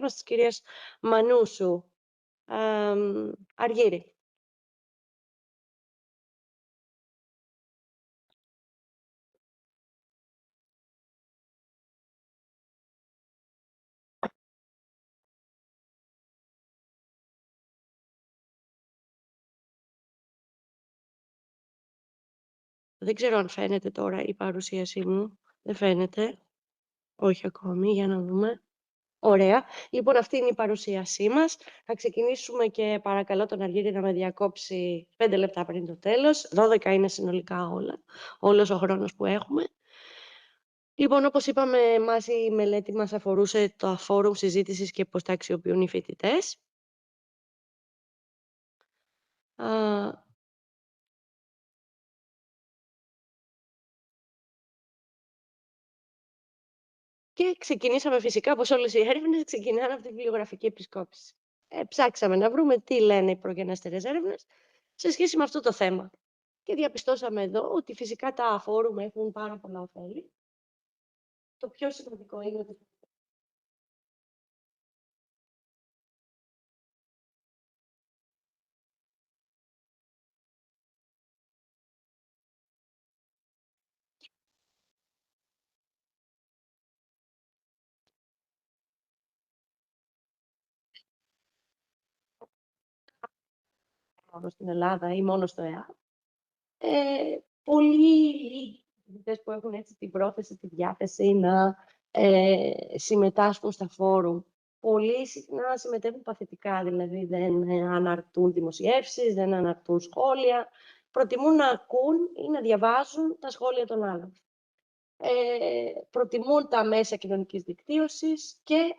μας της κυρίας Μανούσου. Αργύρη. Δεν ξέρω αν φαίνεται τώρα η παρουσίασή μου. Δεν φαίνεται. Όχι ακόμη. Για να δούμε. Ωραία. Λοιπόν, αυτή είναι η παρουσίασή μας. Θα ξεκινήσουμε και παρακαλώ τον Αργύρη να με διακόψει 5 λεπτά πριν το τέλος. 12 είναι συνολικά όλος ο χρόνος που έχουμε. Λοιπόν, όπως είπαμε, η μελέτη μας αφορούσε τα φόρουμ συζήτησης και πώς τα αξιοποιούν οι φοιτητές. Και ξεκινήσαμε φυσικά, όπως όλες οι έρευνες, ξεκινάνε από τη βιβλιογραφική επισκόπηση. Ψάξαμε να βρούμε τι λένε οι προγενέστερες έρευνες σε σχέση με αυτό το θέμα. Και διαπιστώσαμε εδώ ότι φυσικά τα φόρουμ έχουν πάρα πολλά ωφέλη. Το πιο σημαντικό είναι ότι μόνο στην Ελλάδα ή μόνο στο ΕΑ. Πολλοί φοιτητές που έχουν έτσι την πρόθεση, τη διάθεση να συμμετάσχουν στα φόρουμ, πολύ συχνά συμμετέχουν παθητικά, δηλαδή δεν αναρτούν δημοσιεύσεις, δεν αναρτούν σχόλια, προτιμούν να ακούν ή να διαβάζουν τα σχόλια των άλλων. Προτιμούν τα μέσα κοινωνικής δικτύωσης και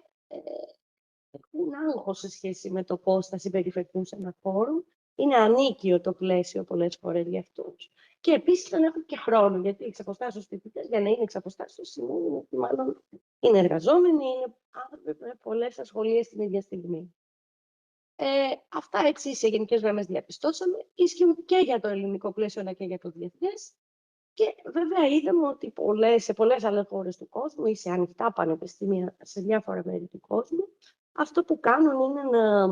έχουν άγχος σε σχέση με το πώς θα συμπεριφερθούν σε ένα φόρουμ. Είναι ανίκιο το πλαίσιο πολλές φορές για αυτούς. Και επίσης δεν έχουν και χρόνο, γιατί εξ αποστάσεως φοιτητές, για να είναι εξ αποστάσεως, σημαίνει ότι μάλλον είναι εργαζόμενοι, είναι άνθρωποι με πολλές ασχολίες την ίδια στιγμή. Αυτά έτσι σε γενικές γραμμές διαπιστώσαμε. Ισχύουν και για το ελληνικό πλαίσιο, αλλά και για το διεθνές. Και βέβαια είδαμε ότι σε πολλές άλλες χώρες του κόσμου ή σε ανοιχτά πανεπιστήμια σε διάφορα μέρη του κόσμου, αυτό που κάνουν είναι να,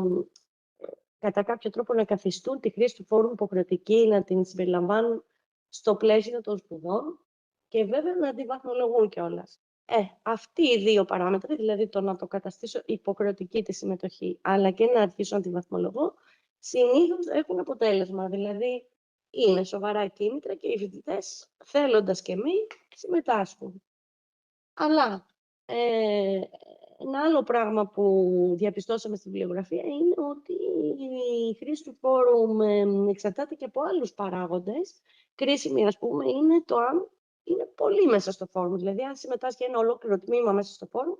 κατά κάποιο τρόπο, να καθιστούν τη χρήση του φόρουμ υποχρεωτική, να την συμπεριλαμβάνουν στο πλαίσιο των σπουδών και βέβαια να τη βαθμολογούν κιόλας. Αυτοί οι δύο παράμετροι, δηλαδή το να το καταστήσω υποχρεωτική τη συμμετοχή, αλλά και να αρχίσω να τη βαθμολογώ, συνήθως έχουν αποτέλεσμα. Δηλαδή, είναι σοβαρά κίνητρα και οι φοιτητές, θέλοντας και μη, συμμετάσχουν. Αλλά ένα άλλο πράγμα που διαπιστώσαμε στη βιβλιογραφία είναι ότι η χρήση του φόρουμ εξαρτάται και από άλλους παράγοντες. Κρίσιμη, ας πούμε, είναι το αν είναι πολύ μέσα στο φόρουμ. Δηλαδή, αν συμμετάσχει ένα ολόκληρο τμήμα μέσα στο φόρουμ,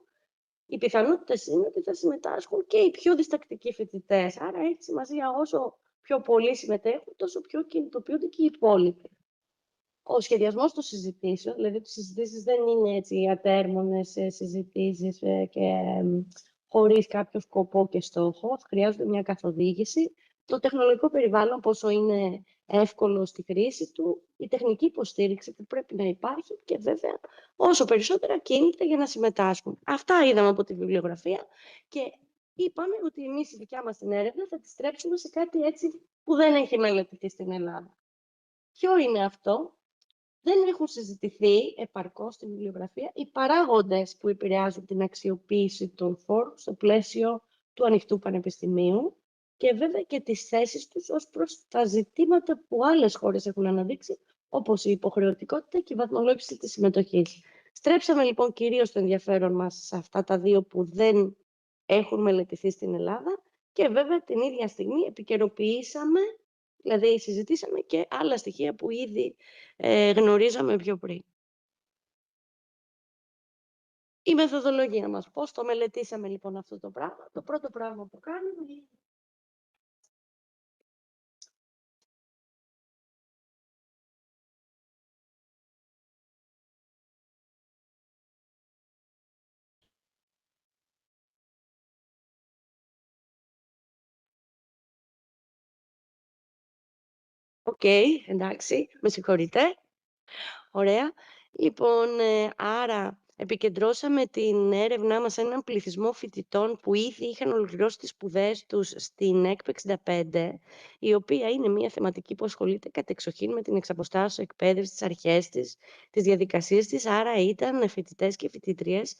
οι πιθανότητες είναι ότι θα συμμετάσχουν και οι πιο διστακτικοί φοιτητές. Άρα, έχει σημασία όσο πιο πολλοί συμμετέχουν, τόσο πιο κινητοποιούνται και οι υπόλοιποι. Ο σχεδιασμός των συζητήσεων, δηλαδή οι συζητήσεις δεν είναι έτσι ατέρμονες συζητήσεις και χωρίς κάποιο σκοπό και στόχο, χρειάζονται μια καθοδήγηση. Το τεχνολογικό περιβάλλον, πόσο είναι εύκολο στη χρήση του, η τεχνική υποστήριξη που πρέπει να υπάρχει και βέβαια όσο περισσότερα κίνητρα για να συμμετάσχουν. Αυτά είδαμε από τη βιβλιογραφία και είπαμε ότι εμείς η δικιά μας την έρευνα θα τη στρέψουμε σε κάτι έτσι που δεν έχει μελετηθεί στην Ελλάδα. Ποιο είναι αυτό? Δεν έχουν συζητηθεί επαρκώς στη βιβλιογραφία οι παράγοντες που επηρεάζουν την αξιοποίηση των φόρων στο πλαίσιο του ανοιχτού πανεπιστημίου και βέβαια και τις θέσεις τους ως προς τα ζητήματα που άλλες χώρες έχουν αναδείξει, όπως η υποχρεωτικότητα και η βαθμολόγηση της συμμετοχής. Στρέψαμε λοιπόν κυρίως το ενδιαφέρον μας σε αυτά τα δύο που δεν έχουν μελετηθεί στην Ελλάδα και βέβαια την ίδια στιγμή επικαιροποιήσαμε, δηλαδή συζητήσαμε και άλλα στοιχεία που ήδη γνωρίζαμε πιο πριν. Η μεθοδολογία μας. Πώς το μελετήσαμε λοιπόν αυτό το πράγμα? Το πρώτο πράγμα που κάνουμε είναι εντάξει, με συγχωρείτε. Ωραία. Λοιπόν, άρα επικεντρώσαμε την έρευνά μας σε έναν πληθυσμό φοιτητών που ήδη είχαν ολοκληρώσει τις σπουδές τους στην ΕΚΠ 65, η οποία είναι μια θεματική που ασχολείται κατεξοχήν με την εξαποστάσεως εκπαίδευση, τις αρχές της, τις διαδικασίες της, άρα ήταν φοιτητές και φοιτήτριες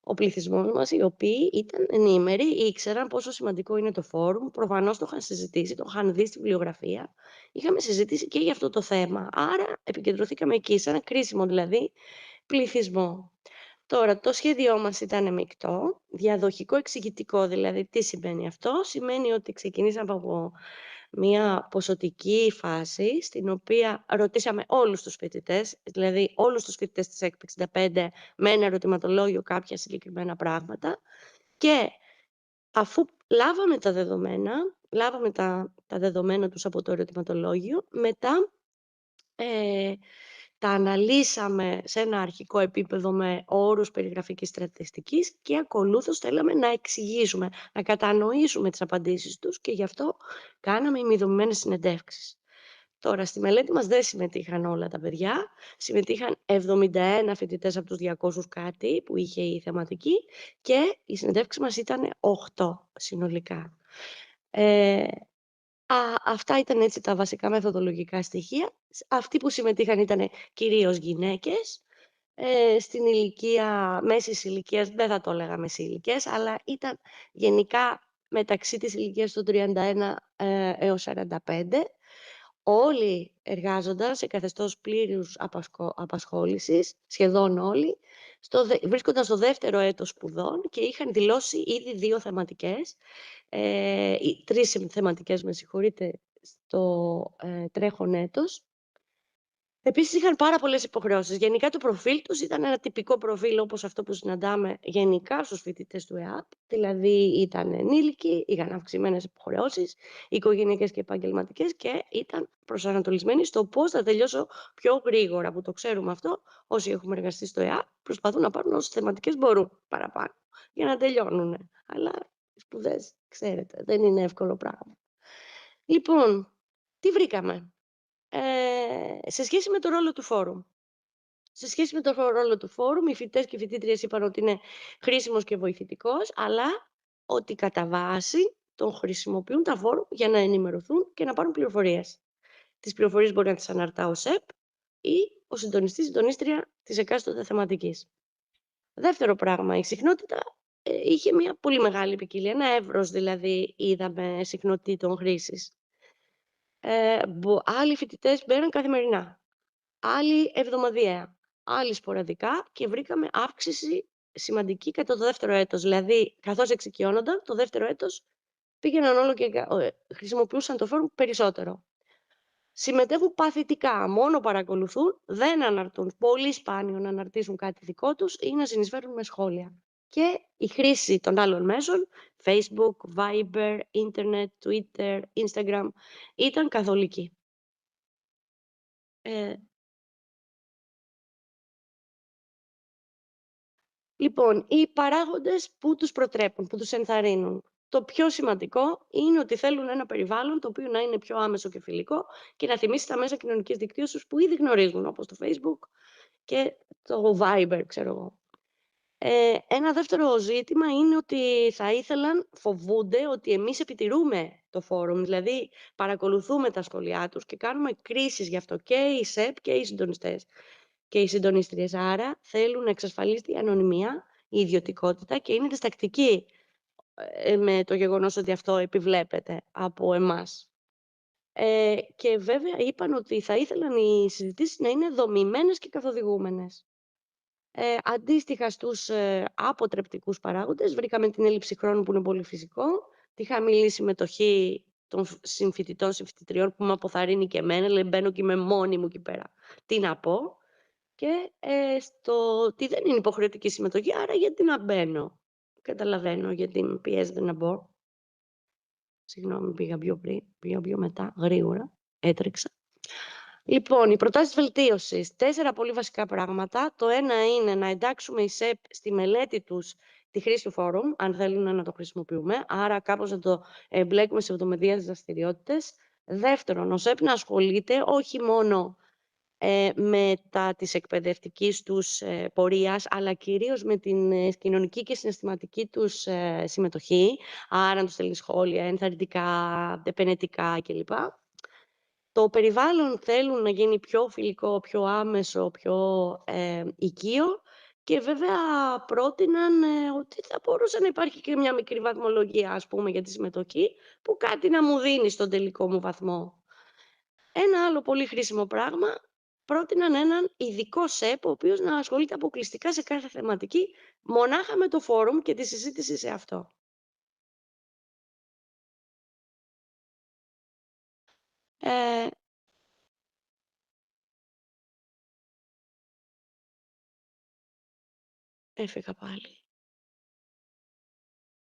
ο πληθυσμός μας, οι οποίοι ήταν ενήμεροι, ήξεραν πόσο σημαντικό είναι το φόρουμ, προφανώς το είχαν συζητήσει, το είχαν δει στη βιβλιογραφία. Είχαμε συζητήσει και για αυτό το θέμα, άρα επικεντρωθήκαμε εκεί, σε ένα κρίσιμο δηλαδή πληθυσμό. Τώρα, το σχέδιό μας ήταν μεικτό, διαδοχικό εξηγητικό, δηλαδή τι σημαίνει αυτό? Σημαίνει ότι ξεκινήσαμε από μια ποσοτική φάση, στην οποία ρωτήσαμε όλους τους φοιτητές, δηλαδή όλους τους φοιτητές της ΕΚΠ 65, με ένα ερωτηματολόγιο κάποια συγκεκριμένα πράγματα, και αφού λάβαμε τα δεδομένα, τα δεδομένα τους από το ερωτηματολόγιο, μετά τα αναλύσαμε σε ένα αρχικό επίπεδο με όρους περιγραφικής στατιστικής και ακολούθως θέλαμε να εξηγήσουμε, να κατανοήσουμε τις απαντήσεις τους και γι' αυτό κάναμε ημιδομημένες συνεντεύξεις. Τώρα, στη μελέτη μας δεν συμμετείχαν όλα τα παιδιά, συμμετείχαν 71 φοιτητές από τους 200 κάτι που είχε η θεματική και η συνεντεύξη μας ήταν 8 συνολικά. Αυτά ήταν έτσι τα βασικά μεθοδολογικά στοιχεία. Αυτοί που συμμετείχαν ήταν κυρίως γυναίκες, στην ηλικία, μέσης ηλικίας, δεν θα το έλεγα μεσή ηλικίας, αλλά ήταν γενικά μεταξύ της ηλικίας των 31 έως 45. Όλοι εργάζονταν σε καθεστώς πλήρους απασχόλησης, σχεδόν όλοι, βρίσκονταν στο δεύτερο έτος σπουδών και είχαν δηλώσει ήδη 2 θεματικές, 3 θεματικές, με συγχωρείτε, στο τρέχον έτος. Επίσης είχαν πάρα πολλές υποχρεώσεις. Γενικά το προφίλ τους ήταν ένα τυπικό προφίλ όπως αυτό που συναντάμε γενικά στους φοιτητές του ΕΑΠ, δηλαδή ήταν ενήλικοι, είχαν αυξημένες υποχρεώσεις, οικογενειακές και επαγγελματικές και ήταν προσανατολισμένοι στο πώς θα τελειώσω πιο γρήγορα, που το ξέρουμε αυτό, όσοι έχουμε εργαστεί στο ΕΑΠ προσπαθούν να πάρουν όσες θεματικές μπορούν παραπάνω για να τελειώνουν. Αλλά οι σπουδές, ξέρετε, δεν είναι εύκολο πράγμα. Λοιπόν, τι βρήκαμε? Σε σχέση με το ρόλο του φόρουμ. Σε σχέση με το ρόλο του φόρουμ, οι φοιτητές και οι φοιτήτριες είπαν ότι είναι χρήσιμος και βοηθητικός, αλλά ότι κατά βάση τον χρησιμοποιούν τα φόρουμ για να ενημερωθούν και να πάρουν πληροφορίες. Τις πληροφορίες μπορεί να τις αναρτά ο ΣΕΠ ή ο συντονιστής, συντονίστρια της εκάστοτε θεματικής. Δεύτερο πράγμα, η συχνότητα είχε μια πολύ μεγάλη ποικιλία, ένα εύρος δηλαδή είδαμε συχνοτήτων χρήσης. Άλλοι φοιτητές μπαίναν καθημερινά, άλλοι εβδομαδιαία, άλλοι σποραδικά και βρήκαμε αύξηση σημαντική κατά το δεύτερο έτος. Δηλαδή, καθώς εξοικειώνονταν, το δεύτερο έτος πήγαιναν όλο και χρησιμοποιούσαν το φόρουμ περισσότερο. Συμμετέχουν παθητικά, μόνο παρακολουθούν, δεν αναρτούν. Πολύ σπάνιο να αναρτήσουν κάτι δικό τους ή να συνεισφέρουν με σχόλια. Και η χρήση των άλλων μέσων, Facebook, Viber, Internet, Twitter, Instagram, ήταν καθολική. Λοιπόν, οι παράγοντες που τους προτρέπουν, που τους ενθαρρύνουν. Το πιο σημαντικό είναι ότι θέλουν ένα περιβάλλον το οποίο να είναι πιο άμεσο και φιλικό και να θυμίσει τα μέσα κοινωνικής δικτύωσης που ήδη γνωρίζουν, όπως το Facebook και το Viber, ξέρω εγώ. Ένα δεύτερο ζήτημα είναι ότι θα ήθελαν, φοβούνται ότι εμείς επιτηρούμε το φόρουμ, δηλαδή παρακολουθούμε τα σχόλιά τους και κάνουμε κρίσεις γι' αυτό και οι ΣΕΠ και οι συντονιστές και οι συντονίστριες. Άρα θέλουν να εξασφαλίσει η ανωνυμία, η ιδιωτικότητα και είναι διστακτικοί με το γεγονός ότι αυτό επιβλέπεται από εμάς. Και βέβαια είπαν ότι θα ήθελαν οι συζητήσεις να είναι δομημένες και καθοδηγούμενες. Αντίστοιχα στους αποτρεπτικούς παράγοντες βρήκαμε την έλλειψη χρόνου που είναι πολύ φυσικό, τη χαμηλή συμμετοχή των συμφοιτητών, συμφοιτητριών που με αποθαρρύνει και εμένα, λέει μπαίνω και είμαι μόνη μου εκεί πέρα. Τι να πω? Και στο ότι δεν είναι υποχρεωτική συμμετοχή, άρα γιατί να μπαίνω? Καταλαβαίνω γιατί με πιέζεται να μπω. Συγγνώμη, πήγα πιο μετά, γρήγορα, έτρεξα. Λοιπόν, οι προτάσεις βελτίωσης. 4 πολύ βασικά πράγματα. Το ένα είναι να εντάξουμε οι ΣΕΠ στη μελέτη τους τη χρήση του φόρουμ, αν θέλουν να το χρησιμοποιούμε, άρα κάπως να το εμπλέκουμε σε εβδομαδιαίες δραστηριότητες. Δεύτερον, ο ΣΕΠ να ασχολείται όχι μόνο μετά της εκπαιδευτικής τους πορείας, αλλά κυρίως με την κοινωνική και συναισθηματική τους συμμετοχή, άρα να τους στέλνει σχόλια, ενθαρρυντικά, επενετικά κλπ. Το περιβάλλον θέλουν να γίνει πιο φιλικό, πιο άμεσο, πιο οικείο και βέβαια πρότειναν ότι θα μπορούσε να υπάρχει και μια μικρή βαθμολογία, ας πούμε, για τη συμμετοχή, που κάτι να μου δίνει στον τελικό μου βαθμό. Ένα άλλο πολύ χρήσιμο πράγμα, πρότειναν έναν ειδικό ΣΕΠ, ο οποίος να ασχολείται αποκλειστικά σε κάθε θεματική, μονάχα με το φόρουμ και τη συζήτηση σε αυτό. Έφυγα πάλι.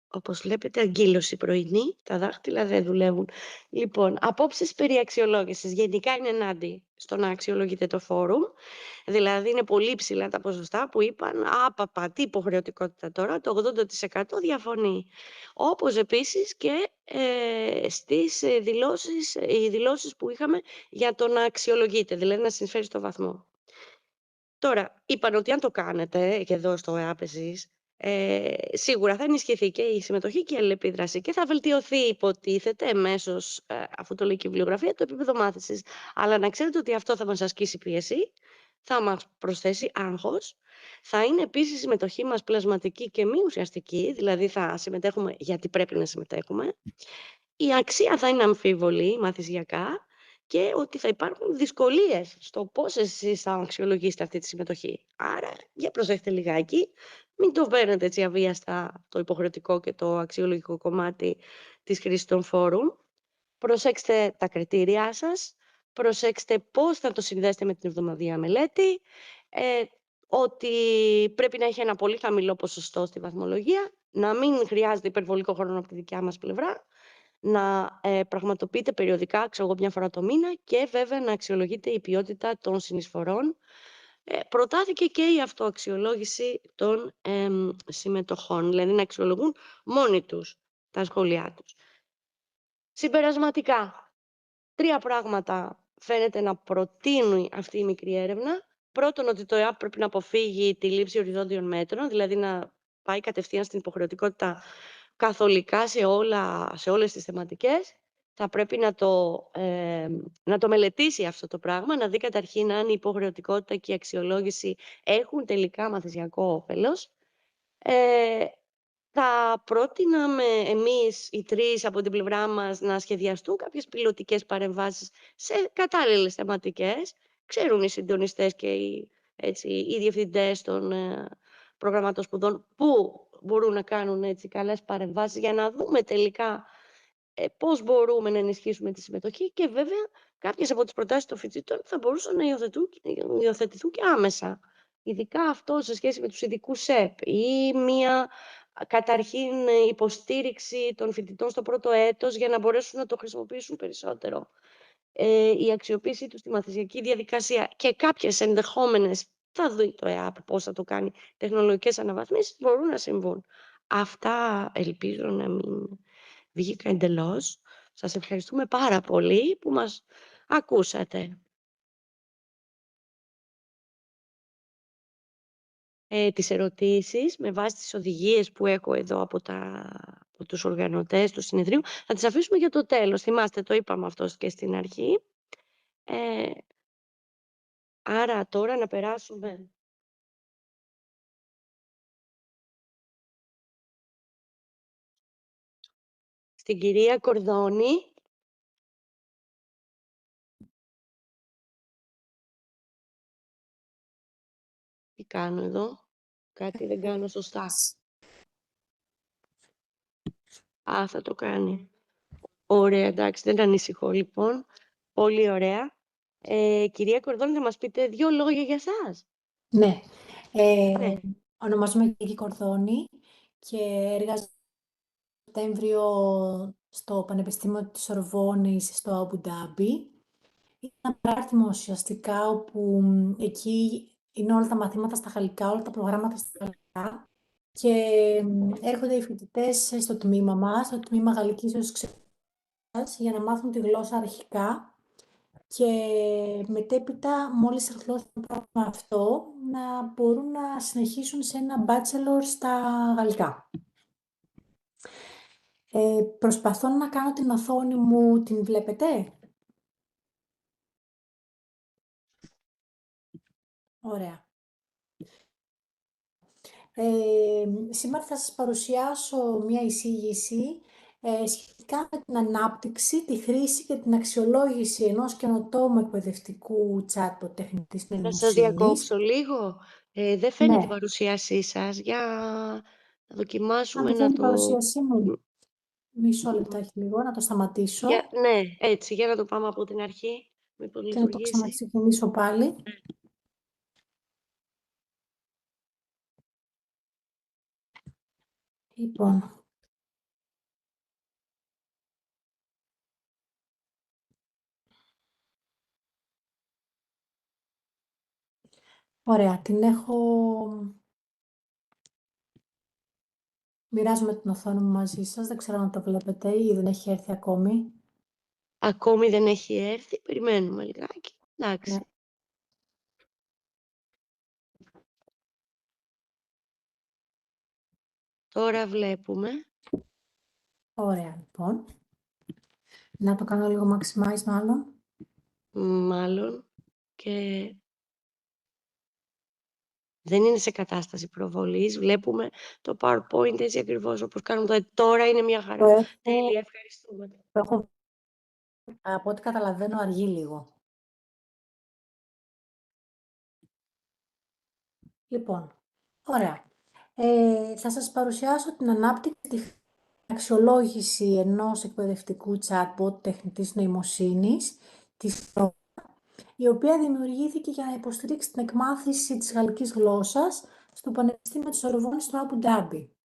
Όπως βλέπετε, αγκύλωση πρωινή, τα δάχτυλα δεν δουλεύουν. Λοιπόν, απόψεις περί αξιολόγησης. Γενικά είναι ενάντι στο να αξιολογείτε το φόρουμ. Δηλαδή, είναι πολύ ψηλά τα ποσοστά που είπαν «Άπαπα, τι υποχρεωτικότητα τώρα», το 80% διαφωνεί. Όπως επίσης και στις οι δηλώσεις που είχαμε για το να αξιολογείτε, δηλαδή να συνεισφέρει στο βαθμό. Τώρα, είπαν ότι αν το κάνετε, και εδώ στο ΕΑΠ εσείς, σίγουρα θα ενισχυθεί και η συμμετοχή και η αλληλεπίδραση και θα βελτιωθεί, υποτίθεται, εμέσως, αφού το λέει και η βιβλιογραφία, το επίπεδο μάθησης. Αλλά να ξέρετε ότι αυτό θα μας ασκήσει πίεση, θα μας προσθέσει άγχος, θα είναι επίσης η συμμετοχή μας πλασματική και μη ουσιαστική, δηλαδή θα συμμετέχουμε γιατί πρέπει να συμμετέχουμε. Η αξία θα είναι αμφίβολη, μαθησιακά, και ότι θα υπάρχουν δυσκολίες στο πώς εσείς θα αξιολογήσετε αυτή τη συμμετοχή. Άρα, για προσέχετε λιγάκι, μην το παίρνετε έτσι αβίαστα το υποχρεωτικό και το αξιολογικό κομμάτι της χρήσης των φόρουμ. Προσέξτε τα κριτήριά σας, προσέξτε πώς θα το συνδέσετε με την εβδομαδιαία μελέτη, ότι πρέπει να έχει ένα πολύ χαμηλό ποσοστό στη βαθμολογία, να μην χρειάζεται υπερβολικό χρόνο από τη δικιά μας πλευρά, να πραγματοποιείτε περιοδικά, ξέρω εγώ, μια φορά το μήνα και βέβαια να αξιολογείτε η ποιότητα των συνεισφορών. Προτάθηκε και η αυτοαξιολόγηση των συμμετοχών, δηλαδή να αξιολογούν μόνοι τους τα σχόλιά τους. Συμπερασματικά, 3 πράγματα φαίνεται να προτείνει αυτή η μικρή έρευνα. Πρώτον, ότι το ΕΑΠ πρέπει να αποφύγει τη λήψη οριζόντιων μέτρων, δηλαδή να πάει κατευθείαν στην υποχρεωτικότητα καθολικά σε όλες τις θεματικές. Θα πρέπει να το μελετήσει αυτό το πράγμα, να δει καταρχήν αν η υποχρεωτικότητα και η αξιολόγηση έχουν τελικά μαθησιακό όφελος. Θα πρότειναμε εμείς οι 3 από την πλευρά μας να σχεδιαστούν κάποιες πιλωτικές παρεμβάσεις σε κατάλληλες θεματικές. Ξέρουν οι συντονιστές και οι διευθυντές των προγραμμάτων σπουδών που μπορούν να κάνουν καλές παρεμβάσεις για να δούμε τελικά πώς μπορούμε να ενισχύσουμε τη συμμετοχή και βέβαια κάποιες από τις προτάσεις των φοιτητών θα μπορούσαν να υιοθετηθούν και άμεσα. Ειδικά αυτό σε σχέση με τους ειδικούς ΣΕΠ ή μια καταρχήν υποστήριξη των φοιτητών στο πρώτο έτος για να μπορέσουν να το χρησιμοποιήσουν περισσότερο. Η αξιοποίησή του στη μαθησιακή διαδικασία και κάποιες ενδεχόμενες, θα δει το ΕΑΠ πώς θα το κάνει, τεχνολογικές αναβαθμίσεις μπορούν να συμβούν. Αυτά ελπίζω να μην βγήκα εντελώς. Σας ευχαριστούμε πάρα πολύ που μας ακούσατε. Τις ερωτήσεις με βάση τις οδηγίες που έχω εδώ από τους οργανωτές του συνεδρίου θα τις αφήσουμε για το τέλος. Θυμάστε, το είπαμε αυτό και στην αρχή. Άρα τώρα να περάσουμε στην κυρία Κορδόνη. Τι κάνω εδώ? Κάτι δεν κάνω σωστά. Θα το κάνει. Ωραία, εντάξει, δεν ανησυχώ λοιπόν. Πολύ ωραία. Κυρία Κορδόνη, θα μας πείτε 2 λόγια για εσάς? Ναι. Ναι. Ονομάζομαι Κίκη Κορδόνη και εργάζομαι το Σεπτέμβριο στο Πανεπιστήμιο της Σορβόνης στο Αμπου Ντάμπι. Είναι ένα παράρτημα ουσιαστικά όπου εκεί είναι όλα τα μαθήματα στα γαλλικά, όλα τα προγράμματα στα γαλλικά και έρχονται οι φοιτητές στο τμήμα μας, στο τμήμα γαλλικής ως ξεχάσης, για να μάθουν τη γλώσσα αρχικά και μετέπειτα, μόλις ολοκληρώσουν το πρόγραμμα αυτό, να μπορούν να συνεχίσουν σε ένα bachelor στα γαλλικά. Προσπαθώ να κάνω την οθόνη μου, την βλέπετε? Ωραία. Σήμερα θα σας παρουσιάσω μια εισήγηση σχετικά με την ανάπτυξη, τη χρήση και την αξιολόγηση ενός καινοτόμου εκπαιδευτικού chatbot τεχνητής Να σας νοημοσύνης. διακόψω λίγο. Δεν φαίνεται η Ναι. παρουσίασή σας. Για να δοκιμάσουμε Αν να την το... παρουσίασή μου, μισό λεπτάκι λίγο, να το σταματήσω Ναι, έτσι, για να το πάμε από την αρχή. Μήπως και να το λειτουργήσει. ξαναξεκινήσω πάλι. Λοιπόν, ωραία, την έχω... Μοιράζομαι την οθόνη μου μαζί σας, δεν ξέρω αν το βλέπετε ή δεν έχει έρθει ακόμη. Ακόμη δεν έχει έρθει. Περιμένουμε λιγάκι. Εντάξει. Ναι. Τώρα βλέπουμε. Ωραία, λοιπόν. Να το κάνω λίγο maximize μάλλον. Μάλλον. Και δεν είναι σε κατάσταση προβολής. Βλέπουμε το PowerPoint έτσι ακριβώς όπως κάνουμε τώρα. Είναι μια χαρά. Τέλεια, ευχαριστούμε. Το έχω, από ό,τι καταλαβαίνω, αργεί λίγο. Λοιπόν, ωραία. Θα σας παρουσιάσω την ανάπτυξη, τη αξιολόγηση ενός εκπαιδευτικού chatbot τεχνητής νοημοσύνης, της Nora, η οποία δημιουργήθηκε για να υποστηρίξει την εκμάθηση της γαλλικής γλώσσας στο Πανεπιστήμιο της Σορβόνης στο Αμπου Ντάμπι.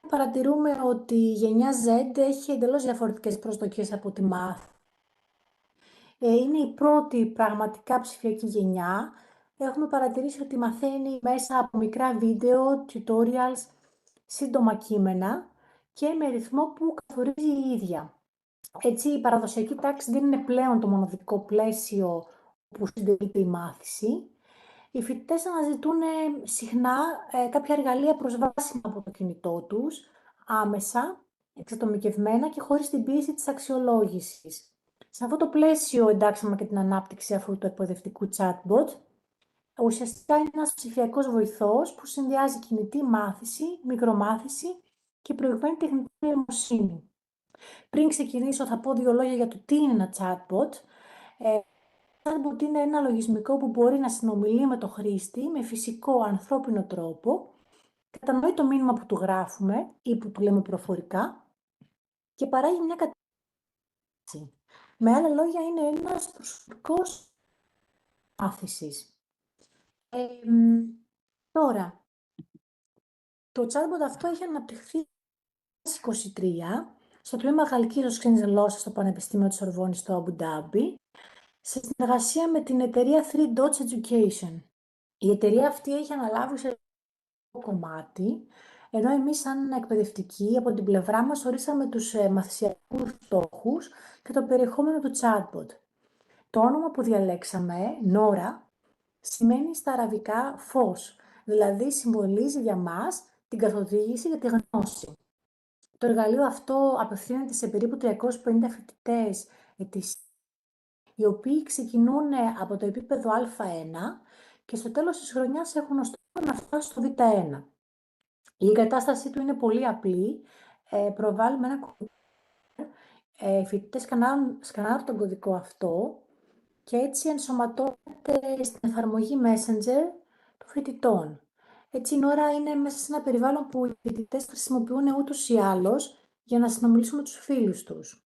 Παρατηρούμε ότι η γενιά Z έχει εντελώς διαφορετικές προσδοκίες από τη μάθηση. Είναι η πρώτη πραγματικά ψηφιακή γενιά. Έχουμε παρατηρήσει ότι μαθαίνει μέσα από μικρά βίντεο, tutorials, σύντομα κείμενα και με ρυθμό που καθορίζει η ίδια. Έτσι, η παραδοσιακή τάξη δεν είναι πλέον το μοναδικό πλαίσιο που συντελείται η μάθηση. Οι φοιτητές αναζητούν συχνά κάποια εργαλεία προσβάσιμα από το κινητό τους, άμεσα, εξατομικευμένα και χωρίς την πίεση της αξιολόγησης. Σε αυτό το πλαίσιο εντάξαμε και την ανάπτυξη αυτού του εκπαιδευτικού chatbot. Ουσιαστικά είναι ένας ψηφιακός βοηθός που συνδυάζει κινητή μάθηση, μικρομάθηση και προηγμένη τεχνητή νοημοσύνη. Πριν ξεκινήσω θα πω δύο λόγια για το τι είναι ένα chatbot. Chatbot είναι ένα λογισμικό που μπορεί να συνομιλεί με το χρήστη με φυσικό ανθρώπινο τρόπο, κατανοεί το μήνυμα που του γράφουμε ή που του λέμε προφορικά και παράγει μια κατάσταση. Με άλλα λόγια, είναι ένας προσωπικός μάθησης. Τώρα, το chatbot αυτό έχει αναπτυχθεί το 2023 στο τμήμα Γαλλικής ως ξένης γλώσσας στο Πανεπιστήμιο της Σορβόνης στο Αμπου Ντάμπι, σε συνεργασία με την εταιρεία 3Dots Education. Η εταιρεία αυτή έχει αναλάβει σε κομμάτι, ενώ εμείς σαν εκπαιδευτικοί από την πλευρά μας ορίσαμε τους μαθησιακούς στόχους και το περιεχόμενο του chatbot. Το όνομα που διαλέξαμε, Nora, σημαίνει στα αραβικά φως, δηλαδή συμβολίζει για μας την καθοδήγηση για τη γνώση. Το εργαλείο αυτό απευθύνεται σε περίπου 350 φοιτητές οι οποίοι ξεκινούν από το επίπεδο Α1 και στο τέλος της χρονιάς έχουν ως στόχο να φτάσουν στο Β1. Η εγκατάστασή του είναι πολύ απλή. Προβάλλουμε ένα κωδικό. Οι φοιτητές σκανάρουν τον κωδικό αυτό και έτσι ενσωματώνεται στην εφαρμογή Messenger των φοιτητών. Έτσι η Nora είναι μέσα σε ένα περιβάλλον που οι φοιτητές χρησιμοποιούν ούτως ή άλλως για να συνομιλήσουν με τους φίλους τους.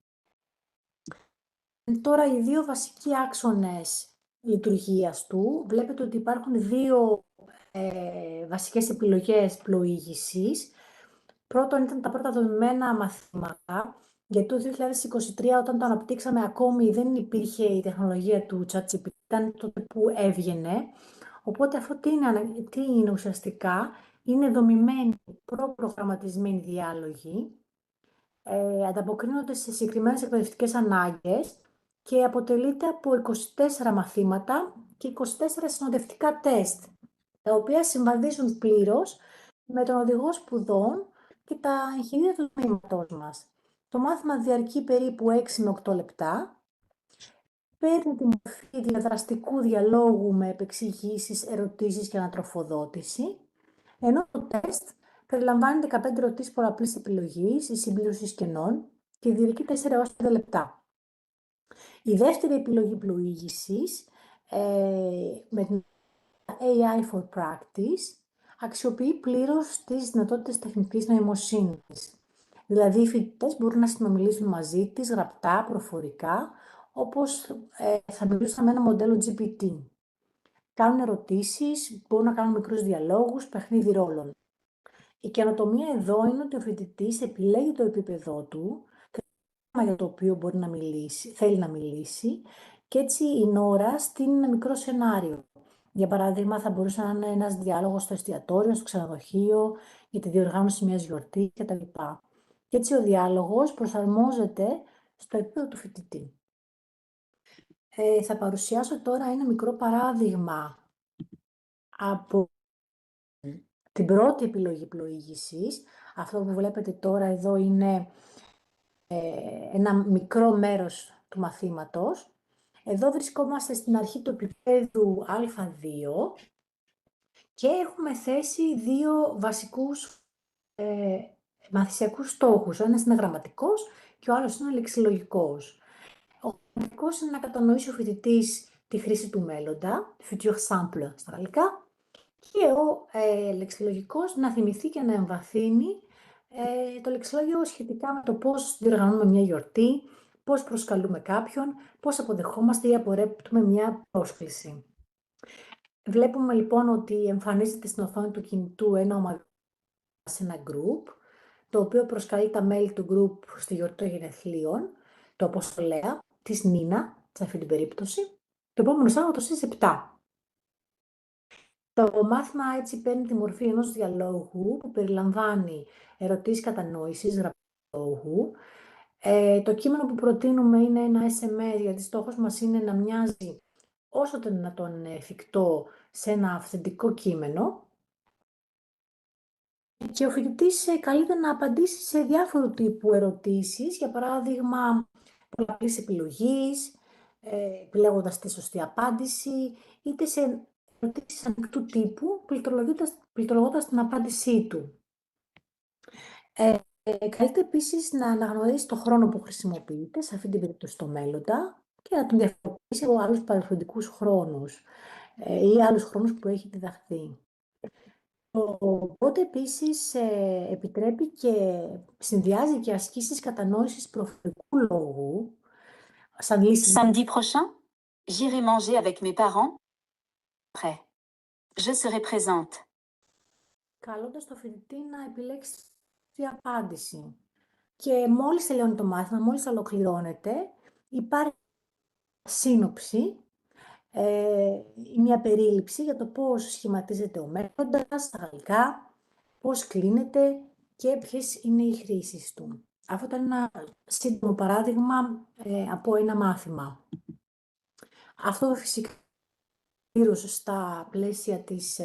Τώρα οι δύο βασικοί άξονες λειτουργίας του, βλέπετε ότι υπάρχουν δύο βασικές επιλογές πλοήγησης. Πρώτον ήταν τα πρώτα δομημένα μαθήματα, γιατί το 2023 όταν το αναπτύξαμε ακόμη δεν υπήρχε η τεχνολογία του Chatbot, ήταν τότε που έβγαινε. Οπότε αυτό τι είναι ουσιαστικά, είναι δομημένοι, προπρογραμματισμένοι διάλογοι, ανταποκρίνονται σε συγκεκριμένες εκπαιδευτικές ανάγκες και αποτελείται από 24 μαθήματα και 24 συνοδευτικά τεστ, τα οποία συμβαδίζουν πλήρως με τον οδηγό σπουδών και τα εγχειρίδια του τμήματός μας. Το μάθημα διαρκεί περίπου 6 με 8 λεπτά. Παίρνει τη μορφή διαδραστικού διαλόγου με επεξηγήσεις, ερωτήσεις και ανατροφοδότηση, ενώ το τεστ περιλαμβάνει 15 ερωτήσεις πολλαπλής επιλογής ή συμπλήρωσης κενών και διαρκεί 4 έως 5 λεπτά. Η δεύτερη επιλογή πλοήγησης με την AI for Practice αξιοποιεί πλήρως τις δυνατότητες τεχνητής νοημοσύνης. Δηλαδή, οι φοιτητές μπορούν να συνομιλήσουν μαζί της γραπτά, προφορικά, όπως θα μιλούσαν με ένα μοντέλο GPT. Κάνουν ερωτήσεις, μπορούν να κάνουν μικρούς διαλόγους, παιχνίδι ρόλων. Η καινοτομία εδώ είναι ότι ο φοιτητής επιλέγει το επίπεδό του, το θέμα για το οποίο μπορεί να μιλήσει, θέλει να μιλήσει, και έτσι η Nora στείλει ένα μικρό σενάριο. Για παράδειγμα, θα μπορούσε να είναι ένας διάλογος στο εστιατόριο, στο ξενοδοχείο, για τη διοργάνωση μιας γιορτής κτλ. Και έτσι ο διάλογος προσαρμόζεται στο επίπεδο του φοιτητή. Θα παρουσιάσω τώρα ένα μικρό παράδειγμα από την πρώτη επιλογή πλοήγησης. Αυτό που βλέπετε τώρα εδώ είναι ένα μικρό μέρος του μαθήματος. Εδώ βρισκόμαστε στην αρχή του επίπεδου Α2 και έχουμε θέσει δύο βασικούς μαθησιακούς στόχους. Ο ένας είναι γραμματικός και ο άλλος είναι λεξιλογικός. Ο γραμματικός είναι να κατανοήσει ο φοιτητής τη χρήση του μέλλοντα, futur simple στα γαλλικά, και ο λεξιλογικός να θυμηθεί και να εμβαθύνει το λεξιλόγιο σχετικά με το πώς διοργανώνουμε μια γιορτή, πώς προσκαλούμε κάποιον, πώς αποδεχόμαστε ή απορρέπτουμε μια πρόσκληση. Βλέπουμε λοιπόν ότι εμφανίζεται στην οθόνη του κινητού ένα ομαδικό σε ένα group, το οποίο προσκαλεί τα μέλη του group στη γιορτή των γενεθλίων, το αποστολέα της Νίνα, σε αυτή την περίπτωση, το επόμενο Σάββατο στις 7. Το μάθημα έτσι παίρνει τη μορφή ενός διαλόγου που περιλαμβάνει ερωτήσεις κατανόησης, γραπτού λόγου. Το κείμενο που προτείνουμε είναι ένα SMS, γιατί στόχος μας είναι να μοιάζει όσο το δυνατόν εφικτό σε ένα αυθεντικό κείμενο. Και ο φοιτητής καλείται να απαντήσει σε διάφορου τύπου ερωτήσεις, για παράδειγμα πολλαπλής επιλογής, επιλέγοντας τη σωστή απάντηση, είτε σε ερωτήσεις ανοιχτού τύπου, πληκτρολογώντας την απάντησή του. Καλείται επίσης να αναγνωρίσει το χρόνο που χρησιμοποιείται, σε αυτή την περίπτωση το μέλλοντα, και να τον διαφοροποιήσει από άλλους παρελθοντικούς χρόνους ή άλλους χρόνους που έχει διδαχθεί. Οπότε επίσης επιτρέπει και συνδυάζει και ασκήσεις κατανόησης προφορικού λόγου, σαν λύση. Samedi prochain, j'irai manger avec mes parents. Après, je serai présente. Καλώντας το φοιτητή να επιλέξει τη απάντηση. Και μόλις τελειώνει το μάθημα, μόλις ολοκληρώνεται, υπάρχει σύνοψη ή μια περίληψη για το πώς σχηματίζεται ο μέλλοντας στα γαλλικά, πώς κλείνεται και ποιες είναι οι χρήσεις του. Αυτό ήταν ένα σύντομο παράδειγμα από ένα μάθημα. Αυτό φυσικά στα πλαίσια της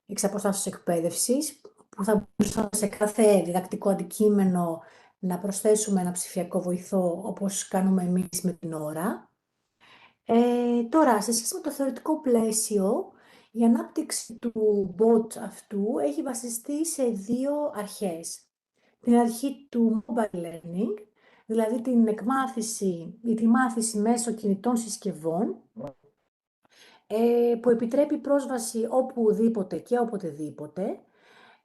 εξαποστάσεως εκπαίδευσης, που θα μπορούσαμε σε κάθε διδακτικό αντικείμενο να προσθέσουμε ένα ψηφιακό βοηθό, όπως κάνουμε εμείς με την Nora. Τώρα, σε σχέση με το θεωρητικό πλαίσιο, η ανάπτυξη του bot αυτού έχει βασιστεί σε δύο αρχές. Την αρχή του mobile learning, δηλαδή την εκμάθηση ή τη μάθηση μέσω κινητών συσκευών, που επιτρέπει πρόσβαση οπουδήποτε και οποτεδήποτε.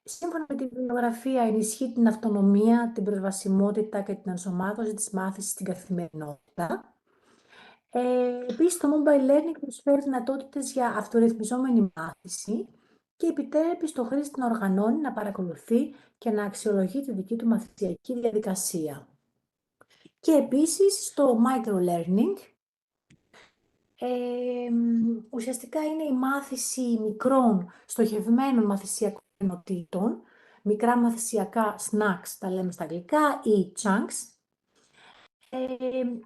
Σύμφωνα με την βιβλιογραφία, ενισχύει την αυτονομία, την προσβασιμότητα και την ενσωμάτωση της μάθησης στην καθημερινότητα. Επίσης, το mobile learning προσφέρει δυνατότητες για αυτορυθμιζόμενη μάθηση και επιτρέπει στο χρήστη να οργανώνει, να παρακολουθεί και να αξιολογεί τη δική του μαθησιακή διαδικασία. Και επίσης, στο micro-learning, ουσιαστικά είναι η μάθηση μικρών στοχευμένων μαθησιακών ενωτήτων μικρά μαθησιακά snacks, τα λέμε στα αγγλικά, ή chunks,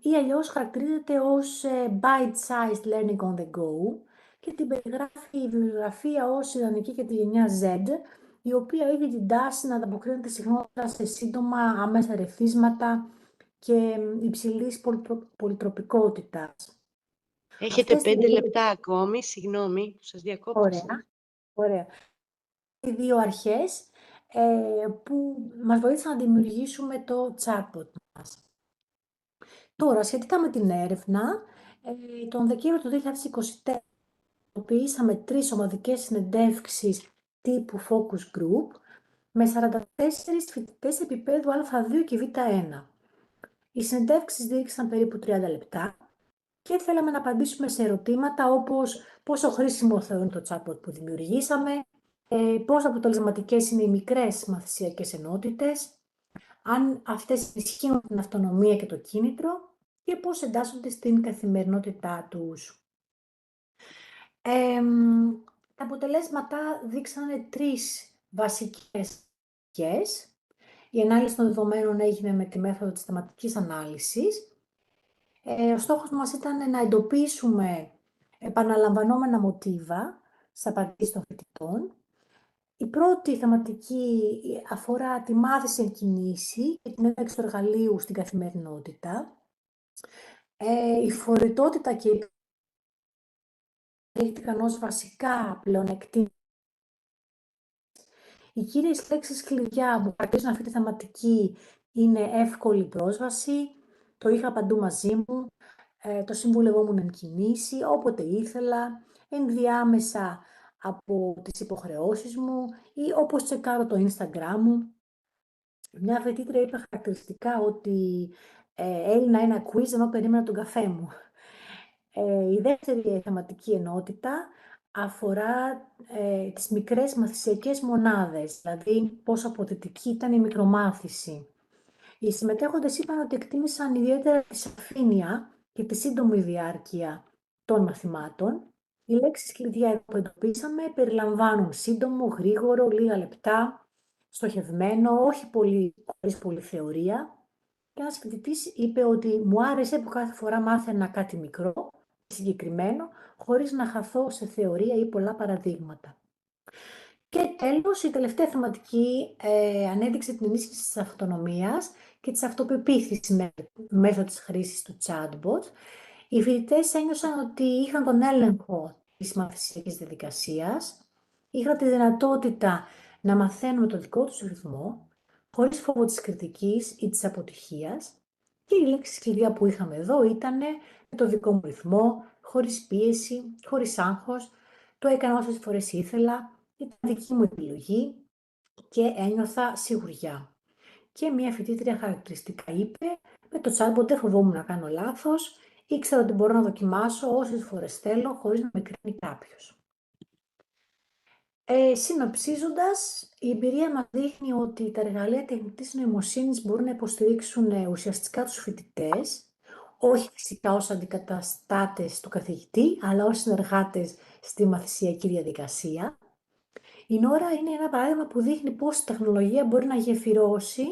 ή αλλιώς χαρακτηρίζεται ως bite-sized learning on the go και την περιγράφει η βιβλιογραφία ως ιδανική για τη γενιά Z, η οποία έχει την τάση να ανταποκρίνεται συχνότερα σε σύντομα άμεσα ρεθίσματα και υψηλής πολυτροπικότητας. Έχετε Αυτές 5 οι λεπτά ακόμη, συγγνώμη που σας διακόπτω. Ωραία, ωραία. Οι δύο αρχές που μας βοήθησαν να δημιουργήσουμε το chatbot μας. Τώρα, σχετικά με την έρευνα, τον Δεκέμβριο του 2024 χρησιμοποιήσαμε 3 ομαδικές συνεντεύξεις τύπου focus group με 44 φοιτητές επίπεδου Α2 και Β1. Οι συνεντεύξεις διήρξαν περίπου 30 λεπτά και θέλαμε να απαντήσουμε σε ερωτήματα όπως πόσο χρήσιμο θεωρούν το chatbot που δημιουργήσαμε, πόσο αποτελεσματικές είναι οι μικρές μαθησιακές ενότητες, αν αυτές ισχύουν την αυτονομία και το κίνητρο και πώς εντάσσονται στην καθημερινότητά τους. Τα αποτελέσματα δείξανε 3 βασικές αρχές. Η ανάλυση των δεδομένων έγινε με τη μέθοδο της θεματικής ανάλυσης. Ο στόχος μας ήταν να εντοπίσουμε επαναλαμβανόμενα μοτίβα στις απαντήσεις των φοιτητών. Η πρώτη θεματική αφορά τη μάθηση εν κινήσει και την ένταξη του εργαλείου στην καθημερινότητα. Η φορητότητα και η δείχτηκαν ως βασικά πλεονεκτήματα. Οι κύριες λέξεις κλειδιά που χαρακτηρίζουν αυτή τη θεματική είναι εύκολη πρόσβαση, το είχα παντού μαζί μου, το συμβουλευόμουν εν κινήσει, όποτε ήθελα, ενδιάμεσα από τις υποχρεώσεις μου ή όπως τσεκάρω το Instagram μου. Μια φοιτήτρια είπε χαρακτηριστικά ότι έλυνα ένα quiz ενώ περίμενα τον καφέ μου. Η δεύτερη θεματική ενότητα αφορά τις μικρές μαθησιακές μονάδες, δηλαδή πόσο αποδυτική ήταν η μικρομάθηση. Οι συμμετέχοντες είπαν ότι εκτίμησαν ιδιαίτερα τη σαφήνεια και τη σύντομη διάρκεια των μαθημάτων. Οι λέξεις κλειδιά που εντοπίσαμε περιλαμβάνουν σύντομο, γρήγορο, λίγα λεπτά, στοχευμένο, όχι πολύ, χωρίς πολλή θεωρία. Και ένας φοιτητής είπε ότι μου άρεσε που κάθε φορά μάθαινα κάτι μικρό, συγκεκριμένο, χωρίς να χαθώ σε θεωρία ή πολλά παραδείγματα. Και τέλος, η τελευταία θεματική ανέδειξε την ενίσχυση της αυτονομίας και της αυτοπεποίθησης μέσω της χρήσης του chatbot. Οι φοιτητές ένιωσαν ότι είχαν τον έλεγχο της μαθησιακής διαδικασίας, είχαν τη δυνατότητα να μαθαίνουν με το δικό τους ρυθμό, χωρίς φόβο της κριτικής ή της αποτυχίας. Και οι λέξεις κλειδιά που είχαμε εδώ ήταν με το δικό μου ρυθμό, χωρίς πίεση, χωρίς άγχος, το έκανα όσες φορές ήθελα, ήταν δική μου επιλογή και ένιωθα σιγουριά. Και μια φοιτήτρια χαρακτηριστικά είπε, με το chatbot δεν φοβόμουν να κάνω λάθος, ήξερα ότι μπορώ να δοκιμάσω όσες φορές θέλω, χωρίς να με κρίνει κάποιος. Συνοψίζοντας, η εμπειρία μας δείχνει ότι τα εργαλεία τεχνητής νοημοσύνης μπορούν να υποστηρίξουν ουσιαστικά τους φοιτητές, όχι φυσικά ως αντικαταστάτες του καθηγητή, αλλά ως συνεργάτες στη μαθησιακή διαδικασία. Η Nora είναι ένα παράδειγμα που δείχνει πώς η τεχνολογία μπορεί να γεφυρώσει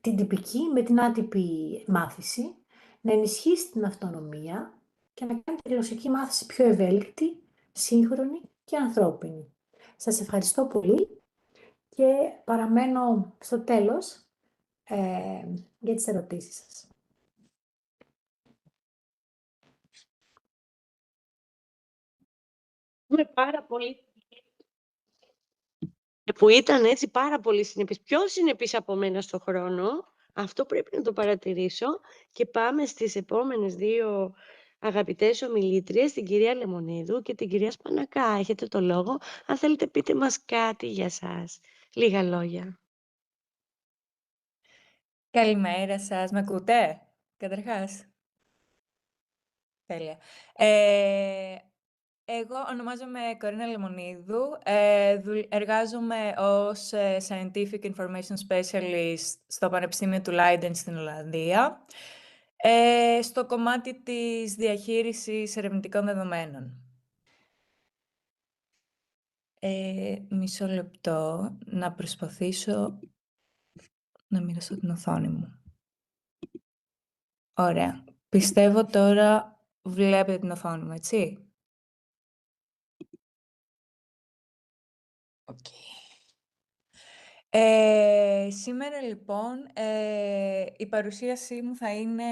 την τυπική με την άτυπη μάθηση, να ενισχύσει την αυτονομία και να κάνει τη γλωσσική μάθηση πιο ευέλικτη, σύγχρονη και ανθρώπινη. Σας ευχαριστώ πολύ και παραμένω στο τέλος για τις ερωτήσεις σας. Είμαι πάρα πολύ που ήταν έτσι πάρα πολύ συνεπής. Πιο συνεπής από μένα στο χρόνο. Αυτό πρέπει να το παρατηρήσω. Και πάμε στις επόμενες 2 αγαπητές ομιλήτριες, την κυρία Λεμονίδου και την κυρία Σπανακά. Έχετε το λόγο. Αν θέλετε πείτε μας κάτι για σας. Λίγα λόγια. Καλημέρα σας. Με ακούτε, καταρχάς? Τέλεια. Εγώ ονομάζομαι Κορίνα Λεμονίδου. Εργάζομαι ως Scientific Information Specialist στο Πανεπιστήμιο του Leiden στην Ολλανδία, στο κομμάτι της διαχείρισης ερευνητικών δεδομένων. Μισό λεπτό να προσπαθήσω να μοιραστώ την οθόνη μου. Ωραία. Πιστεύω τώρα βλέπετε την οθόνη μου, έτσι. Okay. Σήμερα λοιπόν η παρουσίασή μου θα είναι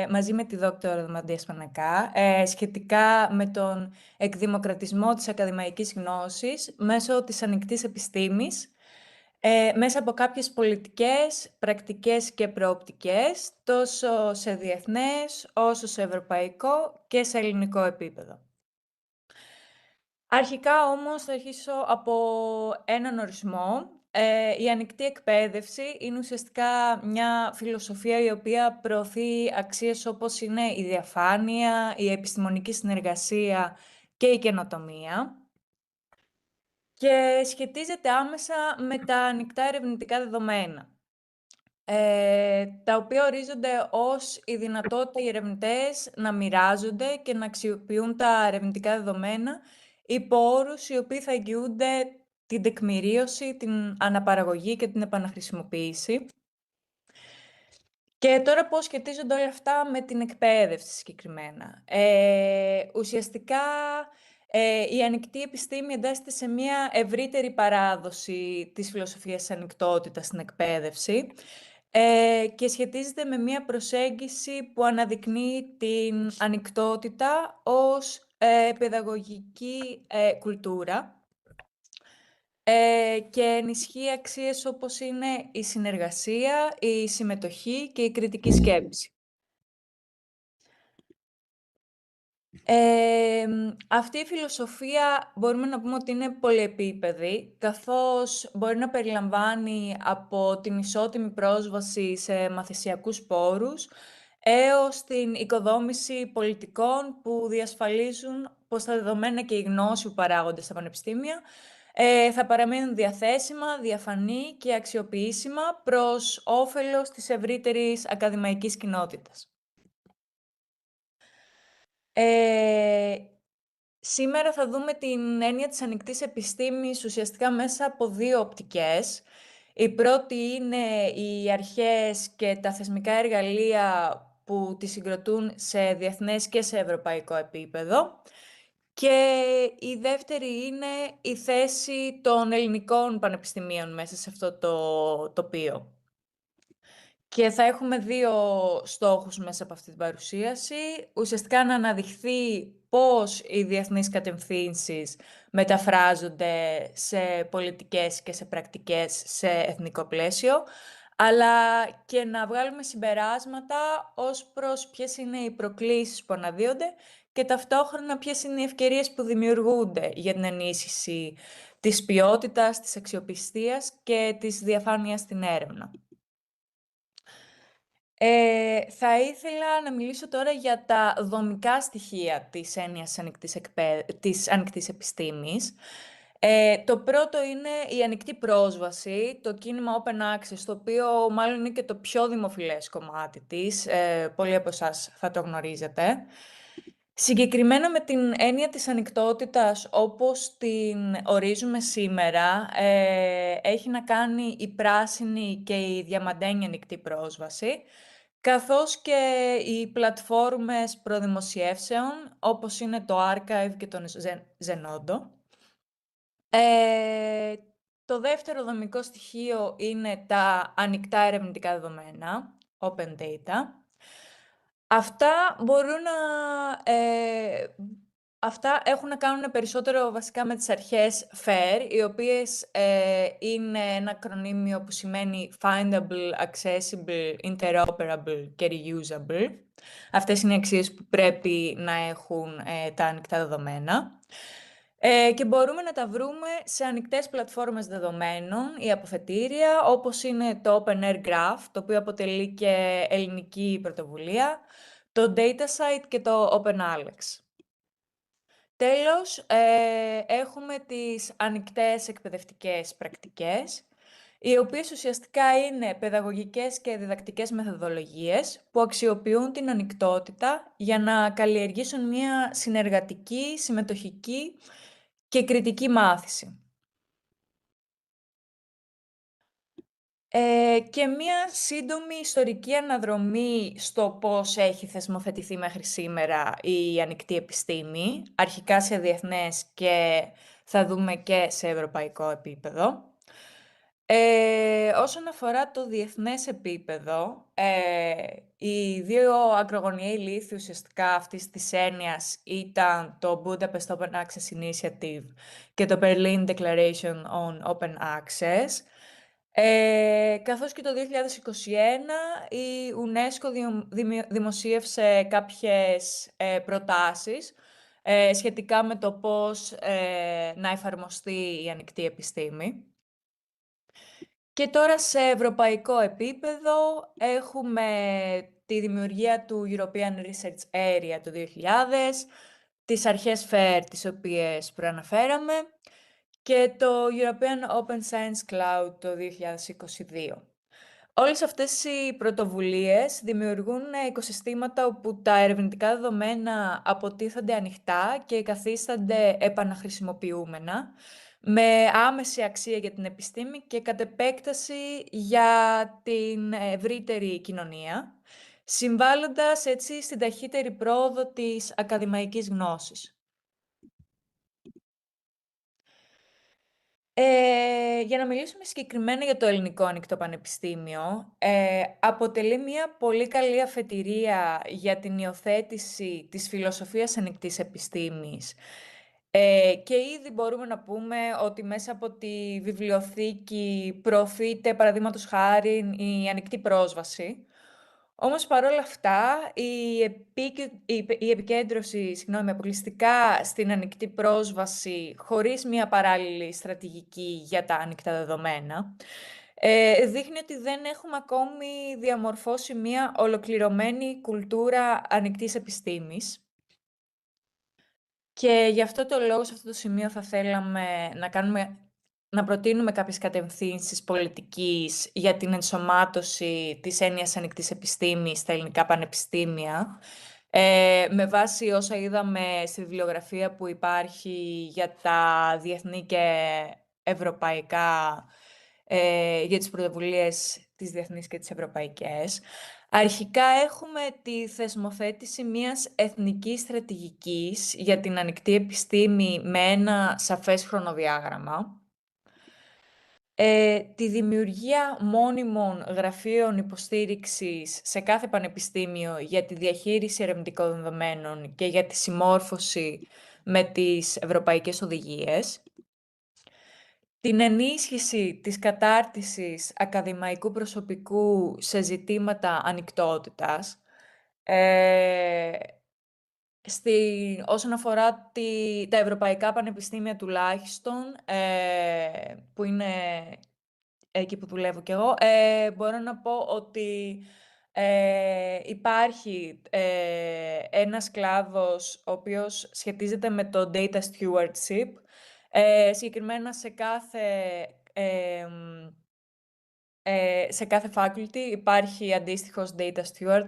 μαζί με τη δόκτωρα Δωμαντία Σπανακά σχετικά με τον εκδημοκρατισμό της ακαδημαϊκής γνώσης μέσω της ανοιχτής επιστήμης, μέσα από κάποιες πολιτικές, πρακτικές και προοπτικές, τόσο σε διεθνές όσο σε ευρωπαϊκό και σε ελληνικό επίπεδο. Αρχικά όμως θα αρχίσω από έναν ορισμό. Η ανοιχτή εκπαίδευση είναι ουσιαστικά μια φιλοσοφία η οποία προωθεί αξίες όπως είναι η διαφάνεια, η επιστημονική συνεργασία και η καινοτομία και σχετίζεται άμεσα με τα ανοιχτά ερευνητικά δεδομένα, τα οποία ορίζονται ως η δυνατότητα οι ερευνητές να μοιράζονται και να αξιοποιούν τα ερευνητικά δεδομένα υπό όρους οι οποίοι θα εγγυούνται την τεκμηρίωση, την αναπαραγωγή και την επαναχρησιμοποίηση. Και τώρα πώς σχετίζονται όλα αυτά με την εκπαίδευση συγκεκριμένα. Ουσιαστικά η ανοιχτή επιστήμη εντάσσεται σε μια ευρύτερη παράδοση της φιλοσοφίας της ανοιχτότητας στην εκπαίδευση και σχετίζεται με μια προσέγγιση που αναδεικνύει την ανοιχτότητα ως παιδαγωγική κουλτούρα και ενισχύει αξίες όπως είναι η συνεργασία, η συμμετοχή και η κριτική σκέψη. Αυτή η φιλοσοφία μπορούμε να πούμε ότι είναι πολυεπίπεδη, καθώς μπορεί να περιλαμβάνει από την ισότιμη πρόσβαση σε μαθησιακούς πόρους, έως την οικοδόμηση πολιτικών που διασφαλίζουν πως τα δεδομένα και η γνώση που παράγονται στα πανεπιστήμια θα παραμείνουν διαθέσιμα, διαφανή και αξιοποιήσιμα προς όφελος της ευρύτερης ακαδημαϊκής κοινότητας. Σήμερα θα δούμε την έννοια της ανοιχτής επιστήμης ουσιαστικά μέσα από δύο οπτικές. Η πρώτη είναι οι αρχές και τα θεσμικά εργαλεία που τη συγκροτούν σε διεθνές και σε ευρωπαϊκό επίπεδο. Και η δεύτερη είναι η θέση των ελληνικών πανεπιστημίων μέσα σε αυτό το τοπίο. Και θα έχουμε δύο στόχους μέσα από αυτή την παρουσίαση. Ουσιαστικά να αναδειχθεί πώς οι διεθνείς κατευθύνσεις μεταφράζονται σε πολιτικές και σε πρακτικές σε εθνικό πλαίσιο, αλλά και να βγάλουμε συμπεράσματα ως προς ποιες είναι οι προκλήσεις που αναδύονται και ταυτόχρονα ποιες είναι οι ευκαιρίες που δημιουργούνται για την ενίσχυση της ποιότητας, της αξιοπιστίας και της διαφάνειας στην έρευνα. Θα ήθελα να μιλήσω τώρα για τα δομικά στοιχεία της έννοιας της ανοιχτής επιστήμης. Το πρώτο είναι η ανοιχτή πρόσβαση, το κίνημα Open Access, το οποίο μάλλον είναι και το πιο δημοφιλές κομμάτι της. Πολλοί από εσάς θα το γνωρίζετε. Συγκεκριμένα με την έννοια της ανοιχτότητας, όπως την ορίζουμε σήμερα, έχει να κάνει η πράσινη και η διαμαντένια ανοιχτή πρόσβαση, καθώς και οι πλατφόρμες προδημοσιεύσεων, όπως είναι το Archive και το Zenodo. Το δεύτερο δομικό στοιχείο είναι τα ανοιχτά ερευνητικά δεδομένα, Open Data. Αυτά αυτά έχουν να κάνουν περισσότερο βασικά με τις αρχές FAIR, οι οποίες είναι ένα ακρονίμιο που σημαίνει Findable, Accessible, Interoperable και Reusable. Αυτές είναι οι αξίες που πρέπει να έχουν τα ανοιχτά δεδομένα. Και μπορούμε να τα βρούμε σε ανοιχτές πλατφόρμες δεδομένων ή αποθετήρια, όπως είναι το Open Air Graph, το οποίο αποτελεί και ελληνική πρωτοβουλία, το DataSite και το OpenAlex. Τέλος, έχουμε τις ανοιχτές εκπαιδευτικές πρακτικές, οι οποίες ουσιαστικά είναι παιδαγωγικές και διδακτικές μεθοδολογίες που αξιοποιούν την ανοιχτότητα για να καλλιεργήσουν μια συνεργατική, συμμετοχική και κριτική μάθηση. Και μία σύντομη ιστορική αναδρομή στο πώς έχει θεσμοθετηθεί μέχρι σήμερα η ανοιχτή επιστήμη, αρχικά σε διεθνές και θα δούμε και σε ευρωπαϊκό επίπεδο. Όσον αφορά το διεθνές επίπεδο, οι δύο ακρογωνιαίοι λίθοι ουσιαστικά αυτής της έννοιας ήταν το Budapest Open Access Initiative και το Berlin Declaration on Open Access. Καθώς και το 2021 η UNESCO δημοσίευσε κάποιες προτάσεις σχετικά με το πώς να εφαρμοστεί η ανοιχτή επιστήμη. Και τώρα σε ευρωπαϊκό επίπεδο έχουμε τη δημιουργία του European Research Area το 2000, τις αρχές FAIR τις οποίες προαναφέραμε και το European Open Science Cloud το 2022. Όλες αυτές οι πρωτοβουλίες δημιουργούν οικοσυστήματα όπου τα ερευνητικά δεδομένα αποτίθενται ανοιχτά και καθίστανται επαναχρησιμοποιούμενα, με άμεση αξία για την επιστήμη και κατ' επέκταση για την ευρύτερη κοινωνία, συμβάλλοντας έτσι στην ταχύτερη πρόοδο της ακαδημαϊκής γνώσης. Για να μιλήσουμε συγκεκριμένα για το Ελληνικό Ανοιχτό Πανεπιστήμιο, αποτελεί μια πολύ καλή αφετηρία για την υιοθέτηση της φιλοσοφίας ανοιχτής επιστήμης. Και ήδη μπορούμε να πούμε ότι μέσα από τη βιβλιοθήκη προωθείται, παραδείγματος χάριν, η ανοιχτή πρόσβαση. Όμως παρόλα αυτά, η επικέντρωση αποκλειστικά στην ανοιχτή πρόσβαση χωρίς μια παράλληλη στρατηγική για τα ανοιχτά δεδομένα, δείχνει ότι δεν έχουμε ακόμη διαμορφώσει μια ολοκληρωμένη κουλτούρα ανοιχτής επιστήμης. Και γι' αυτό το λόγο, σε αυτό το σημείο θα θέλαμε να προτείνουμε κάποιες κατευθύνσεις πολιτικής για την ενσωμάτωση της έννοιας ανοιχτής επιστήμης στα ελληνικά πανεπιστήμια, με βάση όσα είδαμε στη βιβλιογραφία που υπάρχει για τα διεθνή και ευρωπαϊκά, για τις πρωτοβουλίες τις διεθνείς και τις ευρωπαϊκές. Αρχικά έχουμε τη θεσμοθέτηση μιας εθνικής στρατηγικής για την ανοιχτή επιστήμη με ένα σαφές χρονοδιάγραμμα. Τη δημιουργία μόνιμων γραφείων υποστήριξης σε κάθε πανεπιστήμιο για τη διαχείριση ερευνητικών δεδομένων και για τη συμμόρφωση με τις ευρωπαϊκές οδηγίες. Την ενίσχυση της κατάρτισης ακαδημαϊκού προσωπικού σε ζητήματα ανοιχτότητας, όσον αφορά τα ευρωπαϊκά πανεπιστήμια τουλάχιστον, που είναι εκεί που δουλεύω κι εγώ, μπορώ να πω ότι υπάρχει ένας κλάδος ο οποίος σχετίζεται με το data stewardship. Συγκεκριμένα σε κάθε faculty υπάρχει αντίστοιχος data steward,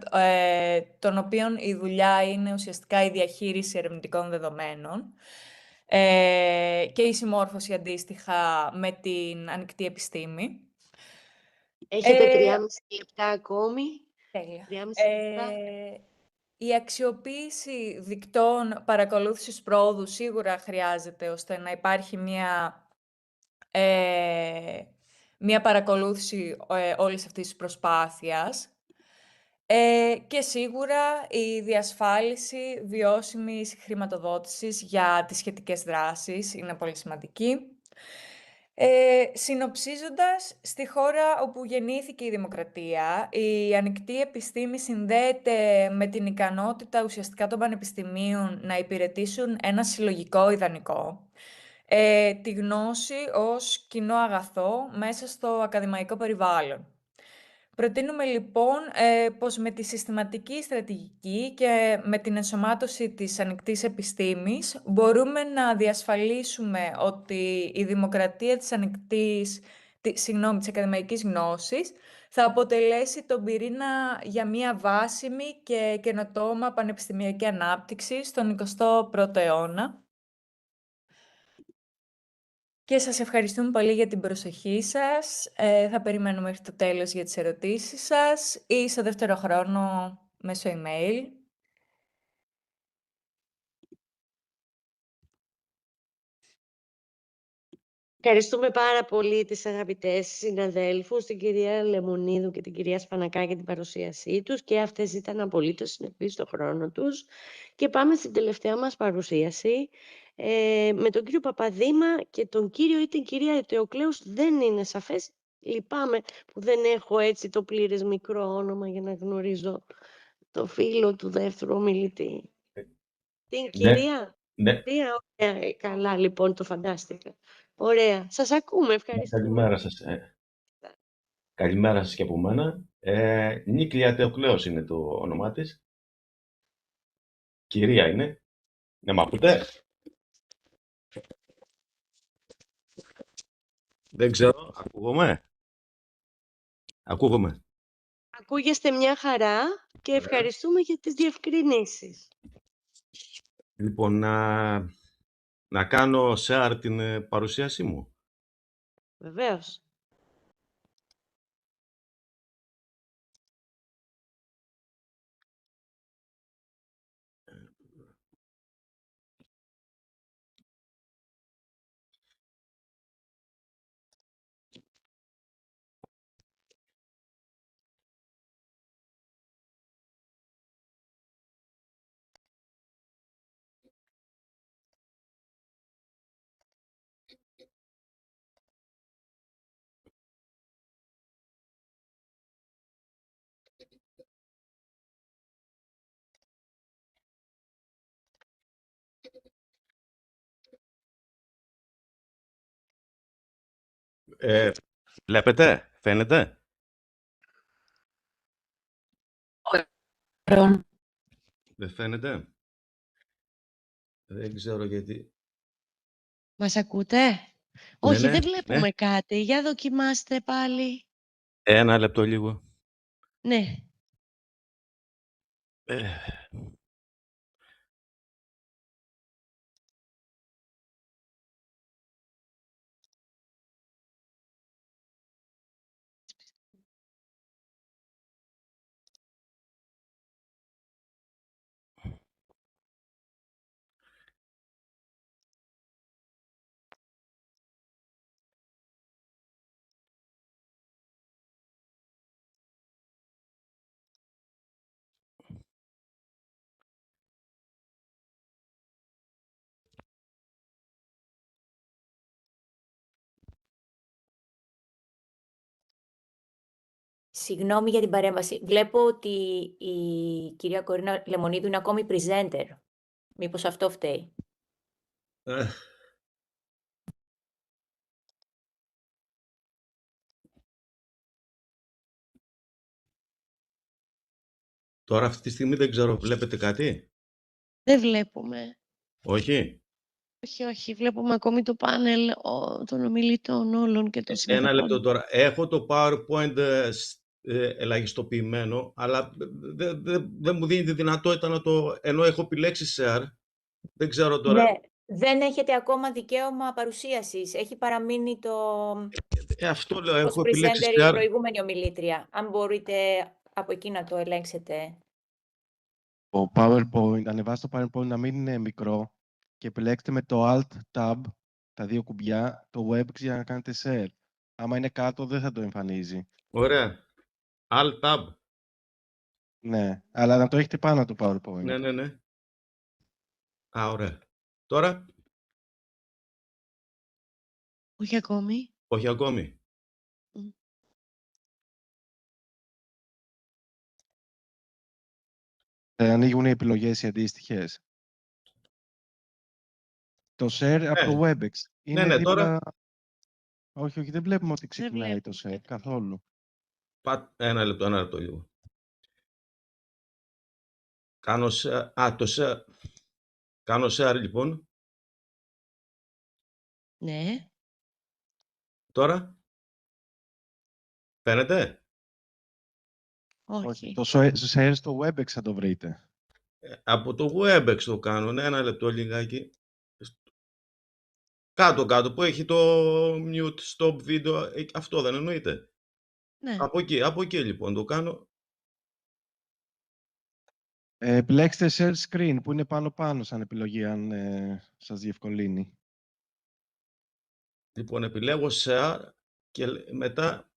τον οποίον η δουλειά είναι ουσιαστικά η διαχείριση ερευνητικών δεδομένων και η συμμόρφωση αντίστοιχα με την ανοιχτή επιστήμη. Έχετε 3,5 λεπτά ακόμη. Τέλεια. 3,5 λεπτά. Η αξιοποίηση δικτών παρακολούθησης πρόοδου σίγουρα χρειάζεται, ώστε να υπάρχει μια παρακολούθηση όλης αυτής της προσπάθειας. Και σίγουρα η διασφάλιση βιώσιμης χρηματοδότησης για τις σχετικές δράσεις είναι πολύ σημαντική. Συνοψίζοντας, στη χώρα όπου γεννήθηκε η δημοκρατία, η ανοιχτή επιστήμη συνδέεται με την ικανότητα ουσιαστικά των πανεπιστημίων να υπηρετήσουν ένα συλλογικό ιδανικό, τη γνώση ως κοινό αγαθό μέσα στο ακαδημαϊκό περιβάλλον. Προτείνουμε λοιπόν πως με τη συστηματική στρατηγική και με την ενσωμάτωση της ανοιχτής επιστήμης μπορούμε να διασφαλίσουμε ότι η δημοκρατία της ακαδημαϊκής γνώσης θα αποτελέσει τον πυρήνα για μια βάσιμη και καινοτόμα πανεπιστημιακή ανάπτυξη στον 21ο αιώνα. Και σας ευχαριστούμε πολύ για την προσοχή σας. Θα περιμένουμε μέχρι το τέλος για τις ερωτήσεις σας ή στο δεύτερο χρόνο μέσω email. Ευχαριστούμε πάρα πολύ τις αγαπητές συναδέλφους, την κυρία Λεμονίδου και την κυρία Σπανακά για την παρουσίασή τους και αυτές ήταν απολύτως συνεπείς στο χρόνο τους. Και πάμε στην τελευταία μας παρουσίαση με τον κύριο Παπαδήμα και τον κύριο ή την κυρία Ετεοκλέους. Δεν είναι σαφές, λυπάμαι που δεν έχω έτσι το πλήρες μικρό όνομα για να γνωρίζω το φίλο του δεύτερου ομιλητή. Την κυρία. Ναι. Ωραία, καλά λοιπόν, το φαντάστηκα. Ωραία, σας ακούμε, ευχαριστούμε. Καλημέρα σας. Καλημέρα σας και από μένα. Νίκλια Τεοκλέος είναι το όνομά της. Κυρία είναι. Να μ' ακούτε? Δεν ξέρω. Ακούγομαι. Ακούγεστε μια χαρά και ευχαριστούμε για τις διευκρινήσεις. Λοιπόν, να κάνω share την παρουσίασή μου. Βεβαίως. Βλέπετε, φαίνεται? Δεν φαίνεται? Δεν ξέρω γιατί. Μας ακούτε? Ναι, Όχι, ναι, δεν βλέπουμε ναι. κάτι. Για δοκιμάστε πάλι. Ένα λεπτό λίγο. Ναι. Συγγνώμη για την παρέμβαση. Βλέπω ότι η κυρία Κορίνα Λεμονίδου είναι ακόμη presenter. Μήπως αυτό φταίει? Τώρα αυτή τη στιγμή δεν ξέρω, βλέπετε κάτι? Δεν βλέπουμε. Όχι? Όχι, όχι. Βλέπουμε ακόμη το πάνελ των ομιλητών όλων και των Ένα λεπτό συμμετοχών. τώρα. Έχω το PowerPoint ελαχιστοποιημένο, αλλά δεν μου δίνει τη δυνατότητα να το... ενώ έχω επιλέξει share. Δεν ξέρω τώρα. Ναι, δεν έχετε ακόμα δικαίωμα παρουσίασης. Έχει παραμείνει το... Αυτό λέω, ως έχω επιλέξει presenter η share. προηγούμενη ομιλήτρια. Αν μπορείτε από εκεί να το ελέγξετε. Το PowerPoint, ανεβάστε το PowerPoint να μην είναι μικρό και επιλέξτε με το Alt-Tab, τα δύο κουμπιά, το Web για να κάνετε share. Άμα είναι κάτω δεν θα το εμφανίζει. Ωραία. Alt-Tab. Ναι, αλλά να το έχετε πάνω το PowerPoint. Ναι, ναι, ναι. Α, ωραία. Τώρα. Όχι ακόμη. Όχι ακόμη. Ανοίγουν οι επιλογές οι αντίστοιχες. Το share από το WebEx. Είναι ναι, δίπλα... τώρα. Όχι, όχι, δεν βλέπουμε ότι ξεκινάει το share καθόλου. Ένα λεπτό λίγο. Κάνω share. Το share. Κάνω share λοιπόν. Ναι. Τώρα. Φαίνεται? Όχι. Το share στο WebEx θα το βρείτε. Από το WebEx το κάνω. Ναι, ένα λεπτό λιγάκι. Κάτω-κάτω που έχει το mute, stop video, αυτό δεν εννοείται. Ναι. Από εκεί λοιπόν το κάνω. Επιλέξτε share screen που είναι πάνω-πάνω σαν επιλογή, αν σας διευκολύνει. Λοιπόν, επιλέγω share και μετά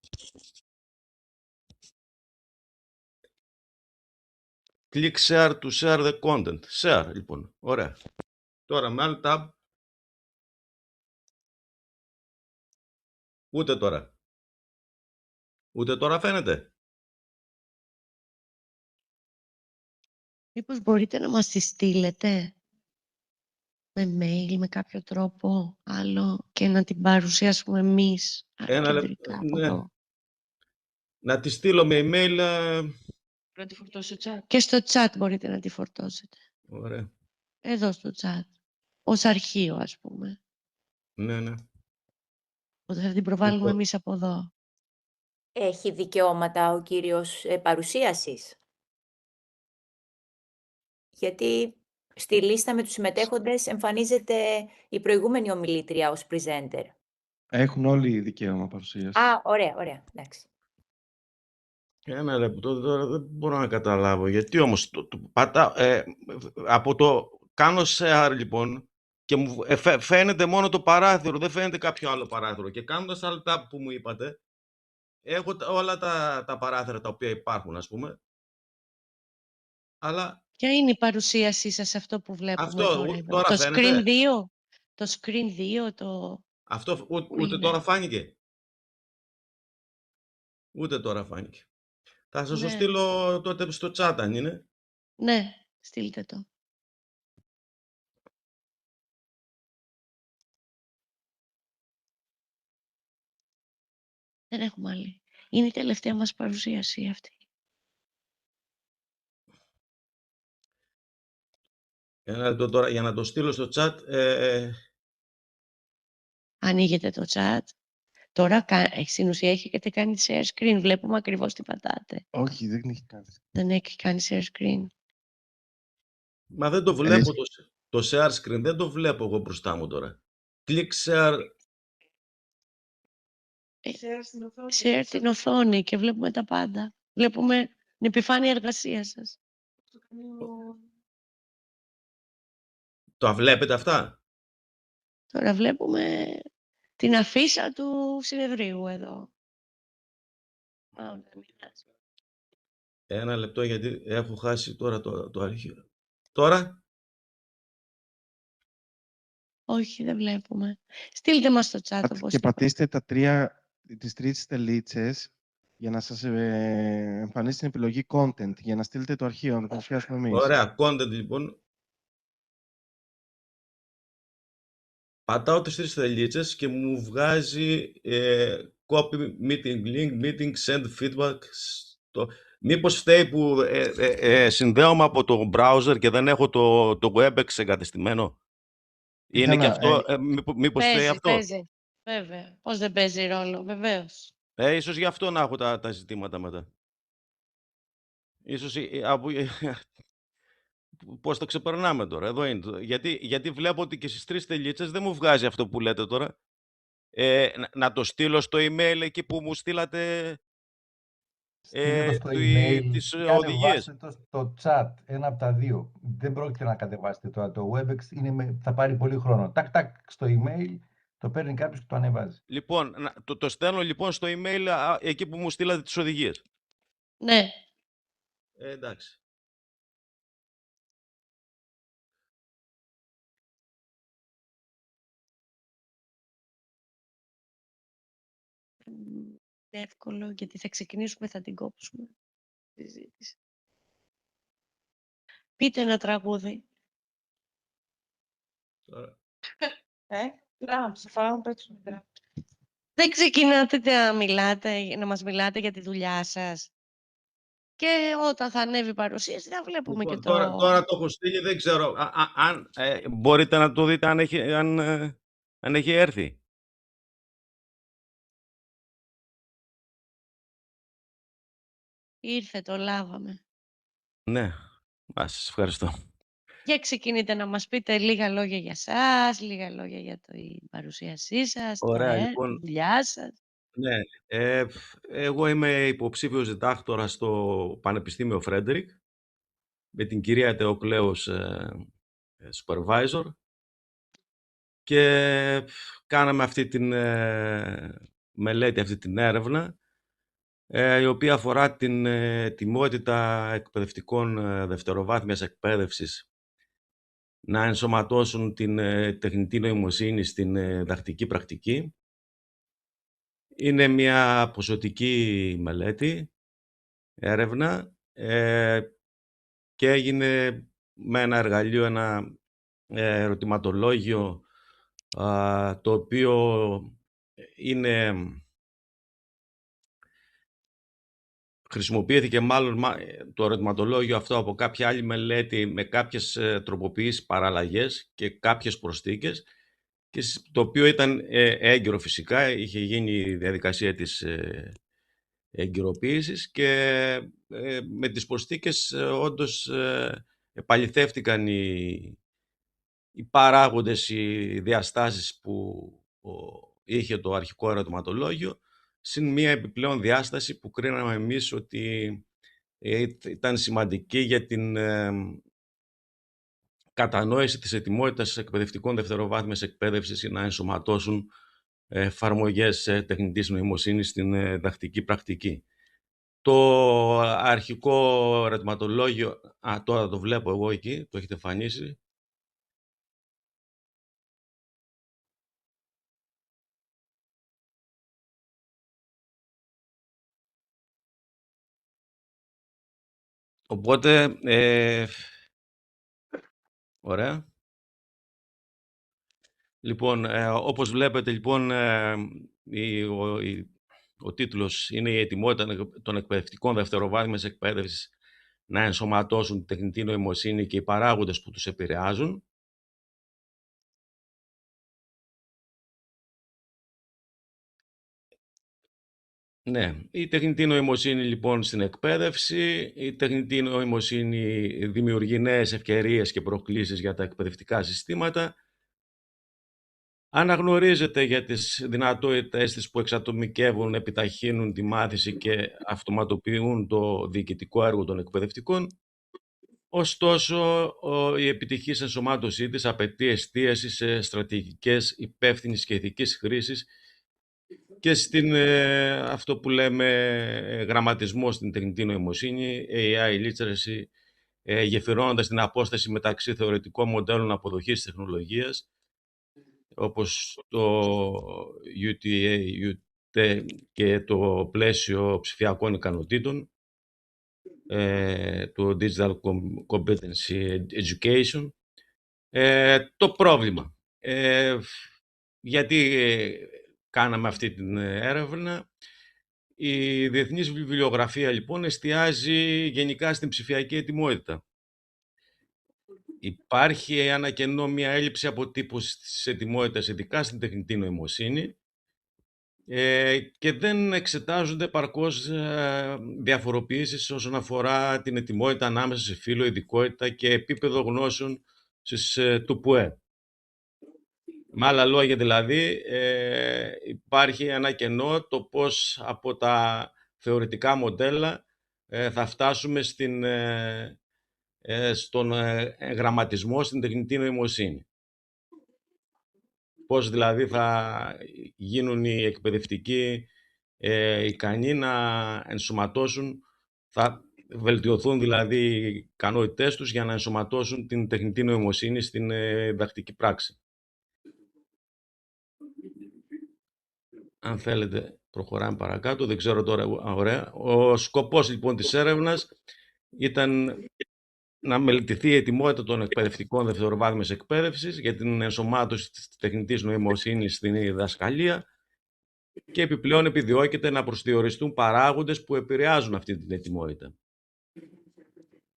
click share to share the content. Share, λοιπόν. Ωραία. Τώρα με alt tab. Ούτε τώρα. Ούτε τώρα φαίνεται. Μήπως μπορείτε να μας τη στείλετε με mail, με κάποιο τρόπο άλλο και να την παρουσιάσουμε εμείς κεντρικά από Ναι. εδώ. Να τη στείλω με email. Να τη φορτώσω στο chat. Και στο chat μπορείτε να τη φορτώσετε. Ωραία. Εδώ στο chat. Ως αρχείο, ας πούμε. Ναι, ναι. Οπότε θα την προβάλλουμε Λοιπόν, εμείς από εδώ. Έχει δικαιώματα ο κύριος παρουσίασης. Γιατί στη λίστα με τους συμμετέχοντες εμφανίζεται η προηγούμενη ομιλήτρια ως presenter. Έχουν όλοι δικαίωμα παρουσίαση. Α, ωραία, ωραία, εντάξει. ένα λεπτό τώρα δεν μπορώ να καταλάβω. Γιατί όμως από το κάνω share λοιπόν και μου φαίνεται μόνο το παράθυρο, δεν φαίνεται κάποιο άλλο παράθυρο. Και κάνοντας alt tab που μου είπατε, έχω όλα τα παράθυρα τα οποία υπάρχουν, ας πούμε. Αλλά Ποια είναι η παρουσίασή σας αυτό που βλέπουμε αυτό τώρα εδώ? τώρα Το φαίνεται. screen 2. Το screen 2, το... Αυτό Πού ούτε είναι? τώρα φάνηκε. Ούτε τώρα φάνηκε. Θα σας το Ναι. στείλω τότε στο chat αν είναι. Ναι, στείλτε το. Δεν έχουμε άλλη. Είναι η τελευταία μας παρουσίαση αυτή. Ένα λεπτό τώρα για να το στείλω στο chat. Ανοίγετε το chat. Τώρα στην ουσία έχετε κάνει share screen. Βλέπουμε ακριβώς τι πατάτε. Όχι, δεν έχει κάνει. Δεν έχει κάνει share screen. Μα δεν το βλέπω το share screen, δεν το βλέπω εγώ μπροστά μου τώρα. Click share. Share την οθόνη και βλέπουμε τα πάντα. Βλέπουμε την επιφάνεια εργασίας σας. Το βλέπετε αυτά. Τώρα βλέπουμε την αφίσα του συνεδρίου εδώ. Ένα λεπτό γιατί έχω χάσει τώρα το αρχείο. Τώρα. Όχι, δεν βλέπουμε. Στείλτε μας στο chat όπως Και είπα. πατήστε τις τρεις τελίτσες για να σας εμφανίσει την επιλογή content, για να στείλετε το αρχείο, να το παρουσιάσουμε εμείς. Ωραία, content λοιπόν. Πατάω τις τρεις τελίτσες και μου βγάζει copy meeting link, meeting, send feedback. Μήπως φταίει που συνδέομαι από το browser και δεν έχω το WebEx εγκατεστημένο. Είναι και αυτό, μήπως φταίει αυτό. Παίζει. Βέβαια. Πώς δεν παίζει ρόλο, βεβαίως. Ίσως γι' αυτό να έχω τα ζητήματα μετά. Ίσως πώς το ξεπερνάμε τώρα. Εδώ είναι. Γιατί βλέπω ότι και στις τρεις τελίτσες δεν μου βγάζει αυτό που λέτε τώρα. Να το στείλω στο email εκεί που μου στείλατε Στείλτε το στο email τις ή οδηγίες. ανεβάστε το στο chat, ένα από τα δύο. Δεν πρόκειται να κατεβάσετε τώρα. Το WebEx θα πάρει πολύ χρόνο. Τάκ, στο email το παίρνει κάποιος και το ανεβάζει. Λοιπόν, το στέλνω λοιπόν στο email εκεί που μου στείλατε τις οδηγίες. Ναι. Εντάξει. Είναι εύκολο γιατί θα ξεκινήσουμε, θα την κόψουμε. Συζήτηση. Πείτε ένα τραγούδι. Τώρα. Δεν ξεκινάτε να μας μιλάτε για τη δουλειά σας. Και όταν θα ανέβει η παρουσίαση θα βλέπουμε Λοιπόν, και το... Τώρα το έχω στείλει, δεν ξέρω. Αν μπορείτε να το δείτε αν έχει έρθει. Ήρθε, το λάβαμε. Ναι. Σας ευχαριστώ. Για ξεκινείτε να μας πείτε λίγα λόγια για σας, λίγα λόγια για την παρουσίασή σας, Ωραία, τη λοιπόν. δουλειά σας. Ναι, εγώ είμαι υποψήφιος διδάκτορας στο Πανεπιστήμιο Φρέντερικ με την κυρία Θεοκλέους supervisor και κάναμε αυτή την μελέτη, αυτή την έρευνα η οποία αφορά την ετοιμότητα εκπαιδευτικών δευτεροβάθμιας εκπαίδευσης να ενσωματώσουν την τεχνητή νοημοσύνη στην διδακτική πρακτική. Είναι μια ποσοτική μελέτη, έρευνα και έγινε με ένα εργαλείο, ένα ερωτηματολόγιο το οποίο χρησιμοποιήθηκε μάλλον το ερωτηματολόγιο αυτό από κάποια άλλη μελέτη με κάποιες τροποποιήσεις, παραλλαγές και κάποιες προσθήκες, και το οποίο ήταν έγκυρο φυσικά, είχε γίνει η διαδικασία της εγκυροποίησης και με τις προσθήκες όντως επαληθεύτηκαν οι παράγοντες, οι διαστάσεις που είχε το αρχικό ερωτηματολόγιο, συν μία επιπλέον διάσταση που κρίναμε εμείς ότι ήταν σημαντική για την κατανόηση της ετοιμότητας εκπαιδευτικών δευτεροβάθμιας εκπαίδευσης να ενσωματώσουν εφαρμογές τεχνητής νοημοσύνης στην διδακτική πρακτική. Το αρχικό ερωτηματολόγιο, τώρα το βλέπω εγώ εκεί, το έχετε εμφανίσει. Οπότε, ωραία. Λοιπόν, όπως βλέπετε, λοιπόν, ο τίτλος είναι «Η ετοιμότητα των εκπαιδευτικών δευτεροβάθμιας εκπαίδευσης να ενσωματώσουν τη τεχνητή νοημοσύνη και οι παράγοντες που τους επηρεάζουν». Ναι, η τεχνητή νοημοσύνη λοιπόν στην εκπαίδευση, η τεχνητή νοημοσύνη δημιουργεί νέες ευκαιρίες και προκλήσεις για τα εκπαιδευτικά συστήματα, αναγνωρίζεται για τις δυνατότητες της που εξατομικεύουν, επιταχύνουν τη μάθηση και αυτοματοποιούν το διοικητικό έργο των εκπαιδευτικών. Ωστόσο, η επιτυχής ενσωμάτωσή της απαιτεί εστίαση σε στρατηγικές υπεύθυνης και ηθικής χρήσης και στην αυτό που λέμε γραμματισμό στην τεχνητή νοημοσύνη, AI literacy, γεφυρώνοντας την απόσταση μεταξύ θεωρητικών μοντέλων αποδοχής της τεχνολογίας, όπως το UTA, UT και το πλαίσιο ψηφιακών ικανοτήτων, το Digital Competency Education. Το πρόβλημα. Γιατί κάναμε αυτή την έρευνα? Η διεθνής βιβλιογραφία λοιπόν εστιάζει γενικά στην ψηφιακή ετοιμότητα. Υπάρχει ένα κενό, μια έλλειψη αποτύπωσης της ετοιμότητας, ειδικά στην τεχνητή νοημοσύνη, και δεν εξετάζονται επαρκώς διαφοροποιήσεις όσον αφορά την ετοιμότητα ανάμεσα σε φύλο, ειδικότητα και επίπεδο γνώσεων του ΠΟΕ. Με άλλα λόγια δηλαδή, υπάρχει ένα κενό το πώς από τα θεωρητικά μοντέλα θα φτάσουμε στον γραμματισμό, στην τεχνητή νοημοσύνη. Πώς δηλαδή θα γίνουν οι εκπαιδευτικοί ικανοί να ενσωματώσουν, θα βελτιωθούν δηλαδή οι ικανότητές τους για να ενσωματώσουν την τεχνητή νοημοσύνη στην διδακτική πράξη. Αν θέλετε, προχωράμε παρακάτω. Δεν ξέρω τώρα. Ωραία. Ο σκοπός λοιπόν της έρευνας ήταν να μελετηθεί η ετοιμότητα των εκπαιδευτικών δευτεροβάθμιας εκπαίδευσης για την ενσωμάτωση της τεχνητής νοημοσύνης στην διδασκαλία και επιπλέον επιδιώκεται να προσδιοριστούν παράγοντες που επηρεάζουν αυτή την ετοιμότητα.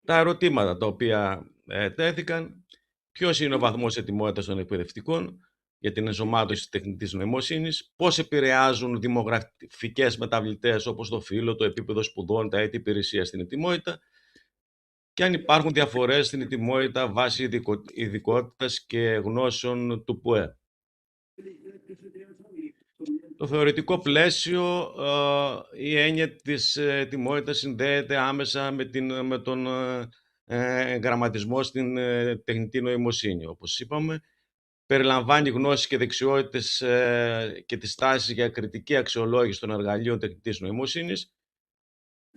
Τα ερωτήματα τα οποία τέθηκαν: ποιος είναι ο βαθμός ετοιμότητας των εκπαιδευτικών για την ενσωμάτωση της τεχνητής νοημοσύνης, πώς επηρεάζουν δημογραφικές μεταβλητές όπως το φύλο, το επίπεδο σπουδών, τα έτη υπηρεσίας στην ετοιμότητα, και αν υπάρχουν διαφορές στην ετοιμότητα βάσει ειδικότητας και γνώσεων του ΠΟΕ. Το θεωρητικό πλαίσιο, η έννοια της ετοιμότητας συνδέεται άμεσα με τον γραμματισμό στην τεχνητή νοημοσύνη. Όπως είπαμε, περιλαμβάνει γνώσεις και δεξιότητες και τις τάσεις για κριτική αξιολόγηση των εργαλείων τεχνητής νοημοσύνης.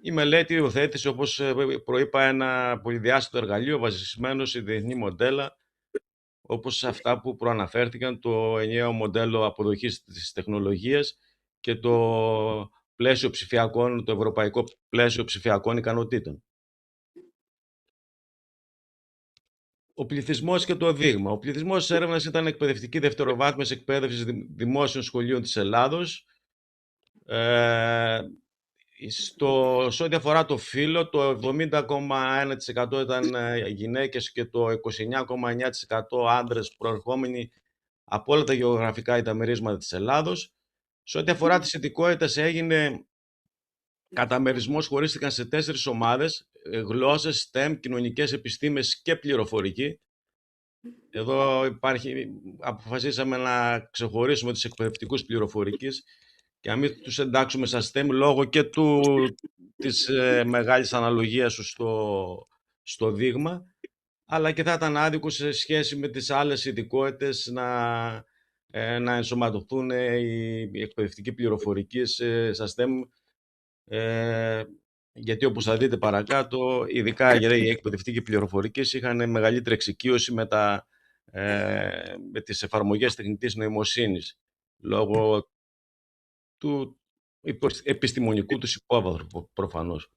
Η μελέτη υιοθέτησε, όπως προείπα, ένα πολυδιάστατο εργαλείο βασισμένο σε διεθνή μοντέλα, όπως αυτά που προαναφέρθηκαν, το ενιαίο μοντέλο αποδοχής της τεχνολογίας και το ευρωπαϊκό πλαίσιο ψηφιακών ικανοτήτων. Ο πληθυσμός και το δείγμα. Ο πληθυσμός της έρευνας ήταν εκπαιδευτική δευτεροβάθμιας εκπαίδευσης δημόσιων σχολείων της Ελλάδος. Σε ό,τι αφορά το φύλο, το 70,1% ήταν γυναίκες και το 29,9% άντρες προερχόμενοι από όλα τα γεωγραφικά διαμερίσματα της Ελλάδος. Σε ό,τι αφορά τις ειδικότητες, έγινε καταμερισμός, χωρίστηκαν σε 4 ομάδες: γλώσσες, STEM, κοινωνικές επιστήμες και πληροφορική. Εδώ αποφασίσαμε να ξεχωρίσουμε τους εκπαιδευτικούς πληροφορικής και να μην τους εντάξουμε στα STEM λόγω και της μεγάλης αναλογίας στο δείγμα, αλλά και θα ήταν άδικο σε σχέση με τις άλλες ειδικότητες να ενσωματωθούν οι εκπαιδευτικοί πληροφορικής στα STEM, γιατί όπως θα δείτε παρακάτω, ειδικά οι εκπαιδευτικοί πληροφορικής είχαν μεγαλύτερη εξοικείωση με τις εφαρμογές τεχνητής νοημοσύνης, λόγω του επιστημονικού τους υπόβαθρου προφανώς.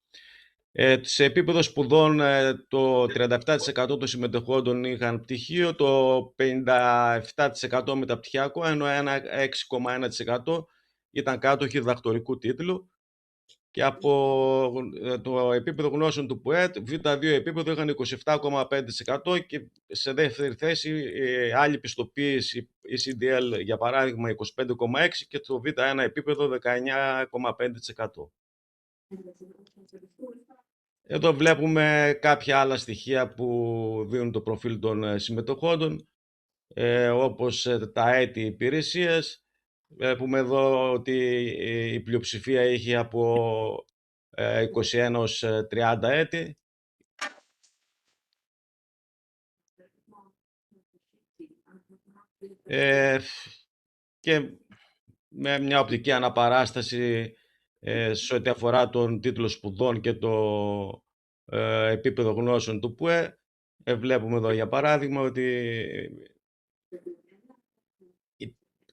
Σε επίπεδο σπουδών, το 37% των συμμετεχόντων είχαν πτυχίο, το 57% μεταπτυχιακό, ενώ ένα 6,1% ήταν κάτοχοι διδακτορικού τίτλου. Και από το επίπεδο γνώσεων του ΠΟΕΤ, Β2 επίπεδο είχαν 27,5% και σε δεύτερη θέση άλλη πιστοποίηση, η CDL για παράδειγμα 25,6% και το Β1 επίπεδο 19,5%. Εδώ βλέπουμε κάποια άλλα στοιχεία που δίνουν το προφίλ των συμμετοχόντων, όπως τα έτη υπηρεσίας. Βλέπουμε εδώ ότι η πλειοψηφία είχε από 21 ως 30 έτη. Και με μια οπτική αναπαράσταση σε ό,τι αφορά τον τίτλο σπουδών και το επίπεδο γνώσεων του ΠΟΕ, βλέπουμε εδώ για παράδειγμα ότι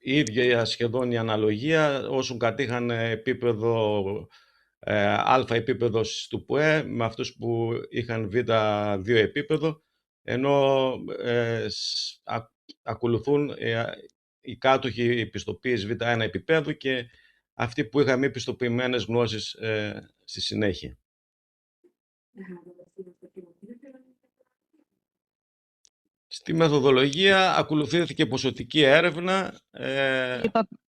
η ίδια σχεδόν η αναλογία όσων κατήχαν επίπεδο α επίπεδο του ΠΟΕ με αυτούς που είχαν β2 επίπεδο, ενώ ακολουθούν οι κάτοχοι πιστοποίησης β1 επίπεδου και αυτοί που είχαν μη πιστοποιημένες γνώσεις στη συνέχεια. Στη μεθοδολογία ακολουθήθηκε ποσοτική έρευνα.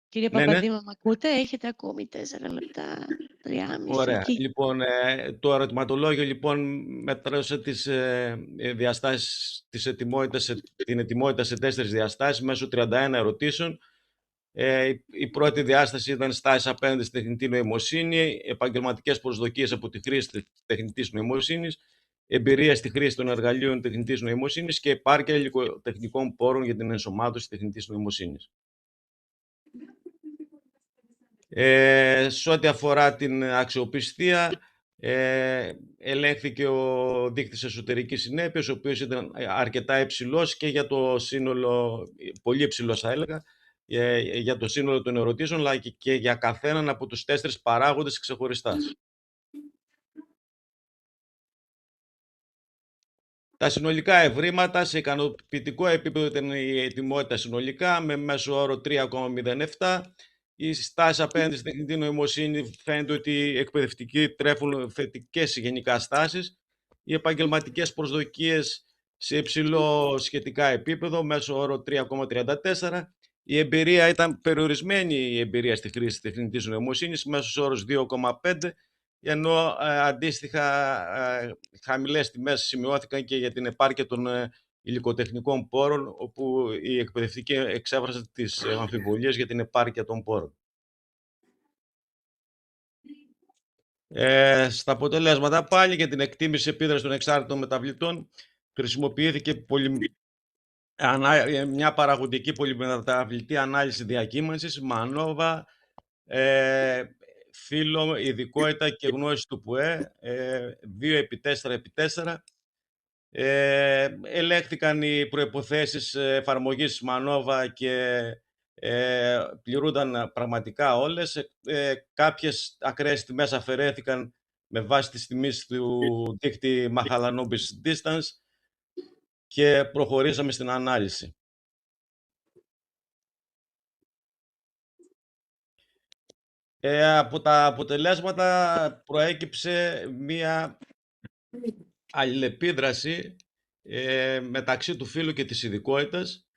Κύριε Παπαδήμα, μ' ακούτε? Έχετε ακόμη 4 λεπτά, 3,5. Ωραία. Λοιπόν, το ερωτηματολόγιο λοιπόν μέτρασε την ετοιμότητα σε 4 διαστάσεις μέσω 31 ερωτήσεων. Η πρώτη διάσταση ήταν στάσεις απέναντι στη τεχνητή νοημοσύνη, επαγγελματικές προσδοκίες από τη χρήση της τεχνητής νοημοσύνης, εμπειρία στη χρήση των εργαλείων τεχνητής νοημοσύνης και επάρκεια υλικοτεχνικών πόρων για την ενσωμάτωση τεχνητής νοημοσύνης. Σε ό,τι αφορά την αξιοπιστία, ελέγχθηκε ο δείκτης εσωτερικής συνέπειας, ο οποίος ήταν αρκετά υψηλός και για το σύνολο, πολύ υψηλός θα έλεγα, για το σύνολο των ερωτήσεων, αλλά και για καθέναν από τους 4 παράγοντες ξεχωριστά. Τα συνολικά ευρήματα, σε ικανοποιητικό επίπεδο ήταν η ετοιμότητα συνολικά, με μέσο όρο 3,07. Οι στάσεις απέναντι στην τεχνητή νοημοσύνη φαίνεται ότι οι εκπαιδευτικοί τρέφουν θετικές γενικά στάσεις. Οι επαγγελματικές προσδοκίες σε υψηλό σχετικά επίπεδο, μέσο όρο 3,34. Η εμπειρία ήταν περιορισμένη, η εμπειρία στη χρήση τεχνητής νοημοσύνης, μέσος όρος 2,5 ενώ αντίστοιχα χαμηλές τιμές σημειώθηκαν και για την επάρκεια των υλικοτεχνικών πόρων, όπου οι εκπαιδευτικοί εξέφρασαν τις αμφιβολίες για την επάρκεια των πόρων. Στα αποτελέσματα πάλι για την εκτίμηση επίδραση των εξάρτητων μεταβλητών χρησιμοποιήθηκε μια παραγωγική πολυμεταβλητή ανάλυση διακύμανσης, μανόβα, φύλλο, ειδικότητα και γνώση του ΠΟΕ, 2x4x4. Ελέγχθηκαν οι προϋποθέσεις εφαρμογής μανόβα και πληρούνταν πραγματικά όλες. Κάποιες ακραίες τιμές αφαιρέθηκαν με βάση τις τιμές του δείκτη Mahalanobis Distance και προχωρήσαμε στην ανάλυση. Από τα αποτελέσματα προέκυψε μία αλληλεπίδραση μεταξύ του φύλου και της ειδικότητας,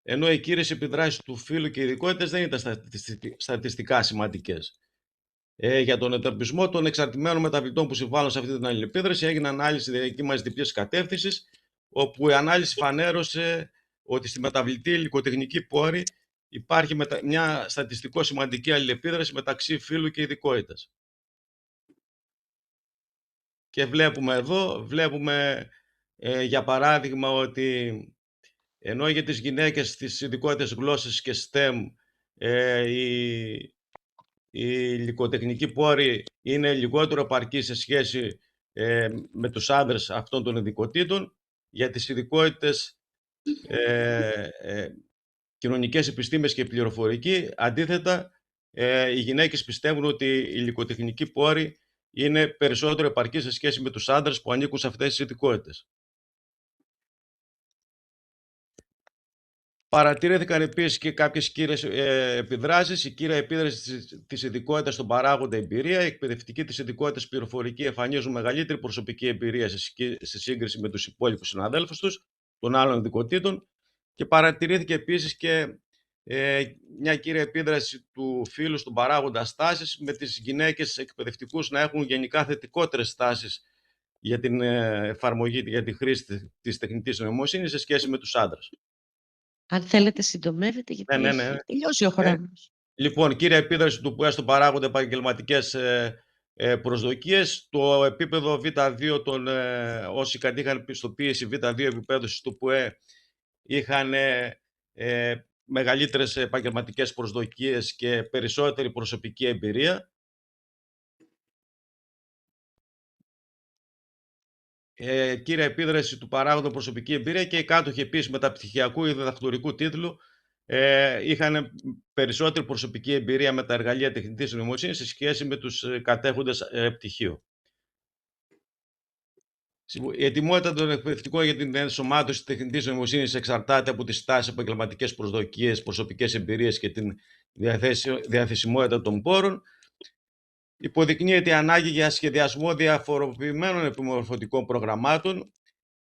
ενώ οι κύριες επιδράσεις του φύλου και ειδικότητας δεν ήταν στατιστικά σημαντικές. Για τον εντοπισμό των εξαρτημένων μεταβλητών που συμβάλλουν σε αυτή την αλληλεπίδραση έγινε ανάλυση διακύμανσης διπλής κατεύθυνσης, όπου η ανάλυση φανέρωσε ότι στη μεταβλητή υλικοτεχνική πόρη υπάρχει μια στατιστικό σημαντική αλληλεπίδραση μεταξύ φύλου και ειδικότητας. Και βλέπουμε εδώ, για παράδειγμα ότι ενώ για τις γυναίκες στις ειδικότητες γλώσσες και STEM η υλικοτεχνική πόρη είναι λιγότερο επαρκή σε σχέση με τους άντρες αυτών των ειδικοτήτων, για τις ειδικότητες κοινωνικές επιστήμες και πληροφορική, αντίθετα, οι γυναίκες πιστεύουν ότι η υλικοτεχνική πόρη είναι περισσότερο επαρκή σε σχέση με τους άντρες που ανήκουν σε αυτές τις ειδικότητες. Παρατηρήθηκαν επίσης και κάποιες κύριες επιδράσεις. Η κύρια επίδραση της ειδικότητας στον παράγοντα εμπειρία, η εκπαιδευτική της ειδικότητας πληροφορική εμφανίζουν μεγαλύτερη προσωπική εμπειρία σε σύγκριση με τους υπόλοιπους συναδέλφους τους, των άλλων ειδικοτήτων, και παρατηρήθηκε επίσης και μια κύρια επίδραση του φύλου στον παράγοντα στάσεις, με τις γυναίκες εκπαιδευτικούς να έχουν γενικά θετικότερες στάσεις για την εφαρμογή, για τη χρήση της τεχνητής νοημοσύνης σε σχέση με τους άντρες. Αν θέλετε συντομεύετε, γιατί έχει τελειώσει ο χρόνος. Λοιπόν, κύρια επίδραση του ΠΟΕ στον παράγοντα επαγγελματικές προσδοκίες. Το επίπεδο Β2, όσοι κατήχαν πιστοποίηση Β2 επίπεδωσης του ΠΟΕ, είχαν μεγαλύτερες επαγγελματικές προσδοκίες και περισσότερη προσωπική εμπειρία. Κύρια επίδραση του παράγοντα προσωπική εμπειρία και οι κάτοχοι επίσης μεταπτυχιακού ή διδακτορικού τίτλου είχαν περισσότερη προσωπική εμπειρία με τα εργαλεία τεχνητής νοημοσύνης σε σχέση με τους κατέχοντες πτυχίου. Η ετοιμότητα των εκπαιδευτικών για την ενσωμάτωση της τεχνητής νοημοσύνης εξαρτάται από τις στάσεις, επαγγελματικές προσδοκίες, προσωπικές εμπειρίες και την διαθεσιμότητα των πόρων. Υποδεικνύεται η ανάγκη για σχεδιασμό διαφοροποιημένων επιμορφωτικών προγραμμάτων.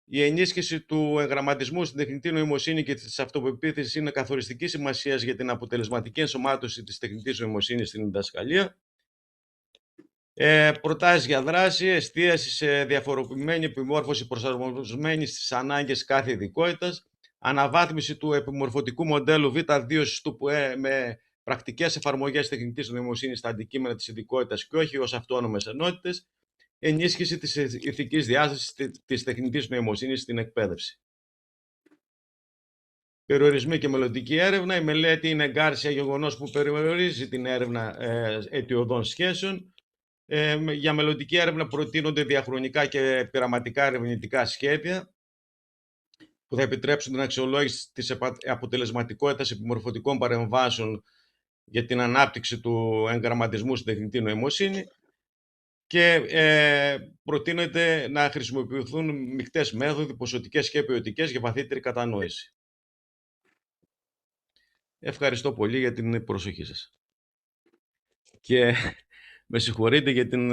Η ενίσχυση του εγγραμματισμού στην τεχνητή νοημοσύνη και της αυτοπεποίθησης είναι καθοριστική σημασίας για την αποτελεσματική ενσωμάτωση της τεχνητής νοημοσύνης στην διδασκαλία. Προτάσεις για δράση, εστίαση σε διαφοροποιημένη επιμόρφωση προσαρμοσμένη στις ανάγκες κάθε ειδικότητας, αναβάθμιση του επιμορφωτικού μοντέλου Β2 του ΠΟΕ με πρακτικές εφαρμογές τεχνητής νοημοσύνης στα αντικείμενα της ειδικότητας και όχι ως αυτόνομες ενότητες, ενίσχυση της ηθικής διάστασης της τεχνητής νοημοσύνης στην εκπαίδευση. Περιορισμοί και μελλοντική έρευνα. Η μελέτη είναι εγκάρσια γεγονός που περιορίζει την έρευνα αιτιωδών σχέσεων. Για μελλοντική έρευνα προτείνονται διαχρονικά και πειραματικά ερευνητικά σχέδια που θα επιτρέψουν την αξιολόγηση της αποτελεσματικότητας επιμορφωτικών παρεμβάσεων για την ανάπτυξη του εγγραμματισμού στην τεχνητή νοημοσύνη και προτείνεται να χρησιμοποιηθούν μεικτές μέθοδοι, ποσοτικές και ποιοτικές για βαθύτερη κατανόηση. Ευχαριστώ πολύ για την προσοχή σας. Και με συγχωρείτε για την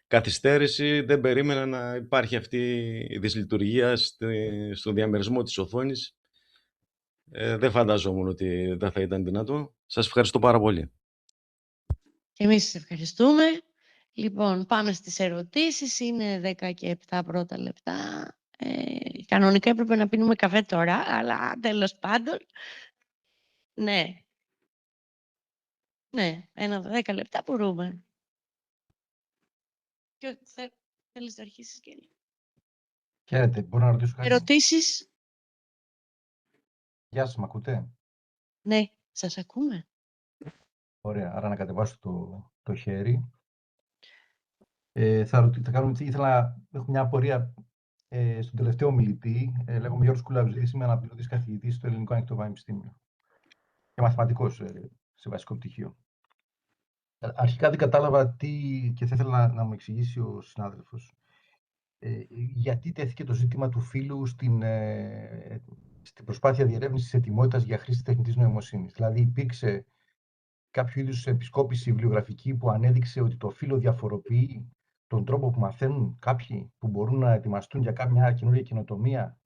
καθυστέρηση, δεν περίμενα να υπάρχει αυτή η δυσλειτουργία στο διαμερισμό της οθόνης. Δεν φανταζόμουν ότι δεν θα ήταν δυνατό. Σας ευχαριστώ πάρα πολύ. Εμείς σας ευχαριστούμε. Λοιπόν, πάμε στις ερωτήσεις. Είναι 10 και 7 πρώτα λεπτά. Κανονικά έπρεπε να πίνουμε καφέ τώρα, αλλά τέλος πάντων. Ναι. Ναι, 10 λεπτά μπορούμε. Θέλεις να αρχίσεις και... Χαίρετε, μπορώ να ρωτήσω κάτι? Ερωτήσεις? Γεια σας, μ' ακούτε? Ναι, σας ακούμε. Ωραία, άρα να κατεβάσω το χέρι. Έχω μια απορία στον τελευταίο μιλητή. Λέγομαι Γιώργος Κουλαβζής, είμαι αναπληρωτής καθηγητής στο Ελληνικό Ανοιχτό Πανεπιστήμιο και μαθηματικός σε βασικό πτυχίο. Αρχικά δεν κατάλαβα και θα ήθελα να μου εξηγήσει ο συνάδελφος γιατί τέθηκε το ζήτημα του φύλου στην προσπάθεια διερεύνησης της ετοιμότητας για χρήση τεχνητής νοημοσύνης. Δηλαδή υπήρξε κάποιο είδους επισκόπηση βιβλιογραφική που ανέδειξε ότι το φύλο διαφοροποιεί τον τρόπο που μαθαίνουν κάποιοι που μπορούν να ετοιμαστούν για κάποια καινούργια καινοτομία,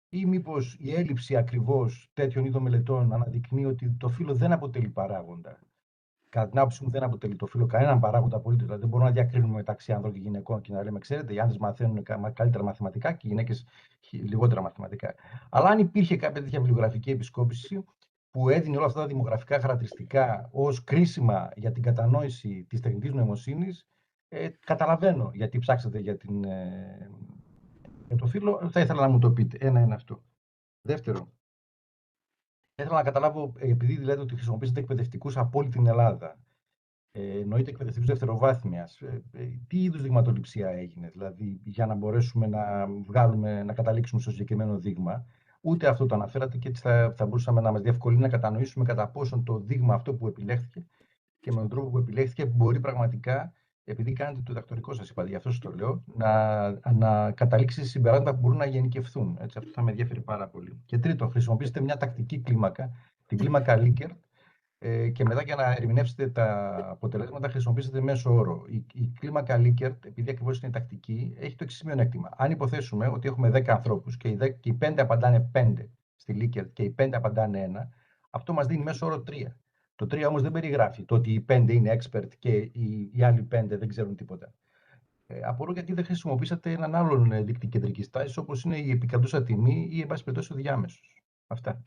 ή μήπως η έλλειψη ακριβώς τέτοιων είδων μελετών αναδεικνύει ότι το φύλο δεν αποτελεί παράγοντα. Κατά την άποψή μου, δεν αποτελεί το φύλο κανέναν παράγοντα απολύτως. Δηλαδή, δεν μπορούμε να διακρίνουμε μεταξύ άνδρων και γυναικών και να λέμε, ξέρετε, οι άντρες μαθαίνουν καλύτερα μαθηματικά και οι γυναίκες λιγότερα μαθηματικά. Αλλά αν υπήρχε κάποια τέτοια βιβλιογραφική επισκόπηση που έδινε όλα αυτά τα δημογραφικά χαρακτηριστικά ως κρίσιμα για την κατανόηση της τεχνητής νοημοσύνης, καταλαβαίνω γιατί ψάξατε για το φύλο. Θα ήθελα να μου το πείτε. Ένα είναι αυτό. Δεύτερο, ήθελα να καταλάβω, επειδή λέτε ότι χρησιμοποιήσατε εκπαιδευτικούς από όλη την Ελλάδα, εννοείται εκπαιδευτικούς δευτεροβάθμιας, τι είδους δειγματοληψία έγινε, δηλαδή για να μπορέσουμε να καταλήξουμε στο συγκεκριμένο δείγμα? Ούτε αυτό το αναφέρατε και έτσι θα μπορούσαμε να μας διευκολύνει να κατανοήσουμε κατά πόσον το δείγμα αυτό που επιλέχθηκε και με τον τρόπο που επιλέχθηκε μπορεί πραγματικά, επειδή κάνετε το διδακτορικό σας, είπατε, γι' αυτό σας το λέω, να καταλήξει σε συμπεράσματα που μπορούν να γενικευθούν. Έτσι, αυτό θα με ενδιαφέρει πάρα πολύ. Και τρίτο, χρησιμοποιήσετε μια τακτική κλίμακα, την κλίμακα Likert, και μετά για να ερμηνεύσετε τα αποτελέσματα χρησιμοποιήσετε μέσο όρο. Η κλίμακα Likert, επειδή ακριβώς είναι τακτική, έχει το εξής μειονέκτημα. Αν υποθέσουμε ότι έχουμε 10 ανθρώπους και οι 5 απαντάνε 5 στη Likert και οι 5 απαντάνε 1, αυτό μας δίνει μέσο όρο 3. Το 3 όμως δεν περιγράφει το ότι οι 5 είναι expert και οι άλλοι 5 δεν ξέρουν τίποτα. Απορώ γιατί δεν χρησιμοποιήσατε έναν άλλον δείκτη κεντρικής τάσης, όπως είναι η επικρατούσα τιμή ή, εν πάση περιπτώσει, ο διάμεσος. Αυτά.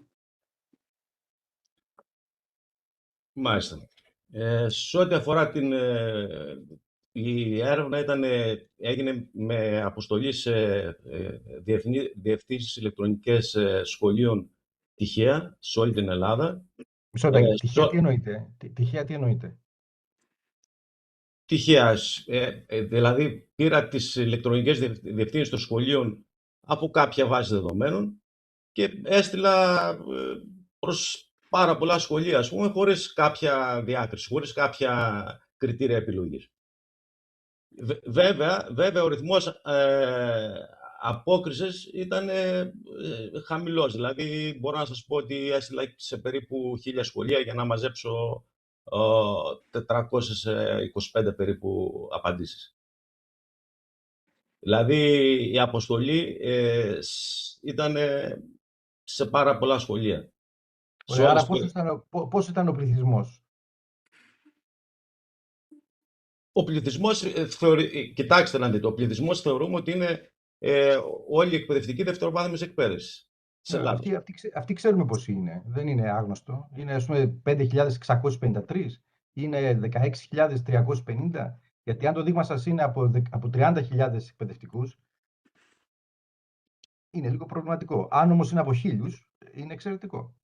Μάλιστα. Σε ό,τι αφορά η έρευνα έγινε με αποστολή σε διευθύνσεις ηλεκτρονικές σχολείων τυχαία σε όλη την Ελλάδα. Μισό λεπτό. Τυχαία τι εννοείται? Τυχαία τι εννοείται? Τυχαία. Δηλαδή πήρα τις ηλεκτρονικές διευθύνσεις των σχολείων από κάποια βάση δεδομένων και έστειλα προς πάρα πολλά σχολεία, ας πούμε, χωρίς κάποια διάκριση, χωρίς κάποια κριτήρια επιλογής. Βέβαια, ο ρυθμός απόκρισης ήταν χαμηλός. Δηλαδή, μπορώ να σας πω ότι έστειλα σε περίπου 1000 σχολεία για να μαζέψω 425 περίπου απαντήσεις. Δηλαδή, η αποστολή ήταν σε πάρα πολλά σχολεία. Άρα πώς ήταν ο πληθυσμός? Ο πληθυσμός, κοιτάξτε να δείτε, ο πληθυσμός θεωρούμε ότι είναι όλοι οι εκπαιδευτικοί δευτεροβάθμιας εκπαίδευσης. Αυτοί ξέρουμε πώς είναι. Δεν είναι άγνωστο. Είναι, ας πούμε, 5.653, είναι 16.350. Γιατί αν το δείγμα σας είναι από 30.000 εκπαιδευτικούς, είναι λίγο προβληματικό. Αν όμως είναι από 1.000, είναι εξαιρετικό.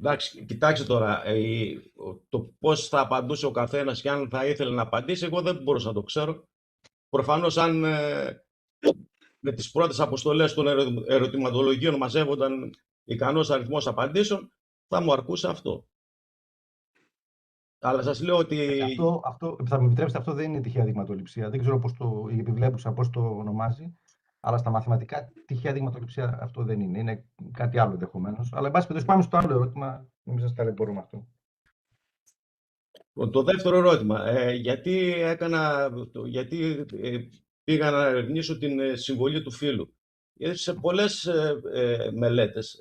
Εντάξει, κοιτάξτε τώρα, το πώς θα απαντούσε ο καθένας και αν θα ήθελε να απαντήσει, εγώ δεν μπορούσα να το ξέρω. Προφανώς, αν με τις πρώτες αποστολές των ερωτηματολογίων μαζεύονταν ικανός αριθμός απαντήσεων, θα μου αρκούσε αυτό. Αλλά σας λέω ότι... Αυτό, θα μου επιτρέψετε, αυτό δεν είναι τυχαία δειγματοληψία. Δεν ξέρω η επιβλέπουσα πώς το ονομάζει. Αλλά στα μαθηματικά τυχαία δειγματοληψία αυτό δεν είναι. Είναι κάτι άλλο ενδεχομένως. Αλλά εν πάση περιπτώσει πάμε στο άλλο ερώτημα. Μην σας ταλαιπωρούμε αυτό. Το δεύτερο ερώτημα. Γιατί πήγα να ερευνήσω την συμβολή του φύλου? Σε πολλές μελέτες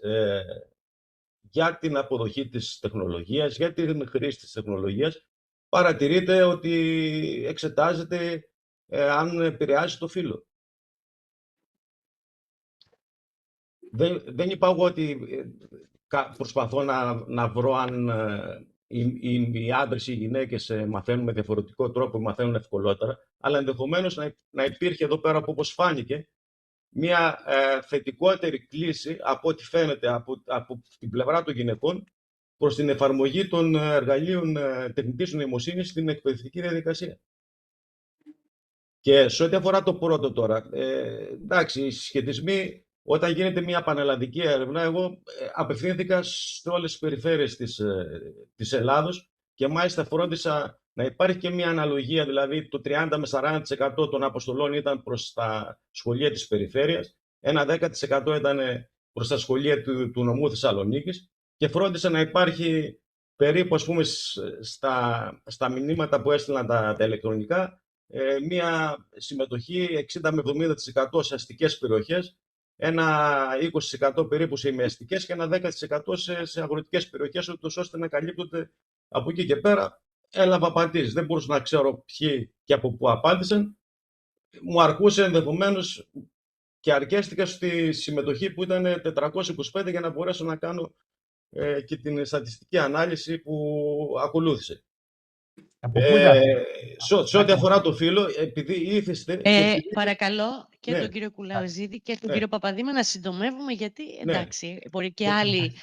για την αποδοχή της τεχνολογίας, για την χρήση της τεχνολογίας, παρατηρείται ότι εξετάζεται αν επηρεάζει το φύλο. Δεν είπα εγώ ότι προσπαθώ να βρω αν οι άντρες ή οι γυναίκες μαθαίνουν με διαφορετικό τρόπο ή μαθαίνουν ευκολότερα, αλλά ενδεχομένως να υπήρχε εδώ πέρα, όπως φάνηκε, μια θετικότερη κλίση από ό,τι φαίνεται από την πλευρά των γυναικών προς την εφαρμογή των εργαλείων τεχνητής νοημοσύνης στην εκπαιδευτική διαδικασία. Και σε ό,τι αφορά το πρώτο τώρα, εντάξει, οι συσχετισμοί, όταν γίνεται μια πανελλαδική έρευνα, εγώ απευθύνθηκα σε όλες τις περιφέρειες της Ελλάδος και μάλιστα φρόντισα να υπάρχει και μια αναλογία, δηλαδή το 30 με 40% των αποστολών ήταν προς τα σχολεία της περιφέρειας, ένα 10% ήταν προς τα σχολεία του νομού Θεσσαλονίκης και φρόντισα να υπάρχει περίπου, ας πούμε, στα μηνύματα που έστειλαν τα ηλεκτρονικά, μια συμμετοχή 60 με 70% σε αστικές περιοχές, ένα 20% περίπου σε ημιαστικές και ένα 10% σε αγροτικές περιοχές, ώστε να καλύπτονται από εκεί και πέρα. Έλαβα απαντήσεις. Δεν μπορούσα να ξέρω ποιοι και από πού απάντησαν. Μου αρκούσε ενδεχομένως και αρκέστηκα στη συμμετοχή που ήταν 425 για να μπορέσω να κάνω και την στατιστική ανάλυση που ακολούθησε. Σε ό,τι αφορά το φύλο, επειδή ήθεστε... Παρακαλώ και Ναι. τον κύριο Κουλαουζίδη και τον κύριο Παπαδήμα να συντομεύουμε, γιατί εντάξει, μπορεί και άλλοι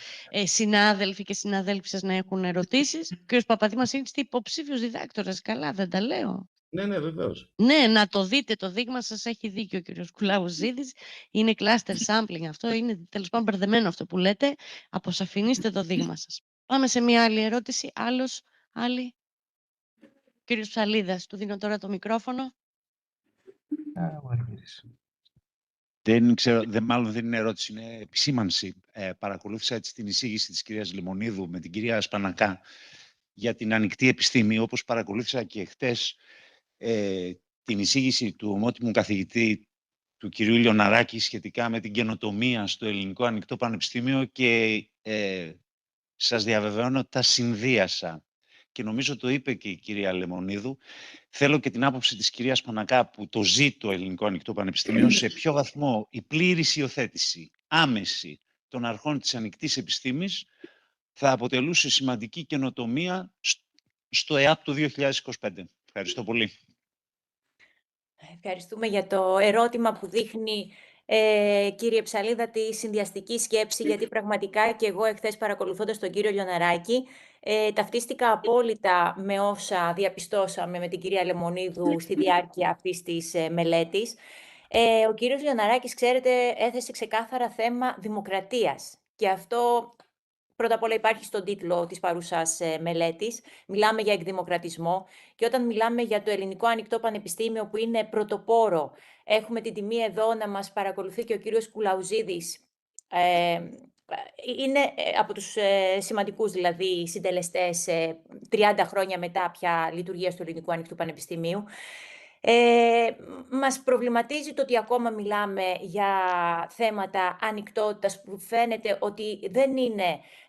συνάδελφοι και συναδέλφοι να έχουν ερωτήσεις. Ο κύριος Παπαδήμας είναι υποψήφιος διδάκτορας, καλά δεν τα λέω? Ναι, βεβαίως. Ναι, να το δείτε, το δείγμα σας, έχει δίκιο ο κύριος Κουλαουζίδης. Είναι cluster sampling αυτό, είναι τέλος πάντων μπερδεμένο αυτό που λέτε. Αποσαφηνίστε το δείγμα σας. Πάμε σε μια άλλη ερώτηση. Άλλη. Κύριος Ψαλίδας, του δίνω τώρα το μικρόφωνο. Δεν ξέρω, μάλλον δεν είναι ερώτηση, είναι επισήμανση. Παρακολούθησα έτσι την εισήγηση της κυρίας Λεμονίδου με την κυρία Σπανακά για την ανοιχτή επιστήμη, όπως παρακολούθησα και χτες την εισήγηση του ομότιμου καθηγητή του κυρίου Λιοναράκη σχετικά με την καινοτομία στο Ελληνικό Ανοιχτό Πανεπιστήμιο και σας διαβεβαιώνω ότι τα συνδύασα. Και νομίζω το είπε και η κυρία Λεμονίδου. Θέλω και την άποψη της κυρίας Πανακά που το ζει το Ελληνικό Ανοιχτό Πανεπιστήμιο, σε ποιο βαθμό η πλήρης υιοθέτηση άμεση των αρχών της ανοιχτής επιστήμης θα αποτελούσε σημαντική καινοτομία στο ΕΑΠ του 2025. Ευχαριστώ πολύ. Ευχαριστούμε για το ερώτημα που δείχνει, κύριε Ψαλίδα, τη συνδυαστική σκέψη, γιατί πραγματικά και εγώ εχθές παρακολουθώντας τον κύριο Λιοναράκη, ταυτίστηκα απόλυτα με όσα διαπιστώσαμε με την κυρία Λεμονίδου στη διάρκεια αυτής της μελέτης. Ο κύριος Λιοναράκης, ξέρετε, έθεσε ξεκάθαρα θέμα δημοκρατίας και αυτό... Πρώτα απ' όλα υπάρχει στον τίτλο της παρούσας μελέτης. Μιλάμε για εκδημοκρατισμό και όταν μιλάμε για το Ελληνικό Ανοιχτό Πανεπιστήμιο που είναι πρωτοπόρο, έχουμε την τιμή εδώ να μας παρακολουθεί και ο κύριος Κουλαουζίδης. Είναι από τους σημαντικούς δηλαδή συντελεστές 30 χρόνια μετά πια λειτουργίας του Ελληνικού Ανοιχτού Πανεπιστημίου. Μας προβληματίζει το ότι ακόμα μιλάμε για θέματα ανοιχτότητας που φαίνεται ότι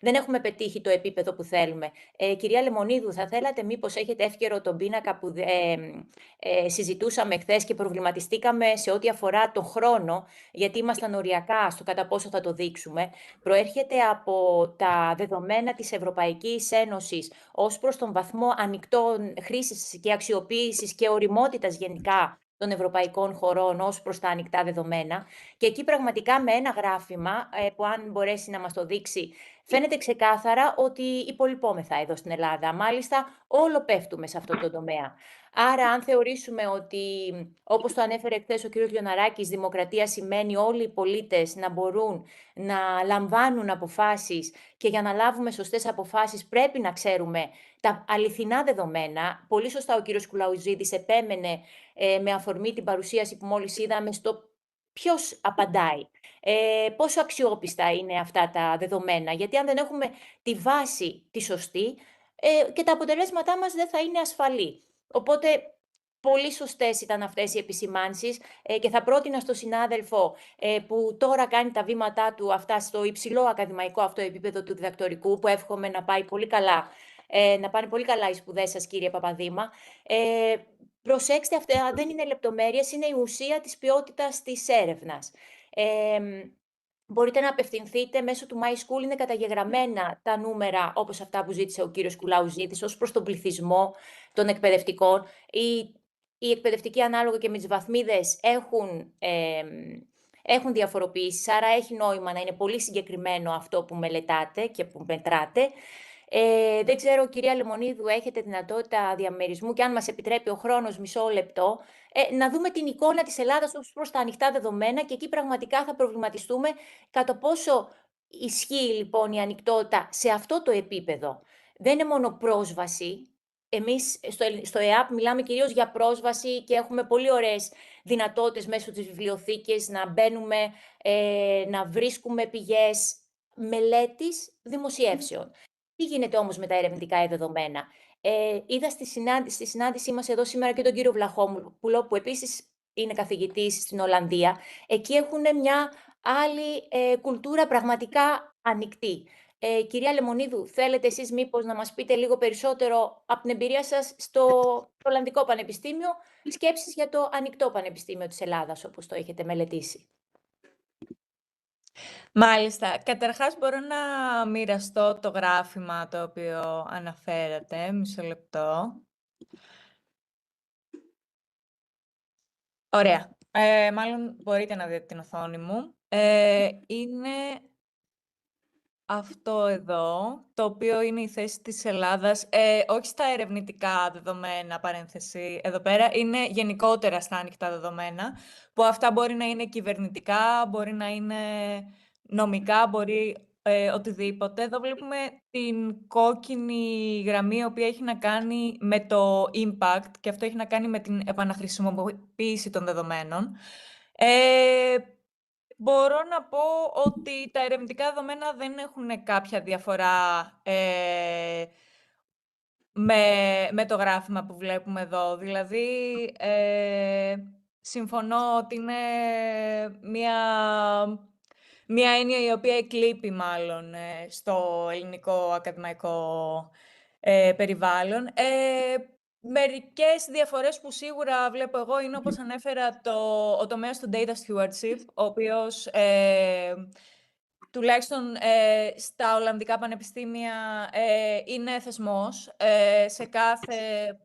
δεν έχουμε πετύχει το επίπεδο που θέλουμε. Κυρία Λεμονίδου, θα θέλατε μήπως έχετε εύκαιρο τον πίνακα που συζητούσαμε χθες και προβληματιστήκαμε σε ό,τι αφορά το χρόνο, γιατί ήμασταν οριακά στο κατά πόσο θα το δείξουμε. Προέρχεται από τα δεδομένα της Ευρωπαϊκής Ένωσης ως προς τον βαθμό ανοιχτών χρήσης και αξιοποίησης και οριμότητας γενικά των ευρωπαϊκών χωρών ως προς τα ανοιχτά δεδομένα. Και εκεί πραγματικά με ένα γράφημα, που αν μπορέσει να μας το δείξει, φαίνεται ξεκάθαρα ότι υπολοιπόμεθα εδώ στην Ελλάδα. Μάλιστα, όλο πέφτουμε σε αυτό το τομέα. Άρα, αν θεωρήσουμε ότι, όπως το ανέφερε χθες ο κ. Λιοναράκης, δημοκρατία σημαίνει όλοι οι πολίτες να μπορούν να λαμβάνουν αποφάσεις και για να λάβουμε σωστές αποφάσεις πρέπει να ξέρουμε τα αληθινά δεδομένα. Πολύ σωστά ο κ. Κουλαουζίδης επέμενε με αφορμή την παρουσίαση που μόλις είδαμε στο ποιος απαντάει. Πόσο αξιόπιστα είναι αυτά τα δεδομένα. Γιατί αν δεν έχουμε τη βάση τη σωστή και τα αποτελέσματά μας δεν θα είναι ασφαλή. Οπότε, πολύ σωστές ήταν αυτές οι επισημάνσεις και θα πρότεινα στο συνάδελφο που τώρα κάνει τα βήματά του αυτά στο υψηλό ακαδημαϊκό αυτό επίπεδο του διδακτορικού, που εύχομαι να πάει πολύ καλά Να πάνε πολύ καλά οι σπουδές σας, κύριε Παπαδήμα. Προσέξτε, αυτά δεν είναι λεπτομέρειες, είναι η ουσία της ποιότητας της έρευνας. Μπορείτε να απευθυνθείτε μέσω του My School, είναι καταγεγραμμένα τα νούμερα, όπως αυτά που ζήτησε ο κύριος Κουλάου ζήτησε, ως προς τον πληθυσμό των εκπαιδευτικών. Οι εκπαιδευτικοί, ανάλογα και με τις βαθμίδες, έχουν διαφοροποιήσεις, άρα έχει νόημα να είναι πολύ συγκεκριμένο αυτό που μελετάτε και που μετράτε. Δεν ξέρω, κυρία Λεμονίδου, έχετε δυνατότητα διαμερισμού και αν μας επιτρέπει ο χρόνος, μισό λεπτό, να δούμε την εικόνα της Ελλάδας ως προς τα ανοιχτά δεδομένα και εκεί πραγματικά θα προβληματιστούμε κατά πόσο ισχύει λοιπόν η ανοιχτότητα σε αυτό το επίπεδο. Δεν είναι μόνο πρόσβαση. Εμείς στο ΕΑΠ μιλάμε κυρίως για πρόσβαση και έχουμε πολύ ωραίες δυνατότητες μέσω της βιβλιοθήκης να μπαίνουμε, να βρίσκουμε πηγές μελέτης δημοσιεύσεων. Τι γίνεται όμως με τα ερευνητικά δεδομένα? Είδα στη συνάντησή μας εδώ σήμερα και τον κύριο Βλαχόπουλο, που επίσης είναι καθηγητής στην Ολλανδία. Εκεί έχουν μια άλλη κουλτούρα πραγματικά ανοιχτή. Κυρία Λεμονίδου, θέλετε εσείς μήπως να μας πείτε λίγο περισσότερο από την εμπειρία σας στο Ολλανδικό Πανεπιστήμιο, σκέψεις για το Ανοιχτό Πανεπιστήμιο της Ελλάδας, όπως το έχετε μελετήσει? Μάλιστα. Καταρχάς μπορώ να μοιραστώ το γράφημα το οποίο αναφέρατε. Μισό λεπτό. Ωραία. Μάλλον μπορείτε να δείτε την οθόνη μου. Είναι αυτό εδώ, το οποίο είναι η θέση της Ελλάδας, όχι στα ερευνητικά δεδομένα, παρένθεση εδώ πέρα, είναι γενικότερα στα ανοιχτά δεδομένα, που αυτά μπορεί να είναι κυβερνητικά, μπορεί να είναι νομικά, μπορεί οτιδήποτε. Εδώ βλέπουμε την κόκκινη γραμμή, η οποία έχει να κάνει με το impact και αυτό έχει να κάνει με την επαναχρησιμοποίηση των δεδομένων. Μπορώ να πω ότι τα ερευνητικά δεδομένα δεν έχουν κάποια διαφορά με το γράφημα που βλέπουμε εδώ. Δηλαδή, συμφωνώ ότι είναι μια έννοια η οποία εκλείπει μάλλον στο ελληνικό ακαδημαϊκό περιβάλλον. Μερικές διαφορές που σίγουρα βλέπω εγώ είναι, όπως ανέφερα, ο τομέας του data stewardship, ο οποίος τουλάχιστον στα Ολλανδικά πανεπιστήμια είναι θεσμός. Σε κάθε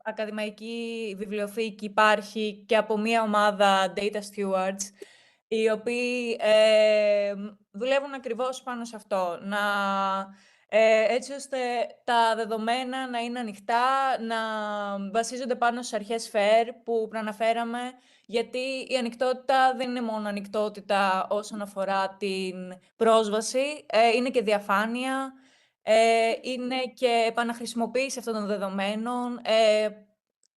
ακαδημαϊκή βιβλιοθήκη υπάρχει και από μία ομάδα data stewards, οι οποίοι δουλεύουν ακριβώς πάνω σε αυτό, έτσι ώστε τα δεδομένα να είναι ανοιχτά, να βασίζονται πάνω στις αρχές FAIR που προαναφέραμε, γιατί η ανοιχτότητα δεν είναι μόνο ανοιχτότητα όσον αφορά την πρόσβαση, είναι και διαφάνεια, είναι και επαναχρησιμοποίηση αυτών των δεδομένων,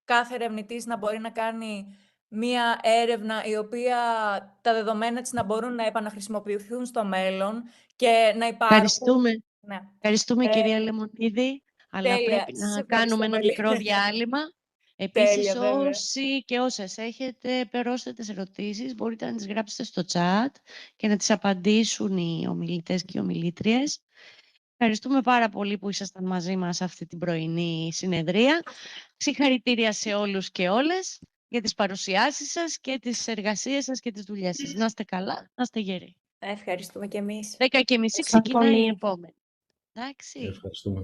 κάθε ερευνητής να μπορεί να κάνει μία έρευνα η οποία τα δεδομένα της να μπορούν να επαναχρησιμοποιηθούν στο μέλλον και να υπάρχουν... Ναι. Ευχαριστούμε κυρία Λεμονίδη, αλλά τέλεια. πρέπει Σας να ευχαριστώ κάνουμε ένα πολύ. μικρό διάλειμμα. Επίσης, Τέλεια, βέβαια. όσοι και όσες έχετε πρόσθετες ερωτήσεις, μπορείτε να τις γράψετε στο chat και να τις απαντήσουν οι ομιλητές και οι ομιλήτριες. Ευχαριστούμε πάρα πολύ που ήσασταν μαζί μας αυτή την πρωινή συνεδρία. Συγχαρητήρια σε όλους και όλες για τις παρουσιάσεις σας και τις εργασίες σας και τις δουλειές σας. Να είστε καλά, να είστε γεροί. Ευχαριστούμε και εμείς. 10:30 ξεκινάει η επόμενη. Εντάξει. Ευχαριστούμε.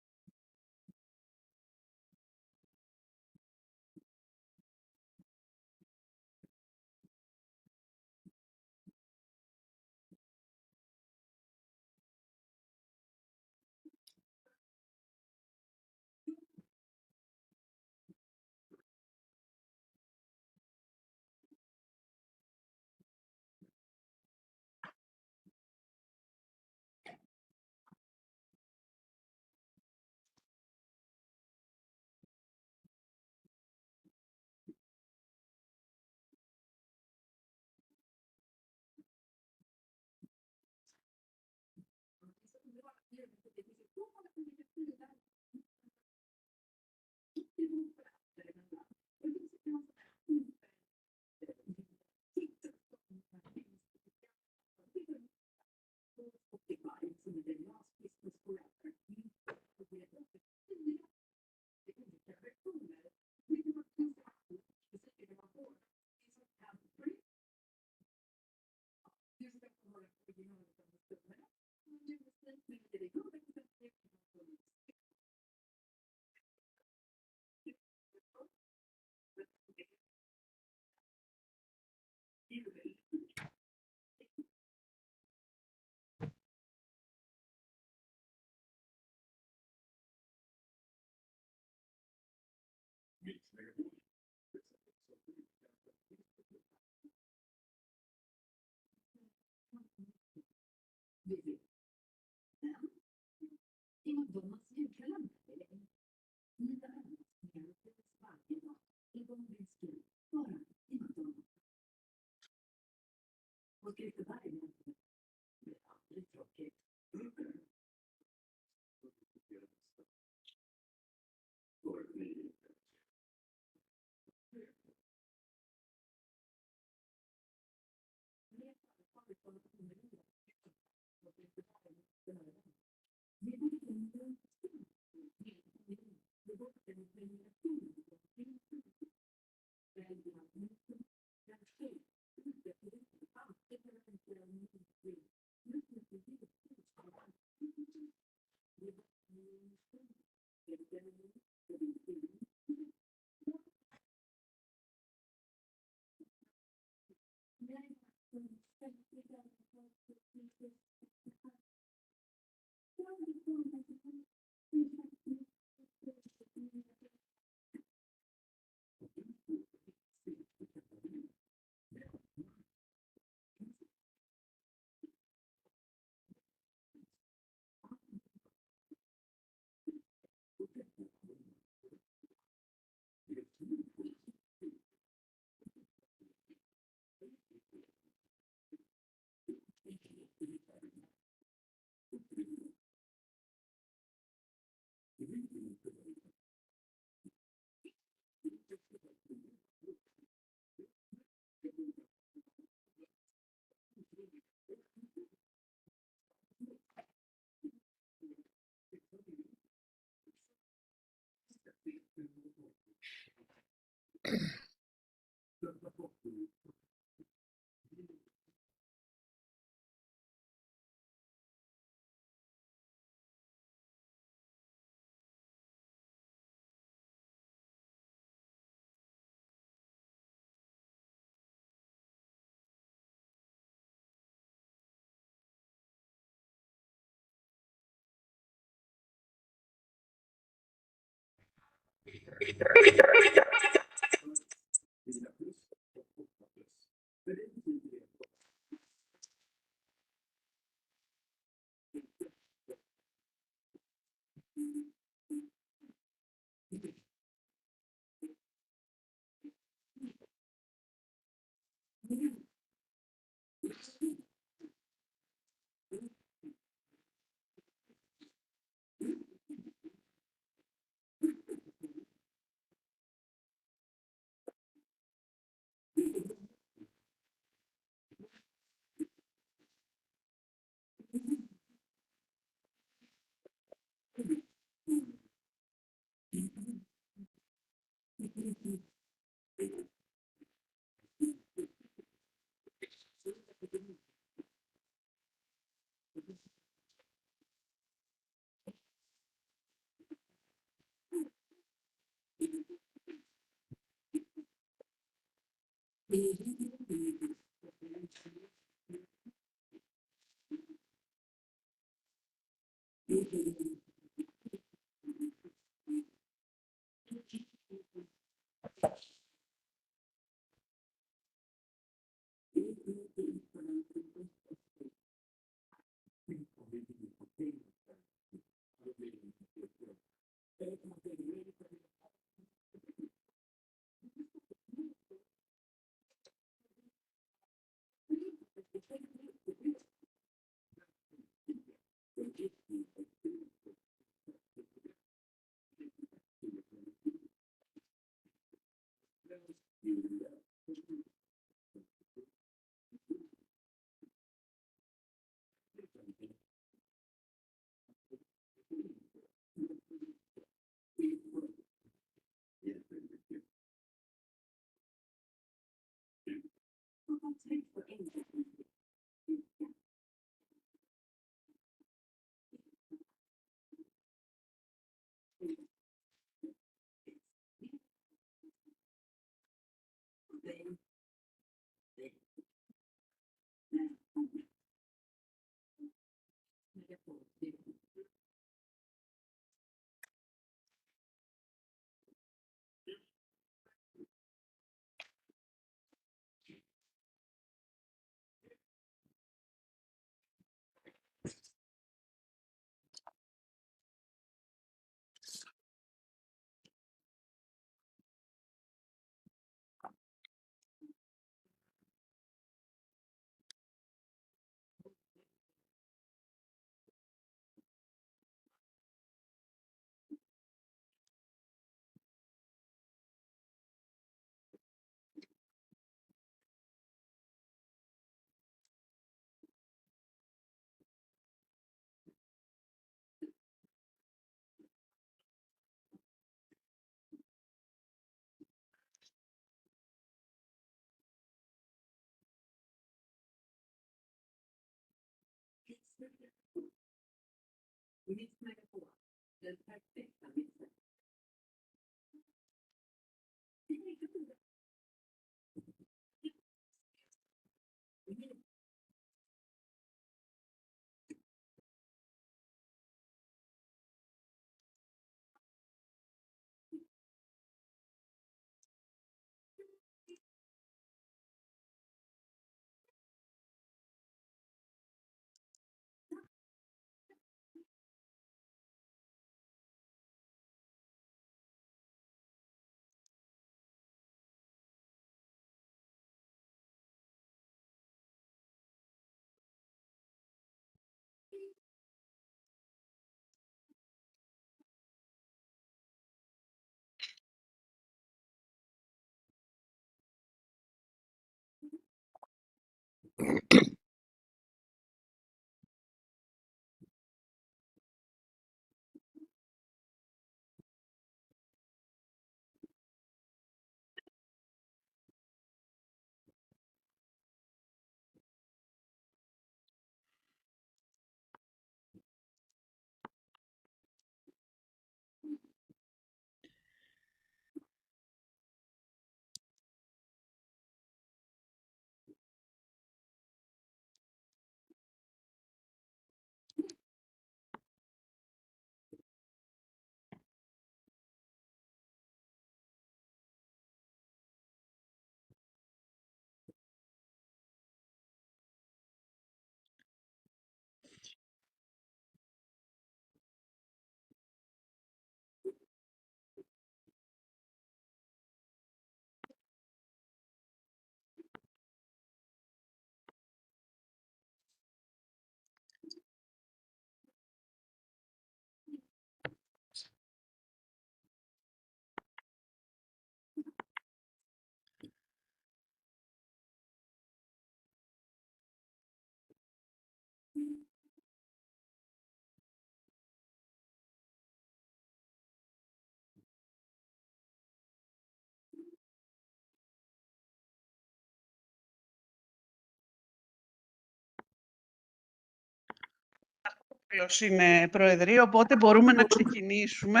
Είναι Προεδρείο, οπότε μπορούμε να ξεκινήσουμε.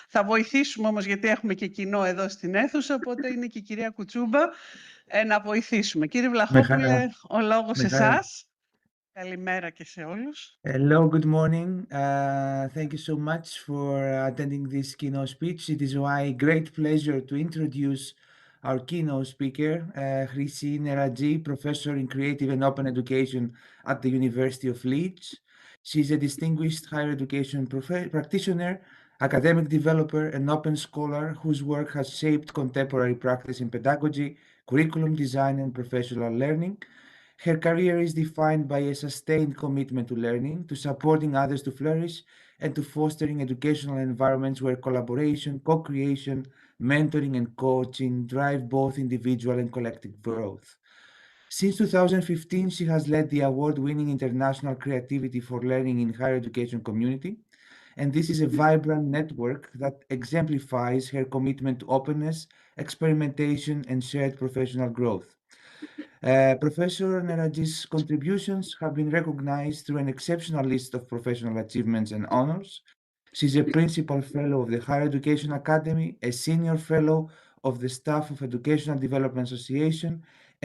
Θα βοηθήσουμε όμως, γιατί έχουμε και κοινό εδώ στην αίθουσα, οπότε είναι και η κυρία Κουτσούμπα να βοηθήσουμε. Κύριε Βλαχόπουλε, ο λόγος σε εσάς. Καλημέρα και σε όλους. Hello, good morning. Thank you so much for attending this keynote speech. It is my great pleasure to introduce our keynote speaker, Christine Neraji, professor in creative and open education at the University of Leeds. She's a distinguished higher education practitioner, academic developer, and open scholar whose work has shaped contemporary practice in pedagogy, curriculum design, and professional learning. Her career is defined by a sustained commitment to learning, to supporting others to flourish, and to fostering educational environments where collaboration, co-creation, mentoring, and coaching drive both individual and collective growth. Since 2015, she has led the award-winning International Creativity for Learning in Higher Education community, and this is a vibrant network that exemplifies her commitment to openness, experimentation, and shared professional growth. Professor Neraji's contributions have been recognized through an exceptional list of professional achievements and honors. She's a principal fellow of the Higher Education Academy, a senior fellow of the staff of Educational Development Association,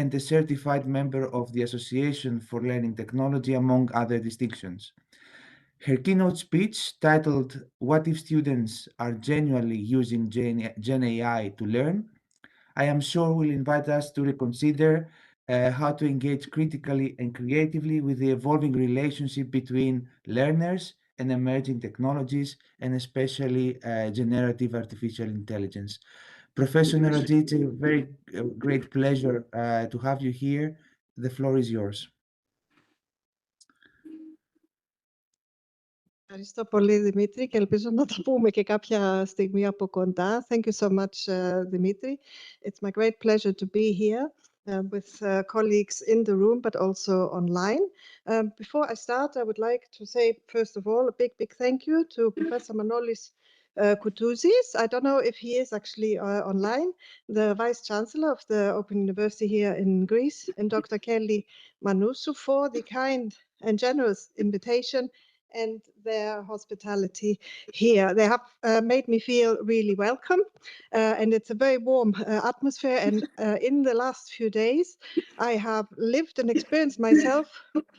and a certified member of the Association for Learning Technology, among other distinctions. Her keynote speech, titled "What if Students Are Genuinely Using Gen AI to Learn?" I am sure will invite us to reconsider how to engage critically and creatively with the evolving relationship between learners and emerging technologies, and especially generative artificial intelligence. Professor Neraji, it's a very great pleasure to have you here. The floor is yours. Ευχαριστώ πολύ, Δημήτρη, και ελπίζω να τα πούμε και κάποια στιγμή από κοντά. Thank you so much, Dimitri. It's my great pleasure to be here with colleagues in the room, but also online. Before I start, I would like to say, first of all, a big thank you to Professor Manolis Koutouzis. I don't know if he is actually online, the Vice Chancellor of the Open University here in Greece, and Dr. Kelly Manoussou for the kind and generous invitation and their hospitality here. They have made me feel really welcome, and it's a very warm atmosphere. And in the last few days, I have lived and experienced myself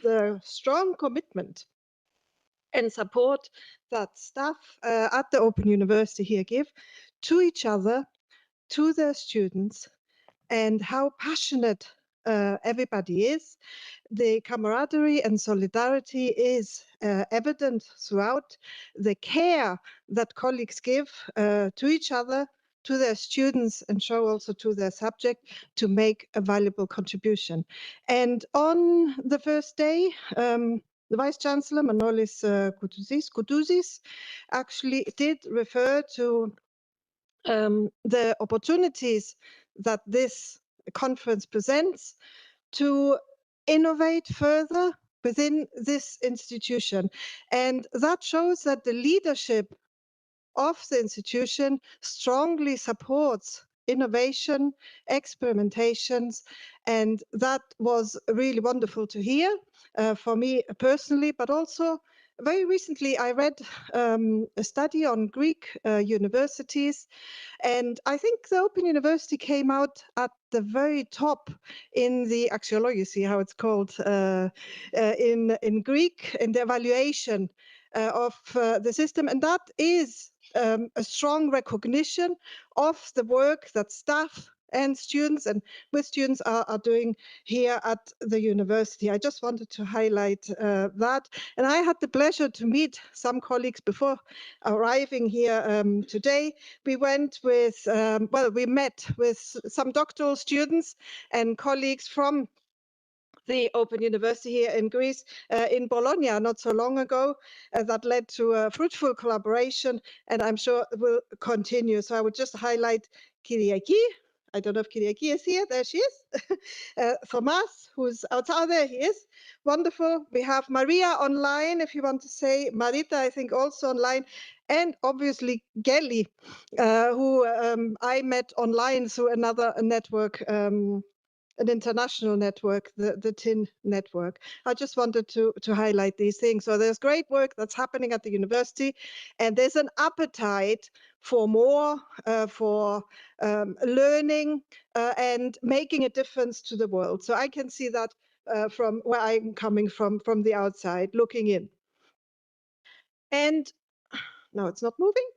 the strong commitment and support that staff at the Open University here give to each other, to their students, and how passionate everybody is. The camaraderie and solidarity is evident throughout. The care that colleagues give to each other, to their students, and show also to their subject to make a valuable contribution. And on the first day, the Vice Chancellor, Manolis Koudouzis, actually did refer to the opportunities that this conference presents to innovate further within this institution. And that shows that the leadership of the institution strongly supports innovation, experimentations, and that was really wonderful to hear for me personally, but also very recently I read a study on Greek universities, and I think the Open University came out at the very top in the axiology, see how it's called in Greek, in the evaluation of the system, and that is a strong recognition of the work that staff and students and with students are doing here at the university. I just wanted to highlight that. And I had the pleasure to meet some colleagues before arriving here today. We went with, we met with some doctoral students and colleagues from the Open University here in Greece, in Bologna, not so long ago, that led to a fruitful collaboration, and I'm sure will continue. So I would just highlight Kyriaki. I don't know if Kyriaki is here. There she is. Thomas, who's outside. There he is. Wonderful. We have Maria online, if you want to say. Marita, I think, also online. And obviously Gelly, who I met online through another network, an international network, the TIN network. I just wanted to highlight these things. So there's great work that's happening at the university, and there's an appetite for more, for learning and making a difference to the world. So I can see that from where I'm coming from the outside, looking in. And no, it's not moving.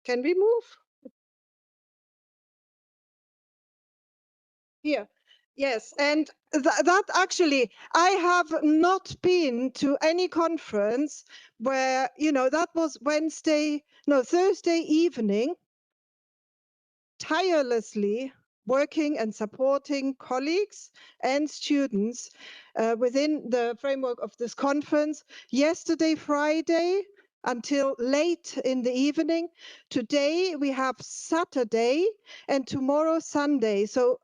Can we move? Here. Yes, and that actually, I have not been to any conference where, you know, that was Thursday evening, tirelessly working and supporting colleagues and students within the framework of this conference. Yesterday, Friday, until late in the evening. Today, we have Saturday, and tomorrow, Sunday. So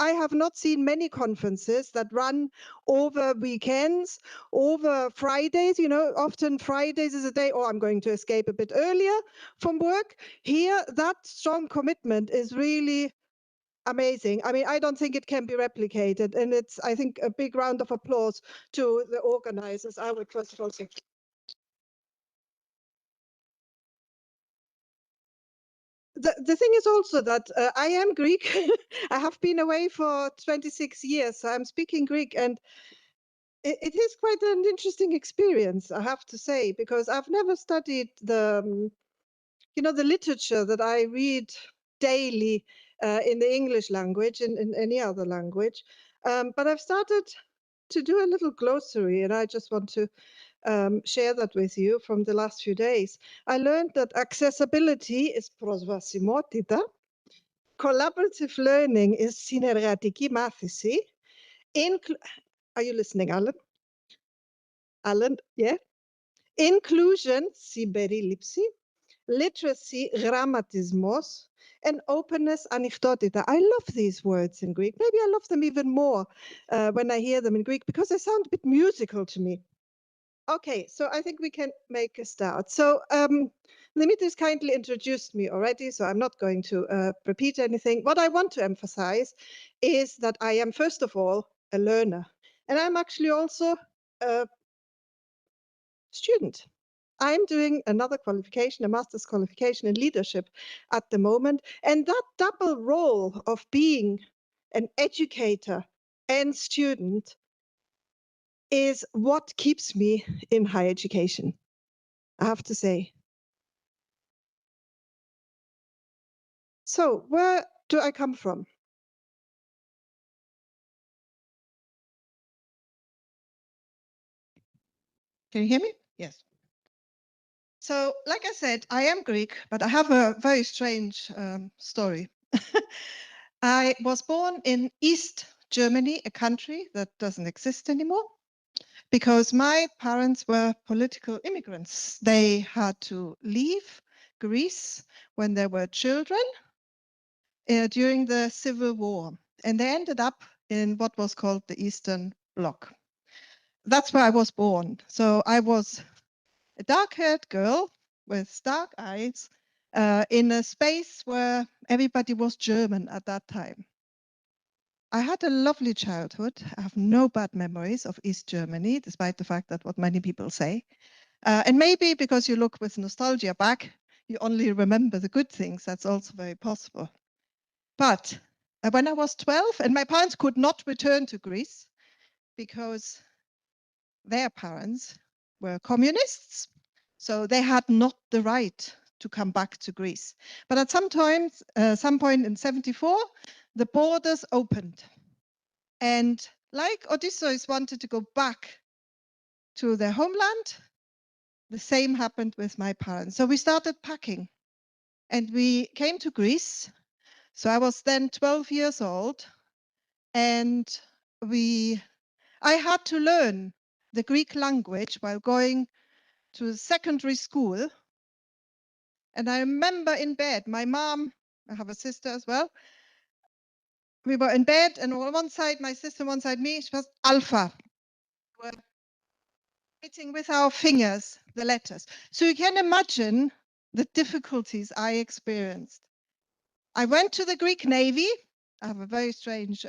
I have not seen many conferences that run over weekends, over Fridays. You know, often Fridays is a day, I'm going to escape a bit earlier from work. Here, that strong commitment is really amazing. I mean, I don't think it can be replicated. And it's, I think, a big round of applause to the organizers. I would first of all say. The thing is also that I am Greek. I have been away for 26 years. So I'm speaking Greek, and it is quite an interesting experience, I have to say, because I've never studied the literature that I read daily in the English language and in any other language. But I've started to do a little glossary, and I just want to share that with you from the last few days. I learned that accessibility is προσβασιμότητα, collaborative learning is συνεργατική μάθηση, are you listening, Alan? Alan, yeah? Inclusion, συμπερίληψη, literacy, grammatismos, and openness, ανοιχτότητα. I love these words in Greek. Maybe I love them even more when I hear them in Greek because they sound a bit musical to me. Okay, so I think we can make a start. So Dimitris kindly introduced me already, so I'm not going to repeat anything. What I want to emphasize is that I am, first of all, a learner. And I'm actually also a student. I'm doing another qualification, a master's qualification in leadership at the moment. And that double role of being an educator and student is what keeps me in higher education, I have to say. So where do I come from? Can you hear me? Yes. So, like I said, I am Greek, but I have a very strange story. I was born in East Germany, a country that doesn't exist anymore, because my parents were political immigrants. They had to leave Greece when they were children during the Civil War, and they ended up in what was called the Eastern Bloc. That's where I was born. So I was a dark-haired girl with dark eyes in a space where everybody was German at that time. I had a lovely childhood. I have no bad memories of East Germany, despite the fact that what many people say. And maybe because you look with nostalgia back, you only remember the good things. That's also very possible. But when I was 12, and my parents could not return to Greece because their parents were communists. So they had not the right to come back to Greece. But at some point in 74, the borders opened. And like Odysseus wanted to go back to their homeland, the same happened with my parents. So we started packing and we came to Greece. So I was then 12 years old and I had to learn the Greek language while going to secondary school. And I remember in bed, my mom, I have a sister as well. We were in bed and on one side, my sister, one side me, she was alpha. We were writing with our fingers, the letters. So you can imagine the difficulties I experienced. I went to the Greek Navy. I have a very strange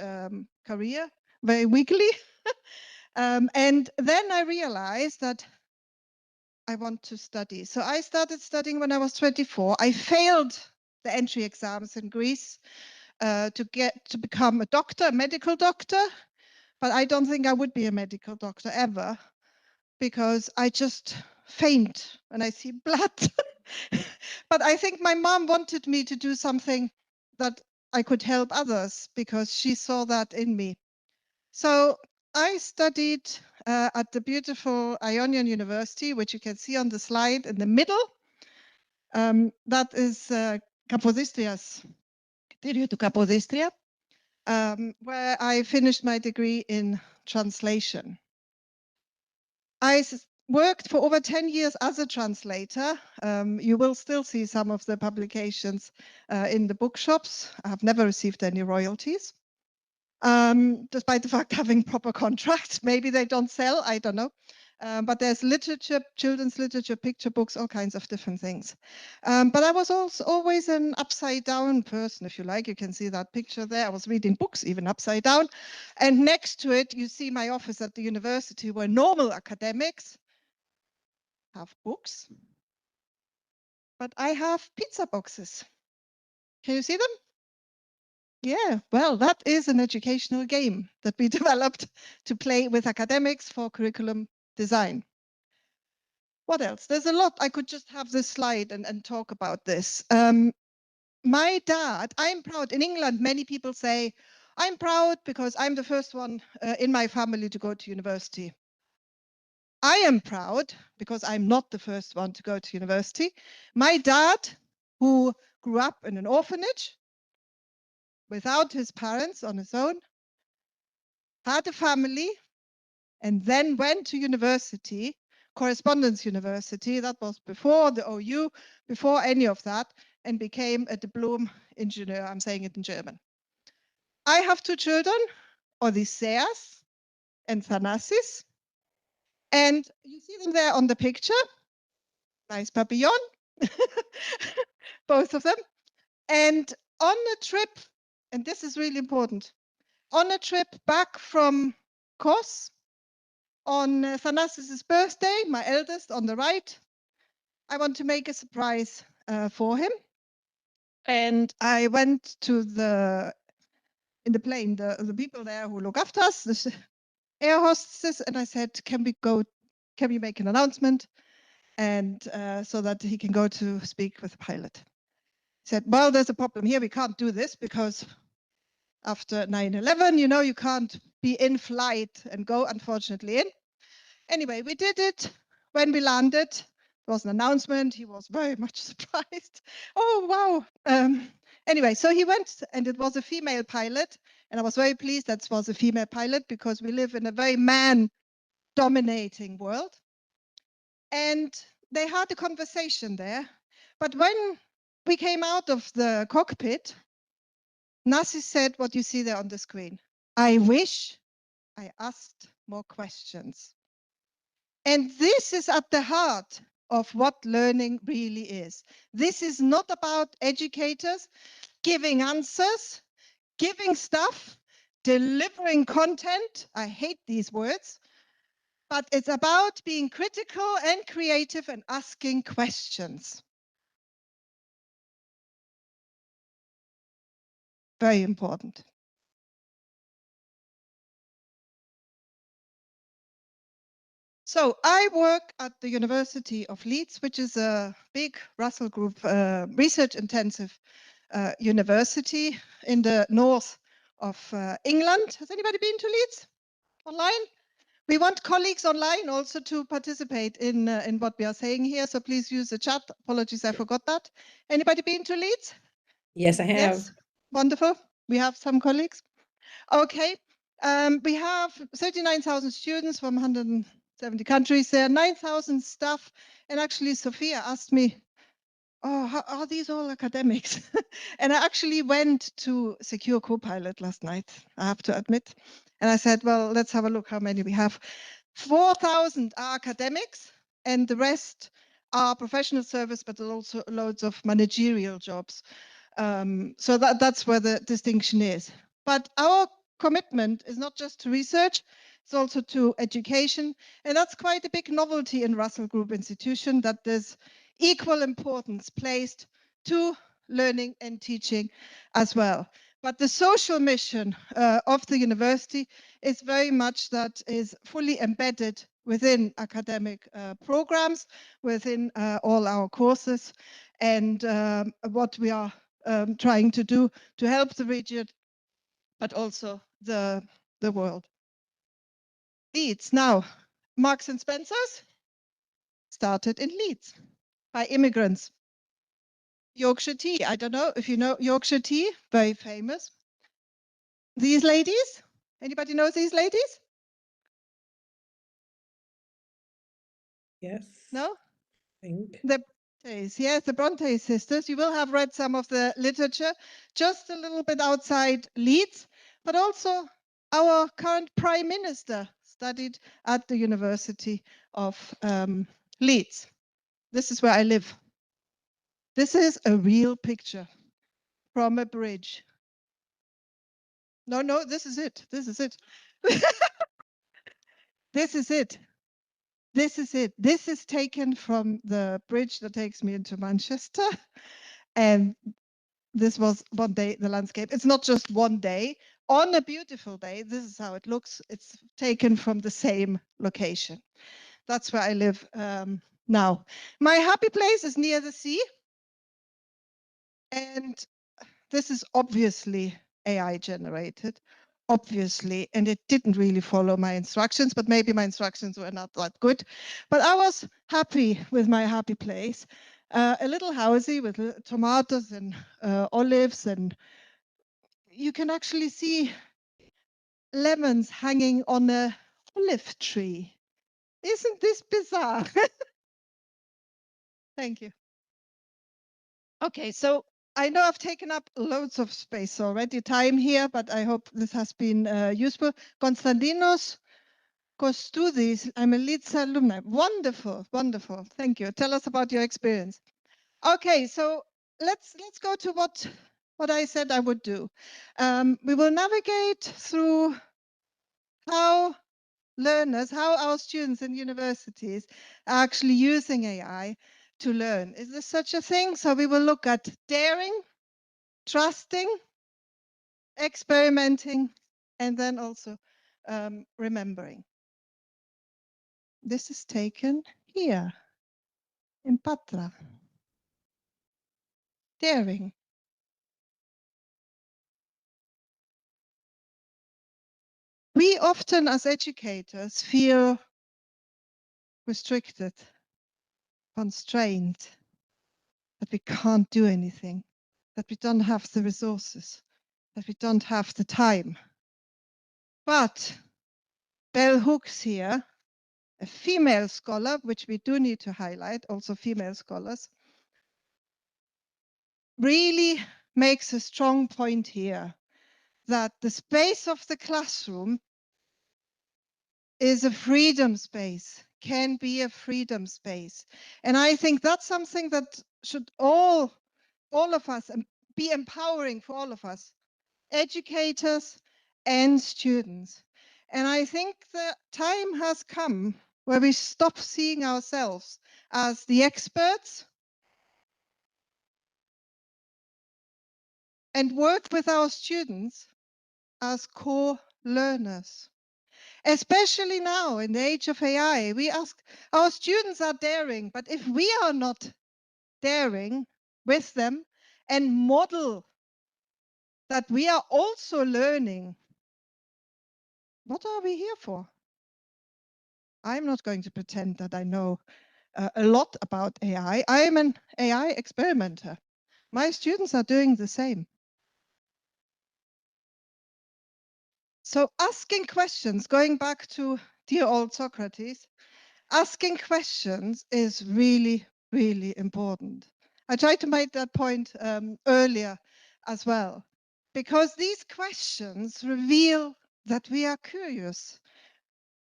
career, very wiggly. And then I realized that I want to study. So I started studying when I was 24. I failed the entry exams in Greece to become a doctor, a medical doctor. But I don't think I would be a medical doctor ever because I just faint when I see blood. But I think my mom wanted me to do something that I could help others because she saw that in me. So I studied at the beautiful Ionian University, which you can see on the slide in the middle. That is Kapodistrias, Ktήριο του Kapodistria, where I finished my degree in translation. I worked for over 10 years as a translator. You will still see some of the publications in the bookshops. I have never received any royalties. Despite the fact having proper contracts. Maybe they don't sell, I don't know. But there's literature, children's literature, picture books, all kinds of different things. But I was also always an upside down person, if you like. You can see that picture there. I was reading books even upside down. And next to it, you see my office at the university where normal academics have books. But I have pizza boxes. Can you see them? Yeah, well, that is an educational game that we developed to play with academics for curriculum design. What else? There's a lot. I could just have this slide and talk about this. My dad, I'm proud. In England, many people say, I'm proud because I'm the first one in my family to go to university. I am proud because I'm not the first one to go to university. My dad, who grew up in an orphanage, without his parents, on his own, had a family, and then went to university, correspondence university. That was before the OU, before any of that, and became a diplom engineer. I'm saying it in German. I have two children, Odysseus and Thanasis, and you see them there on the picture. Nice papillon, both of them. And on a trip, and this is really important, on a trip back from Kos, on Thanasis' birthday, my eldest on the right, I want to make a surprise for him. And I went to in the plane, the people there who look after us, the air hostesses, and I said, can we make an announcement? And so that he can go to speak with the pilot. He said, well, there's a problem here. We can't do this because after 9/11, you know, you can't be in flight and go, unfortunately, in. Anyway, we did it. When we landed, there was an announcement. He was very much surprised. Oh, wow. Anyway, so he went, and it was a female pilot. And I was very pleased that it was a female pilot because we live in a very man-dominating world. And they had a conversation there. But when we came out of the cockpit, Nasi said what you see there on the screen. I wish I asked more questions. And this is at the heart of what learning really is. This is not about educators giving answers, giving stuff, delivering content. I hate these words. But it's about being critical and creative and asking questions. Very important. So I work at the University of Leeds, which is a big Russell Group research intensive university in the north of England. Has anybody been to Leeds online? We want colleagues online also to participate in what we are saying here. So please use the chat. Apologies, I forgot that. Anybody been to Leeds? Yes, I have. Yes, wonderful. We have some colleagues. Okay, we have 39,000 students from 170 countries. There are 9,000 staff. And actually, Sophia asked me, oh, are these all academics? And I actually went to Secure Copilot last night, I have to admit. And I said, well, let's have a look how many we have. 4,000 are academics, and the rest are professional service, but also loads of managerial jobs. So that's where the distinction is. But our commitment is not just to research, it's also to education. And that's quite a big novelty in Russell Group institution, that there's equal importance placed to learning and teaching as well. But the social mission of the university is very much that is fully embedded within academic programs, within all our courses, and what we are trying to do to help the region, but also the world. Leeds. Now, Marks and Spencer's started in Leeds by immigrants. Yorkshire tea. I don't know if you know Yorkshire tea, very famous. These ladies, anybody knows these ladies? Yes. No? I think. The Brontes, yes, the Bronte sisters. You will have read some of the literature, just a little bit outside Leeds, but also our current Prime Minister studied at the University of Leeds. This is where I live. This is a real picture from a bridge. No, this is it. This is it. This is it. This is it. This is taken from the bridge that takes me into Manchester. And this was one day, the landscape. It's not just one day. On a beautiful day, this is how it looks. It's taken from the same location. That's where I live now. My happy place is near the sea. And this is obviously AI generated, obviously, and it didn't really follow my instructions, but maybe my instructions were not that good. But I was happy with my happy place. A little housey with tomatoes and olives, and you can actually see lemons hanging on a olive tree. Isn't this bizarre? Thank you. Okay, so I know I've taken up loads of space already, time here, but I hope this has been useful. Konstantinos Kostoudis, I'm a Leeds alumni. Wonderful, wonderful. Thank you. Tell us about your experience. Okay, so let's go to what I said I would do. We will navigate through how learners, how our students in universities are actually using AI to learn. Is there such a thing? So we will look at daring, trusting, experimenting, and then also remembering. This is taken here in Patra. Daring. We often, as educators, feel restricted, constrained, that we can't do anything, that we don't have the resources, that we don't have the time. But Bell Hooks here, a female scholar, which we do need to highlight, also female scholars, really makes a strong point here that the space of the classroom is a freedom space, can be a freedom space. And I think that's something that should all of us be empowering for all of us, educators and students. And I think the time has come where we stop seeing ourselves as the experts and work with our students as core learners. Especially now in the age of AI, we ask, our students are daring, but if we are not daring with them and model that we are also learning, what are we here for? I'm not going to pretend that I know a lot about AI. I am an AI experimenter. My students are doing the same. So asking questions, going back to dear old Socrates, asking questions is really, really important. I tried to make that point earlier as well, because these questions reveal that we are curious.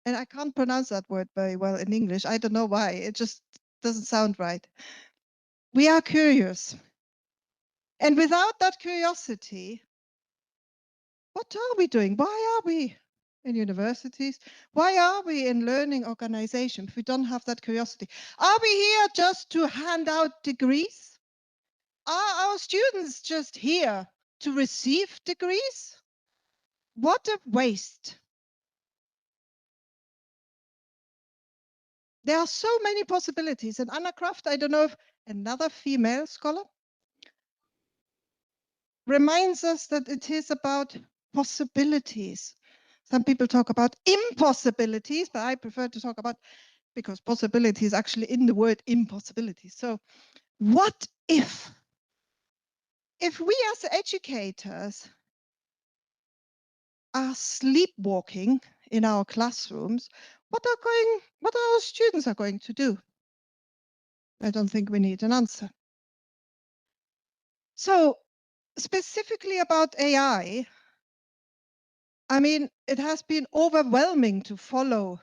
And I can't pronounce that word very well in English. I don't know why. It just doesn't sound right. We are curious. And without that curiosity, what are we doing? Why are we in universities? Why are we in learning organizations if we don't have that curiosity? Are we here just to hand out degrees? Are our students just here to receive degrees? What a waste. There are so many possibilities. And Anna Kraft, I don't know if another female scholar, reminds us that it is about possibilities. Some people talk about impossibilities, but I prefer to talk about, because possibility is actually in the word impossibility. So what if we as educators are sleepwalking in our classrooms, what our students are going to do? I don't think we need an answer. So specifically about AI, I mean, it has been overwhelming to follow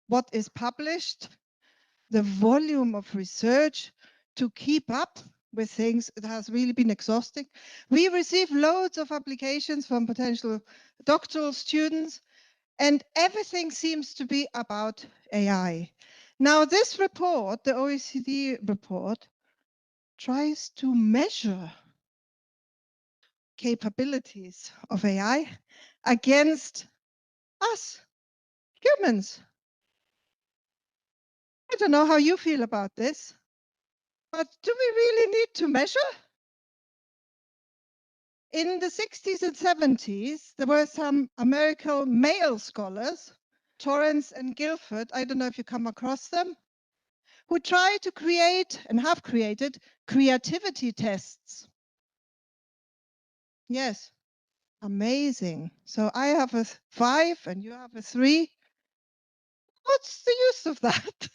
what is published, the volume of research, to keep up with things. It has really been exhausting. We receive loads of applications from potential doctoral students, and everything seems to be about AI. Now, this report, the OECD report, tries to measure capabilities of AI against us, humans. I don't know how you feel about this, but do we really need to measure? In the 60s and 70s, there were some American male scholars, Torrance and Guilford, I don't know if you come across them, who tried to create and have created creativity tests. Yes, amazing. So I have a 5 and you have a 3. What's the use of that?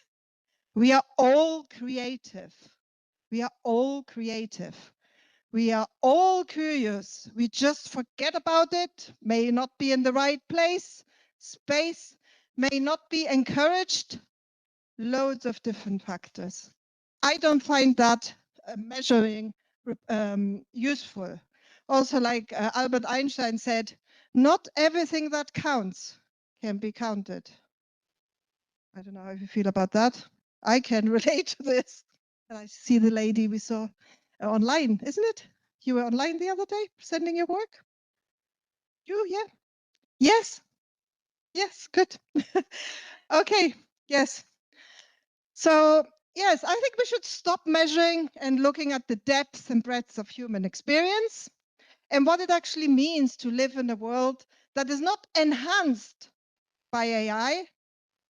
We are all creative. We are all creative. We are all curious. We just forget about it, may not be in the right place, space, may not be encouraged, loads of different factors. I don't find that measuring useful. Also, like Albert Einstein said, not everything that counts can be counted. I don't know how you feel about that. I can relate to this. And I see the lady we saw online, isn't it? You were online the other day sending your work? You, yeah? Yes. Yes, good. Okay, yes. So, yes, I think we should stop measuring and looking at the depth and breadth of human experience and what it actually means to live in a world that is not enhanced by AI,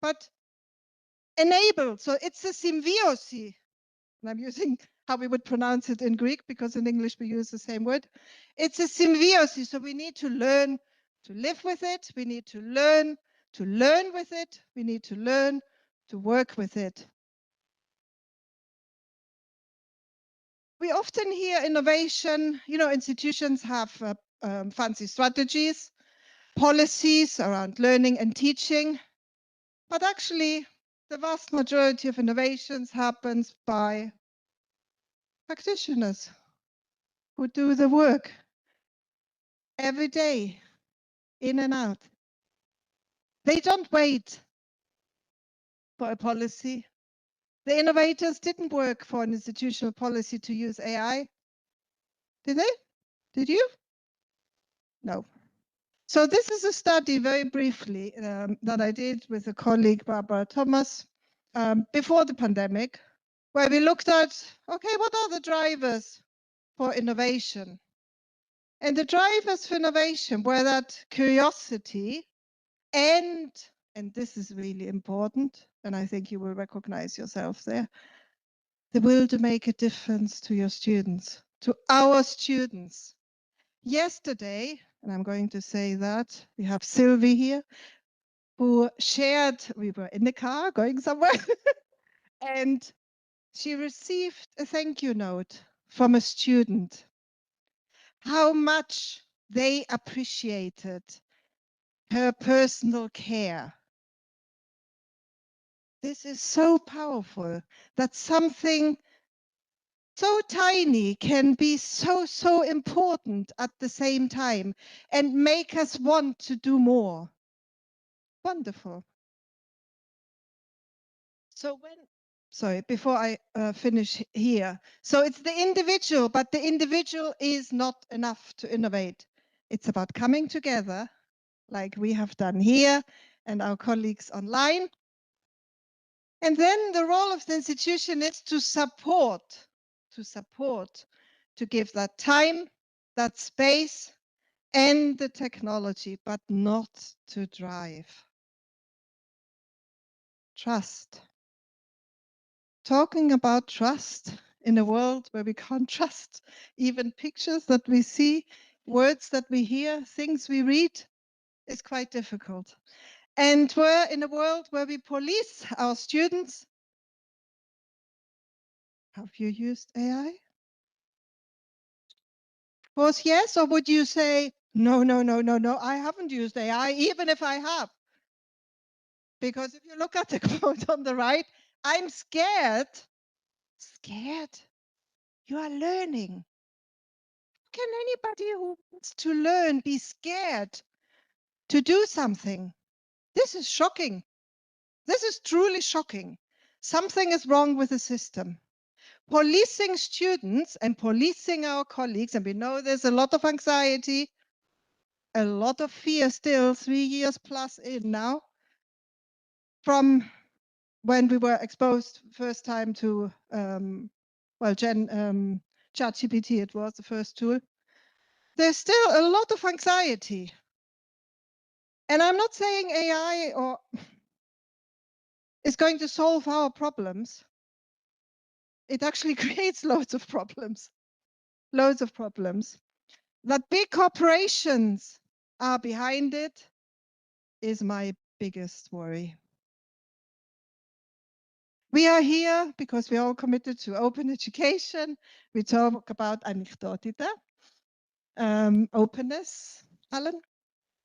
but enabled. So it's a symbiosis. And I'm using how we would pronounce it in Greek, because in English we use the same word. It's a symbiosis. So we need to learn to live with it. We need to learn with it. We need to learn to work with it. We often hear innovation, institutions have fancy strategies, policies around learning and teaching, but actually the vast majority of innovations happens by practitioners who do the work every day, in and out. They don't wait for a policy. The innovators didn't work for an institutional policy to use AI. Did they? Did you? No. So this is a study, very briefly, that I did with a colleague, Barbara Thomas, before the pandemic, where we looked at, okay, what are the drivers for innovation? And the drivers for innovation were that curiosity and this is really important, and I think you will recognize yourself there, the will to make a difference to your students, to our students. Yesterday, and I'm going to say that, we have Sylvie here, who shared, we were in the car going somewhere, and she received a thank you note from a student, how much they appreciated her personal care. This is so powerful that something so tiny can be so important at the same time and make us want to do more. Wonderful. So sorry, before I finish here. So it's the individual, but the individual is not enough to innovate. It's about coming together, like we have done here and our colleagues online. And then the role of the institution is to support, to give that time, that space, and the technology, but not to drive. Trust. Talking about trust in a world where we can't trust even pictures that we see, words that we hear, things we read, is quite difficult. And we're in a world where we police our students. Have you used AI? Of course, yes. Or would you say, no, I haven't used AI, even if I have? Because if you look at the quote on the right, I'm scared. Scared? You are learning. Can anybody who wants to learn be scared to do something? This is shocking. This is truly shocking. Something is wrong with the system. Policing students and policing our colleagues, and we know there's a lot of anxiety, a lot of fear still 3 years plus in now, from when we were exposed first time to, ChatGPT, it was the first tool. There's still a lot of anxiety. And I'm not saying AI is going to solve our problems. It actually creates loads of problems. That big corporations are behind it is my biggest worry. We are here because we're all committed to open education. We talk about Annichtis, openness, Alan.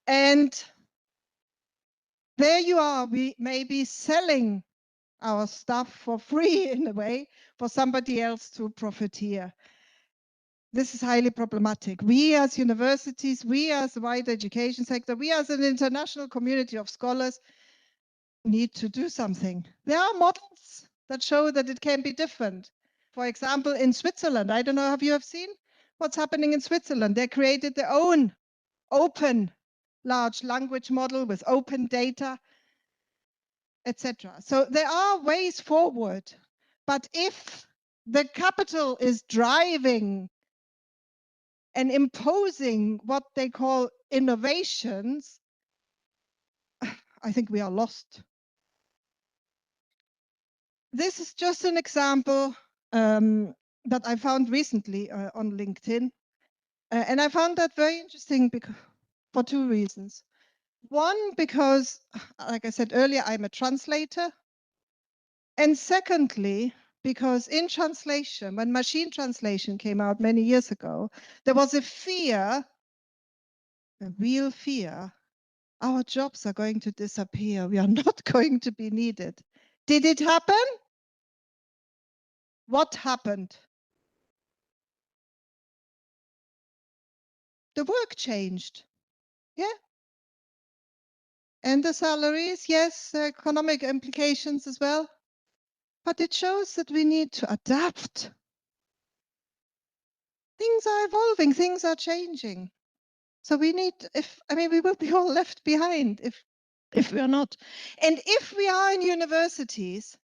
And there you are, we may be selling our stuff for free in a way for somebody else to profiteer. This is highly problematic. We as universities, we as the wider education sector, we as an international community of scholars need to do something. There are models that show that it can be different. For example, in Switzerland, I don't know if you have seen what's happening in Switzerland. They created their own open large language model with open data, etc. So there are ways forward, but if the capital is driving and imposing what they call innovations, I think we are lost. This is just an example that I found recently on LinkedIn. And I found that very interesting for two reasons. One, because, like I said earlier, I'm a translator. And secondly, because in translation, when machine translation came out many years ago, there was a fear, a real fear, our jobs are going to disappear. We are not going to be needed. Did it happen? What happened? The work changed. Yeah. And the salaries, yes, economic implications as well. But it shows that we need to adapt. Things are evolving, things are changing. So we need, we will be all left behind if we are not. And if we are in universities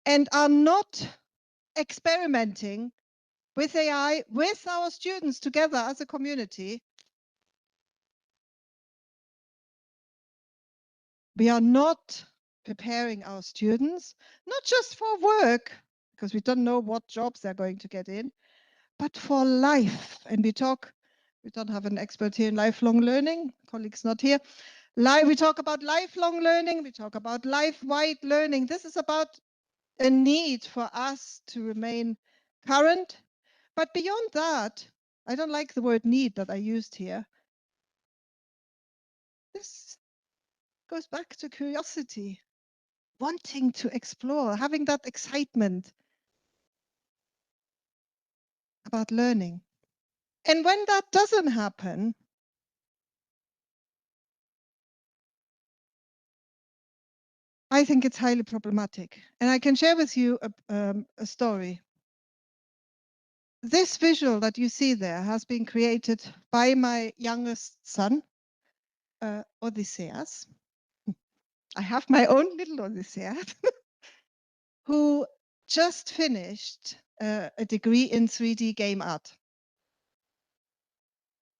and are not experimenting with AI, with our students together as a community, we are not preparing our students, not just for work, because we don't know what jobs they're going to get in, but for life. And we don't have an expert here in lifelong learning, colleagues not here. We talk about lifelong learning, we talk about life-wide learning. This is about a need for us to remain current. But beyond that, I don't like the word need that I used here. This goes back to curiosity, wanting to explore, having that excitement about learning. And when that doesn't happen, I think it's highly problematic. And I can share with you a story. This visual that you see there has been created by my youngest son, Odysseus. I have my own little Odysseus, who just finished a degree in 3D game art.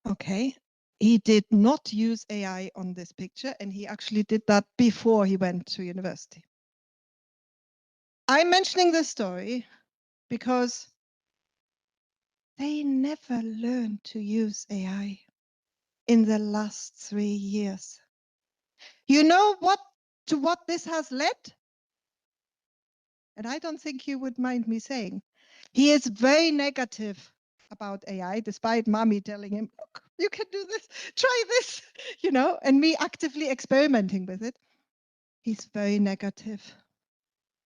Okay. He did not use AI on this picture, and he actually did that before he went to university. I'm mentioning this story because they never learned to use AI in the last 3 years. You know to what this has led? And I don't think you would mind me saying. He is very negative about AI, despite mommy telling him, look, you can do this, try this, and me actively experimenting with it. He's very negative.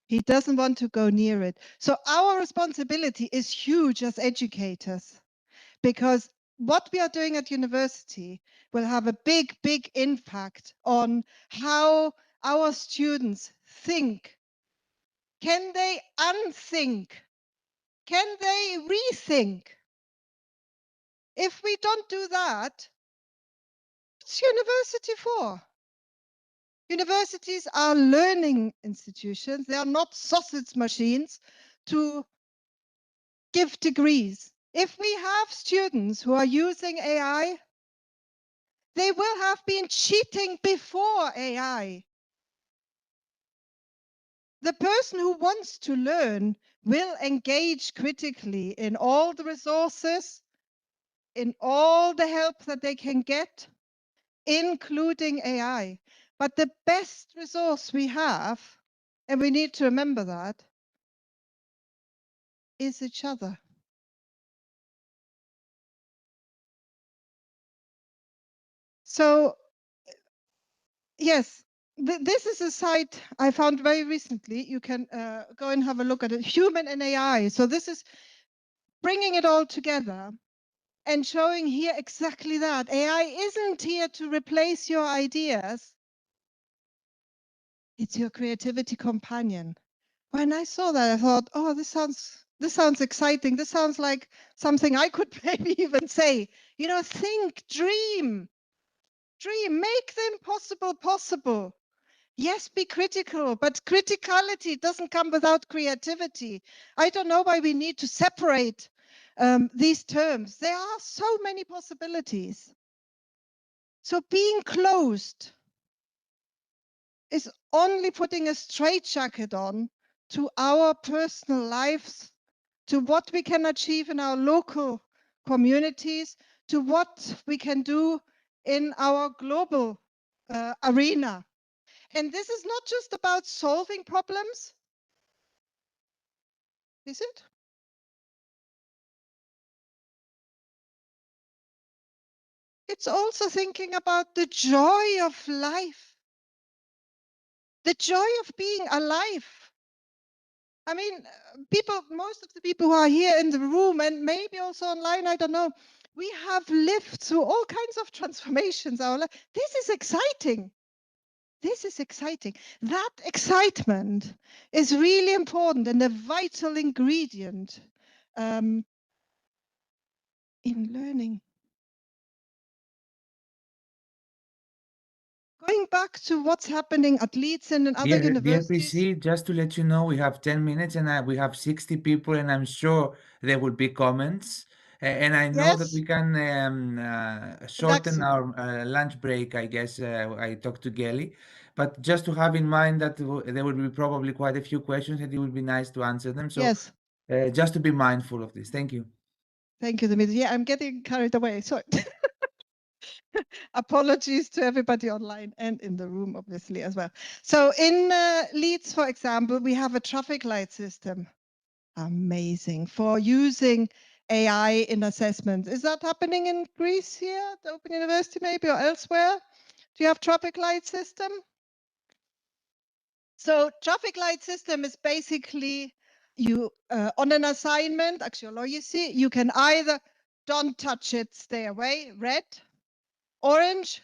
He doesn't want to go near it. So our responsibility is huge as educators, because what we are doing at university will have a big, big impact on how our students think. Can they unthink? Can they rethink? If we don't do that, what's university for? Universities are learning institutions. They are not sausage machines to give degrees. If we have students who are using AI, they will have been cheating before AI. The person who wants to learn will engage critically in all the resources, in all the help that they can get, including AI. But the best resource we have, and we need to remember that, is each other. So, yes, this is a site I found very recently. You can go and have a look at it, Human and AI. So this is bringing it all together and showing here exactly that. AI isn't here to replace your ideas. It's your creativity companion. When I saw that, I thought, oh, this sounds exciting. This sounds like something I could maybe even say. You know, think, dream, make the impossible possible. Yes, be critical, but criticality doesn't come without creativity. I don't know why we need to separate these terms. There are so many possibilities. So being closed is only putting a straitjacket on to our personal lives, to what we can achieve in our local communities, to what we can do in our global arena. And this is not just about solving problems, is it? It's also thinking about the joy of life, the joy of being alive. I mean, most of the people who are here in the room and maybe also online, I don't know, we have lived through all kinds of transformations. This is exciting. This is exciting. That excitement is really important and a vital ingredient in learning. Going back to what's happening at Leeds and in other universities. PC, just to let you know, we have 10 minutes and we have 60 people, and I'm sure there will be comments. And I know that we can shorten our lunch break, I guess. I talked to Gelly. But just to have in mind that there will be probably quite a few questions and it would be nice to answer them. So yes. Just to be mindful of this. Thank you. Thank you, Dimitri. Yeah, I'm getting carried away. Sorry. Apologies to everybody online and in the room, obviously, as well. So in Leeds, for example, we have a traffic light system. Amazing. For using AI in assessment. Is that happening in Greece here, at the Open University maybe, or elsewhere? Do you have traffic light system? So traffic light system is basically you on an assignment, axiology, you can either don't touch it, stay away, red, orange,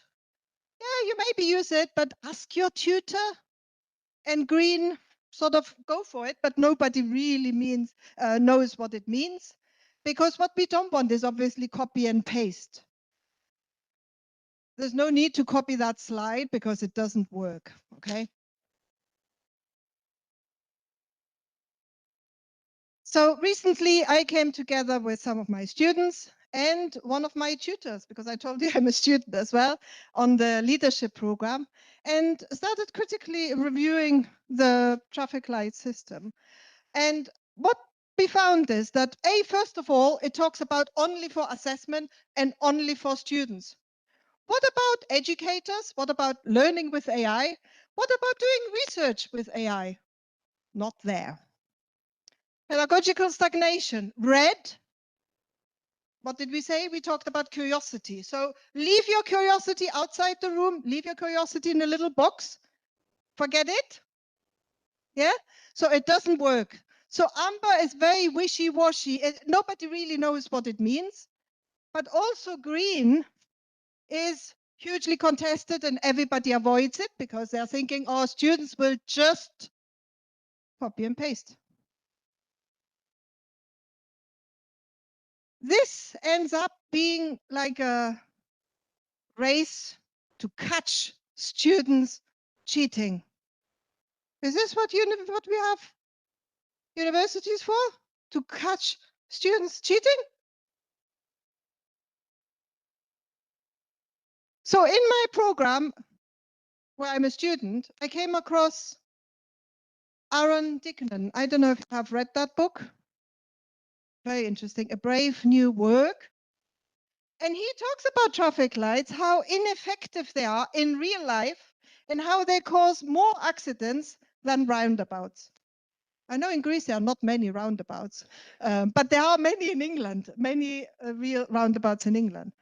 yeah, you maybe use it, but ask your tutor, and green, sort of go for it, but nobody really knows what it means, because what we don't want is obviously copy and paste. There's no need to copy that slide because it doesn't work, okay? So recently I came together with some of my students and one of my tutors, because I told you I'm a student as well, on the leadership program, and started critically reviewing the traffic light system. And what we found is that, first of all, it talks about only for assessment and only for students. What about educators? What about learning with AI? What about doing research with AI? Not there. Pedagogical stagnation, red. What did we say? We talked about curiosity. So leave your curiosity outside the room, leave your curiosity in a little box, forget it. Yeah, so it doesn't work. So amber is very wishy-washy. Nobody really knows what it means. But also green is hugely contested and everybody avoids it because they're thinking, oh, students will just copy and paste. This ends up being like a race to catch students cheating. Is this what we have universities for? To catch students cheating? So in my program, where I'm a student, I came across Aaron Dickman. I don't know if you have read that book. Very interesting. A Brave New Work. And he talks about traffic lights, how ineffective they are in real life, and how they cause more accidents than roundabouts. I know in Greece there are not many roundabouts, but there are many in England, many real roundabouts in England.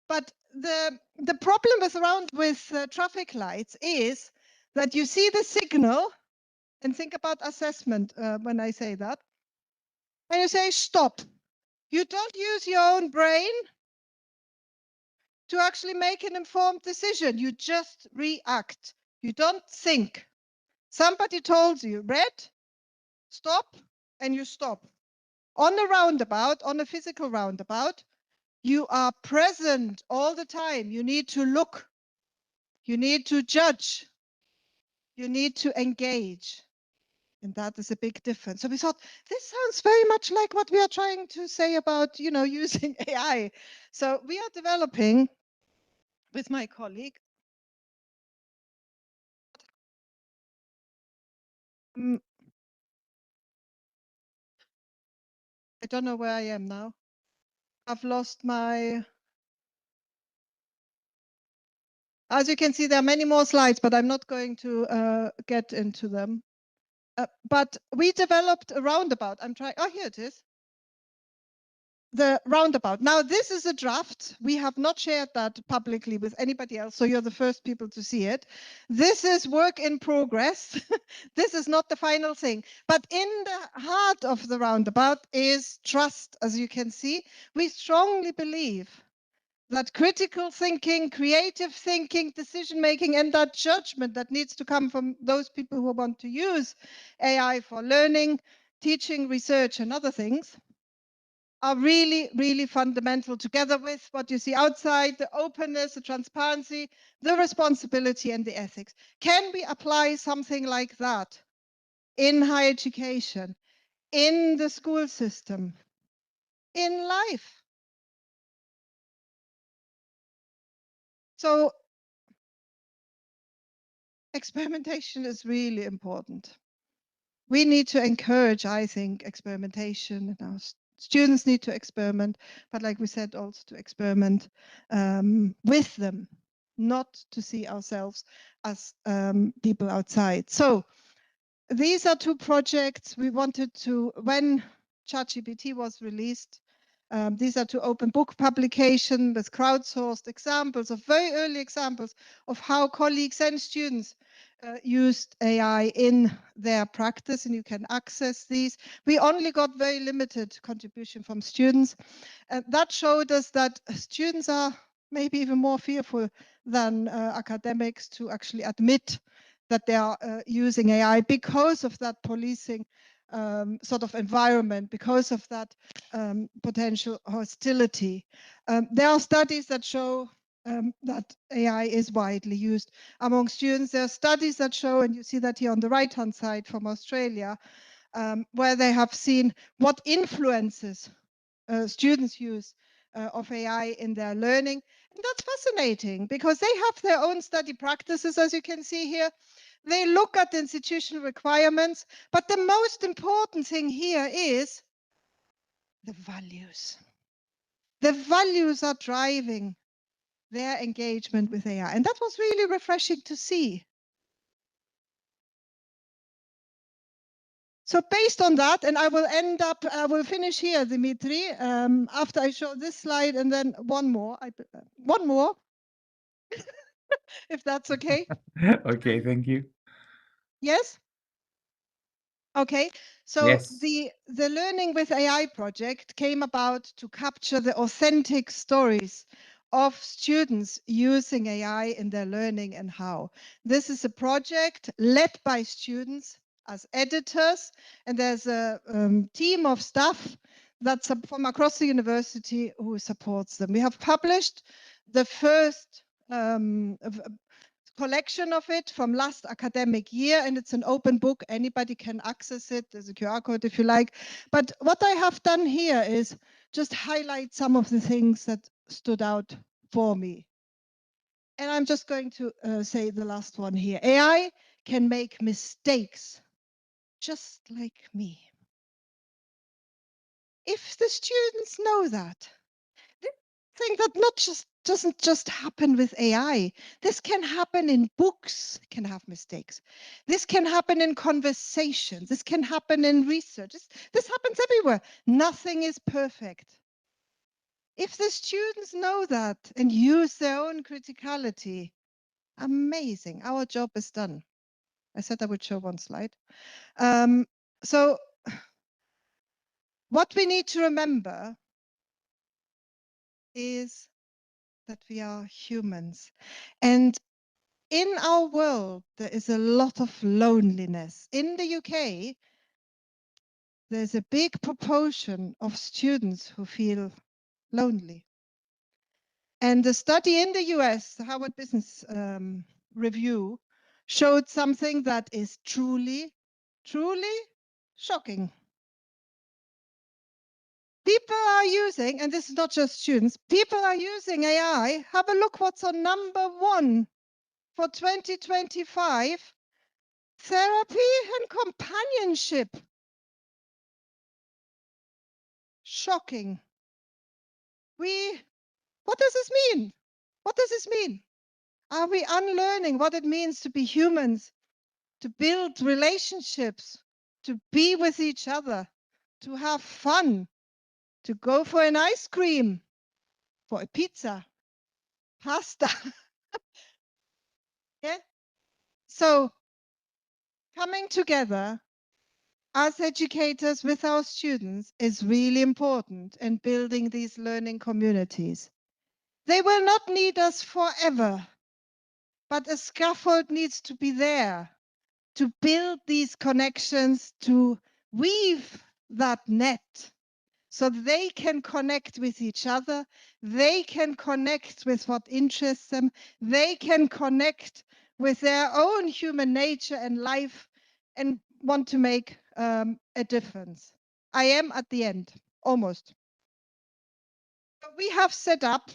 But the problem with traffic lights is that you see the signal, and think about assessment when I say that, and you say stop. You don't use your own brain to actually make an informed decision. You just react. You don't think. Somebody told you, red, stop, and you stop. On a roundabout, on a physical roundabout, you are present all the time. You need to look. You need to judge. You need to engage. And that is a big difference. So we thought, this sounds very much like what we are trying to say about, using AI. So we are developing with my colleague. I don't know where I am now. I've lost my... As you can see, there are many more slides, but I'm not going to get into them. But we developed a roundabout. I'm trying... Oh, here it is. The roundabout. Now, this is a draft. We have not shared that publicly with anybody else, so you're the first people to see it. This is work in progress. This is not the final thing. But in the heart of the roundabout is trust, as you can see. We strongly believe that critical thinking, creative thinking, decision-making, and that judgment that needs to come from those people who want to use AI for learning, teaching, research, and other things are really, really fundamental, together with what you see outside, the openness, the transparency, the responsibility, and the ethics. Can we apply something like that in higher education, in the school system, in life? So experimentation is really important. We need to encourage, I think, experimentation. And our students need to experiment, but like we said, also to experiment with them, not to see ourselves as people outside. So these are two projects we wanted to, when ChatGPT was released, these are two open book publications with crowdsourced examples of very early examples of how colleagues and students used AI in their practice, and you can access these. We only got very limited contribution from students. That showed us that students are maybe even more fearful than academics to actually admit that they are using AI because of that policing sort of environment, because of that potential hostility. There are studies that show that AI is widely used among students. There are studies that show, and you see that here on the right-hand side from Australia, where they have seen what influences students use of AI in their learning. And that's fascinating because they have their own study practices, as you can see here. They look at the institutional requirements, but the most important thing here is the values. The values are driving their engagement with AI, and that was really refreshing to see. So based on that, and I will finish here, Dimitri, after I show this slide, and then one more, if that's okay. Okay, thank you. Yes? Okay, so Yes. the Learning with AI project came about to capture the authentic stories of students using AI in their learning and how. This is a project led by students as editors, and there's a team of staff that's from across the university who supports them. We have published the first collection of it from last academic year, and it's an open book. Anybody can access it. There's a QR code if you like. But what I have done here is just highlight some of the things that stood out for me. And I'm just going to say the last one here. AI can make mistakes just like me. If the students know that, they think that doesn't just happen with AI. This can happen in books, can have mistakes. This can happen in conversations. This can happen in research. This happens everywhere. Nothing is perfect. If the students know that and use their own criticality, amazing. Our job is done. I said I would show one slide. So what we need to remember is that we are humans. And in our world, there is a lot of loneliness. In the UK, there's a big proportion of students who feel lonely. And the study in the US, the Harvard Business Review, showed something that is truly, truly shocking. People are using, and this is not just students, people are using AI. Have a look what's on number 1 for 2025. Therapy and companionship. Shocking. What does this mean? What does this mean? Are we unlearning what it means to be humans, to build relationships, to be with each other, to have fun, to go for an ice cream, for a pizza, pasta? Yeah. So coming together as educators with our students is really important in building these learning communities. They will not need us forever, but a scaffold needs to be there to build these connections, to weave that net so they can connect with each other, they can connect with what interests them, they can connect with their own human nature and life and want to make a difference. I am at the end, almost. We have set up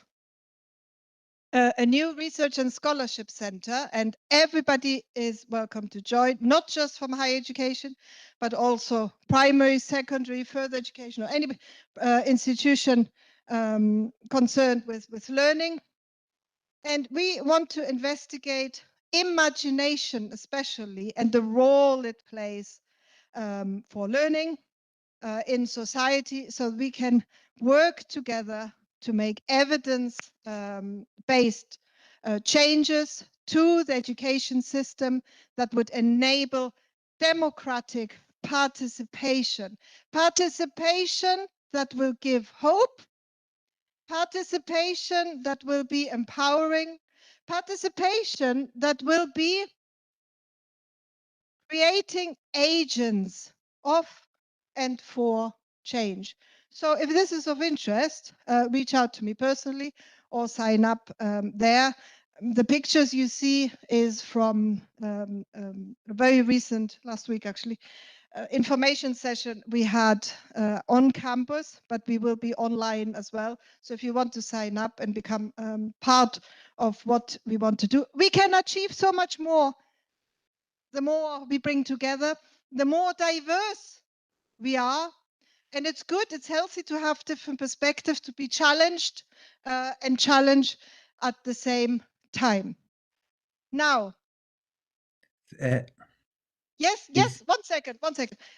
a new research and scholarship center, and everybody is welcome to join, not just from higher education, but also primary, secondary, further education, or any institution concerned with learning. And we want to investigate imagination, especially, and the role it plays for learning in society, so we can work together to make evidence-based changes to the education system that would enable democratic participation. Participation that will give hope, participation that will be empowering, participation that will be creating agents of and for change. So if this is of interest, reach out to me personally or sign up there. The pictures you see is from a very recent, last week actually, information session we had on campus, but we will be online as well. So if you want to sign up and become part of what we want to do, we can achieve so much more. The more we bring together, the more diverse we are. And it's good, it's healthy to have different perspectives, to be challenged and challenged at the same time. Now, yes, one second.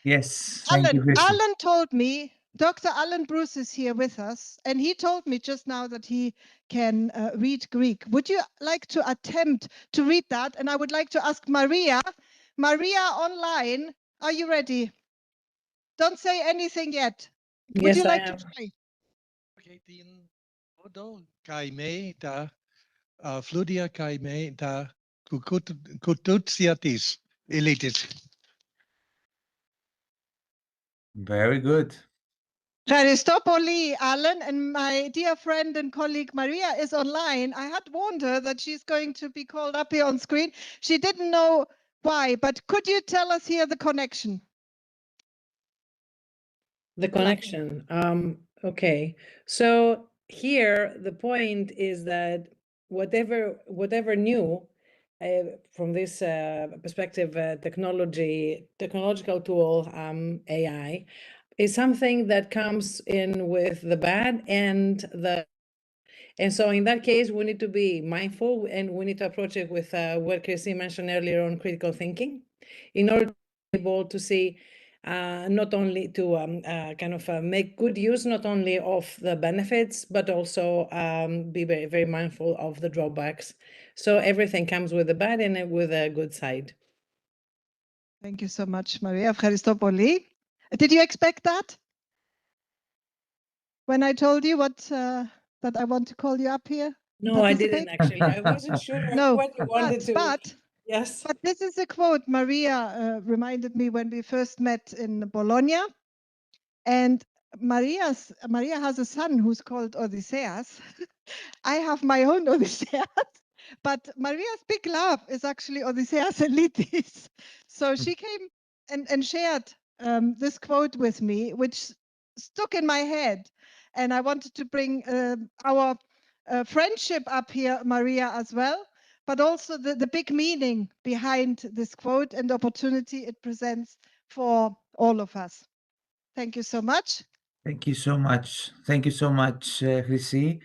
Yes, thank you, Alan told me, Dr. Alan Bruce is here with us, and he told me just now that he can read Greek. Would you like to attempt to read that? And I would like to ask Maria. Maria online, are you ready? Don't say anything yet. Would you like to try? Fludia Kaime da Kututsiatis Elitis. Very good. Charistopoli, Alan, and my dear friend and colleague Maria is online. I had warned her that she's going to be called up here on screen. She didn't know why, but could you tell us here the connection? The connection. Okay. So here the point is that whatever new from this perspective, technological tool, AI, is something that comes in with the bad and so in that case we need to be mindful and we need to approach it with what Christine mentioned earlier on critical thinking, in order to be able to see not only to make good use not only of the benefits, but also be very, very mindful of the drawbacks. So everything comes with a bad and with a good side. Thank you so much, Maria. Charistopoli. Did you expect that? When I told you that I want to call you up here? No, I didn't actually. I wasn't sure No, what you wanted to. but Yes. But this is a quote Maria reminded me when we first met in Bologna. And Maria has a son who's called Odysseus. I have my own Odysseus. But Maria's big love is actually Odysseus Elitis. So she came and shared this quote with me, which stuck in my head. And I wanted to bring our friendship up here, Maria, as well, but also the big meaning behind this quote and the opportunity it presents for all of us. Thank you so much. Thank you so much. Thank you so much, Chrissy.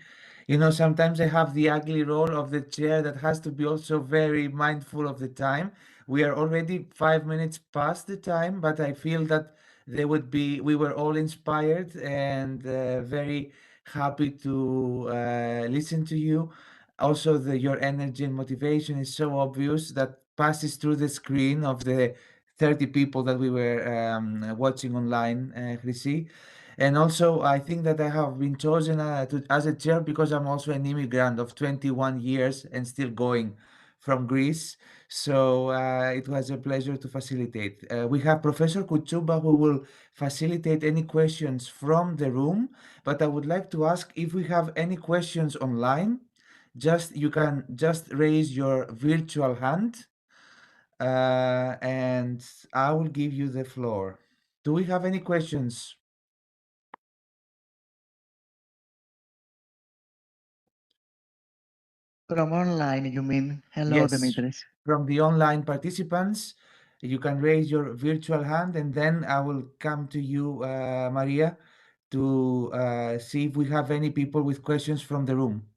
You know, sometimes I have the ugly role of the chair that has to be also very mindful of the time. We are already 5 minutes past the time, but I feel that we were all inspired and very happy to listen to you. Also, your energy and motivation is so obvious that passes through the screen of the 30 people that we were watching online, Chrissy. And also, I think that I have been chosen as a chair because I'm also an immigrant of 21 years and still going from Greece. So it was a pleasure to facilitate. We have Professor Koutsouba who will facilitate any questions from the room, but I would like to ask if we have any questions online. You can just raise your virtual hand and I will give you the floor. Do we have any questions? From online, you mean? Hello, Yes, Dimitris. from the online participants, you can raise your virtual hand and then I will come to you, Maria, to see if we have any people with questions from the room.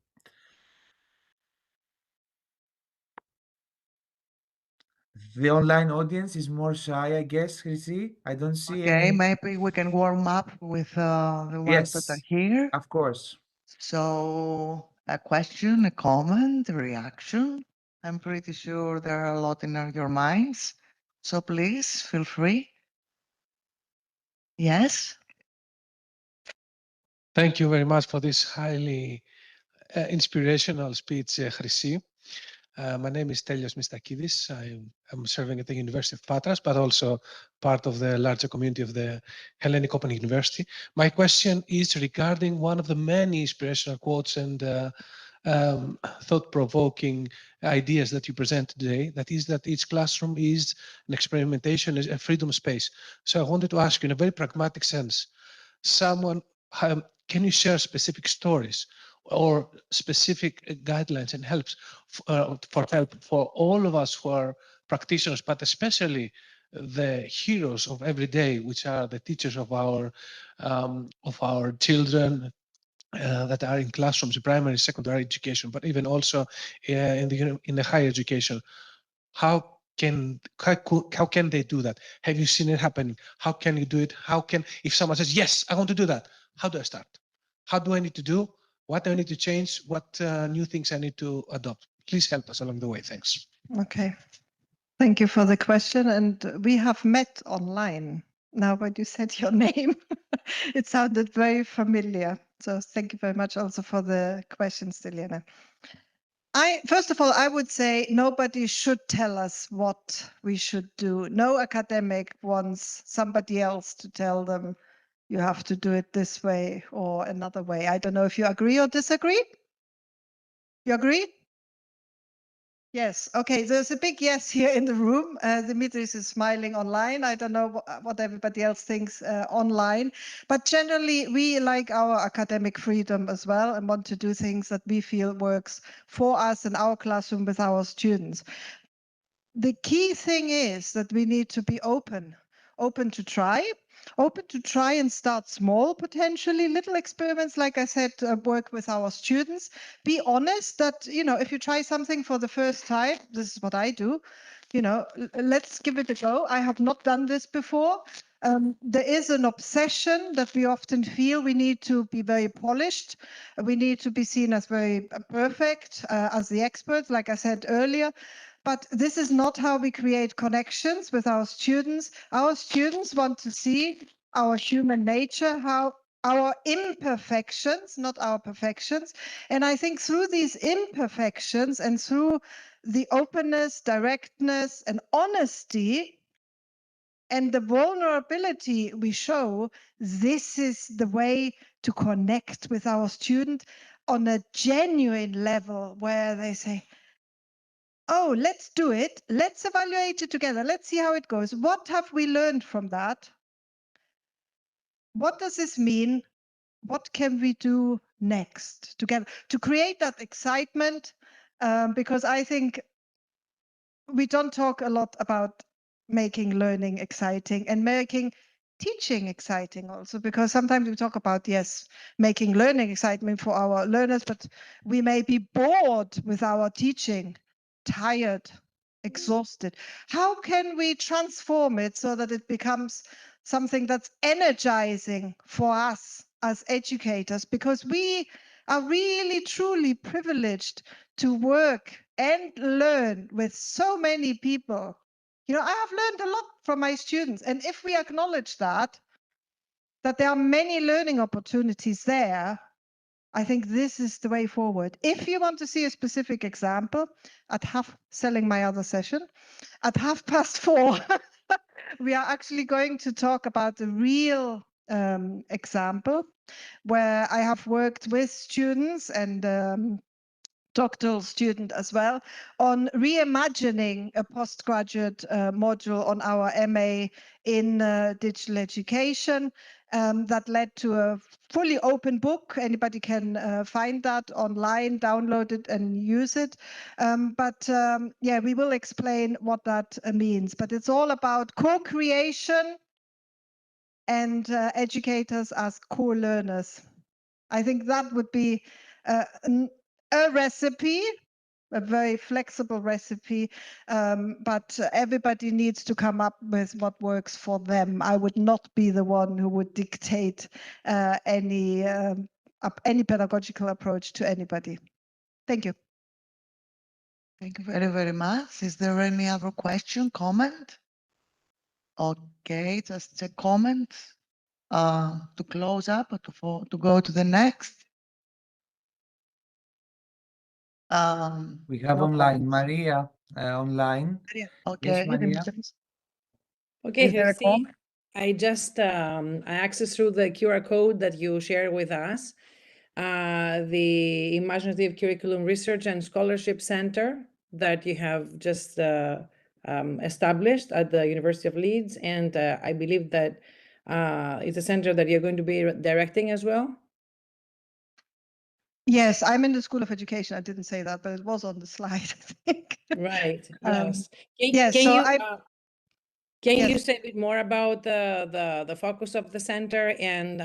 The online audience is more shy, I guess, Chrissy. I don't see Okay, any. maybe we can warm up with the ones that are Yes, here. of course. So, a question, a comment, a reaction. I'm pretty sure there are a lot in your minds. So please feel free. Yes. Thank you very much for this highly inspirational speech, Chrissy. My name is Stelios Mistakidis. I'm serving at the University of Patras, but also part of the larger community of the Hellenic Open University. My question is regarding one of the many inspirational quotes and thought-provoking ideas that you present today, that is that each classroom is an experimentation, is a freedom space. So I wanted to ask you in a very pragmatic sense, can you share specific stories or specific guidelines and helps for all of us who are practitioners, but especially the heroes of every day, which are the teachers of our children that are in classrooms, primary, secondary education, but even also in the higher education. How can they do that? Have you seen it happening? How can you do it? If someone says, yes, I want to do that, how do I start? How do I need to do? What do I need to change? What new things I need to adopt? Please help us along the way. Thanks. Okay. Thank you for the question. And we have met online. Now, when you said your name, it sounded very familiar. So thank you very much also for the question, Steliana. First of all, I would say nobody should tell us what we should do. No academic wants somebody else to tell them you have to do it this way or another way. I don't know if you agree or disagree. You agree? Yes. Okay. There's a big yes here in the room. Dimitris is smiling online. I don't know what everybody else thinks online, but generally we like our academic freedom as well and want to do things that we feel works for us in our classroom with our students. The key thing is that we need to be open to try and start small, potentially little experiments, like I said, work with our students. Be honest that, if you try something for the first time, this is what I do, let's give it a go. I have not done this before. There is an obsession that we often feel we need to be very polished. We need to be seen as very perfect, as the experts, like I said earlier. But this is not how we create connections with our students. Our students want to see our human nature, how our imperfections, not our perfections. And I think through these imperfections and through the openness, directness, and honesty, and the vulnerability we show, this is the way to connect with our student on a genuine level where they say, oh, let's do it. Let's evaluate it together. Let's see how it goes. What have we learned from that? What does this mean? What can we do next together to create that excitement? Because I think we don't talk a lot about making learning exciting and making teaching exciting also, because sometimes we talk about, yes, making learning excitement for our learners, but we may be bored with our teaching, tired, exhausted. How can we transform it so that it becomes something that's energizing for us as educators? Because we are really, truly privileged to work and learn with so many people. You know, I have learned a lot from my students. And if we acknowledge that there are many learning opportunities there, I think this is the way forward. If you want to see a specific example, selling my other session, at 4:30, we are actually going to talk about a real example where I have worked with students and doctoral student as well on reimagining a postgraduate module on our MA in digital education that led to a fully open book. Anybody can find that online, download it and use it. Yeah, we will explain what that means, but it's all about co-creation and educators as co-learners. I think that would be a recipe, a very flexible recipe, but everybody needs to come up with what works for them. I would not be the one who would dictate any pedagogical approach to anybody. Thank you. Thank you very, very much. Is there any other question, comment? Okay, just a comment to close up or to go to the next. We have no online, comments. Maria, online. Maria, okay. Yes, Maria. Okay, Is there a Hirsi, comment? I just I accessed through the QR code that you shared with us, the Imaginative Curriculum Research and Scholarship Center that you have just established at the University of Leeds, and I believe that it's a center that you're going to be directing as well. Yes, I'm in the School of Education. I didn't say that, but it was on the slide, I think. Right. Yes. Yes, Can so you I can you yes. say a bit more about the focus of the center and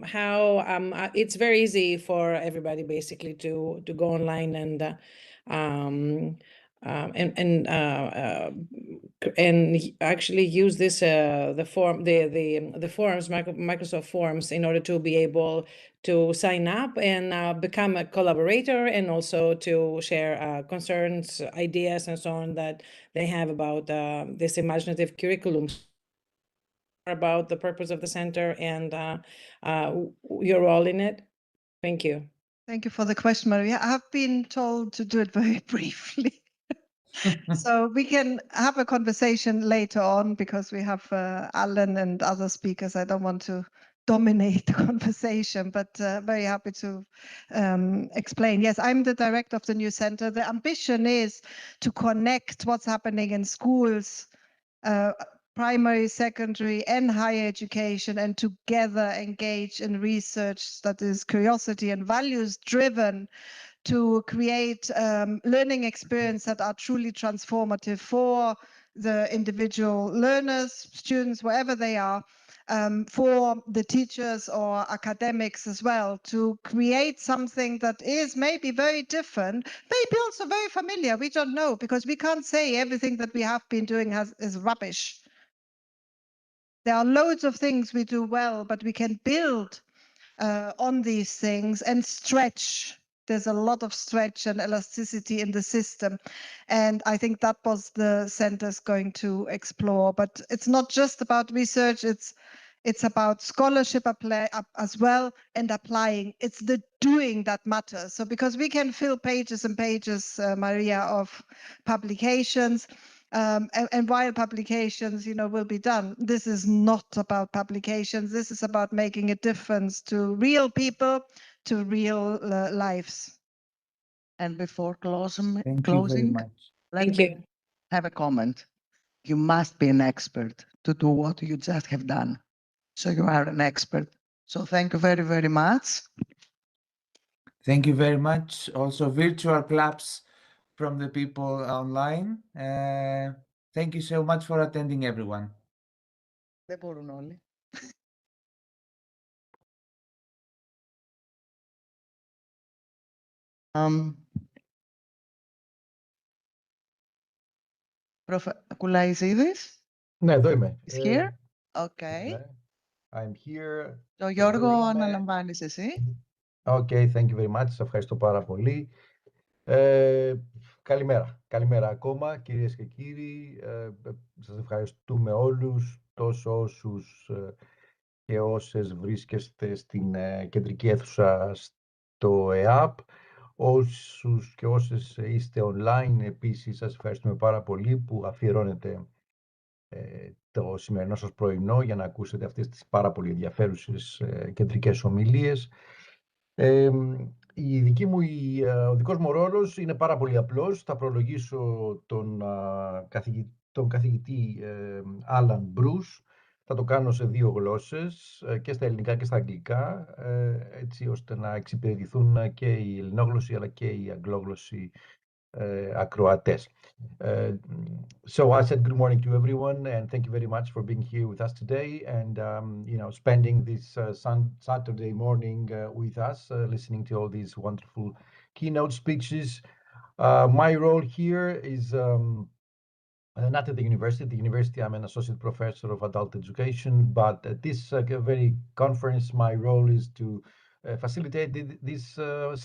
how it's very easy for everybody basically to go online and actually use this the forums, Microsoft Forms, in order to be able to sign up and become a collaborator, and also to share concerns, ideas, and so on that they have about this imaginative curriculum, about the purpose of the center and your role in it. Thank you. Thank you for the question, Maria. I have been told to do it very briefly. So we can have a conversation later on because we have Alan and other speakers. I don't want to dominate the conversation, but very happy to explain. Yes, I'm the director of the new center. The ambition is to connect what's happening in schools, primary, secondary, and higher education, and together engage in research that is curiosity and values driven, to create learning experience that are truly transformative for the individual learners, students, wherever they are, for the teachers or academics as well, to create something that is maybe very different, maybe also very familiar. We don't know, because we can't say everything that we have been doing is rubbish. There are loads of things we do well, but we can build on these things and stretch. There's a lot of stretch and elasticity in the system. And I think that was the center's going to explore. But it's not just about research, it's It's about scholarship as well and applying. It's the doing that matters. So because we can fill pages and pages, Maria, of publications, and while publications, will be done, this is not about publications. This is about making a difference to real people, to real lives. And before Thank you very closing, much. let Thank me you. have a comment. You must be an expert to do what you just have done. So you are an expert. So thank you very, very much. Thank you very much. Also, virtual claps from the people online. Thank you so much for attending, everyone. Δεν μπορούν όλοι. Κουλαϊζίδης Ναι, εδώ είμαι. is here. Okay. Ναι, I'm here. Το Γιώργο Εδώ είμαι. αναλαμβάνεις εσύ. Okay, thank you very much. Σας ευχαριστώ πάρα πολύ. Καλημέρα ακόμα, κυρίες και κύριοι. Σας ευχαριστούμε όλους, τόσο όσους και όσες βρίσκεστε στην κεντρική αίθουσα στο ΕΑΠ, όσους και όσες είστε online. Επίσης, σας ευχαριστούμε πάρα πολύ που αφιερώνετε το σημερινό σας πρωινό για να ακούσετε αυτές τις πάρα πολύ ενδιαφέρουσες κεντρικές ομιλίες. Ο δικός μου ρόλος είναι πάρα πολύ απλός. Θα προλογίσω τον καθηγητή Alan Bruce. Θα το κάνω σε 2 γλώσσες, και στα ελληνικά και στα αγγλικά, έτσι ώστε να εξυπηρετηθούν και οι ελληνόγλωσσοι αλλά και οι αγγλόγλωσσοι ακροατές. So I said good morning to everyone and thank you very much for being here with us today and spending this Saturday morning with us, listening to all these wonderful keynote speeches. My role here is not at the university. At the university, I'm an associate professor of adult education, but at this very conference, my role is to facilitate this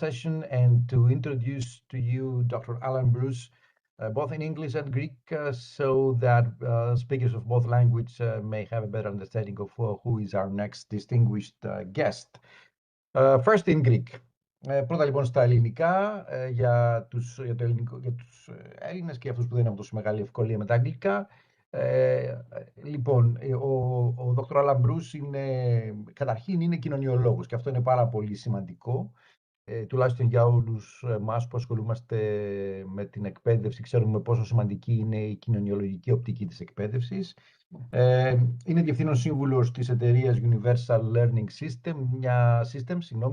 session and to introduce to you Dr. Alan Bruce, both in English and Greek, so that speakers of both languages may have a better understanding of who is our next distinguished guest. First in Greek. Πρώτα λοιπόν στα ελληνικά, για τους Έλληνες και αυτούς που δεν έχουν τόσο μεγάλη ευκολία με τα αγγλικά. Λοιπόν, ο Dr. Alan Bruce καταρχήν είναι κοινωνιολόγος και αυτό είναι πάρα πολύ σημαντικό. Τουλάχιστον για όλους εμάς που ασχολούμαστε με την εκπαίδευση, ξέρουμε πόσο σημαντική είναι η κοινωνιολογική οπτική της εκπαίδευσης. Είναι διευθύνων σύμβουλος της εταιρείας Universal Learning System,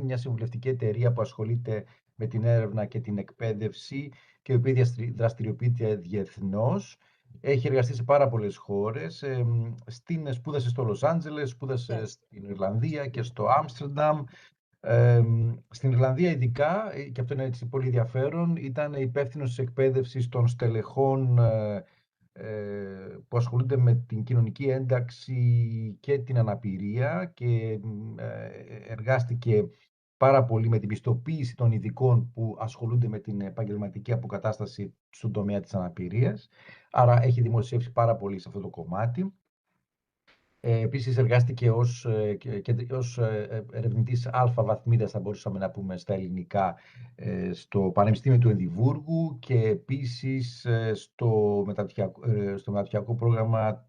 μια συμβουλευτική εταιρεία που ασχολείται με την έρευνα και την εκπαίδευση και η οποία δραστηριοποιείται διεθνώς. Έχει εργαστεί σε πάρα πολλές χώρες. Σπούδασε στο Λος Άντζελες, σπούδασε στην Ιρλανδία και στο Άμστερνταμ. Στην Ιρλανδία ειδικά, και αυτό είναι έτσι πολύ ενδιαφέρον, ήταν υπεύθυνος της εκπαίδευσης των στελεχών που ασχολούνται με την κοινωνική ένταξη και την αναπηρία και εργάστηκε πάρα πολύ με την πιστοποίηση των ειδικών που ασχολούνται με την επαγγελματική αποκατάσταση στον τομέα της αναπηρίας. Άρα έχει δημοσιεύσει πάρα πολύ σε αυτό το κομμάτι. Επίσης εργάστηκε ως ερευνητής αλφα βαθμίδας, θα μπορούσαμε να πούμε στα ελληνικά, στο Πανεπιστήμιο του Εδιμβούργου και επίσης στο μεταπτυχιακό πρόγραμμα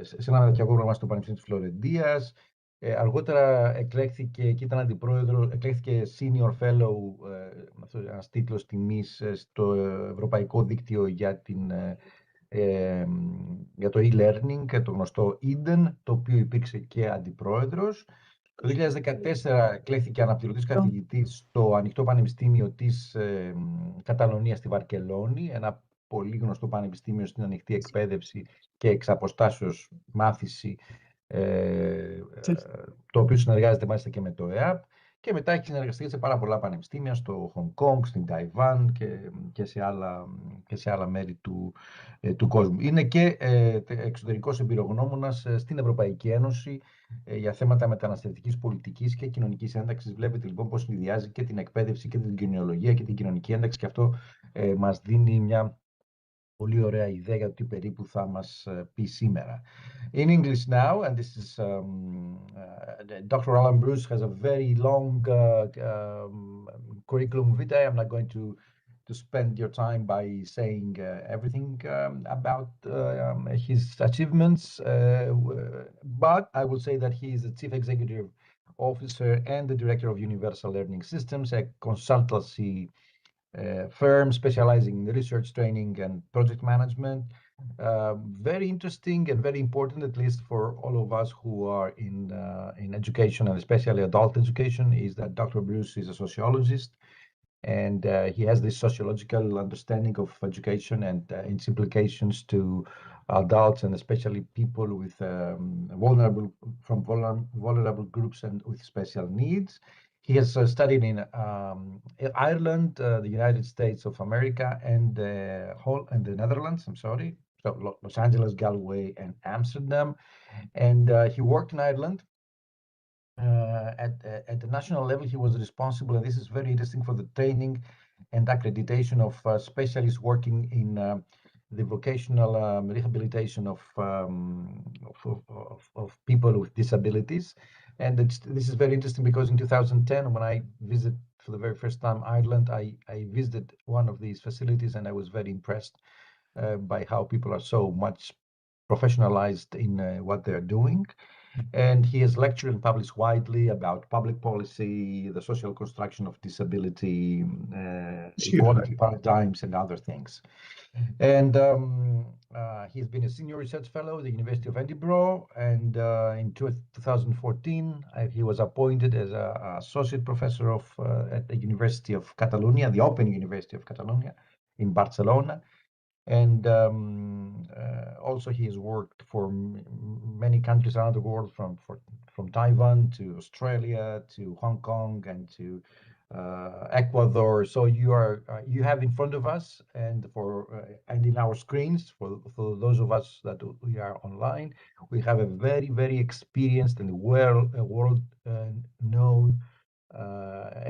σε ένα μεταπτυχιακό πρόγραμμα στο Πανεπιστήμιο της Φλωρεντίας. Αργότερα εκλέχθηκε και ήταν αντιπρόεδρο, εκλέχθηκε Senior Fellow, ένας τίτλος τιμής, στο Ευρωπαϊκό Δίκτυο για το e-learning, το γνωστό Eden, το οποίο υπήρξε και αντιπρόεδρος. Το 2014 εκλέχθηκε αναπληρωτής καθηγητής στο Ανοιχτό Πανεπιστήμιο της Καταλωνίας στη Βαρκελόνη, ένα πολύ γνωστό πανεπιστήμιο στην ανοιχτή εκπαίδευση και εξ αποστάσεως μάθηση, το οποίο συνεργάζεται μάλιστα και με το ΕΑΠ. Και μετά έχει συνεργαστεί σε πάρα πολλά πανεπιστήμια, στο Χονγκ Κονγκ, στην Ταϊβάν και σε άλλα μέρη του κόσμου. Είναι και εξωτερικός εμπειρογνώμονας στην Ευρωπαϊκή Ένωση για θέματα μεταναστευτικής πολιτικής και κοινωνικής ένταξης. Βλέπετε λοιπόν πώς συνδυάζει και την εκπαίδευση και την κοινωνιολογία και την κοινωνική ένταξη, και αυτό μας δίνει μια πολύ ωραία ιδέα για το τι περίπου θα μας πει σήμερα. In English now, and this is Dr. Alan Bruce has a very long curriculum vitae. I'm not going to spend your time by saying everything about his achievements, but I will say that he is the Chief Executive Officer and the Director of Universal Learning Systems, a consultancy firm specializing in research training and project management. Very interesting and very important, at least for all of us who are in education, and especially adult education, is that Dr. Bruce is a sociologist, and he has this sociological understanding of education and its implications to adults, and especially people with vulnerable groups and with special needs. He has studied in Ireland, the United States of America, and the Netherlands. I'm sorry, so Los Angeles, Galway, and Amsterdam. And he worked in Ireland. At the national level, he was responsible, and this is very interesting, for the training and accreditation of specialists working in the vocational rehabilitation of people with disabilities. And this is very interesting because in 2010, when I visited for the very first time Ireland, I visited one of these facilities, and I was very impressed by how people are so much professionalized in what they're doing. And he has lectured and published widely about public policy, the social construction of disability, equality paradigms, and other things. And he's been a senior research fellow at the University of Edinburgh. And in 2014, he was appointed as an associate professor at the University of Catalonia, the Open University of Catalonia in Barcelona. And also he has worked for many countries around the world, from Taiwan to Australia to Hong Kong and to Ecuador. So you have in front of us and in our screens, for those of us that we are online, we have a very, very experienced and world known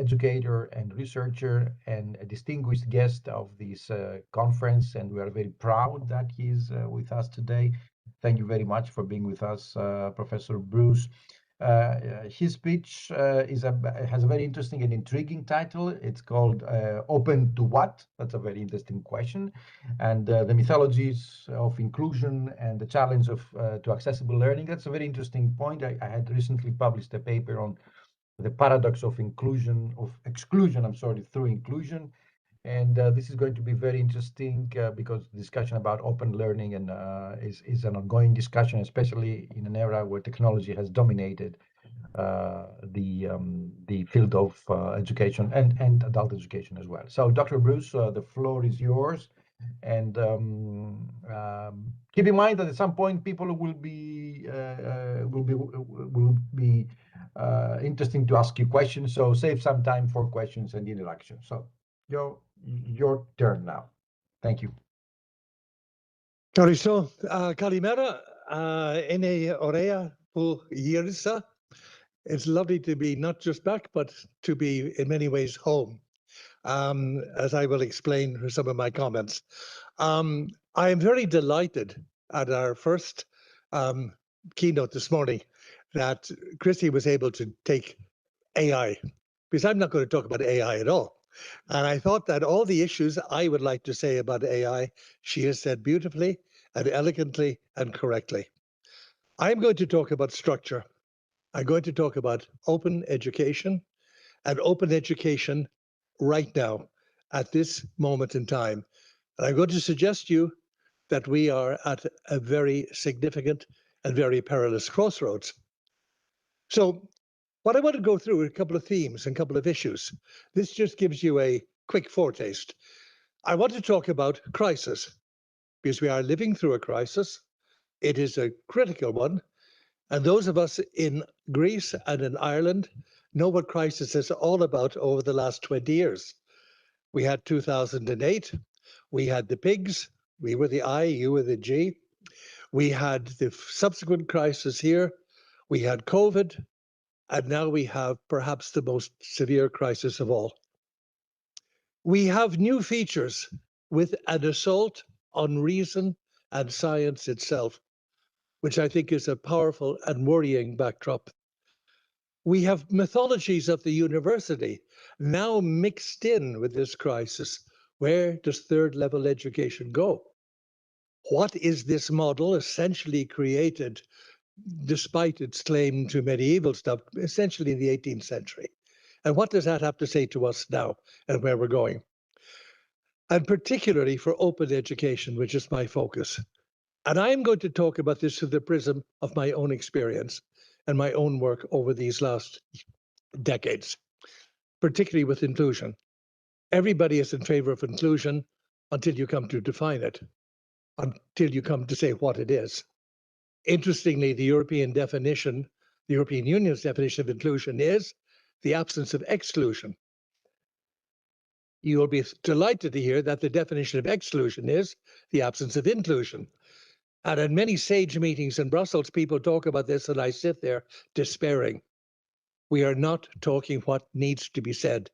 educator and researcher and a distinguished guest of this conference, and we are very proud that he is with us today. Thank you very much for being with us, Professor Bruce. His speech has a very interesting and intriguing title. It's called Open to What? That's a very interesting question. And the mythologies of inclusion and the challenge to accessible learning. That's a very interesting point. I had recently published a paper on the paradox of exclusion, through inclusion. And this is going to be very interesting because the discussion about open learning and is an ongoing discussion, especially in an era where technology has dominated the field of education and adult education as well. So, Dr. Bruce, the floor is yours. And keep in mind that at some point people will be interesting to ask you questions. So save some time for questions and interaction. So your turn now. Thank you. Ευχαριστώ. Kalimera, είναι ωραία που γύρισα. It's lovely to be not just back, but to be in many ways home, as I will explain with some of my comments. I am very delighted at our first keynote this morning that Christy was able to take AI, because I'm not going to talk about AI at all. And I thought that all the issues I would like to say about AI, she has said beautifully and elegantly and correctly. I'm going to talk about structure. I'm going to talk about open education and open education right now at this moment in time. And I'm going to suggest to you that we are at a very significant and very perilous crossroads. So what I want to go through are a couple of themes and a couple of issues. This just gives you a quick foretaste. I want to talk about crisis, because we are living through a crisis. It is a critical one. And those of us in Greece and in Ireland know what crisis is all about over the last 20 years. We had 2008, we had the pigs, we were the I, you were the G. We had the subsequent crisis here, we had COVID, and now we have perhaps the most severe crisis of all. We have new features with an assault on reason and science itself, which I think is a powerful and worrying backdrop. We have mythologies of the university now mixed in with this crisis. Where does third level education go? What is this model essentially created, despite its claim to medieval stuff, essentially in the 18th century? And what does that have to say to us now and where we're going? And particularly for open education, which is my focus. And I'm going to talk about this through the prism of my own experience and my own work over these last decades, particularly with inclusion. Everybody is in favor of inclusion until you come to define it, until you come to say what it is. Interestingly, the European Union's definition of inclusion is the absence of exclusion. You will be delighted to hear that the definition of exclusion is the absence of inclusion. And in many SAGE meetings in Brussels, people talk about this, and I sit there despairing. We are not talking what needs to be said.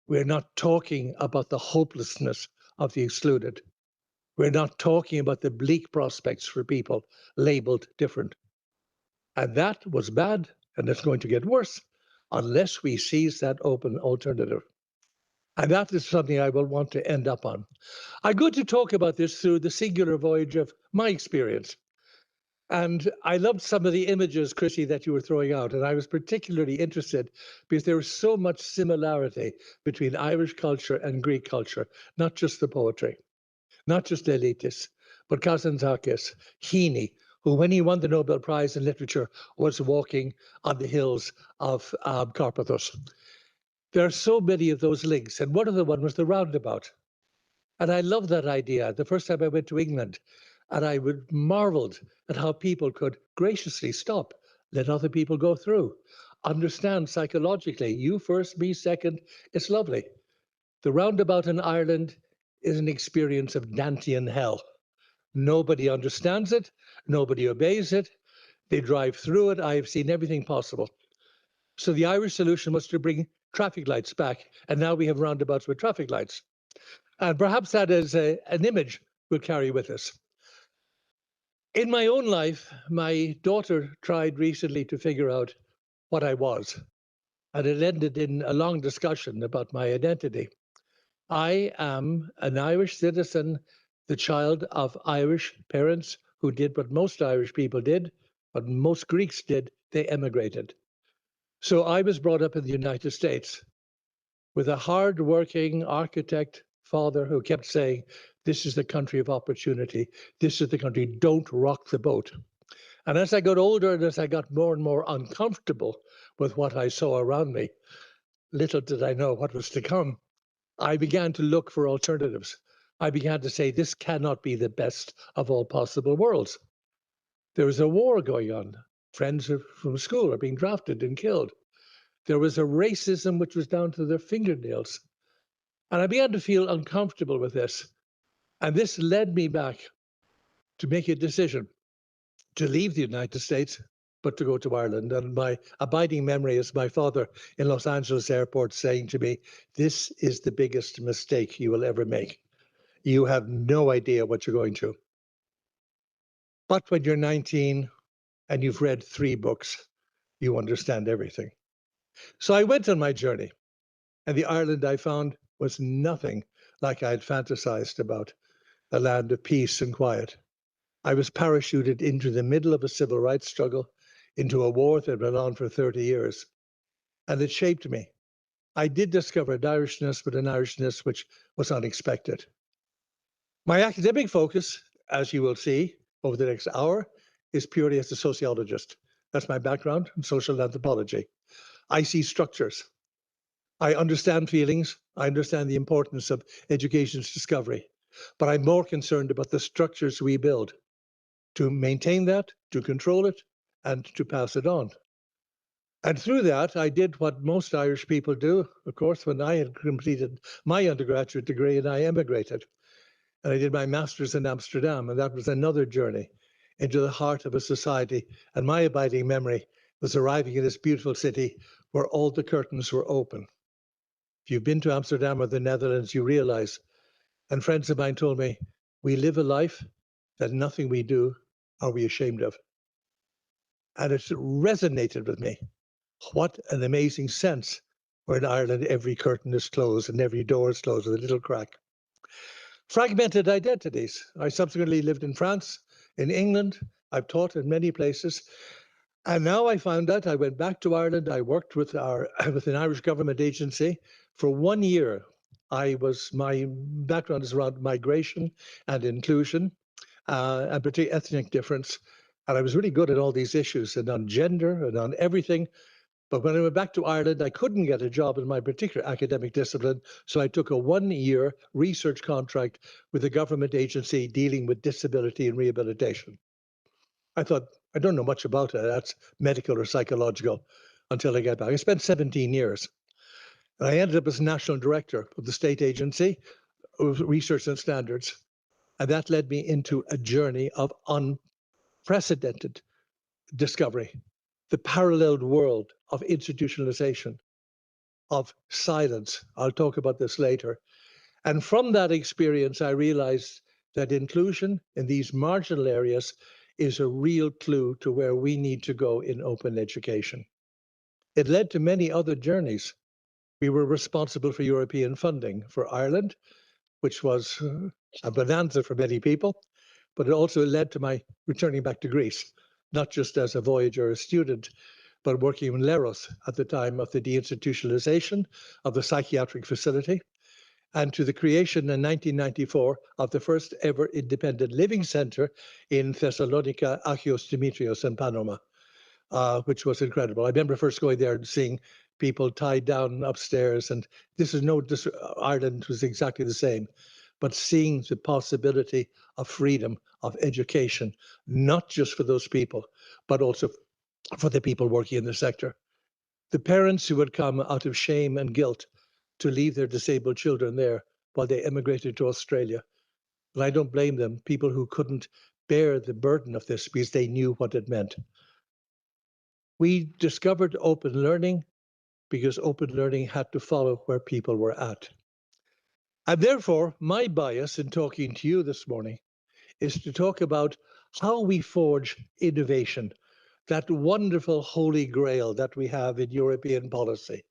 We're not talking about the hopelessness of the excluded. We're not talking about the bleak prospects for people labeled different. And that was bad, and it's going to get worse unless we seize that open alternative. And that is something I will want to end up on. I'm going to talk about this through the singular voyage of my experience. And I loved some of the images, Chrissy, that you were throwing out. And I was particularly interested because there was so much similarity between Irish culture and Greek culture, not just the poetry, not just Elitis, but Kazantzakis, Heaney, who, when he won the Nobel Prize in Literature, was walking on the hills of Carpathos. There are so many of those links, and one of them was the roundabout. And I love that idea. The first time I went to England, and I marveled at how people could graciously stop, let other people go through, understand psychologically, you first, me second, it's lovely. The roundabout in Ireland is an experience of Dantean hell. Nobody understands it, nobody obeys it, they drive through it. I have seen everything possible. So the Irish solution was to bring traffic lights back, and now we have roundabouts with traffic lights. And perhaps that is an image we'll carry with us. In my own life, my daughter tried recently to figure out what I was, and it ended in a long discussion about my identity. I am an Irish citizen, the child of Irish parents who did what most Irish people did, what most Greeks did, they emigrated. So I was brought up in the United States with a hard-working architect father who kept saying, this is the country of opportunity. This is the country, don't rock the boat. And as I got older and as I got more and more uncomfortable with what I saw around me, little did I know what was to come, I began to look for alternatives. I began to say, this cannot be the best of all possible worlds. There was a war going on. Friends from school are being drafted and killed. There was a racism which was down to their fingernails. And I began to feel uncomfortable with this. And this led me back to make a decision to leave the United States, but to go to Ireland. And my abiding memory is my father in Los Angeles airport saying to me, this is the biggest mistake you will ever make. You have no idea what you're going to. But when you're 19 and you've read 3 books, you understand everything. So I went on my journey, and the Ireland I found was nothing like I had fantasized about, a land of peace and quiet. I was parachuted into the middle of a civil rights struggle, into a war that went on for 30 years, and it shaped me. I did discover an Irishness, but an Irishness which was unexpected. My academic focus, as you will see over the next hour, is purely as a sociologist. That's my background in social anthropology. I see structures. I understand feelings. I understand the importance of education's discovery. But I'm more concerned about the structures we build to maintain that, to control it, and to pass it on. And through that, I did what most Irish people do, of course, when I had completed my undergraduate degree and I emigrated. And I did my master's in Amsterdam, and that was another journey into the heart of a society. And my abiding memory was arriving in this beautiful city where all the curtains were open. If you've been to Amsterdam or the Netherlands, you realize, and friends of mine told me, we live a life that nothing we do are we ashamed of. And it's resonated with me. What an amazing sense where in Ireland every curtain is closed and every door is closed with a little crack. Fragmented identities. I subsequently lived in France, in England. I've taught in many places. And now I found out, I went back to Ireland. I worked with an Irish government agency for 1 year. My background is around migration and inclusion, and particularly ethnic difference. And I was really good at all these issues and on gender and on everything. But when I went back to Ireland, I couldn't get a job in my particular academic discipline. So I took a 1-year research contract with a government agency dealing with disability and rehabilitation. I thought, I don't know much about it. That's medical or psychological until I get back. I spent 17 years. And I ended up as national director of the state agency of research and standards. And that led me into a journey of unprecedented discovery, the paralleled world of institutionalization, of silence. I'll talk about this later. And from that experience, I realized that inclusion in these marginal areas is a real clue to where we need to go in open education. It led to many other journeys. We were responsible for European funding for Ireland, which was a bonanza for many people, but it also led to my returning back to Greece, not just as a voyager or a student, but working in Leros at the time of the deinstitutionalization of the psychiatric facility, and to the creation in 1994 of the first ever independent living center in Thessalonica, Agios Dimitrios in Panama, which was incredible. I remember first going there and seeing people tied down upstairs, and Ireland was exactly the same, but seeing the possibility of freedom, of education, not just for those people, but also for the people working in the sector. The parents who would come out of shame and guilt to leave their disabled children there while they emigrated to Australia. And I don't blame them, people who couldn't bear the burden of this because they knew what it meant. We discovered open learning because open learning had to follow where people were at. And therefore, my bias in talking to you this morning is to talk about how we forge innovation, that wonderful holy grail that we have in European policy.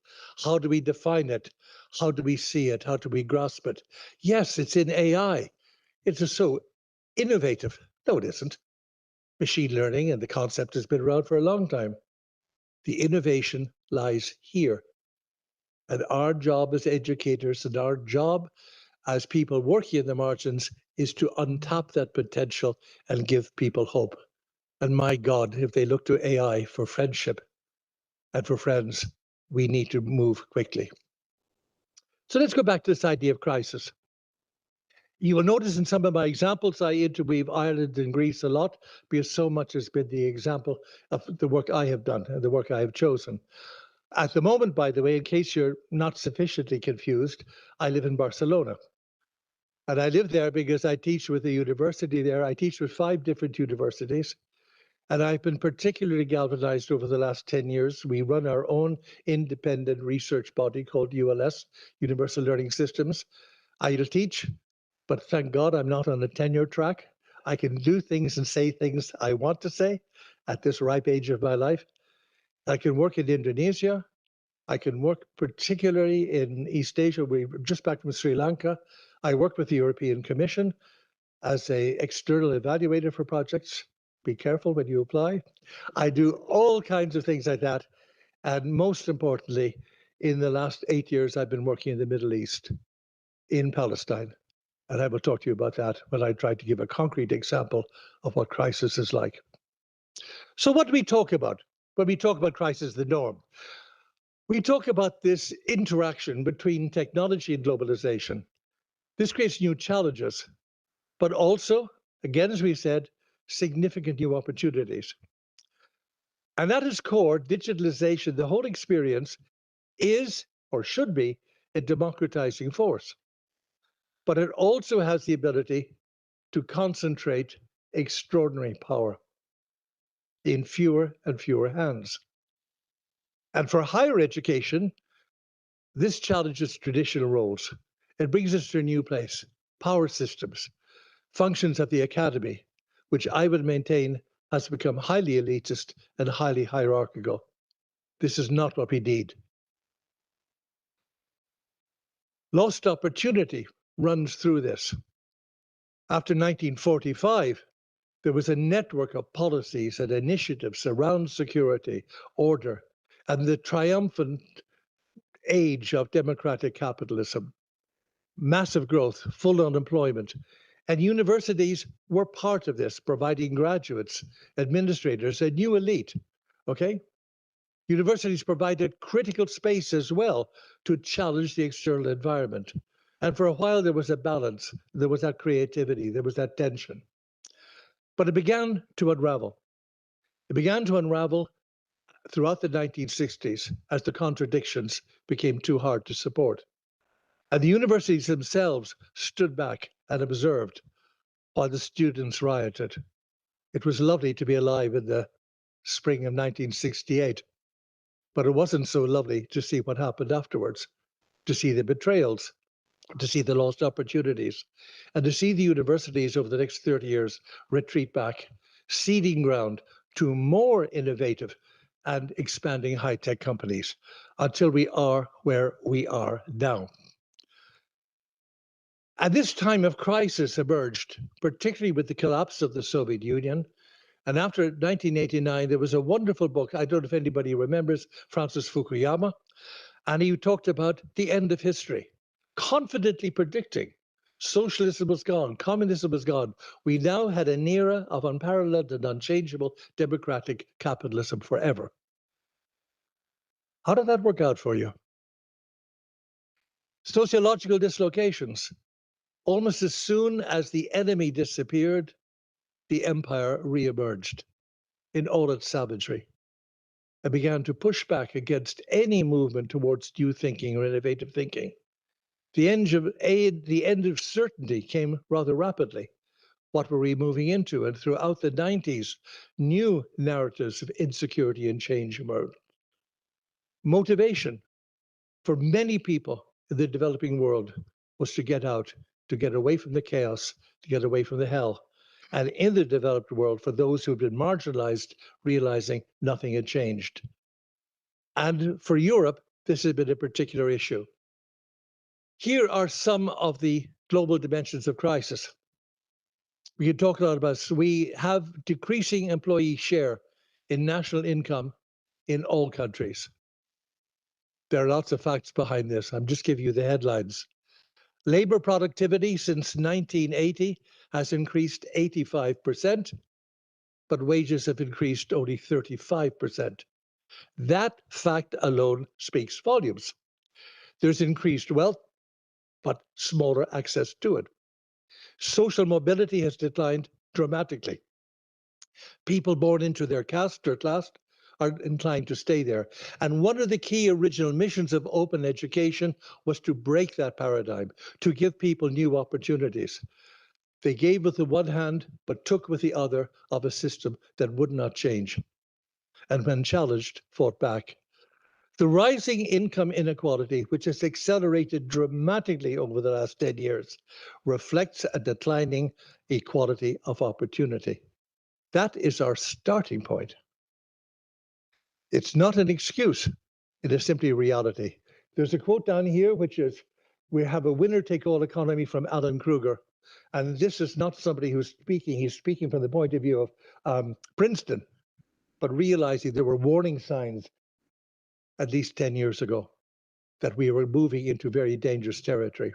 How do we define it? How do we see it? How do we grasp it? Yes, it's in AI. It is so innovative. No, it isn't. Machine learning and the concept has been around for a long time. The innovation lies here. And our job as educators and our job as people working in the margins is to untap that potential and give people hope. And my God, if they look to AI for friendship and for friends, we need to move quickly. So let's go back to this idea of crisis. You will notice in some of my examples, I interweave Ireland and Greece a lot because so much has been the example of the work I have done and the work I have chosen. At the moment, by the way, in case you're not sufficiently confused, I live in Barcelona. And I live there because I teach with a university there. I teach with 5 different universities. And I've been particularly galvanized over the last 10 years. We run our own independent research body called ULS, Universal Learning Systems. I'll teach, but thank God I'm not on a tenure track. I can do things and say things I want to say at this ripe age of my life. I can work in Indonesia. I can work particularly in East Asia. We're just back from Sri Lanka. I work with the European Commission as an external evaluator for projects. Be careful when you apply. I do all kinds of things like that. And most importantly, in the last 8 years, I've been working in the Middle East, in Palestine. And I will talk to you about that when I try to give a concrete example of what crisis is like. So what do we talk about when we talk about crisis, the norm? We talk about this interaction between technology and globalization. This creates new challenges, but also, again, as we said, significant new opportunities. And at its core, digitalization, the whole experience is, or should be, a democratizing force. But it also has the ability to concentrate extraordinary power in fewer and fewer hands. And for higher education, this challenges traditional roles. It brings us to a new place, power systems. functions of the academy, which I would maintain has become highly elitist and highly hierarchical. This is not what we need. Lost opportunity runs through this. After 1945, there was a network of policies and initiatives around security, order, and the triumphant age of democratic capitalism. Massive growth, full unemployment, and universities were part of this, providing graduates, administrators, a new elite, okay? Universities provided critical space as well to challenge the external environment. And for a while, there was a balance. There was that creativity. There was that tension. But it began to unravel. It began to unravel throughout the 1960s as the contradictions became too hard to support. And the universities themselves stood back and observed while the students rioted. It was lovely to be alive in the spring of 1968, but it wasn't so lovely to see what happened afterwards, to see the betrayals, to see the lost opportunities, and to see the universities over the next 30 years retreat back, ceding ground to more innovative and expanding high-tech companies until we are where we are now. And this time of crisis emerged, particularly with the collapse of the Soviet Union. And after 1989, there was a wonderful book, I don't know if anybody remembers, Francis Fukuyama, and he talked about the end of history, confidently predicting socialism was gone, communism was gone. We now had an era of unparalleled and unchangeable democratic capitalism forever. How did that work out for you? Sociological dislocations. Almost as soon as the enemy disappeared, the empire reemerged in all its savagery and began to push back against any movement towards new thinking or innovative thinking. The end of certainty came rather rapidly. What were we moving into? And throughout the 90s, new narratives of insecurity and change emerged. Motivation for many people in the developing world was to get out, to get away from the chaos, to get away from the hell. And in the developed world, for those who have been marginalized, realizing nothing had changed. And for Europe, this has been a particular issue. Here are some of the global dimensions of crisis. We can talk a lot about this. We have decreasing employee share in national income in all countries. There are lots of facts behind this. I'm just giving you the headlines. Labor productivity since 1980 has increased 85%, but wages have increased only 35%. That fact alone speaks volumes. There's increased wealth, but smaller access to it. Social mobility has declined dramatically. People born into their caste or class are inclined to stay there. And one of the key original missions of open education was to break that paradigm, to give people new opportunities. They gave with the one hand, but took with the other of a system that would not change. And when challenged, fought back. The rising income inequality, which has accelerated dramatically over the last 10 years, reflects a declining equality of opportunity. That is our starting point. It's not an excuse. It is simply reality. There's a quote down here, which is, we have a winner-take-all economy from Alan Kruger. And this is not somebody who's speaking. He's speaking from the point of view of Princeton, but realizing there were warning signs at least 10 years ago that we were moving into very dangerous territory.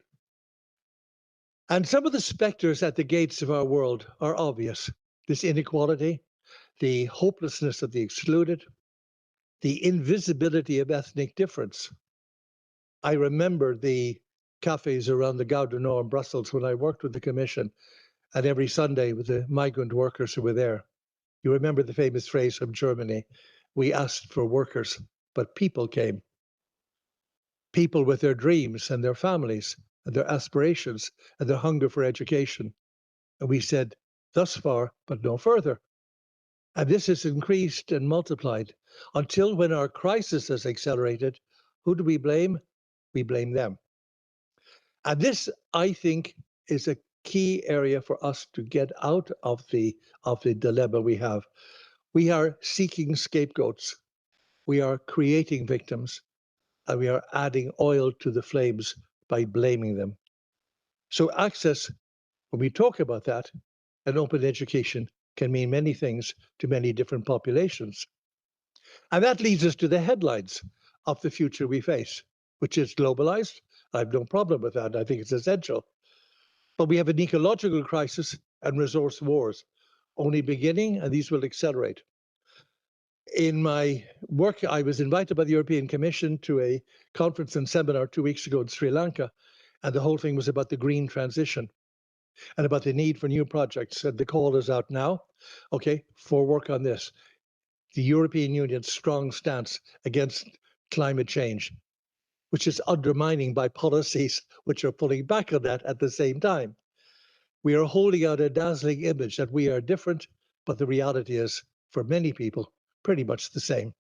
And some of the specters at the gates of our world are obvious. This inequality, the hopelessness of the excluded, the invisibility of ethnic difference. I remember the cafes around the Gare du Nord in Brussels when I worked with the Commission, and every Sunday with the migrant workers who were there. You remember the famous phrase from Germany, we asked for workers, but people came. People with their dreams and their families and their aspirations and their hunger for education. And we said, thus far, but no further. And this has increased and multiplied until when our crisis has accelerated, who do we blame? We blame them. And this, I think, is a key area for us to get out of the dilemma we have. We are seeking scapegoats. We are creating victims, and we are adding oil to the flames by blaming them. So access, when we talk about that, an open education can mean many things to many different populations. And that leads us to the headlines of the future we face, which is globalized. I have no problem with that. I think it's essential. But we have an ecological crisis and resource wars only beginning, and these will accelerate. In my work, I was invited by the European Commission to a conference and seminar 2 weeks ago in Sri Lanka, and the whole thing was about the green transition and about the need for new projects. And the call is out now, okay, for work on this. The European Union's strong stance against climate change, which is undermining by policies which are pulling back on that at the same time. We are holding out a dazzling image that we are different, but the reality is, for many people, pretty much the same.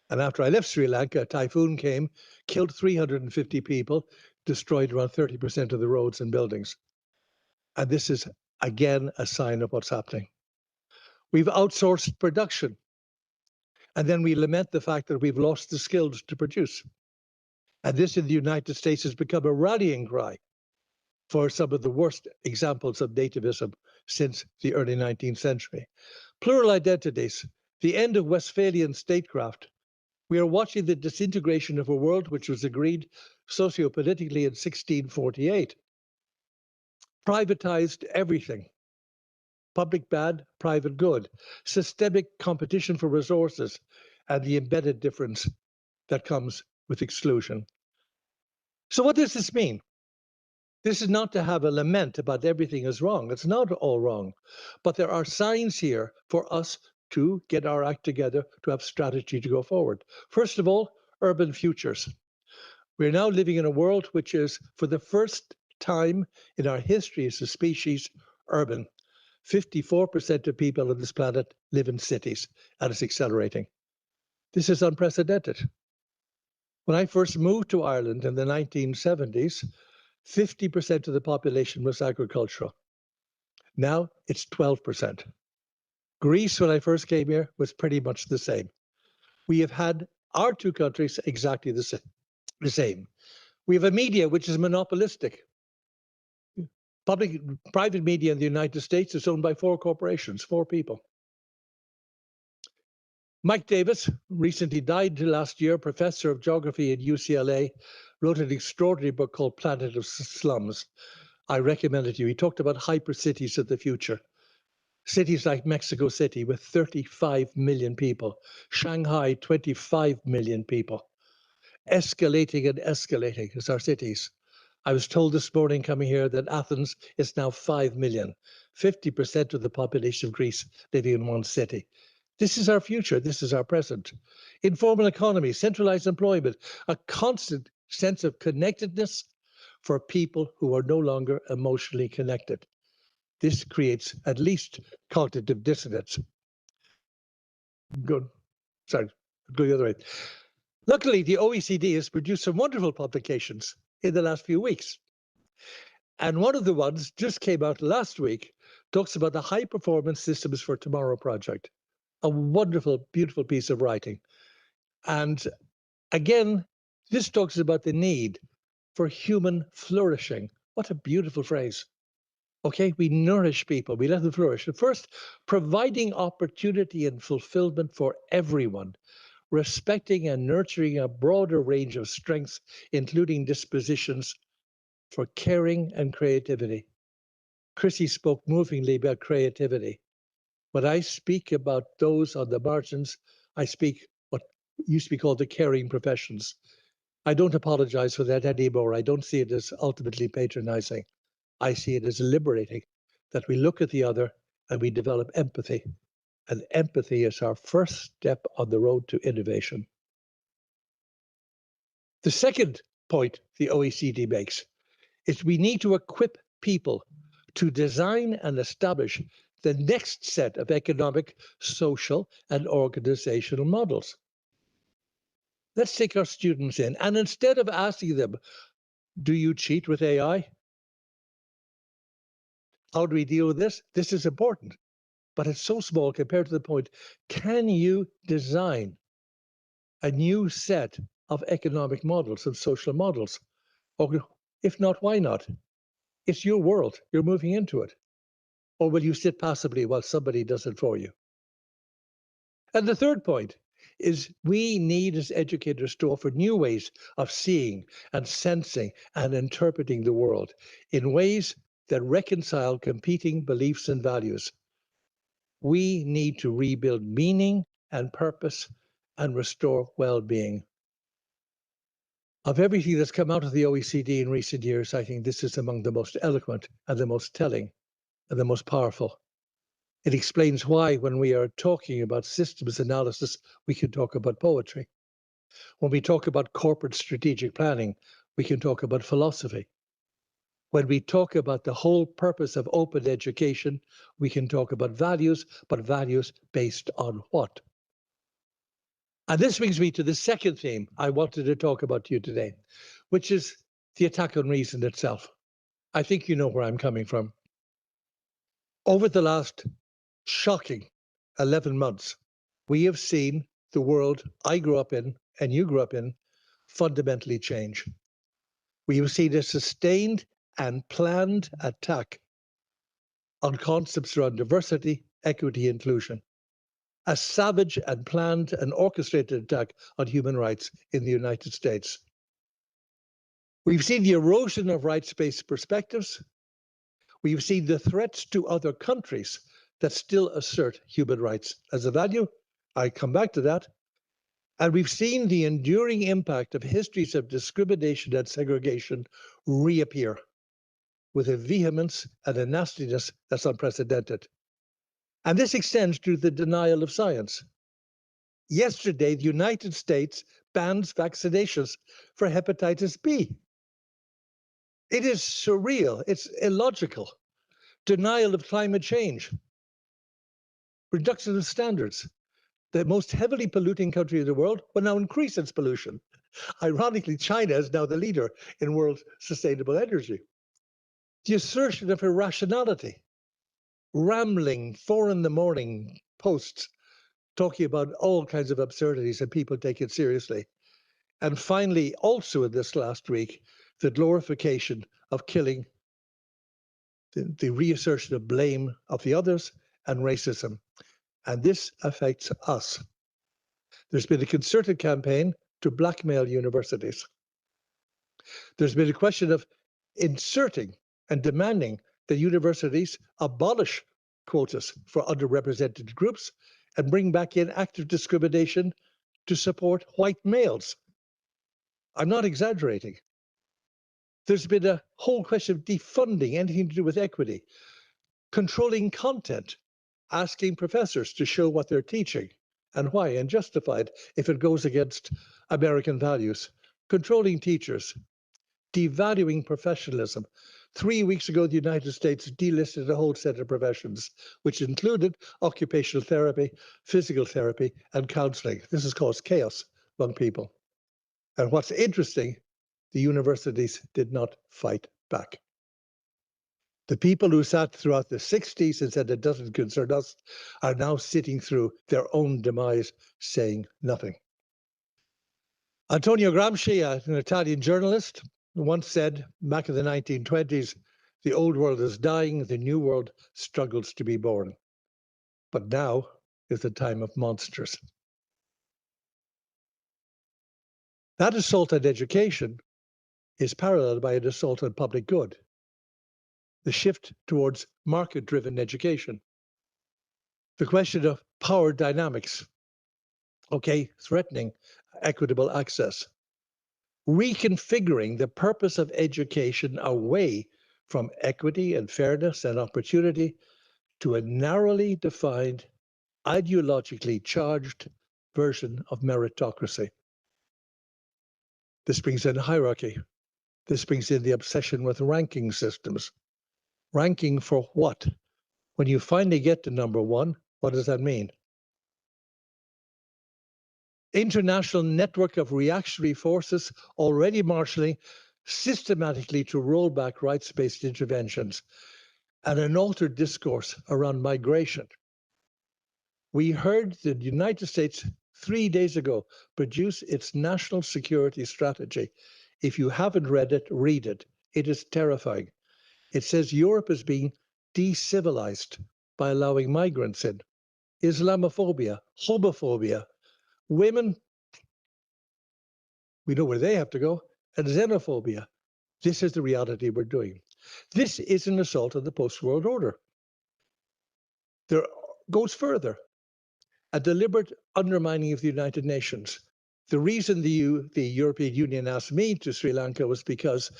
And after I left Sri Lanka, a typhoon came, killed 350 people, destroyed around 30% of the roads and buildings. And this is, again, a sign of what's happening. We've outsourced production. And then we lament the fact that we've lost the skills to produce. And this in the United States has become a rallying cry for some of the worst examples of nativism since the early 19th century. Plural identities, the end of Westphalian statecraft. We are watching the disintegration of a world which was agreed sociopolitically in 1648. Privatized everything. Public bad, private good. Systemic competition for resources and the embedded difference that comes with exclusion. So what does this mean? This is not to have a lament about everything is wrong. It's not all wrong. But there are signs here for us to get our act together, to have strategy to go forward. First of all, urban futures. We're now living in a world which is, for the first time in our history as a species, urban. 54% of people on this planet live in cities, and it's accelerating. This is unprecedented. When I first moved to Ireland in the 1970s, 50% of the population was agricultural. Now it's 12%. Greece, when I first came here, was pretty much the same. We have had our two countries exactly the same. We have a media which is monopolistic. Private media in the United States is owned by 4 corporations, 4 people. Mike Davis, recently died last year, professor of geography at UCLA, wrote an extraordinary book called Planet of Slums. I recommend it to you. He talked about hypercities of the future. Cities like Mexico City with 35 million people, Shanghai, 25 million people. Escalating and escalating as our cities. I was told this morning coming here that Athens is now 5 million, 50% of the population of Greece living in one city. This is our future. This is our present. Informal economy, centralized employment, a constant sense of connectedness for people who are no longer emotionally connected. This creates at least cognitive dissonance. Go the other way. Luckily, the OECD has produced some wonderful publications in the last few weeks. And one of the ones just came out last week, talks about the High Performance Systems for Tomorrow project. A wonderful, beautiful piece of writing. And again, this talks about the need for human flourishing. What a beautiful phrase. Okay, we nourish people, we let them flourish. First, providing opportunity and fulfillment for everyone, respecting and nurturing a broader range of strengths, including dispositions for caring and creativity. Chrissy spoke movingly about creativity. When I speak about those on the margins, I speak what used to be called the caring professions. I don't apologize for that anymore. I don't see it as ultimately patronizing. I see it as liberating, that we look at the other and we develop empathy. And empathy is our first step on the road to innovation. The second point the OECD makes is we need to equip people to design and establish the next set of economic, social, and organizational models. Let's take our students in, and instead of asking them, do you cheat with AI? How do we deal with this? This is important, but it's so small compared to the point. Can you design a new set of economic models and social models? Or if not, why not? It's your world. You're moving into it. Or will you sit passively while somebody does it for you? And the third point is we need as educators to offer new ways of seeing and sensing and interpreting the world in ways that reconcile competing beliefs and values. We need to rebuild meaning and purpose and restore well-being. Of everything that's come out of the OECD in recent years, I think this is among the most eloquent and the most telling and the most powerful. It explains why when we are talking about systems analysis, we can talk about poetry. When we talk about corporate strategic planning, we can talk about philosophy. When we talk about the whole purpose of open education, we can talk about values, but values based on what? And this brings me to the second theme I wanted to talk about to you today, which is the attack on reason itself. I think you know where I'm coming from. Over the last shocking 11 months, we have seen the world I grew up in and you grew up in fundamentally change. We have seen a sustained and planned attack on concepts around diversity, equity, inclusion. A savage and planned and orchestrated attack on human rights in the United States. We've seen the erosion of rights-based perspectives. We've seen the threats to other countries that still assert human rights as a value. I come back to that. And we've seen the enduring impact of histories of discrimination and segregation reappear with a vehemence and a nastiness that's unprecedented. And this extends to the denial of science. Yesterday, the United States bans vaccinations for hepatitis B. It is surreal. It's illogical. Denial of climate change. Reduction of standards. The most heavily polluting country in the world will now increase its pollution. Ironically, China is now the leader in world sustainable energy. The assertion of irrationality. Rambling 4 a.m. posts talking about all kinds of absurdities and people take it seriously. And finally, also in this last week, the glorification of killing, the reassertion of blame of the others and racism. And this affects us. There's been a concerted campaign to blackmail universities. There's been a question of inserting and demanding that universities abolish quotas for underrepresented groups and bring back in active discrimination to support white males. I'm not exaggerating. There's been a whole question of defunding anything to do with equity, controlling content, asking professors to show what they're teaching and why, and justified if it goes against American values, controlling teachers, devaluing professionalism. 3 weeks ago, the United States delisted a whole set of professions, which included occupational therapy, physical therapy, and counseling. This has caused chaos among people. And what's interesting, the universities did not fight back. The people who sat throughout the 60s and said it doesn't concern us are now sitting through their own demise, saying nothing. Antonio Gramsci, an Italian journalist, once said back in the 1920s, the old world is dying, the new world struggles to be born. But now is the time of monsters. That assault on education is paralleled by an assault on public good. The shift towards market-driven education. The question of power dynamics, threatening equitable access. Reconfiguring the purpose of education away from equity and fairness and opportunity to a narrowly defined, ideologically charged version of meritocracy. This brings in hierarchy. This brings in the obsession with ranking systems. Ranking for what? When you finally get to number 1, what does that mean? International network of reactionary forces already marshalling systematically to roll back rights-based interventions. and an altered discourse around migration. We heard the United States 3 days ago produce its national security strategy. If you haven't read it, read it. It is terrifying. It says Europe is being decivilized by allowing migrants in. Islamophobia, homophobia, women, we know where they have to go, and xenophobia. This is the reality we're doing. This is an assault on the post-world order. There goes further. A deliberate undermining of the United Nations. The reason the European Union asked me to Sri Lanka was because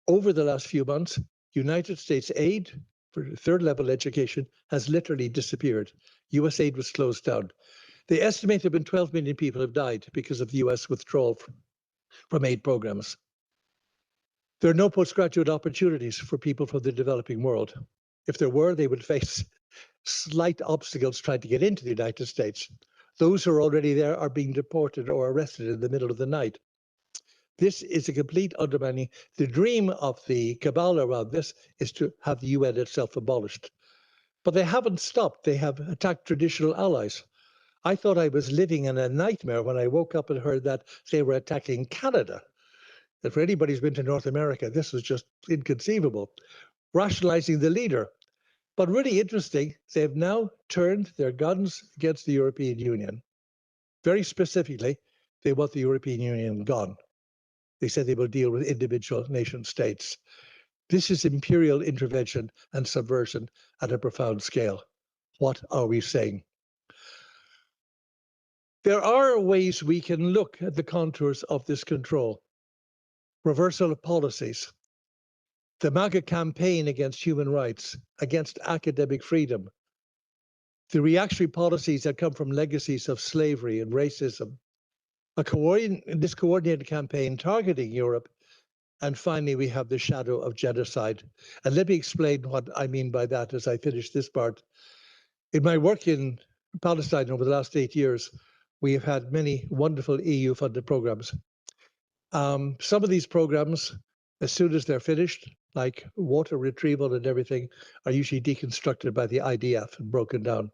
over the last few months, United States aid for third-level education has literally disappeared. US aid was closed down. They estimate that 12 million people have died because of the US withdrawal from aid programs. There are no postgraduate opportunities for people from the developing world. If there were, they would face slight obstacles trying to get into the United States. Those who are already there are being deported or arrested in the middle of the night. This is a complete undermining. The dream of the cabal around this is to have the UN itself abolished. But they haven't stopped. They have attacked traditional allies. I thought I was living in a nightmare when I woke up and heard that they were attacking Canada. And for anybody who's been to North America, this was just inconceivable. Rationalizing the leader. But really interesting, they have now turned their guns against the European Union. Very specifically, they want the European Union gone. They said they will deal with individual nation states. This is imperial intervention and subversion at a profound scale. What are we saying? There are ways we can look at the contours of this control. Reversal of policies. The MAGA campaign against human rights, against academic freedom. The reactionary policies that come from legacies of slavery and racism. This coordinated campaign targeting Europe. And finally, we have the shadow of genocide. And let me explain what I mean by that as I finish this part. In my work in Palestine over the last 8 years, we have had many wonderful EU-funded programs. Some of these programs, as soon as they're finished, like water retrieval and everything, are usually deconstructed by the IDF and broken down.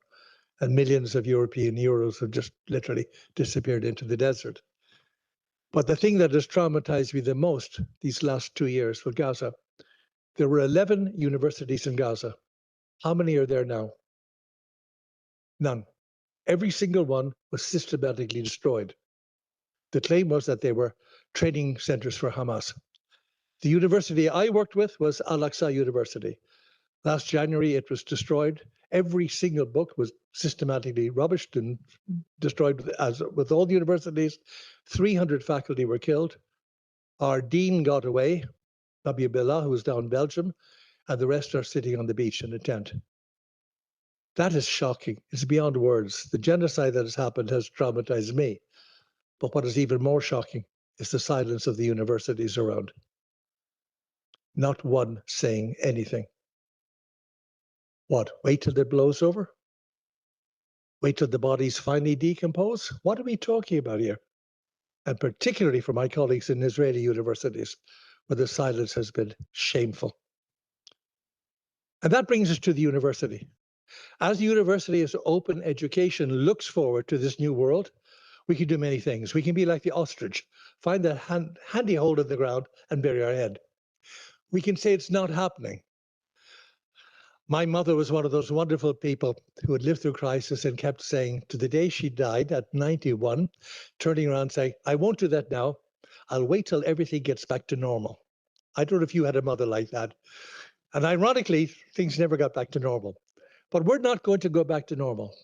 And millions of European euros have just literally disappeared into the desert. But the thing that has traumatized me the most these last 2 years with Gaza, there were 11 universities in Gaza. How many are there now? None. Every single one was systematically destroyed. The claim was that they were training centers for Hamas. The university I worked with was Al-Aqsa University. Last January, it was destroyed. Every single book was systematically rubbished and destroyed, as with all the universities. 300 faculty were killed. Our dean got away, Nabi Billah, who was down in Belgium, and the rest are sitting on the beach in a tent. That is shocking. It's beyond words. The genocide that has happened has traumatized me. But what is even more shocking is the silence of the universities around. Not one saying anything. What, wait till it blows over? Wait till the bodies finally decompose? What are we talking about here? And particularly for my colleagues in Israeli universities, where the silence has been shameful. And that brings us to the university. As the university as open education looks forward to this new world, we can do many things. We can be like the ostrich, find a handy hole in the ground and bury our head. We can say it's not happening. My mother was one of those wonderful people who had lived through crisis and kept saying to the day she died at 91, turning around saying, I won't do that now. I'll wait till everything gets back to normal. I don't know if you had a mother like that. And ironically, things never got back to normal. But we're not going to go back to normal.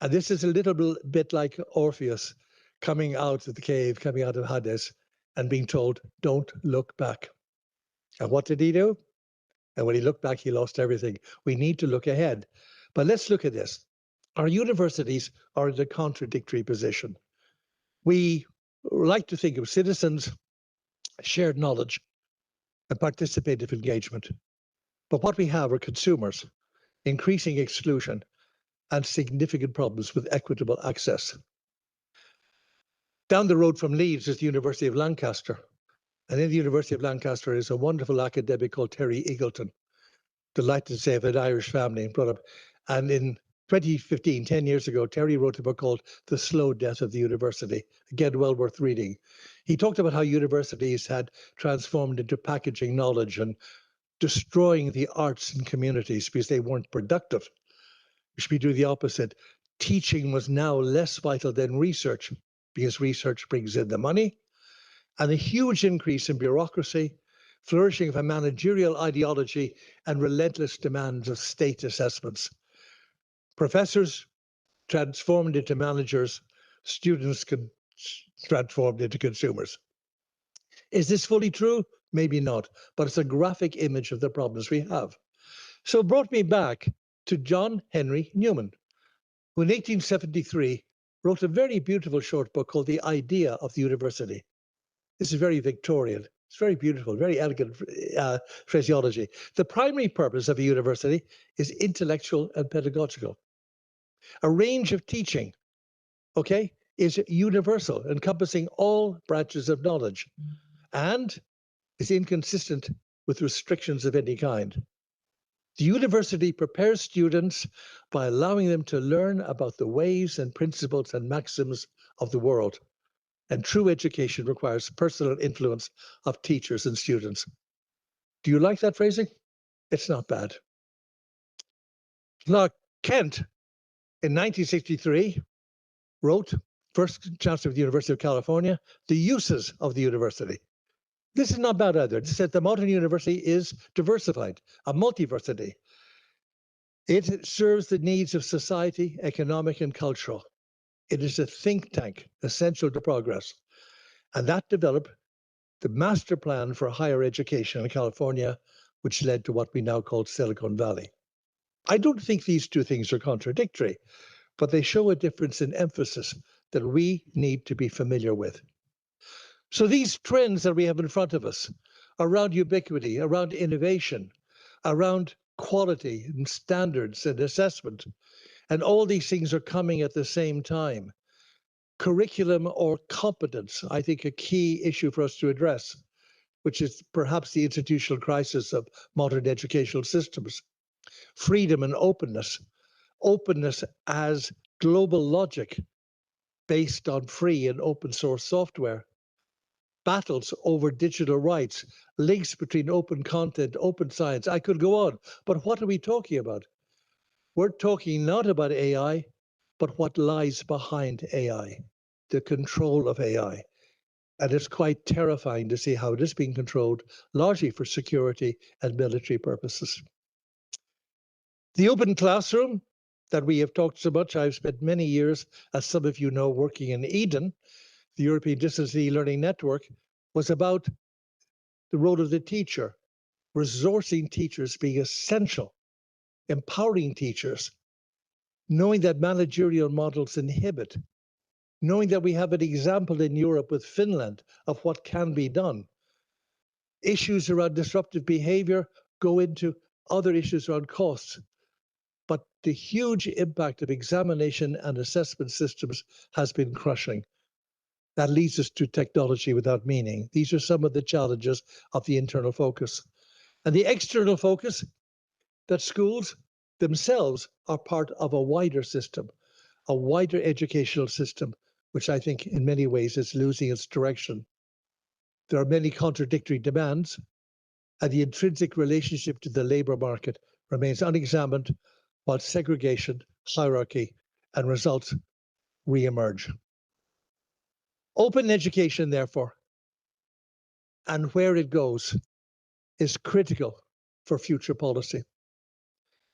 And this is a little bit like Orpheus coming out of the cave, coming out of Hades, and being told, don't look back. And what did he do? And when he looked back, he lost everything. We need to look ahead. But let's look at this. Our universities are in a contradictory position. We like to think of citizens, shared knowledge, and participative engagement. But what we have are consumers, increasing exclusion, and significant problems with equitable access. Down the road from Leeds is the University of Lancaster. And in the University of Lancaster is a wonderful academic called Terry Eagleton. delighted to say, of an Irish family and brought up. And in 2015, 10 years ago, Terry wrote a book called The Slow Death of the University. Again, well worth reading. He talked about how universities had transformed into packaging knowledge and destroying the arts in communities because they weren't productive. We should be doing the opposite. Teaching was now less vital than research because research brings in the money, and a huge increase in bureaucracy, flourishing of a managerial ideology, and relentless demands of state assessments. Professors transformed into managers, students transformed into consumers. Is this fully true? Maybe not, but it's a graphic image of the problems we have. So it brought me back to John Henry Newman, who in 1873 wrote a very beautiful short book called The Idea of the University. This is very Victorian. It's very beautiful, very elegant phraseology. The primary purpose of a university is intellectual and pedagogical. A range of teaching, okay, is universal, encompassing all branches of knowledge, and is inconsistent with restrictions of any kind. The university prepares students by allowing them to learn about the ways and principles and maxims of the world. And true education requires personal influence of teachers and students. Do you like that phrasing? It's not bad. Clark Kent, in 1963, wrote, first chancellor of the University of California, The Uses of the University. This is not bad either. It said the modern university is diversified, a multiversity. It serves the needs of society, economic and cultural. It is a think tank essential to progress. And that developed the master plan for higher education in California, which led to what we now call Silicon Valley. I don't think these two things are contradictory, but they show a difference in emphasis that we need to be familiar with. So these trends that we have in front of us around ubiquity, around innovation, around quality and standards and assessment, and all these things are coming at the same time. Curriculum or competence, I think, a key issue for us to address, which is perhaps the institutional crisis of modern educational systems. Freedom and openness. Openness as global logic based on free and open source software. Battles over digital rights, links between open content, open science. I could go on, but what are we talking about? We're talking not about AI, but what lies behind AI, the control of AI. And it's quite terrifying to see how it is being controlled, largely for security and military purposes. The open classroom that we have talked so much, I've spent many years, as some of you know, working in Eden, the European Distance E-Learning Network, was about the role of the teacher, resourcing teachers being essential, empowering teachers, knowing that managerial models inhibit, knowing that we have an example in Europe with Finland of what can be done. Issues around disruptive behavior go into other issues around costs. But the huge impact of examination and assessment systems has been crushing. That leads us to technology without meaning. These are some of the challenges of the internal focus. And the external focus, that schools themselves are part of a wider system, a wider educational system, which I think in many ways is losing its direction. There are many contradictory demands, and the intrinsic relationship to the labor market remains unexamined, while segregation, hierarchy, and results re-emerge. Open education, therefore, and where it goes, is critical for future policy.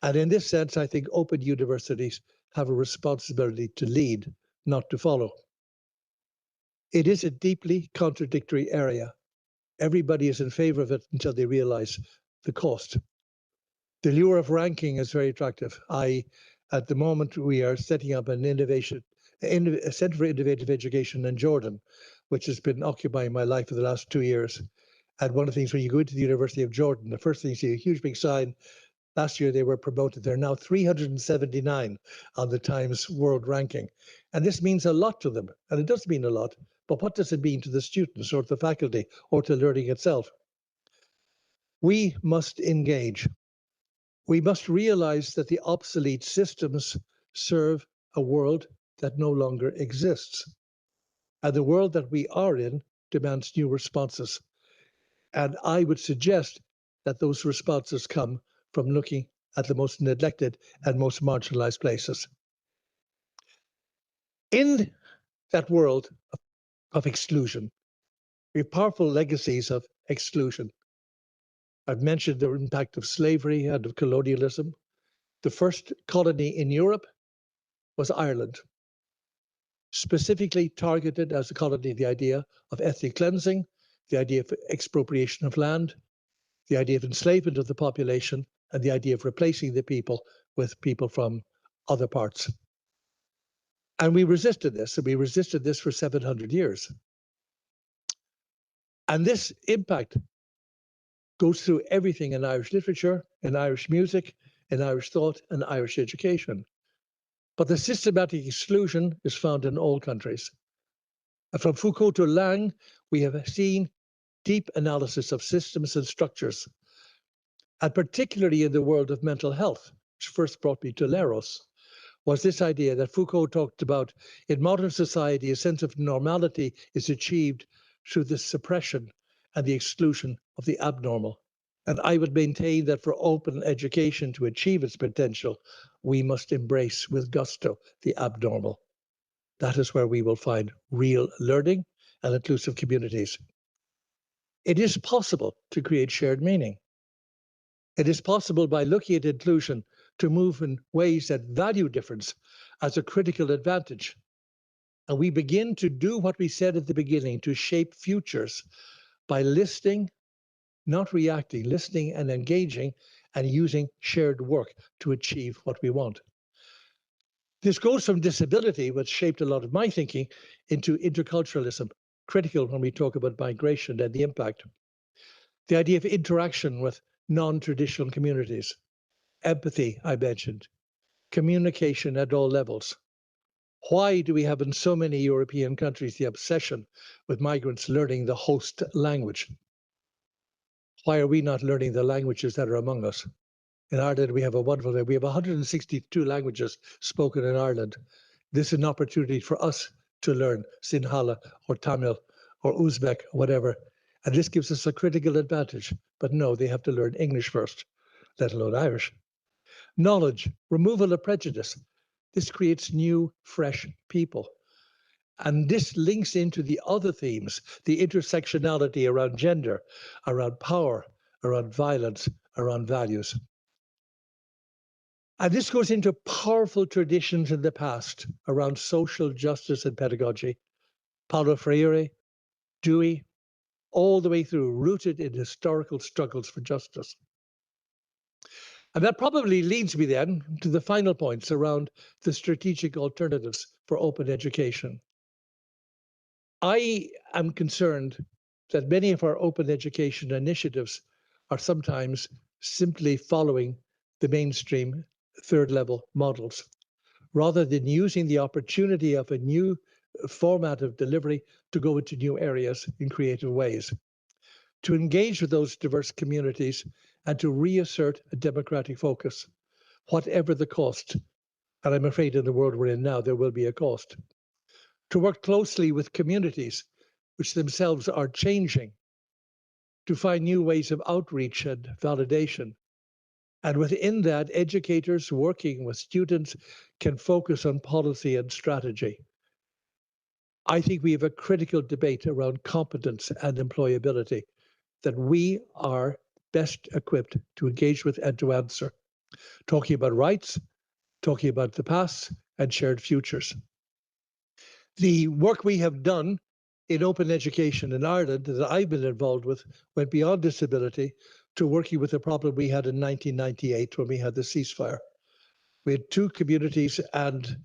And in this sense, I think open universities have a responsibility to lead, not to follow. It is a deeply contradictory area. Everybody is in favor of it until they realize the cost. The lure of ranking is very attractive. At the moment, we are setting up a Center for Innovative Education in Jordan, which has been occupying my life for the last 2 years. And one of the things, when you go into the University of Jordan, the first thing you see, a huge big sign. Last year, they were promoted. They're now 379 on the Times World Ranking. And this means a lot to them. And it does mean a lot. But what does it mean to the students or to the faculty or to learning itself? We must engage. We must realize that the obsolete systems serve a world that no longer exists. And the world that we are in demands new responses. And I would suggest that those responses come from looking at the most neglected and most marginalized places. In that world of exclusion, we have powerful legacies of exclusion. I've mentioned the impact of slavery and of colonialism. The first colony in Europe was Ireland, specifically targeted as a colony the idea of ethnic cleansing, the idea of expropriation of land, the idea of enslavement of the population, and the idea of replacing the people with people from other parts. And we resisted this, and we resisted this for 700 years. And this impact goes through everything in Irish literature, in Irish music, in Irish thought, and Irish education. But the systematic exclusion is found in all countries. And from Foucault to Lang, we have seen deep analysis of systems and structures, and particularly in the world of mental health, which first brought me to Leros, was this idea that Foucault talked about in modern society, a sense of normality is achieved through the suppression and the exclusion of the abnormal. And I would maintain that for open education to achieve its potential, we must embrace with gusto the abnormal. That is where we will find real learning and inclusive communities. It is possible to create shared meaning. It is possible by looking at inclusion to move in ways that value difference as a critical advantage. And we begin to do what we said at the beginning, to shape futures by listening, not reacting, listening and engaging and using shared work to achieve what we want. This goes from disability, which shaped a lot of my thinking, into interculturalism, critical when we talk about migration and the impact. The idea of interaction with non-traditional communities, empathy, I mentioned, communication at all levels. Why do we have in so many European countries the obsession with migrants learning the host language? Why are we not learning the languages that are among us? In Ireland, we have a wonderful, we have 162 languages spoken in Ireland. This is an opportunity for us to learn Sinhala or Tamil or Uzbek, or whatever. And this gives us a critical advantage. But no, they have to learn English first, let alone Irish. Knowledge, removal of prejudice. This creates new, fresh people. And this links into the other themes, the intersectionality around gender, around power, around violence, around values. And this goes into powerful traditions in the past around social justice and pedagogy. Paulo Freire, Dewey, all the way through, rooted in historical struggles for justice. And that probably leads me then to the final points around the strategic alternatives for open education. I am concerned that many of our open education initiatives are sometimes simply following the mainstream third level models, rather than using the opportunity of a new format of delivery to go into new areas in creative ways, to engage with those diverse communities and to reassert a democratic focus, whatever the cost. And I'm afraid in the world we're in now, there will be a cost. To work closely with communities which themselves are changing, to find new ways of outreach and validation. And within that, educators working with students can focus on policy and strategy. I think we have a critical debate around competence and employability that we are best equipped to engage with and to answer, talking about rights, talking about the past, and shared futures. The work we have done in open education in Ireland that I've been involved with went beyond disability to working with a problem we had in 1998 when we had the ceasefire. We had two communities and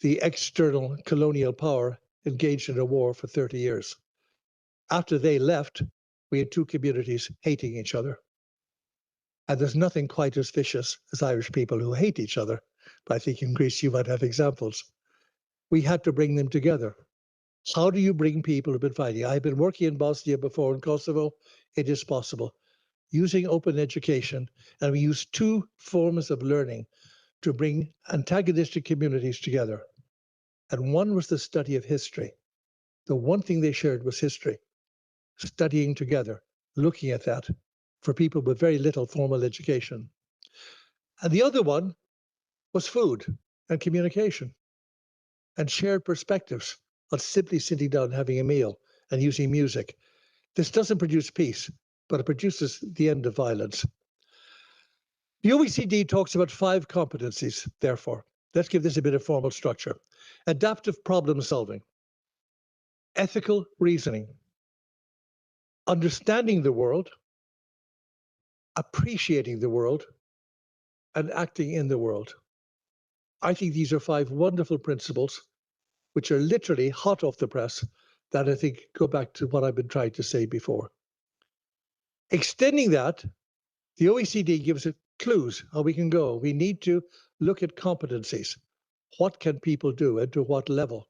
the external colonial power engaged in a war for 30 years. After they left, we had two communities hating each other. And there's nothing quite as vicious as Irish people who hate each other. But I think in Greece you might have examples. We had to bring them together. How do you bring people who've been fighting? I've been working in Bosnia before, in Kosovo. It is possible. using open education, and we used two forms of learning to bring antagonistic communities together. And one was the study of history. The one thing they shared was history, studying together, looking at that for people with very little formal education. And the other one was food and communication and shared perspectives on simply sitting down, having a meal and using music. This doesn't produce peace, but it produces the end of violence. The OECD talks about 5 competencies, therefore. Let's give this a bit of formal structure. Adaptive problem solving, ethical reasoning, understanding the world, appreciating the world, and acting in the world. I think these are 5 wonderful principles, which are literally hot off the press, that I think go back to what I've been trying to say before. Extending that, the OECD gives it clues how we can go. We need to look at competencies. What can people do and to what level?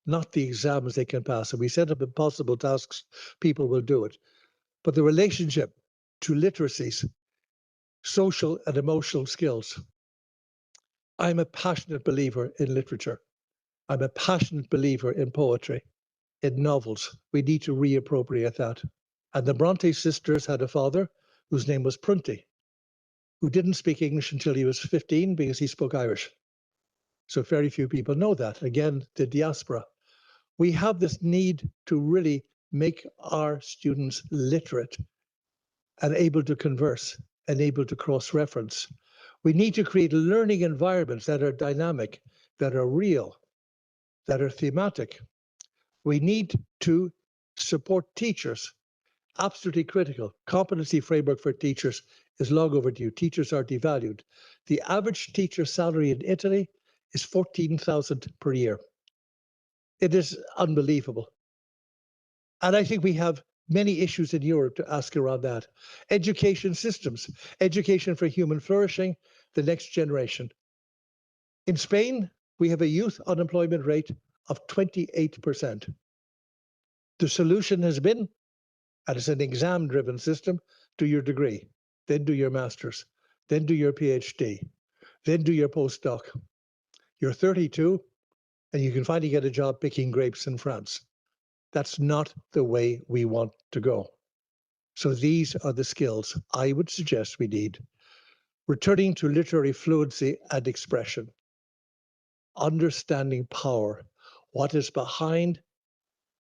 Not the exams they can pass. And we set up impossible tasks, people will do it. But the relationship to literacies, social and emotional skills. I'm a passionate believer in literature. I'm a passionate believer in poetry, in novels. We need to reappropriate that. And the Bronte sisters had a father whose name was Prunty, who didn't speak English until he was 15 because he spoke Irish. So very few people know that. Again, the diaspora. We have this need to really make our students literate and able to converse and able to cross-reference. We need to create learning environments that are dynamic, that are real, that are thematic. We need to support teachers. Absolutely critical. Competency framework for teachers is long overdue. Teachers are devalued. The average teacher salary in Italy is 14,000 per year. It is unbelievable. And I think we have many issues in Europe to ask around that. Education systems, education for human flourishing, the next generation. In Spain, we have a youth unemployment rate of 28%. The solution has been, and it's an exam-driven system, do your degree, then do your master's, then do your PhD, then do your postdoc. You're 32, and you can finally get a job picking grapes in France. That's not the way we want to go. So these are the skills I would suggest we need. Returning to literary fluency and expression. Understanding power. What is behind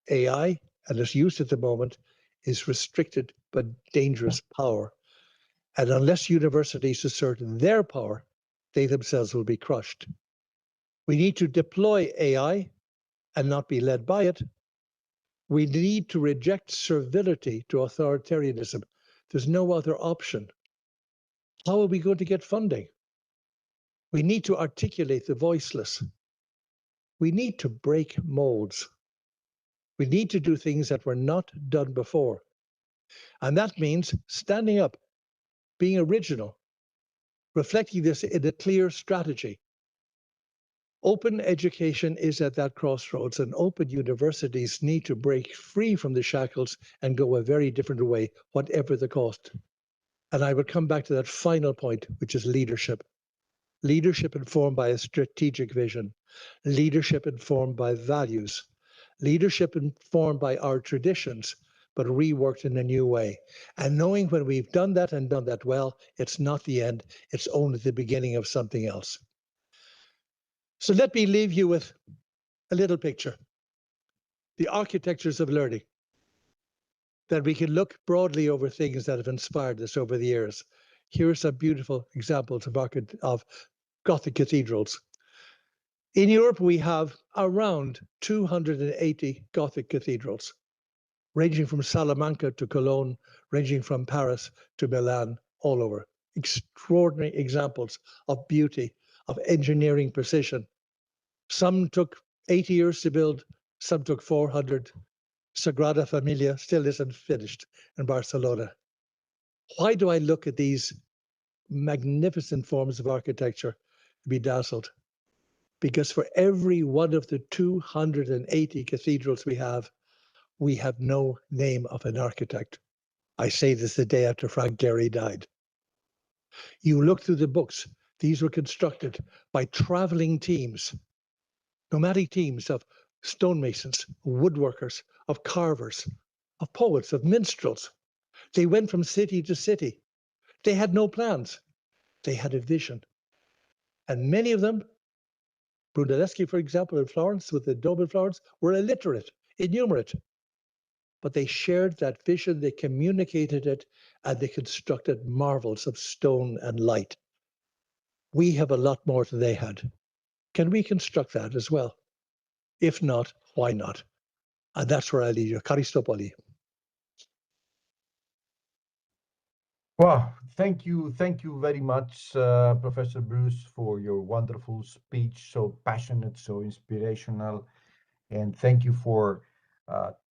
AI and its use at the moment is restricted but dangerous power. And unless universities assert their power, they themselves will be crushed. We need to deploy AI and not be led by it. We need to reject servility to authoritarianism. There's no other option. How are we going to get funding? We need to articulate the voiceless. We need to break molds. We need to do things that were not done before. And that means standing up, being original, reflecting this in a clear strategy. Open education is at that crossroads, and open universities need to break free from the shackles and go a very different way, whatever the cost. And I would come back to that final point, which is leadership. Leadership informed by a strategic vision. Leadership informed by values. Leadership informed by our traditions, but reworked in a new way. And knowing when we've done that and done that well, it's not the end, it's only the beginning of something else. So let me leave you with a little picture. The architectures of learning, that we can look broadly over things that have inspired us over the years. Here are some beautiful examples of Gothic cathedrals. In Europe, we have around 280 Gothic cathedrals, ranging from Salamanca to Cologne, ranging from Paris to Milan, all over. Extraordinary examples of beauty, of engineering precision. Some took 80 years to build, some took 400. Sagrada Familia still isn't finished in Barcelona. Why do I look at these magnificent forms of architecture to be dazzled? Because for every one of the 280 cathedrals we have no name of an architect. I say this the day after Frank Gehry died. You look through the books, these were constructed by traveling teams, nomadic teams of stonemasons, woodworkers, of carvers, of poets, of minstrels. They went from city to city. They had no plans. They had a vision. And many of them, Brunelleschi, for example, in Florence, with the Dome in Florence, were illiterate, innumerate. But they shared that vision, they communicated it, and they constructed marvels of stone and light. We have a lot more than they had. Can we construct that as well? If not, why not? And that's where I leave you. Karistopoli. Well, thank you very much, Professor Bruce, for your wonderful speech, so passionate, so inspirational, and thank you for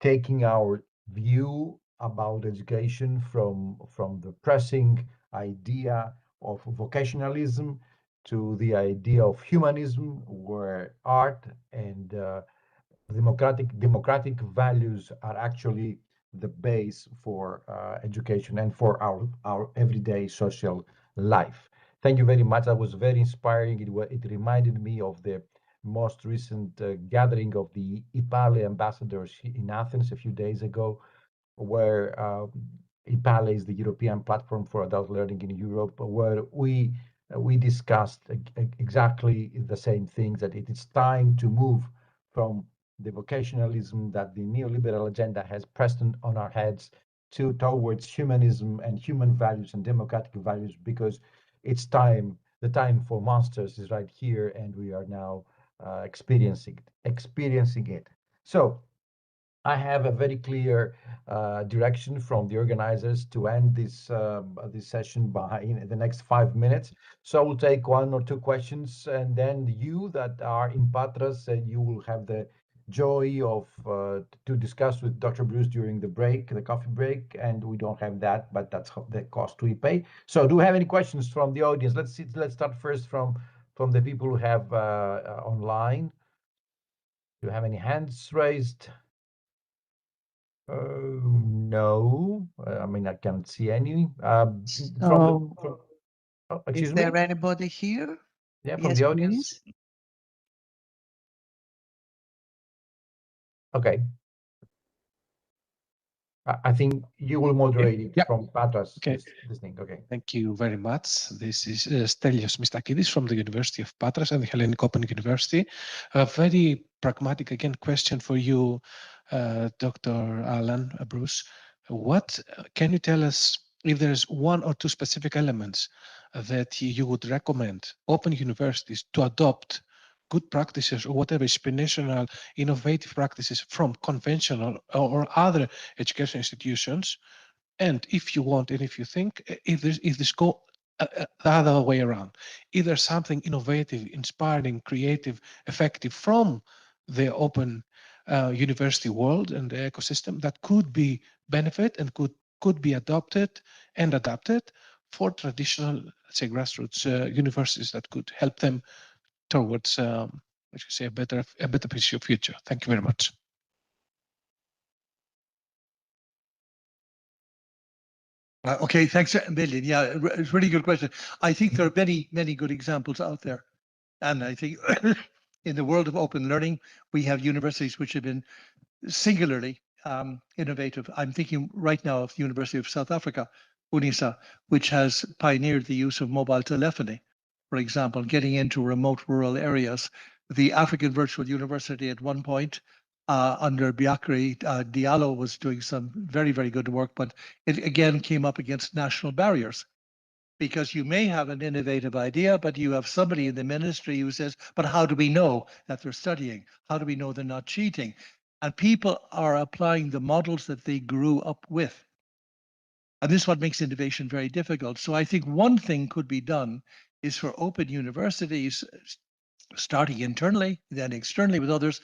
taking our view about education from the pressing idea of vocationalism to the idea of humanism, where art and democratic values are actually the base for education and for our everyday social life. Thank you very much. That was very inspiring. It reminded me of the most recent gathering of the IPALE ambassadors in Athens a few days ago, where IPALE is the European Platform for Adult Learning in Europe, where we discussed exactly the same things, that it is time to move from the vocationalism that the neoliberal agenda has pressed on our heads towards humanism and human values and democratic values, because it's time. The time for monsters is right here, and we are now experiencing it. So I have a very clear direction from the organizers to end this session in the next 5 minutes. So we'll take 1 or 2 questions, and then you that are in Patras, you will have the joy of to discuss with Dr. Bruce during the break, the coffee break, and we don't have that, but that's the cost we pay. So do we have any questions from the audience? Let's start first from the people who have online. Do you have any hands raised? No, I mean, I can't see any. Excuse Is me? there anybody here? Yeah, from Yes, the audience? please. Okay. I think you will moderate it from Patras, this thing. Okay. Thank you very much. This is Stelios Mistakidis from the University of Patras and the Hellenic Open University. A very pragmatic, again, question for you, Dr. Alan, Bruce. What can you tell us if there's 1 or 2 specific elements that you would recommend open universities to adopt good practices or whatever inspirational, innovative practices from conventional or other education institutions? And if you want, and if you think, if this go the other way around, either something innovative, inspiring, creative, effective from the open university world and the ecosystem that could be benefit and could be adopted and adapted for traditional, let's say, grassroots universities that could help them towards, I should say, a better future. Thank you very much. Okay, thanks a million. Yeah, it's a really good question. I think there are many, many good examples out there. And I think in the world of open learning, we have universities which have been singularly innovative. I'm thinking right now of the University of South Africa, UNISA, which has pioneered the use of mobile telephony, for example, getting into remote rural areas. The African Virtual University at one point, under Biakri Diallo, was doing some very, very good work, but it again came up against national barriers. Because you may have an innovative idea, but you have somebody in the ministry who says, but how do we know that they're studying? How do we know they're not cheating? And people are applying the models that they grew up with. And this is what makes innovation very difficult. So I think one thing could be done is for open universities, starting internally, then externally with others,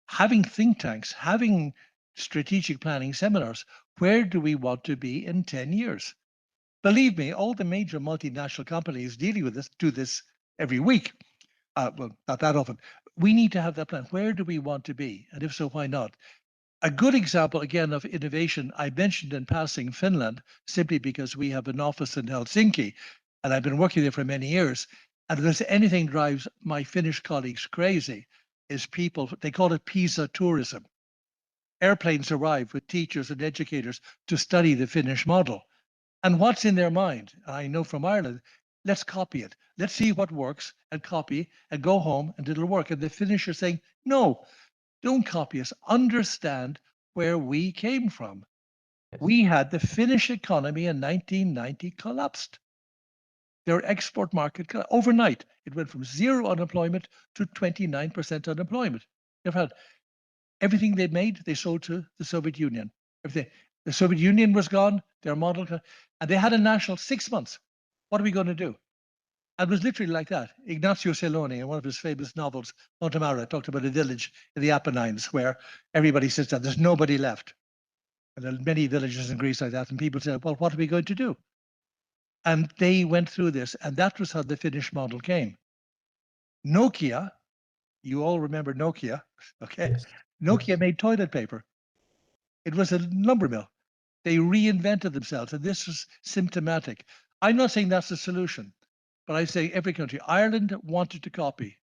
having think tanks, having strategic planning seminars. Where do we want to be in 10 years? Believe me, all the major multinational companies dealing with this do this every week. Well, not that often. We need to have that plan. Where do we want to be? And if so, why not? A good example, again, of innovation, I mentioned in passing Finland, simply because we have an office in Helsinki, and I've been working there for many years. And if there's anything drives my Finnish colleagues crazy, is people, they call it PISA tourism. Airplanes arrive with teachers and educators to study the Finnish model. And what's in their mind? I know from Ireland, let's copy it. Let's see what works and copy and go home and it'll work. And the Finnish are saying, no, don't copy us. Understand where we came from. Yes. We had the Finnish economy in 1990 collapsed. Their export market, overnight, it went from 0 unemployment to 29% unemployment. They've had everything they made, they sold to the Soviet Union. Everything. The Soviet Union was gone, their model, and they had a national 6 months. What are we going to do? And it was literally like that. Ignazio Celloni, in one of his famous novels, Montemara, talked about a village in the Apennines where everybody sits down, there's nobody left. And there are many villages in Greece like that, and people said, well, what are we going to do? And they went through this, and that was how the Finnish model came. Nokia, you all remember Nokia, okay? Yes. Nokia Yes. made toilet paper. It was a lumber mill. They reinvented themselves, and this was symptomatic. I'm not saying that's the solution, but I say every country. Ireland wanted to copy.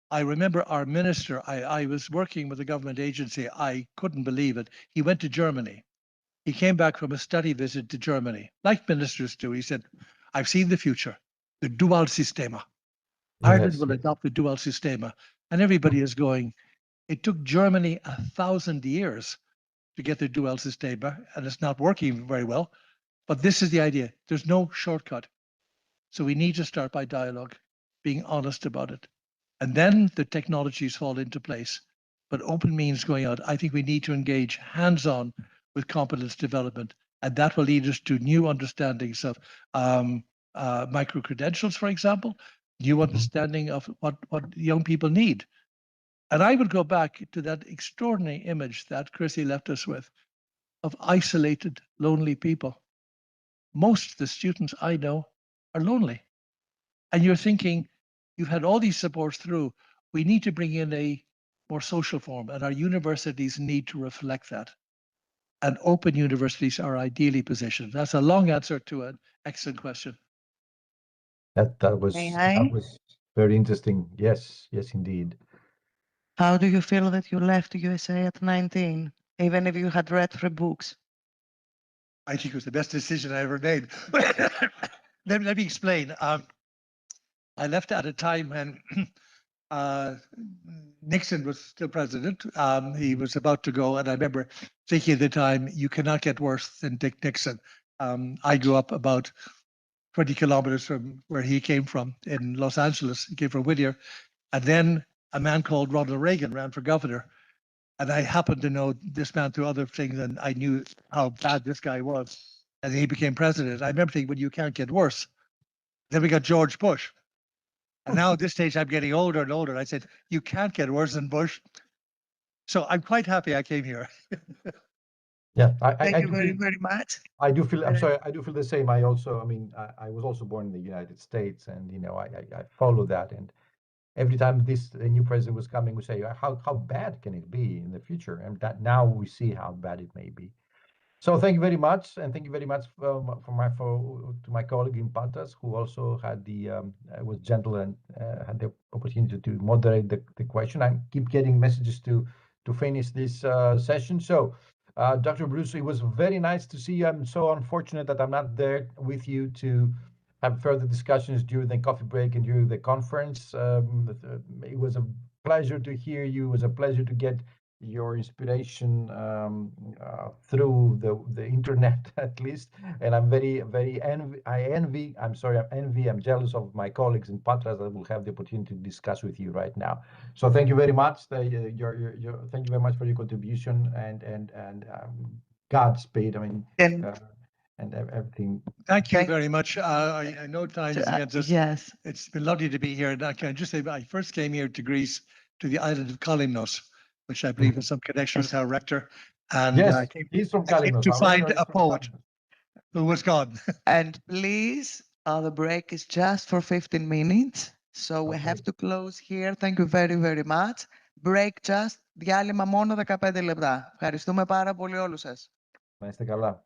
I remember our minister, I was working with a government agency. I couldn't believe it. He went to Germany. He came back from a study visit to Germany, like ministers do. He said, I've seen the future, the dual sistema. Ireland will adopt the dual sistema. And everybody is going, it took Germany 1,000 years to get the dual sistema, and it's not working very well. But this is the idea. There's no shortcut. So we need to start by dialogue, being honest about it. And then the technologies fall into place. But open means going out. I think we need to engage hands-on with competence development. And that will lead us to new understandings of micro-credentials, for example, new understanding of what young people need. And I would go back to that extraordinary image that Chrissy left us with of isolated, lonely people. Most of the students I know are lonely. And you're thinking, you've had all these supports through, we need to bring in a more social form, and our universities need to reflect that. And open universities are ideally positioned. That's a long answer to an excellent question. That was very interesting. Yes, yes, indeed. How do you feel that you left USA at 19, even if you had read 3 books? I think it was the best decision I ever made. Let me explain. I left at a time when Nixon was still president. He was about to go, and I remember thinking at the time, you cannot get worse than Dick Nixon. I grew up about 20 kilometers from where he came from in Los Angeles. He came from Whittier. And then a man called Ronald Reagan ran for governor. And I happened to know this man through other things, and I knew how bad this guy was. And he became president. I remember thinking, well, you can't get worse. Then we got George Bush. And now at this stage, I'm getting older and older. I said, you can't get worse than Bush. So I'm quite happy I came here. Yeah, Thank you very much. I do feel, I'm sorry, I do feel the same. I also, I mean, I was also born in the United States, and, you know, I follow that. And every time a new president was coming, we say, how bad can it be in the future? And that now we see how bad it may be. So thank you very much, and thank you very much to my colleague in Patras, who also had was gentle and had the opportunity to moderate the question. I keep getting messages to finish this session. So, Dr. Bruce, it was very nice to see you. I'm so unfortunate that I'm not there with you to have further discussions during the coffee break and during the conference. It was a pleasure to hear you. It was a pleasure to get your inspiration through the internet, at least. And I'm I'm jealous of my colleagues in Patras that will have the opportunity to discuss with you right now. So thank you very much. Thank you very much for your contribution, and Godspeed. I mean, and everything. Thank you very much. I know time is against us. Yes. It's been lovely to be here. And I can just say, I first came here to Greece, to the island of Kalymnos, which I believe has some connection with our rector. And yes, I came he's from Kalymnos. to find a poet who was gone. And please, the break is just for 15 minutes. So we have to close here. Thank you very, very much. Break just Διάλειμμα μόνο 15 λεπτά. Ευχαριστούμε πάρα πολύ όλους σας. Να είστε καλά.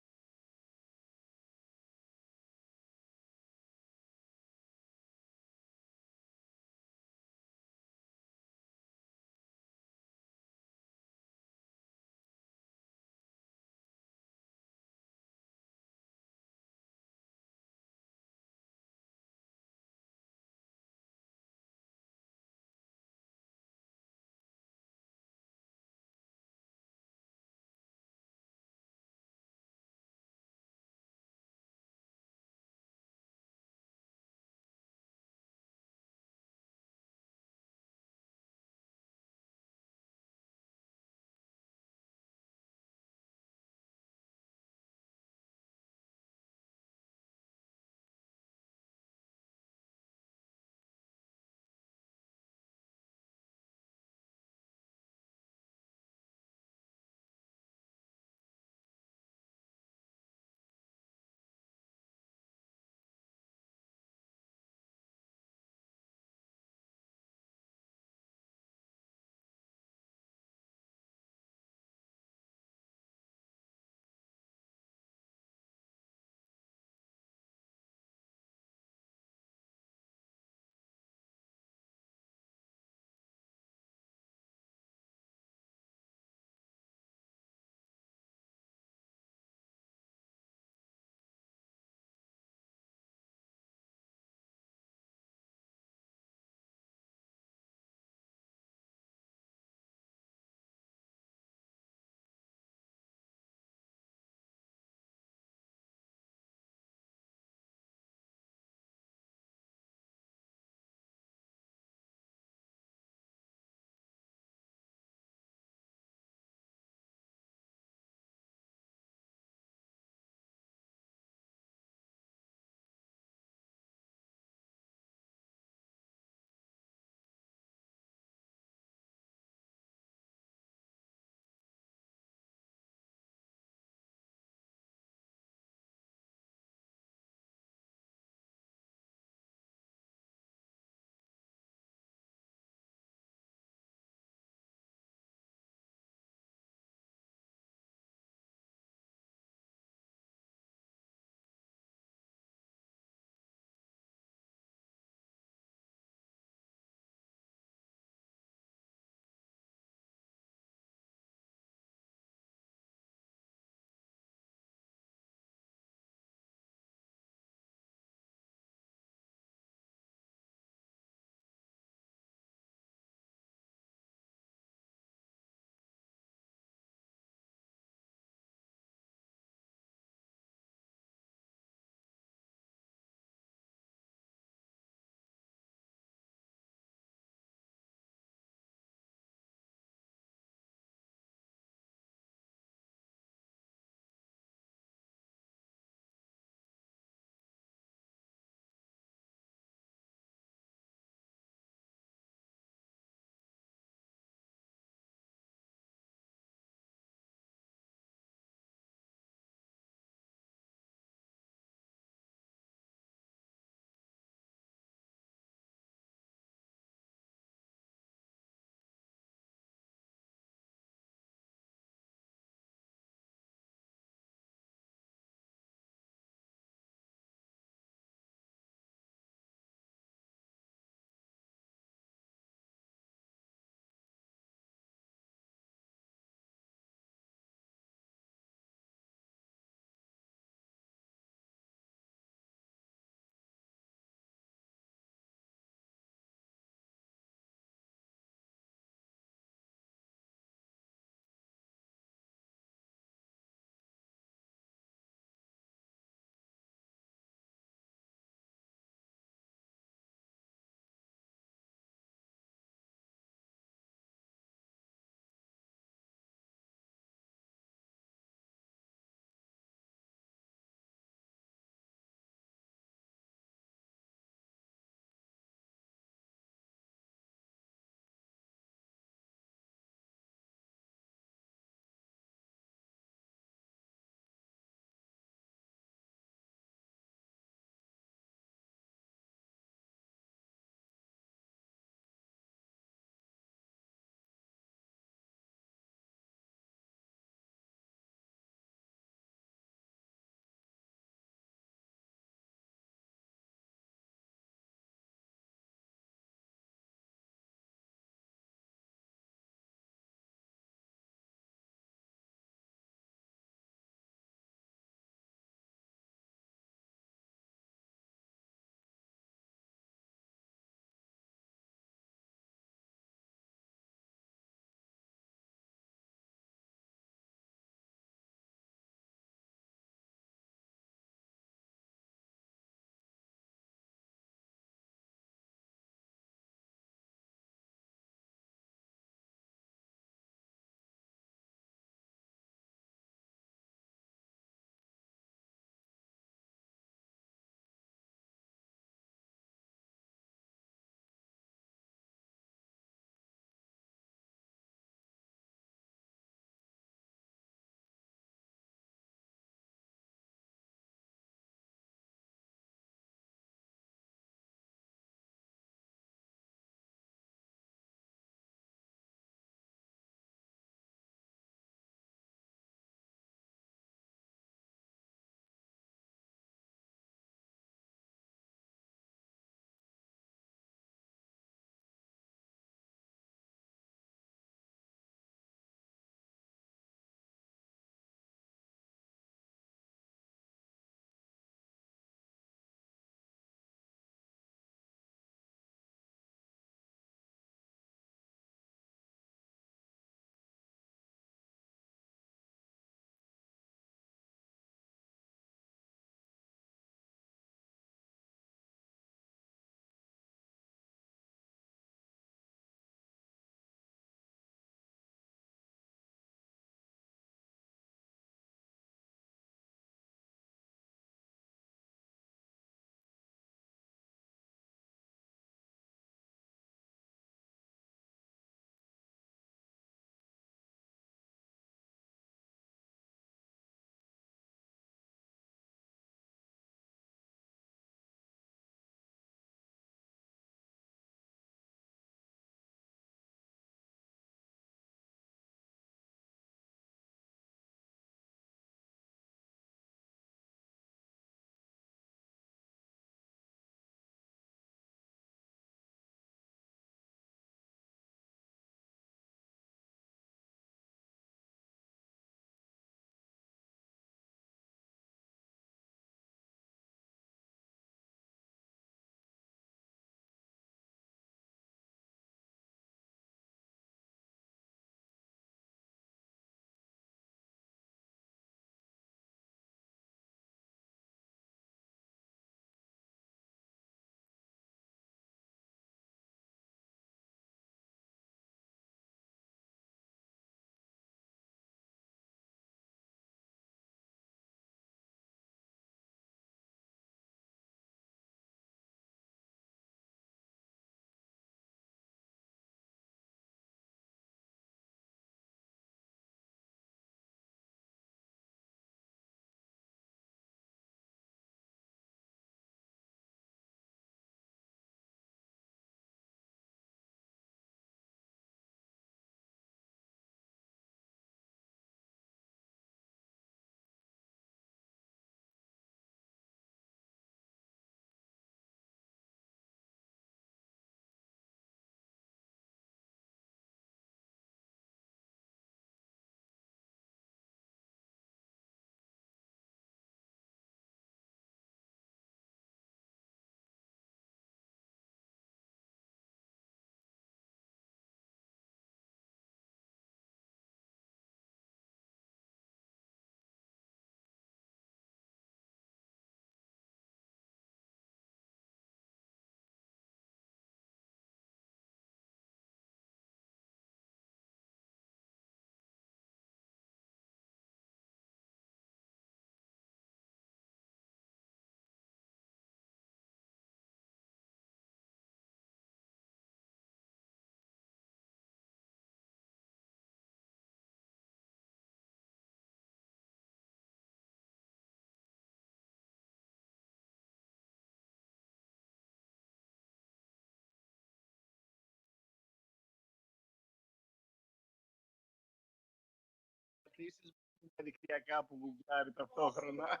κινήσεις διαδικτυακά που βουβιάρει ταυτόχρονα.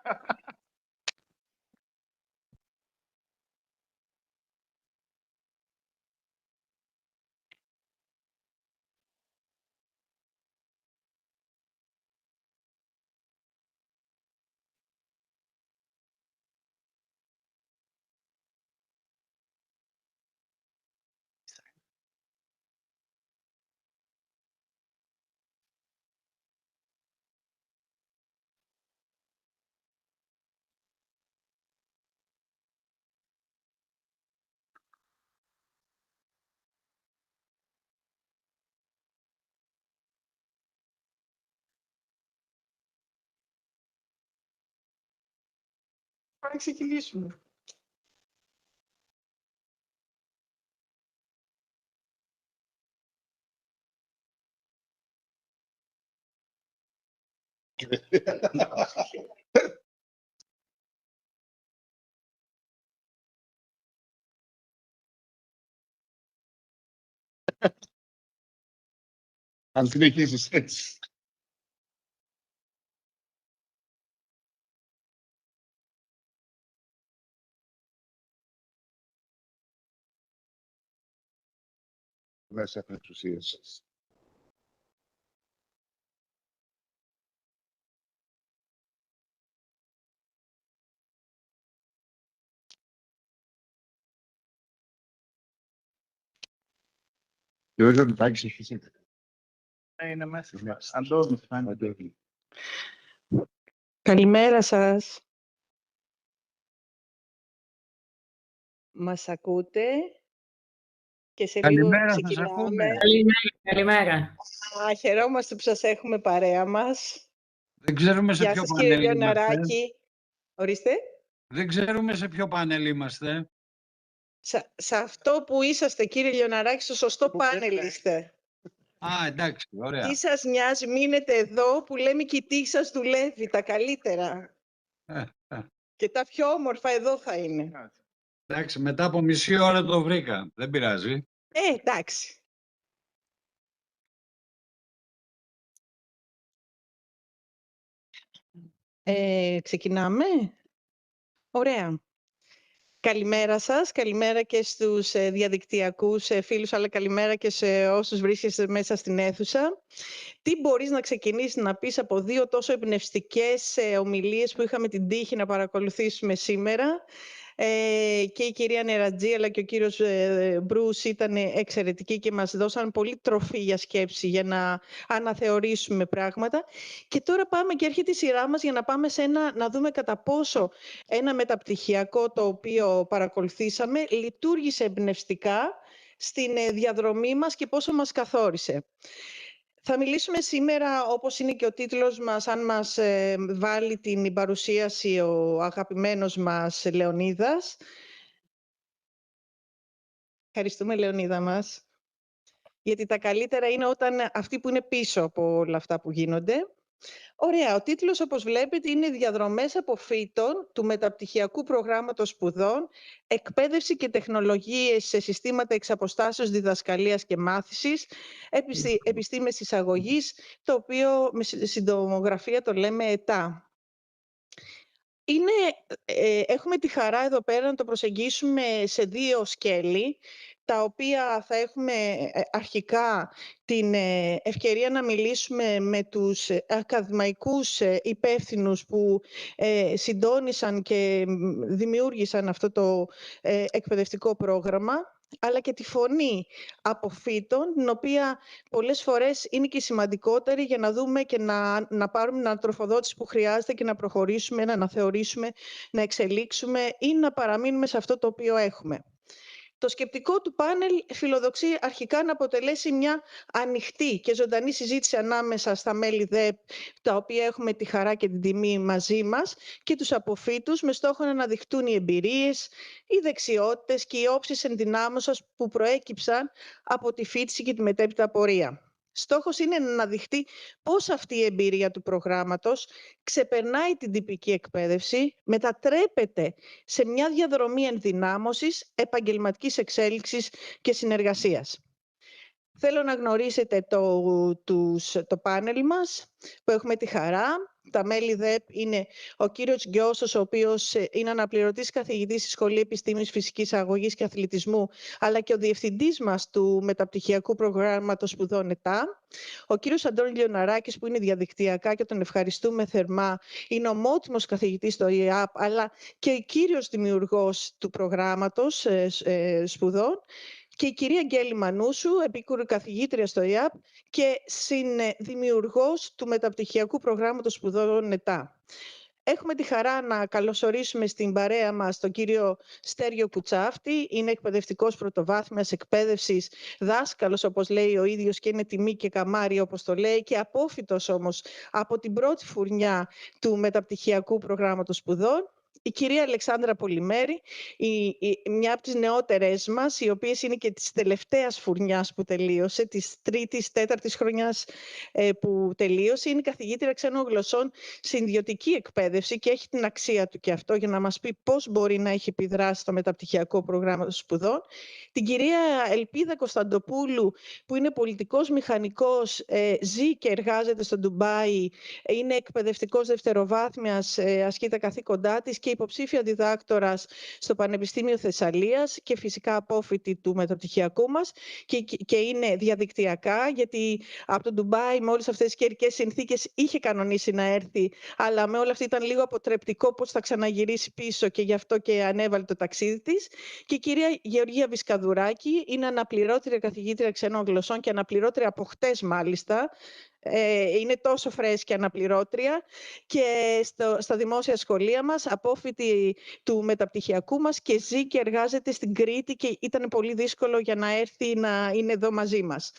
Πάμε να ξεκινήσουμε. Αν συνεχίσεις έτσι. Μέσα από εξουσίες. Και όχι ότι τάξεις εσύ. Είναι μέσα. Αντώνη. Καλημέρα σας. Μας ακούτε? Και σε λίγο Καλημέρα, σας ξεκινάμε. ακούμε. Καλημέρα. Χαιρόμαστε που σας έχουμε παρέα μας. Δεν ξέρουμε σε Γεια ποιο σας κύριε πάνελ είμαστε. Λιοναράκη. Ορίστε. Δεν ξέρουμε σε ποιο πάνελ είμαστε. Σε αυτό που είσαστε κύριε Λιοναράκη, στο σωστό πάνελ είστε. Α, εντάξει, ωραία. Τι σας νοιάζει, μείνετε εδώ που λέμε και η τύχη σας δουλεύει τα καλύτερα. Και τα πιο όμορφα εδώ θα είναι. Εντάξει, μετά από μισή ώρα το βρήκα. Δεν πειράζει. Εντάξει. Ξεκινάμε. Ωραία. Καλημέρα σας, καλημέρα και στους διαδικτυακούς φίλους, αλλά καλημέρα και σε όσους βρίσκεστε μέσα στην αίθουσα. Τι μπορείς να ξεκινήσεις να πεις από δύο τόσο εμπνευστικές ομιλίες που είχαμε την τύχη να παρακολουθήσουμε σήμερα. Και η κυρία Νερατζή αλλά και ο κύριος Μπρούς ήταν εξαιρετικοί και μας δώσαν πολύ τροφή για σκέψη, για να αναθεωρήσουμε πράγματα. Και τώρα πάμε και έρχεται η σειρά μας για να πάμε να δούμε κατά πόσο ένα μεταπτυχιακό το οποίο παρακολουθήσαμε λειτουργήσε εμπνευστικά στην διαδρομή μας και πόσο μας καθόρισε. Θα μιλήσουμε σήμερα, όπως είναι και ο τίτλος μας, αν μας βάλει την παρουσίαση ο αγαπημένος μας Λεωνίδας. Ευχαριστούμε, Λεωνίδα μας. Γιατί τα καλύτερα είναι όταν αυτοί που είναι πίσω από όλα αυτά που γίνονται. Ωραία, ο τίτλος, όπως βλέπετε, είναι «Διαδρομές αποφύτων του μεταπτυχιακού προγράμματος σπουδών, εκπαίδευση και τεχνολογίες σε συστήματα εξαποστάσεως διδασκαλίας και μάθησης, επιστήμες εισαγωγής», το οποίο με συντομογραφία το λέμε ΕΤΑ. Έχουμε τη χαρά εδώ πέρα να το προσεγγίσουμε σε δύο σκέλη, τα οποία θα έχουμε αρχικά την ευκαιρία να μιλήσουμε με τους ακαδημαϊκούς υπεύθυνους που συντόνισαν και δημιούργησαν αυτό το εκπαιδευτικό πρόγραμμα, αλλά και τη φωνή αποφύτων, την οποία πολλές φορές είναι και σημαντικότερη για να δούμε και να πάρουμε την ανατροφοδότηση που χρειάζεται και να προχωρήσουμε, να αναθεωρήσουμε, να εξελίξουμε ή να παραμείνουμε σε αυτό το οποίο έχουμε. Το σκεπτικό του πάνελ φιλοδοξεί αρχικά να αποτελέσει μια ανοιχτή και ζωντανή συζήτηση ανάμεσα στα μέλη ΔΕΠ, τα οποία έχουμε τη χαρά και την τιμή μαζί μας, και τους αποφύτους, με στόχο να αναδειχτούν οι εμπειρίες, οι δεξιότητες και οι όψεις ενδυνάμωσης που προέκυψαν από τη φοιτηση και τη μετέπειτα πορεία. Στόχος είναι να αναδειχτεί πώς αυτή η εμπειρία του προγράμματος ξεπερνάει την τυπική εκπαίδευση, μετατρέπεται σε μια διαδρομή ενδυνάμωσης, επαγγελματικής εξέλιξης και συνεργασίας. Θέλω να γνωρίσετε το πάνελ μας, που έχουμε τη χαρά. Τα μέλη ΔΕΠ είναι ο κύριος Γκιώσος, ο οποίος είναι αναπληρωτής καθηγητής στη Σχολή Επιστήμης Φυσικής Αγωγής και Αθλητισμού, αλλά και ο διευθυντής μας του Μεταπτυχιακού Προγράμματος Σπουδών ΕΤΑ. Ο κύριος Αντώνης Λιοναράκης, που είναι διαδικτυακά και τον ευχαριστούμε θερμά, είναι ομότιμος καθηγητής στο ΙΑΠ, αλλά και ο κύριος δημιουργός του προγράμματος σπουδών. Και η κυρία Γκέλη Μανούσου, επίκουρη καθηγήτρια στο ΙΑΠ και συνδημιουργός του Μεταπτυχιακού Προγράμματος Σπουδών ΕΤΑ. Έχουμε τη χαρά να καλωσορίσουμε στην παρέα μας τον κύριο Στέργιο Κουτσάφτη. Είναι εκπαιδευτικός πρωτοβάθμιας εκπαίδευσης, δάσκαλος όπως λέει ο ίδιος και είναι τιμή και καμάρι όπως το λέει, και απόφοιτος όμως από την πρώτη φουρνιά του Μεταπτυχιακού Προγράμματος Σπουδών. Η κυρία Αλεξάνδρα Πολυμέρη, μια από τις νεότερες μας, οι οποίες είναι και της τελευταίας φουρνιάς που τελείωσε, της τέταρτης χρονιάς που τελείωσε, είναι καθηγήτρια ξένων γλωσσών στην ιδιωτική εκπαίδευση και έχει την αξία του και αυτό για να μας πει πώς μπορεί να έχει επιδράσει στο μεταπτυχιακό πρόγραμμα σπουδών. Την κυρία Ελπίδα Κωνσταντοπούλου, που είναι πολιτικός μηχανικός, ζει και εργάζεται στο Ντουμπάι, είναι εκπαιδευτικός δευτεροβάθμιας, ασκεί τα καθήκοντά της και υποψήφια διδάκτορας στο Πανεπιστήμιο Θεσσαλίας και φυσικά απόφοιτη του μεταπτυχιακού μας και είναι διαδικτυακά, γιατί από το Ντουμπάι με όλες αυτές τις καιρικές συνθήκες είχε κανονίσει να έρθει, αλλά με όλα αυτά ήταν λίγο αποτρεπτικό πώς θα ξαναγυρίσει πίσω και γι' αυτό και ανέβαλε το ταξίδι της. Και η κυρία Γεωργία Βισκαδουράκη είναι αναπληρώτρια καθηγήτρια ξένων γλωσσών και αναπληρώτρια από χτες μάλιστα. Είναι τόσο φρέσκια αναπληρώτρια και στα δημόσια σχολεία μας, απόφοιτη του μεταπτυχιακού μας και ζει και εργάζεται στην Κρήτη και ήταν πολύ δύσκολο για να έρθει να είναι εδώ μαζί μας.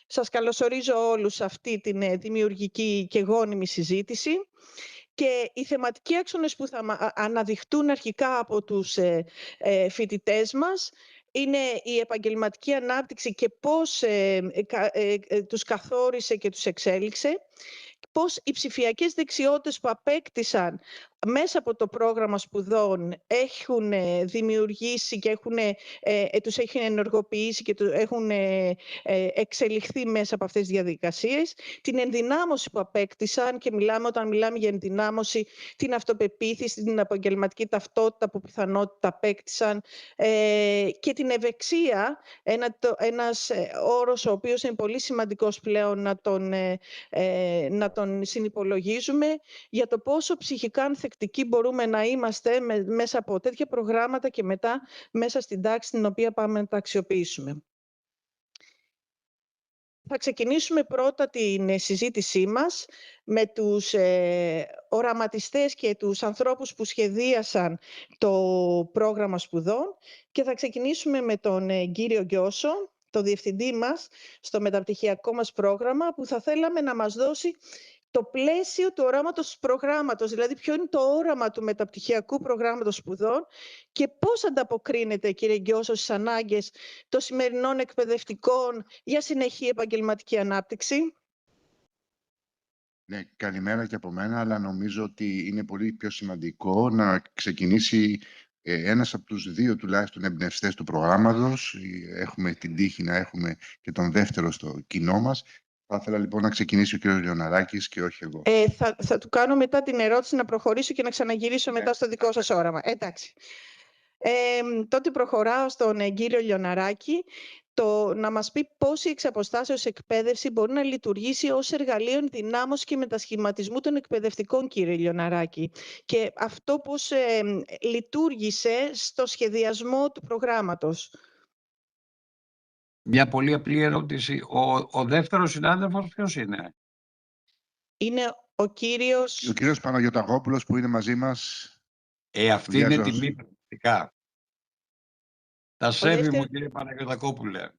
Σας καλωσορίζω όλους σε αυτή την δημιουργική και γόνιμη συζήτηση. Και οι θεματικοί άξονες που θα αναδειχτούν αρχικά από τους φοιτητές μας είναι η επαγγελματική ανάπτυξη και πώς τους καθόρισε και τους εξέλιξε, πώς οι ψηφιακές δεξιότητες που απέκτησαν μέσα από το πρόγραμμα σπουδών έχουν δημιουργήσει και τους έχουν ενεργοποιήσει και έχουν εξελιχθεί μέσα από αυτές τις διαδικασίες, την ενδυνάμωση που απέκτησαν, και όταν μιλάμε για ενδυνάμωση, την αυτοπεποίθηση, την επαγγελματική ταυτότητα που πιθανότητα απέκτησαν και την ευεξία, ένας όρος ο οποίος είναι πολύ σημαντικός πλέον να τον συνυπολογίζουμε, για το πόσο ψυχικά ανθεκτικοί μπορούμε να είμαστε μέσα από τέτοια προγράμματα και μετά μέσα στην τάξη την οποία πάμε να τα αξιοποιήσουμε. Θα ξεκινήσουμε πρώτα την συζήτησή μας με τους οραματιστές και τους ανθρώπους που σχεδίασαν το πρόγραμμα σπουδών και θα ξεκινήσουμε με τον κύριο Γκιώσο, το διευθυντή μας στο μεταπτυχιακό μας πρόγραμμα, που θα θέλαμε να μας δώσει το πλαίσιο του οράματος προγράμματος, δηλαδή ποιο είναι το όραμα του μεταπτυχιακού προγράμματος σπουδών και πώς ανταποκρίνεται, κύριε Γκιώσο, στις ανάγκες των σημερινών εκπαιδευτικών για συνεχή επαγγελματική ανάπτυξη. Ναι, καλημέρα και από μένα, αλλά νομίζω ότι είναι πολύ πιο σημαντικό να ξεκινήσει ένας από τους δύο τουλάχιστον εμπνευστές του προγράμματος. Έχουμε την τύχη να έχουμε και τον δεύτερο στο κοινό μας. Θα ήθελα λοιπόν να ξεκινήσει ο κ. Λιοναράκης και όχι εγώ. Θα του κάνω μετά την ερώτηση να προχωρήσω και να ξαναγυρίσω μετά στο δικό σας όραμα. Εντάξει. Τότε προχωράω στον κύριο Λιοναράκη να μας πει πώς η εξαποστάσεως εκπαίδευση μπορεί να λειτουργήσει ως εργαλείο ενδυνάμωσης και μετασχηματισμού των εκπαιδευτικών, κύριε Λιοναράκη. Και αυτό πώς λειτουργήσε στο σχεδιασμό του προγράμματος. Μια πολύ απλή ερώτηση. Ο δεύτερος συνάδελφος ποιος είναι? Είναι ο κύριος... Ο κύριος Παναγιωτακόπουλος που είναι μαζί μας. Αυτή είναι τιμή πραγματικά. Τα σέβη μου, κύριε Παναγιωτακόπουλε.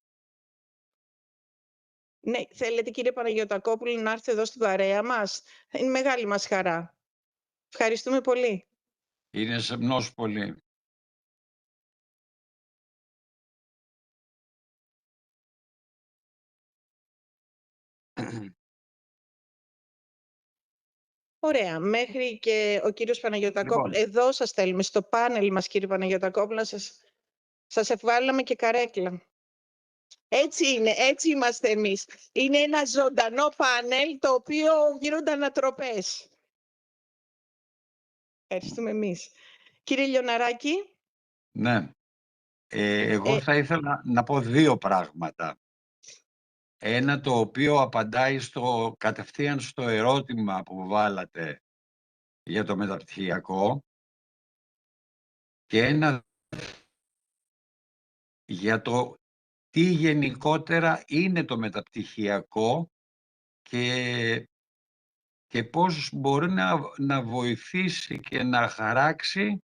Ναι, θέλετε κύριε Παναγιωτακόπουλε να έρθετε εδώ στην παρέα μας. Είναι μεγάλη μας χαρά. Ευχαριστούμε πολύ. Είναι σεμνός πολύ. Ωραία. Μέχρι και ο κύριος Παναγιωτακόπουλος. Εδώ σας θέλουμε, στο πάνελ μας, κύριε Παναγιωτακόπουλο, σας ευβάλαμε και καρέκλα. Έτσι είναι, έτσι είμαστε εμείς. Είναι ένα ζωντανό πάνελ το οποίο γίνονται ανατροπές. Ευχαριστούμε εμείς. Κύριε Λιοναράκη. Ναι. Εγώ θα ήθελα να πω δύο πράγματα. Ένα το οποίο απαντάει κατευθείαν στο ερώτημα που βάλατε για το μεταπτυχιακό και ένα για το τι γενικότερα είναι το μεταπτυχιακό και πώς μπορεί να βοηθήσει και να χαράξει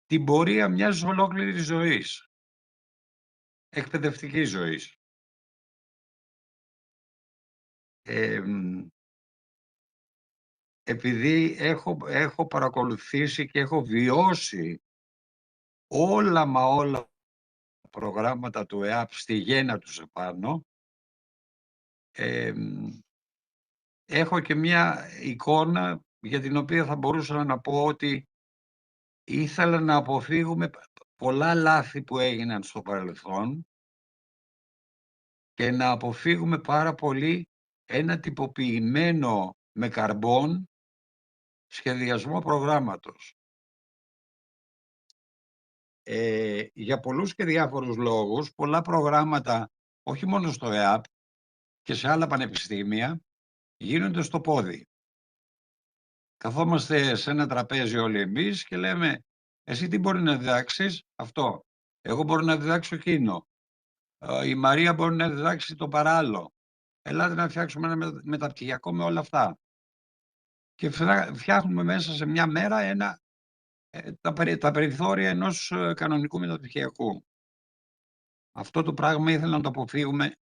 την πορεία μιας ολόκληρης ζωής, εκπαιδευτικής ζωής. Επειδή έχω παρακολουθήσει και έχω βιώσει όλα τα προγράμματα του ΕΑΠ στη γέννα τους επάνω, έχω και μια εικόνα για την οποία θα μπορούσα να πω ότι ήθελα να αποφύγουμε πολλά λάθη που έγιναν στο παρελθόν και να αποφύγουμε πάρα πολύ ένα τυποποιημένο με καρμπόν σχεδιασμό προγράμματος. Για πολλούς και διάφορους λόγους, πολλά προγράμματα, όχι μόνο στο ΕΑΠ και σε άλλα πανεπιστήμια, γίνονται στο πόδι. Καθόμαστε σε ένα τραπέζι όλοι εμείς και λέμε εσύ τι μπορεί να διδάξεις? Αυτό. Εγώ μπορώ να διδάξω εκείνο. Η Μαρία μπορεί να διδάξει το παράλληλο. Ελάτε να φτιάξουμε ένα μεταπτυχιακό με όλα αυτά. Και φτιάχνουμε μέσα σε μια μέρα τα περιθώρια ενός κανονικού μεταπτυχιακού. Αυτό το πράγμα ήθελα να το αποφύγουμε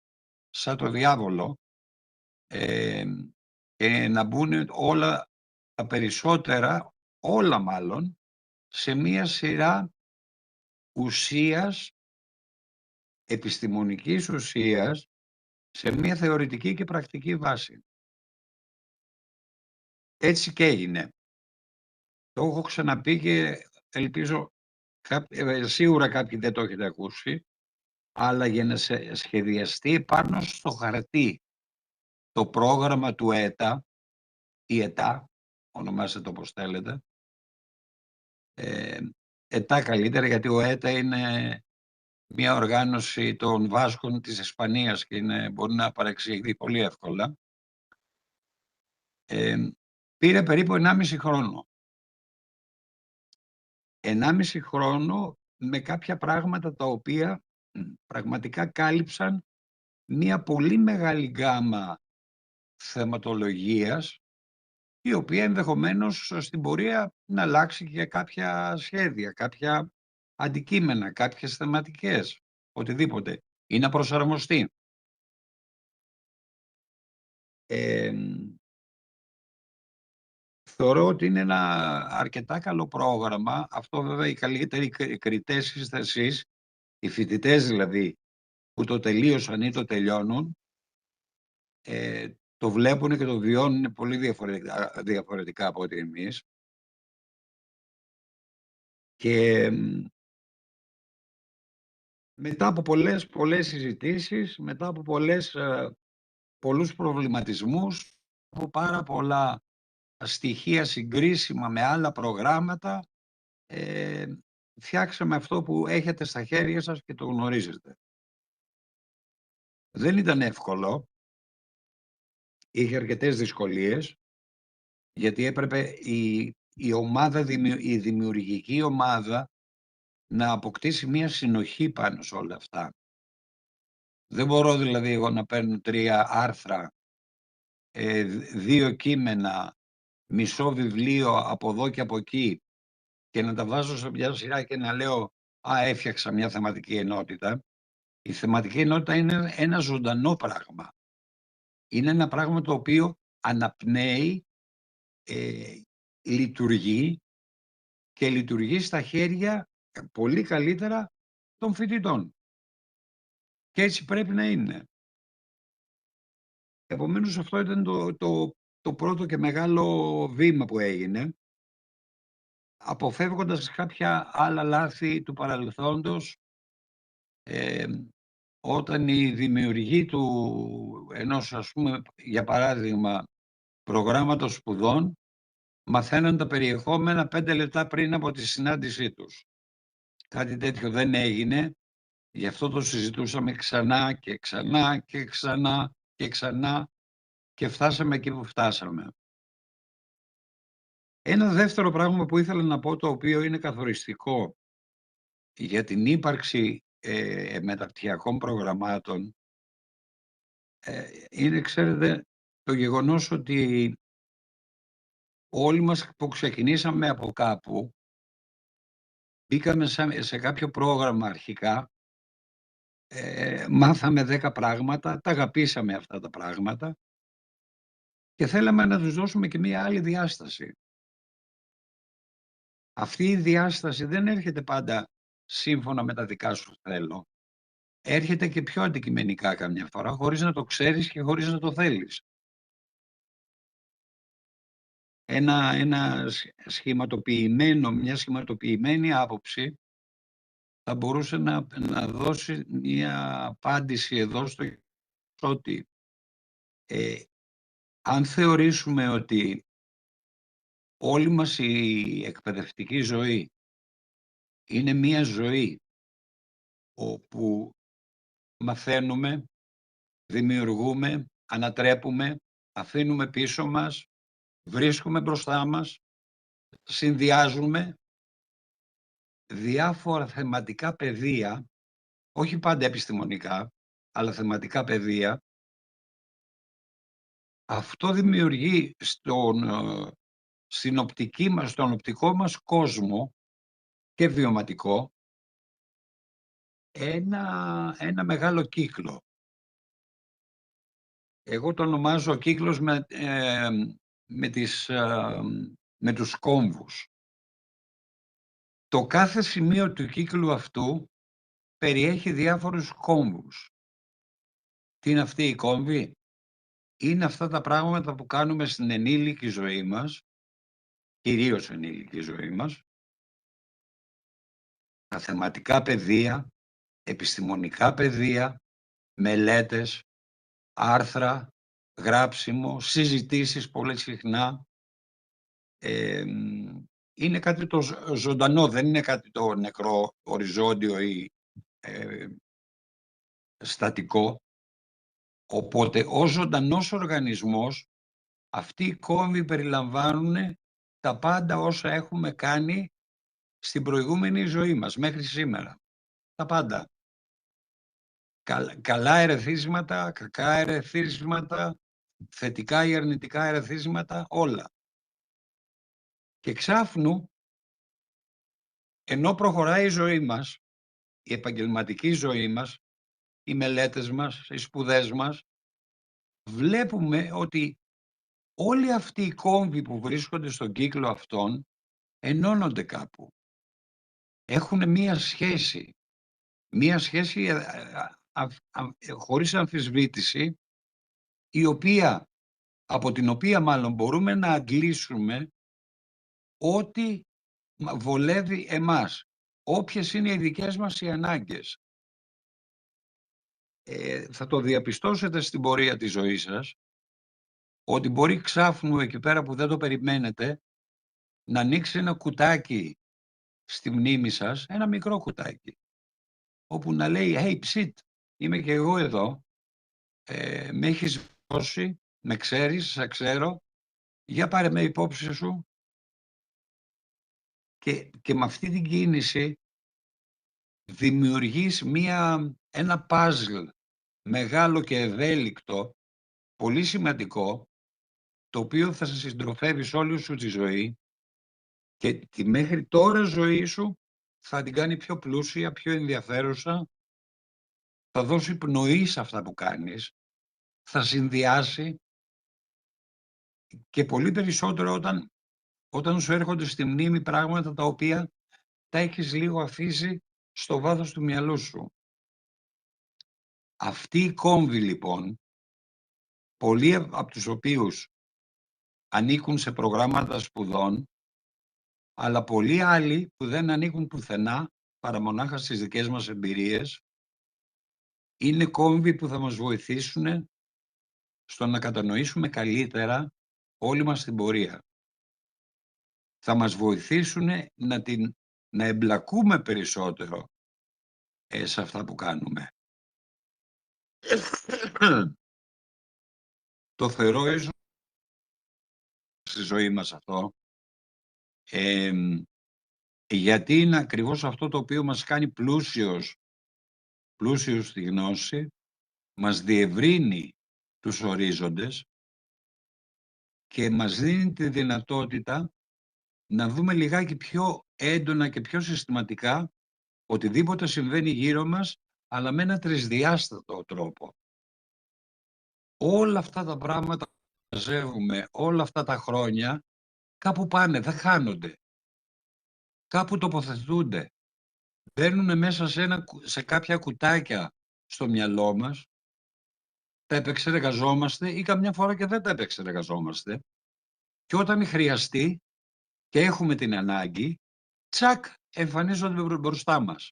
σαν το διάβολο και να μπουν όλα τα περισσότερα, όλα μάλλον, σε μία σειρά ουσίας, επιστημονικής ουσίας, σε μία θεωρητική και πρακτική βάση. Έτσι και έγινε. Το έχω ξαναπεί και ελπίζω σίγουρα κάποιοι δεν το έχετε ακούσει, αλλά για να σχεδιαστεί πάνω στο χαρτί το πρόγραμμα του ΕΤΑ, η ΕΤΑ, ονομάστε το όπως θέλετε, ΕΤΑ καλύτερα γιατί ο ΕΤΑ είναι μια οργάνωση των Βάσκων της Ισπανίας και μπορεί να παρεξηγηθεί πολύ εύκολα, πήρε περίπου 1,5 χρόνο. 1,5 χρόνο με κάποια πράγματα τα οποία πραγματικά κάλυψαν μια πολύ μεγάλη γκάμα θεματολογίας, η οποία ενδεχομένως στην πορεία να αλλάξει και κάποια σχέδια, κάποια αντικείμενα, κάποιες θεματικές, οτιδήποτε, ή να προσαρμοστεί. Θεωρώ ότι είναι ένα αρκετά καλό πρόγραμμα. Αυτό βέβαια οι καλύτεροι κριτές είστε εσείς, οι φοιτητές δηλαδή, που το τελείωσαν ή το τελειώνουν, το βλέπουν και το βιώνουν πολύ διαφορετικά από ό,τι εμείς. Και μετά από πολλές συζητήσεις, μετά από πολλούς προβληματισμούς, από πάρα πολλά στοιχεία συγκρίσιμα με άλλα προγράμματα, φτιάξαμε αυτό που έχετε στα χέρια σας και το γνωρίζετε. Δεν ήταν εύκολο, είχε αρκετές δυσκολίες, γιατί έπρεπε η δημιουργική ομάδα να αποκτήσει μία συνοχή πάνω σε όλα αυτά. Δεν μπορώ δηλαδή εγώ να παίρνω 3 άρθρα, 2 κείμενα, μισό βιβλίο από εδώ και από εκεί και να τα βάζω σε μια σειρά και να λέω έφτιαξα μια θεματική ενότητα. Η θεματική ενότητα είναι ένα ζωντανό πράγμα. Είναι ένα πράγμα το οποίο αναπνέει, λειτουργεί και λειτουργεί στα χέρια πολύ καλύτερα των φοιτητών. Και έτσι πρέπει να είναι. Επομένως αυτό ήταν το πρώτο και μεγάλο βήμα που έγινε, αποφεύγοντας κάποια άλλα λάθη του παρελθόντος, όταν οι δημιουργοί ενός, ας πούμε, για παράδειγμα, προγράμματος σπουδών μαθαίναν τα περιεχόμενα 5 λεπτά πριν από τη συνάντησή τους. Κάτι τέτοιο δεν έγινε, γι' αυτό το συζητούσαμε ξανά και ξανά και ξανά και ξανά και φτάσαμε εκεί που φτάσαμε. Ένα δεύτερο πράγμα που ήθελα να πω, το οποίο είναι καθοριστικό για την ύπαρξη μεταπτυχιακών προγραμμάτων, είναι, ξέρετε, το γεγονός ότι όλοι μας που ξεκινήσαμε από κάπου, μπήκαμε σε κάποιο πρόγραμμα αρχικά, μάθαμε 10 πράγματα, τα αγαπήσαμε αυτά τα πράγματα και θέλαμε να τους δώσουμε και μία άλλη διάσταση. Αυτή η διάσταση δεν έρχεται πάντα σύμφωνα με τα δικά σου θέλω. Έρχεται και πιο αντικειμενικά καμιά φορά, χωρίς να το ξέρεις και χωρίς να το θέλεις. Μια σχηματοποιημένη άποψη θα μπορούσε να δώσει μια απάντηση εδώ στο ότι αν θεωρήσουμε ότι όλη μας η εκπαιδευτική ζωή είναι μια ζωή όπου μαθαίνουμε, δημιουργούμε, ανατρέπουμε, αφήνουμε πίσω μας, βρίσκουμε μπροστά μας, συνδυάζουμε διάφορα θεματικά πεδία, όχι πάντα επιστημονικά, αλλά θεματικά πεδία. Αυτό δημιουργεί στον οπτικό μας κόσμο και βιωματικό ένα μεγάλο κύκλο. Εγώ το ονομάζω κύκλος με τους κόμβους. Το κάθε σημείο του κύκλου αυτού περιέχει διάφορους κόμβους. Τι είναι αυτή η κόμβη? Είναι αυτά τα πράγματα που κάνουμε στην ενήλικη ζωή μας, κυρίως ενήλικη ζωή μας, τα θεματικά πεδία, επιστημονικά πεδία, μελέτες, άρθρα, γράψιμο, συζητήσεις πολύ συχνά. Είναι κάτι το ζωντανό, δεν είναι κάτι το νεκρό, οριζόντιο ή στατικό. Οπότε, ως ζωντανός οργανισμός, αυτοί οι κόμβοι περιλαμβάνουν τα πάντα όσα έχουμε κάνει στην προηγούμενη ζωή μας, μέχρι σήμερα. Τα πάντα. Καλά ερεθίσματα, κακά ερεθίσματα, θετικά ή αρνητικά ερεθίσματα, όλα. Και ξάφνου, ενώ προχωράει η ζωή μας, η επαγγελματική ζωή μας, οι μελέτες μας, οι σπουδές μας, βλέπουμε ότι όλοι αυτοί οι κόμβοι που βρίσκονται στον κύκλο αυτόν ενώνονται κάπου. Έχουν μία σχέση χωρίς αμφισβήτηση, από την οποία μάλλον μπορούμε να αντλήσουμε ό,τι βολεύει εμάς, όποιες είναι οι δικές μας οι ανάγκες. Θα το διαπιστώσετε στην πορεία της ζωής σας, ότι μπορεί ξάφνου εκεί πέρα που δεν το περιμένετε να ανοίξει ένα κουτάκι στη μνήμη σας, ένα μικρό κουτάκι, όπου να λέει «Hey, ψιτ, είμαι και εγώ εδώ, με έχεις δώσει, με ξέρεις, σε ξέρω, για πάρε με υπόψη σου». Και με αυτή την κίνηση δημιουργείς ένα παζλ μεγάλο και ευέλικτο, πολύ σημαντικό, το οποίο θα σε συντροφεύει σε όλη σου τη ζωή και τη μέχρι τώρα ζωή σου θα την κάνει πιο πλούσια, πιο ενδιαφέρουσα, θα δώσει πνοή σε αυτά που κάνεις, θα συνδυάσει και πολύ περισσότερο όταν σου έρχονται στη μνήμη πράγματα τα οποία τα έχεις λίγο αφήσει στο βάθος του μυαλού σου. Αυτοί οι κόμβοι λοιπόν, πολλοί από τους οποίους ανήκουν σε προγράμματα σπουδών, αλλά πολλοί άλλοι που δεν ανήκουν πουθενά παρά μονάχα στις δικές μας εμπειρίες, είναι κόμβοι που θα μας βοηθήσουν στο να κατανοήσουμε καλύτερα όλη μας την πορεία. Θα μας βοηθήσουν να εμπλακούμε περισσότερο σε αυτά που κάνουμε. Το θεωρώ ίσως στη ζωή μας αυτό, γιατί είναι ακριβώς αυτό το οποίο μας κάνει πλούσιους στη γνώση, μας διευρύνει τους ορίζοντες και μας δίνει τη δυνατότητα να δούμε λιγάκι πιο έντονα και πιο συστηματικά οτιδήποτε συμβαίνει γύρω μας, αλλά με ένα τρισδιάστατο τρόπο. Όλα αυτά τα πράγματα που μαζεύουμε όλα αυτά τα χρόνια, κάπου πάνε, δεν χάνονται. Κάπου τοποθετούνται. Μπαίνουν μέσα σε κάποια κουτάκια στο μυαλό μας, τα επεξεργαζόμαστε ή καμιά φορά και δεν τα επεξεργαζόμαστε. Και όταν χρειαστεί και έχουμε την ανάγκη, τσακ, εμφανίζονται μπροστά μας.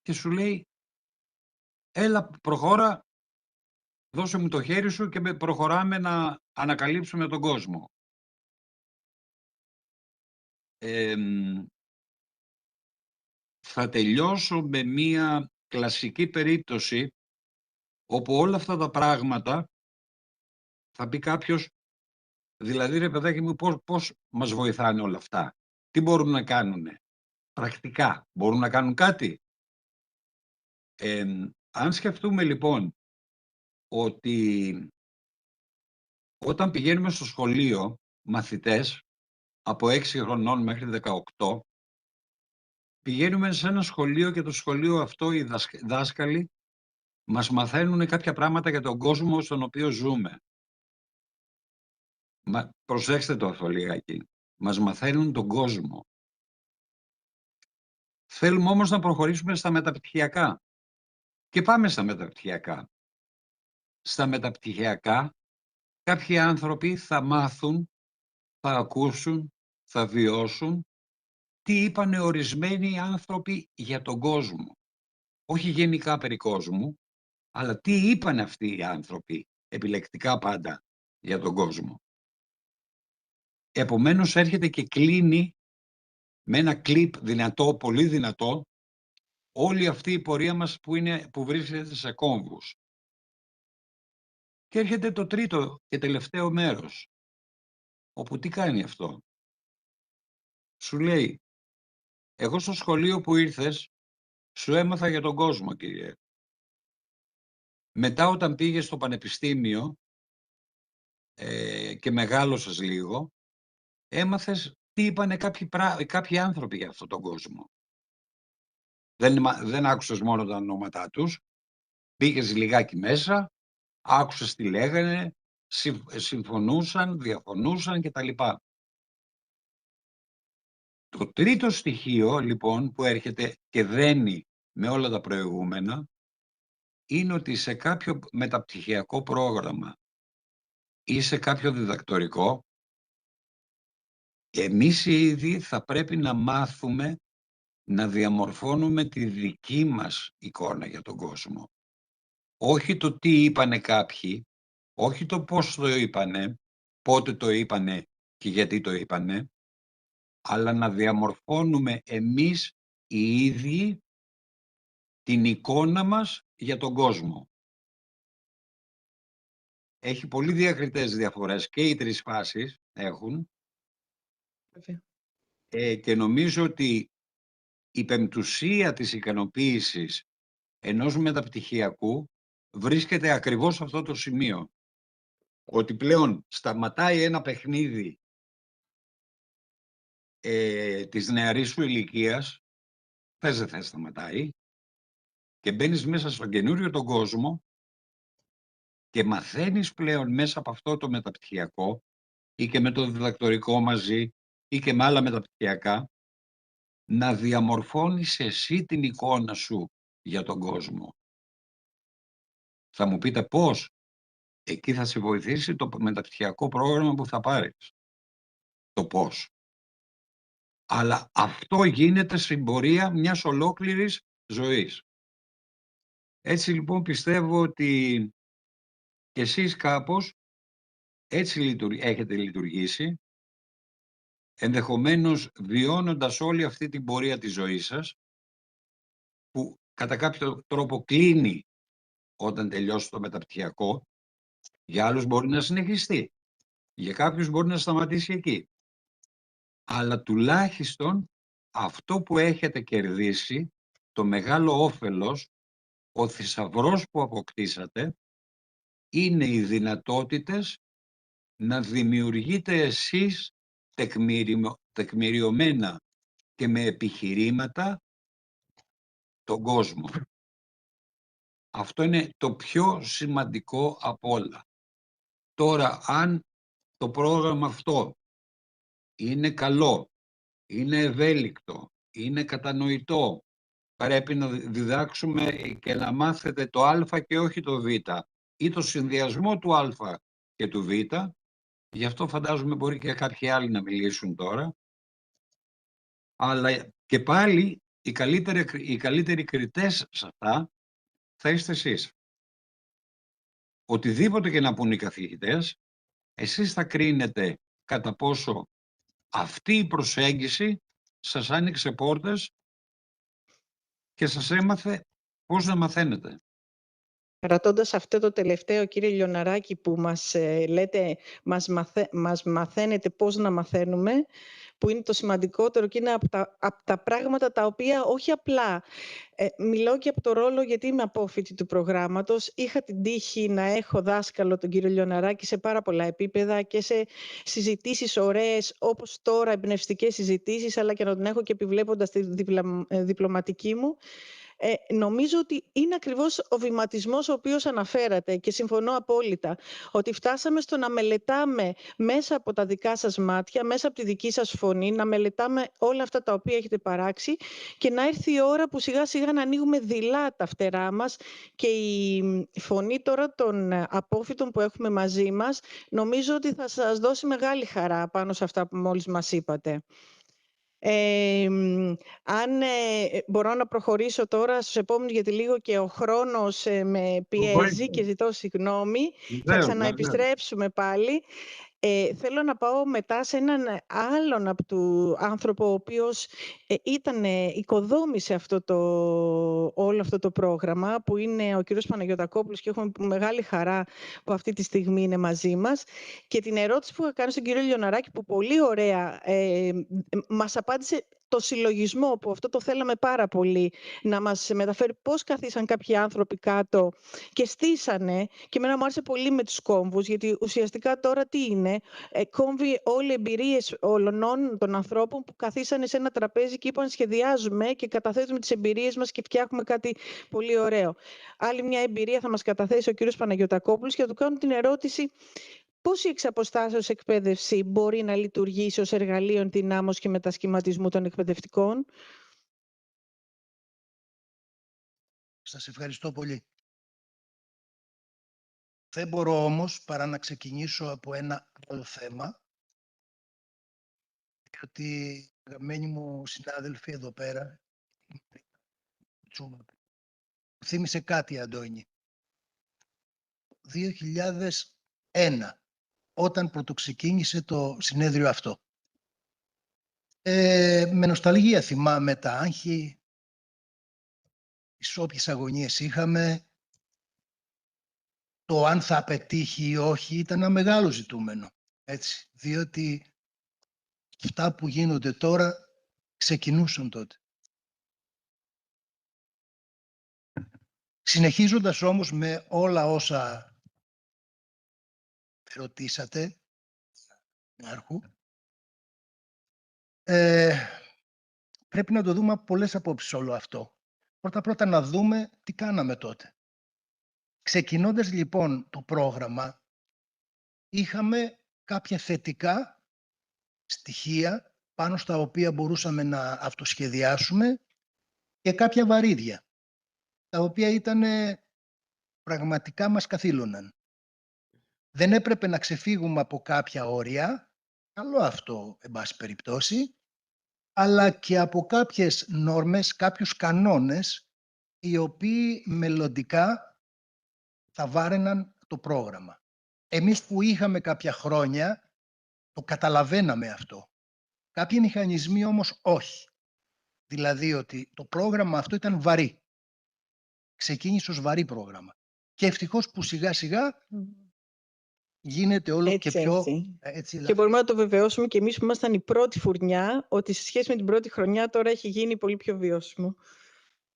Και σου λέει, έλα προχώρα, δώσε μου το χέρι σου και προχωράμε να ανακαλύψουμε τον κόσμο. Θα τελειώσω με μία κλασική περίπτωση όπου όλα αυτά τα πράγματα θα πει κάποιος, δηλαδή ρε παιδάκι μου, πώς μας βοηθάνε όλα αυτά. Τι μπορούν να κάνουν. Πρακτικά μπορούν να κάνουν κάτι. Αν σκεφτούμε λοιπόν ότι όταν πηγαίνουμε στο σχολείο μαθητές από 6 χρονών μέχρι 18, πηγαίνουμε σε ένα σχολείο και το σχολείο αυτό οι δάσκαλοι μας κάποια πράγματα για τον κόσμο στον οποίο ζούμε. Προσέξτε το αυτό λιγάκι. Μας μαθαίνουν τον κόσμο. Θέλουμε όμως να προχωρήσουμε στα μεταπτυχιακά. Και πάμε στα μεταπτυχιακά. Στα μεταπτυχιακά κάποιοι άνθρωποι θα μάθουν, θα ακούσουν, θα βιώσουν τι είπανε ορισμένοι άνθρωποι για τον κόσμο. Όχι γενικά περί κόσμου, αλλά τι είπαν αυτοί οι άνθρωποι, επιλεκτικά πάντα, για τον κόσμο. Επομένως έρχεται και κλείνει με ένα κλιπ δυνατό, πολύ δυνατό, όλη αυτή η πορεία μας που βρίσκεται σε κόμβους. Και έρχεται το τρίτο και τελευταίο μέρος, όπου τι κάνει αυτό. Σου λέει, εγώ στο σχολείο που ήρθες, σου έμαθα για τον κόσμο, κύριε. Μετά όταν πήγες στο πανεπιστήμιο και μεγάλωσες λίγο, έμαθες τι είπανε κάποιοι άνθρωποι για αυτόν τον κόσμο. Δεν άκουσες μόνο τα ονόματά τους, πήγες λιγάκι μέσα, άκουσες τι λέγανε, συμφωνούσαν, διαφωνούσαν κτλ. Το τρίτο στοιχείο, λοιπόν, που έρχεται και δένει με όλα τα προηγούμενα, είναι ότι σε κάποιο μεταπτυχιακό πρόγραμμα ή σε κάποιο διδακτορικό, εμείς οι ίδιοι θα πρέπει να μάθουμε να διαμορφώνουμε τη δική μας εικόνα για τον κόσμο. Όχι το τι είπανε κάποιοι, όχι το πώς το είπανε, πότε το είπανε και γιατί το είπανε, αλλά να διαμορφώνουμε εμείς οι ίδιοι την εικόνα μας για τον κόσμο. Έχει πολύ διακριτές διαφορές και οι τρεις φάσεις έχουν. Και νομίζω ότι η πεμπτουσία της ικανοποίησης ενός μεταπτυχιακού βρίσκεται ακριβώς σε αυτό το σημείο. Ότι πλέον σταματάει ένα παιχνίδι της νεαρής σου ηλικίας, δεν σταματάει, και μπαίνεις μέσα στον καινούριο τον κόσμο και μαθαίνεις πλέον μέσα από αυτό το μεταπτυχιακό ή και με το διδακτορικό μαζί ή και με άλλα μεταπτυχιακά, να διαμορφώνεις εσύ την εικόνα σου για τον κόσμο. Θα μου πείτε πώς. Εκεί θα σε βοηθήσει το μεταπτυχιακό πρόγραμμα που θα πάρεις. Το πώς. Αλλά αυτό γίνεται στην πορεία μιας ολόκληρης ζωής. Έτσι λοιπόν πιστεύω ότι και εσείς κάπως έτσι έχετε λειτουργήσει, ενδεχομένως βιώνοντας όλη αυτή την πορεία της ζωής σας, που κατά κάποιο τρόπο κλείνει όταν τελειώσει το μεταπτυχιακό. Για άλλους μπορεί να συνεχιστεί, για κάποιους μπορεί να σταματήσει εκεί. Αλλά τουλάχιστον αυτό που έχετε κερδίσει, το μεγάλο όφελος, ο θησαυρός που αποκτήσατε, είναι οι δυνατότητες να δημιουργείτε εσείς τεκμηριωμένα και με επιχειρήματα τον κόσμο. Αυτό είναι το πιο σημαντικό από όλα. Τώρα, αν το πρόγραμμα αυτό είναι καλό, είναι ευέλικτο, είναι κατανοητό, πρέπει να διδάξουμε και να μάθετε το α και όχι το β ή το συνδυασμό του α και του β, γι' αυτό φαντάζομαι μπορεί και κάποιοι άλλοι να μιλήσουν τώρα, αλλά και πάλι οι καλύτεροι κριτές σε αυτά θα είστε εσείς. Οτιδήποτε και να πούν οι καθηγητές, εσείς θα κρίνετε κατά πόσο αυτή η προσέγγιση σας άνοιξε πόρτες και σας έμαθε πώς να μαθαίνετε. Κρατώντας αυτό το τελευταίο, κύριε Λιοναράκη, που μας λέτε, μας μαθαίνετε πώς να μαθαίνουμε, που είναι το σημαντικότερο και είναι από τα πράγματα τα οποία όχι απλά, μιλάω και από το ρόλο γιατί είμαι απόφοιτη του προγράμματος, είχα την τύχη να έχω δάσκαλο τον κύριο Λιοναράκη σε πάρα πολλά επίπεδα και σε συζητήσεις ωραίες όπως τώρα, εμπνευστικές συζητήσεις, αλλά και να τον έχω και επιβλέποντας τη διπλωματική μου. Νομίζω ότι είναι ακριβώς ο βηματισμός ο οποίος αναφέρατε και συμφωνώ απόλυτα, ότι φτάσαμε στο να μελετάμε μέσα από τα δικά σας μάτια, μέσα από τη δική σας φωνή, να μελετάμε όλα αυτά τα οποία έχετε παράξει και να έρθει η ώρα που σιγά σιγά να ανοίγουμε δειλά τα φτερά μας και η φωνή τώρα των απόφοιτων που έχουμε μαζί μας νομίζω ότι θα σας δώσει μεγάλη χαρά πάνω σε αυτά που μόλις μας είπατε. Αν μπορώ να προχωρήσω τώρα στους επόμενους, γιατί λίγο και ο χρόνος με πιέζει και ζητώ συγγνώμη, θα ξαναεπιστρέψουμε πάλι. Θέλω να πάω μετά σε έναν άλλον από του άνθρωπο ο οποίος οικοδόμησε όλο αυτό το πρόγραμμα, που είναι ο κύριος Παναγιωτακόπουλος και έχουμε μεγάλη χαρά που αυτή τη στιγμή είναι μαζί μας. Και την ερώτηση που είχα κάνει στον κύριο Λιοναράκη, που πολύ ωραία μας απάντησε το συλλογισμό, που αυτό το θέλαμε πάρα πολύ να μας μεταφέρει, πώς καθίσαν κάποιοι άνθρωποι κάτω και στήσανε, και εμένα μου άρεσε πολύ με τους κόμβους, γιατί ουσιαστικά τώρα τι είναι, κόμβει όλοι οι εμπειρίες όλων των ανθρώπων που καθίσανε σε ένα τραπέζι και είπαν σχεδιάζουμε και καταθέτουμε τις εμπειρίες μας και φτιάχνουμε κάτι πολύ ωραίο. Άλλη μια εμπειρία θα μας καταθέσει ο κύριος Παναγιωτακόπουλος και θα του κάνω την ερώτηση: πώς η εξαποστάσεως εκπαίδευση μπορεί να λειτουργήσει ως εργαλείο ενδυνάμωσης και μετασχηματισμού των εκπαιδευτικών? Σας ευχαριστώ πολύ. Δεν μπορώ όμως παρά να ξεκινήσω από ένα άλλο θέμα, διότι οι αγαπημένοι μου συνάδελφοι εδώ πέρα μου θύμισε κάτι, Αντώνη. 2001, όταν πρωτοξεκίνησε το συνέδριο αυτό. Με νοσταλγία θυμάμαι τα άγχη, τις όποιες αγωνίες είχαμε, το αν θα πετύχει ή όχι ήταν ένα μεγάλο ζητούμενο, έτσι, διότι αυτά που γίνονται τώρα ξεκινούσαν τότε. Συνεχίζοντας όμως με όλα όσα ρωτήσατε, πρέπει να το δούμε από πολλές απόψεις όλο αυτό. Πρώτα να δούμε τι κάναμε τότε. Ξεκινώντας λοιπόν το πρόγραμμα, είχαμε κάποια θετικά στοιχεία πάνω στα οποία μπορούσαμε να αυτοσχεδιάσουμε και κάποια βαρύδια, τα οποία πραγματικά μας καθήλωναν. Δεν έπρεπε να ξεφύγουμε από κάποια όρια, καλό αυτό εν πάση περιπτώσει, αλλά και από κάποιες νόρμες, κάποιους κανόνες οι οποίοι μελλοντικά θα βάραιναν το πρόγραμμα. Εμείς που είχαμε κάποια χρόνια, το καταλαβαίναμε αυτό. Κάποιοι μηχανισμοί όμως όχι. Δηλαδή ότι το πρόγραμμα αυτό ήταν βαρύ. Ξεκίνησε ως βαρύ πρόγραμμα. Και ευτυχώς που σιγά σιγά γίνεται όλο και πιο έτσι. Και μπορούμε να το βεβαιώσουμε και εμείς που ήμασταν η πρώτη φουρνιά, ότι σε σχέση με την πρώτη χρονιά τώρα έχει γίνει πολύ πιο βιώσιμο.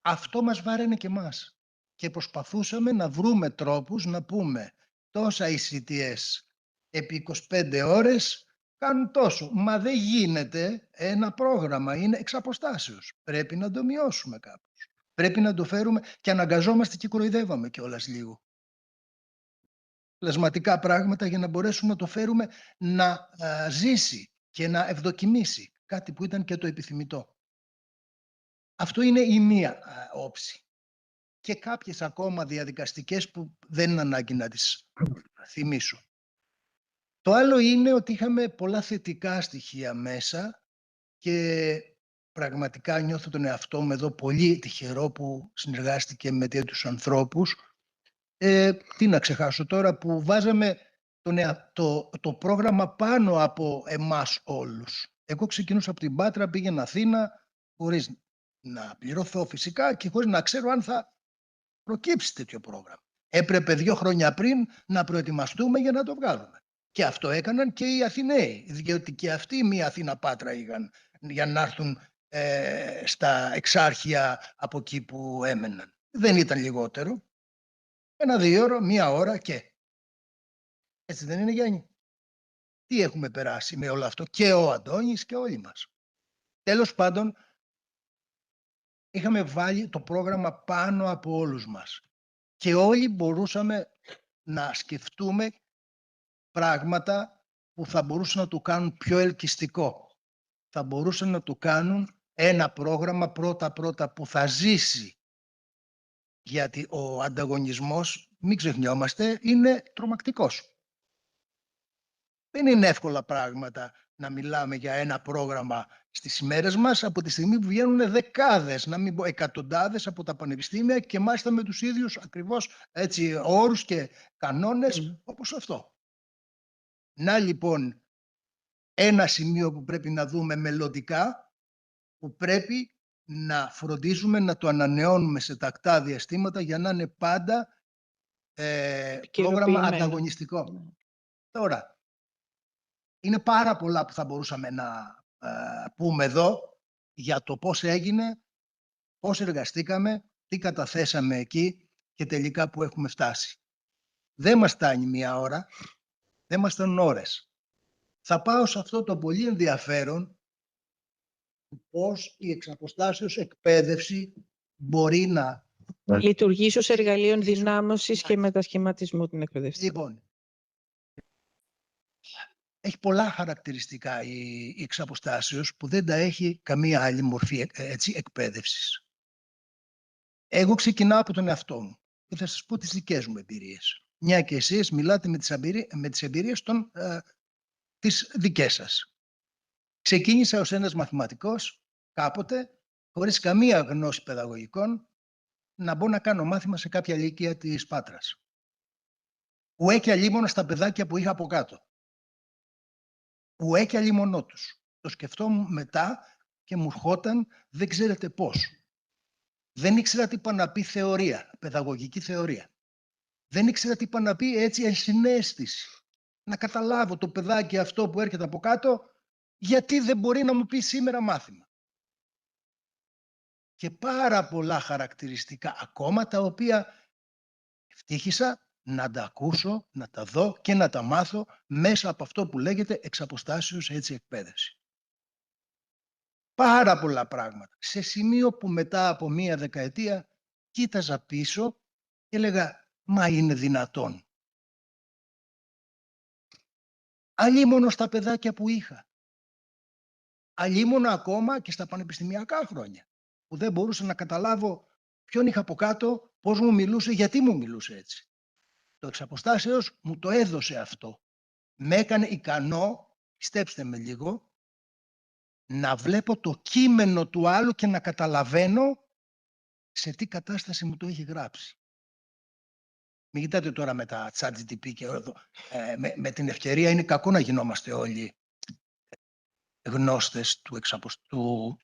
Αυτό μας βάραινε και εμάς. Και προσπαθούσαμε να βρούμε τρόπους να πούμε τόσα ECTS επί 25 ώρες κάνουν τόσο. Μα δεν γίνεται ένα πρόγραμμα, είναι εξ αποστάσεως. Πρέπει να το μειώσουμε κάπως. Πρέπει να το φέρουμε και αναγκαζόμαστε και κοροϊδεύαμε κιόλας λίγο. Πλασματικά πράγματα για να μπορέσουμε να το φέρουμε να ζήσει και να ευδοκιμήσει. Κάτι που ήταν και το επιθυμητό. Αυτό είναι η μία όψη. Και κάποιες ακόμα διαδικαστικές που δεν είναι ανάγκη να τις θυμίσω. Το άλλο είναι ότι είχαμε πολλά θετικά στοιχεία μέσα και πραγματικά νιώθω τον εαυτό μου εδώ πολύ τυχερό που συνεργάστηκε με τέτοιους ανθρώπους. Τι να ξεχάσω τώρα που βάζαμε το πρόγραμμα πάνω από εμάς όλους. Εγώ ξεκινούσα από την Πάτρα, πήγαινα Αθήνα χωρίς να πληρωθώ φυσικά και χωρίς να ξέρω αν θα προκύψει τέτοιο πρόγραμμα. Έπρεπε 2 χρόνια πριν να προετοιμαστούμε για να το βγάλουμε. Και αυτό έκαναν και οι Αθηναίοι, διότι και αυτοί μία Αθήνα-Πάτρα είχαν για να έρθουν στα εξάρχεια από εκεί που έμεναν. Δεν ήταν λιγότερο. 1-2 ώρες, 1 ώρα και. Έτσι δεν είναι, Γιάννη? Τι έχουμε περάσει με όλο αυτό, και ο Αντώνης και όλοι μας. Τέλος πάντων, είχαμε βάλει το πρόγραμμα πάνω από όλους μας. Και όλοι μπορούσαμε να σκεφτούμε πράγματα που θα μπορούσαν να το κάνουν πιο ελκυστικό. Θα μπορούσαν να το κάνουν ένα πρόγραμμα πρώτα-πρώτα που θα ζήσει. Γιατί ο ανταγωνισμός, μην ξεχνιόμαστε, είναι τρομακτικός. Δεν είναι εύκολα πράγματα να μιλάμε για ένα πρόγραμμα στις ημέρες μας από τη στιγμή που βγαίνουν δεκάδες, να μην πω εκατοντάδες από τα πανεπιστήμια και μάλιστα με τους ίδιους ακριβώς έτσι, όρους και κανόνες όπως αυτό. Να λοιπόν ένα σημείο που πρέπει να δούμε μελλοντικά, που πρέπει να φροντίζουμε να το ανανεώνουμε σε τακτά διαστήματα για να είναι πάντα πρόγραμμα ανταγωνιστικό. Τώρα, είναι πάρα πολλά που θα μπορούσαμε να πούμε εδώ για το πώς έγινε, πώς εργαστήκαμε, τι καταθέσαμε εκεί και τελικά που έχουμε φτάσει. Δεν μας φτάνει 1 ώρα, δεν μας φτάνουν ώρες. Θα πάω σε αυτό το πολύ ενδιαφέρον πώς η εξαποστάσεως εκπαίδευση μπορεί να λειτουργήσει ως εργαλείο ενδυνάμωσης και μετασχηματισμού την εκπαίδευση. Λοιπόν, έχει πολλά χαρακτηριστικά η εξαποστάσεως που δεν τα έχει καμία άλλη μορφή εκπαίδευσης. Εγώ ξεκινάω από τον εαυτό μου και θα σας πω τις δικές μου εμπειρίες. Μια και εσείς μιλάτε με τις εμπειρίες τις δικές σας. Ξεκίνησα ως ένας μαθηματικός κάποτε, χωρίς καμία γνώση παιδαγωγικών, να μπω να κάνω μάθημα σε κάποια ηλικία της Πάτρας. Ουέ και αλίμονα στα παιδάκια που είχα από κάτω. Ουέ και αλίμονό τους. Το σκεφτόμουν μετά και μου ερχόταν δεν ξέρετε πώς. Δεν ήξερα τι είπα να πει θεωρία, παιδαγωγική θεωρία. Δεν ήξερα τι είπα να πει έτσι ενσυναίσθηση. Να καταλάβω το παιδάκι αυτό που έρχεται από κάτω, γιατί δεν μπορεί να μου πει σήμερα μάθημα. Και πάρα πολλά χαρακτηριστικά ακόμα, τα οποία ευτύχησα να τα ακούσω, να τα δω και να τα μάθω μέσα από αυτό που λέγεται εξαποστάσεως έτσι εκπαίδευση. Πάρα πολλά πράγματα. Σε σημείο που μετά από 1 δεκαετία κοίταζα πίσω και έλεγα, μα είναι δυνατόν? Αλίμονο στα παιδάκια που είχα. Αλίμονο ακόμα και στα πανεπιστημιακά χρόνια, που δεν μπορούσα να καταλάβω ποιον είχα από κάτω, πώς μου μιλούσε, γιατί μου μιλούσε έτσι. Το εξαποστάσεως μου το έδωσε αυτό. Με έκανε ικανό, πιστέψτε με λίγο, να βλέπω το κείμενο του άλλου και να καταλαβαίνω σε τι κατάσταση μου το έχει γράψει. Μην κοιτάτε τώρα με τα ChatGPT και εδώ. Με την ευκαιρία είναι κακό να γινόμαστε όλοι γνώστες του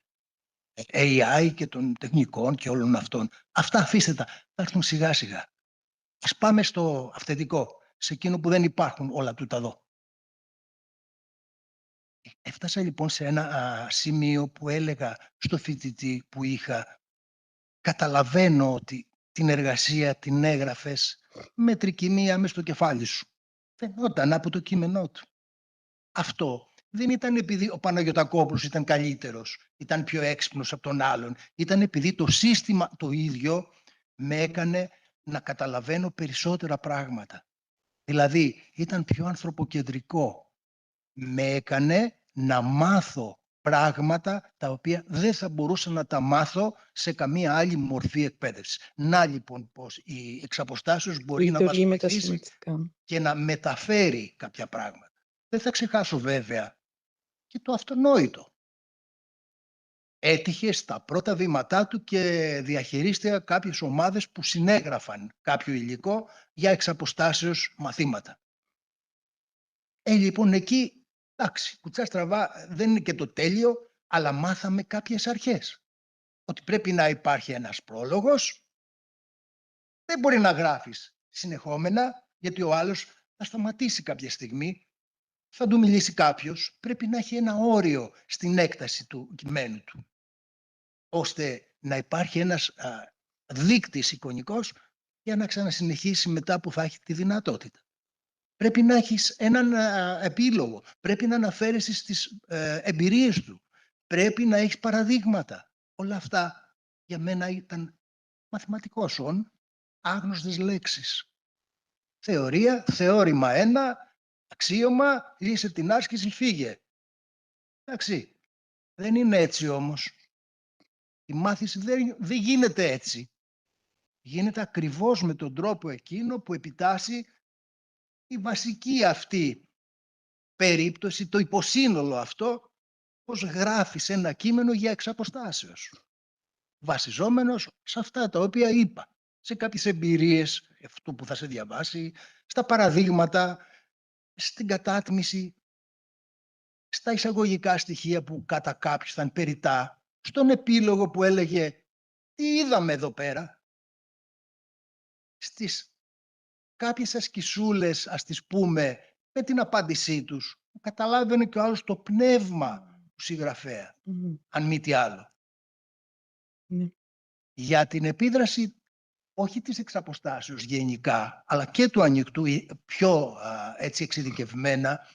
AI και των τεχνικών και όλων αυτών. Αυτά αφήστε τα, θα έρθουν σιγά σιγά. Ας πάμε στο αυθεντικό, σε εκείνο που δεν υπάρχουν όλα τούτα εδώ. Έφτασα λοιπόν σε ένα σημείο που έλεγα στο φοιτητή που είχα, καταλαβαίνω ότι την εργασία την έγραφες με τρικυμία μες στο κεφάλι σου. Φαινόταν από το κείμενό του. Αυτό δεν ήταν επειδή ο Παναγιωτακόπουλος ήταν καλύτερος, ήταν πιο έξυπνος από τον άλλον. Ήταν επειδή το σύστημα το ίδιο με έκανε να καταλαβαίνω περισσότερα πράγματα. Δηλαδή ήταν πιο ανθρωποκεντρικό. Με έκανε να μάθω πράγματα τα οποία δεν θα μπορούσα να τα μάθω σε καμία άλλη μορφή εκπαίδευση. Να λοιπόν πως η εξαποστάσεως μπορεί να μας βοηθήσει και να μεταφέρει κάποια πράγματα. Δεν θα ξεχάσω βέβαια και το αυτονόητο. Έτυχε στα πρώτα βήματά του και διαχειρίστηκε κάποιες ομάδες που συνέγραφαν κάποιο υλικό για εξαποστάσεως μαθήματα. Λοιπόν εκεί, εντάξει, κουτσά στραβά δεν είναι και το τέλειο, αλλά μάθαμε κάποιες αρχές. Ότι πρέπει να υπάρχει ένας πρόλογος, δεν μπορεί να γράφεις συνεχόμενα, γιατί ο άλλος θα σταματήσει κάποια στιγμή, θα του μιλήσει κάποιος, πρέπει να έχει ένα όριο στην έκταση του κειμένου του, ώστε να υπάρχει ένας δείκτης εικονικός για να ξανασυνεχίσει μετά που θα έχει τη δυνατότητα. Πρέπει να έχεις έναν επίλογο, πρέπει να αναφέρεσαι στις εμπειρίες του, πρέπει να έχεις παραδείγματα. Όλα αυτά για μένα ήταν μαθηματικός όν, άγνωστες λέξεις. Θεωρία, θεώρημα 1, αξίωμα, λύσε την άσκηση, φύγε. Εντάξει, δεν είναι έτσι όμως. Η μάθηση δεν γίνεται έτσι. Γίνεται ακριβώς με τον τρόπο εκείνο που επιτάσσει η βασική αυτή περίπτωση, το υποσύνολο αυτό, πώς γράφεις ένα κείμενο για εξαποστάσεως. Βασιζόμενος σε αυτά τα οποία είπα, σε κάποιες εμπειρίες, αυτό που θα σε διαβάσει, στα παραδείγματα, στην κατάτμιση, στα εισαγωγικά στοιχεία που κατά κάποιους ήταν περιττά, στον επίλογο που έλεγε τι είδαμε εδώ πέρα, στις κάποιες ασκησούλες, ας τις πούμε, με την απάντησή τους, που καταλάβαινε και ο άλλος το πνεύμα του συγγραφέα, αν μη τι άλλο. Για την επίδραση όχι της εξαποστάσεως γενικά, αλλά και του ανοιχτού πιο έτσι εξειδικευμένα,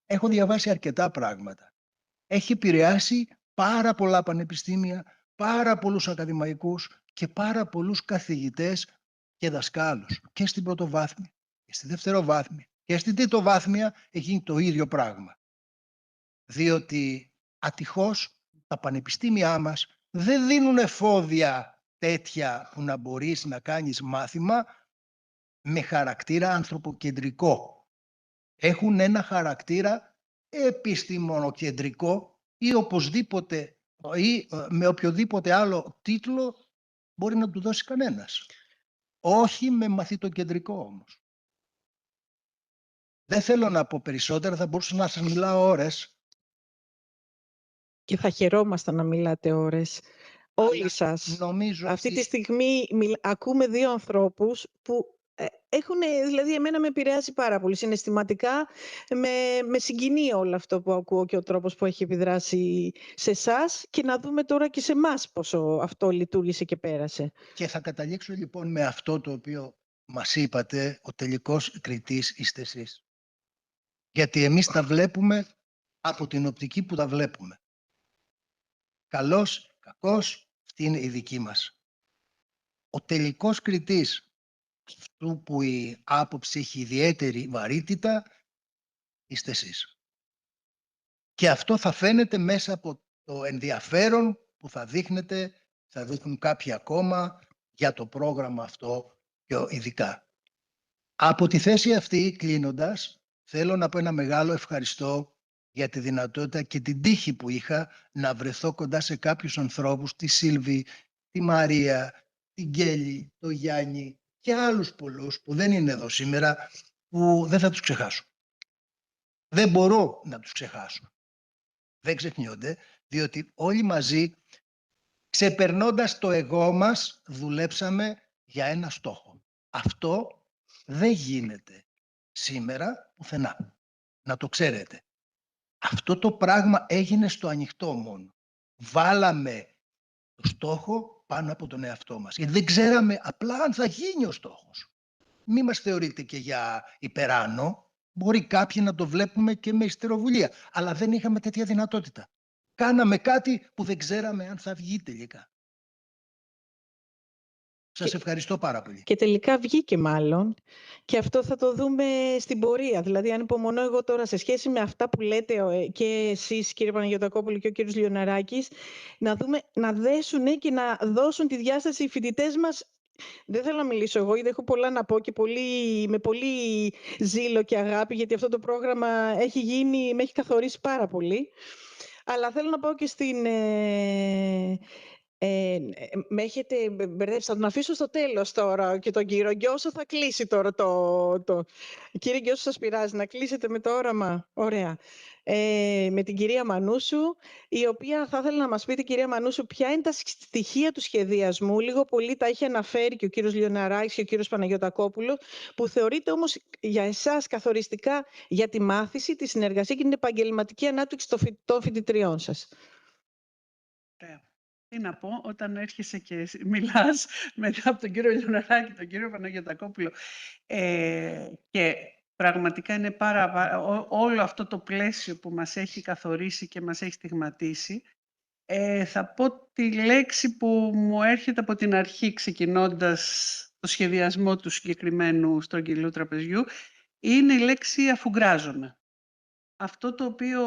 έχω διαβάσει αρκετά πράγματα. Έχει επηρεάσει πάρα πολλά πανεπιστήμια, πάρα πολλούς ακαδημαϊκούς και πάρα πολλούς καθηγητές και δασκάλους. Και στην πρωτοβάθμια, και στη δευτεροβάθμια, και στην τριτοβάθμια έχει γίνει το ίδιο πράγμα. Διότι ατυχώς τα πανεπιστήμια μας δεν δίνουν εφόδια τέτοια που να μπορείς να κάνεις μάθημα με χαρακτήρα ανθρωποκεντρικό. Έχουν ένα χαρακτήρα επιστημονοκεντρικό ή οπωσδήποτε ή με οποιοδήποτε άλλο τίτλο μπορεί να του δώσει κανένας. Όχι με μαθητοκεντρικό όμως. Δεν θέλω να πω περισσότερα, θα μπορούσα να σας μιλάω ώρες. Και θα χαιρόμασταν να μιλάτε ώρες. Όλοι σας. Νομίζω αυτή τη στιγμή ακούμε δύο ανθρώπους που έχουν, δηλαδή εμένα με επηρεάζει πάρα πολύ συναισθηματικά, με συγκινεί όλο αυτό που ακούω και ο τρόπος που έχει επιδράσει σε εσάς και να δούμε τώρα και σε εμάς πόσο αυτό λειτουργήσε και πέρασε. Και θα καταλήξω λοιπόν με αυτό το οποίο μας είπατε, ο τελικός κριτής είστε εσείς. Γιατί εμείς τα βλέπουμε από την οπτική που τα βλέπουμε. Καλός, κακός, αυτή είναι η δική μας. Ο τελικός κριτής, αυτού που η άποψη έχει ιδιαίτερη βαρύτητα, είστε εσείς. Και αυτό θα φαίνεται μέσα από το ενδιαφέρον που θα δείχνετε, θα δείχνουν κάποιοι ακόμα για το πρόγραμμα αυτό πιο ειδικά. Από τη θέση αυτή, κλείνοντας, θέλω να πω ένα μεγάλο ευχαριστώ για τη δυνατότητα και την τύχη που είχα να βρεθώ κοντά σε κάποιους ανθρώπους, τη Σίλβη, τη Μαρία, την Κέλλη, τον Γιάννη και άλλους πολλούς που δεν είναι εδώ σήμερα, που δεν θα τους ξεχάσω. Δεν μπορώ να τους ξεχάσω. Δεν ξεχνιόνται, διότι όλοι μαζί, ξεπερνώντας το εγώ μας, δουλέψαμε για ένα στόχο. Αυτό δεν γίνεται σήμερα πουθενά. Να το ξέρετε. Αυτό το πράγμα έγινε στο ανοιχτό μόνο. Βάλαμε το στόχο πάνω από τον εαυτό μας. Γιατί δεν ξέραμε απλά αν θα γίνει ο στόχος. Μη μας θεωρείτε και για υπεράνω. Μπορεί κάποιοι να το βλέπουμε και με ιστεροβουλία. Αλλά δεν είχαμε τέτοια δυνατότητα. Κάναμε κάτι που δεν ξέραμε αν θα βγει τελικά. Σας ευχαριστώ πάρα πολύ. Και τελικά βγήκε μάλλον. Και αυτό θα το δούμε στην πορεία. Δηλαδή, αν υπομονώ εγώ τώρα σε σχέση με αυτά που λέτε και εσείς, κύριε Παναγιωτακόπουλο, και ο κύριος Λιοναράκης, να δούμε, να δέσουν και να δώσουν τη διάσταση οι φοιτητές μας. Δεν θέλω να μιλήσω εγώ, γιατί έχω πολλά να πω και με πολύ ζήλο και αγάπη, γιατί αυτό το πρόγραμμα έχει γίνει, με έχει καθορίσει πάρα πολύ. Αλλά θέλω να πάω και στην... με έχετε μπερδέψει, θα τον αφήσω στο τέλος τώρα και τον κύριο Γκιώσο θα κλείσει τώρα Κύριε Γκιώσο, σας πειράζει να κλείσετε με το όραμα? Ωραία. Με την κυρία Μανούσου, η οποία θα ήθελα να μας πείτε, κυρία Μανούσου, ποια είναι τα στοιχεία του σχεδιασμού. Λίγο πολύ τα είχε αναφέρει και ο κύριος Λιοναράκης και ο κύριος Παναγιωτακόπουλο, που θεωρείται όμως για εσάς καθοριστικά για τη μάθηση, τη συνεργασία και την επαγγελματική ανάπτυξη των φοιτητριών σας. Ωραία. Τι να πω, όταν έρχεσαι και μιλάς μετά από τον κύριο Λιοναράκη, τον κύριο Παναγιωτακόπουλο, και πραγματικά είναι όλο αυτό το πλαίσιο που μας έχει καθορίσει και μας έχει στιγματίσει, θα πω τη λέξη που μου έρχεται από την αρχή, ξεκινώντας το σχεδιασμό του συγκεκριμένου στρογγυλού τραπεζιού, είναι η λέξη αφουγκράζομαι. Αυτό το οποίο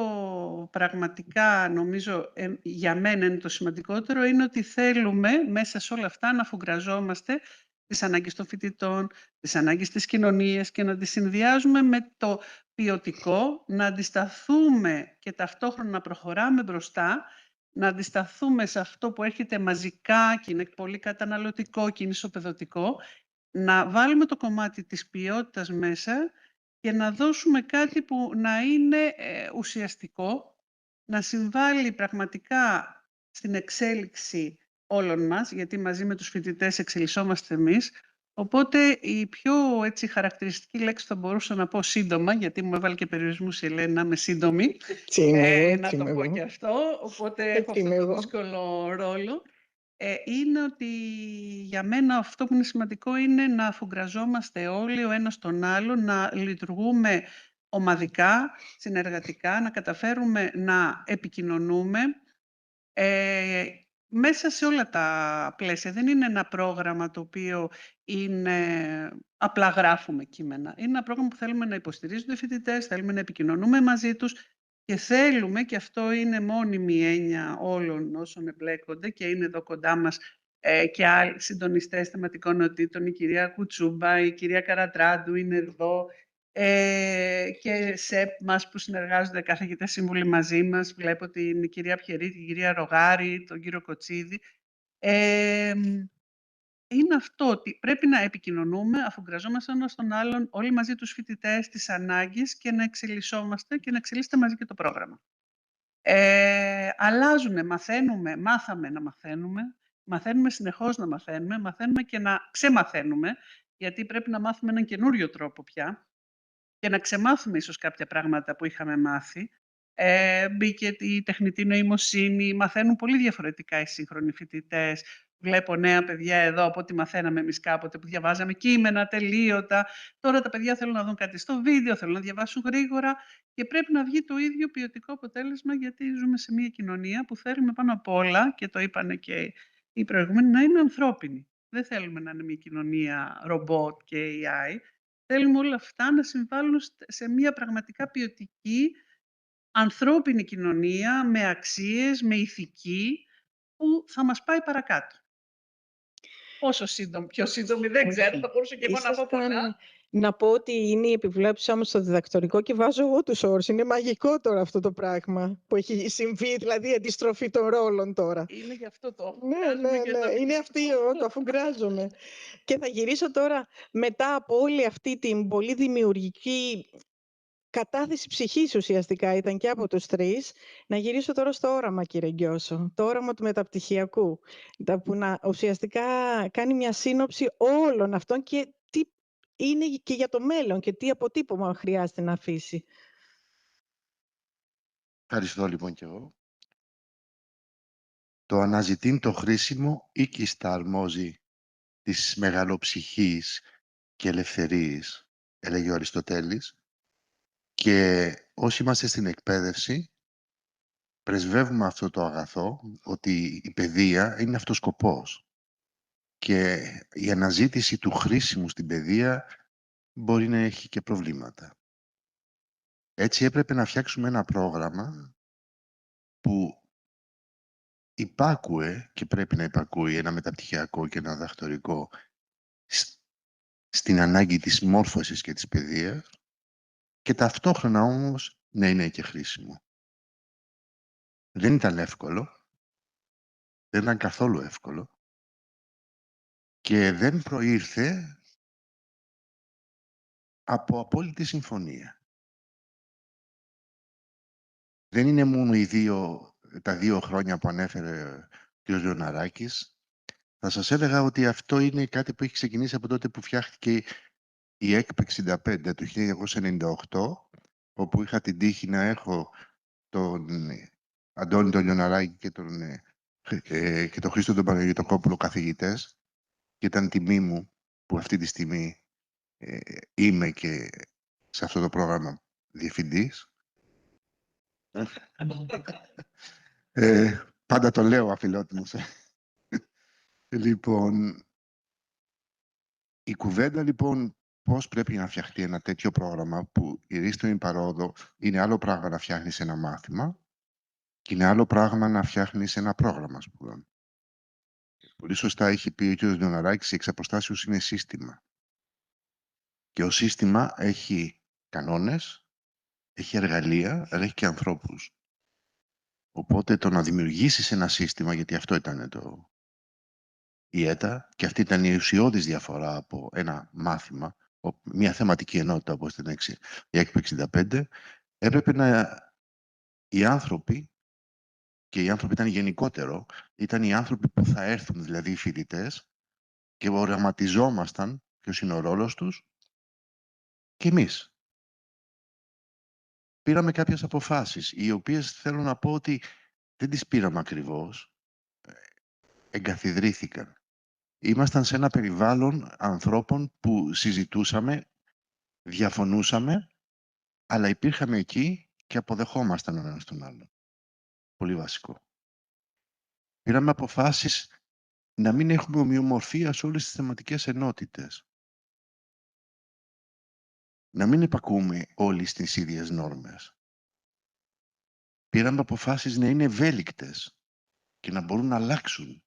πραγματικά νομίζω για μένα είναι το σημαντικότερο είναι ότι θέλουμε μέσα σε όλα αυτά να αφουγκραζόμαστε τις ανάγκες των φοιτητών, τις ανάγκες της κοινωνίας και να τις συνδυάζουμε με το ποιοτικό, να αντισταθούμε και ταυτόχρονα να προχωράμε μπροστά, να αντισταθούμε σε αυτό που έρχεται μαζικά και είναι πολύ καταναλωτικό και είναι ισοπεδωτικό, να βάλουμε το κομμάτι της ποιότητας μέσα και να δώσουμε κάτι που να είναι ουσιαστικό, να συμβάλλει πραγματικά στην εξέλιξη όλων μας, γιατί μαζί με τους φοιτητές εξελισσόμαστε εμείς. Οπότε η πιο χαρακτηριστική λέξη θα μπορούσα να πω σύντομα, γιατί μου έβαλε και περιορισμούς η Ελένη να είμαι σύντομη, να το πω και αυτό, οπότε έχω αυτό το δύσκολο ρόλο. Είναι ότι για μένα αυτό που είναι σημαντικό είναι να αφουγκραζόμαστε όλοι ο ένας τον άλλο, να λειτουργούμε ομαδικά, συνεργατικά, να καταφέρουμε να επικοινωνούμε μέσα σε όλα τα πλαίσια. Δεν είναι ένα πρόγραμμα το οποίο είναι απλά γράφουμε κείμενα. Είναι ένα πρόγραμμα που θέλουμε να υποστηρίζονται οι φοιτητές, θέλουμε να επικοινωνούμε μαζί τους και θέλουμε, και αυτό είναι μόνιμη έννοια όλων όσων εμπλέκονται και είναι εδώ κοντά μας και άλλοι συντονιστές θεματικών νοτήτων, η κυρία Κουτσούμπα, η κυρία Καρατράντου είναι εδώ, και ΣΕΠ μας που συνεργάζονται καθηγητές σύμβουλοι μαζί μας. Βλέπω την κυρία Πιερή, την κυρία Ρογάρη, τον κύριο Κοτσίδη. Είναι αυτό ότι πρέπει να επικοινωνούμε, αφουγκραζόμαστε ένας τον άλλον, όλοι μαζί τους φοιτητές, τις ανάγκες και να εξελισσόμαστε και να εξελίσσεται μαζί και το πρόγραμμα. Αλλάζουνε, μάθαμε να μαθαίνουμε συνεχώς να μαθαίνουμε και να ξεμαθαίνουμε, γιατί πρέπει να μάθουμε έναν καινούριο τρόπο πια και να ξεμάθουμε ίσως κάποια πράγματα που είχαμε μάθει. Μπήκε η τεχνητή νοημοσύνη, μαθαίνουν πολύ διαφορετικά οι σύγχρονοι φοιτητές. Βλέπω νέα παιδιά εδώ από ό,τι μαθαίναμε εμείς κάποτε που διαβάζαμε κείμενα τελείωτα. Τώρα τα παιδιά θέλουν να δουν κάτι στο βίντεο, θέλουν να διαβάσουν γρήγορα και πρέπει να βγει το ίδιο ποιοτικό αποτέλεσμα, γιατί ζούμε σε μια κοινωνία που θέλουμε πάνω απ' όλα, και το είπανε και οι προηγούμενοι, να είναι ανθρώπινοι. Δεν θέλουμε να είναι μια κοινωνία ρομπότ και AI. Θέλουμε όλα αυτά να συμβάλλουν σε μια πραγματικά ποιοτική, ανθρώπινη κοινωνία, με αξίες, με ηθική, που θα μας πάει παρακάτω. Πόσο σύντομη, πιο σύντομη, δεν ξέρω, θα μπορούσα και εγώ να πω πολλά. Να πω ότι είναι η επιβλέψη μου στο διδακτορικό και βάζω εγώ τους όρους. Είναι μαγικό τώρα αυτό το πράγμα που έχει συμβεί, δηλαδή η αντιστροφή των ρόλων τώρα. Είναι γι' αυτό το Ναι, είναι αυτή εγώ, το αφουγκράζομαι. Και θα γυρίσω τώρα μετά από όλη αυτή την πολύ δημιουργική κατάθεση ψυχής ουσιαστικά ήταν και από τους τρεις, να γυρίσω τώρα στο όραμα, κύριε Γκιώσο, το όραμα του μεταπτυχιακού, που ουσιαστικά κάνει μια σύνοψη όλων αυτών και τι είναι και για το μέλλον και τι αποτύπωμα χρειάζεται να αφήσει. Ευχαριστώ λοιπόν και εγώ. Το αναζητήν το χρήσιμο οίκιστα αρμόζει της μεγαλοψυχής και ελευθερίας, έλεγε ο Αριστοτέλης, και όσοι είμαστε στην εκπαίδευση πρεσβεύουμε αυτό το αγαθό, ότι η παιδεία είναι αυτός σκοπός και η αναζήτηση του χρήσιμου στην παιδεία μπορεί να έχει και προβλήματα. Έτσι έπρεπε να φτιάξουμε ένα πρόγραμμα που υπάκουε και πρέπει να υπακούει ένα μεταπτυχιακό και ένα διδακτορικό στην ανάγκη της μόρφωσης και της παιδείας και ταυτόχρονα όμως να είναι και χρήσιμο. Δεν ήταν εύκολο, δεν ήταν καθόλου εύκολο και δεν προήρθε από απόλυτη συμφωνία. Δεν είναι μόνο τα 2 χρόνια που ανέφερε ο κ. Λεωναράκης. Θα σας έλεγα ότι αυτό είναι κάτι που έχει ξεκινήσει από τότε που φτιάχτηκε η ΕΚΠ 65 το 1998, όπου είχα την τύχη να έχω τον Αντώνη τον Λεωναράκη και τον Χρήστο τον Παναγιωτοκόπουλο καθηγητές και ήταν τιμή μου που αυτή τη στιγμή είμαι και σε αυτό το πρόγραμμα διευθυντής. Πάντα το λέω αφιλότιμος. Λοιπόν, η κουβέντα λοιπόν πώς πρέπει να φτιαχτεί ένα τέτοιο πρόγραμμα που η ρίστονη παρόδο είναι άλλο πράγμα να φτιάχνεις ένα μάθημα και είναι άλλο πράγμα να φτιάχνεις ένα πρόγραμμα σπουδών. Πολύ σωστά έχει πει ο κ. Νεωναράκης, η εξ αποστάσεως είναι σύστημα. Και ο σύστημα έχει κανόνες, έχει εργαλεία, αλλά έχει και ανθρώπους. Οπότε το να δημιουργήσεις ένα σύστημα, γιατί αυτό ήταν η ΕΤΑ και αυτή ήταν η ουσιώδης διαφορά από ένα μάθημα, μια θεματική ενότητα όπως την η ΕΚΠ 65, έπρεπε οι άνθρωποι, και οι άνθρωποι ήταν γενικότερο, ήταν οι άνθρωποι που θα έρθουν, δηλαδή οι φοιτητές, και οραματιζόμασταν ποιος είναι ο ρόλος τους και εμείς. Πήραμε κάποιες αποφάσεις, οι οποίες θέλω να πω ότι δεν τις πήραμε ακριβώς, εγκαθιδρύθηκαν. Ήμασταν σε ένα περιβάλλον ανθρώπων που συζητούσαμε, διαφωνούσαμε, αλλά υπήρχαμε εκεί και αποδεχόμασταν ο ένας τον άλλον. Πολύ βασικό. Πήραμε αποφάσεις να μην έχουμε ομοιομορφία σε όλες τις θεματικές ενότητες. Να μην υπακούμε όλοι στις ίδιες νόρμες. Πήραμε αποφάσεις να είναι ευέλικτες και να μπορούν να αλλάξουν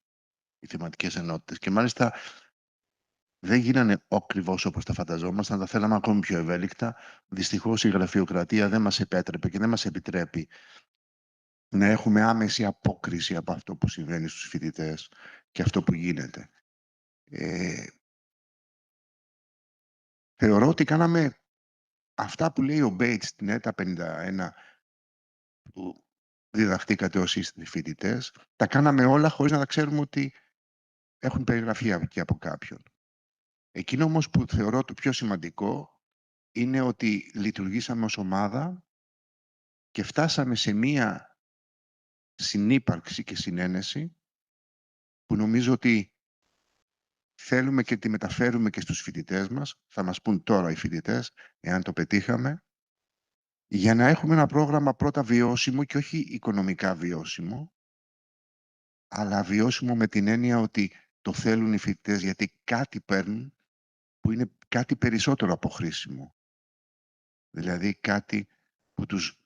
οι θεματικές ενότητες. Και μάλιστα δεν γίνανε ακριβώς όπως τα φανταζόμασταν, τα θέλαμε ακόμη πιο ευέλικτα. Δυστυχώς η γραφειοκρατία δεν μας επέτρεπε και δεν μας επιτρέπει να έχουμε άμεση απόκριση από αυτό που συμβαίνει στους φοιτητές και αυτό που γίνεται. Θεωρώ ότι κάναμε αυτά που λέει ο Bates στην ΕΤΑ 51 που διδαχτήκατε ως είστε φοιτητές, τα κάναμε όλα χωρίς να τα ξέρουμε ότι έχουν περιγραφεί και από κάποιον. Εκείνο όμως που θεωρώ το πιο σημαντικό είναι ότι λειτουργήσαμε ως ομάδα και φτάσαμε σε μία συνύπαρξη και συνένεση που νομίζω ότι θέλουμε και τη μεταφέρουμε και στους φοιτητές μας, θα μας πούν τώρα οι φοιτητές, εάν το πετύχαμε, για να έχουμε ένα πρόγραμμα πρώτα βιώσιμο και όχι οικονομικά βιώσιμο, αλλά βιώσιμο με την έννοια ότι το θέλουν οι φοιτητές γιατί κάτι παίρνουν που είναι κάτι περισσότερο από χρήσιμο. Δηλαδή κάτι που τους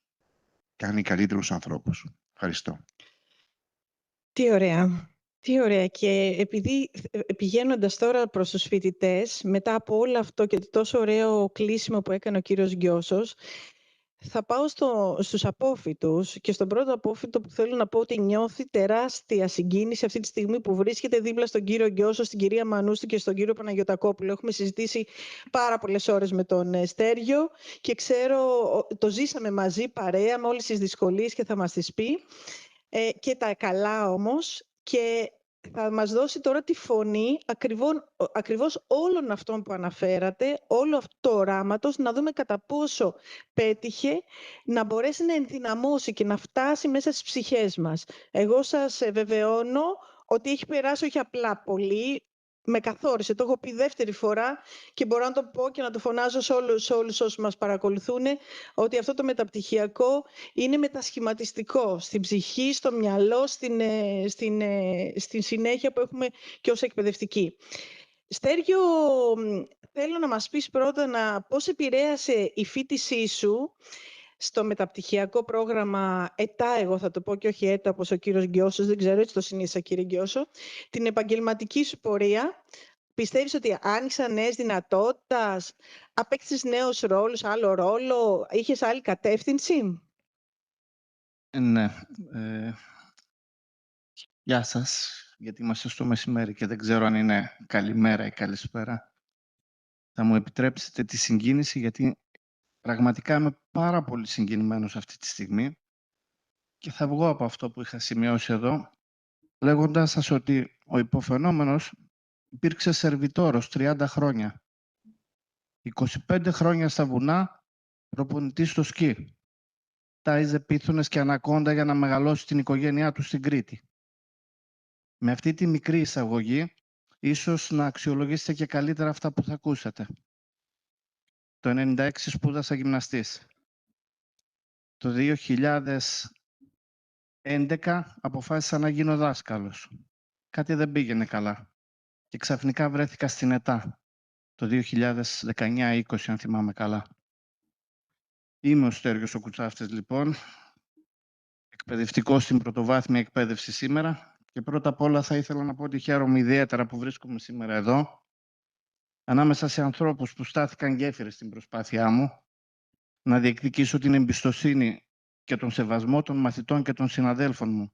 κάνει καλύτερους ανθρώπους. Ευχαριστώ. Τι ωραία. Τι ωραία. Και επειδή πηγαίνοντας τώρα προς τους φοιτητές, μετά από όλο αυτό και το τόσο ωραίο κλείσιμο που έκανε ο κύριος Γκιώσος, θα πάω στους απόφοιτους και στον πρώτο απόφοιτο που θέλω να πω ότι νιώθει τεράστια συγκίνηση αυτή τη στιγμή που βρίσκεται δίπλα στον κύριο Γκιώσο, στην κυρία Μανούστου και στον κύριο Παναγιωτακόπουλο. Έχουμε συζητήσει πάρα πολλές ώρες με τον Στέργιο και ξέρω, το ζήσαμε μαζί παρέα με όλες τις δυσκολίες και θα μας τις πει. Και τα καλά όμως, και θα μας δώσει τώρα τη φωνή ακριβώς όλων αυτών που αναφέρατε, όλο αυτό το οράματος, να δούμε κατά πόσο πέτυχε να μπορέσει να ενδυναμώσει και να φτάσει μέσα στις ψυχές μας. Εγώ σας βεβαιώνω ότι έχει περάσει όχι απλά πολύ, με καθόρισε, το έχω πει δεύτερη φορά και μπορώ να το πω και να το φωνάζω σε όλους όσους μας παρακολουθούν, ότι αυτό το μεταπτυχιακό είναι μετασχηματιστικό στην ψυχή, στο μυαλό, στην συνέχεια που έχουμε και ως εκπαιδευτικοί. Στέργιο, θέλω να μας πεις πρώτα πώς επηρέασε η φοιτησή σου στο μεταπτυχιακό πρόγραμμα ΕΤΑ, εγώ θα το πω και όχι ΕΤΑ όπως ο κύριος Γκιώσος, δεν ξέρω, έτσι το συνήθισα κύριε Γκιώσο, την επαγγελματική σου πορεία. Πιστεύεις ότι άνοιξαν νέες δυνατότητες, απέκτησες νέους ρόλους, άλλο ρόλο, είχες άλλη κατεύθυνση? Ναι. Γεια σας, γιατί είμαστε στο μεσημέρι και δεν ξέρω αν είναι καλημέρα ή καλησπέρα. Θα μου επιτρέψετε τη συγκίνηση, γιατί πραγματικά είμαι πάρα πολύ συγκινημένος αυτή τη στιγμή και θα βγω από αυτό που είχα σημειώσει εδώ, λέγοντας σας ότι ο υποφαινόμενος υπήρξε σερβιτόρος 30 χρόνια. 25 χρόνια στα βουνά, προπονητής στο σκι. Τάιζε πίθωνες και ανακόντα για να μεγαλώσει την οικογένειά του στην Κρήτη. Με αυτή τη μικρή εισαγωγή, ίσως να αξιολογήσετε και καλύτερα αυτά που θα ακούσετε. Το 1996 σπούδασα γυμναστής. Το 2011 αποφάσισα να γίνω δάσκαλος. Κάτι δεν πήγαινε καλά. Και ξαφνικά βρέθηκα στην ΕΤΑ. Το 2019-20, αν θυμάμαι καλά. Είμαι ο Στέργιος ο Κουτσάφτης, λοιπόν. Εκπαιδευτικός στην πρωτοβάθμια εκπαίδευση σήμερα. Και πρώτα απ' όλα θα ήθελα να πω ότι χαίρομαι ιδιαίτερα που βρίσκομαι σήμερα εδώ, ανάμεσα σε ανθρώπους που στάθηκαν γέφυρες στην προσπάθειά μου, να διεκδικήσω την εμπιστοσύνη και τον σεβασμό των μαθητών και των συναδέλφων μου,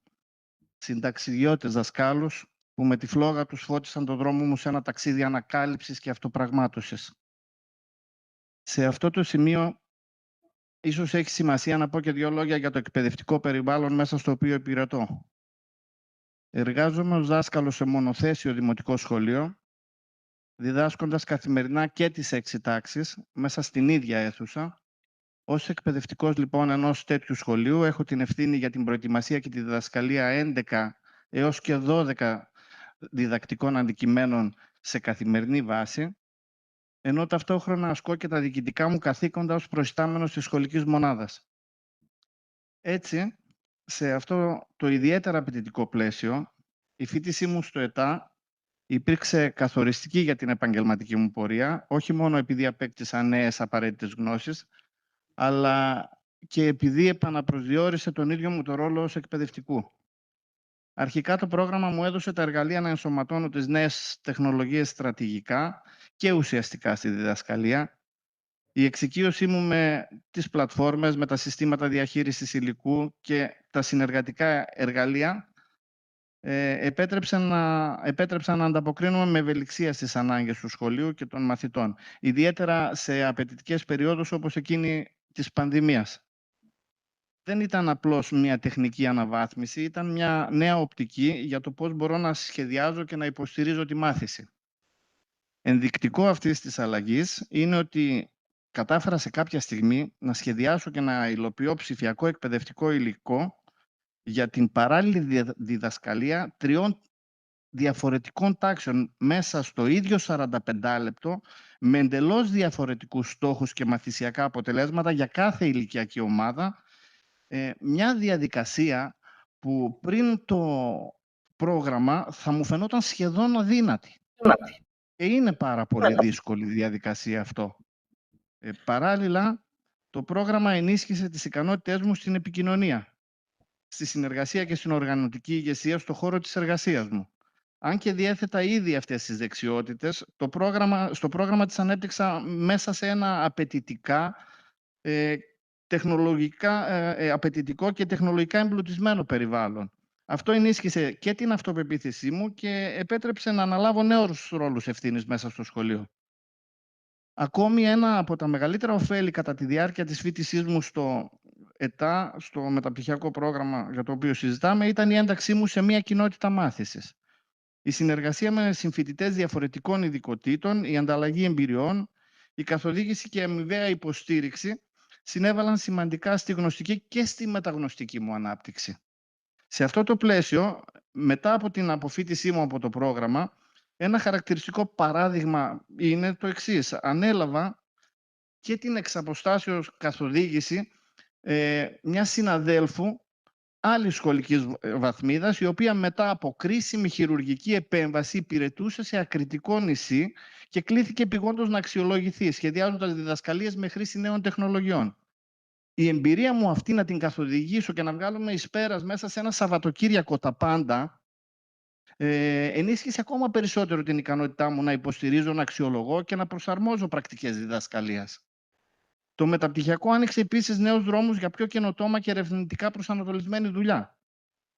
συνταξιδιώτες δασκάλους που με τη φλόγα τους φώτισαν τον δρόμο μου σε ένα ταξίδι ανακάλυψης και αυτοπραγμάτωσης. Σε αυτό το σημείο, ίσως έχει σημασία να πω και δύο λόγια για το εκπαιδευτικό περιβάλλον μέσα στο οποίο υπηρετώ. Εργάζομαι ως δάσκαλος σε μονοθέσιο δημοτικό σχολείο, διδάσκοντας καθημερινά και τις 6 τάξεις μέσα στην ίδια αίθουσα. Ως εκπαιδευτικός λοιπόν ενός τέτοιου σχολείου έχω την ευθύνη για την προετοιμασία και τη διδασκαλία 11 έως και 12 διδακτικών αντικειμένων σε καθημερινή βάση, ενώ ταυτόχρονα ασκώ και τα διοικητικά μου καθήκοντα ως προϊστάμενος της σχολικής μονάδας. Έτσι, σε αυτό το ιδιαίτερα απαιτητικό πλαίσιο, η φοιτησή μου στο ΕΤΑ υπήρξε καθοριστική για την επαγγελματική μου πορεία, όχι μόνο επειδή απέκτησα νέες απαραίτητες γνώσεις, αλλά και επειδή επαναπροσδιορίσε τον ίδιο μου το ρόλο ως εκπαιδευτικού. Αρχικά το πρόγραμμα μου έδωσε τα εργαλεία να ενσωματώνω τις νέες τεχνολογίες στρατηγικά και ουσιαστικά στη διδασκαλία. Η εξοικείωσή μου με τις πλατφόρμες, με τα συστήματα διαχείρισης υλικού και τα συνεργατικά εργαλεία επέτρεψαν να ανταποκρίνουμε με ευελιξία στις ανάγκες του σχολείου και των μαθητών, ιδιαίτερα σε απαιτητικές περιόδους όπως εκείνη της πανδημίας. Δεν ήταν απλώς μια τεχνική αναβάθμιση, ήταν μια νέα οπτική για το πώς μπορώ να σχεδιάζω και να υποστηρίζω τη μάθηση. Ενδεικτικό αυτής της αλλαγής είναι ότι κατάφερα σε κάποια στιγμή να σχεδιάσω και να υλοποιώ ψηφιακό εκπαιδευτικό υλικό για την παράλληλη διδασκαλία 3 διαφορετικών τάξεων μέσα στο ίδιο 45 λεπτό, με εντελώς διαφορετικούς στόχους και μαθησιακά αποτελέσματα για κάθε ηλικιακή ομάδα, μια διαδικασία που πριν το πρόγραμμα θα μου φαινόταν σχεδόν αδύνατη. Και είναι πάρα πολύ δύσκολη διαδικασία αυτό. Παράλληλα, το πρόγραμμα ενίσχυσε τις ικανότητές μου στην επικοινωνία, στη συνεργασία και στην οργανωτική ηγεσία στον χώρο της εργασίας μου. Αν και διέθετα ήδη αυτές τις δεξιότητες, στο πρόγραμμα τις ανέπτυξα μέσα σε ένα απαιτητικό και τεχνολογικά εμπλουτισμένο περιβάλλον. Αυτό ενίσχυσε και την αυτοπεποίθησή μου και επέτρεψε να αναλάβω νέους ρόλους ευθύνης μέσα στο σχολείο. Ακόμη ένα από τα μεγαλύτερα ωφέλη κατά τη διάρκεια της φοιτησής μου στο ΕΤΑ, στο μεταπτυχιακό πρόγραμμα για το οποίο συζητάμε, ήταν η ένταξή μου σε μια κοινότητα μάθησης. Η συνεργασία με συμφοιτητές διαφορετικών ειδικοτήτων, η ανταλλαγή εμπειριών, η καθοδήγηση και η αμοιβαία υποστήριξη συνέβαλαν σημαντικά στη γνωστική και στη μεταγνωστική μου ανάπτυξη. Σε αυτό το πλαίσιο, μετά από την αποφοίτησή μου από το πρόγραμμα, ένα χαρακτηριστικό παράδειγμα είναι το εξής. Ανέλαβα και την εξ αποστάσεως καθοδήγηση μιας συναδέλφου άλλης σχολικής βαθμίδας, η οποία μετά από κρίσιμη χειρουργική επέμβαση υπηρετούσε σε ακριτικό νησί και κλήθηκε επειγόντως να αξιολογηθεί, σχεδιάζοντας διδασκαλίες με χρήση νέων τεχνολογιών. Η εμπειρία μου αυτή να την καθοδηγήσω και να βγάλουμε εις πέρας μέσα σε ένα Σαββατοκύριακο τα πάντα, ενίσχυσε ακόμα περισσότερο την ικανότητά μου να υποστηρίζω, να αξιολογώ και να προσαρμόζω πρακτικές διδασκαλίας. Το μεταπτυχιακό άνοιξε επίσης νέους δρόμους για πιο καινοτόμα και ερευνητικά προσανατολισμένη δουλειά.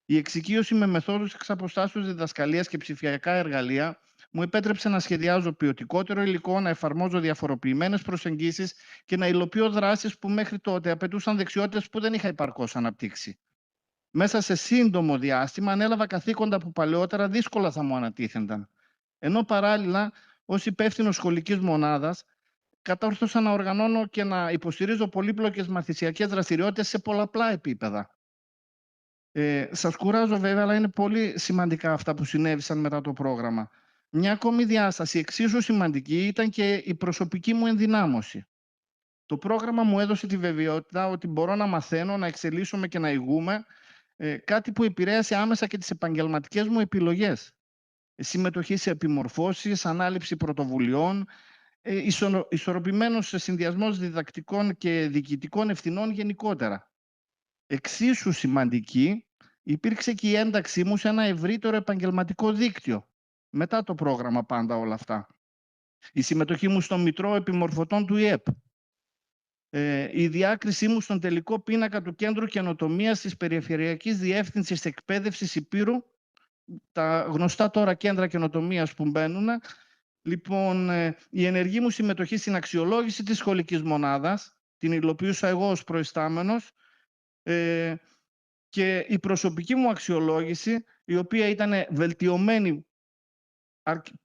Η εξοικείωση με μεθόδους εξ αποστάσεως διδασκαλίας και ψηφιακά εργαλεία μου επέτρεψε να σχεδιάζω ποιοτικότερο υλικό, να εφαρμόζω διαφοροποιημένες προσεγγίσεις και να υλοποιώ δράσεις που μέχρι τότε απαιτούσαν δεξιότητες που δεν είχα επαρκώς αναπτύξει. Μέσα σε σύντομο διάστημα ανέλαβα καθήκοντα που παλαιότερα δύσκολα θα μου ανατίθενταν. Ενώ παράλληλα, ως υπεύθυνος σχολικής μονάδας, κατόρθωσα να οργανώνω και να υποστηρίζω πολύπλοκες μαθησιακές δραστηριότητες σε πολλαπλά επίπεδα. Σας κουράζω βέβαια, αλλά είναι πολύ σημαντικά αυτά που συνέβησαν μετά το πρόγραμμα. Μια ακόμη διάσταση εξίσου σημαντική ήταν και η προσωπική μου ενδυνάμωση. Το πρόγραμμα μου έδωσε τη βεβαιότητα ότι μπορώ να μαθαίνω, να εξελίσσομαι και να ηγούμε, κάτι που επηρέασε άμεσα και τις επαγγελματικές μου επιλογές. Συμμετοχή σε επιμορφώσεις, ανάληψη πρωτοβουλειών, ισορροπημένος συνδυασμός διδακτικών και διοικητικών ευθυνών γενικότερα. Εξίσου σημαντική υπήρξε και η ένταξή μου σε ένα ευρύτερο επαγγελματικό δίκτυο. Μετά το πρόγραμμα πάντα όλα αυτά. Η συμμετοχή μου στο Μητρό Επιμορφωτών του ΙΕΠ. Η διάκρισή μου στον τελικό πίνακα του Κέντρου Καινοτομίας της Περιφερειακής Διεύθυνσης Εκπαίδευσης Ηπείρου, τα γνωστά τώρα κέντρα καινοτομίας που μπαίνουν. Λοιπόν, η ενεργή μου συμμετοχή στην αξιολόγηση της σχολικής μονάδας, την υλοποιούσα εγώ ως προϊστάμενος, και η προσωπική μου αξιολόγηση, η οποία ήταν βελτιωμένη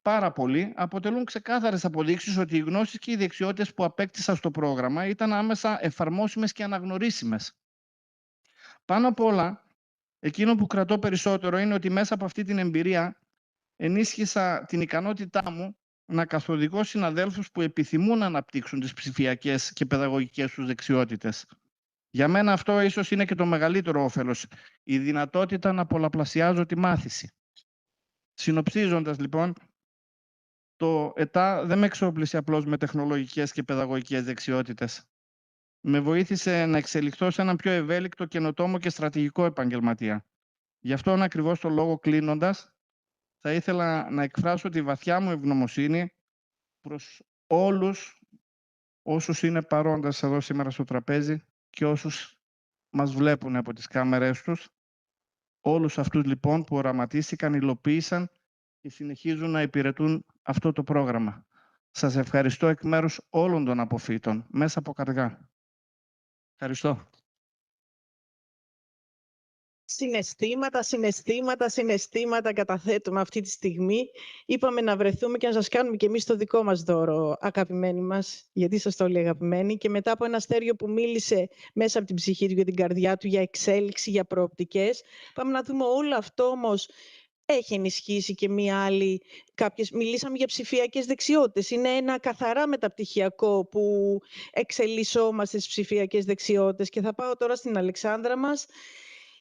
πάρα πολύ, αποτελούν ξεκάθαρες αποδείξεις ότι οι γνώσεις και οι δεξιότητες που απέκτησα στο πρόγραμμα ήταν άμεσα εφαρμόσιμες και αναγνωρίσιμες. Πάνω απ' όλα, εκείνο που κρατώ περισσότερο είναι ότι μέσα από αυτή την εμπειρία ενίσχυσα την ικανότητά μου να καθοδηγώ συναδέλφους που επιθυμούν να αναπτύξουν τις ψηφιακές και παιδαγωγικές τους δεξιότητες. Για μένα αυτό ίσως είναι και το μεγαλύτερο όφελος, η δυνατότητα να πολλαπλασιάζω τη μάθηση. Συνοψίζοντας λοιπόν, το ΕΤΑ δεν με εξόπλισε απλώς με τεχνολογικές και παιδαγωγικές δεξιότητες. Με βοήθησε να εξελιχθώ σε έναν πιο ευέλικτο, καινοτόμο και στρατηγικό επαγγελματία. Γι' αυτόν ακριβώς το λόγο, κλείνοντας, θα ήθελα να εκφράσω τη βαθιά μου ευγνωμοσύνη προς όλους όσους είναι παρόντες εδώ σήμερα στο τραπέζι και όσους μας βλέπουν από τις κάμερές τους. Όλους αυτούς λοιπόν που οραματίστηκαν, υλοποίησαν και συνεχίζουν να υπηρετούν αυτό το πρόγραμμα. Σας ευχαριστώ εκ μέρους όλων των αποφύτων, μέσα από καρδιά. Ευχαριστώ. Συναισθήματα καταθέτουμε αυτή τη στιγμή. Είπαμε να βρεθούμε και να σας κάνουμε και εμείς το δικό μας δώρο, αγαπημένοι μας, γιατί σας το όλοι αγαπημένοι. Και μετά από ένα Αστέριο που μίλησε μέσα από την ψυχή του και την καρδιά του για εξέλιξη, για προοπτικές, πάμε να δούμε όλο αυτό όμως. Έχει ενισχύσει και μία άλλη, μιλήσαμε για ψηφιακές δεξιότητες. Είναι ένα καθαρά μεταπτυχιακό που εξελισσόμαστε στις ψηφιακές δεξιότητες. Και θα πάω τώρα στην Αλεξάνδρα μας.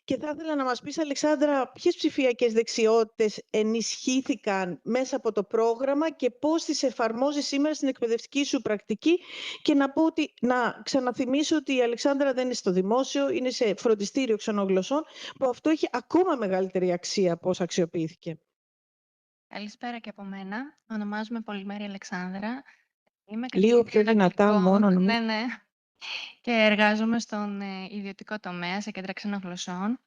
Και θα ήθελα να μας πεις, Αλεξάνδρα, ποιες ψηφιακές δεξιότητες ενισχύθηκαν μέσα από το πρόγραμμα και πώς τις εφαρμόζεις σήμερα στην εκπαιδευτική σου πρακτική. Και να ξαναθυμίσω ότι η Αλεξάνδρα δεν είναι στο δημόσιο, είναι σε φροντιστήριο ξενογλωσσών, που αυτό έχει ακόμα μεγαλύτερη αξία από όσα αξιοποιήθηκε. Καλησπέρα και από μένα. Ονομάζομαι Πολυμέρη Αλεξάνδρα. Είμαι Λίγο πιο καθηγήτρια δυνατά αγγλικών. μόνο, νομίζω. Ναι, ναι. Και εργάζομαι στον ιδιωτικό τομέα, σε κέντρα ξένων γλωσσών.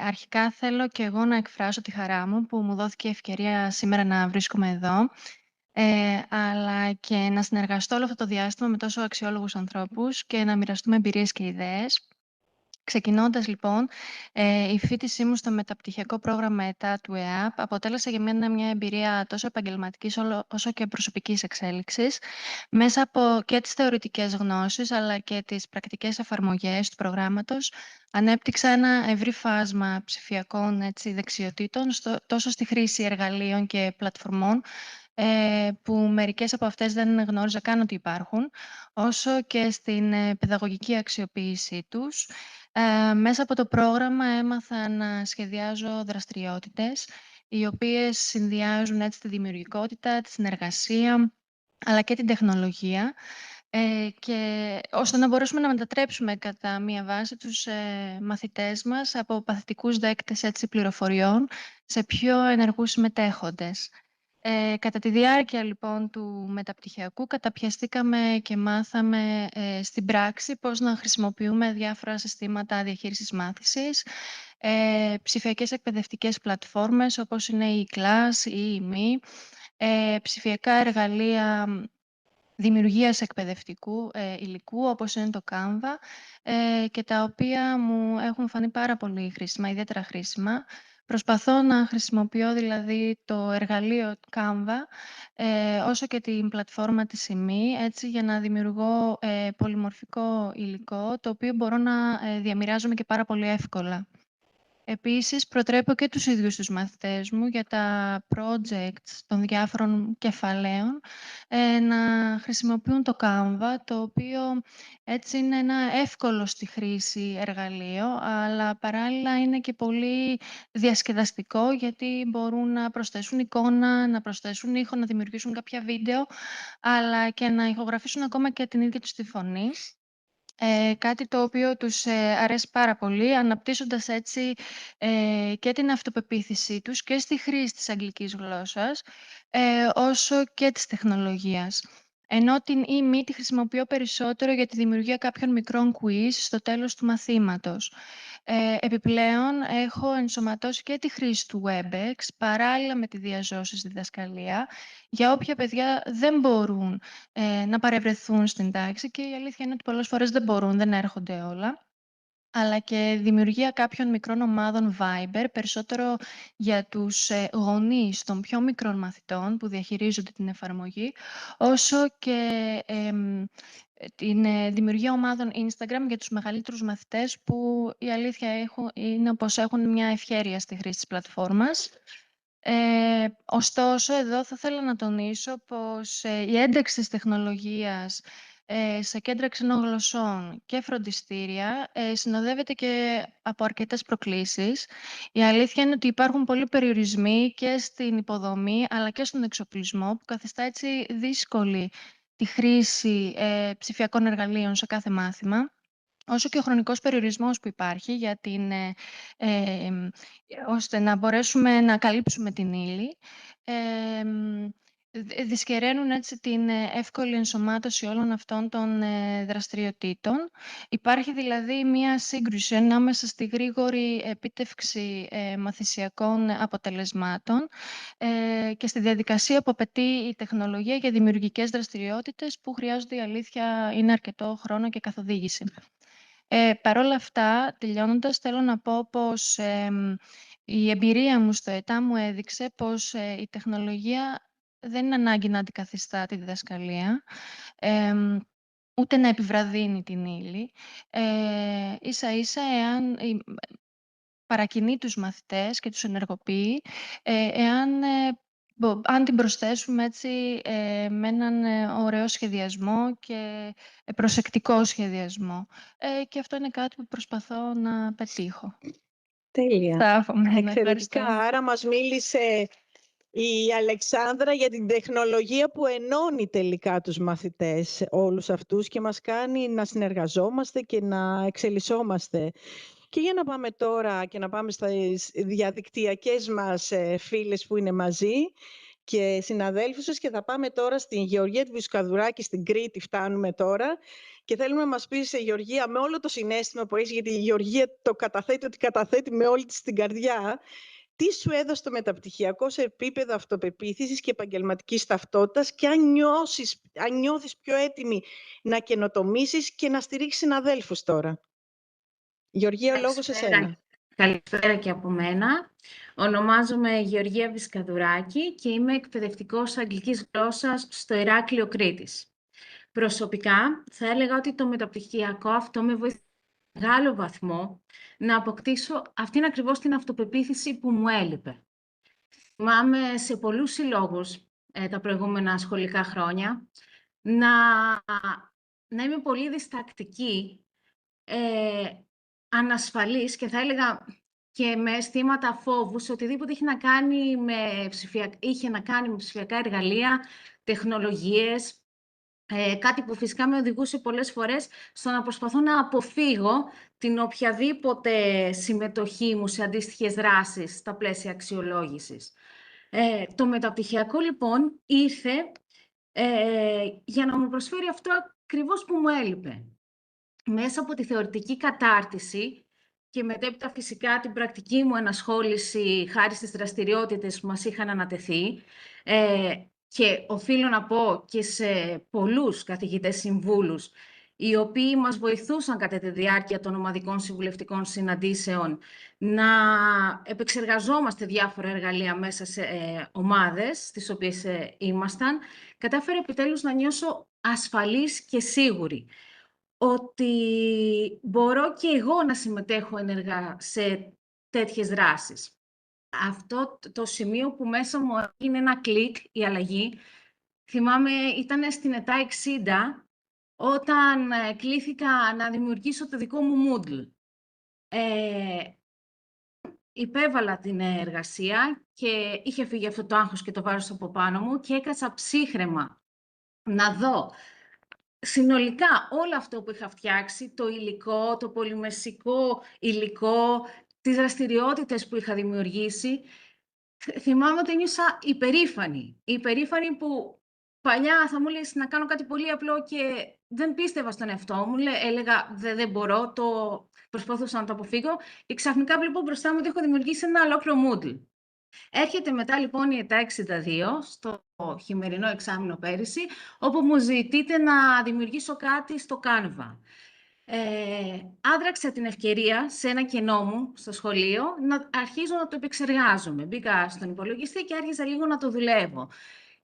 Αρχικά θέλω και εγώ να εκφράσω τη χαρά μου που μου δόθηκε η ευκαιρία σήμερα να βρίσκομαι εδώ, αλλά και να συνεργαστώ όλο αυτό το διάστημα με τόσο αξιόλογους ανθρώπους και να μοιραστούμε εμπειρίες και ιδέες. Ξεκινώντας λοιπόν, η φοιτησή μου στο μεταπτυχιακό πρόγραμμα ΕΤΑ του ΕΑΠ αποτέλεσε για μένα μια εμπειρία τόσο επαγγελματικής όσο και προσωπικής εξέλιξης, μέσα από και τις θεωρητικές γνώσεις αλλά και τις πρακτικές εφαρμογές του προγράμματος. Ανέπτυξα ένα ευρύ φάσμα ψηφιακών δεξιοτήτων, τόσο στη χρήση εργαλείων και πλατφορμών, που μερικές από αυτές δεν γνώριζα καν ότι υπάρχουν, όσο και στην παιδαγωγική αξιοποίησή τους. Μέσα από το πρόγραμμα έμαθα να σχεδιάζω δραστηριότητες, οι οποίες συνδυάζουν έτσι τη δημιουργικότητα, τη συνεργασία, αλλά και την τεχνολογία, και ώστε να μπορέσουμε να μετατρέψουμε κατά μία βάση τους μαθητές μας από παθητικούς δέκτες πληροφοριών σε πιο ενεργούς συμμετέχοντες. Κατά τη διάρκεια λοιπόν του μεταπτυχιακού καταπιαστήκαμε και μάθαμε στην πράξη πώς να χρησιμοποιούμε διάφορα συστήματα διαχείρισης μάθησης, ψηφιακές εκπαιδευτικές πλατφόρμες όπως είναι η Class ή η Me, ψηφιακά εργαλεία δημιουργίας εκπαιδευτικού υλικού όπως είναι το Canva, και τα οποία μου έχουν φανεί πάρα πολύ χρήσιμα, ιδιαίτερα χρήσιμα. Προσπαθώ να χρησιμοποιώ δηλαδή το εργαλείο Canva όσο και την πλατφόρμα της ΕΜΗ, έτσι για να δημιουργώ πολυμορφικό υλικό, το οποίο μπορώ να διαμοιράζομαι και πάρα πολύ εύκολα. Επίσης, προτρέπω και τους ίδιους τους μαθητές μου για τα projects των διάφορων κεφαλαίων να χρησιμοποιούν το Canva, το οποίο έτσι είναι ένα εύκολο στη χρήση εργαλείο, αλλά παράλληλα είναι και πολύ διασκεδαστικό, γιατί μπορούν να προσθέσουν εικόνα, να προσθέσουν ήχο, να δημιουργήσουν κάποια βίντεο, αλλά και να ηχογραφήσουν ακόμα και την ίδια τους τη φωνή. Κάτι το οποίο τους αρέσει πάρα πολύ, αναπτύσσοντας έτσι και την αυτοπεποίθησή τους και στη χρήση της αγγλικής γλώσσας, όσο και της τεχνολογίας. Ενώ την e-me τη χρησιμοποιώ περισσότερο για τη δημιουργία κάποιων μικρών quiz στο τέλος του μαθήματος. Επιπλέον, έχω ενσωματώσει και τη χρήση του WebEx, παράλληλα με τη διαζώσης διδασκαλία, για όποια παιδιά δεν μπορούν να παρευρεθούν στην τάξη, και η αλήθεια είναι ότι πολλές φορές δεν μπορούν, δεν έρχονται όλα, αλλά και δημιουργία κάποιων μικρών ομάδων Viber, περισσότερο για τους γονείς των πιο μικρών μαθητών που διαχειρίζονται την εφαρμογή, όσο και την δημιουργία ομάδων Instagram για τους μεγαλύτερους μαθητές, που η αλήθεια είναι πως έχουν μια ευχέρεια στη χρήση της πλατφόρμας. Ωστόσο, εδώ θα ήθελα να τονίσω πως η ένταξη της τεχνολογίας σε κέντρα ξένων γλωσσών και φροντιστήρια συνοδεύεται και από αρκετές προκλήσεις. Η αλήθεια είναι ότι υπάρχουν πολλοί περιορισμοί και στην υποδομή αλλά και στον εξοπλισμό, που καθιστά έτσι δύσκολη τη χρήση ψηφιακών εργαλείων σε κάθε μάθημα, όσο και ο χρονικός περιορισμός που υπάρχει για ώστε να μπορέσουμε να καλύψουμε την ύλη. Δυσκεραίνουν έτσι την εύκολη ενσωμάτωση όλων αυτών των δραστηριοτήτων. Υπάρχει δηλαδή μία σύγκρουση ανάμεσα στη γρήγορη επίτευξη μαθησιακών αποτελεσμάτων και στη διαδικασία που απαιτεί η τεχνολογία για δημιουργικές δραστηριότητες, που χρειάζονται, η αλήθεια είναι, αρκετό χρόνο και καθοδήγηση. Παρ' όλα αυτά, τελειώνοντας, θέλω να πω πως η εμπειρία μου στο ΕΤΑ μου έδειξε πως η τεχνολογία δεν είναι ανάγκη να αντικαθιστά τη διδασκαλία, ούτε να επιβραδύνει την ύλη. Ίσα-ίσα, εάν παρακινεί τους μαθητές και τους ενεργοποιεί, αν την προσθέσουμε έτσι με έναν ωραίο σχεδιασμό και προσεκτικό σχεδιασμό. Και αυτό είναι κάτι που προσπαθώ να πετύχω. Τέλεια. Εξαιρετικά. Εξαιρετικά. Άρα μας μίλησε η Αλεξάνδρα για την τεχνολογία που ενώνει τελικά τους μαθητές όλους αυτούς και μας κάνει να συνεργαζόμαστε και να εξελισσόμαστε. Και για να πάμε τώρα και να πάμε στις διαδικτυακές μας φίλες που είναι μαζί και συναδέλφους σας, και θα πάμε τώρα στην Γεωργία τη Βουσκαδουράκη, στην Κρήτη φτάνουμε τώρα, και θέλουμε να μας πεις, Γεωργία, με όλο το συναίσθημα που έχεις, γιατί η Γεωργία το καταθέτει με όλη της την καρδιά, τι σου έδωσε το μεταπτυχιακό σε επίπεδο αυτοπεποίθησης και επαγγελματικής ταυτότητας, και αν νιώθεις πιο έτοιμη να καινοτομήσεις και να στηρίξεις συναδέλφους τώρα. Γεωργία, ο λόγος σε σένα. Καλησπέρα και από μένα. Ονομάζομαι Γεωργία Βουσκαδουράκη και είμαι εκπαιδευτικός αγγλικής γλώσσας στο Ηράκλειο Κρήτης. Προσωπικά, θα έλεγα ότι το μεταπτυχιακό αυτό με βοήθησε σε μεγάλο βαθμό να αποκτήσω αυτήν ακριβώς την αυτοπεποίθηση που μου έλειπε. Θυμάμαι σε πολλούς συλλόγους τα προηγούμενα σχολικά χρόνια να είμαι πολύ διστακτική, ανασφαλής και θα έλεγα και με αισθήματα φόβου σε οτιδήποτε είχε να κάνει με ψηφιακά εργαλεία, τεχνολογίες, κάτι που φυσικά με οδηγούσε πολλές φορές στο να προσπαθώ να αποφύγω την οποιαδήποτε συμμετοχή μου σε αντίστοιχες δράσεις στα πλαίσια αξιολόγησης. Το μεταπτυχιακό λοιπόν ήρθε για να μου προσφέρει αυτό ακριβώς που μου έλειπε. Μέσα από τη θεωρητική κατάρτιση και μετέπειτα φυσικά την πρακτική μου ενασχόληση χάρη στις δραστηριότητες που μας είχαν ανατεθεί, και οφείλω να πω και σε πολλούς καθηγητές συμβούλους, οι οποίοι μας βοηθούσαν κατά τη διάρκεια των ομαδικών συμβουλευτικών συναντήσεων να επεξεργαζόμαστε διάφορα εργαλεία μέσα σε ομάδες στις οποίες ήμασταν, κατάφερα επιτέλους να νιώσω ασφαλής και σίγουρη ότι μπορώ και εγώ να συμμετέχω ενεργά σε τέτοιες δράσεις. Αυτό το σημείο που μέσα μου είναι ένα κλικ, η αλλαγή, θυμάμαι ήταν στην ΕΤΑ 60, όταν κλήθηκα να δημιουργήσω το δικό μου Moodle. Υπέβαλα την εργασία και είχε φύγει αυτό το άγχος και το βάρος από πάνω μου και έκατσα ψύχραιμα να δω συνολικά όλο αυτό που είχα φτιάξει, το υλικό, το πολυμεσικό υλικό, τις δραστηριότητες που είχα δημιουργήσει. Θυμάμαι ότι νιώσα υπερήφανη. Υπερήφανη που παλιά θα μου έλεγες να κάνω κάτι πολύ απλό και δεν πίστευα στον εαυτό μου. Έλεγα δεν μπορώ, προσπαθούσα να το αποφύγω και ξαφνικά βλέπω μπροστά μου ότι έχω δημιουργήσει ένα ολόκληρο Moodle. Έρχεται μετά λοιπόν η ΕΤΑ 62, στο χειμερινό εξάμηνο πέρυσι, όπου μου ζητείτε να δημιουργήσω κάτι στο Canva. Άδραξα την ευκαιρία σε ένα κενό μου στο σχολείο να αρχίζω να το επεξεργάζομαι. Μπήκα στον υπολογιστή και άρχισα λίγο να το δουλεύω.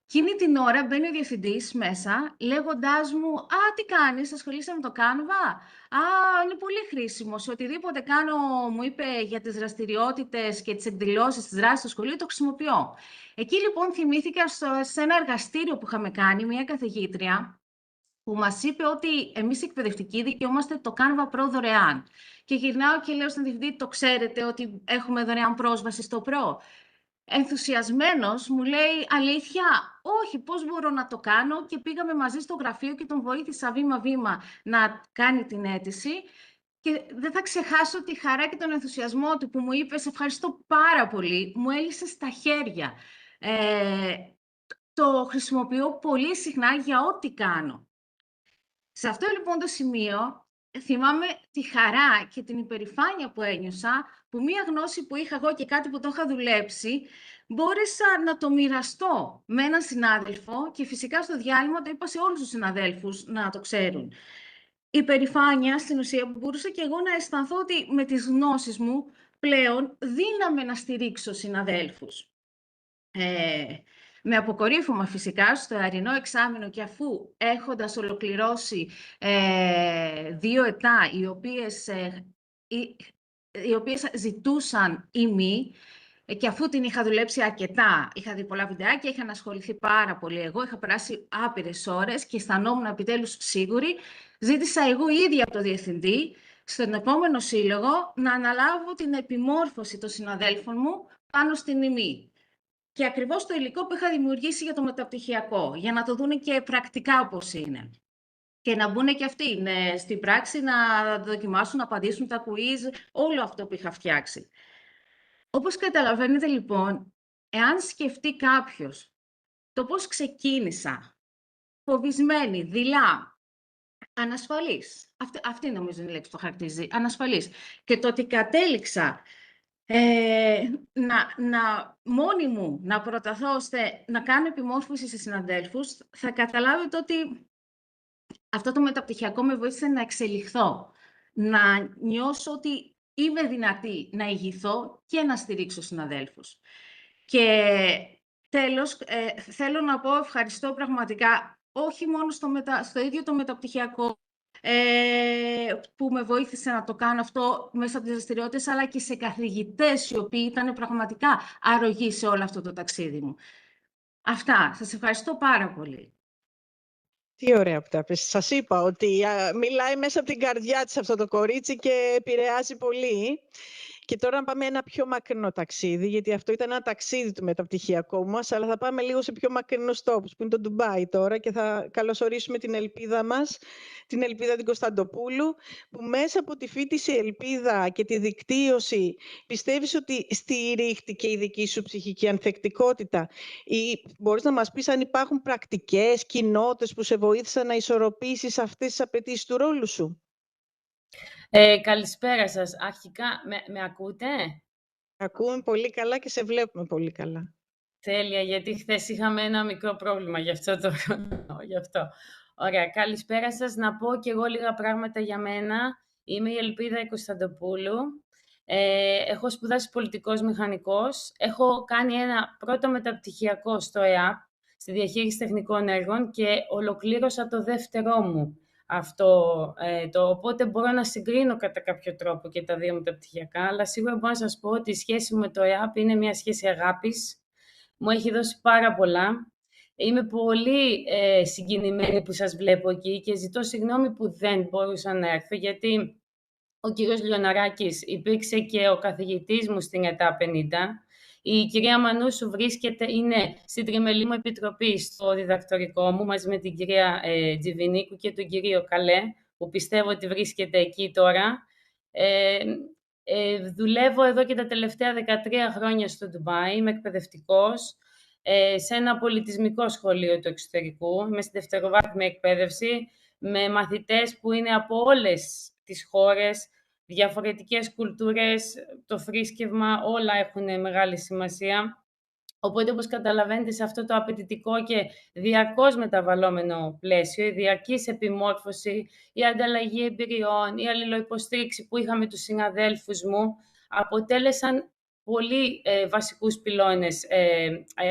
Εκείνη την ώρα μπαίνει ο διευθυντής μέσα, λέγοντάς μου «Α, τι κάνεις, ασχολείσαι με το Canva? Α, είναι πολύ χρήσιμο. Σε οτιδήποτε κάνω», μου είπε, «για τις δραστηριότητες και τις εκδηλώσεις, τις δράσεις στο σχολείο, το χρησιμοποιώ». Εκεί λοιπόν θυμήθηκα σε ένα εργαστήριο που είχαμε κάνει, μια καθηγήτρια, που μας είπε ότι εμείς οι εκπαιδευτικοί δικαιούμαστε το Canva Pro δωρεάν. Και γυρνάω και λέω στον διευθυντή, το ξέρετε ότι έχουμε δωρεάν πρόσβαση στο Pro? Ενθουσιασμένος μου λέει, αλήθεια, όχι, πώς μπορώ να το κάνω? Και πήγαμε μαζί στο γραφείο και τον βοήθησα βήμα-βήμα να κάνει την αίτηση. Και δεν θα ξεχάσω τη χαρά και τον ενθουσιασμό του που μου είπε, σε ευχαριστώ πάρα πολύ, μου έλυσε στα χέρια. Το χρησιμοποιώ πολύ συχνά για ό,τι κάνω. Σε αυτό λοιπόν το σημείο θυμάμαι τη χαρά και την υπερηφάνεια που ένιωσα, που μία γνώση που είχα εγώ και κάτι που το είχα δουλέψει, μπόρεσα να το μοιραστώ με έναν συνάδελφο και φυσικά στο διάλειμμα το είπα σε όλους τους συναδέλφους να το ξέρουν. Η υπερηφάνεια στην ουσία που μπορούσα και εγώ να αισθανθώ ότι με τις γνώσεις μου πλέον δύναμαι να στηρίξω συναδέλφους. Με αποκορύφωμα φυσικά στο αρινό εξάμηνο και αφού έχοντας ολοκληρώσει 2 ΕΤΑ οι οποίες ζητούσαν ημί και αφού την είχα δουλέψει αρκετά, είχα δει πολλά βιντεάκια, είχα ανασχοληθεί πάρα πολύ εγώ, είχα περάσει άπειρες ώρες και αισθανόμουν επιτέλους σίγουρη, ζήτησα εγώ ίδια από το διευθυντή στον επόμενο σύλλογο να αναλάβω την επιμόρφωση των συναδέλφων μου πάνω στην ημί. Και ακριβώς το υλικό που είχα δημιουργήσει για το μεταπτυχιακό, για να το δούνε και πρακτικά πώς είναι. και να μπουν και αυτοί στην πράξη, να δοκιμάσουν, να απαντήσουν τα quiz, όλο αυτό που είχα φτιάξει. Όπως καταλαβαίνετε λοιπόν, εάν σκεφτεί κάποιος το πώς ξεκίνησα, φοβισμένη, δειλά, ανασφαλής, αυτή νομίζω είναι η λέξη που το χαρακτηρίζει, ανασφαλής, και το ότι κατέληξα μόνη μου να προταθώ ώστε να κάνω επιμόρφωση σε συναδέλφους, θα καταλάβετε ότι αυτό το μεταπτυχιακό με βοήθησε να εξελιχθώ, να νιώσω ότι είμαι δυνατή να ηγηθώ και να στηρίξω συναδέλφους. Και τέλος, θέλω να πω ευχαριστώ πραγματικά, όχι μόνο στο ίδιο το μεταπτυχιακό, που με βοήθησε να το κάνω αυτό μέσα από τις δραστηριότητες, αλλά και σε καθηγητές οι οποίοι ήταν πραγματικά αρρωγοί σε όλο αυτό το ταξίδι μου. Αυτά. Σας ευχαριστώ πάρα πολύ. Τι ωραία που τα πες. Σας είπα ότι μιλάει μέσα από την καρδιά της αυτό το κορίτσι και επηρεάζει πολύ. Και τώρα να πάμε ένα πιο μακρινό ταξίδι, γιατί αυτό ήταν ένα ταξίδι του μεταπτυχιακού μας, αλλά θα πάμε λίγο σε πιο μακρινούς τόπους, που είναι το Ντουμπάι τώρα, και θα καλωσορίσουμε την ελπίδα μας, την Ελπίδα την Κωνσταντοπούλου, που μέσα από τη φοιτηση ελπίδα και τη δικτύωση πιστεύεις ότι στηρίχτηκε η δική σου ψυχική ανθεκτικότητα, ή μπορείς να μας πεις αν υπάρχουν πρακτικές, κοινότητες που σε βοήθησαν να ισορροπήσεις αυτές τις απαιτήσεις του ρόλου σου? Καλησπέρα σας. Αρχικά, με ακούτε? Ακούμε πολύ καλά και σε βλέπουμε πολύ καλά. Τέλεια, γιατί χθες είχαμε ένα μικρό πρόβλημα γι' αυτό. Ωραία, καλησπέρα σας. Να πω και εγώ λίγα πράγματα για μένα. Είμαι η Ελπίδα Κωνσταντοπούλου. Έχω σπουδάσει πολιτικός μηχανικός. Έχω κάνει ένα πρώτο μεταπτυχιακό στο ΕΑΠ, στη διαχείριση τεχνικών έργων, και ολοκλήρωσα το δεύτερό μου. Οπότε μπορώ να συγκρίνω κατά κάποιο τρόπο και τα δύο μεταπτυχιακά, αλλά σίγουρα μπορώ να σας πω ότι η σχέση μου με το ΕΑΠ είναι μια σχέση αγάπης. Μου έχει δώσει πάρα πολλά. Είμαι πολύ συγκινημένη που σας βλέπω εκεί και ζητώ συγγνώμη που δεν μπορούσα να έρθω, γιατί ο κύριος Λιοναράκης υπήρξε και ο καθηγητής μου στην ΕΤΑ 50. Η κυρία Μανούσου είναι στην τριμελή μου επιτροπή στο διδακτορικό μου, μαζί με την κυρία Τζιβινίκου και τον κύριο Καλέ, που πιστεύω ότι βρίσκεται εκεί τώρα. Δουλεύω εδώ και τα τελευταία 13 χρόνια στο Ντουμπάι, είμαι εκπαιδευτικός, σε ένα πολιτισμικό σχολείο του εξωτερικού, είμαι στη δευτεροβάθμια εκπαίδευση, με μαθητές που είναι από όλες τις χώρες, διαφορετικές κουλτούρες, το θρήσκευμα, όλα έχουν μεγάλη σημασία. Οπότε, όπως καταλαβαίνετε, σε αυτό το απαιτητικό και διαρκώς μεταβαλλόμενο πλαίσιο, η διαρκής επιμόρφωση, η ανταλλαγή εμπειριών, η αλληλοϊποστήριξη που είχαμε τους συναδέλφους μου, αποτέλεσαν πολύ βασικούς πυλώνες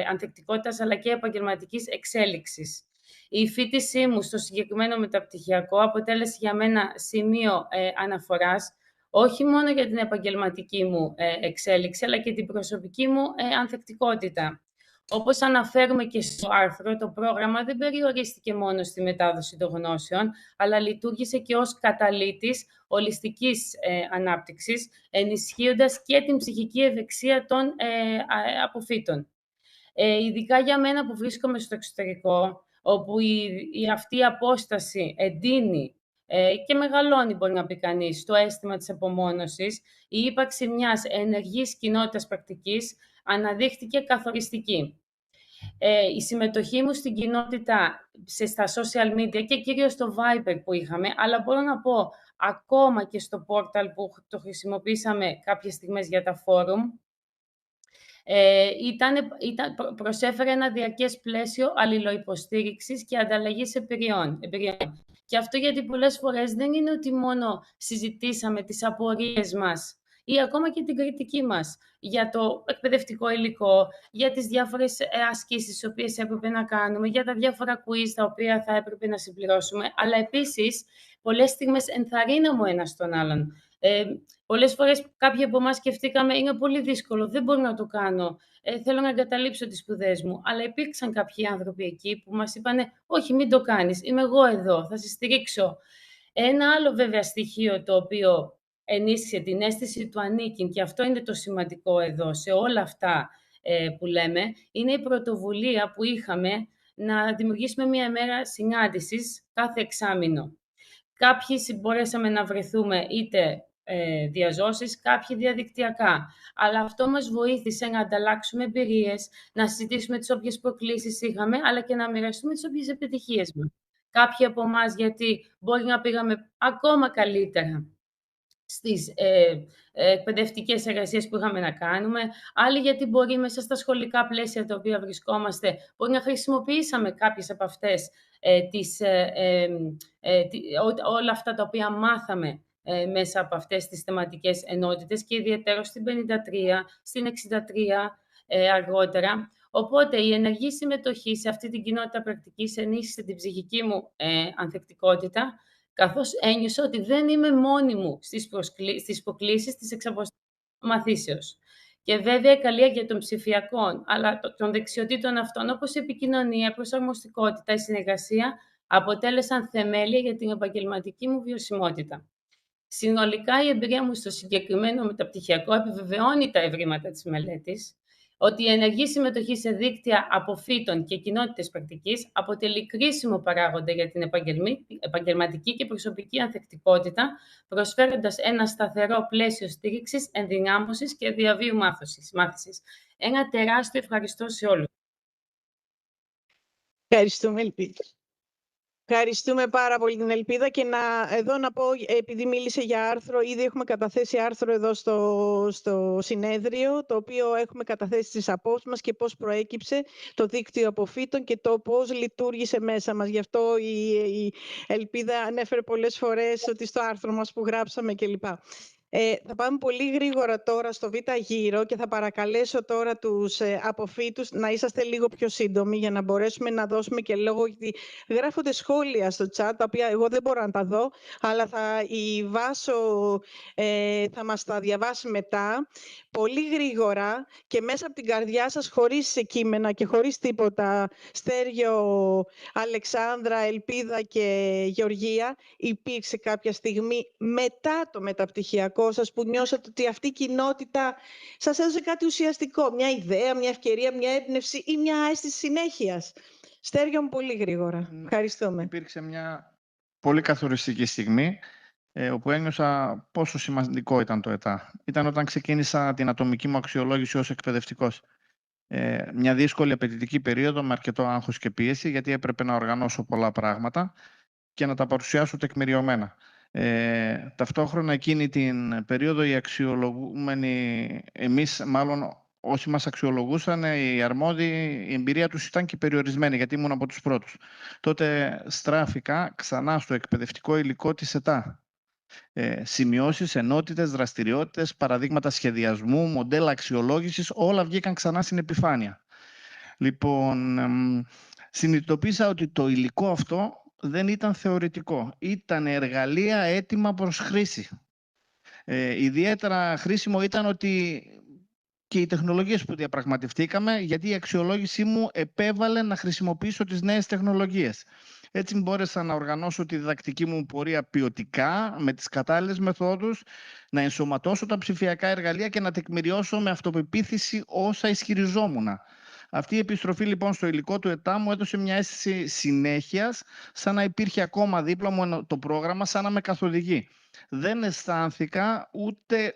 ανθεκτικότητας, αλλά και επαγγελματικής εξέλιξης. Η φοιτησή μου στο συγκεκριμένο μεταπτυχιακό αποτέλεσε για μένα σημείο αναφοράς, όχι μόνο για την επαγγελματική μου εξέλιξη, αλλά και την προσωπική μου ανθεκτικότητα. Όπως αναφέρουμε και στο άρθρο, το πρόγραμμα δεν περιορίστηκε μόνο στη μετάδοση των γνώσεων, αλλά λειτουργήσε και ως καταλύτης ολιστικής ανάπτυξης, ενισχύοντας και την ψυχική ευεξία των αποφύτων. Ειδικά για μένα που βρίσκομαι στο εξωτερικό, όπου αυτή η απόσταση εντείνει και μεγαλώνει, μπορεί να πει κανείς, το αίσθημα της απομόνωσης, η ύπαρξη μιας ενεργής κοινότητας πρακτικής αναδείχθηκε καθοριστική. Η συμμετοχή μου στην κοινότητα στα social media και κυρίως στο Viber που είχαμε, αλλά μπορώ να πω ακόμα και στο portal που το χρησιμοποίησαμε κάποιες στιγμές για τα φόρουμ, προσέφερε ένα διαρκές πλαίσιο αλληλοϊποστήριξης και ανταλλαγής εμπειριών. Και αυτό γιατί πολλές φορές δεν είναι ότι μόνο συζητήσαμε τις απορίες μας ή ακόμα και την κριτική μας για το εκπαιδευτικό υλικό, για τις διάφορες ασκήσεις τις οποίες έπρεπε να κάνουμε, για τα διάφορα quiz τα οποία θα έπρεπε να συμπληρώσουμε, αλλά επίσης πολλές στιγμές ενθαρρύναμε ο ένας τον άλλον. Πολλές φορές κάποιοι από εμάς σκεφτήκαμε είναι πολύ δύσκολο, δεν μπορώ να το κάνω, θέλω να εγκαταλείψω τις σπουδές μου. Αλλά υπήρξαν κάποιοι άνθρωποι εκεί που μας είπανε όχι, μην το κάνεις, είμαι εγώ εδώ, θα σε στηρίξω. Ένα άλλο βέβαια στοιχείο το οποίο ενίσχυσε την αίσθηση του ανήκειν, και αυτό είναι το σημαντικό εδώ σε όλα αυτά που λέμε, είναι η πρωτοβουλία που είχαμε να δημιουργήσουμε μια ημέρα συνάντησης κάθε εξάμηνο. Κάποιοι μπορέσαμε να βρεθούμε είτε διαζώσεις, κάποιοι διαδικτυακά. Αλλά αυτό μας βοήθησε να ανταλλάξουμε εμπειρίες, να συζητήσουμε τις όποιες προκλήσεις είχαμε, αλλά και να μοιραστούμε τις όποιες επιτυχίες μας. Κάποιοι από εμάς, γιατί μπορεί να πήγαμε ακόμα καλύτερα στις εκπαιδευτικές εργασίες που είχαμε να κάνουμε, άλλοι γιατί μπορεί μέσα στα σχολικά πλαίσια τα οποία βρισκόμαστε, μπορεί να χρησιμοποιήσαμε κάποιες από αυτές όλα αυτά τα οποία μάθαμε μέσα από αυτές τις θεματικές ενότητες και ιδιαίτερα στην 53, στην 63 αργότερα. Οπότε η ενεργή συμμετοχή σε αυτή την κοινότητα πρακτικής ενίσχυσε την ψυχική μου ανθεκτικότητα, καθώς ένιωσα ότι δεν είμαι μόνη μου στις προκλήσεις της εξαποστάσεως μαθήσεως. Και βέβαια η καλλιέργεια των ψηφιακών, αλλά των δεξιοτήτων αυτών, όπως η επικοινωνία, η προσαρμοστικότητα, η συνεργασία, αποτέλεσαν θεμέλια για την επαγγελματική μου βιωσιμότητα. Συνολικά, η εμπειρία μου στο συγκεκριμένο μεταπτυχιακό επιβεβαιώνει τα ευρήματα της μελέτης, ότι η ενεργή συμμετοχή σε δίκτυα αποφύτων και κοινότητες πρακτικής αποτελεί κρίσιμο παράγοντα για την επαγγελματική και προσωπική ανθεκτικότητα, προσφέροντας ένα σταθερό πλαίσιο στήριξης, ενδυνάμωσης και διαβίου μάθησης. Ένα τεράστιο ευχαριστώ σε όλους. Ευχαριστούμε, Ελπίδα. Ευχαριστούμε πάρα πολύ την Ελπίδα και εδώ να πω, επειδή μίλησε για άρθρο, ήδη έχουμε καταθέσει άρθρο εδώ στο συνέδριο, το οποίο έχουμε καταθέσει τις απόψεις μας και πώς προέκυψε το δίκτυο αποφύτων και το πώς λειτουργήσε μέσα μας. Γι' αυτό η Ελπίδα ανέφερε πολλές φορές ότι στο άρθρο μας που γράψαμε κλπ. Θα πάμε πολύ γρήγορα τώρα στο Β' γύρο και θα παρακαλέσω τώρα τους αποφύτους να είσαστε λίγο πιο σύντομοι για να μπορέσουμε να δώσουμε και λόγο, γιατί γράφονται σχόλια στο chat, τα οποία εγώ δεν μπορώ να τα δω, αλλά η Βάσο θα μας τα διαβάσει μετά, πολύ γρήγορα και μέσα από την καρδιά σας, χωρίς κείμενα και χωρίς τίποτα. Στέργιο, Αλεξάνδρα, Ελπίδα και Γεωργία, υπήρξε κάποια στιγμή μετά το μεταπτυχιακό σας που νιώσατε ότι αυτή η κοινότητα σας έδωσε κάτι ουσιαστικό, μια ιδέα, μια ευκαιρία, μια έμπνευση ή μια αίσθηση συνέχειας? Στέργιο μου, πολύ γρήγορα. Ευχαριστούμε. Υπήρξε μια πολύ καθοριστική στιγμή όπου ένιωσα πόσο σημαντικό ήταν το ΕΤΑ. Ήταν όταν ξεκίνησα την ατομική μου αξιολόγηση ως εκπαιδευτικός. Μια δύσκολη απαιτητική περίοδο με αρκετό άγχος και πίεση, γιατί έπρεπε να οργανώσω πολλά πράγματα και να τα παρουσιάσω τεκμηριωμένα. Ταυτόχρονα εκείνη την περίοδο οι αξιολογούμενοι, εμείς μάλλον όσοι μας αξιολογούσαν, οι αρμόδιοι, η εμπειρία τους ήταν και περιορισμένη, γιατί ήμουν από τους πρώτους. Τότε στράφηκα ξανά στο εκπαιδευτικό υλικό της ΕΤΑ. Σημειώσεις, ενότητες, δραστηριότητες, παραδείγματα σχεδιασμού, μοντέλα αξιολόγησης, όλα βγήκαν ξανά στην επιφάνεια. Λοιπόν, συνειδητοποίησα ότι το υλικό αυτό δεν ήταν θεωρητικό. Ήταν εργαλεία έτοιμα προς χρήση. Ιδιαίτερα χρήσιμο ήταν ότι και οι τεχνολογίες που διαπραγματευτήκαμε, γιατί η αξιολόγησή μου επέβαλε να χρησιμοποιήσω τις νέες τεχνολογίες. Έτσι μπόρεσα να οργανώσω τη διδακτική μου πορεία ποιοτικά, με τις κατάλληλες μεθόδους, να ενσωματώσω τα ψηφιακά εργαλεία και να τεκμηριώσω με αυτοπεποίθηση όσα ισχυριζόμουν. Αυτή η επιστροφή λοιπόν στο υλικό του ΕΤΑ μου έδωσε μια αίσθηση συνέχειας, σαν να υπήρχε ακόμα δίπλα μου το πρόγραμμα, σαν να με καθοδηγεί. Δεν αισθάνθηκα ούτε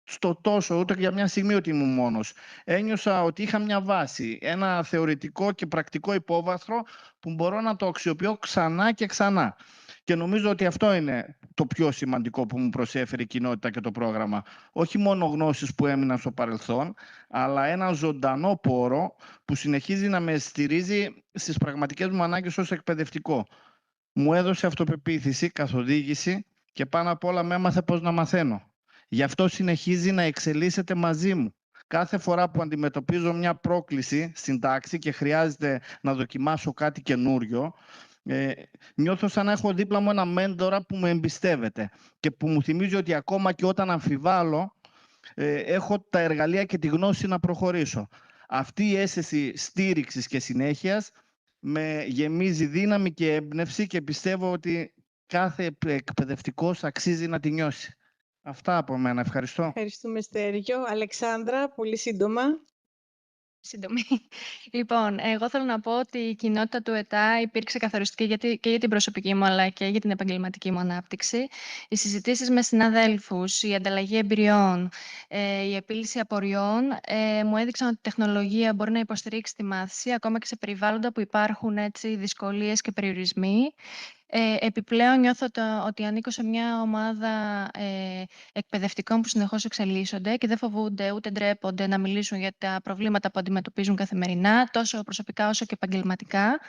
στο τόσο, ούτε για μια στιγμή ότι ήμουν μόνος. Ένιωσα ότι είχα μια βάση, ένα θεωρητικό και πρακτικό υπόβαθρο που μπορώ να το αξιοποιώ ξανά και ξανά. Και νομίζω ότι αυτό είναι το πιο σημαντικό που μου προσέφερε η κοινότητα και το πρόγραμμα. Όχι μόνο γνώσεις που έμειναν στο παρελθόν, αλλά ένα ζωντανό πόρο που συνεχίζει να με στηρίζει στις πραγματικές μου ανάγκες ως εκπαιδευτικό. Μου έδωσε αυτοπεποίθηση, καθοδήγηση και πάνω απ' όλα με έμαθε πώς να μαθαίνω. Γι' αυτό συνεχίζει να εξελίσσεται μαζί μου. Κάθε φορά που αντιμετωπίζω μια πρόκληση στην τάξη και χρειάζεται να δοκιμάσω κάτι καινούριο, νιώθω σαν να έχω δίπλα μου ένα μέντορα που με εμπιστεύεται και που μου θυμίζει ότι ακόμα και όταν αμφιβάλλω, έχω τα εργαλεία και τη γνώση να προχωρήσω. Αυτή η αίσθηση στήριξης και συνέχειας με γεμίζει δύναμη και έμπνευση και πιστεύω ότι κάθε εκπαιδευτικός αξίζει να τη νιώσει. Αυτά από μένα. Ευχαριστώ. Ευχαριστούμε, Στέργιο. Αλεξάνδρα, πολύ σύντομα. Σύντομη. Λοιπόν, εγώ θέλω να πω ότι η κοινότητα του ΕΤΑ υπήρξε καθοριστική και για την προσωπική μου αλλά και για την επαγγελματική μου ανάπτυξη. Οι συζητήσεις με συναδέλφους, η ανταλλαγή εμπειριών, η επίλυση απορριών μου έδειξαν ότι η τεχνολογία μπορεί να υποστηρίξει τη μάθηση ακόμα και σε περιβάλλοντα που υπάρχουν δυσκολίες και περιορισμοί. Επιπλέον νιώθω ότι ανήκω σε μια ομάδα εκπαιδευτικών που συνεχώς εξελίσσονται και δεν φοβούνται ούτε ντρέπονται να μιλήσουν για τα προβλήματα που αντιμετωπίζουν καθημερινά, τόσο προσωπικά όσο και επαγγελματικά.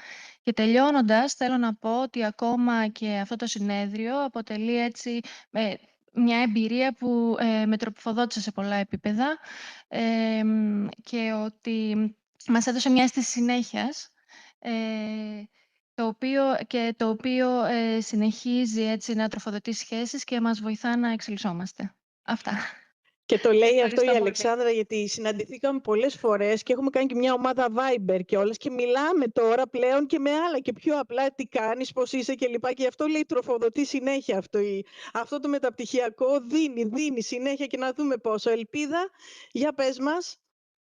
Και τελειώνοντας, θέλω να πω ότι ακόμα και αυτό το συνέδριο αποτελεί μια εμπειρία που με τροφοδότησε σε πολλά επίπεδα και ότι μας έδωσε μια αίσθηση συνέχειας, το οποίο συνεχίζει να τροφοδοτεί σχέσεις και μας βοηθά να εξελισσόμαστε. Αυτά. Και το λέει αυτό η πολύ. Αλεξάνδρα, γιατί συναντηθήκαμε πολλές φορές και έχουμε κάνει και μια ομάδα Viber και όλες και μιλάμε τώρα πλέον και με άλλα και πιο απλά τι κάνεις, πώς είσαι κλπ. Και γι' αυτό λέει τροφοδοτεί συνέχεια αυτό το μεταπτυχιακό, δίνει συνέχεια και να δούμε πόσο. Ελπίδα, για πες μας.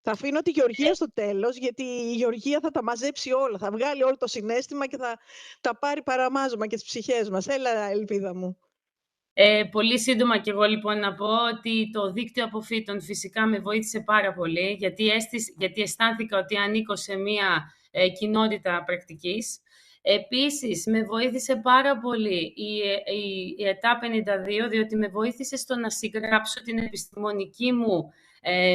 Θα αφήνω τη Γεωργία στο τέλος, γιατί η Γεωργία θα τα μαζέψει όλα, θα βγάλει όλο το συναίσθημα και θα τα πάρει παραμάζωμα και τις ψυχές μας. Έλα, Ελπίδα μου. Πολύ σύντομα και εγώ λοιπόν να πω ότι το δίκτυο αποφύτων φυσικά με βοήθησε πάρα πολύ, γιατί αισθάνθηκα ότι ανήκω σε μια κοινότητα πρακτικής. Επίσης, με βοήθησε πάρα πολύ η ΕΤΑ 52, διότι με βοήθησε στο να συγγράψω την επιστημονική μου,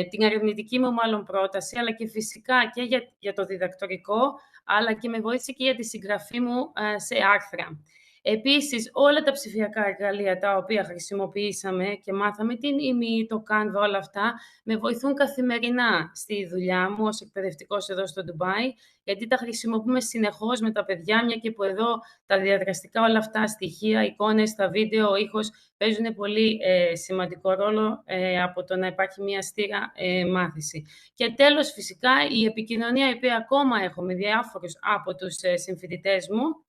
την ερευνητική μου μάλλον πρόταση, αλλά και φυσικά και για το διδακτορικό, αλλά και με βοήθησε και για τη συγγραφή μου σε άρθρα. Επίσης, όλα τα ψηφιακά εργαλεία τα οποία χρησιμοποιήσαμε και μάθαμε, την ΙΜΗ, το Canva, όλα αυτά, με βοηθούν καθημερινά στη δουλειά μου ως εκπαιδευτικός εδώ στο Ντουμπάι, γιατί τα χρησιμοποιούμε συνεχώς με τα παιδιά, μια και που εδώ τα διαδραστικά όλα αυτά στοιχεία, εικόνες, τα βίντεο, ο ήχος παίζουν πολύ σημαντικό ρόλο από το να υπάρχει μια στήρα μάθηση. Και τέλος, φυσικά, η επικοινωνία η οποία ακόμα έχω με διάφορους από τους συμφοιτητές μου,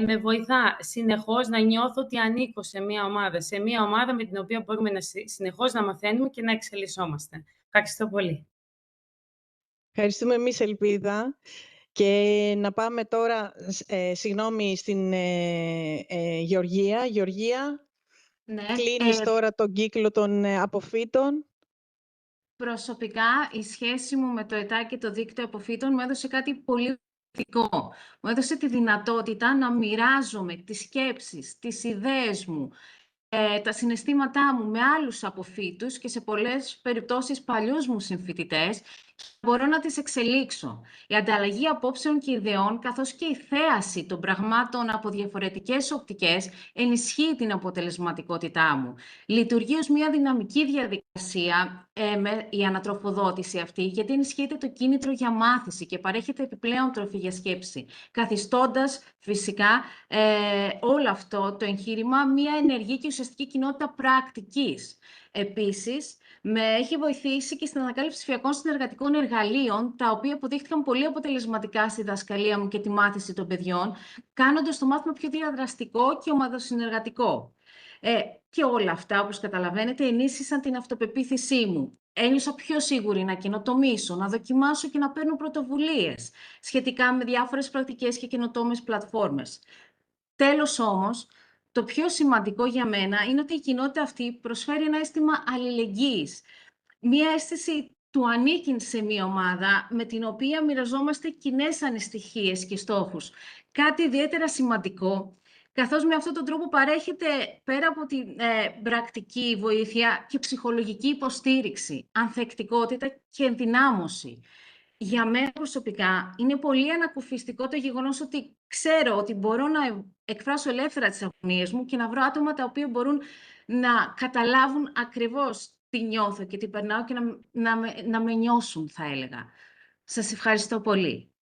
με βοηθά συνεχώς να νιώθω ότι ανήκω σε μια ομάδα με την οποία μπορούμε συνεχώς να μαθαίνουμε και να εξελισσόμαστε. Ευχαριστώ πολύ. Ευχαριστούμε εμείς, Ελπίδα. Και να πάμε τώρα, συγγνώμη, στην Γεωργία. Γεωργία, Ναι. κλείνεις τώρα τον κύκλο των αποφύτων. Προσωπικά, η σχέση μου με το ΕΤΑ και το δίκτυο αποφύτων μου έδωσε κάτι πολύ θετικό. Μου έδωσε τη δυνατότητα να μοιράζομαι τις σκέψεις, τις ιδέες μου, τα συναισθήματά μου με άλλους αποφύτους και σε πολλές περιπτώσεις παλιούς μου συμφοιτητές, μπορώ να τις εξελίξω. Η ανταλλαγή απόψεων και ιδεών, καθώς και η θέαση των πραγμάτων από διαφορετικές οπτικές, ενισχύει την αποτελεσματικότητά μου. Λειτουργεί ως μια δυναμική διαδικασία η ανατροφοδότηση αυτή, γιατί ενισχύεται το κίνητρο για μάθηση και παρέχεται επιπλέον τροφή για σκέψη, καθιστώντας φυσικά όλο αυτό το εγχείρημα μια ενεργή και ουσιαστική κοινότητα πρακτικής. Επίσης, με έχει βοηθήσει και στην ανακάλυψη ψηφιακών συνεργατικών εργαλείων, τα οποία αποδείχθηκαν πολύ αποτελεσματικά στη διδασκαλία μου και τη μάθηση των παιδιών, κάνοντας το μάθημα πιο διαδραστικό και ομαδοσυνεργατικό. Και όλα αυτά, όπως καταλαβαίνετε, ενίσχυσαν την αυτοπεποίθησή μου. Ένιωσα πιο σίγουρη να καινοτομήσω, να δοκιμάσω και να παίρνω πρωτοβουλίες σχετικά με διάφορες πρακτικές και καινοτόμες πλατφόρμες. Τέλος όμως, το πιο σημαντικό για μένα είναι ότι η κοινότητα αυτή προσφέρει ένα αίσθημα αλληλεγγύης. Μία αίσθηση του ανήκειν σε μία ομάδα με την οποία μοιραζόμαστε κοινές ανησυχίες και στόχους. Κάτι ιδιαίτερα σημαντικό, καθώς με αυτόν τον τρόπο παρέχεται πέρα από την πρακτική βοήθεια και ψυχολογική υποστήριξη, ανθεκτικότητα και ενδυνάμωση. Για μένα προσωπικά είναι πολύ ανακουφιστικό το γεγονός ότι ξέρω ότι μπορώ να εκφράσω ελεύθερα τις αγωνίες μου και να βρω άτομα τα οποία μπορούν να καταλάβουν ακριβώς τι νιώθω και τι περνάω και να με νιώσουν, θα έλεγα. Σας ευχαριστώ πολύ.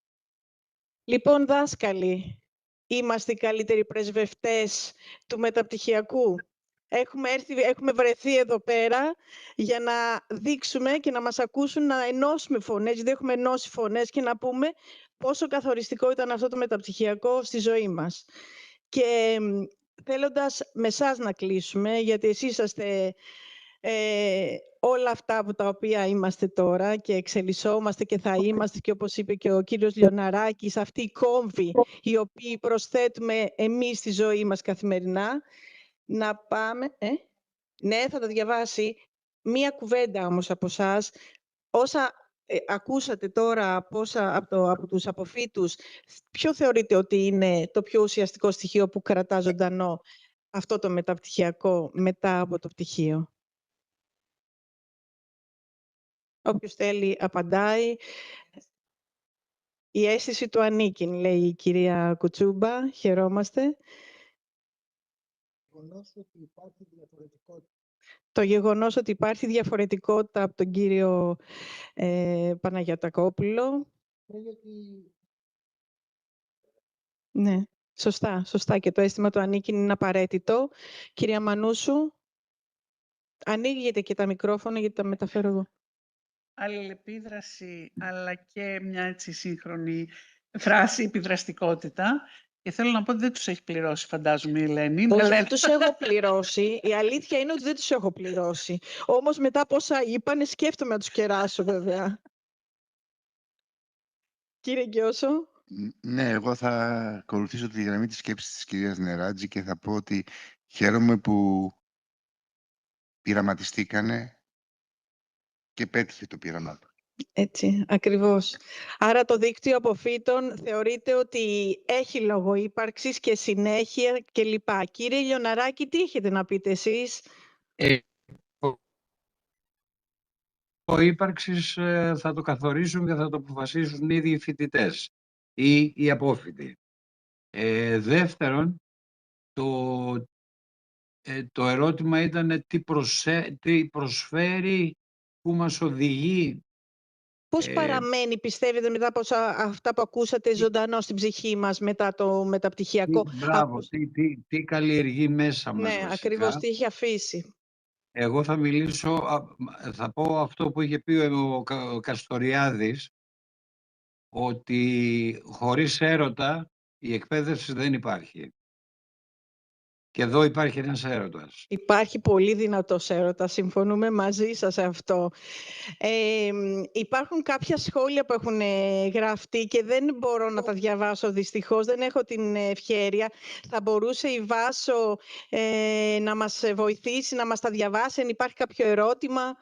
Λοιπόν, δάσκαλοι, είμαστε οι καλύτεροι πρεσβευτές του μεταπτυχιακού. Έχουμε βρεθεί εδώ πέρα για να δείξουμε και να μας ακούσουν, να ενώσουμε φωνές, γιατί έχουμε ενώσει φωνές και να πούμε πόσο καθοριστικό ήταν αυτό το μεταπτυχιακό στη ζωή μας. Και θέλοντας με εσάς να κλείσουμε, γιατί εσείς είσαστε όλα αυτά από τα οποία είμαστε τώρα και εξελισσόμαστε και θα είμαστε, και όπως είπε και ο κύριος Λιοναράκης, αυτοί οι κόμβοι οι οποίοι προσθέτουμε εμείς στη ζωή μας καθημερινά, να πάμε... Ναι, θα τα διαβάσει. Μία κουβέντα όμως από εσάς. Όσα ακούσατε τώρα από τους αποφύτους, ποιο θεωρείτε ότι είναι το πιο ουσιαστικό στοιχείο που κρατά ζωντανό αυτό το μεταπτυχιακό μετά από το πτυχίο? Όποιος θέλει απαντάει. Η αίσθηση του ανήκειν, λέει η κυρία Κουτσούμπα. Χαιρόμαστε. Το γεγονός ότι υπάρχει διαφορετικότητα από τον κύριο Παναγιωτακόπουλο. Ναι, σωστά. Και το αίσθημα του ανήκειν είναι απαραίτητο. Κυρία Μανούσου, ανοίγετε και τα μικρόφωνα γιατί τα μεταφέρω εγώ. Αλληλεπίδραση, αλλά και μια έτσι σύγχρονη φράση, επιδραστικότητα. Και θέλω να πω ότι δεν τους έχει πληρώσει, φαντάζομαι, η Ελένη. Όχι, δεν τους έχω πληρώσει. Η αλήθεια είναι ότι δεν τους έχω πληρώσει. Όμως μετά από όσα είπανε, σκέφτομαι να τους κεράσω, βέβαια. Κύριε Γκιώσο. Ναι, εγώ θα ακολουθήσω τη γραμμή της σκέψης της κυρίας Νεράτζη και θα πω ότι χαίρομαι που πειραματιστήκανε και πέτυχε το πείραμά του. Έτσι, ακριβώς. Άρα το δίκτυο αποφύτων θεωρείται ότι έχει λόγο ύπαρξης και συνέχεια κλπ. Κύριε Λιοναράκη, τι έχετε να πείτε εσείς? Το ύπαρξης θα το καθορίσουν και θα το αποφασίσουν ήδη οι φοιτητές ή οι απόφοιτοι. Δεύτερον, το ερώτημα ήταν τι προσφέρει, πού μας οδηγεί. Πώς παραμένει, πιστεύετε, μετά από αυτά που ακούσατε ζωντανό στην ψυχή μας μετά το μεταπτυχιακό? Μπράβο, τι καλλιεργεί μέσα μας Ναι, βασικά. ακριβώς, τι έχει αφήσει. Εγώ θα πω αυτό που είχε πει ο Καστοριάδης, ότι χωρίς έρωτα η εκπαίδευση δεν υπάρχει. Και εδώ υπάρχει ένας έρωτας. Υπάρχει πολύ δυνατός έρωτας, συμφωνούμε μαζί σας σε αυτό. Υπάρχουν κάποια σχόλια που έχουν γραφτεί και δεν μπορώ να τα διαβάσω δυστυχώς, δεν έχω την ευκαιρία. Θα μπορούσε η Βάσο να μας βοηθήσει, να μας τα διαβάσει, αν υπάρχει κάποιο ερώτημα?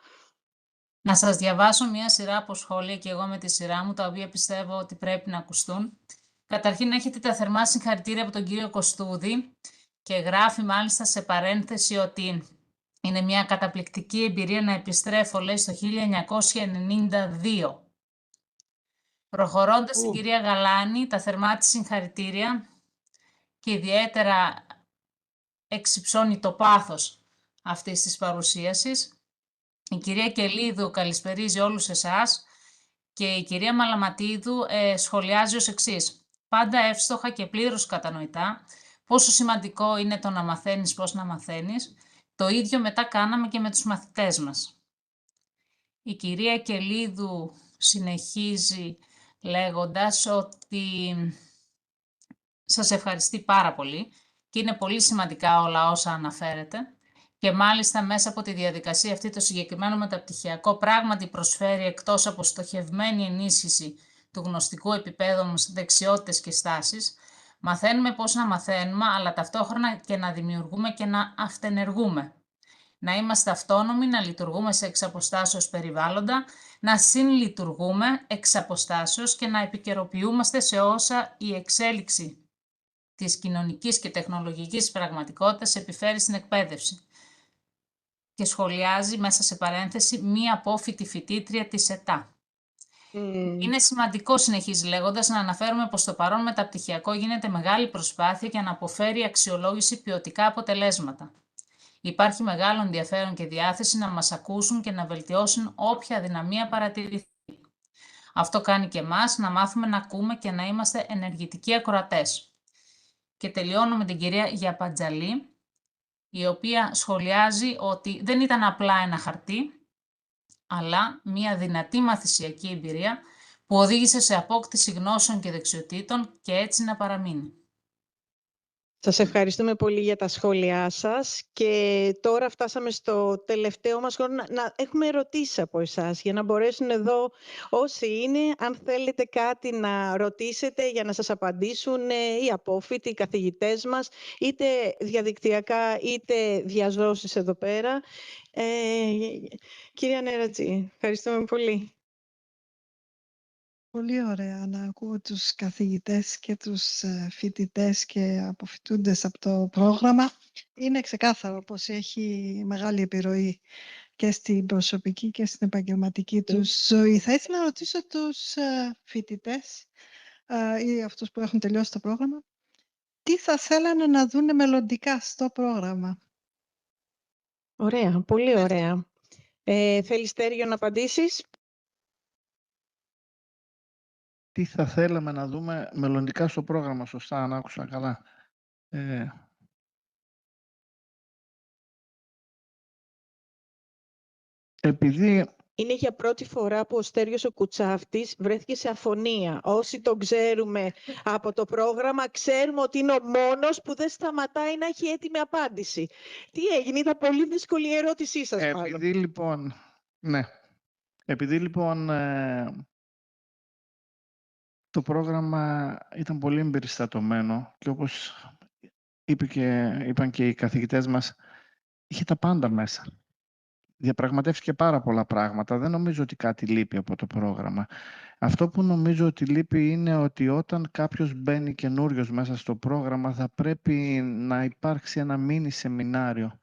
Να σας διαβάσω μία σειρά από σχόλια και εγώ με τη σειρά μου, τα οποία πιστεύω ότι πρέπει να ακουστούν. Καταρχήν έχετε τα θερμά συγχαρητήρια από τον κύριο Κωστούδη και γράφει μάλιστα σε παρένθεση ότι είναι μια καταπληκτική εμπειρία να επιστρέφω, λέει, στο 1992. Προχωρώντας στην κυρία Γαλάνη, τα θερμά της συγχαρητήρια και ιδιαίτερα εξυψώνει το πάθος αυτής της παρουσίασης. Η κυρία Κελίδου καλησπερίζει όλους εσάς και η κυρία Μαλαματίδου σχολιάζει ως εξής. Πάντα εύστοχα και πλήρως κατανοητά πόσο σημαντικό είναι το να μαθαίνεις πώς να μαθαίνεις. Το ίδιο μετά κάναμε και με τους μαθητές μας. Η κυρία Κελίδου συνεχίζει λέγοντας ότι σας ευχαριστεί πάρα πολύ και είναι πολύ σημαντικά όλα όσα αναφέρετε. Και μάλιστα μέσα από τη διαδικασία αυτή το συγκεκριμένο μεταπτυχιακό πράγματι προσφέρει, εκτός από στοχευμένη ενίσχυση του γνωστικού επίπεδου μας, δεξιότητες και στάσεις, μαθαίνουμε πώς να μαθαίνουμε, αλλά ταυτόχρονα και να δημιουργούμε και να αυτενεργούμε. Να είμαστε αυτόνομοι, να λειτουργούμε σε εξαποστάσεως περιβάλλοντα, να συνλειτουργούμε εξαποστάσεως και να επικαιροποιούμαστε σε όσα η εξέλιξη της κοινωνικής και τεχνολογικής πραγματικότητας επιφέρει στην εκπαίδευση. Και σχολιάζει μέσα σε παρένθεση μία απόφοιτη φοιτήτρια της ΕΤΑ. Είναι σημαντικό, συνεχίζει λέγοντας, να αναφέρουμε πως το παρόν μεταπτυχιακό γίνεται μεγάλη προσπάθεια για να αποφέρει αξιολόγηση ποιοτικά αποτελέσματα. Υπάρχει μεγάλο ενδιαφέρον και διάθεση να μας ακούσουν και να βελτιώσουν όποια αδυναμία παρατηρηθεί. Αυτό κάνει και εμάς να μάθουμε να ακούμε και να είμαστε ενεργητικοί ακροατές. Και τελειώνω με την κυρία Γιαπατζαλή, η οποία σχολιάζει ότι δεν ήταν απλά ένα χαρτί, αλλά μια δυνατή μαθησιακή εμπειρία που οδήγησε σε απόκτηση γνώσεων και δεξιοτήτων και έτσι να παραμείνει. Σας ευχαριστούμε πολύ για τα σχόλιά σας και τώρα φτάσαμε στο τελευταίο μας χρόνο να έχουμε ερωτήσεις από εσάς για να μπορέσουν εδώ όσοι είναι, αν θέλετε κάτι να ρωτήσετε για να σας απαντήσουν οι απόφοιτοι, οι καθηγητές μας, είτε διαδικτυακά είτε διαζώσεις εδώ πέρα. Κυρία Νέρατζη, ευχαριστούμε πολύ. Πολύ ωραία να ακούω τους καθηγητές και τους φοιτητές και αποφοιτούντες από το πρόγραμμα. Είναι ξεκάθαρο πως έχει μεγάλη επιρροή και στην προσωπική και στην επαγγελματική τους ζωή. Θα ήθελα να ρωτήσω τους φοιτητές ή αυτούς που έχουν τελειώσει το πρόγραμμα, τι θα θέλανε να δούνε μελλοντικά στο πρόγραμμα. Ωραία, πολύ ωραία. Θέλεις, Στέργιο, να απαντήσεις? Τι θα θέλαμε να δούμε μελλοντικά στο πρόγραμμα, σωστά, αν άκουσα καλά. Επειδή... Είναι για πρώτη φορά που ο Στέργιος ο Κουτσάφτης βρέθηκε σε αφωνία. Όσοι τον ξέρουμε από το πρόγραμμα, ξέρουμε ότι είναι ο μόνος που δεν σταματάει να έχει έτοιμη απάντηση. Τι έγινε, ήταν πολύ δύσκολη η ερώτησή σας μάλλον. Επειδή λοιπόν, ναι, το πρόγραμμα ήταν πολύ εμπεριστατωμένο και όπως είπαν και οι καθηγητές μας, είχε τα πάντα μέσα. Διαπραγματεύτηκε πάρα πολλά πράγματα. Δεν νομίζω ότι κάτι λείπει από το πρόγραμμα. Αυτό που νομίζω ότι λείπει είναι ότι όταν κάποιος μπαίνει καινούριος μέσα στο πρόγραμμα θα πρέπει να υπάρξει ένα μίνι σεμινάριο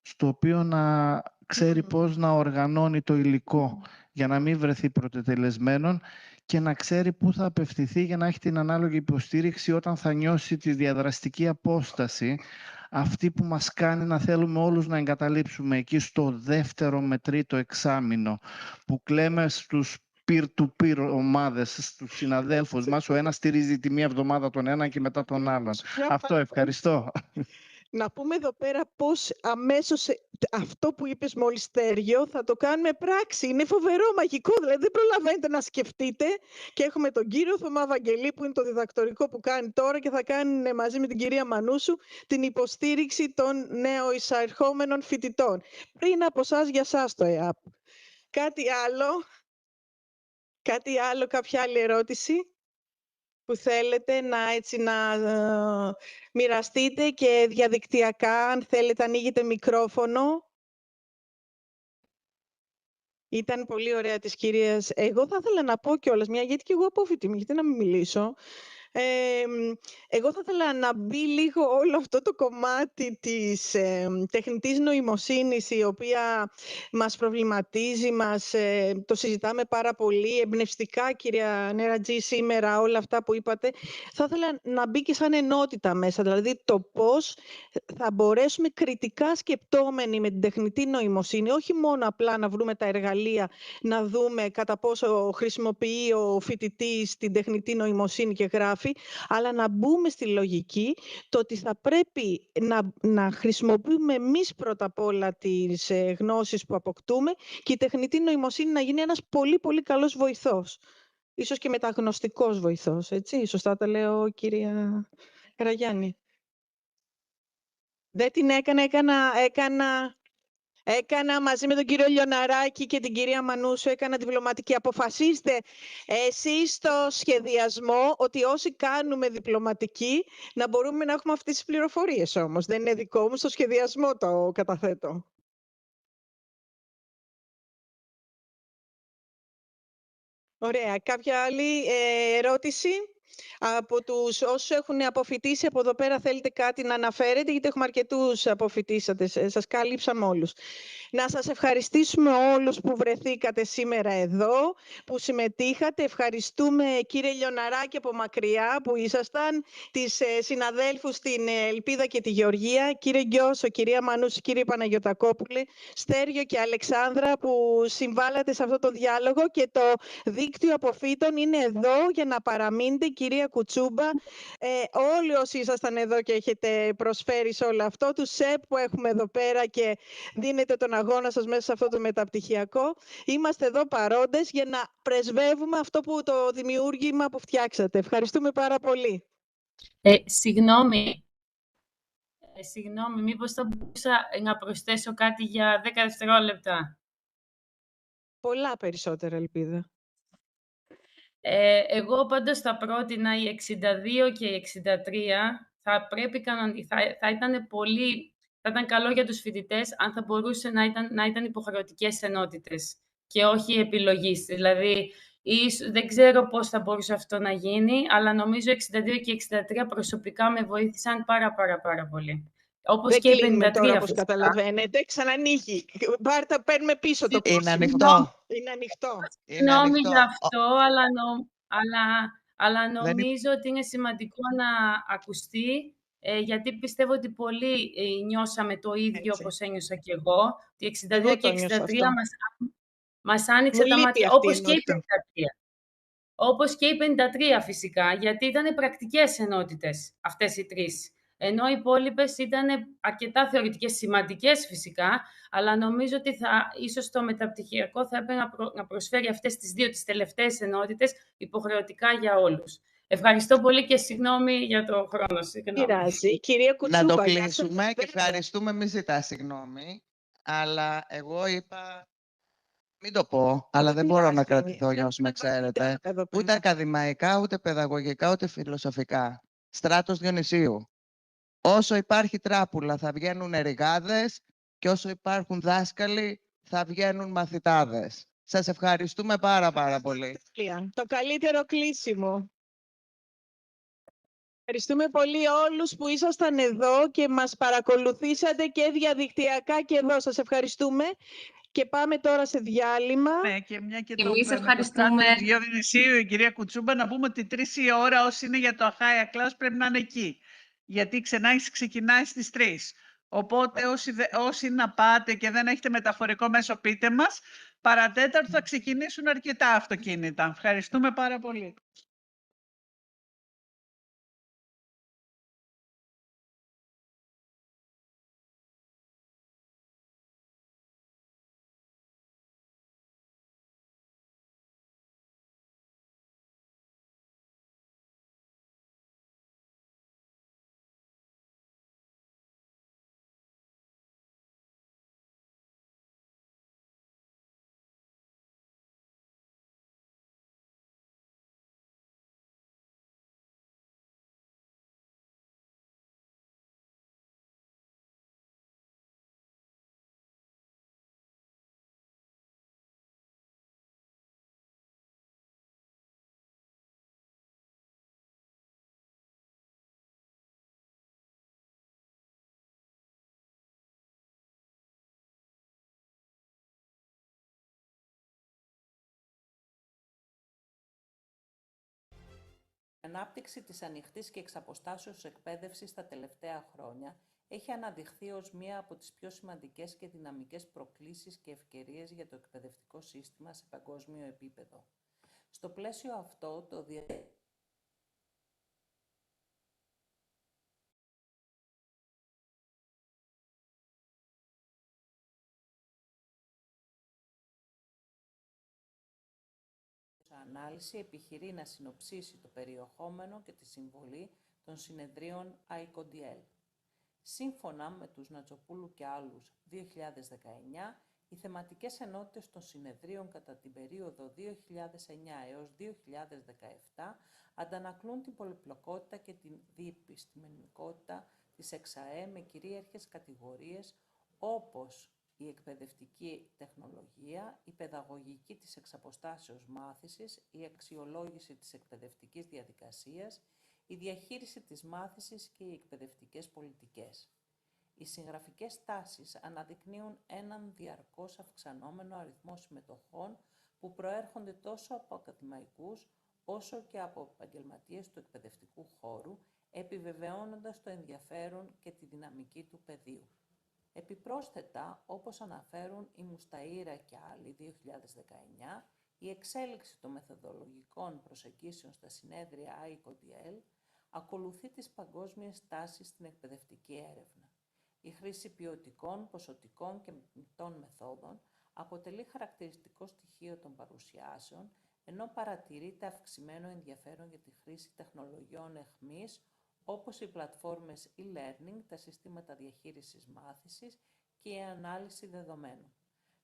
στο οποίο να ξέρει πώς να οργανώνει το υλικό για να μην βρεθεί πρωτετελεσμένον και να ξέρει πού θα απευθυνθεί για να έχει την ανάλογη υποστήριξη όταν θα νιώσει τη διαδραστική απόσταση, αυτή που μας κάνει να θέλουμε όλους να εγκαταλείψουμε εκεί στο δεύτερο με τρίτο εξάμηνο, που κλαίμε στους peer-to-peer ομάδες, στους συναδέλφους μας, ο ένας στηρίζει τη μία εβδομάδα τον ένα και μετά τον άλλον. Αυτό, ευχαριστώ. Να πούμε εδώ πέρα πώς αμέσως αυτό που είπες μόλις, Στέργιο, θα το κάνουμε πράξη. Είναι φοβερό, μαγικό, δηλαδή δεν προλαβαίνετε να σκεφτείτε. Και έχουμε τον κύριο Θωμά Βαγγελή που είναι το διδακτορικό που κάνει τώρα και θα κάνει μαζί με την κυρία Μανούσου την υποστήριξη των νεοεισερχόμενων φοιτητών. Πριν από εσάς, για εσάς το ΕΑΠ. Κάτι άλλο, κάποια άλλη ερώτηση που θέλετε να μοιραστείτε και διαδικτυακά, αν θέλετε, ανοίγετε μικρόφωνο. Ήταν πολύ ωραία της κυρίας. Εγώ θα ήθελα να πω κιόλας, γιατί και εγώ απόφοιτη είμαι, γιατί να μην μιλήσω. Εγώ θα ήθελα να μπει λίγο όλο αυτό το κομμάτι της τεχνητής νοημοσύνης, η οποία μας προβληματίζει, το συζητάμε πάρα πολύ εμπνευστικά, κυρία Νέρατζη, σήμερα όλα αυτά που είπατε. Θα ήθελα να μπει και σαν ενότητα μέσα, δηλαδή το πώς θα μπορέσουμε κριτικά σκεπτόμενοι με την τεχνητή νοημοσύνη, όχι μόνο απλά να βρούμε τα εργαλεία, να δούμε κατά πόσο χρησιμοποιεί ο φοιτητής την τεχνητή νοημοσύνη και γράφει, αλλά να μπούμε στη λογική το ότι θα πρέπει να χρησιμοποιούμε εμείς πρώτα απ' όλα τις γνώσεις που αποκτούμε και η τεχνητή νοημοσύνη να γίνει ένας πολύ πολύ καλός βοηθός. Ίσως και μεταγνωστικός βοηθός, έτσι. Σωστά τα λέω, κυρία Καραγιάννη? Δεν την έκανα μαζί με τον κύριο Λιοναράκη και την κυρία Μανούσου, έκανα διπλωματική. Αποφασίστε εσείς στο σχεδιασμό ότι όσοι κάνουμε διπλωματική να μπορούμε να έχουμε αυτές τις πληροφορίες όμως. Δεν είναι δικό μου, στο σχεδιασμό το καταθέτω. Ωραία. Κάποια άλλη ερώτηση? Από τους όσους έχουν αποφοιτήσει από εδώ πέρα, θέλετε κάτι να αναφέρετε, γιατί έχουμε αρκετούς αποφοιτήσαντες, σας κάλυψαμε όλους. Να σας ευχαριστήσουμε όλους που βρεθήκατε σήμερα εδώ, που συμμετείχατε. Ευχαριστούμε, κύριε Λιοναράκη, από μακριά που ήσασταν, τις συναδέλφους στην Ελπίδα και τη Γεωργία, κύριε Γκιώσο, κυρία Μανούση, κύριε Παναγιωτακόπουλη, Στέργιο και Αλεξάνδρα που συμβάλλατε σε αυτό το διάλογο, και το δίκτυο αποφύτων είναι εδώ για να παραμείνετε, κυρία Κουτσούμπα, όλοι όσοι ήσασταν εδώ και έχετε προσφέρει σε όλο αυτό, τους ΣΕΠ που έχουμε εδώ πέρα και δίνετε τον αγώνα σας μέσα σε αυτό το μεταπτυχιακό. Είμαστε εδώ παρόντες για να πρεσβεύουμε αυτό που το δημιούργημα που φτιάξατε. Ευχαριστούμε πάρα πολύ. Συγγνώμη, Συγγνώμη, μήπως θα μπορούσα να προσθέσω κάτι για 10 δευτερόλεπτα. Πολλά περισσότερα, ελπίδα. Εγώ πάντως θα πρότεινα οι 62 και οι 63 θα ήταν καλό για τους φοιτητές αν θα μπορούσε να ήταν υποχρεωτικές ενότητες και όχι επιλογής. Δηλαδή, δεν ξέρω πώς θα μπορούσε αυτό να γίνει, αλλά νομίζω 62 και 63 προσωπικά με βοήθησαν πάρα πολύ. Όπως Δεν και οι κλείνουμε 53 τώρα, όπως φυσικά. καταλαβαίνετε. Ξανανοίγει. Μπάρτα, παίρνουμε πίσω το Είναι πρόσημο. ανοιχτό. Είναι ανοιχτό. Συγγνώμη γι' αυτό, αλλά Δεν νομίζω ότι είναι σημαντικό να ακουστεί, γιατί πιστεύω ότι πολλοί νιώσαμε το ίδιο Έτσι. όπως ένιωσα και εγώ. Ότι 62 Εγώ και το νιώσα 63 αυτό. μας άνοιξε Μου τα λείπει μάτια, αυτή η όπως και η ενότητα. 53. Όπως και οι 53 φυσικά, γιατί ήταν πρακτικές ενότητες αυτές οι τρεις. Ενώ οι υπόλοιπες ήταν αρκετά θεωρητικές, σημαντικές φυσικά, αλλά νομίζω ότι ίσως το μεταπτυχιακό θα έπρεπε να προσφέρει αυτές τις δύο, τις τελευταίες ενότητες, υποχρεωτικά για όλους. Ευχαριστώ πολύ και συγγνώμη για το χρόνο. Πειράζει. Κυρία Να το Κουτσούμπα, κλείσουμε και ευχαριστούμε, μη ζητά συγγνώμη. Αλλά εγώ είπα, μην το πω, αλλά δεν μπορώ να κρατηθώ για όσοι με ξέρετε. Ούτε ακαδημαϊκά, ούτε παιδαγωγικά, ούτε φιλοσοφικά. Στράτος Διονυσίου. Όσο υπάρχει τράπουλα θα βγαίνουν ερηγάδες και όσο υπάρχουν δάσκαλοι θα βγαίνουν μαθητάδες. Σας ευχαριστούμε πάρα πολύ. το καλύτερο κλείσιμο. Ευχαριστούμε πολύ όλους που ήσασταν εδώ και μας παρακολουθήσατε και διαδικτυακά και εδώ. Σας ευχαριστούμε και πάμε τώρα σε διάλειμμα. Ναι, και μια και Εμείς με το ευχαριστούμε. στράτο Διονυσίου, η κυρία Κουτσούμπα, να πούμε ότι 3 η ώρα όσοι είναι για το Αχάια Class πρέπει να είναι εκεί. Γιατί η ξενάγηση ξεκινάει στις 3. Οπότε όσοι να πάτε και δεν έχετε μεταφορικό μέσο, πείτε μας. Παρατέταρτο θα ξεκινήσουν αρκετά αυτοκίνητα. Ευχαριστούμε πάρα πολύ. Η ανάπτυξη της ανοιχτής και εξαποστάσεως εκπαίδευσης τα τελευταία χρόνια έχει αναδειχθεί ως μία από τις πιο σημαντικές και δυναμικές προκλήσεις και ευκαιρίες για το εκπαιδευτικό σύστημα σε παγκόσμιο επίπεδο. Στο πλαίσιο αυτό, το ανάλυση επιχειρεί να συνοψίσει το περιεχόμενο και τη συμβολή των συνεδρίων ICODL. Σύμφωνα με τους Νατσοπούλου και άλλους 2019, οι θεματικές ενότητες των συνεδρίων κατά την περίοδο 2009 έως 2017 αντανακλούν την πολυπλοκότητα και την διεπιστημονικότητα της ΕΞΑΕ με κυρίαρχες κατηγορίες όπως η εκπαιδευτική τεχνολογία, η παιδαγωγική της εξαποστάσεως μάθησης, η αξιολόγηση της εκπαιδευτικής διαδικασίας, η διαχείριση της μάθησης και οι εκπαιδευτικές πολιτικές. Οι συγγραφικές τάσεις αναδεικνύουν έναν διαρκώς αυξανόμενο αριθμό συμμετοχών που προέρχονται τόσο από ακαδημαϊκούς όσο και από επαγγελματίες του εκπαιδευτικού χώρου, επιβεβαιώνοντας το ενδιαφέρον και τη δυναμική του πεδίου. Επιπρόσθετα, όπως αναφέρουν η Μουσταΐρα και άλλοι 2019, η εξέλιξη των μεθοδολογικών προσεγγίσεων στα συνέδρια ICODL ακολουθεί τις παγκόσμιες τάσεις στην εκπαιδευτική έρευνα. Η χρήση ποιοτικών, ποσοτικών και μεικτών μεθόδων αποτελεί χαρακτηριστικό στοιχείο των παρουσιάσεων, ενώ παρατηρείται αυξημένο ενδιαφέρον για τη χρήση τεχνολογιών εχμής, όπως οι πλατφόρμες e-learning, τα συστήματα διαχείρισης μάθησης και η ανάλυση δεδομένων.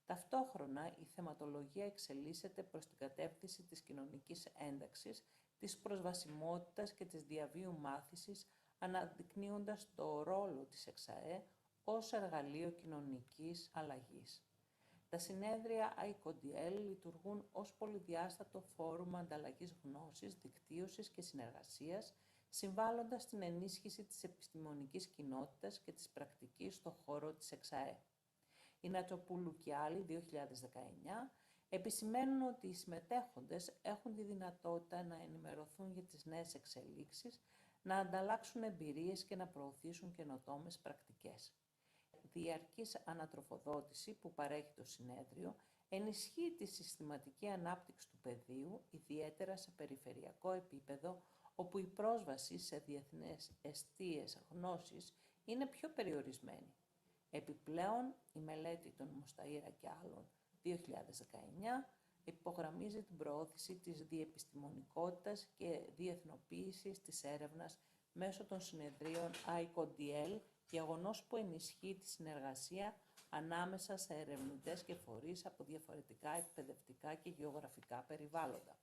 Ταυτόχρονα, η θεματολογία εξελίσσεται προς την κατεύθυνση της κοινωνικής ένταξης, της προσβασιμότητας και της διαβίου μάθησης, αναδεικνύοντας το ρόλο της ΕΞΑΕ ως εργαλείο κοινωνικής αλλαγής. Τα συνέδρια ICODL λειτουργούν ως πολυδιάστατο φόρουμ ανταλλαγής γνώσης, δικτύωσης και συνεργασίας, συμβάλλοντας στην ενίσχυση της επιστημονικής κοινότητας και της πρακτικής στον χώρο της ΕΞΑΕ. Η Νατσοπούλου και άλλοι 2019 επισημαίνουν ότι οι συμμετέχοντες έχουν τη δυνατότητα να ενημερωθούν για τις νέες εξελίξεις, να ανταλλάξουν εμπειρίες και να προωθήσουν καινοτόμες πρακτικές. Διαρκής ανατροφοδότηση που παρέχει το συνέδριο ενισχύει τη συστηματική ανάπτυξη του πεδίου, ιδιαίτερα σε περιφερειακό επίπεδο, όπου η πρόσβαση σε διεθνές εστίες γνώσης είναι πιο περιορισμένη. Επιπλέον, η μελέτη των Μουσταΐρα και άλλων 2019 υπογραμμίζει την προώθηση της διεπιστημονικότητας και διεθνοποίησης της έρευνας μέσω των συνεδρίων ICODL, γεγονός που ενισχύει τη συνεργασία ανάμεσα σε ερευνητές και φορείς από διαφορετικά εκπαιδευτικά και γεωγραφικά περιβάλλοντα.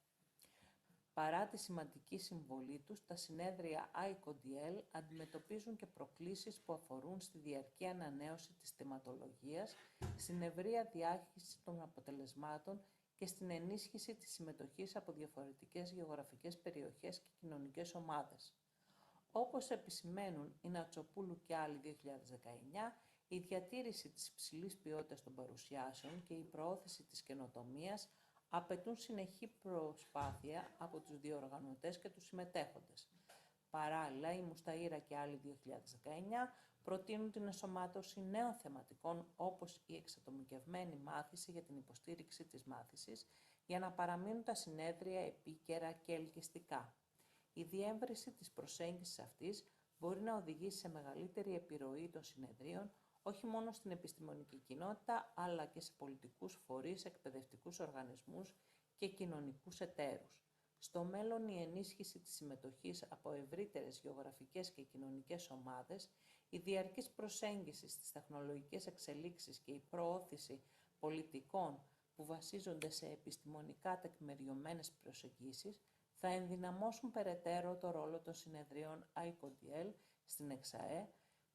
Παρά τη σημαντική συμβολή τους, τα συνέδρια ICODL αντιμετωπίζουν και προκλήσεις που αφορούν στη διαρκή ανανέωση της θεματολογίας, στην ευρεία διάχυση των αποτελεσμάτων και στην ενίσχυση της συμμετοχής από διαφορετικές γεωγραφικές περιοχές και κοινωνικές ομάδες. Όπως επισημαίνουν η Νατσοπούλου και άλλοι 2019, η διατήρηση της υψηλής ποιότητας των παρουσιάσεων και η προώθηση της καινοτομίας απαιτούν συνεχή προσπάθεια από τους διοργανωτές και τους συμμετέχοντες. Παράλληλα, η Μουσταΐρα και άλλοι 2019 προτείνουν την ενσωμάτωση νέων θεματικών όπως η εξατομικευμένη μάθηση για την υποστήριξη της μάθησης, για να παραμείνουν τα συνέδρια επίκαιρα και ελκυστικά. Η διεύρυνση της προσέγγισης αυτής μπορεί να οδηγήσει σε μεγαλύτερη επιρροή των συνεδρίων, όχι μόνο στην επιστημονική κοινότητα, αλλά και σε πολιτικούς φορείς, εκπαιδευτικούς οργανισμούς και κοινωνικούς εταίρους. Στο μέλλον, η ενίσχυση της συμμετοχής από ευρύτερες γεωγραφικές και κοινωνικές ομάδες, η διαρκής προσέγγιση στις τεχνολογικές εξελίξεις και η προώθηση πολιτικών που βασίζονται σε επιστημονικά τεκμηριωμένες προσεγγίσεις, θα ενδυναμώσουν περαιτέρω το ρόλο των συνεδρίων ICODL στην ΕΞΑΕ,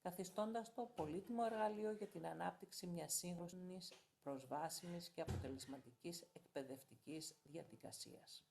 καθιστώντας το πολύτιμο εργαλείο για την ανάπτυξη μιας σύγχρονης, προσβάσιμης και αποτελεσματικής εκπαιδευτικής διαδικασίας.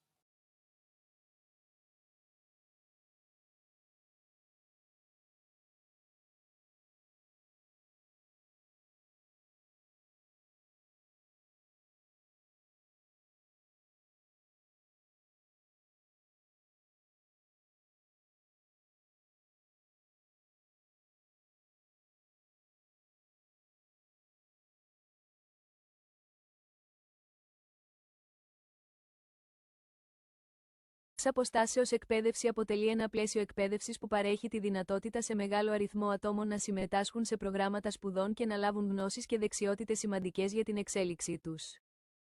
Αποστάσεως εκπαίδευση αποτελεί ένα πλαίσιο εκπαίδευσης που παρέχει τη δυνατότητα σε μεγάλο αριθμό ατόμων να συμμετάσχουν σε προγράμματα σπουδών και να λάβουν γνώσεις και δεξιότητες σημαντικές για την εξέλιξή τους.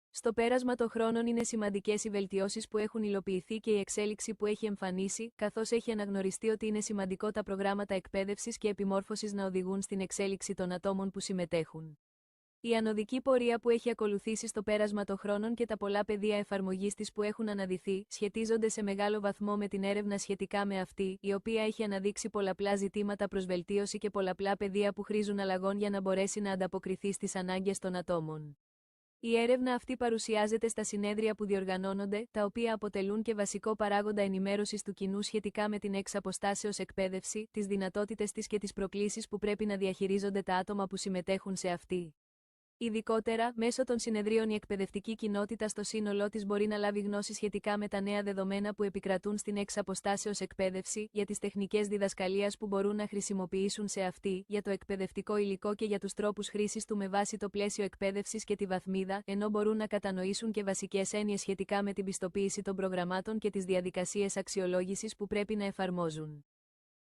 Στο πέρασμα των χρόνων είναι σημαντικές οι βελτιώσεις που έχουν υλοποιηθεί και η εξέλιξη που έχει εμφανίσει, καθώς έχει αναγνωριστεί ότι είναι σημαντικό τα προγράμματα εκπαίδευσης και επιμόρφωσης να οδηγούν στην εξέλιξη των ατόμων που συμμετέχουν. Η ανωδική πορεία που έχει ακολουθήσει στο πέρασμα των χρόνων και τα πολλά πεδία εφαρμογής της που έχουν αναδυθεί, σχετίζονται σε μεγάλο βαθμό με την έρευνα σχετικά με αυτή, η οποία έχει αναδείξει πολλαπλά ζητήματα προς βελτίωση και πολλαπλά πεδία που χρήζουν αλλαγών για να μπορέσει να ανταποκριθεί στις ανάγκες των ατόμων. Η έρευνα αυτή παρουσιάζεται στα συνέδρια που διοργανώνονται, τα οποία αποτελούν και βασικό παράγοντα ενημέρωσης του κοινού σχετικά με την εξ αποστάσεως εκπαίδευση, τις δυνατότητες της και τις προκλήσεις που πρέπει να διαχειρίζονται τα άτομα που συμμετέχουν σε αυτή. Ειδικότερα, μέσω των συνεδρίων η εκπαιδευτική κοινότητα στο σύνολό της μπορεί να λάβει γνώση σχετικά με τα νέα δεδομένα που επικρατούν στην εξ αποστάσεως εκπαίδευση, για τις τεχνικές διδασκαλίας που μπορούν να χρησιμοποιήσουν σε αυτή, για το εκπαιδευτικό υλικό και για τους τρόπους χρήσης του με βάση το πλαίσιο εκπαίδευσης και τη βαθμίδα, ενώ μπορούν να κατανοήσουν και βασικές έννοιες σχετικά με την πιστοποίηση των προγραμμάτων και τις διαδικασίες αξιολόγησης που πρέπει να εφαρμόζουν.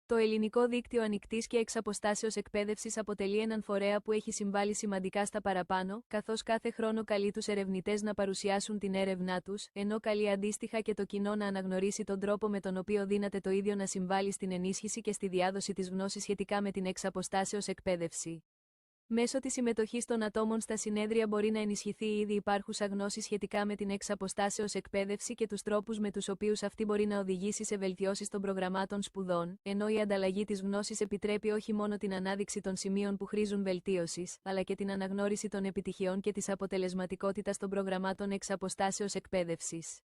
Το ελληνικό δίκτυο ανοιχτής και εξ αποστάσεως εκπαίδευσης αποτελεί έναν φορέα που έχει συμβάλει σημαντικά στα παραπάνω, καθώς κάθε χρόνο καλεί τους ερευνητές να παρουσιάσουν την έρευνά τους, ενώ καλεί αντίστοιχα και το κοινό να αναγνωρίσει τον τρόπο με τον οποίο δύναται το ίδιο να συμβάλει στην ενίσχυση και στη διάδοση της γνώσης σχετικά με την εξ αποστάσεως εκπαίδευση. Μέσω της συμμετοχής των ατόμων στα συνέδρια μπορεί να ενισχυθεί η ήδη υπάρχουσα γνώση σχετικά με την εξ αποστάσεως εκπαίδευση και τους τρόπους με τους οποίους αυτή μπορεί να οδηγήσει σε βελτιώσεις των προγραμμάτων σπουδών, ενώ η ανταλλαγή της γνώσης επιτρέπει όχι μόνο την ανάδειξη των σημείων που χρήζουν βελτίωσης, αλλά και την αναγνώριση των επιτυχιών και της αποτελεσματικότητας των προγραμμάτων εξ αποστάσεως εκπαίδευσης.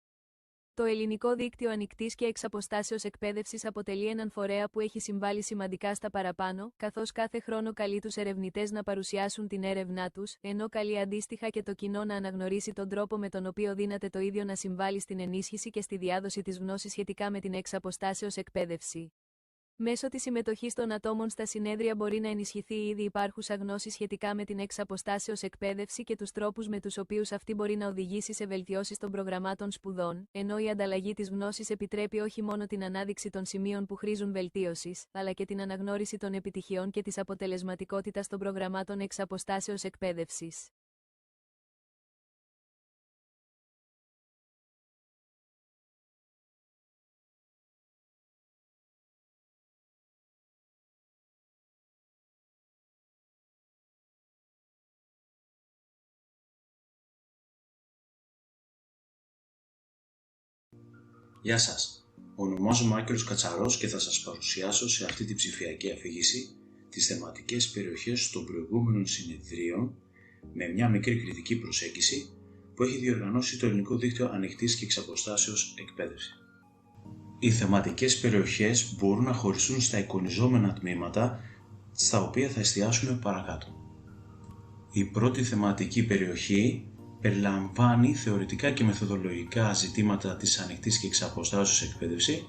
Το ελληνικό δίκτυο ανοιχτής και εξ αποστάσεως εκπαίδευσης αποτελεί έναν φορέα που έχει συμβάλει σημαντικά στα παραπάνω, καθώς κάθε χρόνο καλεί τους ερευνητές να παρουσιάσουν την έρευνά τους, ενώ καλεί αντίστοιχα και το κοινό να αναγνωρίσει τον τρόπο με τον οποίο δύναται το ίδιο να συμβάλει στην ενίσχυση και στη διάδοση της γνώσης σχετικά με την εξ αποστάσεως εκπαίδευση. Μέσω της συμμετοχής των ατόμων στα συνέδρια μπορεί να ενισχυθεί η ήδη υπάρχουσα γνώση σχετικά με την εξ αποστάσεως εκπαίδευση και τους τρόπους με τους οποίους αυτή μπορεί να οδηγήσει σε βελτιώσεις των προγραμμάτων σπουδών, ενώ η ανταλλαγή της γνώσης επιτρέπει όχι μόνο την ανάδειξη των σημείων που χρήζουν βελτίωσης, αλλά και την αναγνώριση των επιτυχιών και της αποτελεσματικότητας των προγραμμάτων εξ αποστάσεως εκπαίδευσης. Γεια σας, ονομάζομαι Άκελος Κατσαρός και θα σας παρουσιάσω σε αυτή τη ψηφιακή αφήγηση τις θεματικές περιοχές των προηγούμενων συνεδρίων με μια μικρή κριτική προσέγγιση που έχει διοργανώσει το ελληνικό δίκτυο ανοιχτής και εξ αποστάσεως εκπαίδευση. Οι θεματικές περιοχές μπορούν να χωριστούν στα εικονιζόμενα τμήματα στα οποία θα εστιάσουμε παρακάτω. Η πρώτη θεματική περιοχή περιλαμβάνει θεωρητικά και μεθοδολογικά ζητήματα της ανοιχτής και εξ αποστάσεως εκπαίδευση,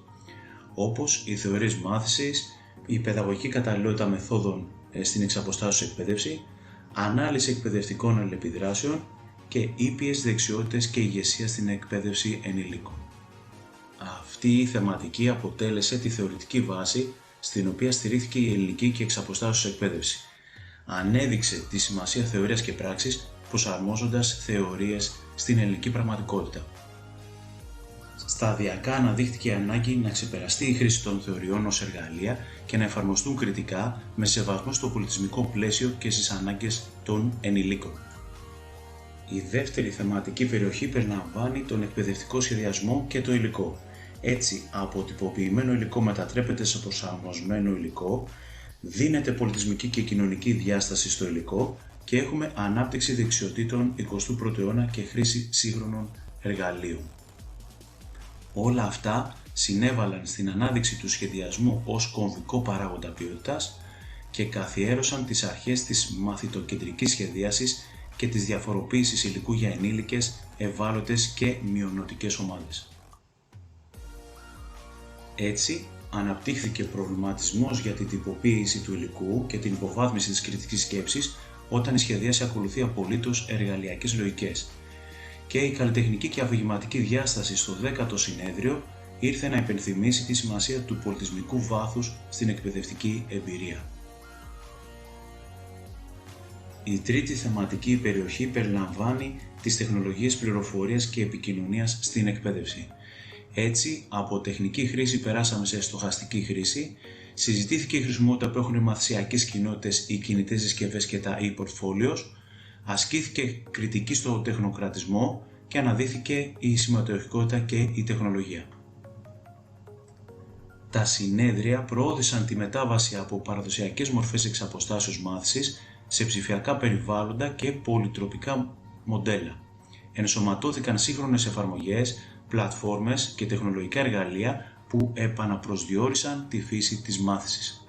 όπως οι θεωρίες μάθησης, η παιδαγωγική καταλληλότητα μεθόδων στην εξ αποστάσεως εκπαίδευση, ανάλυση εκπαιδευτικών αλληλεπιδράσεων και ήπιες δεξιότητες και ηγεσία στην εκπαίδευση ενηλίκων. Αυτή η θεματική αποτέλεσε τη θεωρητική βάση στην οποία στηρίχθηκε η ελληνική και εξ αποστάσεως εκπαίδευση. Ανέδειξε τη σημασία θεωρίας και πράξης προσαρμόζοντας θεωρίες στην ελληνική πραγματικότητα. Σταδιακά αναδείχθηκε η ανάγκη να ξεπεραστεί η χρήση των θεωριών ως εργαλεία και να εφαρμοστούν κριτικά με σεβασμό στο πολιτισμικό πλαίσιο και στις ανάγκες των ενηλίκων. Η δεύτερη θεματική περιοχή περιλαμβάνει τον εκπαιδευτικό σχεδιασμό και το υλικό. Έτσι, αποτυποποιημένο υλικό μετατρέπεται σε προσαρμοσμένο υλικό, δίνεται πολιτισμική και κοινωνική διάσταση στο υλικό και έχουμε ανάπτυξη δεξιοτήτων 21ου αιώνα και χρήση σύγχρονων εργαλείων. Όλα αυτά συνέβαλαν στην ανάδειξη του σχεδιασμού ως κομβικό παράγοντα ποιότητας και καθιέρωσαν τις αρχές της μαθητοκεντρικής σχεδίασης και της διαφοροποίησης υλικού για ενήλικες, ευάλωτες και μειονοτικές ομάδες. Έτσι, αναπτύχθηκε προβληματισμός για την τυποποίηση του υλικού και την υποβάθμιση της κριτικής σκέψης όταν η σχεδίαση ακολουθεί απολύτως εργαλειακές λογικές. Και η καλλιτεχνική και αφηγηματική διάσταση στο 10ο συνέδριο ήρθε να υπενθυμίσει τη σημασία του πολιτισμικού βάθους στην εκπαιδευτική εμπειρία. Η τρίτη θεματική περιοχή περιλαμβάνει τις τεχνολογίες πληροφορίας και επικοινωνίας στην εκπαίδευση. Έτσι, από τεχνική χρήση περάσαμε σε στοχαστική χρήση, συζητήθηκε η χρησιμότητα που έχουν οι μαθησιακές κοινότητες, οι κινητές συσκευές και τα e-portfolios, ασκήθηκε κριτική στο τεχνοκρατισμό και αναδύθηκε η συμμετοχικότητα και η τεχνολογία. Τα συνέδρια προώθησαν τη μετάβαση από παραδοσιακές μορφές εξ αποστάσεως μάθησης σε ψηφιακά περιβάλλοντα και πολυτροπικά μοντέλα. Ενσωματώθηκαν σύγχρονες εφαρμογές, πλατφόρμες και τεχνολογικά εργαλεία που επαναπροσδιορίσαν τη φύση της μάθησης.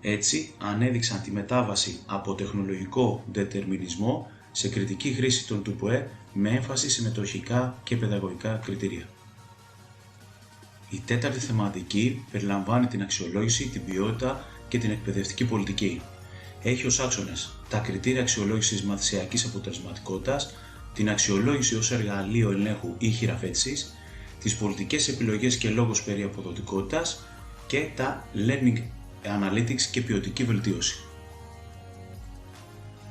Έτσι, ανέδειξαν τη μετάβαση από τεχνολογικό δετερμινισμό σε κριτική χρήση των ΤΠΕ με έμφαση συμμετοχικά και παιδαγωγικά κριτήρια. Η τέταρτη θεματική περιλαμβάνει την αξιολόγηση, την ποιότητα και την εκπαιδευτική πολιτική. Έχει ως άξονες τα κριτήρια αξιολόγησης μαθησιακής αποτελεσματικότητας, την αξιολόγηση ως εργαλείο ελέγχου ή χειραφέτησης, τις πολιτικές επιλογές και λόγους περί αποδοτικότητας και τα Learning Analytics και ποιοτική βελτίωση.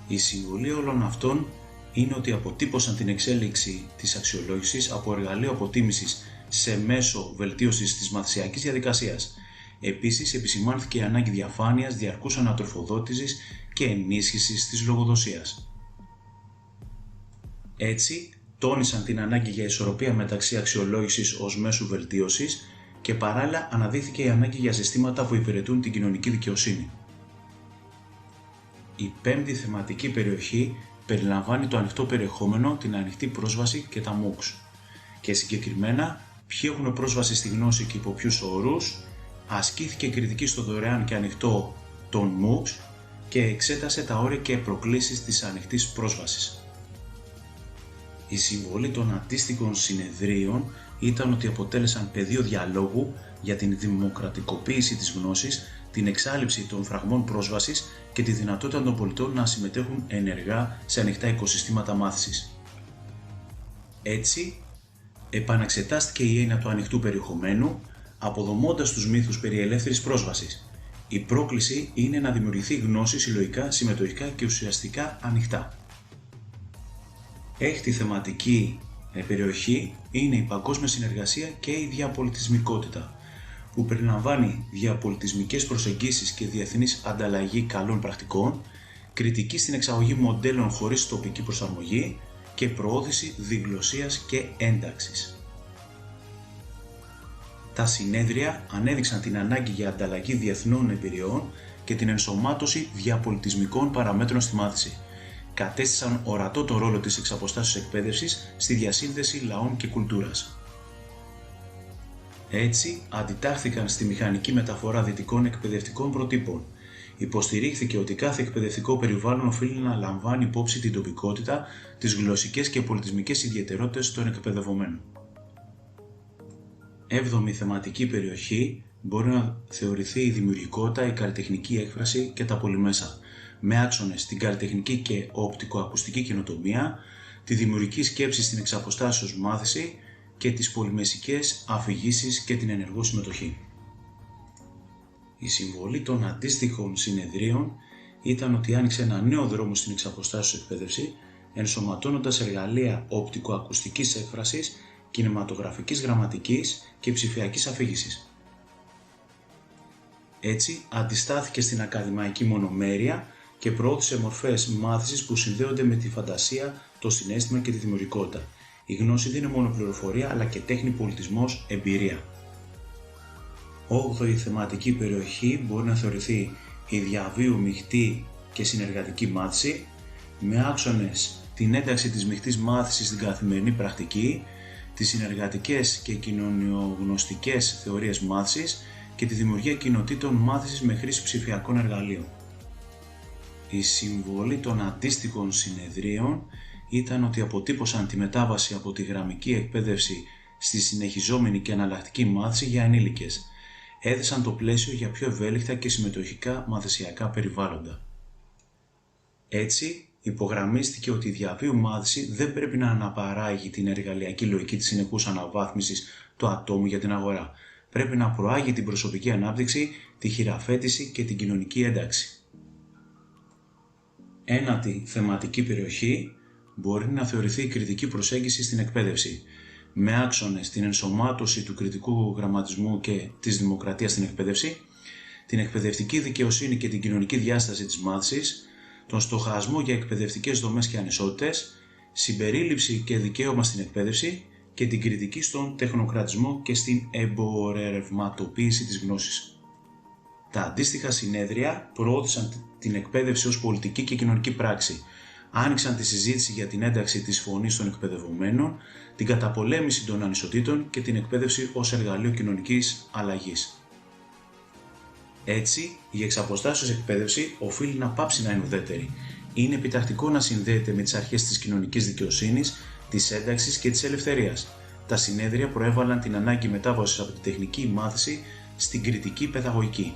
Η συμβολή όλων αυτών είναι ότι αποτύπωσαν την εξέλιξη της αξιολόγησης από εργαλείο αποτίμησης σε μέσο βελτίωσης της μαθησιακής διαδικασίας. Επίσης, επισημάνθηκε η ανάγκη διαφάνειας, διαρκούς ανατροφοδότησης και ενίσχυσης της λογοδοσίας. Έτσι, τόνισαν την ανάγκη για ισορροπία μεταξύ αξιολόγησης ως μέσου βελτίωσης και παράλληλα αναδείχθηκε η ανάγκη για συστήματα που υπηρετούν την κοινωνική δικαιοσύνη. Η πέμπτη θεματική περιοχή περιλαμβάνει το ανοιχτό περιεχόμενο, την ανοιχτή πρόσβαση και τα MOOCs. Και συγκεκριμένα, ποιοι έχουν πρόσβαση στη γνώση και υπό ποιους όρους, ασκήθηκε κριτική στο δωρεάν και ανοιχτό των MOOCs και εξέτασε τα όρια και προκλήσεις της ανοιχτής πρόσβασης. Η συμβολή των αντίστοιχων συνεδρίων ήταν ότι αποτέλεσαν πεδίο διαλόγου για την δημοκρατικοποίηση της γνώσης, την εξάλειψη των φραγμών πρόσβασης και τη δυνατότητα των πολιτών να συμμετέχουν ενεργά σε ανοιχτά οικοσυστήματα μάθησης. Έτσι, επαναξετάστηκε η έννοια του ανοιχτού περιεχομένου, αποδομώντας τους μύθους περί ελεύθερης πρόσβασης. Η πρόκληση είναι να δημιουργηθεί γνώση συλλογικά, συμμετοχικά και ουσιαστικά ανοιχτά. Έκτη θεματική περιοχή είναι η παγκόσμια συνεργασία και η διαπολιτισμικότητα, που περιλαμβάνει διαπολιτισμικές προσεγγίσεις και διεθνής ανταλλαγή καλών πρακτικών, κριτική στην εξαγωγή μοντέλων χωρίς τοπική προσαρμογή και προώθηση διγλωσσίας και ένταξης. Τα συνέδρια ανέδειξαν την ανάγκη για ανταλλαγή διεθνών εμπειριών και την ενσωμάτωση διαπολιτισμικών παραμέτρων στη μάθηση. Κατέστησαν ορατό το ρόλο της εξαποστάσεως εκπαίδευσης στη διασύνδεση λαών και κουλτούρας. Έτσι, αντιτάχθηκαν στη μηχανική μεταφορά δυτικών εκπαιδευτικών προτύπων. Υποστηρίχθηκε ότι κάθε εκπαιδευτικό περιβάλλον οφείλει να λαμβάνει υπόψη την τοπικότητα, τις γλωσσικές και πολιτισμικές ιδιαιτερότητες των εκπαιδευομένων. Έβδομη θεματική περιοχή μπορεί να θεωρηθεί η δημιουργικότητα, η καλλιτεχνική έκφραση και τα πολυμέσα, με άξονες την καλλιτεχνική και οπτικοακουστική καινοτομία, τη δημιουργική σκέψη στην εξαποστάσεως μάθηση και τις πολυμεσικές αφηγήσεις και την ενεργό συμμετοχή. Η συμβολή των αντίστοιχων συνεδρίων ήταν ότι άνοιξε ένα νέο δρόμο στην εξαποστάσεως εκπαίδευση, ενσωματώνοντας εργαλεία οπτικοακουστικής έκφρασης, κινηματογραφικής γραμματικής και ψηφιακής αφήγησης. Έτσι, αντιστάθηκε στην ακαδημαϊκή μονομέρεια και προώθησε μορφές μάθησης που συνδέονται με τη φαντασία, το συναίσθημα και τη δημιουργικότητα. Η γνώση δεν είναι μόνο πληροφορία, αλλά και τέχνη, πολιτισμός, εμπειρία. 8η θεματική περιοχή μπορεί να θεωρηθεί η διαβίου μεικτή και συνεργατική μάθηση, με άξονες την ένταξη της μεικτής μάθησης στην καθημερινή πρακτική, τις συνεργατικές και κοινωνιογνωστικές θεωρίες μάθησης και τη δημιουργία κοινοτήτων μάθησης με χρήση ψηφιακών εργαλείων. Η συμβολή των αντίστοιχων συνεδρίων ήταν ότι αποτύπωσαν τη μετάβαση από τη γραμμική εκπαίδευση στη συνεχιζόμενη και εναλλακτική μάθηση για ενήλικες. Έθεσαν το πλαίσιο για πιο ευέλικτα και συμμετοχικά μαθησιακά περιβάλλοντα. Έτσι, υπογραμμίστηκε ότι η διαβίου μάθηση δεν πρέπει να αναπαράγει την εργαλειακή λογική της συνεχούς αναβάθμισης του ατόμου για την αγορά. Πρέπει να προάγει την προσωπική ανάπτυξη, τη χειραφέτηση και την κοινωνική ένταξη. Ένατη θεματική περιοχή μπορεί να θεωρηθεί η κριτική προσέγγιση στην εκπαίδευση, με άξονες την ενσωμάτωση του κριτικού γραμματισμού και της δημοκρατίας στην εκπαίδευση, την εκπαιδευτική δικαιοσύνη και την κοινωνική διάσταση της μάθησης, τον στοχασμό για εκπαιδευτικές δομές και ανισότητες, συμπερίληψη και δικαίωμα στην εκπαίδευση και την κριτική στον τεχνοκρατισμό και στην εμπορευματοποίηση της γνώσης. Τα αντίστοιχα συνέδρια προώθησαν την εκπαίδευση ως πολιτική και κοινωνική πράξη, άνοιξαν τη συζήτηση για την ένταξη της φωνής των εκπαιδευομένων, την καταπολέμηση των ανισοτήτων και την εκπαίδευση ως εργαλείο κοινωνικής αλλαγής. Έτσι, η εξαποστάσεως εκπαίδευση οφείλει να πάψει να είναι ουδέτερη. Είναι επιτακτικό να συνδέεται με τις αρχές της κοινωνικής δικαιοσύνης, της ένταξης και της ελευθερίας. Τα συνέδρια προέβαλαν την ανάγκη μετάβασης από τη τεχνική μάθηση στην κριτική παιδαγωγική.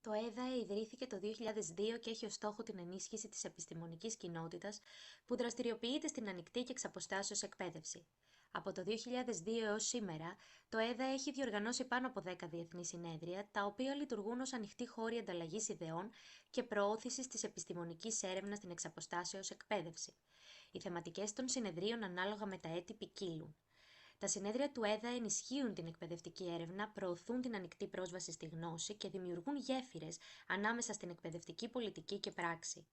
Το ΕΔΑΕ ιδρύθηκε το 2002 και έχει ως στόχο την ενίσχυση της επιστημονικής κοινότητας που δραστηριοποιείται στην ανοιχτή και εξαποστάσεως εκπαίδευση. Από το 2002 έως σήμερα, το ΕΔΑΕ έχει διοργανώσει πάνω από 10 διεθνή συνέδρια, τα οποία λειτουργούν ως ανοιχτοί χώροι ανταλλαγής ιδεών και προώθησης της επιστημονικής έρευνας στην εξαποστάσεως εκπαίδευση. Οι θεματικές των συνεδρίων ανάλογα με τα έτη ποικίλουν. Τα συνέδρια του ΕΔΑΕ ενισχύουν την εκπαιδευτική έρευνα, προωθούν την ανοιχτή πρόσβαση στη γνώση και δημιουργούν γέφυρες ανάμεσα στην εκπαιδευτική πολιτική και πράξη.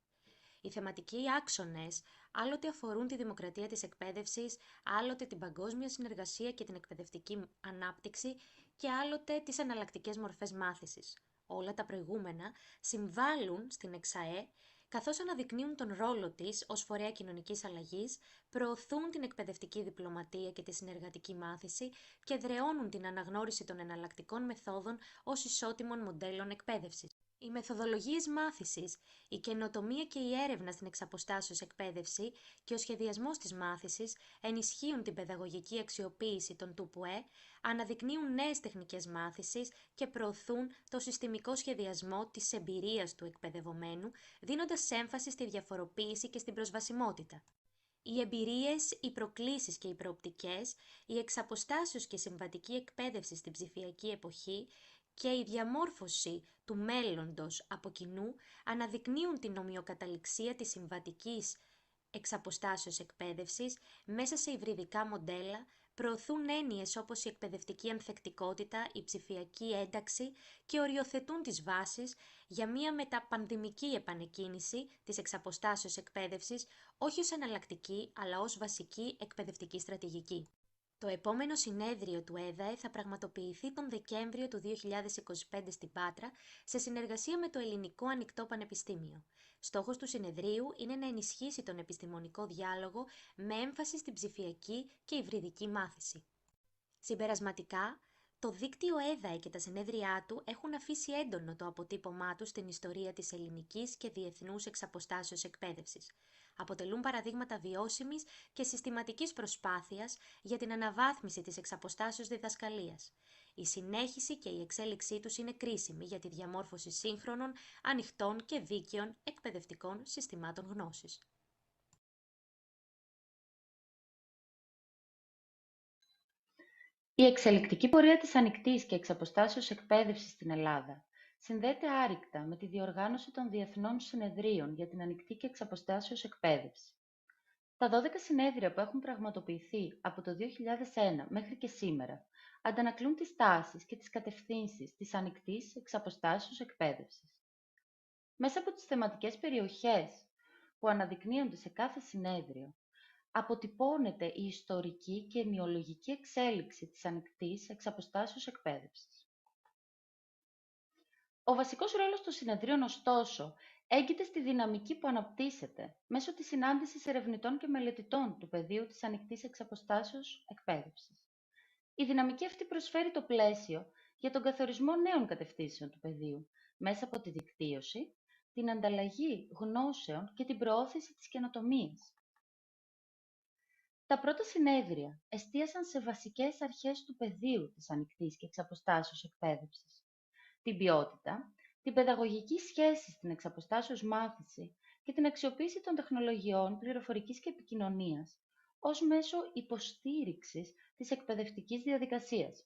Οι θεματικοί άξονες άλλοτε αφορούν τη δημοκρατία της εκπαίδευσης, άλλοτε την παγκόσμια συνεργασία και την εκπαιδευτική ανάπτυξη και άλλοτε τις εναλλακτικές μορφές μάθησης. Όλα τα προηγούμενα συμβάλλουν στην ΕΞΑΕ, καθώς αναδεικνύουν τον ρόλο της ως φορέα κοινωνικής αλλαγής, προωθούν την εκπαιδευτική διπλωματία και τη συνεργατική μάθηση και εδραιώνουν την αναγνώριση των εναλλακτικών μεθόδων ως ισότιμων μοντέλων εκπαίδευσης. Οι μεθοδολογίες μάθησης, η καινοτομία και η έρευνα στην εξαποστάσεως εκπαίδευση και ο σχεδιασμός της μάθησης ενισχύουν την παιδαγωγική αξιοποίηση των ΤΟΥΠΟΕ, αναδεικνύουν νέες τεχνικές μάθησης και προωθούν το συστημικό σχεδιασμό της εμπειρίας του εκπαιδευομένου, δίνοντας έμφαση στη διαφοροποίηση και στην προσβασιμότητα. Οι εμπειρίες, οι προκλήσεις και οι προοπτικές, η εξαποστάσεως και συμβατική εκπαίδευση στην ψηφιακή εποχή και η διαμόρφωση του μέλλοντος από κοινού αναδεικνύουν την ομοιοκαταληξία της συμβατικής εξαποστάσεως εκπαίδευσης μέσα σε υβριδικά μοντέλα, προωθούν έννοιες όπως η εκπαιδευτική ανθεκτικότητα, η ψηφιακή ένταξη και οριοθετούν τις βάσεις για μια μεταπανδημική επανεκκίνηση της εξαποστάσεως εκπαίδευσης, όχι ως εναλλακτική, αλλά ως βασική εκπαιδευτική στρατηγική. Το επόμενο συνέδριο του ΕΔΑΕ θα πραγματοποιηθεί τον Δεκέμβριο του 2025 στην Πάτρα, σε συνεργασία με το Ελληνικό Ανοιχτό Πανεπιστήμιο. Στόχος του συνεδρίου είναι να ενισχύσει τον επιστημονικό διάλογο με έμφαση στην ψηφιακή και υβριδική μάθηση. Συμπερασματικά, το δίκτυο ΕΔΑΕ και τα συνέδριά του έχουν αφήσει έντονο το αποτύπωμά του στην ιστορία της ελληνικής και διεθνούς εξαποστάσεως εκπαίδευσης. Αποτελούν παραδείγματα βιώσιμης και συστηματικής προσπάθειας για την αναβάθμιση της εξαποστάσεως διδασκαλίας. Η συνέχιση και η εξέλιξή τους είναι κρίσιμη για τη διαμόρφωση σύγχρονων, ανοιχτών και δίκαιων εκπαιδευτικών συστημάτων γνώσης. Η εξελικτική πορεία της ανοιχτής και εξαποστάσεως εκπαίδευσης στην Ελλάδα συνδέεται άρρηκτα με τη διοργάνωση των διεθνών συνεδρίων για την ανοιχτή και εξαποστάσεως εκπαίδευση. Τα 12 συνέδρια που έχουν πραγματοποιηθεί από το 2001 μέχρι και σήμερα αντανακλούν τις τάσεις και τις κατευθύνσεις της ανοιχτής εξαποστάσεως εκπαίδευσης. Μέσα από τις θεματικές περιοχές που αναδεικνύονται σε κάθε συνέδριο, αποτυπώνεται η ιστορική και ενοιολογική εξέλιξη της ανοιχτής εξαποστάσεως εκπαίδευσης. Ο βασικός ρόλος των συνεδρίων, ωστόσο, έγκυται στη δυναμική που αναπτύσσεται μέσω της συνάντησης ερευνητών και μελετητών του πεδίου της ανοιχτής εξαποστάσεως εκπαίδευσης. Η δυναμική αυτή προσφέρει το πλαίσιο για τον καθορισμό νέων κατευθύνσεων του πεδίου μέσα από τη δικτύωση, την ανταλλαγή γνώσεων και την προώθηση της καινοτομίας. Τα πρώτα συνέδρια εστίασαν σε βασικές αρχές του πεδίου της ανοιχτής και εξαποστάσεως εκπαίδευσης. Την ποιότητα, την παιδαγωγική σχέση στην εξαποστάσεως μάθηση και την αξιοποίηση των τεχνολογιών πληροφορικής και επικοινωνίας ως μέσο υποστήριξης της εκπαιδευτικής διαδικασίας.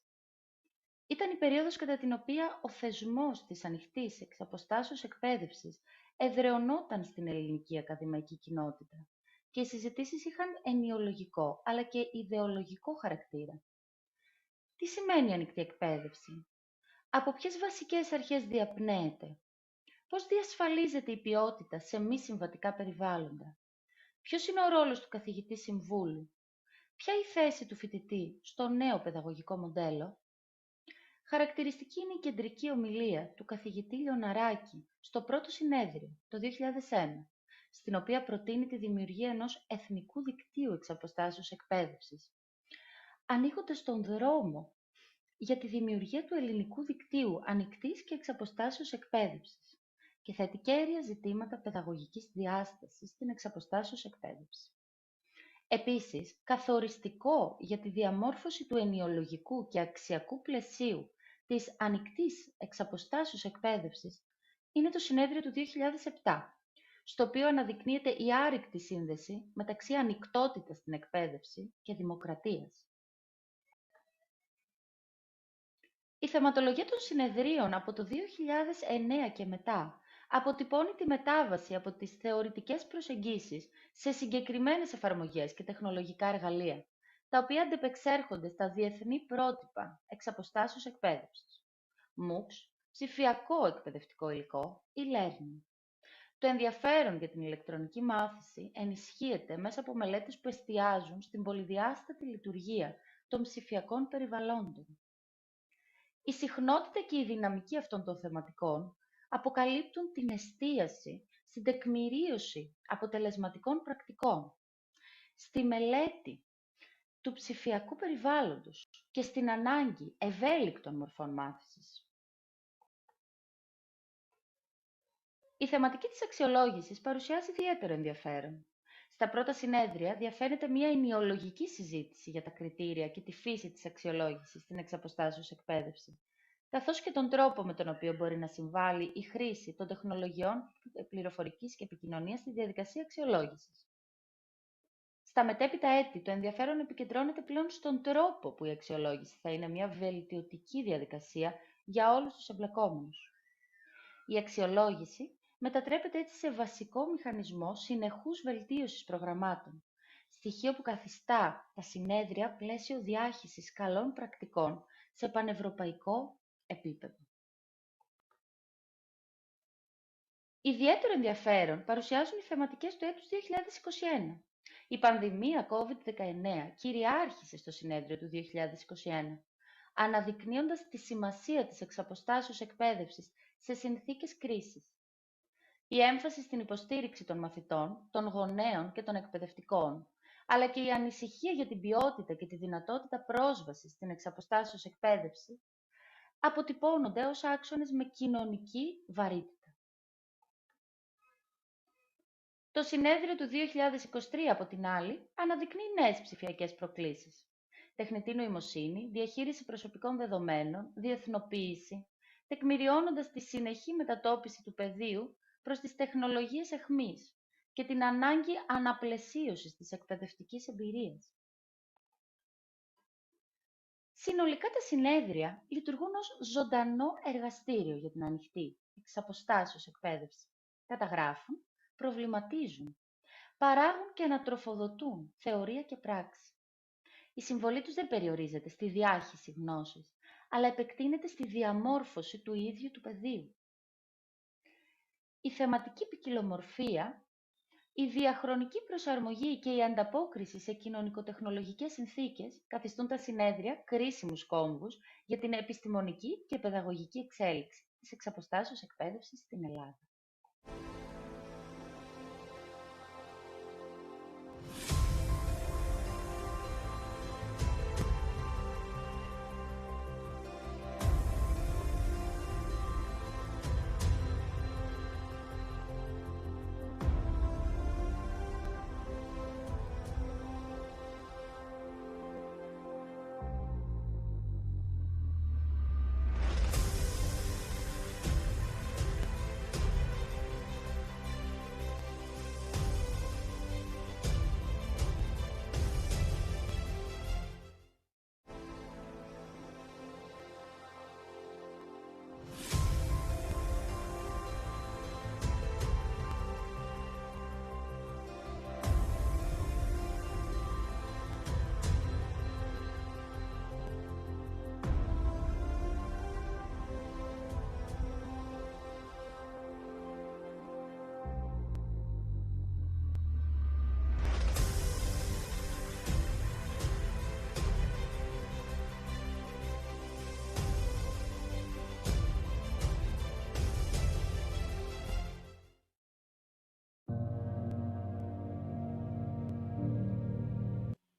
Ήταν η περίοδος κατά την οποία ο θεσμός της ανοιχτής εξαποστάσεως εκπαίδευσης εδραιωνόταν στην ελληνική ακαδημαϊκή κοινότητα και οι συζητήσεις είχαν ενοιολογικό αλλά και ιδεολογικό χαρακτήρα. Τι σημαίνει ανοιχτή εκπαίδευση? Από ποιες βασικές αρχές διαπνέεται? Πώς διασφαλίζεται η ποιότητα σε μη συμβατικά περιβάλλοντα? Ποιος είναι ο ρόλος του καθηγητή συμβούλου? Ποια η θέση του φοιτητή στο νέο παιδαγωγικό μοντέλο? Χαρακτηριστική είναι η κεντρική ομιλία του καθηγητή Λιοναράκη στο πρώτο συνέδριο, το 2001, στην οποία προτείνει τη δημιουργία ενός εθνικού δικτύου εξαποστάσεως εκπαίδευσης, ανοίγοντας τον δρόμο για τη δημιουργία του ελληνικού δικτύου ανοιχτής και εξαποστάσεως εκπαίδευσης και θέτει κέρια ζητήματα παιδαγωγικής διάστασης στην εξαποστάσεως εκπαίδευση. Επίσης, καθοριστικό για τη διαμόρφωση του ενοιολογικού και αξιακού πλαισίου της ανοιχτής εξαποστάσεως εκπαίδευσης είναι το Συνέδριο του 2007, στο οποίο αναδεικνύεται η άρρηκτη σύνδεση μεταξύ ανοιχτότητας στην εκπαίδευση και δημοκρατίας. Η θεματολογία των συνεδρίων από το 2009 και μετά αποτυπώνει τη μετάβαση από τις θεωρητικές προσεγγίσεις σε συγκεκριμένες εφαρμογές και τεχνολογικά εργαλεία, τα οποία αντεπεξέρχονται στα διεθνή πρότυπα εξ αποστάσεως εκπαίδευσης. MOOCs, ψηφιακό εκπαιδευτικό υλικό, e-learning. Το ενδιαφέρον για την ηλεκτρονική μάθηση ενισχύεται μέσα από μελέτες που εστιάζουν στην πολυδιάστατη λειτουργία των ψηφιακών περιβαλλόντων. Η συχνότητα και η δυναμική αυτών των θεματικών αποκαλύπτουν την εστίαση στην τεκμηρίωση αποτελεσματικών πρακτικών, στη μελέτη του ψηφιακού περιβάλλοντος και στην ανάγκη ευέλικτων μορφών μάθησης. Η θεματική της αξιολόγησης παρουσιάζει ιδιαίτερο ενδιαφέρον. Στα πρώτα συνέδρια διαφαίνεται μια ενιολογική συζήτηση για τα κριτήρια και τη φύση της αξιολόγησης στην εξαποστάσεως εκπαίδευση, καθώς και τον τρόπο με τον οποίο μπορεί να συμβάλλει η χρήση των τεχνολογιών πληροφορικής και επικοινωνίας στη διαδικασία αξιολόγησης. Στα μετέπειτα έτη, το ενδιαφέρον επικεντρώνεται πλέον στον τρόπο που η αξιολόγηση θα είναι μια βελτιωτική διαδικασία για όλους τους εμπλεκόμενους. Η αξιολόγηση μετατρέπεται έτσι σε βασικό μηχανισμό συνεχούς βελτίωσης προγραμμάτων, στοιχείο που καθιστά τα συνέδρια πλαίσιο διάχυσης καλών πρακτικών σε πανευρωπαϊκό επίπεδο. Ιδιαίτερο ενδιαφέρον παρουσιάζουν οι θεματικές του έτους 2021. Η πανδημία COVID-19 κυριάρχησε στο συνέδριο του 2021, αναδεικνύοντας τη σημασία της εξαποστάσεως εκπαίδευσης σε συνθήκες κρίσης. Η έμφαση στην υποστήριξη των μαθητών, των γονέων και των εκπαιδευτικών, αλλά και η ανησυχία για την ποιότητα και τη δυνατότητα πρόσβασης στην εξαποστάσεως εκπαίδευση, αποτυπώνονται ως άξονες με κοινωνική βαρύτητα. Το συνέδριο του 2023, από την άλλη, αναδεικνύει νέες ψηφιακές προκλήσεις. Τεχνητή νοημοσύνη, διαχείριση προσωπικών δεδομένων, διεθνοποίηση, τεκμηριώνοντας τη συνεχή μετατόπιση του πεδίου προς τις τεχνολογίες εχμής και την ανάγκη αναπλαισίωσης της εκπαιδευτικής εμπειρίας. Συνολικά τα συνέδρια λειτουργούν ως ζωντανό εργαστήριο για την ανοιχτή, εξαποστάσεως εκπαίδευση. Καταγράφουν, προβληματίζουν, παράγουν και ανατροφοδοτούν θεωρία και πράξη. Η συμβολή τους δεν περιορίζεται στη διάχυση γνώσης, αλλά επεκτείνεται στη διαμόρφωση του ίδιου του πεδίου. Η θεματική ποικιλομορφία, η διαχρονική προσαρμογή και η ανταπόκριση σε κοινωνικοτεχνολογικές συνθήκες καθιστούν τα συνέδρια κρίσιμους κόμβους για την επιστημονική και παιδαγωγική εξέλιξη της εξαποστάσεως εκπαίδευσης στην Ελλάδα.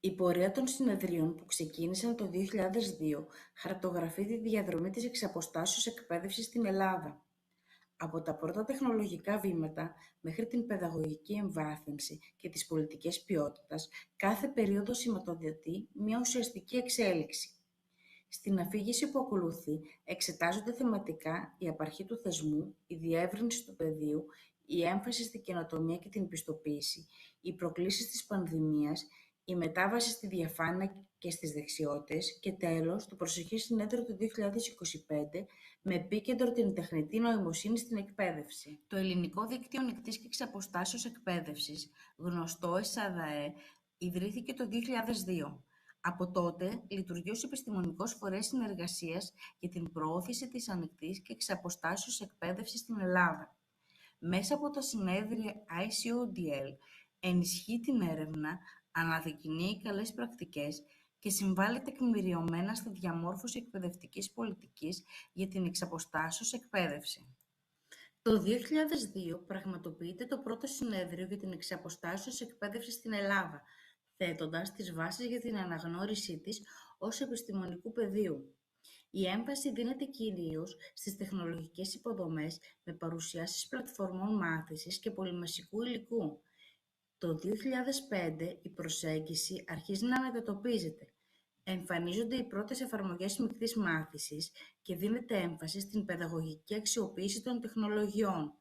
Η πορεία των συνεδρίων που ξεκίνησαν το 2002 χαρτογραφεί τη διαδρομή της εξαποστάσεως εκπαίδευσης στην Ελλάδα. Από τα πρώτα τεχνολογικά βήματα μέχρι την παιδαγωγική εμβάθυνση και τις πολιτικές ποιότητας, κάθε περίοδος σηματοδοτεί μια ουσιαστική εξέλιξη. Στη Στην αφήγηση που ακολουθεί εξετάζονται θεματικά η απαρχή του θεσμού, η διεύρυνση του πεδίου, η έμφαση στην καινοτομία και την πιστοποίηση, οι προκλήσεις της πανδημίας, η μετάβαση στη διαφάνεια και στις δεξιότητες και τέλος το προσεχές συνέδριο του 2025 με επίκεντρο την τεχνητή νοημοσύνη στην εκπαίδευση. Το Ελληνικό Δίκτυο Ανοικτής και Εξαποστάσεως Εκπαίδευσης, γνωστό ως ΑΔΑΕ, ιδρύθηκε το 2002. Από τότε λειτουργεί ως επιστημονικός φορέας συνεργασίας για την προώθηση της ανοικτής και εξαποστάσεως εκπαίδευσης στην Ελλάδα. Μέσα από τα συνέδρια ICODL ενισχύει την έρευνα, αναδεικνύει καλές πρακτικές και συμβάλλει τεκμηριωμένα στη διαμόρφωση εκπαιδευτικής πολιτικής για την εξαποστάσεως εκπαίδευση. Το 2002 πραγματοποιείται το πρώτο συνέδριο για την εξαποστάσεως εκπαίδευση στην Ελλάδα, θέτοντας τις βάσεις για την αναγνώρισή της ως επιστημονικού πεδίου. Η έμφαση δίνεται κυρίως στις τεχνολογικές υποδομές με παρουσιάσεις πλατφορμών μάθησης και πολυμεσικού υλικού. Το 2005 η προσέγγιση αρχίζει να μετατοπίζεται. Εμφανίζονται οι πρώτες εφαρμογές μεικτής μάθησης και δίνεται έμφαση στην παιδαγωγική αξιοποίηση των τεχνολογιών.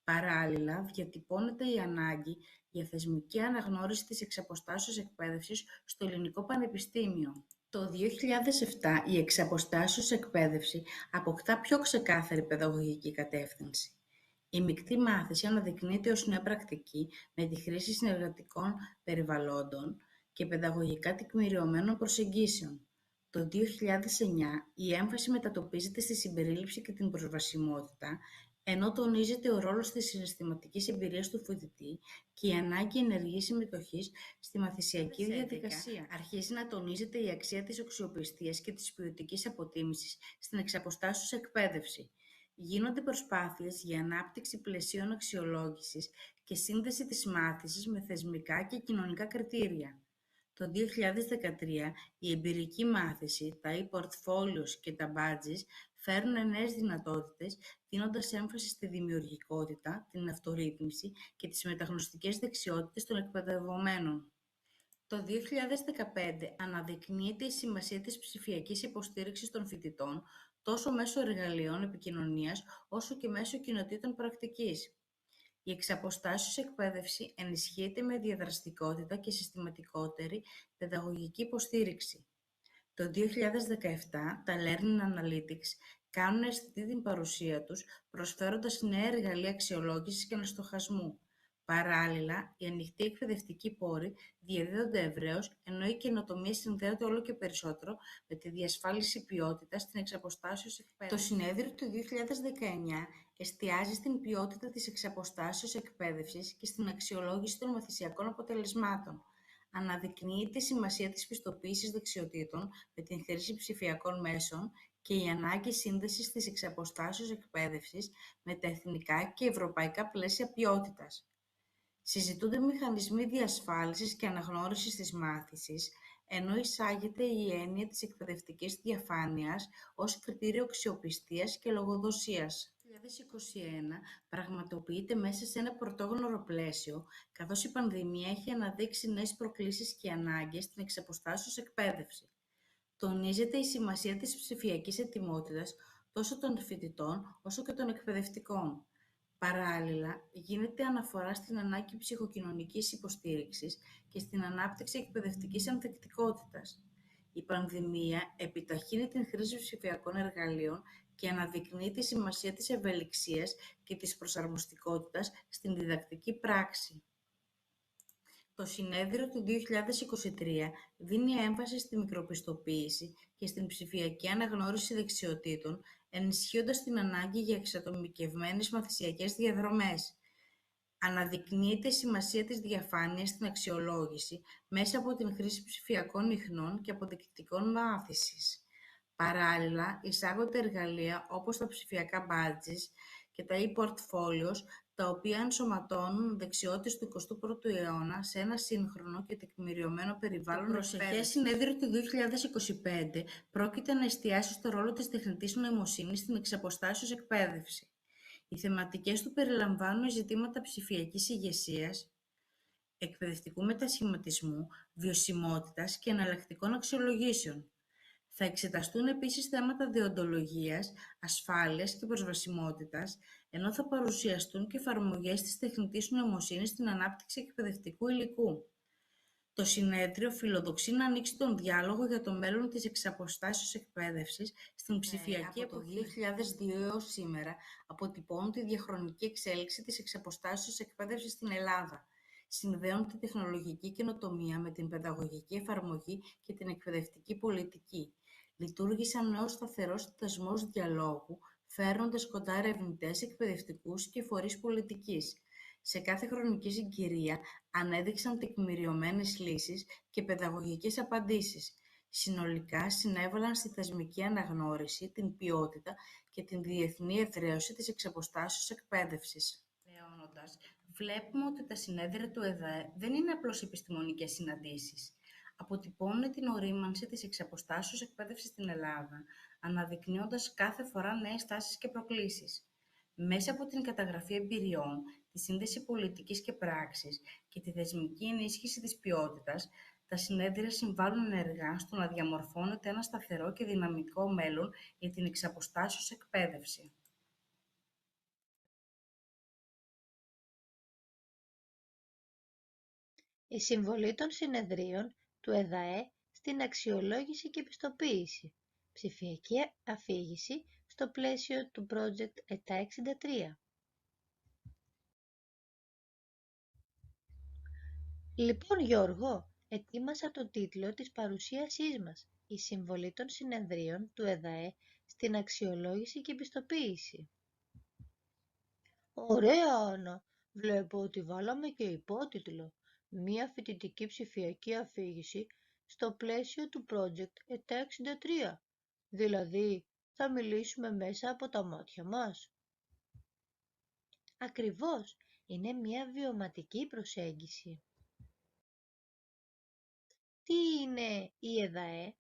Παράλληλα, διατυπώνεται η ανάγκη για θεσμική αναγνώριση της εξαποστάσεως εκπαίδευσης στο Ελληνικό Πανεπιστήμιο. Το 2007 η εξαποστάσεως εκπαίδευση αποκτά πιο ξεκάθαρη παιδαγωγική κατεύθυνση. Η μεικτή μάθηση αναδεικνύεται ως νέα πρακτική με τη χρήση συνεργατικών περιβαλλόντων και παιδαγωγικά τεκμηριωμένων προσεγγίσεων. Το 2009 η έμφαση μετατοπίζεται στη συμπερίληψη και την προσβασιμότητα, ενώ τονίζεται ο ρόλος της συναισθηματικής εμπειρίας του φοιτητή και η ανάγκη ενεργής συμμετοχής στη μαθησιακή διαδικασία. Αρχίζει να τονίζεται η αξία της αξιοπιστίας και της ποιοτικής αποτίμησης στην εξαποστάσεως εκπαίδευση. Γίνονται προσπάθειες για ανάπτυξη πλαισίων αξιολόγησης και σύνδεση της μάθησης με θεσμικά και κοινωνικά κριτήρια. Το 2013 η εμπειρική μάθηση, τα e-portfolios και τα badges φέρνουν νέες δυνατότητες, δίνοντας έμφαση στη δημιουργικότητα, την αυτορύθμιση και τις μεταγνωστικές δεξιότητες των εκπαιδευομένων. Το 2015 αναδεικνύεται η σημασία της ψηφιακής υποστήριξης των φοιτητών τόσο μέσω εργαλείων επικοινωνίας όσο και μέσω κοινοτήτων πρακτικής. Η εξαποστάσεως εκπαίδευση ενισχύεται με διαδραστικότητα και συστηματικότερη παιδαγωγική υποστήριξη. Το 2017 τα Learning Analytics κάνουν αισθητή την παρουσία τους, προσφέροντας νέα εργαλεία αξιολόγησης και αναστοχασμού. Παράλληλα, οι ανοιχτοί εκπαιδευτικοί πόροι διαδίδονται ευρέως, ενώ η καινοτομία συνδέεται όλο και περισσότερο με τη διασφάλιση ποιότητας στην εξαποστάσεως εκπαίδευση. Το συνέδριο του 2019 εστιάζει στην ποιότητα της εξαποστάσεως εκπαίδευσης και στην αξιολόγηση των μαθησιακών αποτελεσμάτων. Αναδεικνύεται η σημασία της πιστοποίησης δεξιοτήτων με την χρήση ψηφιακών μέσων και η ανάγκη σύνδεσης της εξαποστάσεως εκπαίδευσης με τα εθνικά και ευρωπαϊκά πλαίσια ποιότητας. Συζητούνται μηχανισμοί διασφάλισης και αναγνώρισης της μάθησης, ενώ εισάγεται η έννοια της εκπαιδευτικής διαφάνειας ως κριτήριο αξιοπιστίας και λογοδοσίας. Το 2021 πραγματοποιείται μέσα σε ένα πρωτόγνωρο πλαίσιο, καθώς η πανδημία έχει αναδείξει νέες προκλήσεις και ανάγκες στην εξαποστάσεως εκπαίδευση. Τονίζεται η σημασία της ψηφιακής ετοιμότητας τόσο των φοιτητών όσο και των εκπαιδευτικών. Παράλληλα, γίνεται αναφορά στην ανάγκη ψυχοκοινωνικής υποστήριξης και στην ανάπτυξη εκπαιδευτικής ανθεκτικότητας. Η πανδημία επιταχύνει την χρήση ψηφιακών εργαλείων και αναδεικνύει τη σημασία της ευελιξίας και της προσαρμοστικότητας στην διδακτική πράξη. Το συνέδριο του 2023 δίνει έμφαση στη μικροπιστοποίηση και στην ψηφιακή αναγνώριση δεξιοτήτων, ενισχύοντας την ανάγκη για εξατομικευμένες μαθησιακές διαδρομές. Αναδεικνύεται η σημασία της διαφάνειας στην αξιολόγηση μέσα από την χρήση ψηφιακών ιχνών και αποδεικτικών μάθησης. Παράλληλα, εισάγονται εργαλεία όπως τα ψηφιακά badges και τα e-portfolios, τα οποία ενσωματώνουν δεξιότητες του 21ου αιώνα σε ένα σύγχρονο και τεκμηριωμένο περιβάλλον. Το προσεχές συνέδριο του 2025 πρόκειται να εστιάσει στο ρόλο της τεχνητής νοημοσύνης στην εξαποστάσεως εκπαίδευση. Οι θεματικές του περιλαμβάνουν ζητήματα ψηφιακής ηγεσίας, εκπαιδευτικού μετασχηματισμού, βιωσιμότητας και εναλλακτικών αξιολογήσεων. Θα εξεταστούν επίσης θέματα δεοντολογίας, ασφάλειας και προσβασιμότητας, ενώ θα παρουσιαστούν και εφαρμογές της τεχνητής νοημοσύνης στην ανάπτυξη εκπαιδευτικού υλικού. Το Συνέδριο φιλοδοξεί να ανοίξει τον διάλογο για το μέλλον της εξαποστάσεως εκπαίδευσης στην ψηφιακή εποχή. Από το 2002 έως σήμερα αποτυπώνουν τη διαχρονική εξέλιξη της εξαποστάσεως εκπαίδευσης στην Ελλάδα. Συνδέουν τη τεχνολογική καινοτομία με την παιδαγωγική εφαρμογή και την εκπαιδευτική πολιτική. Λειτουργήσαν νέος σταθερός δεσμός διαλόγου, φέρνοντας κοντά ερευνητές, εκπαιδευτικούς και φορείς πολιτικής. Σε κάθε χρονική συγκυρία ανέδειξαν τεκμηριωμένες λύσεις και παιδαγωγικές απαντήσεις. Συνολικά συνέβαλαν στη θεσμική αναγνώριση, την ποιότητα και την διεθνή εδραίωση της εξαποστάσεως εκπαίδευσης. Τελειώνοντας, βλέπουμε ότι τα συνέδρια του ΕΔΑΕ δεν είναι απλώς επιστημονικές συναντήσεις. Αποτυπώνουν την ορίμανση της εξαποστάσεως εκπαίδευσης στην Ελλάδα, αναδεικνύοντας κάθε φορά νέες τάσεις και προκλήσεις. Μέσα από την καταγραφή εμπειριών, τη σύνδεση πολιτικής και πράξης και τη θεσμική ενίσχυση της ποιότητας, τα συνέδρια συμβάλλουν ενεργά στο να διαμορφώνεται ένα σταθερό και δυναμικό μέλλον για την εξαποστάσεως εκπαίδευση. Η συμβολή των συνεδρίων του ΕΔΑΕ στην αξιολόγηση και πιστοποίηση. Ψηφιακή αφήγηση στο πλαίσιο του project ΕΤΑ 63. Λοιπόν, Γιώργο, ετοίμασα το τίτλο της παρουσίασής μας, η συμβολή των συνεδρίων του ΕΔΑΕ στην αξιολόγηση και πιστοποίηση. Ωραία, Άννα. Βλέπω ότι βάλαμε και υπότιτλο. Μία φοιτητική ψηφιακή αφήγηση στο πλαίσιο του project ΕΤΑ 63. Δηλαδή, θα μιλήσουμε μέσα από τα μάτια μας. Ακριβώς, είναι μια βιωματική προσέγγιση. Τι είναι η ΕΔΑΕ?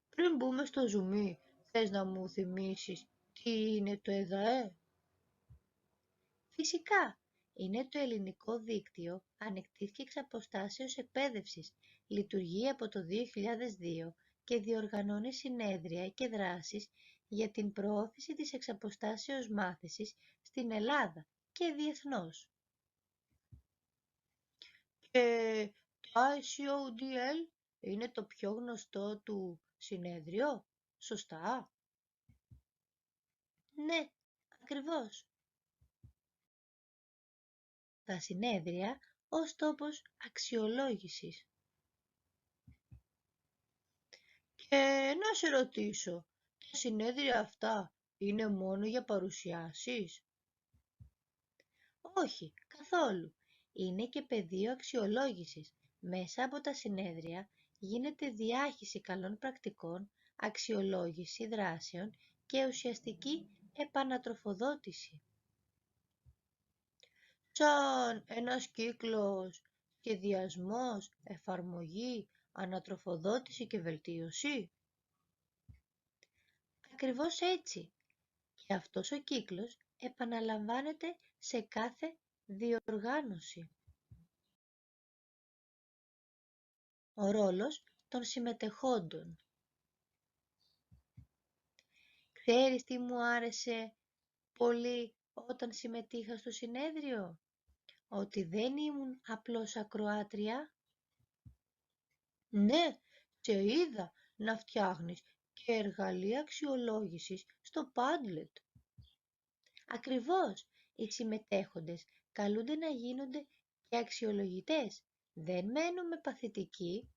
Πριν μπούμε στο ζουμί, θες να μου θυμίσεις τι είναι το ΕΔΑΕ? Φυσικά, είναι το ελληνικό δίκτυο ανοιχτής και εξαποστάσεως εκπαίδευσης. Λειτουργεί από το 2002 και διοργανώνει συνέδρια και δράσεις για την προώθηση της εξαποστάσεως μάθησης στην Ελλάδα και διεθνώς. Και το ICODL είναι το πιο γνωστό του συνέδριο, σωστά? Ναι, ακριβώς. Τα συνέδρια ως τόπος αξιολόγησης. Και να σε ρωτήσω, τα συνέδρια αυτά είναι μόνο για παρουσιάσεις? Όχι, καθόλου. Είναι και πεδίο αξιολόγησης. Μέσα από τα συνέδρια γίνεται διάχυση καλών πρακτικών, αξιολόγηση δράσεων και ουσιαστική επανατροφοδότηση. Σαν ένας κύκλος, σχεδιασμός, εφαρμογή, ανατροφοδότηση και βελτίωση. Ακριβώς έτσι. Και αυτός ο κύκλος επαναλαμβάνεται σε κάθε διοργάνωση. Ο ρόλος των συμμετεχόντων. Ξέρεις τι μου άρεσε πολύ όταν συμμετείχα στο συνέδριο? Ότι δεν ήμουν απλώς ακροάτρια. Ναι, σε είδα να φτιάχνεις και εργαλεία αξιολόγησης στο Padlet. Ακριβώς, οι συμμετέχοντες καλούνται να γίνονται και αξιολογητές. Δεν μένουμε παθητικοί.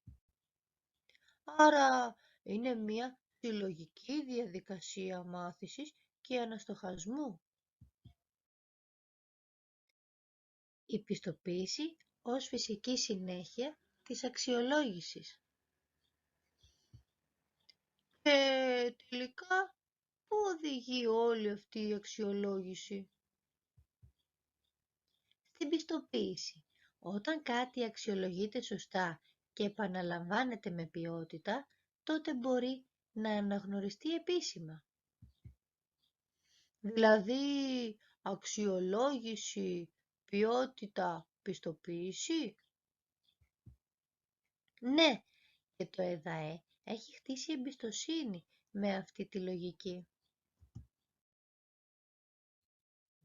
Άρα είναι μια συλλογική διαδικασία μάθησης και αναστοχασμού. Η πιστοποίηση ως φυσική συνέχεια της αξιολόγησης. Και τελικά, πού οδηγεί όλη αυτή η αξιολόγηση? Στην πιστοποίηση. Όταν κάτι αξιολογείται σωστά και επαναλαμβάνεται με ποιότητα, τότε μπορεί να αναγνωριστεί επίσημα. Δηλαδή, αξιολόγηση, ποιότητα, πιστοποίηση. Ναι, και το ΕΔΑΕ έχει χτίσει εμπιστοσύνη με αυτή τη λογική.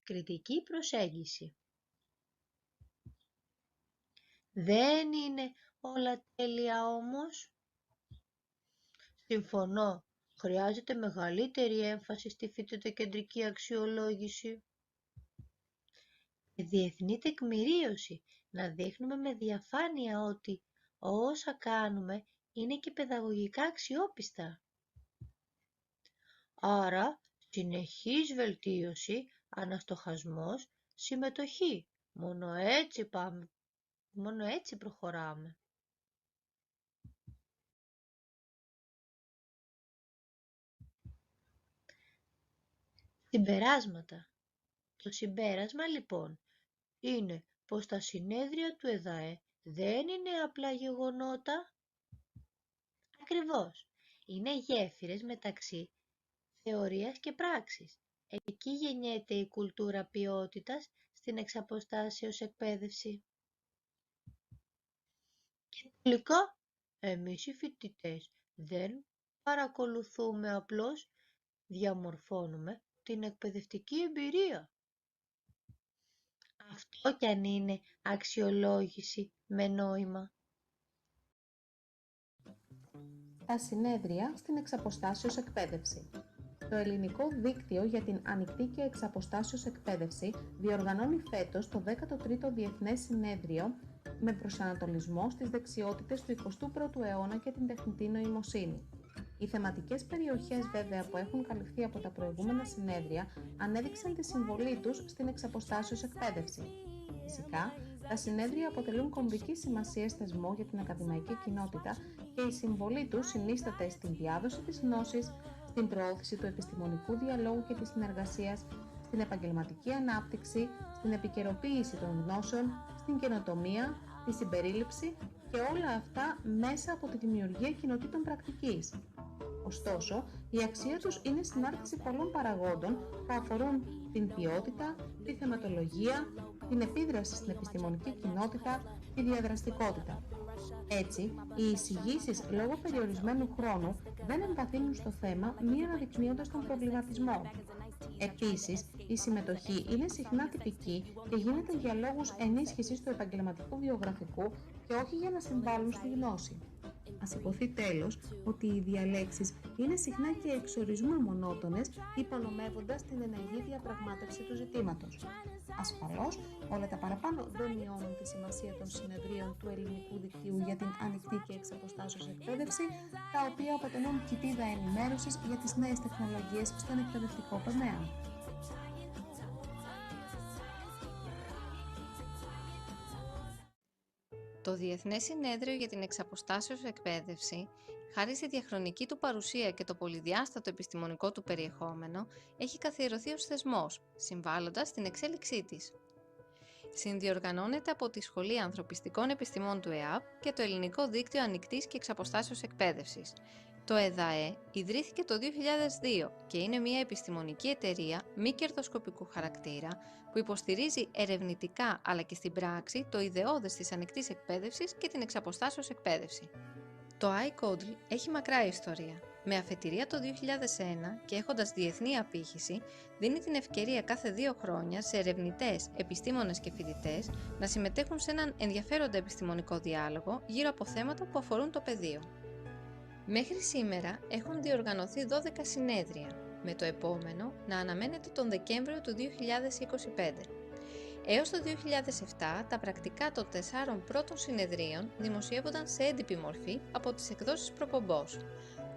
Κριτική προσέγγιση. Δεν είναι όλα τέλεια όμως. Συμφωνώ, χρειάζεται μεγαλύτερη έμφαση στη φοιτητοκεντρική αξιολόγηση. Διεθνή τεκμηρίωση, να δείχνουμε με διαφάνεια ότι όσα κάνουμε είναι και παιδαγωγικά αξιόπιστα. Άρα, συνεχής βελτίωση, αναστοχασμός, συμμετοχή. Μόνο έτσι προχωράμε. Συμπεράσματα. Το συμπέρασμα λοιπόν είναι πως τα συνέδρια του ΕΔΑΕ δεν είναι απλά γεγονότα. Ακριβώς. Είναι γέφυρες μεταξύ θεωρίας και πράξης. Εκεί γεννιέται η κουλτούρα ποιότητας στην εξαποστάσεως εκπαίδευση. Και τελικά, εμείς οι φοιτητές δεν παρακολουθούμε απλώς, διαμορφώνουμε την εκπαιδευτική εμπειρία. Αυτό κι αν είναι αξιολόγηση με νόημα. Τα συνέδρια στην εξαποστάσεως εκπαίδευση. Το ελληνικό δίκτυο για την ανοιχτή και εξαποστάσεως εκπαίδευση διοργανώνει φέτος το 13ο Διεθνές Συνέδριο με προσανατολισμό στις δεξιότητες του 21ου αιώνα και την τεχνητή νοημοσύνη. Οι θεματικές περιοχές βέβαια που έχουν καλυφθεί από τα προηγούμενα συνέδρια ανέδειξαν τη συμβολή τους στην εξαποστάσεως εκπαίδευση. Φυσικά, τα συνέδρια αποτελούν κομβική σημασία θεσμό για την ακαδημαϊκή κοινότητα και η συμβολή τους συνίσταται στην διάδοση της γνώσης, στην προώθηση του επιστημονικού διαλόγου και της συνεργασίας, στην επαγγελματική ανάπτυξη, στην επικαιροποίηση των γνώσεων, στην καινοτομία, τη συμπερίληψη και όλα αυτά μέσα από τη δημιουργία κοινοτήτων πρακτικής. Ωστόσο, η αξία τους είναι συνάρτηση πολλών παραγόντων που αφορούν την ποιότητα, τη θεματολογία, την επίδραση στην επιστημονική κοινότητα, τη διαδραστικότητα. Έτσι, οι εισηγήσεις λόγω περιορισμένου χρόνου δεν εμβαθύνουν στο θέμα μη αναδεικνύοντας τον προβληματισμό. Επίσης, η συμμετοχή είναι συχνά τυπική και γίνεται για λόγους ενίσχυσης του επαγγελματικού βιογραφικού και όχι για να συμβάλλουν στη γνώση. Ας υποθεί τέλος ότι οι διαλέξεις είναι συχνά και εξορισμού μονότονες, υπονομεύοντας την ενεργή διαπραγμάτευση του ζητήματος. Ασφαλώς, όλα τα παραπάνω δεν μειώνουν τη σημασία των συνεδρίων του ελληνικού δικτύου για την ανοιχτή και εξαποστάσεως εκπαίδευση, τα οποία αποτελούν κοιτίδα ενημέρωσης για τις νέες τεχνολογίες στον εκπαιδευτικό τομέα. Το Διεθνές Συνέδριο για την Εξαποστάσεως Εκπαίδευση, χάρη στη διαχρονική του παρουσία και το πολυδιάστατο επιστημονικό του περιεχόμενο, έχει καθιερωθεί ως θεσμός, συμβάλλοντας στην εξέλιξή της. Συνδιοργανώνεται από τη Σχολή Ανθρωπιστικών Επιστημών του ΕΑΠ και το Ελληνικό Δίκτυο Ανοικτής και Εξαποστάσεως Εκπαίδευσης. Το ΕΔΑΕ ιδρύθηκε το 2002 και είναι μια επιστημονική εταιρεία μη κερδοσκοπικού χαρακτήρα που υποστηρίζει ερευνητικά αλλά και στην πράξη το ιδεώδες της ανοιχτής εκπαίδευσης και την εξαποστάσεως εκπαίδευση. Το iCodl έχει μακρά ιστορία. Με αφετηρία το 2001 και έχοντας διεθνή απήχηση, δίνει την ευκαιρία κάθε 2 χρόνια σε ερευνητές, επιστήμονες και φοιτητές να συμμετέχουν σε έναν ενδιαφέροντα επιστημονικό διάλογο γύρω από θέματα που αφορούν το πεδίο. Μέχρι σήμερα έχουν διοργανωθεί 12 συνέδρια, με το επόμενο να αναμένεται τον Δεκέμβριο του 2025. Έως το 2007, τα πρακτικά των 4 πρώτων συνεδρίων δημοσιεύονταν σε έντυπη μορφή από τις εκδόσεις Προπομπός.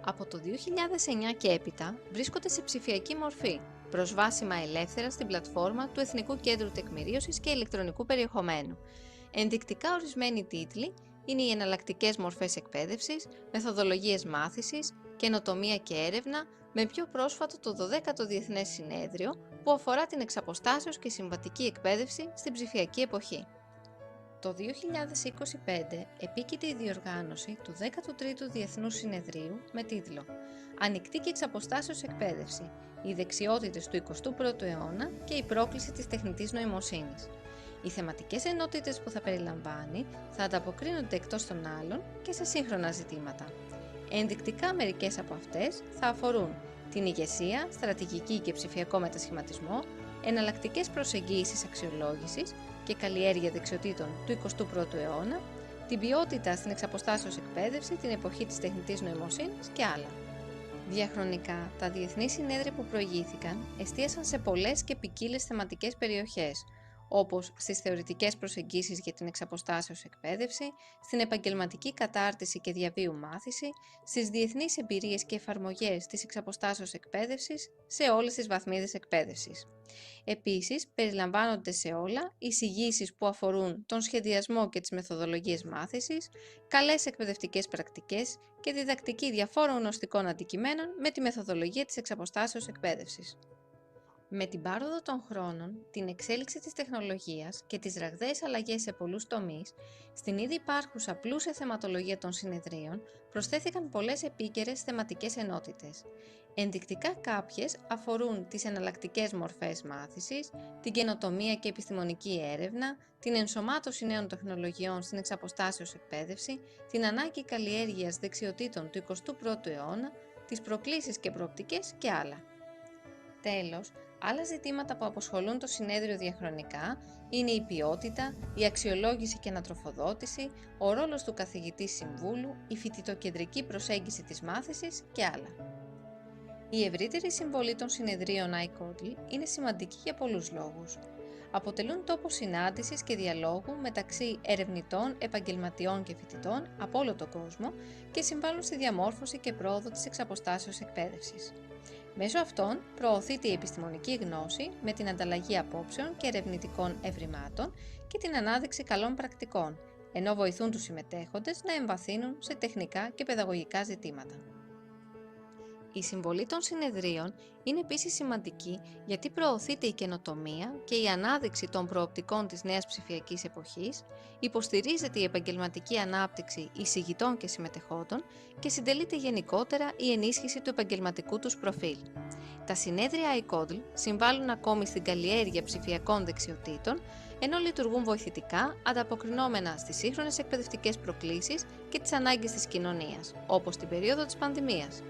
Από το 2009 και έπειτα βρίσκονται σε ψηφιακή μορφή, προσβάσιμα ελεύθερα στην πλατφόρμα του Εθνικού Κέντρου Τεκμηρίωσης και Ηλεκτρονικού Περιεχομένου. Ενδεικτικά ορισμένοι τίτλοι είναι οι εναλλακτικές μορφές εκπαίδευσης, μεθοδολογίες μάθησης, καινοτομία και έρευνα, με πιο πρόσφατο το 12ο Διεθνές Συνέδριο που αφορά την εξαποστάσεως και συμβατική εκπαίδευση στην ψηφιακή εποχή. Το 2025 επίκειται η διοργάνωση του 13ου Διεθνούς Συνεδρίου με τίτλο «Ανοιχτή και εξαποστάσεως εκπαίδευση, οι δεξιότητες του 21ου αιώνα και η πρόκληση της τεχνητής νοημοσύνης». Οι θεματικές ενότητες που θα περιλαμβάνει θα ανταποκρίνονται εκτός των άλλων και σε σύγχρονα ζητήματα. Ενδεικτικά μερικές από αυτές θα αφορούν την ηγεσία, στρατηγική και ψηφιακό μετασχηματισμό, εναλλακτικές προσεγγίσεις αξιολόγησης και καλλιέργεια δεξιοτήτων του 21ου αιώνα, την ποιότητα στην εξαποστάσεως εκπαίδευση, την εποχή της τεχνητής νοημοσύνης και άλλα. Διαχρονικά, τα διεθνή συνέδρια που προηγήθηκαν εστίασαν σε πολλές και ποικίλες θεματικές περιοχές, όπως στις θεωρητικές προσεγγίσεις για την εξαποστάσεως εκπαίδευση, στην επαγγελματική κατάρτιση και διαβίου μάθηση, στις διεθνείς εμπειρίες και εφαρμογές της εξαποστάσεως εκπαίδευσης σε όλες τις βαθμίδες εκπαίδευσης. Επίσης, περιλαμβάνονται σε όλα εισηγήσεις που αφορούν τον σχεδιασμό και τις μεθοδολογίες μάθησης, καλές εκπαιδευτικές πρακτικές και διδακτική διαφόρων γνωστικών αντικειμένων με τη μεθοδολογία της εξαποστάσεως εκπαίδευσης. Με την πάροδο των χρόνων, την εξέλιξη της τεχνολογίας και τις ραγδαίες αλλαγές σε πολλούς τομείς, στην ήδη υπάρχουσα πλούσια θεματολογία των συνεδρίων προσθέθηκαν πολλές επίκαιρες θεματικές ενότητες. Ενδεικτικά κάποιες αφορούν τις εναλλακτικές μορφές μάθησης, την καινοτομία και επιστημονική έρευνα, την ενσωμάτωση νέων τεχνολογιών στην εξαποστάσεως εκπαίδευση, την ανάγκη καλλιέργειας δεξιοτήτων του 21ου αιώνα, τις προκλήσεις και προοπτικές και άλλα. Τέλος, άλλα ζητήματα που απασχολούν το συνέδριο διαχρονικά είναι η ποιότητα, η αξιολόγηση και ανατροφοδότηση, ο ρόλος του καθηγητή συμβούλου, η φοιτητοκεντρική προσέγγιση της μάθησης και άλλα. Η ευρύτερη συμβολή των συνεδρίων iCodl είναι σημαντική για πολλούς λόγους. Αποτελούν τόπο συνάντησης και διαλόγου μεταξύ ερευνητών, επαγγελματιών και φοιτητών από όλο τον κόσμο και συμβάλλουν στη διαμόρφωση και πρόοδο της εξαποστάσεως εκπαίδευσης. Μέσω αυτών προωθείται η επιστημονική γνώση με την ανταλλαγή απόψεων και ερευνητικών ευρημάτων και την ανάδειξη καλών πρακτικών, ενώ βοηθούν τους συμμετέχοντες να εμβαθύνουν σε τεχνικά και παιδαγωγικά ζητήματα. Η συμβολή των συνεδρίων είναι επίσης σημαντική γιατί προωθείται η καινοτομία και η ανάδειξη των προοπτικών της νέας ψηφιακής εποχής, υποστηρίζεται η επαγγελματική ανάπτυξη εισηγητών και συμμετεχόντων και συντελείται γενικότερα η ενίσχυση του επαγγελματικού τους προφίλ. Τα συνέδρια iCodl συμβάλλουν ακόμη στην καλλιέργεια ψηφιακών δεξιοτήτων, ενώ λειτουργούν βοηθητικά ανταποκρινόμενα στις σύγχρονες εκπαιδευτικές προκλήσεις και τις ανάγκες της κοινωνίας, όπως την περίοδο της πανδημίας.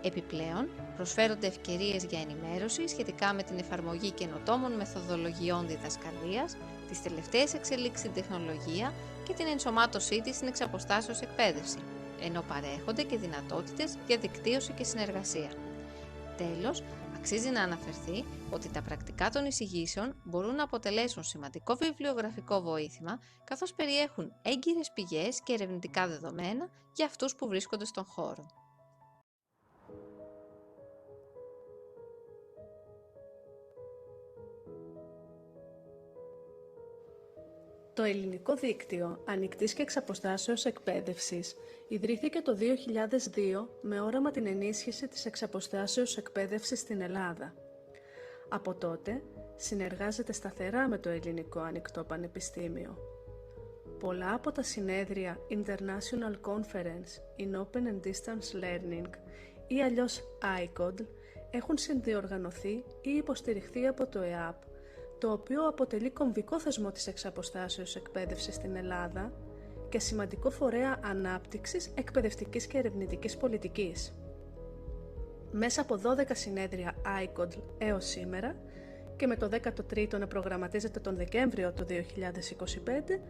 Επιπλέον, προσφέρονται ευκαιρίες για ενημέρωση σχετικά με την εφαρμογή καινοτόμων μεθοδολογιών διδασκαλίας, τις τελευταίες εξελίξεις στην τεχνολογία και την ενσωμάτωσή της στην εξαποστάσεως εκπαίδευση, ενώ παρέχονται και δυνατότητες για δικτύωση και συνεργασία. Τέλος, αξίζει να αναφερθεί ότι τα πρακτικά των εισηγήσεων μπορούν να αποτελέσουν σημαντικό βιβλιογραφικό βοήθημα, καθώς περιέχουν έγκυρες πηγές και ερευνητικά δεδομένα για αυτούς που βρίσκονται στον χώρο. Το ελληνικό δίκτυο Ανοικτής και Εξαποστάσεως Εκπαίδευσης ιδρύθηκε το 2002 με όραμα την ενίσχυση της εξαποστάσεως εκπαίδευσης στην Ελλάδα. Από τότε συνεργάζεται σταθερά με το Ελληνικό Ανοιχτό Πανεπιστήμιο. Πολλά από τα συνέδρια International Conference in Open and Distance Learning ή αλλιώς iCodl έχουν συνδιοργανωθεί ή υποστηριχθεί από το ΕΑΠ, το οποίο αποτελεί κομβικό θεσμό της εξαποστάσεως εκπαίδευσης στην Ελλάδα και σημαντικό φορέα ανάπτυξης εκπαιδευτικής και ερευνητικής πολιτικής. Μέσα από 12 συνέδρια iCodl έως σήμερα και με το 13ο να προγραμματίζεται τον Δεκέμβριο του 2025,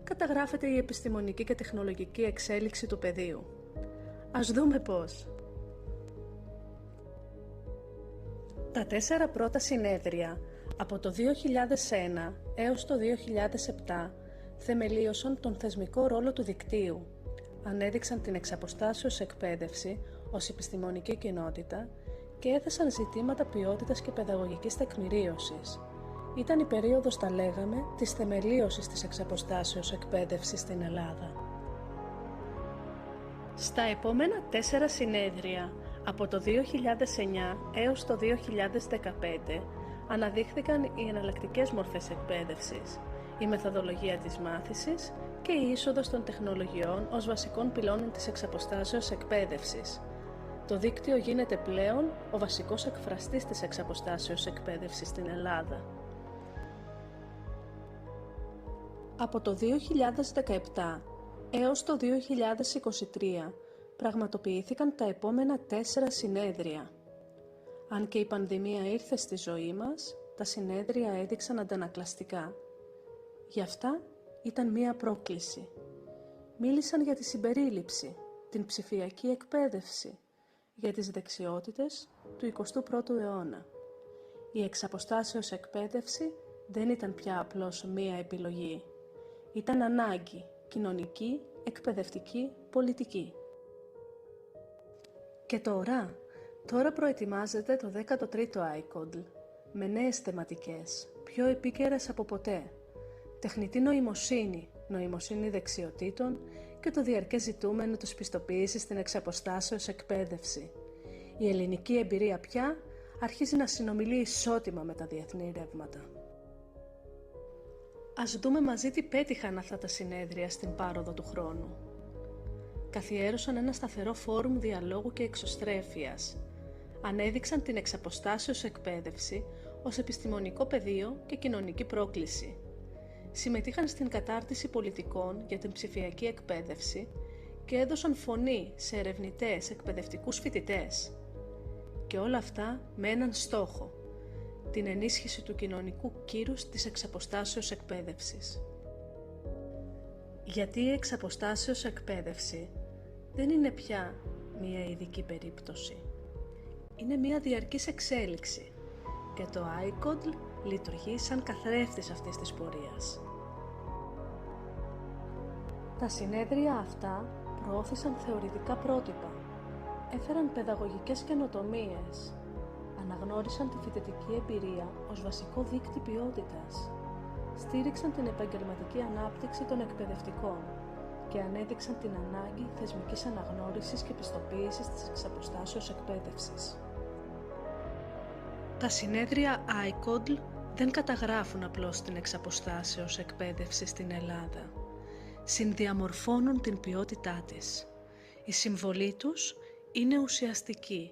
καταγράφεται η επιστημονική και τεχνολογική εξέλιξη του πεδίου. Ας δούμε πώς. Τα 4 πρώτα συνέδρια από το 2001 έως το 2007 θεμελίωσαν τον θεσμικό ρόλο του δικτύου, ανέδειξαν την εξαποστάσεως εκπαίδευση ως επιστημονική κοινότητα και έθεσαν ζητήματα ποιότητας και παιδαγωγικής τεκμηρίωσης. Ήταν η περίοδος, τα λέγαμε, της θεμελίωσης της εξαποστάσεως εκπαίδευσης στην Ελλάδα. Στα επόμενα 4 συνέδρια, από το 2009 έως το 2015, αναδείχθηκαν οι εναλλακτικές μορφές εκπαίδευσης, η μεθοδολογία της μάθησης και η είσοδος των τεχνολογιών ως βασικών πυλώνων της εξαποστάσεως εκπαίδευσης. Το δίκτυο γίνεται πλέον ο βασικός εκφραστής της εξαποστάσεως εκπαίδευσης στην Ελλάδα. Από το 2017 έως το 2023, πραγματοποιήθηκαν τα επόμενα 4 συνέδρια. Αν και η πανδημία ήρθε στη ζωή μας, τα συνέδρια έδειξαν αντανακλαστικά. Γι' αυτά ήταν μία πρόκληση. Μίλησαν για τη συμπερίληψη, την ψηφιακή εκπαίδευση, για τις δεξιότητες του 21ου αιώνα. Η εξαποστάσεως εκπαίδευση δεν ήταν πια απλώς μία επιλογή. Ήταν ανάγκη, κοινωνική, εκπαιδευτική, πολιτική. Και τώρα προετοιμάζεται το 13ο iCodl, με νέες θεματικές, πιο επίκαιρες από ποτέ. Τεχνητή νοημοσύνη, νοημοσύνη δεξιοτήτων και το διαρκές ζητούμενο της πιστοποίησης στην εξαποστάσεως εκπαίδευση. Η ελληνική εμπειρία πια αρχίζει να συνομιλεί ισότιμα με τα διεθνή ρεύματα. Ας δούμε μαζί τι πέτυχαν αυτά τα συνέδρια στην πάροδο του χρόνου. Καθιέρωσαν ένα σταθερό φόρουμ διαλόγου και εξωστρέφειας. Ανέδειξαν την εξαποστάσεως εκπαίδευση ως επιστημονικό πεδίο και κοινωνική πρόκληση. Συμμετείχαν στην κατάρτιση πολιτικών για την ψηφιακή εκπαίδευση και έδωσαν φωνή σε ερευνητές, εκπαιδευτικούς φοιτητές. Και όλα αυτά με έναν στόχο, την ενίσχυση του κοινωνικού κύρους της εξαποστάσεως εκπαίδευσης. Γιατί η εξαποστάσεως εκπαίδευση δεν είναι πια μία ειδική περίπτωση. Είναι μία διαρκής εξέλιξη και το iCodl λειτουργεί σαν καθρέφτης αυτής της πορείας. Τα συνέδρια αυτά προώθησαν θεωρητικά πρότυπα, έφεραν παιδαγωγικές καινοτομίες, αναγνώρισαν τη φοιτητική εμπειρία ως βασικό δείκτη ποιότητας, στήριξαν την επαγγελματική ανάπτυξη των εκπαιδευτικών και ανέδειξαν την ανάγκη θεσμικής αναγνώρισης και πιστοποίησης της εξαποστάσεως εκπαίδευσης. Τα συνέδρια iCodl δεν καταγράφουν απλώς την εξαποστάσεως εκπαίδευση στην Ελλάδα. Συνδιαμορφώνουν την ποιότητά της. Η συμβολή τους είναι ουσιαστική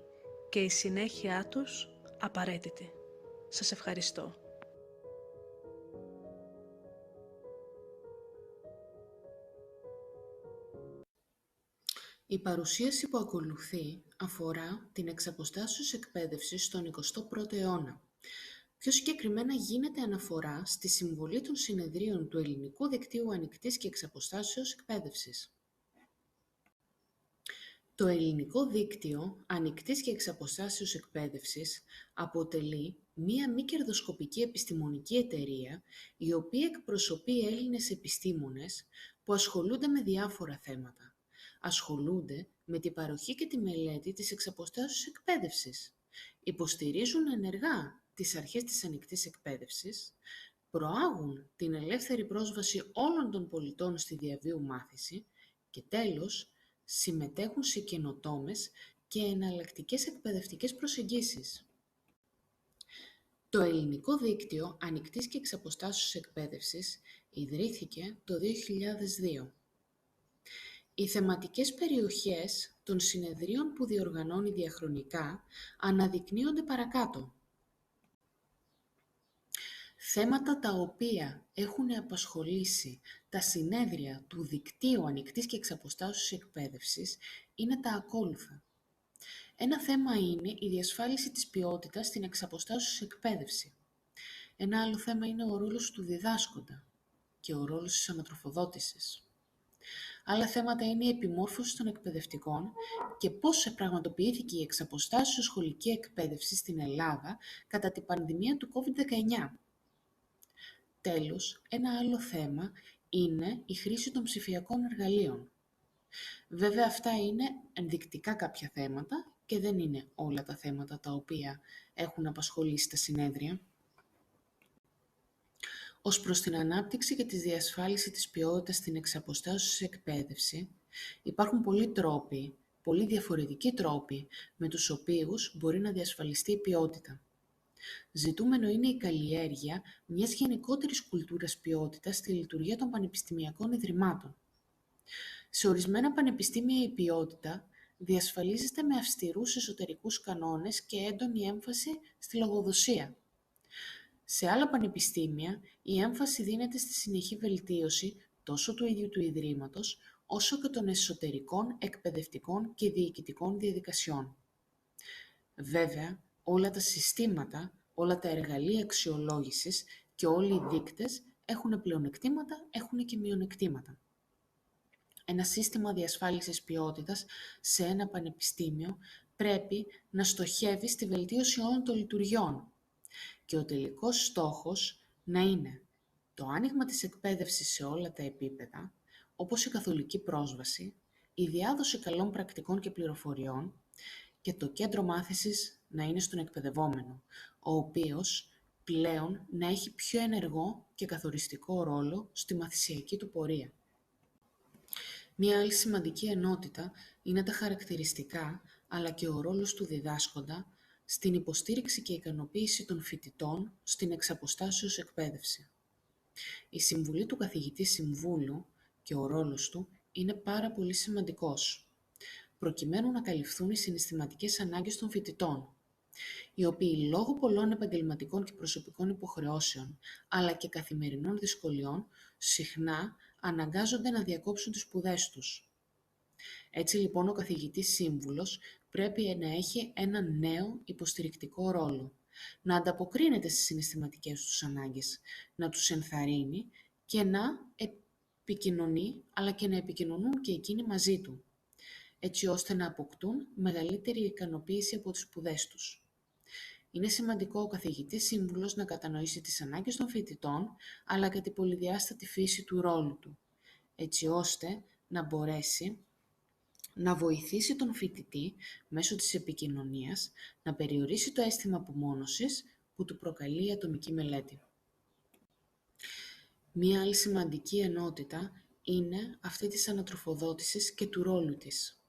και η συνέχειά τους απαραίτητη. Σας ευχαριστώ. Η παρουσίαση που ακολουθεί αφορά την εξαποστάσεως εκπαίδευση στον 21ο αιώνα. Πιο συγκεκριμένα γίνεται αναφορά στη συμβολή των συνεδρίων του Ελληνικού Δικτύου Ανοικτής και Εξαποστάσεως Εκπαίδευσης. Το Ελληνικό Δίκτυο Ανοικτής και Εξαποστάσεως Εκπαίδευσης αποτελεί μία μη κερδοσκοπική επιστημονική εταιρεία η οποία εκπροσωπεί Έλληνες επιστήμονες που ασχολούνται με διάφορα θέματα. Ασχολούνται με την παροχή και τη μελέτη της εξαποστάσεως εκπαίδευσης. Υποστηρίζουν ενεργά τις αρχές της ανοιχτής εκπαίδευσης, προάγουν την ελεύθερη πρόσβαση όλων των πολιτών στη διαβίου μάθηση και τέλος, συμμετέχουν σε καινοτόμες και εναλλακτικές εκπαιδευτικές προσεγγίσεις. Το Ελληνικό Δίκτυο Ανοικτής και Εξαποστάσεως Εκπαίδευσης ιδρύθηκε το 2002. Οι θεματικές περιοχές των συνεδρίων που διοργανώνει διαχρονικά αναδεικνύονται παρακάτω. Θέματα τα οποία έχουν απασχολήσει τα συνέδρια του Δικτύου Ανοικτής και Εξαποστάσεως Εκπαίδευσης είναι τα ακόλουθα. Ένα θέμα είναι η διασφάλιση της ποιότητας στην εξαποστάσεως εκπαίδευση. Ένα άλλο θέμα είναι ο ρόλος του διδάσκοντα και ο ρόλος της ανατροφοδότησης. Άλλα θέματα είναι η επιμόρφωση των εκπαιδευτικών και πώς πραγματοποιήθηκε η εξαποστάσεως σχολική εκπαίδευση στην Ελλάδα κατά την πανδημία του COVID-19. Τέλος, ένα άλλο θέμα είναι η χρήση των ψηφιακών εργαλείων. Βέβαια, αυτά είναι ενδεικτικά κάποια θέματα και δεν είναι όλα τα θέματα τα οποία έχουν απασχολήσει τα συνέδρια. Ως προς την ανάπτυξη και τη διασφάλιση της ποιότητας στην εξαποστάσεως εκπαίδευση, υπάρχουν πολλοί διαφορετικοί τρόποι με τους οποίους μπορεί να διασφαλιστεί η ποιότητα. Ζητούμενο είναι η καλλιέργεια μιας γενικότερης κουλτούρας ποιότητας στη λειτουργία των πανεπιστημιακών ιδρυμάτων. Σε ορισμένα πανεπιστήμια η ποιότητα διασφαλίζεται με αυστηρούς εσωτερικούς κανόνες και έντονη έμφαση στη λογοδοσία. Σε άλλα πανεπιστήμια η έμφαση δίνεται στη συνεχή βελτίωση τόσο του ίδιου του ιδρύματος, όσο και των εσωτερικών εκπαιδευτικών και διοικητικών διαδικασιών. Βέβαια, όλα τα συστήματα, όλα τα εργαλεία αξιολόγησης και όλοι οι δείκτες έχουν πλεονεκτήματα, έχουν και μειονεκτήματα. Ένα σύστημα διασφάλισης ποιότητας σε ένα πανεπιστήμιο πρέπει να στοχεύει στη βελτίωση όλων των λειτουργιών και ο τελικός στόχος να είναι το άνοιγμα της εκπαίδευσης σε όλα τα επίπεδα, όπως η καθολική πρόσβαση, η διάδοση καλών πρακτικών και πληροφοριών και το κέντρο μάθησης να είναι στον εκπαιδευόμενο, ο οποίος πλέον να έχει πιο ενεργό και καθοριστικό ρόλο στη μαθησιακή του πορεία. Μία άλλη σημαντική ενότητα είναι τα χαρακτηριστικά, αλλά και ο ρόλος του διδάσκοντα στην υποστήριξη και ικανοποίηση των φοιτητών στην εξαποστάσεως εκπαίδευση. Η συμβουλή του καθηγητή συμβούλου και ο ρόλος του είναι πάρα πολύ σημαντικός, προκειμένου να καλυφθούν οι συναισθηματικές ανάγκες των φοιτητών, οι οποίοι λόγω πολλών επαγγελματικών και προσωπικών υποχρεώσεων, αλλά και καθημερινών δυσκολιών, συχνά αναγκάζονται να διακόψουν τις σπουδές τους. Έτσι λοιπόν ο καθηγητής σύμβουλος πρέπει να έχει ένα νέο υποστηρικτικό ρόλο, να ανταποκρίνεται στις συναισθηματικές τους ανάγκες, να τους ενθαρρύνει και να επικοινωνεί, αλλά και να επικοινωνούν και εκείνοι μαζί του, έτσι ώστε να αποκτούν μεγαλύτερη ικανοποίηση από τις σπουδές τους. Είναι σημαντικό ο καθηγητής σύμβουλος να κατανοήσει τις ανάγκες των φοιτητών, αλλά και την πολυδιάστατη φύση του ρόλου του, έτσι ώστε να μπορέσει να βοηθήσει τον φοιτητή μέσω της επικοινωνίας να περιορίσει το αίσθημα απομόνωσης που του προκαλεί η ατομική μελέτη. Μία άλλη σημαντική ενότητα είναι αυτή της ανατροφοδότησης και του ρόλου της.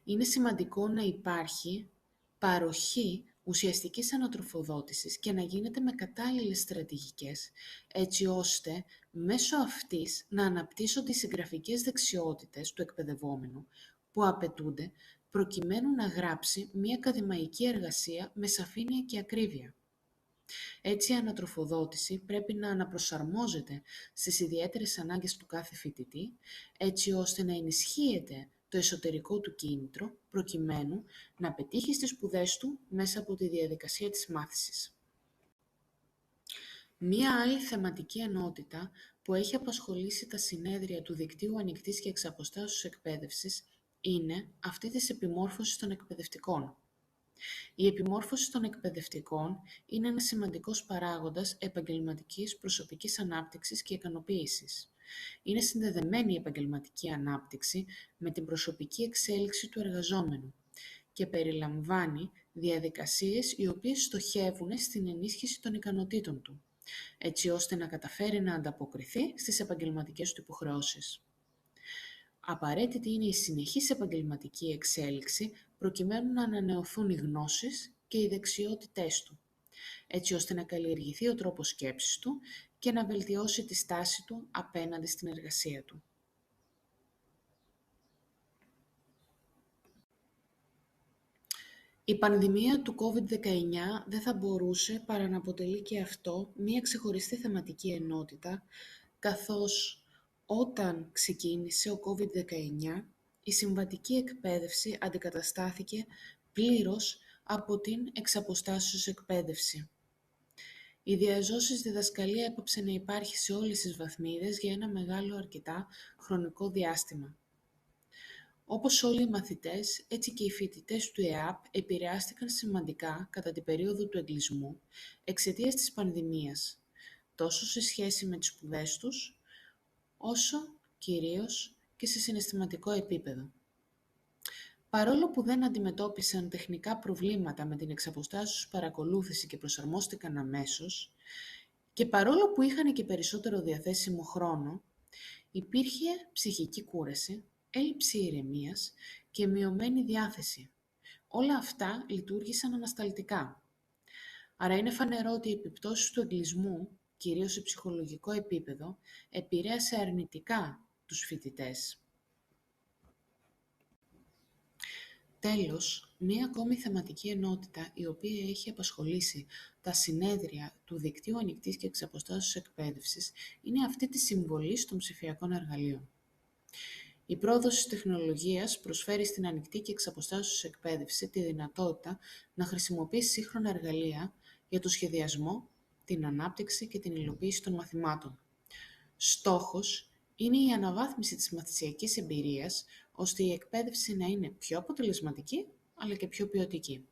Είναι σημαντικό να υπάρχει παροχή ουσιαστικής ανατροφοδότησης και να γίνεται με κατάλληλες στρατηγικές, έτσι ώστε μέσω αυτής να αναπτύσσονται οι συγγραφικές δεξιότητες του εκπαιδευόμενου που απαιτούνται προκειμένου να γράψει μια ακαδημαϊκή εργασία με σαφήνεια και ακρίβεια. Έτσι η ανατροφοδότηση πρέπει να αναπροσαρμόζεται στις ιδιαίτερες ανάγκες του κάθε φοιτητή, έτσι ώστε να ενισχύεται το εσωτερικό του κίνητρο, προκειμένου να πετύχει στις σπουδές του μέσα από τη διαδικασία της μάθησης. Μία άλλη θεματική ενότητα που έχει απασχολήσει τα συνέδρια του Δικτύου Ανοικτής και Εξαποστάσεως Εκπαίδευσης είναι αυτή της επιμόρφωσης των εκπαιδευτικών. Η επιμόρφωση των εκπαιδευτικών είναι ένας σημαντικός παράγοντας επαγγελματικής προσωπικής ανάπτυξης και ικανοποίησης. Είναι συνδεδεμένη η επαγγελματική ανάπτυξη με την προσωπική εξέλιξη του εργαζόμενου και περιλαμβάνει διαδικασίες οι οποίες στοχεύουν στην ενίσχυση των ικανοτήτων του, έτσι ώστε να καταφέρει να ανταποκριθεί στις επαγγελματικές του υποχρεώσεις. Απαραίτητη είναι η συνεχής επαγγελματική εξέλιξη προκειμένου να ανανεωθούν οι γνώσεις και οι δεξιότητές του, έτσι ώστε να καλλιεργηθεί ο τρόπος σκέψης του και να βελτιώσει τη στάση του απέναντι στην εργασία του. Η πανδημία του COVID-19 δεν θα μπορούσε παρά να αποτελεί και αυτό μία ξεχωριστή θεματική ενότητα, καθώς όταν ξεκίνησε ο COVID-19, η συμβατική εκπαίδευση αντικαταστάθηκε πλήρως από την εξαποστάσεως εκπαίδευση. Η διαζώσης διδασκαλία έπαψε να υπάρχει σε όλες τις βαθμίδες για ένα μεγάλο αρκετά χρονικό διάστημα. Όπως όλοι οι μαθητές, έτσι και οι φοιτητές του ΕΑΠ επηρεάστηκαν σημαντικά κατά την περίοδο του εγκλεισμού εξαιτίας της πανδημίας, τόσο σε σχέση με τις σπουδές τους, όσο κυρίως και σε συναισθηματικό επίπεδο. Παρόλο που δεν αντιμετώπισαν τεχνικά προβλήματα με την εξαποστάσεως παρακολούθηση και προσαρμόστηκαν αμέσως, και παρόλο που είχαν και περισσότερο διαθέσιμο χρόνο, υπήρχε ψυχική κούραση, έλλειψη ηρεμίας και μειωμένη διάθεση. Όλα αυτά λειτουργήσαν ανασταλτικά. Άρα είναι φανερό ότι οι επιπτώσεις του εγκλεισμού, κυρίως σε ψυχολογικό επίπεδο, επηρέασε αρνητικά τους φοιτητές. Τέλος, μία ακόμη θεματική ενότητα η οποία έχει απασχολήσει τα συνέδρια του Δικτύου Ανοικτής και Εξαποστάσεως Εκπαίδευσης είναι αυτή της συμβολής των ψηφιακών εργαλείων. Η πρόοδος της τεχνολογίας προσφέρει στην ανοιχτή και εξαποστάσεως εκπαίδευση τη δυνατότητα να χρησιμοποιήσει σύγχρονα εργαλεία για το σχεδιασμό, την ανάπτυξη και την υλοποίηση των μαθημάτων. Στόχος είναι η αναβάθμιση της μαθησιακής εμπειρίας, ώστε η εκπαίδευση να είναι πιο αποτελεσματική, αλλά και πιο ποιοτική.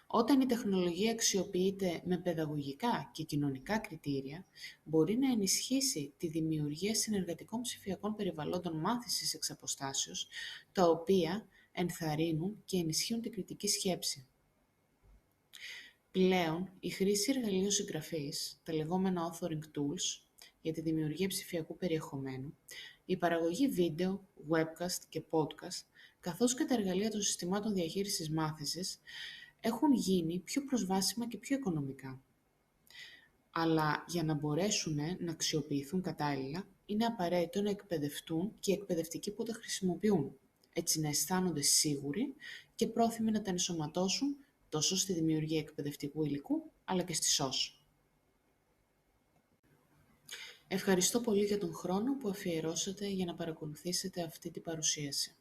Όταν η τεχνολογία αξιοποιείται με παιδαγωγικά και κοινωνικά κριτήρια, μπορεί να ενισχύσει τη δημιουργία συνεργατικών ψηφιακών περιβαλλόντων μάθησης εξ αποστάσεως, τα οποία ενθαρρύνουν και ενισχύουν την κριτική σκέψη. Πλέον, η χρήση εργαλείων συγγραφής, τα λεγόμενα authoring tools, για τη δημιουργία ψηφιακού περιεχομένου, η παραγωγή βίντεο, webcast και podcast, καθώς και τα εργαλεία των συστημάτων διαχείρισης μάθησης, έχουν γίνει πιο προσβάσιμα και πιο οικονομικά. Αλλά για να μπορέσουν να αξιοποιηθούν κατάλληλα, είναι απαραίτητο να εκπαιδευτούν και οι εκπαιδευτικοί που τα χρησιμοποιούν, έτσι να αισθάνονται σίγουροι και πρόθυμοι να τα ενσωματώσουν τόσο στη δημιουργία εκπαιδευτικού υλικού, αλλά και στη σώση. Ευχαριστώ πολύ για τον χρόνο που αφιερώσατε για να παρακολουθήσετε αυτή την παρουσίαση.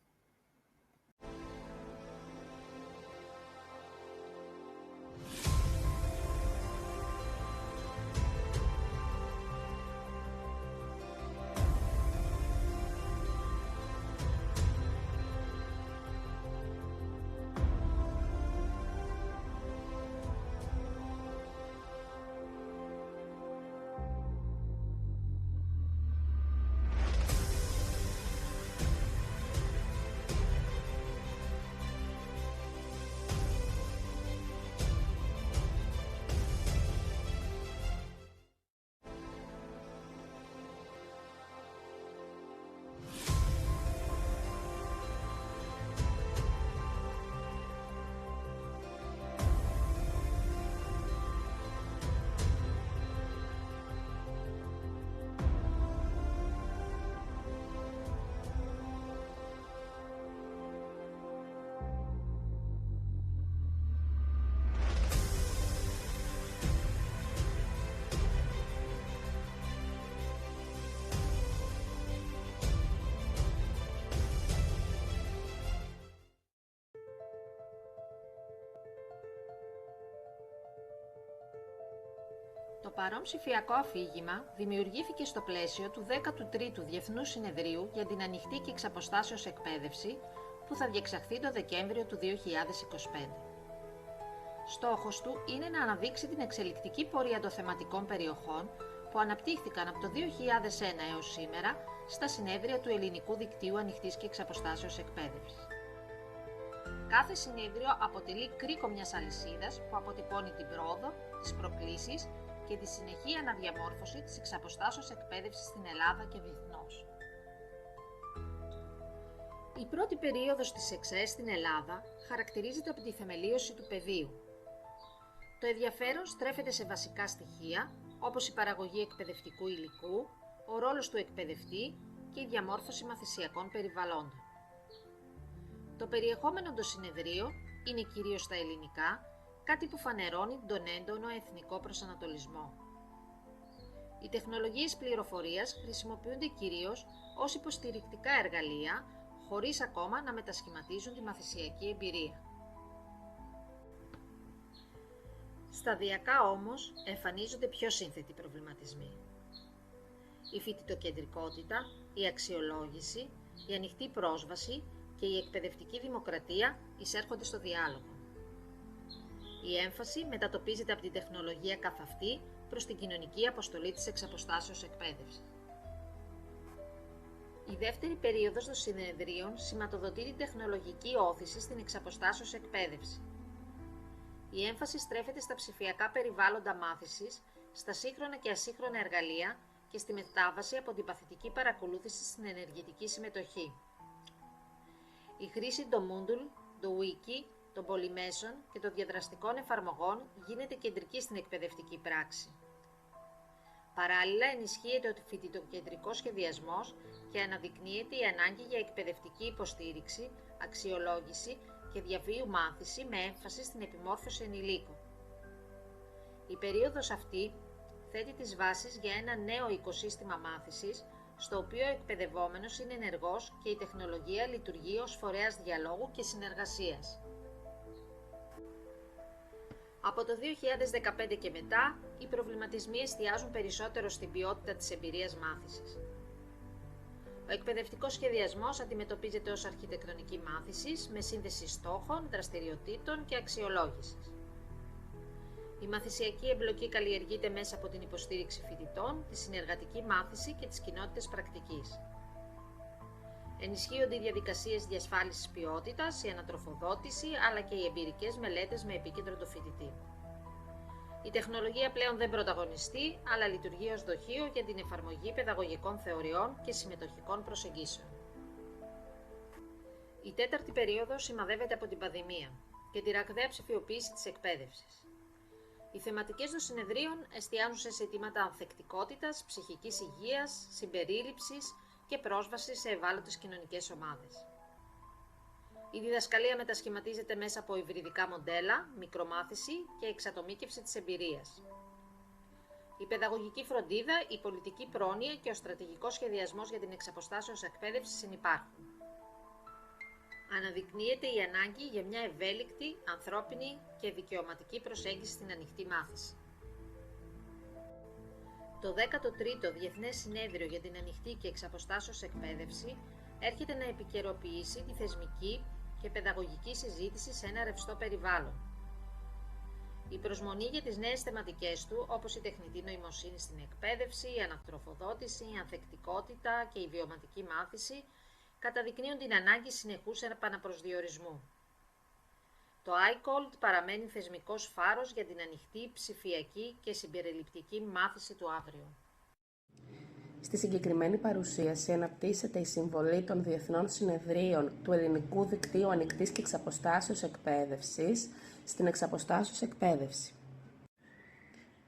Το παρόν ψηφιακό αφήγημα δημιουργήθηκε στο πλαίσιο του 13ου Διεθνούς Συνεδρίου για την Ανοιχτή και Εξαποστάσεως Εκπαίδευση, που θα διεξαχθεί το Δεκέμβριο του 2025. Στόχος του είναι να αναδείξει την εξελικτική πορεία των θεματικών περιοχών που αναπτύχθηκαν από το 2001 έως σήμερα στα συνέδρια του Ελληνικού Δικτύου Ανοιχτής και Εξαποστάσεως Εκπαίδευσης. Κάθε συνέδριο αποτελεί κρίκο μιας αλυσίδας που αποτυπώνει την πρόοδο, τις προκλήσεις και τη συνεχή αναδιαμόρφωση της εξαποστάσεως εκπαίδευσης στην Ελλάδα και διεθνώς. Η πρώτη περίοδος της ΕΞΕ στην Ελλάδα χαρακτηρίζεται από τη θεμελίωση του πεδίου. Το ενδιαφέρον στρέφεται σε βασικά στοιχεία, όπως η παραγωγή εκπαιδευτικού υλικού, ο ρόλος του εκπαιδευτή και η διαμόρφωση μαθησιακών περιβαλλόντων. Το περιεχόμενο των συνεδρίων είναι κυρίως στα ελληνικά, κάτι που φανερώνει τον έντονο εθνικό προσανατολισμό. Οι τεχνολογίες πληροφορίας χρησιμοποιούνται κυρίως ως υποστηρικτικά εργαλεία, χωρίς ακόμα να μετασχηματίζουν τη μαθησιακή εμπειρία. Σταδιακά όμως εμφανίζονται πιο σύνθετοι προβληματισμοί. Η φοιτητοκεντρικότητα, η αξιολόγηση, η ανοιχτή πρόσβαση και η εκπαιδευτική δημοκρατία εισέρχονται στο διάλογο. Η έμφαση μετατοπίζεται από την τεχνολογία καθ' αυτή προς την κοινωνική αποστολή της εξαποστάσεως εκπαίδευσης. Η δεύτερη περίοδος των συνεδρίων σηματοδοτεί την τεχνολογική όθηση στην εξαποστάσεως εκπαίδευση. Η έμφαση στρέφεται στα ψηφιακά περιβάλλοντα μάθησης, στα σύγχρονα και ασύγχρονα εργαλεία και στη μετάβαση από την παθητική παρακολούθηση στην ενεργητική συμμετοχή. Η χρήση των Moodle, το Wiki, των πολυμέσων και των διαδραστικών εφαρμογών γίνεται κεντρική στην εκπαιδευτική πράξη. Παράλληλα, ενισχύεται ο φοιτητοκεντρικός σχεδιασμός και αναδεικνύεται η ανάγκη για εκπαιδευτική υποστήριξη, αξιολόγηση και διαβίου μάθηση με έμφαση στην επιμόρφωση ενηλίκων. Η περίοδος αυτή θέτει τις βάσεις για ένα νέο οικοσύστημα μάθησης, στο οποίο ο εκπαιδευόμενος είναι ενεργός και η τεχνολογία λειτουργεί ως φορέας διαλόγου και συνεργασίας. Από το 2015 και μετά, οι προβληματισμοί εστιάζουν περισσότερο στην ποιότητα της εμπειρίας μάθησης. Ο εκπαιδευτικός σχεδιασμός αντιμετωπίζεται ως αρχιτεκτονική μάθησης με σύνδεση στόχων, δραστηριοτήτων και αξιολόγησης. Η μαθησιακή εμπλοκή καλλιεργείται μέσα από την υποστήριξη φοιτητών, τη συνεργατική μάθηση και τις κοινότητες πρακτικής. Ενισχύονται οι διαδικασίες διασφάλισης ποιότητας, η ανατροφοδότηση, αλλά και οι εμπειρικές μελέτες με επίκεντρο το φοιτητή. Η τεχνολογία πλέον δεν πρωταγωνιστεί, αλλά λειτουργεί ως δοχείο για την εφαρμογή παιδαγωγικών θεωριών και συμμετοχικών προσεγγίσεων. Η τέταρτη περίοδος σημαδεύεται από την πανδημία και τη ραγδαία ψηφιοποίηση της εκπαίδευσης. Οι θεματικές των συνεδρίων εστιάζουν σε ζητήματα ανθεκτικότητας, ψυχικής υγείας, συμπερίληψης και πρόσβαση σε ευάλωτες κοινωνικές ομάδες. Η διδασκαλία μετασχηματίζεται μέσα από υβριδικά μοντέλα, μικρομάθηση και εξατομίκευση της εμπειρίας. Η παιδαγωγική φροντίδα, η πολιτική πρόνοια και ο στρατηγικός σχεδιασμός για την εξαποστάσεως εκπαίδευση συνυπάρχουν. Αναδεικνύεται η ανάγκη για μια ευέλικτη, ανθρώπινη και δικαιωματική προσέγγιση στην ανοιχτή μάθηση. Το 13ο Διεθνές Συνέδριο για την Ανοιχτή και Εξαποστάσεως Εκπαίδευση έρχεται να επικαιροποιήσει τη θεσμική και παιδαγωγική συζήτηση σε ένα ρευστό περιβάλλον. Η προσμονή για τις νέες θεματικές του, όπως η τεχνητή νοημοσύνη στην εκπαίδευση, η ανατροφοδότηση, η ανθεκτικότητα και η βιωματική μάθηση, καταδεικνύουν την ανάγκη συνεχούς επαναπροσδιορισμού. Το iCold παραμένει θεσμικός φάρος για την ανοιχτή, ψηφιακή και συμπεριληπτική μάθηση του αύριο. Στη συγκεκριμένη παρουσίαση αναπτύσσεται η συμβολή των Διεθνών Συνεδρίων του Ελληνικού Δικτύου Ανοικτής και Εξαποστάσεως Εκπαίδευσης στην εξαποστάσεως εκπαίδευση.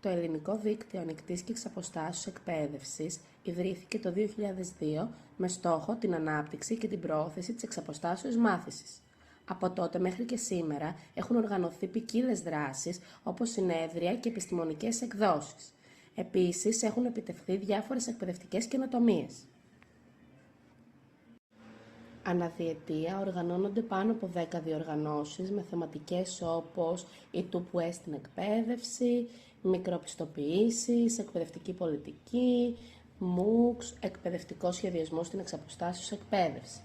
Το Ελληνικό Δίκτυο Ανοικτής και Εξαποστάσεως Εκπαίδευσης ιδρύθηκε το 2002 με στόχο την ανάπτυξη και την προώθηση της εξαποστάσεως μάθησης. Από τότε μέχρι και σήμερα έχουν οργανωθεί ποικίλες δράσεις όπως συνέδρια και επιστημονικές εκδόσεις. Επίσης έχουν επιτευχθεί διάφορες εκπαιδευτικές καινοτομίες. Αναδιετία οργανώνονται πάνω από 10 διοργανώσεις με θεματικές όπως η τούπου στην εκπαίδευση, μικροπιστοποιήσεις, εκπαιδευτική πολιτική, MOOCs, εκπαιδευτικό σχεδιασμό στην εξαποστάσεως εκπαίδευση.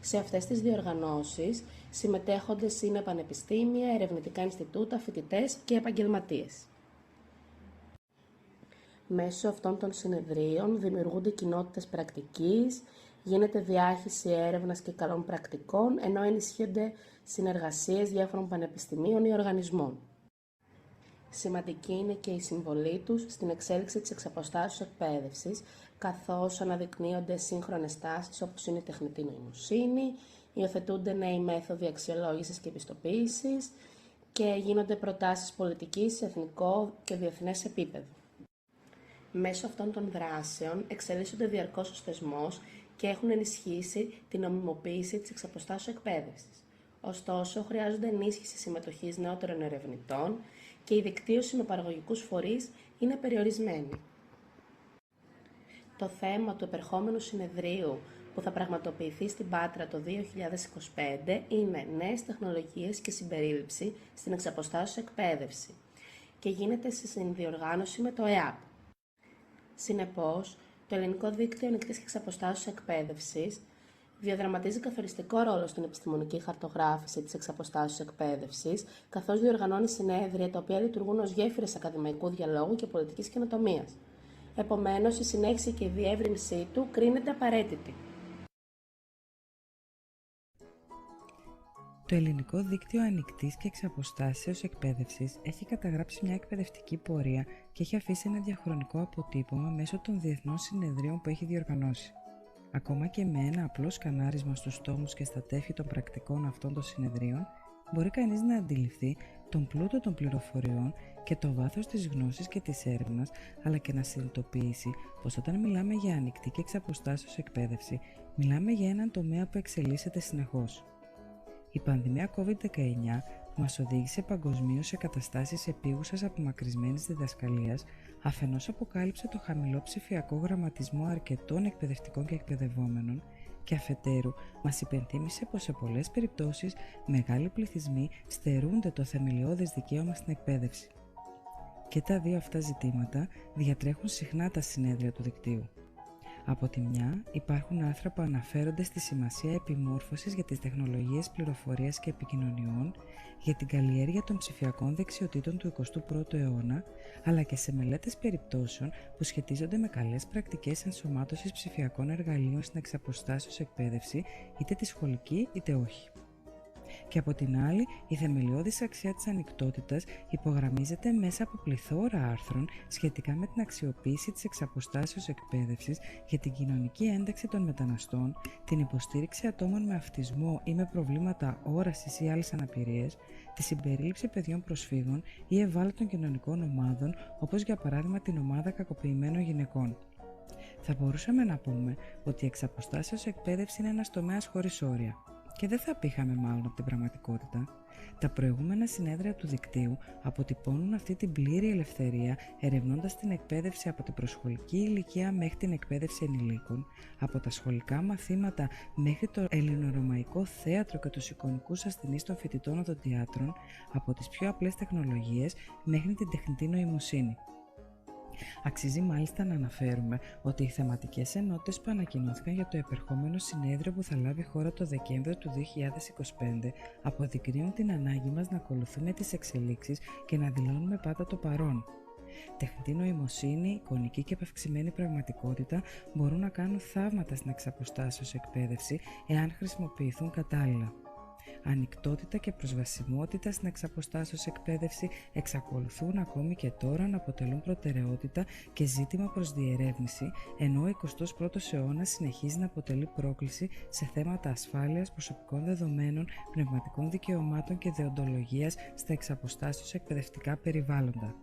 Σε αυτές τις διοργανώσεις συμμετέχοντες είναι πανεπιστήμια, ερευνητικά Ινστιτούτα, φοιτητές και επαγγελματίες. Μέσω αυτών των συνεδρίων δημιουργούνται κοινότητες πρακτικής, γίνεται διάχυση έρευνας και καλών πρακτικών, ενώ ενισχύονται συνεργασίες διάφορων πανεπιστημίων ή οργανισμών. Σημαντική είναι και η συμβολή τους στην εξέλιξη της εξαποστάσεως εκπαίδευσης, καθώς αναδεικνύονται σύγχρονες τάσεις όπως είναι η τεχνητή νοημοσύνη, υιοθετούνται νέοι μέθοδοι αξιολόγησης και επιστοποίησης και γίνονται προτάσεις πολιτικής σε εθνικό και διεθνές επίπεδο. Μέσω αυτών των δράσεων εξελίσσονται διαρκώς ως θεσμός και έχουν ενισχύσει την νομιμοποίηση της εξαποστάσεως εκπαίδευσης. Ωστόσο, χρειάζονται ενίσχυση συμμετοχής νεότερων ερευνητών και η δικτύωση με παραγωγικούς φορείς είναι περιορισμένη. Το θέμα του επερχόμενου συνεδρίου που θα πραγματοποιηθεί στην Πάτρα το 2025 είναι νέες τεχνολογίες και συμπερίληψη στην εξαποστάσεως εκπαίδευση και γίνεται σε συνδιοργάνωση με το ΕΑΠ. Συνεπώς, το Ελληνικό Δίκτυο Ανοικτής και Εξαποστάσεως Εκπαίδευσης διαδραματίζει καθοριστικό ρόλο στην επιστημονική χαρτογράφηση της εξαποστάσεως εκπαίδευσης, καθώς διοργανώνει συνέδρια τα οποία λειτουργούν ως γέφυρες ακαδημαϊκού διαλόγου και πολιτικής καινοτομίας. Επομένως, η συνέχιση και η διεύρυνσή του κρίνεται απαραίτητη. Το Ελληνικό Δίκτυο Ανοικτής και Εξαποστάσεως Εκπαίδευσης έχει καταγράψει μια εκπαιδευτική πορεία και έχει αφήσει ένα διαχρονικό αποτύπωμα μέσω των διεθνών συνεδρίων που έχει διοργανώσει. Ακόμα και με ένα απλό σκανάρισμα στους τόμους και στα τεύχη των πρακτικών αυτών των συνεδρίων, μπορεί κανείς να αντιληφθεί τον πλούτο των πληροφοριών και το βάθος της γνώσης και της έρευνας, αλλά και να συνειδητοποιήσει πως όταν μιλάμε για ανοιχτή και εξαποστάσεως εκπαίδευση, μιλάμε για έναν τομέα που εξελίσσεται συνεχώς. Η πανδημία COVID-19 μας οδήγησε παγκοσμίως σε καταστάσεις επίγουσας απομακρυσμένης διδασκαλίας, αφενός αποκάλυψε το χαμηλό ψηφιακό γραμματισμό αρκετών εκπαιδευτικών και εκπαιδευόμενων και αφετέρου μας υπενθύμησε πως σε πολλές περιπτώσεις μεγάλοι πληθυσμοί στερούνται το θεμελιώδες δικαίωμα στην εκπαίδευση. Και τα δύο αυτά ζητήματα διατρέχουν συχνά τα συνέδρια του δικτύου. Από τη μια, υπάρχουν άρθρα που αναφέρονται στη σημασία επιμόρφωσης για τις τεχνολογίες πληροφορίας και επικοινωνιών, για την καλλιέργεια των ψηφιακών δεξιοτήτων του 21ου αιώνα, αλλά και σε μελέτες περιπτώσεων που σχετίζονται με καλές πρακτικές ενσωμάτωσης ψηφιακών εργαλείων στην εξαποστάσεως εκπαίδευση, είτε τη σχολική είτε όχι. Και από την άλλη, η θεμελιώδης αξία της ανοιχτότητας υπογραμμίζεται μέσα από πληθώρα άρθρων σχετικά με την αξιοποίηση της εξαποστάσεως εκπαίδευσης για την κοινωνική ένταξη των μεταναστών, την υποστήριξη ατόμων με αυτισμό ή με προβλήματα όρασης ή άλλες αναπηρίες, τη συμπερίληψη παιδιών προσφύγων ή ευάλωτων κοινωνικών ομάδων, όπως για παράδειγμα την ομάδα κακοποιημένων γυναικών. Θα μπορούσαμε να πούμε ότι η εξαποστάσεως εκπαίδευση είναι ένας τομέας χωρίς όρια. Και δεν θα απήχαμε μάλλον από την πραγματικότητα. Τα προηγούμενα συνέδρια του δικτύου αποτυπώνουν αυτή την πλήρη ελευθερία, ερευνώντας την εκπαίδευση από την προσχολική ηλικία μέχρι την εκπαίδευση ενηλίκων, από τα σχολικά μαθήματα μέχρι το ελληνορωμαϊκό θέατρο και τους εικονικούς ασθενείς των φοιτητών οδοντιάτρων, από τις πιο απλές τεχνολογίες μέχρι την τεχνητή νοημοσύνη. Αξίζει μάλιστα να αναφέρουμε ότι οι θεματικές ενότητες που ανακοινώθηκαν για το επερχόμενο συνέδριο που θα λάβει χώρα το Δεκέμβριο του 2025 αποδεικνύουν την ανάγκη μας να ακολουθούμε τις εξελίξεις και να δηλώνουμε πάντα το παρόν. Τεχνητή νοημοσύνη, εικονική και επαυξημένη πραγματικότητα μπορούν να κάνουν θαύματα στην εξαποστάσεως εκπαίδευση εάν χρησιμοποιηθούν κατάλληλα. Ανοιχτότητα και προσβασιμότητα στην εξαποστάσεως εκπαίδευση εξακολουθούν ακόμη και τώρα να αποτελούν προτεραιότητα και ζήτημα προς διερεύνηση, ενώ ο 21ος αιώνας συνεχίζει να αποτελεί πρόκληση σε θέματα ασφάλειας, προσωπικών δεδομένων, πνευματικών δικαιωμάτων και δεοντολογίας στα εξαποστάσεως εκπαιδευτικά περιβάλλοντα.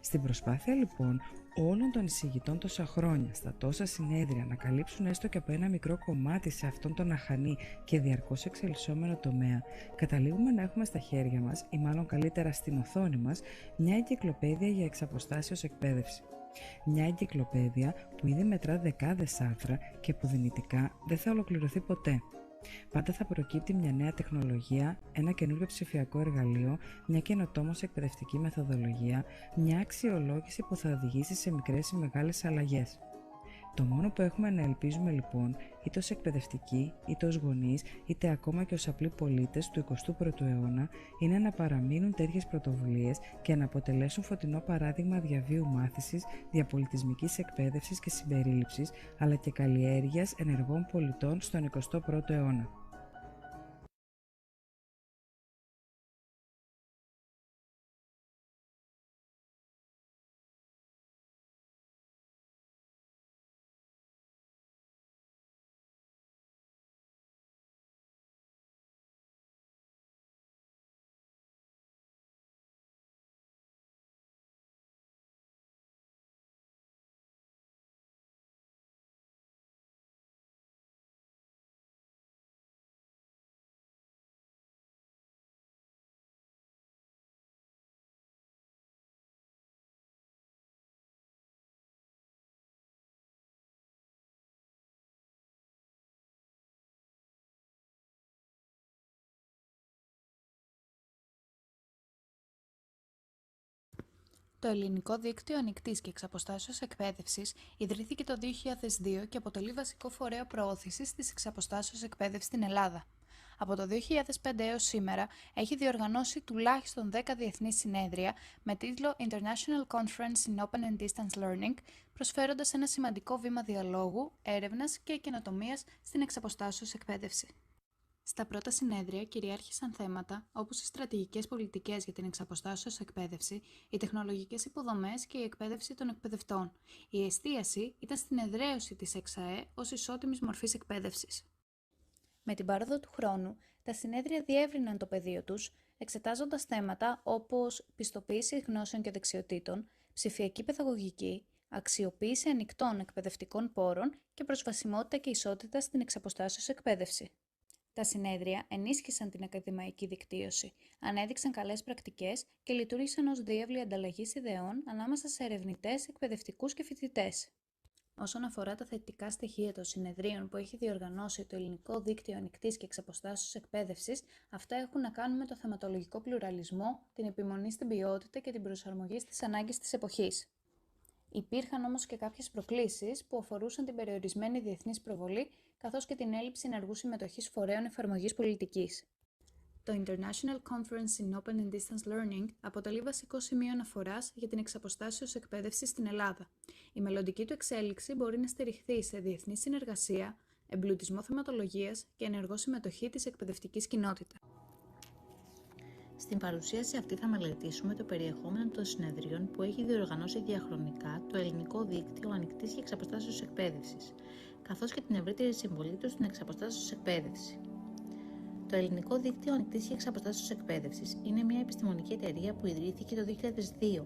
Στην προσπάθεια λοιπόν όλων των εισηγητών τόσα χρόνια στα τόσα συνέδρια να καλύψουν έστω και από ένα μικρό κομμάτι σε αυτόν τον αχανή και διαρκώς εξελισσόμενο τομέα, καταλήγουμε να έχουμε στα χέρια μας, ή μάλλον καλύτερα στην οθόνη μας, μια εγκυκλοπαίδεια για εξαποστάσεως εκπαίδευση. Μια εγκυκλοπαίδεια που ήδη μετρά δεκάδες άρθρα και που δυνητικά δεν θα ολοκληρωθεί ποτέ. Πάντα θα προκύπτει μια νέα τεχνολογία, ένα καινούριο ψηφιακό εργαλείο, μια καινοτόμως εκπαιδευτική μεθοδολογία, μια αξιολόγηση που θα οδηγήσει σε μικρές ή μεγάλες αλλαγές. Το μόνο που έχουμε να ελπίζουμε λοιπόν, είτε ως εκπαιδευτικοί, είτε ως γονείς, είτε ακόμα και ως απλοί πολίτες του 21ου αιώνα, είναι να παραμείνουν τέτοιες πρωτοβουλίες και να αποτελέσουν φωτεινό παράδειγμα διαβίου μάθησης, διαπολιτισμικής εκπαίδευσης και συμπερίληψης, αλλά και καλλιέργειας ενεργών πολιτών στον 21ο αιώνα. Το ελληνικό δίκτυο Ανοικτής και Εξαποστάσεως Εκπαίδευσης ιδρύθηκε το 2002 και αποτελεί βασικό φορέα προώθησης της εξαποστάσεως εκπαίδευσης στην Ελλάδα. Από το 2005 έως σήμερα έχει διοργανώσει τουλάχιστον 10 διεθνείς συνέδρια με τίτλο International Conference in Open and Distance Learning, προσφέροντας ένα σημαντικό βήμα διαλόγου, έρευνας και καινοτομίας στην εξαποστάσεως εκπαίδευση. Στα πρώτα συνέδρια κυριάρχησαν θέματα όπως οι στρατηγικές πολιτικές για την εξαποστάσεως εκπαίδευση, οι τεχνολογικές υποδομές και η εκπαίδευση των εκπαιδευτών. Η εστίαση ήταν στην εδραίωση της ΕΞΑΕ ως ισότιμης μορφής εκπαίδευσης. Με την πάροδο του χρόνου, τα συνέδρια διεύρυναν το πεδίο τους, εξετάζοντας θέματα όπως πιστοποίηση γνώσεων και δεξιοτήτων, ψηφιακή παιδαγωγική, αξιοποίηση ανοιχτών εκπαιδευτικών πόρων και προσβασιμότητα και ισότητα στην εξαποστάσεως εκπαίδευση. Τα συνέδρια ενίσχυσαν την ακαδημαϊκή δικτύωση, ανέδειξαν καλές πρακτικές και λειτουργήσαν ως διάβλη ανταλλαγής ιδεών ανάμεσα σε ερευνητές, εκπαιδευτικούς και φοιτητές. Όσον αφορά τα θετικά στοιχεία των συνεδρίων που έχει διοργανώσει το Ελληνικό Δίκτυο Ανοικτής και Εξαποστάσεως Εκπαίδευσης, αυτά έχουν να κάνουν με το θεματολογικό πλουραλισμό, την επιμονή στην ποιότητα και την προσαρμογή στις ανάγκες της εποχής. Υπήρχαν όμως και κάποιες προκλήσεις που αφορούσαν την περιορισμένη διεθνής προβολή, καθώς και την έλλειψη ενεργού συμμετοχής φορέων εφαρμογής πολιτικής. Το International Conference in Open and Distance Learning αποτελεί βασικό σημείο αναφοράς για την εξαποστάσεως εκπαίδευση στην Ελλάδα. Η μελλοντική του εξέλιξη μπορεί να στηριχθεί σε διεθνή συνεργασία, εμπλουτισμό θεματολογίας και ενεργό συμμετοχή της εκπαιδευτικής κοινότητας. Στην παρουσίαση αυτή θα μελετήσουμε το περιεχόμενο των συνεδρίων που έχει διοργανώσει διαχρονικά το Ελληνικό Δίκτυο Ανοικτής και Εξαποστάσεως Εκπαίδευσης, καθώς και την ευρύτερη συμβολή του στην εξαποστάσεως εκπαίδευση. Το Ελληνικό Δίκτυο Ανοικτής και Εξαποστάσεως Εκπαίδευσης είναι μια επιστημονική εταιρεία που ιδρύθηκε το 2002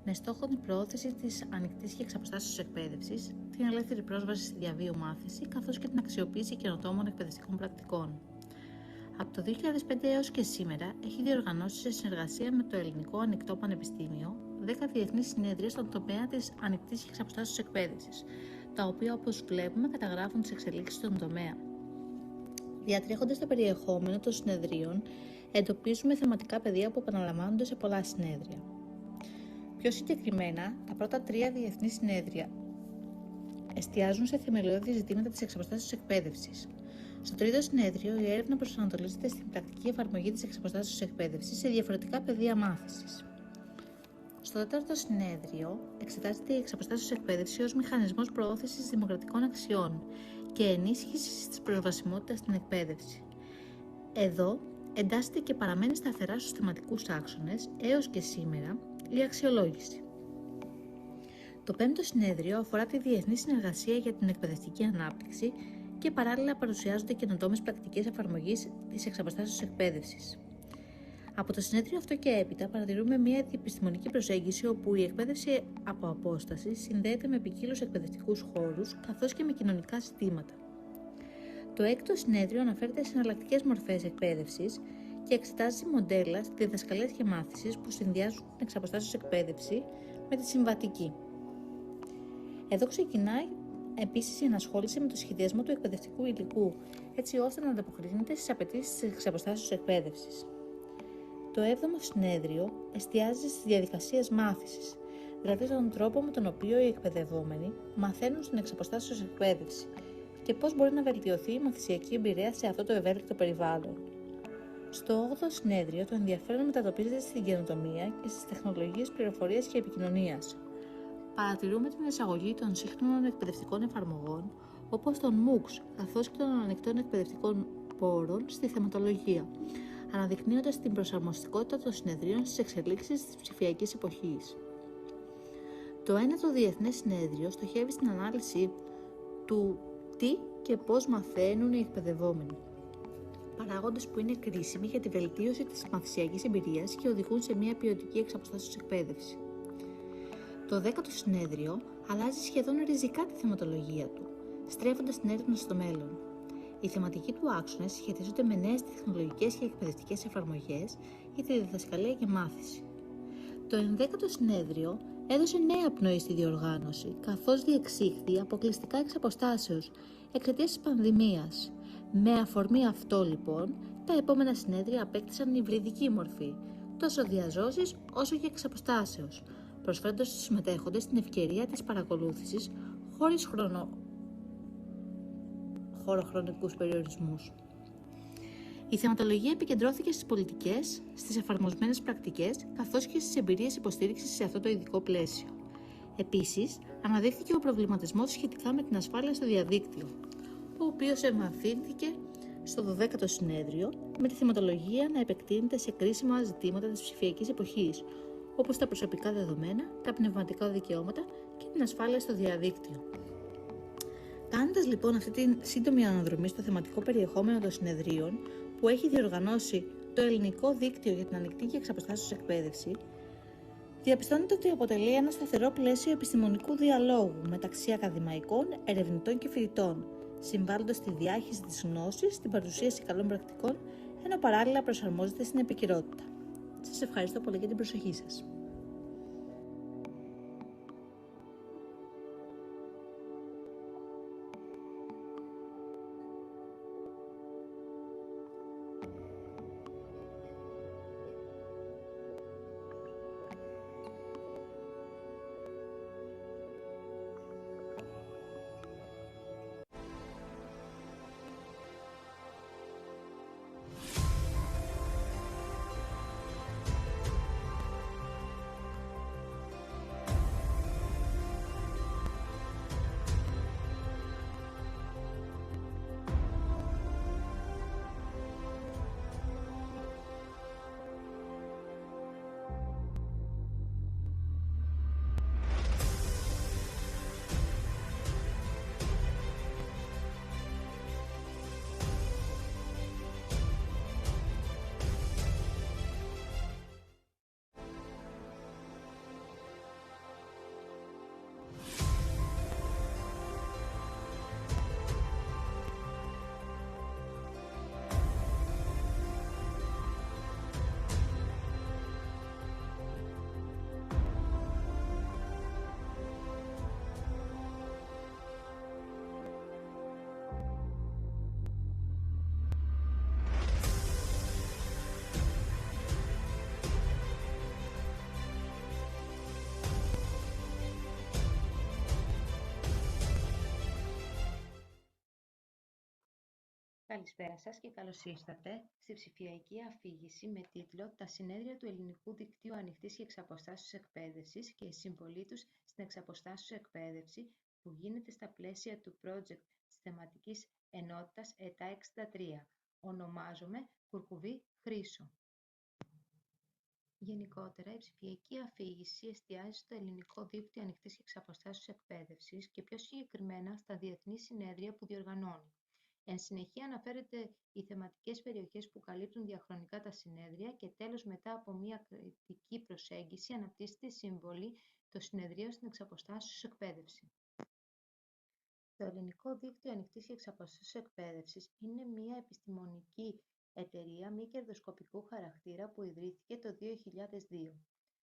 με στόχο την προώθηση της ανοικτής και εξαποστάσεως εκπαίδευσης, την ελεύθερη πρόσβαση στη διαβίου μάθηση, καθώς και την αξιοποίηση καινοτόμων εκπαιδευτικών πρακτικών. Από το 2005 έως και σήμερα έχει διοργανώσει σε συνεργασία με το Ελληνικό Ανοιχτό Πανεπιστήμιο 10 διεθνείς συνέδρια στον τομέα της ανοικτής και εξαποστάσεως εκπαίδευσης, τα οποία όπως βλέπουμε καταγράφουν τις εξελίξεις στον τομέα. Διατρέχοντας το περιεχόμενο των συνεδρίων, εντοπίζουμε θεματικά πεδία που επαναλαμβάνονται σε πολλά συνέδρια. Πιο συγκεκριμένα, τα πρώτα 3 διεθνείς συνέδρια εστιάζουν σε θεμελιώδη ζητήματα της εξαποστάσεως εκπαίδευσης. Στο τρίτο συνέδριο, η έρευνα προσανατολίζεται στην πρακτική εφαρμογή της εξαποστάσεως εκπαίδευσης σε διαφορετικά πεδία μάθησης. Στο τέταρτο συνέδριο, εξετάζεται η εξαποστάσεως εκπαίδευση ως μηχανισμός προώθησης δημοκρατικών αξιών και ενίσχυσης της προσβασιμότητας στην εκπαίδευση. Εδώ εντάσσεται και παραμένει σταθερά στους θεματικούς άξονες έως και σήμερα η αξιολόγηση. Το πέμπτο συνέδριο αφορά τη διεθνή συνεργασία για την εκπαιδευτική ανάπτυξη και παράλληλα παρουσιάζονται καινοτόμες πρακτικές εφαρμογής της εξαποστάσεως εκπαίδευσης. Από το συνέδριο αυτό και έπειτα παρατηρούμε μια επιστημονική προσέγγιση όπου η εκπαίδευση από απόσταση συνδέεται με ποικίλους εκπαιδευτικούς χώρους καθώς και με κοινωνικά ζητήματα. Το έκτο συνέδριο αναφέρεται σε εναλλακτικές μορφές εκπαίδευσης και εξετάζει μοντέλα διδασκαλίας και μάθησης που συνδυάζουν την εξαποστάσεως εκπαίδευση με τη συμβατική. Εδώ ξεκινάει επίσης η ενασχόληση με το σχεδιασμό του εκπαιδευτικού υλικού, έτσι ώστε να ανταποκρίνεται στις απαιτήσεις της εξαποστάσεως εκπαίδευσης. Το 7ο συνέδριο εστιάζει στις διαδικασίες μάθησης, δηλαδή τον τρόπο με τον οποίο οι εκπαιδευόμενοι μαθαίνουν στην εξαποστάσεως εκπαίδευση και πώς μπορεί να βελτιωθεί η μαθησιακή εμπειρία σε αυτό το ευέλικτο περιβάλλον. Στο 8ο συνέδριο, το ενδιαφέρον μετατοπίζεται στην καινοτομία και στις τεχνολογίες πληροφορίας και επικοινωνίας. Παρατηρούμε την εισαγωγή των σύγχρονων εκπαιδευτικών εφαρμογών, όπως των MOOCs, καθώς και των ανοιχτών εκπαιδευτικών πόρων στη θεματολογία, αναδεικνύοντας την προσαρμοστικότητα των συνεδρίων στις εξελίξεις της ψηφιακής εποχής. Το 9ο Διεθνές Συνέδριο στοχεύει στην ανάλυση του τι και πώς μαθαίνουν οι εκπαιδευόμενοι. Παράγοντες που είναι κρίσιμοι για τη βελτίωση της μαθησιακής εμπειρίας και οδηγούν σε μια ποιοτική εξαποστάσεως εκπαίδευση. Το 10ο Συνέδριο αλλάζει σχεδόν ριζικά τη θεματολογία του, στρέφοντας την έρευνα στο μέλλον. Οι θεματικοί του άξονες σχετίζονται με νέες τεχνολογικές και εκπαιδευτικές εφαρμογές για τη διδασκαλία και μάθηση. Το 11ο Συνέδριο έδωσε νέα πνοή στη διοργάνωση, καθώς διεξήχθη αποκλειστικά εξ αποστάσεως εξαιτίας της πανδημίας. Με αφορμή αυτό, λοιπόν, τα επόμενα συνέδρια απέκτησαν υβριδική μορφή, τόσο διαζώσεις όσο και εξ αποστάσεως, προσφέροντας στους συμμετέχοντες την ευκαιρία της παρακολούθησης χωρίς χωροχρονικούς περιορισμούς. Η θεματολογία επικεντρώθηκε στις πολιτικές, στις εφαρμοσμένες πρακτικές, καθώς και στις εμπειρίες υποστήριξης σε αυτό το ειδικό πλαίσιο. Επίσης, αναδείχθηκε ο προβληματισμός σχετικά με την ασφάλεια στο διαδίκτυο, ο οποίος εμβαθύνθηκε στο 12ο Συνέδριο, με τη θεματολογία να επεκτείνεται σε κρίσιμα ζητήματα της ψηφιακής εποχής, όπως τα προσωπικά δεδομένα, τα πνευματικά δικαιώματα και την ασφάλεια στο διαδίκτυο. Κάνοντας λοιπόν αυτή τη σύντομη αναδρομή στο θεματικό περιεχόμενο των συνεδρίων που έχει διοργανώσει το Ελληνικό Δίκτυο για την Ανοιχτή και Εξαποστάσεως Εκπαίδευση, διαπιστώνεται ότι αποτελεί ένα σταθερό πλαίσιο επιστημονικού διαλόγου μεταξύ ακαδημαϊκών, ερευνητών και φοιτητών, συμβάλλοντας στη διάχυση της γνώσης, στην παρουσίαση καλών πρακτικών, ενώ παράλληλα προσαρμόζεται στην επικαιρότητα. Σας ευχαριστώ πολύ για την προσοχή σας. Καλησπέρα σας και καλώς ήρθατε στη ψηφιακή αφήγηση με τίτλο «Τα συνέδρια του Ελληνικού Δικτύου Ανοιχτής και Εξαποστάσεως Εκπαίδευσης και η συμβολή τους στην εξαποστάσεως εκπαίδευση» που γίνεται στα πλαίσια του project της θεματικής ενότητας ΕΤΑ 63. Ονομάζομαι Κουρκουβή Χρήσο. Γενικότερα, η ψηφιακή αφήγηση εστιάζει στο Ελληνικό Δίκτυο Ανοιχτής και Εξαποστάσεως Εκπαίδευσης και πιο συγκεκριμένα στα διεθνή συνέδρια που διοργανώνει. Εν συνεχεία αναφέρεται οι θεματικές περιοχές που καλύπτουν διαχρονικά τα συνέδρια και τέλος μετά από μια κριτική προσέγγιση αναπτύσσεται η συμβολή των συνεδρίων στην εξαποστάσεως εκπαίδευση. Το Ελληνικό Δίκτυο Ανοιχτής και Εξαποστάσεως Εκπαίδευσης είναι μια επιστημονική εταιρεία μη κερδοσκοπικού χαρακτήρα που ιδρύθηκε το 2002.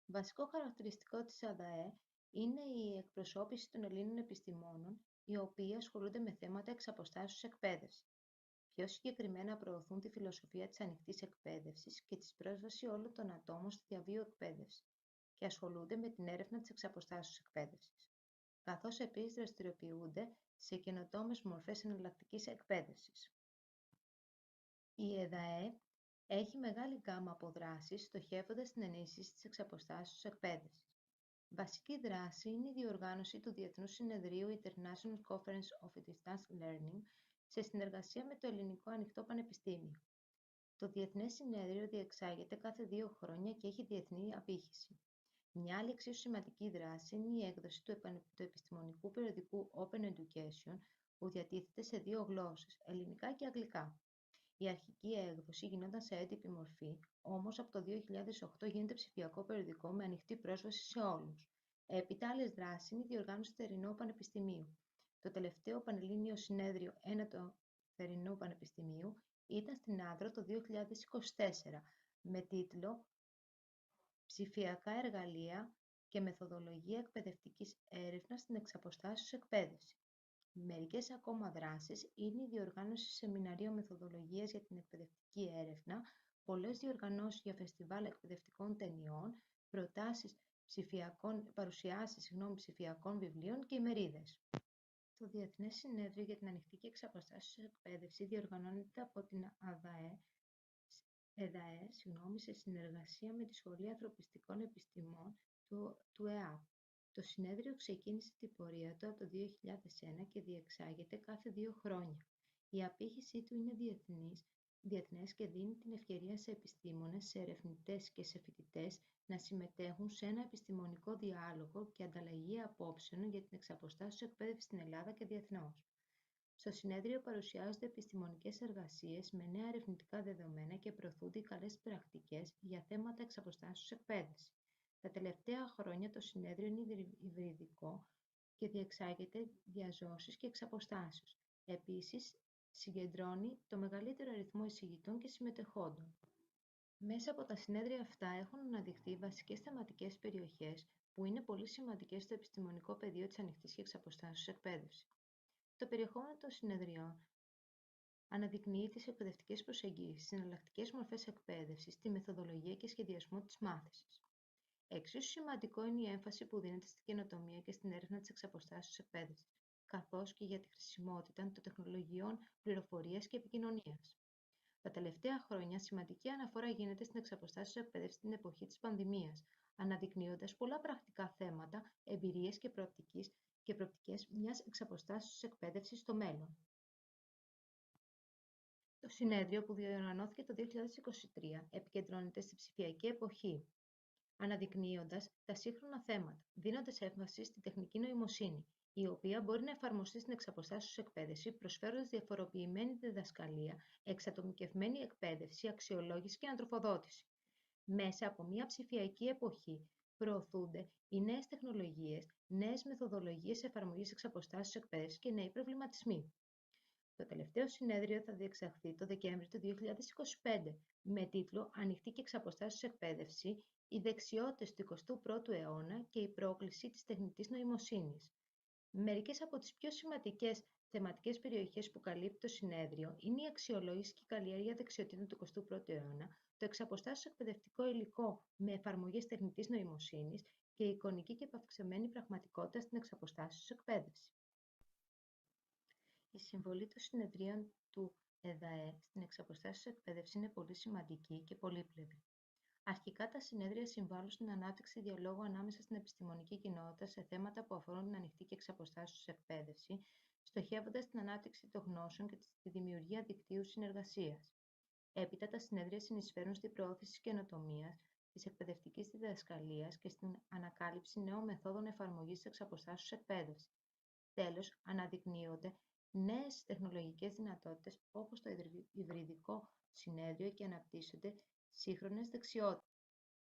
Βασικό χαρακτηριστικό της ΑΔΑΕ είναι η εκπροσώπηση των Ελλήνων επιστημόνων, οι οποίοι ασχολούνται με θέματα εξαποστάσεως εκπαίδευση. Πιο συγκεκριμένα προωθούν τη φιλοσοφία της ανοιχτής εκπαίδευσης και της πρόσβαση όλων των ατόμων στη διαβίου εκπαίδευση και ασχολούνται με την έρευνα της εξαποστάσεως εκπαίδευσης, καθώς επίσης δραστηριοποιούνται σε καινοτόμες μορφές εναλλακτικής εκπαίδευσης. Η ΕΔΑΕ έχει μεγάλη γκάμα από δράσεις στοχεύοντας στην ενίσχυση της εξαποστάσεως εκπαίδευσης. Βασική δράση είναι η διοργάνωση του Διεθνούς Συνεδρίου International Conference of Distance Learning σε συνεργασία με το Ελληνικό Ανοιχτό Πανεπιστήμιο. Το Διεθνές Συνέδριο διεξάγεται κάθε 2 χρόνια και έχει διεθνή απήχηση. Μια άλλη εξίσου σημαντική δράση είναι η έκδοση του επιστημονικού περιοδικού Open Education που διατίθεται σε 2 γλώσσες, ελληνικά και αγγλικά. Η αρχική έκδοση γινόταν σε έντυπη μορφή, όμως από το 2008 γίνεται ψηφιακό περιοδικό με ανοιχτή πρόσβαση σε όλους. Έπειτα, άλλες δράσεις είναι η διοργάνωση θερινού πανεπιστημίου. Το τελευταίο Πανελλήνιο Συνέδριο Ένατο Θερινού Πανεπιστημίου ήταν στην Άδρο το 2024 με τίτλο «Ψηφιακά εργαλεία και μεθοδολογία εκπαιδευτικής έρευνας στην εξαποστάσεως εκπαίδευση». Μερικές ακόμα δράσεις είναι η διοργάνωση σεμιναρίων μεθοδολογίας για την εκπαιδευτική έρευνα, πολλές διοργανώσεις για φεστιβάλ εκπαιδευτικών ταινιών, παρουσιάσεις ψηφιακών βιβλίων και ημερίδες. Το Διεθνές Συνέδριο για την Ανοιχτή και Εξαποστάσεως Εκπαίδευση διοργανώνεται από την ΕΔΑΕ σε συνεργασία με τη Σχολή Ανθρωπιστικών Επιστημών του ΕΑΠ. Το συνέδριο ξεκίνησε την πορεία του από το 2001 και διεξάγεται κάθε 2 χρόνια. Η απήχησή του είναι διεθνές και δίνει την ευκαιρία σε επιστήμονες, σε ερευνητές και σε φοιτητές να συμμετέχουν σε ένα επιστημονικό διάλογο και ανταλλαγή απόψεων για την εξαποστάσεως εκπαίδευση στην Ελλάδα και διεθνώς. Στο συνέδριο παρουσιάζονται επιστημονικές εργασίες με νέα ερευνητικά δεδομένα και προωθούνται οι καλές πρακτικές για θέματα εξαποστάσεως εκπαίδευση. Τα τελευταία χρόνια το συνέδριο είναι υβριδικό και διεξάγεται διαζώσεις και εξαποστάσεως. Επίσης, συγκεντρώνει το μεγαλύτερο αριθμό εισηγητών και συμμετεχόντων. Μέσα από τα συνέδρια αυτά έχουν αναδειχθεί βασικές θεματικές περιοχές που είναι πολύ σημαντικές στο επιστημονικό πεδίο της ανοιχτής και εξαποστάσεως εκπαίδευσης. Το περιεχόμενο των συνεδριών αναδεικνύει τις εκπαιδευτικές προσεγγίσεις, τις εναλλακτικές μορφές εκπαίδευσης, τη μεθοδολογία και σχεδιασμό της μάθησης. Εξίσου σημαντικό είναι η έμφαση που δίνεται στην καινοτομία και στην έρευνα της εξαποστάσεως εκπαίδευσης, καθώς και για τη χρησιμότητα των τεχνολογιών πληροφορίας και επικοινωνίας. Τα τελευταία χρόνια, σημαντική αναφορά γίνεται στην εξαποστάσεως εκπαίδευση στην εποχή της πανδημίας, αναδεικνύοντας πολλά πρακτικά θέματα, εμπειρίες και προοπτικές μιας εξαποστάσεως εκπαίδευσης στο μέλλον. Το συνέδριο που διοργανώθηκε το 2023 επικεντρώνεται στη ψηφιακή εποχή, αναδεικνύοντας τα σύγχρονα θέματα, δίνοντας έμφαση στη τεχνική νοημοσύνη, η οποία μπορεί να εφαρμοστεί στην εξαποστάσεως εκπαίδευση, προσφέροντας διαφοροποιημένη διδασκαλία, εξατομικευμένη εκπαίδευση, αξιολόγηση και ανατροφοδότηση. Μέσα από μια ψηφιακή εποχή προωθούνται οι νέες τεχνολογίες, νέες μεθοδολογίες εφαρμογής εξαποστάσεως εκπαίδευσης και νέοι προβληματισμοί. Το τελευταίο συνέδριο θα διεξαχθεί το Δεκεμβρίου του 2025 με τίτλο «Ανοιχτή και εξαποστάσεως εκπαίδευση, οι δεξιότητες του 21ου αιώνα και η πρόκληση της τεχνητής νοημοσύνης». Μερικές από τις πιο σημαντικές θεματικές περιοχές που καλύπτει το συνέδριο είναι η αξιολόγηση και η καλλιέργεια δεξιοτήτων του 21ου αιώνα, το εξαποστάσεως εκπαιδευτικό υλικό με εφαρμογές τεχνητής νοημοσύνης και η εικονική και επαυξημένη πραγματικότητα στην εξαποστάσεως εκπαίδευση. Η συμβολή των συνεδρίων του ΕΔΑΕ στην εξαποστάσεως εκπαίδευση είναι πολύ σημαντική και πολύπλευρη. Αρχικά, τα συνέδρια συμβάλλουν στην ανάπτυξη διαλόγου ανάμεσα στην επιστημονική κοινότητα σε θέματα που αφορούν την ανοιχτή και εξαποστάσεως εκπαίδευση, στοχεύοντας την ανάπτυξη των γνώσεων και τη δημιουργία δικτύου συνεργασίας. Έπειτα, τα συνέδρια συνεισφέρουν στην προώθηση της καινοτομίας, της εκπαιδευτικής διδασκαλίας και στην ανακάλυψη νέων μεθόδων εφαρμογής της εξαποστάσεως εκπαίδευσης. Τέλος, αναδεικνύονται νέες τεχνολογικές δυνατότητες όπως το υβριδικό συνέδριο και αναπτύσσονται σύγχρονες δεξιότητες.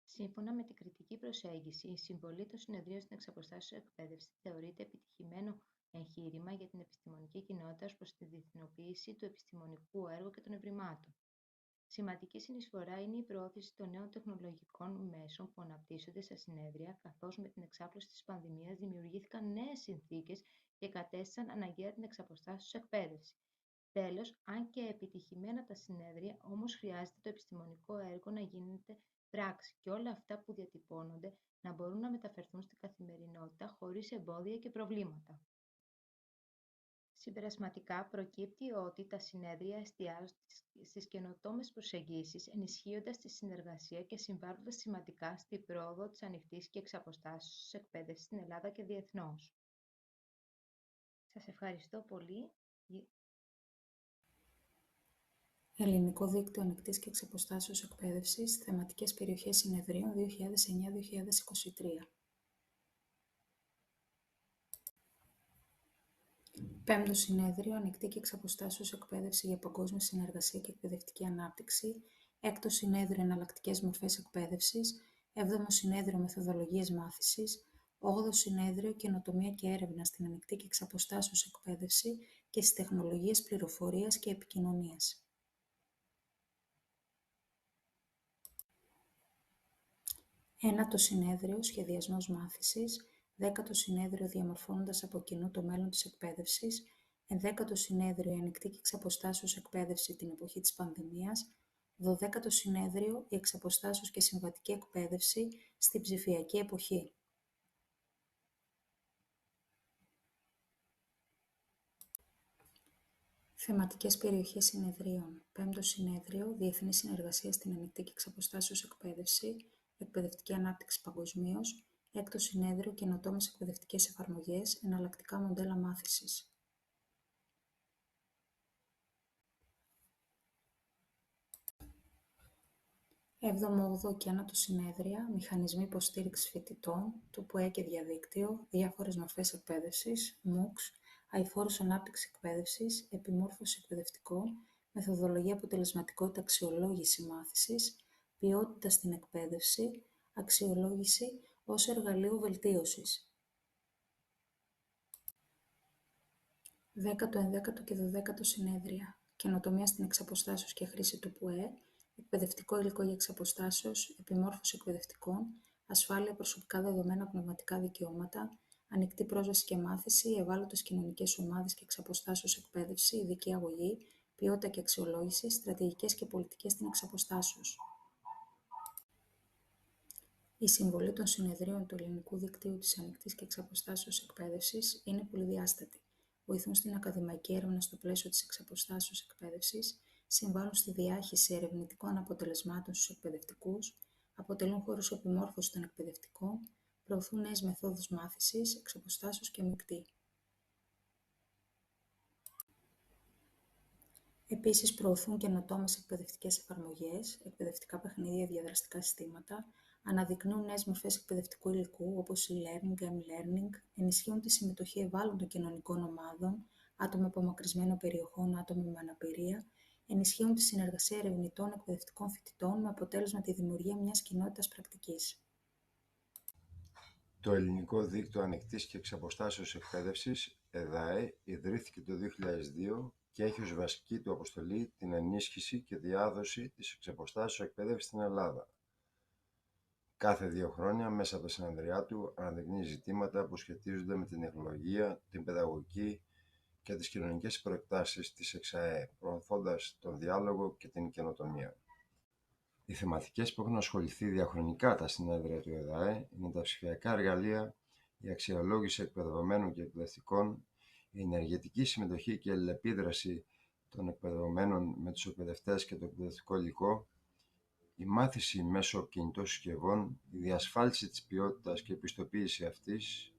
Σύμφωνα με την κριτική προσέγγιση, η συμβολή των συνεδρίων στην εξαποστάσεως εκπαίδευση θεωρείται επιτυχημένο εγχείρημα για την επιστημονική κοινότητα ως προς τη διεθνοποίηση του επιστημονικού έργου και των ευρημάτων. Σημαντική συνεισφορά είναι η προώθηση των νέων τεχνολογικών μέσων που αναπτύσσονται στα συνέδρια, καθώς με την εξάπλωση της πανδημίας δημιουργήθηκαν νέες συνθήκες και κατέστησαν αναγκαία την εξαποστάσεως εκπαίδευση. Τέλος, αν και επιτυχημένα τα συνέδρια, όμως χρειάζεται το επιστημονικό έργο να γίνεται πράξη και όλα αυτά που διατυπώνονται να μπορούν να μεταφερθούν στην καθημερινότητα χωρίς εμπόδια και προβλήματα. Συμπερασματικά, προκύπτει ότι τα συνέδρια εστιάζουν στις καινοτόμες προσεγγίσεις, ενισχύοντας τη συνεργασία και συμβάλλοντας σημαντικά στην πρόοδο της ανοιχτής και εξαποστάσεως εκπαίδευσης στην Ελλάδα και διεθνώς. Σας ευχαριστώ πολύ. Ελληνικό Δίκτυο Ανοικτής και Εξαποστάσεως Εκπαίδευσης, θεματικές περιοχές συνεδρίων 2009-2023. Πέμπτο Συνέδριο Ανοικτή και Εξαποστάσεως Εκπαίδευση για Παγκόσμια Συνεργασία και Εκπαιδευτική Ανάπτυξη. Έκτο Συνέδριο Εναλλακτικές Μορφές Εκπαίδευσης. Έβδομο Συνέδριο Μεθοδολογίες Μάθησης. 8ο Συνέδριο Καινοτομία και Έρευνα στην Ανοικτή και Εξαποστάσεως Εκπαίδευση και στις Τεχνολογίες Πληροφορίας και Επικοινωνίας. 9ο Συνέδριο Σχεδιασμός Μάθησης. 10ο Συνέδριο Διαμορφώνοντας από κοινού το μέλλον της εκπαίδευσης. 11ο Συνέδριο Η Ανοικτή και Εξαποστάσεως Εκπαίδευση την εποχή της πανδημίας. 12ο Συνέδριο Η Εξαποστάσεως και Συμβατική Εκπαίδευση στην ψηφιακή εποχή. Θεματικές περιοχές συνεδρίων. 5ο Συνέδριο Διεθνή Συνεργασία στην Ανοικτή και Εξαποστάσεως Εκπαίδευση, Εκπαιδευτική Ανάπτυξη παγκοσμίως. 6ο Συνέδριο Καινοτόμες Εκπαιδευτικές Εφαρμογές, Εναλλακτικά Μοντέλα Μάθησης. 7ο, 8ο και 9ο Συνέδρια Μηχανισμοί Υποστήριξης Φοιτητών, του ΠΟΕ και Διαδίκτυο, Διάφορες Μορφές Εκπαίδευσης, MOOCs, Αειφόρος Ανάπτυξη Εκπαίδευσης, Επιμόρφωση Εκπαιδευτικών, Μεθοδολογία Αποτελεσματικότητα Αξιολόγηση Μάθησης, Ποιότητα στην Εκπαίδευση, Αξιολόγηση ως εργαλείο βελτίωσης. 10ο, 11ο και 12ο συνέδρια, καινοτομία στην εξαποστάσεως και χρήση του ΠΟΕ, εκπαιδευτικό υλικό για εξαποστάσεως, επιμόρφωση εκπαιδευτικών, ασφάλεια, προσωπικά δεδομένα, πνευματικά δικαιώματα, ανοιχτή πρόσβαση και μάθηση, ευάλωτες κοινωνικές ομάδες και εξαποστάσεως εκπαίδευση, ειδική αγωγή, ποιότητα και αξιολόγηση, στρατηγικές και πολιτικές στην εξαποστάσεως. Η συμβολή των συνεδρίων του Ελληνικού Δικτύου της Ανοικτής και Εξαποστάσεως Εκπαίδευσης είναι πολυδιάστατη. Βοηθούν στην ακαδημαϊκή έρευνα στο πλαίσιο της εξαποστάσεως εκπαίδευσης, συμβάλλουν στη διάχυση ερευνητικών αποτελεσμάτων στους εκπαιδευτικούς, αποτελούν χώρους επιμόρφωσης των εκπαιδευτικών, προωθούν νέες μεθόδους μάθησης, εξαποστάσεως και μεικτή. Επίσης, προωθούν καινοτόμες εκπαιδευτικές εφαρμογές, εκπαιδευτικά παιχνίδια, διαδραστικά συστήματα, αναδεικνύουν νέες μορφές εκπαιδευτικού υλικού, όπως e-learning, m-learning, ενισχύουν τη συμμετοχή ευάλωτων κοινωνικών ομάδων, άτομα απομακρυσμένων περιοχών, άτομα με αναπηρία, ενισχύουν τη συνεργασία ερευνητών εκπαιδευτικών φοιτητών με αποτέλεσμα τη δημιουργία μιας κοινότητας πρακτικής. Το Ελληνικό Δίκτυο Ανοικτής και Εξαποστάσεως Εκπαίδευσης, ΕΔΑΕ, ιδρύθηκε το 2002 και έχει ως βασική του αποστολή την ενίσχυση και διάδοση της εξαποστάσεως εκπαίδευσης στην Ελλάδα. Κάθε 2 χρόνια, μέσα από τα συνεδριά του, αναδεικνύει ζητήματα που σχετίζονται με την τεχνολογία, την παιδαγωγική και τις κοινωνικές προεκτάσεις της ΕΞΑΕ, προωθώντας τον διάλογο και την καινοτομία. Οι θεματικές που έχουν ασχοληθεί διαχρονικά τα συνέδρια του ΕΔΑΕ είναι τα ψηφιακά εργαλεία, η αξιολόγηση εκπαιδευομένων και εκπαιδευτικών, η ενεργετική συμμετοχή και αλληλεπίδραση των εκπαιδευομένων με τους εκπαιδευτές και το εκπαιδευτικό υλικό, η μάθηση μέσω κινητών συσκευών, η διασφάλιση της ποιότητας και η πιστοποίηση αυτής.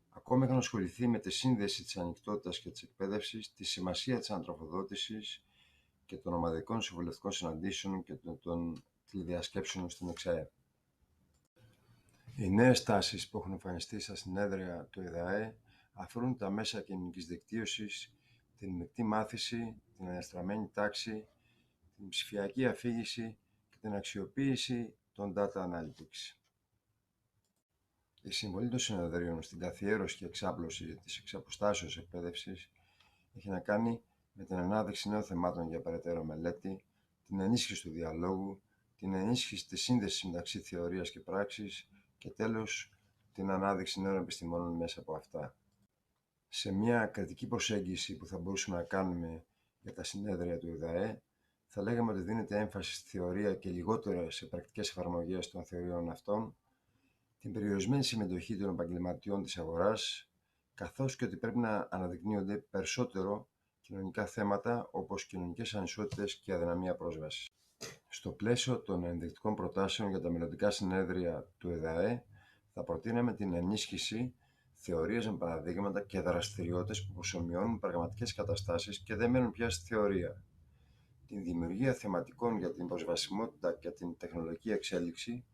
Ακόμα έχουν ασχοληθεί με τη σύνδεση της ανοιχτότητας και της εκπαίδευσης, τη σημασία της ανατροφοδότησης και των ομαδικών συμβουλευτικών συναντήσεων και των τηλεδιασκέψεων στην ΕΞΑΕ. Οι νέες τάσεις που έχουν εμφανιστεί στα συνέδρια του ΕΔΑΕ αφορούν τα μέσα κοινωνικής δικτύωσης, την μεικτή μάθηση, την αναστραμμένη τάξη, την ψηφιακή αφήγηση και την αξιοποίηση των data analytics. Η συμβολή των συνεδρίων στην καθιέρωση και εξάπλωση της εξαποστάσεως εκπαίδευσης έχει να κάνει με την ανάδειξη νέων θεμάτων για περαιτέρω μελέτη, την ενίσχυση του διαλόγου, την ενίσχυση της σύνδεσης μεταξύ θεωρίας και πράξης και τέλος την ανάδειξη νέων επιστημόνων μέσα από αυτά. Σε μια κριτική προσέγγιση που θα μπορούσαμε να κάνουμε για τα συνέδρια του ΕΔΑΕ, θα λέγαμε ότι δίνεται έμφαση στη θεωρία και λιγότερο σε πρακτικές εφαρμογές των θεωριών αυτών, την περιορισμένη συμμετοχή των επαγγελματιών της αγοράς, καθώς και ότι πρέπει να αναδεικνύονται περισσότερο κοινωνικά θέματα όπως κοινωνικές ανισότητες και αδυναμία πρόσβασης. Στο πλαίσιο των ενδεικτικών προτάσεων για τα μελλοντικά συνέδρια του ΕΔΑΕ, θα προτείναμε την ενίσχυση θεωρίες με παραδείγματα και δραστηριότητες που προσομοιώνουν πραγματικές καταστάσεις και δεν μένουν πια στη θεωρία. Την δημιουργία θεματικών για την προσβασιμότητα και την τεχνολογική εξέλιξη,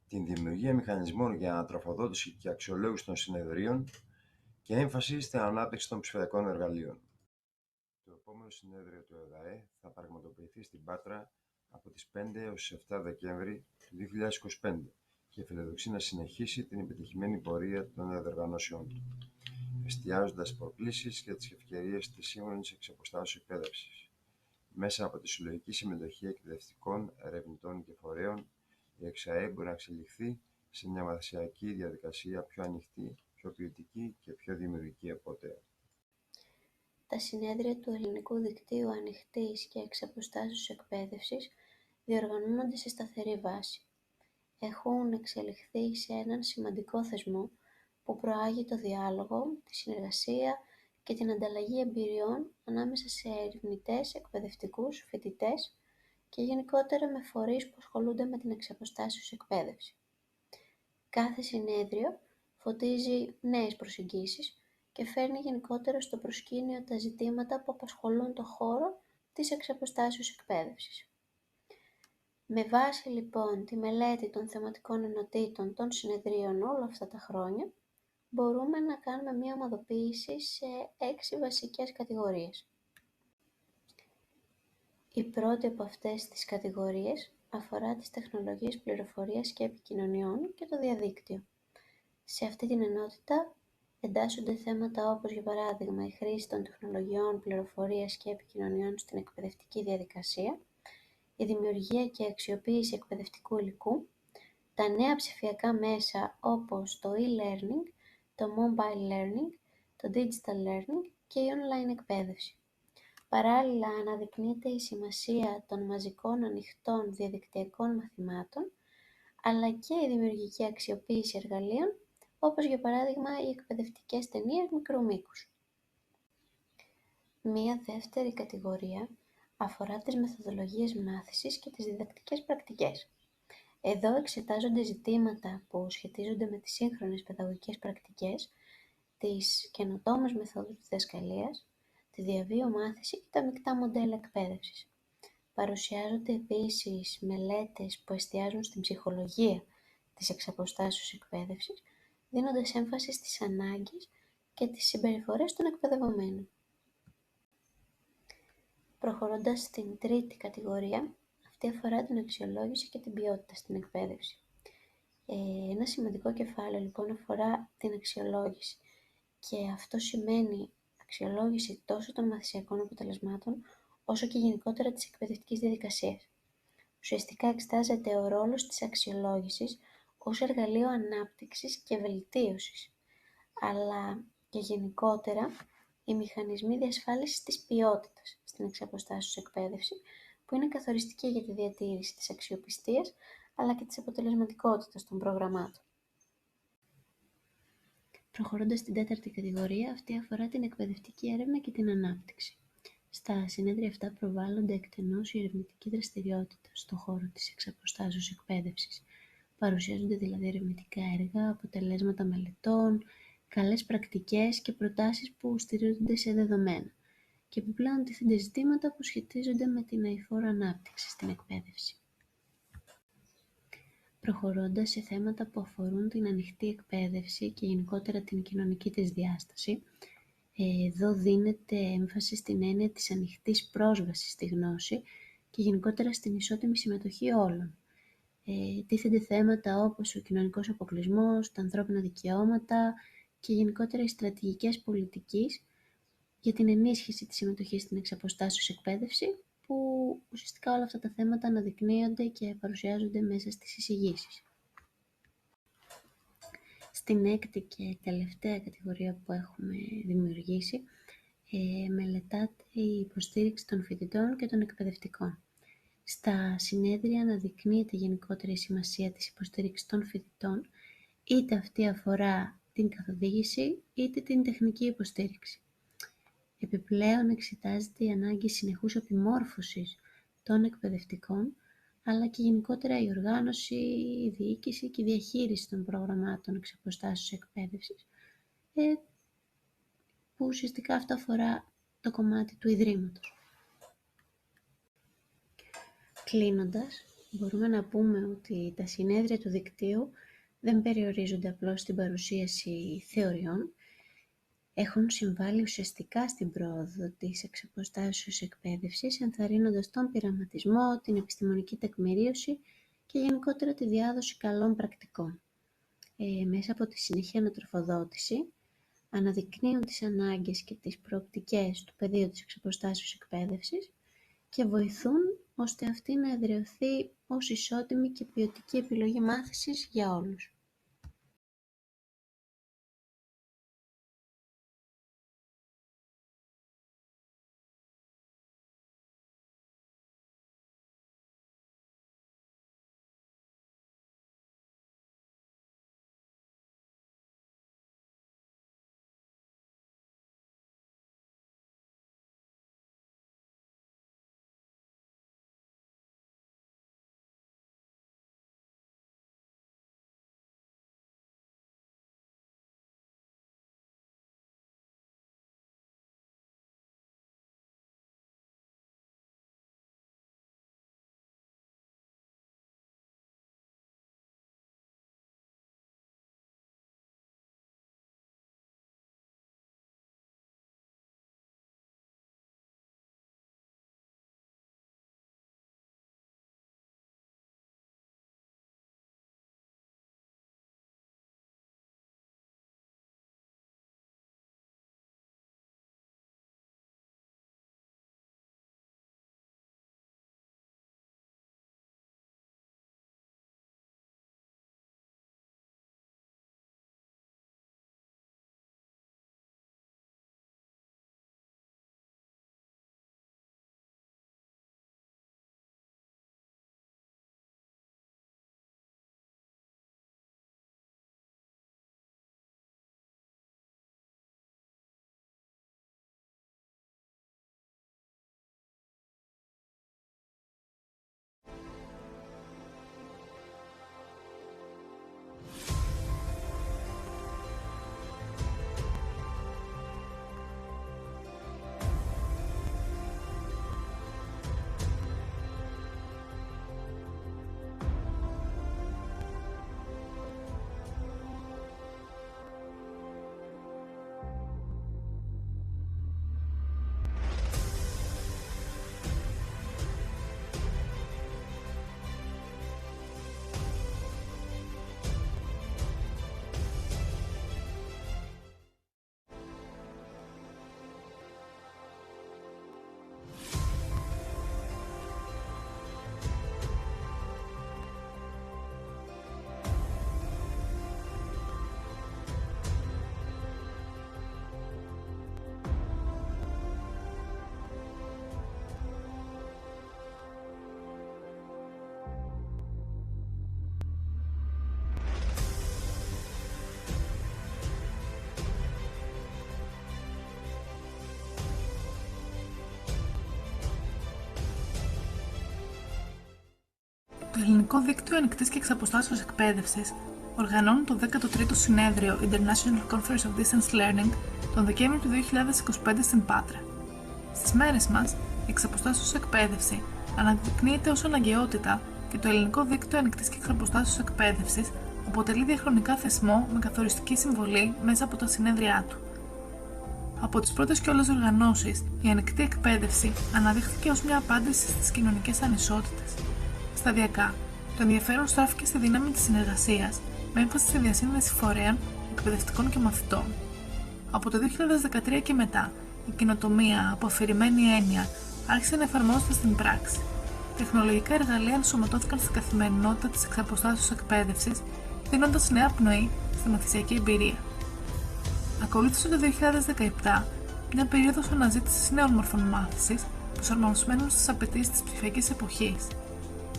την δημιουργία μηχανισμών για ανατροφοδότηση και αξιολόγηση των συνεδρίων και έμφαση στην ανάπτυξη των ψηφιακών εργαλείων. Το επόμενο συνέδριο του ΕΔΑΕ θα πραγματοποιηθεί στην Πάτρα από τις 5 έως τις 7 Δεκέμβρη του 2025 και φιλοδοξεί να συνεχίσει την επιτυχημένη πορεία των διοργανώσεων του, εστιάζοντας τις προκλήσεις και τις ευκαιρίες της σύγχρονης εξαποστάσεως εκπαίδευσης. Μέσα από τη συλλογική συμμετοχή εκπαιδευτικών, ερευνητών και φορέων, η ΕΞΑΕ μπορεί να εξελιχθεί σε μια μαθησιακή διαδικασία πιο ανοιχτή, πιο ποιοτική και πιο δημιουργική από ποτέ. Τα συνέδρια του Ελληνικού Δικτύου Ανοικτής και Εξαποστάσεως Εκπαίδευσης διοργανώνονται σε σταθερή βάση. Έχουν εξελιχθεί σε έναν σημαντικό θεσμό που προάγει το διάλογο, τη συνεργασία και την ανταλλαγή εμπειριών ανάμεσα σε ερευνητές, εκπαιδευτικούς, φοιτητές και γενικότερα με φορείς που ασχολούνται με την εξαποστάσεως εκπαίδευση. Κάθε συνέδριο φωτίζει νέες προσεγγίσεις και φέρνει γενικότερα στο προσκήνιο τα ζητήματα που απασχολούν το χώρο της εξαποστάσεως εκπαίδευσης. Με βάση λοιπόν τη μελέτη των θεματικών ενωτήτων των συνεδρίων όλα αυτά τα χρόνια, μπορούμε να κάνουμε μία ομαδοποίηση σε 6 βασικές κατηγορίες. Η πρώτη από αυτές τις κατηγορίες αφορά τις τεχνολογίες πληροφορίας και επικοινωνιών και το διαδίκτυο. Σε αυτή την ενότητα εντάσσονται θέματα όπως, για παράδειγμα, η χρήση των τεχνολογιών πληροφορίας και επικοινωνιών στην εκπαιδευτική διαδικασία, η δημιουργία και αξιοποίηση εκπαιδευτικού υλικού, τα νέα ψηφιακά μέσα όπως το e-learning, το mobile learning, το digital learning και η online εκπαίδευση. Παράλληλα, αναδεικνύεται η σημασία των μαζικών ανοιχτών διαδικτυακών μαθημάτων, αλλά και η δημιουργική αξιοποίηση εργαλείων, όπως για παράδειγμα οι εκπαιδευτικές ταινίες μικρού μήκους. Μία δεύτερη κατηγορία αφορά τις μεθοδολογίες μάθησης και τις διδακτικές πρακτικές. Εδώ εξετάζονται ζητήματα που σχετίζονται με τις σύγχρονες παιδαγωγικές πρακτικές, τις καινοτόμες μεθόδους διδασκαλίας, τη διαβίω μάθηση και τα μεικτά μοντέλα εκπαίδευσης. Παρουσιάζονται επίσης μελέτες που εστιάζουν στην ψυχολογία της εξαποστάσεως εκπαίδευσης, δίνοντας έμφαση στις ανάγκες και τις συμπεριφορές των εκπαιδευομένων. Προχωρώντας στην τρίτη κατηγορία, αυτή αφορά την αξιολόγηση και την ποιότητα στην εκπαίδευση. Ένα σημαντικό κεφάλαιο λοιπόν αφορά την αξιολόγηση και αυτό σημαίνει αξιολόγηση τόσο των μαθησιακών αποτελεσμάτων όσο και γενικότερα της εκπαιδευτικής διαδικασίας. Ουσιαστικά εξετάζεται ο ρόλος της αξιολόγησης ως εργαλείο ανάπτυξης και βελτίωσης, αλλά και γενικότερα οι μηχανισμοί διασφάλισης της ποιότητας στην εξαποστάσεως εκπαίδευση, που είναι καθοριστική για τη διατήρηση της αξιοπιστίας αλλά και της αποτελεσματικότητας των προγραμμάτων. Προχωρώντας στην τέταρτη κατηγορία, αυτή αφορά την εκπαιδευτική έρευνα και την ανάπτυξη. Στα συνέδρια αυτά προβάλλονται εκτενώς η ερευνητική δραστηριότητα στον χώρο της εξαποστάσεως εκπαίδευσης. Παρουσιάζονται δηλαδή ερευνητικά έργα, αποτελέσματα μελετών, καλές πρακτικές και προτάσεις που στηρίζονται σε δεδομένα. Και επιπλέον τίθενται ζητήματα που σχετίζονται με την αειφόρο ανάπτυξη στην εκπαίδευση. Προχωρώντας σε θέματα που αφορούν την ανοιχτή εκπαίδευση και γενικότερα την κοινωνική της διάσταση, εδώ δίνεται έμφαση στην έννοια της ανοιχτής πρόσβασης στη γνώση και γενικότερα στην ισότιμη συμμετοχή όλων. Τίθενται θέματα όπως ο κοινωνικός αποκλεισμός, τα ανθρώπινα δικαιώματα και γενικότερα οι στρατηγικές πολιτικής για την ενίσχυση της συμμετοχής στην εξαποστάσεως εκπαίδευση, που ουσιαστικά όλα αυτά τα θέματα αναδεικνύονται και παρουσιάζονται μέσα στις εισηγήσεις. Στην έκτη και τελευταία κατηγορία που έχουμε δημιουργήσει, μελετάται η υποστήριξη των φοιτητών και των εκπαιδευτικών. Στα συνέδρια αναδεικνύεται γενικότερα η σημασία της υποστήριξης των φοιτητών, είτε αυτή αφορά την καθοδήγηση είτε την τεχνική υποστήριξη. Επιπλέον εξετάζεται η ανάγκη συνεχούς επιμόρφωσης των εκπαιδευτικών, αλλά και γενικότερα η οργάνωση, η διοίκηση και η διαχείριση των προγραμμάτων εξαποστάσεως εκπαίδευσης, που ουσιαστικά αυτό αφορά το κομμάτι του Ιδρύματος. Κλείνοντας, μπορούμε να πούμε ότι τα συνέδρια του δικτύου δεν περιορίζονται απλώς στην παρουσίαση θεωριών, έχουν συμβάλει ουσιαστικά στην πρόοδο της εξαποστάσεως εκπαίδευσης, ενθαρρύνοντας τον πειραματισμό, την επιστημονική τεκμηρίωση και γενικότερα τη διάδοση καλών πρακτικών. Μέσα από τη συνεχή ανατροφοδότηση, αναδεικνύουν τις ανάγκες και τις προοπτικές του πεδίου της εξαποστάσεως εκπαίδευσης και βοηθούν ώστε αυτή να εδραιωθεί ως ισότιμη και ποιοτική επιλογή μάθησης για όλους. Ελληνικό Δίκτυο Ανοικτής και Εξαποστάσεως Εκπαίδευσης οργανώνει το 13ο Συνέδριο International Conference of Distance Learning τον Δεκέμβριο του 2025 στην Πάτρα. Στις μέρες μας, η εξαποστάσεως εκπαίδευση αναδεικνύεται ως αναγκαιότητα και το Ελληνικό Δίκτυο Ανοικτής και Εξαποστάσεως Εκπαίδευσης αποτελεί διαχρονικά θεσμό με καθοριστική συμβολή μέσα από τα συνέδριά του. Από τις πρώτες κιόλας οργανώσεις, η ανοιχτή εκπαίδευση αναδείχθηκε ως μια απάντηση στις κοινωνικές ανισότητες. Σταδιακά, το ενδιαφέρον στράφηκε στη δύναμη της συνεργασίας, με έμφαση στη διασύνδεση φορέων, εκπαιδευτικών και μαθητών. Από το 2013 και μετά, η καινοτομία, από αφηρημένη έννοια, άρχισε να εφαρμόζεται στην πράξη. Τεχνολογικά εργαλεία ενσωματώθηκαν στην καθημερινότητα της εξαποστάσεως εκπαίδευσης, δίνοντας νέα πνοή στη μαθησιακή εμπειρία. Ακολούθησε το 2017 μια περίοδος αναζήτησης νέων μορφών μάθησης, προσαρμοσμένων στις απαιτήσεις της ψηφιακής εποχής.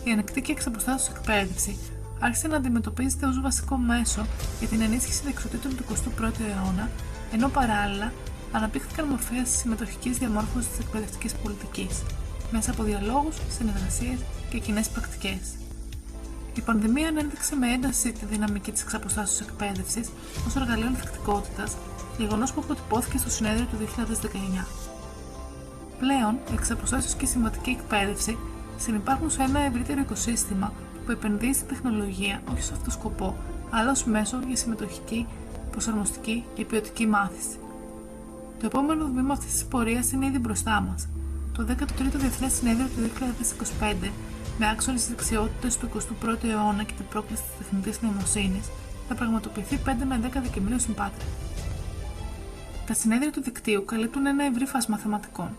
Η ανοιχτή και εξαποστάσεως εκπαίδευση άρχισε να αντιμετωπίζεται ως βασικό μέσο για την ενίσχυση δεξιοτήτων του 21ου αιώνα, ενώ παράλληλα αναπτύχθηκαν μορφές συμμετοχικής διαμόρφωσης της εκπαιδευτικής πολιτικής, μέσα από διαλόγους, συνεργασίες και κοινές πρακτικές. Η πανδημία ανέδειξε με ένταση τη δυναμική της εξαποστάσεως εκπαίδευσης ως εργαλείο ανθεκτικότητας, γεγονός που αποτυπώθηκε στο Συνέδριο του 2019. Πλέον, η εξαποστάσεως και η συμβατική εκπαίδευση συνυπάρχουν σε ένα ευρύτερο οικοσύστημα που επενδύει στην τεχνολογία όχι σε αυτό το σκοπό, αλλά ως μέσο για συμμετοχική, προσαρμοστική και ποιοτική μάθηση. Το επόμενο βήμα αυτής της πορείας είναι ήδη μπροστά μας. Το 13ο Διεθνές Συνέδριο του 2025, με άξονες τις δεξιότητες του 21ου αιώνα και την πρόκληση της τεχνητής νοημοσύνης, θα πραγματοποιηθεί 5 με 10 Δεκεμβρίου στην Πάτρα. Τα συνέδρια του δικτύου καλύπτουν ένα ευρύ φάσμα θεματικών.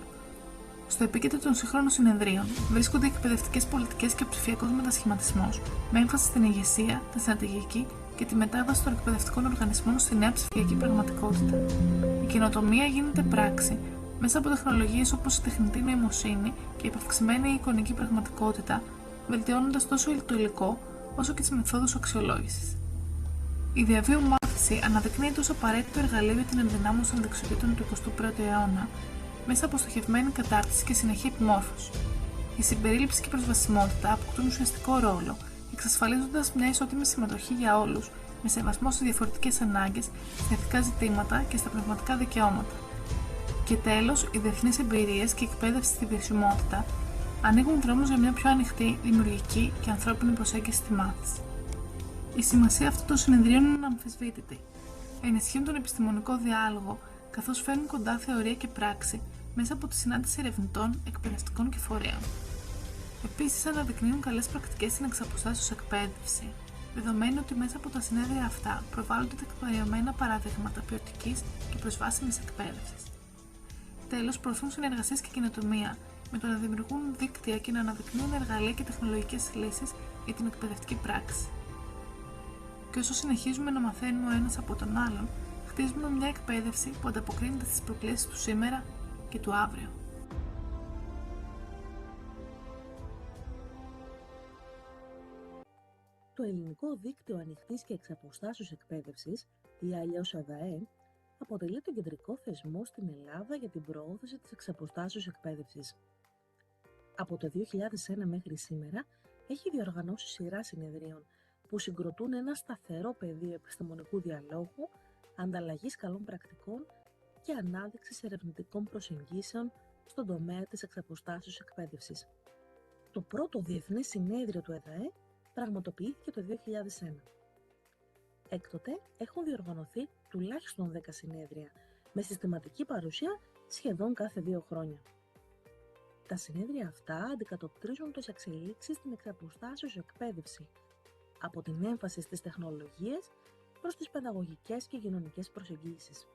Στο επίκεντρο των σύγχρονων συνεδρίων βρίσκονται οι εκπαιδευτικές πολιτικές και ο ψηφιακός μετασχηματισμός, με έμφαση στην ηγεσία, τη στρατηγική και τη μετάβαση των εκπαιδευτικών οργανισμών στη νέα ψηφιακή πραγματικότητα. Η καινοτομία γίνεται πράξη μέσα από τεχνολογίες όπως η τεχνητή νοημοσύνη και η επαυξημένη εικονική πραγματικότητα, βελτιώνοντας τόσο το υλικό όσο και τις μεθόδους αξιολόγησης. Η διαβίου μάθηση αναδεικνύεται ως απαραίτητο εργαλείο για την ενδυνάμωση των δεξιοτήτων του 21ου αιώνα, μέσα από στοχευμένη κατάρτιση και συνεχή επιμόρφωση. Η συμπερίληψη και η προσβασιμότητα αποκτούν ουσιαστικό ρόλο, εξασφαλίζοντας μια ισότιμη συμμετοχή για όλους, με σεβασμό στις διαφορετικές ανάγκες, στα ηθικά ζητήματα και στα πνευματικά δικαιώματα. Και τέλος, οι διεθνείς εμπειρίες και η εκπαίδευση στη βιωσιμότητα ανοίγουν δρόμους για μια πιο ανοιχτή, δημιουργική και ανθρώπινη προσέγγιση στη μάθηση. Η σημασία αυτών των συνεδρίων είναι αναμφισβήτητη. Ενισχύουν τον επιστημονικό διάλογο, καθώς φέρνουν κοντά θεωρία και πράξη μέσα από τη συνάντηση ερευνητών, εκπαιδευτικών και φορέων. Επίσης, αναδεικνύουν καλές πρακτικές στην εξαποστάσεως εκπαίδευση, δεδομένου ότι μέσα από τα συνέδρια αυτά προβάλλονται τεκμηριωμένα παραδείγματα ποιοτικής και προσβάσιμης εκπαίδευσης. Τέλος, προωθούν συνεργασίες και καινοτομία, με το να δημιουργούν δίκτυα και να αναδεικνύουν εργαλεία και τεχνολογικές λύσεις για την εκπαιδευτική πράξη. Και όσο συνεχίζουμε να μαθαίνουμε ο ένας από τον άλλον, χτίζουμε μια εκπαίδευση που ανταποκρίνεται στις προκλήσεις του σήμερα και του αύριο. Το Ελληνικό Δίκτυο Ανοικτής και Εξαποστάσεως Εκπαίδευσης, ή αλλιώς ΕΔΑΕ, αποτελεί τον κεντρικό θεσμό στην Ελλάδα για την προώθηση της εξαποστάσεως εκπαίδευσης. Από το 2001 μέχρι σήμερα έχει διοργανώσει σειρά συνεδρίων που συγκροτούν ένα σταθερό πεδίο επιστημονικού διαλόγου, ανταλλαγής καλών πρακτικών και ανάδειξης ερευνητικών προσεγγίσεων στον τομέα της εξαποστάσεως εκπαίδευσης. Το πρώτο διεθνές συνέδριο του ΕΔΑΕ πραγματοποιήθηκε το 2001. Έκτοτε έχουν διοργανωθεί τουλάχιστον 10 συνέδρια, με συστηματική παρουσία σχεδόν κάθε 2 χρόνια. Τα συνέδρια αυτά αντικατοπτρίζουν τις εξελίξεις στην εξαποστάσεως εκπαίδευση, από την έμφαση στις τεχνολογίες προς τις παιδαγωγικές και κοινωνικές προσεγγίσεις.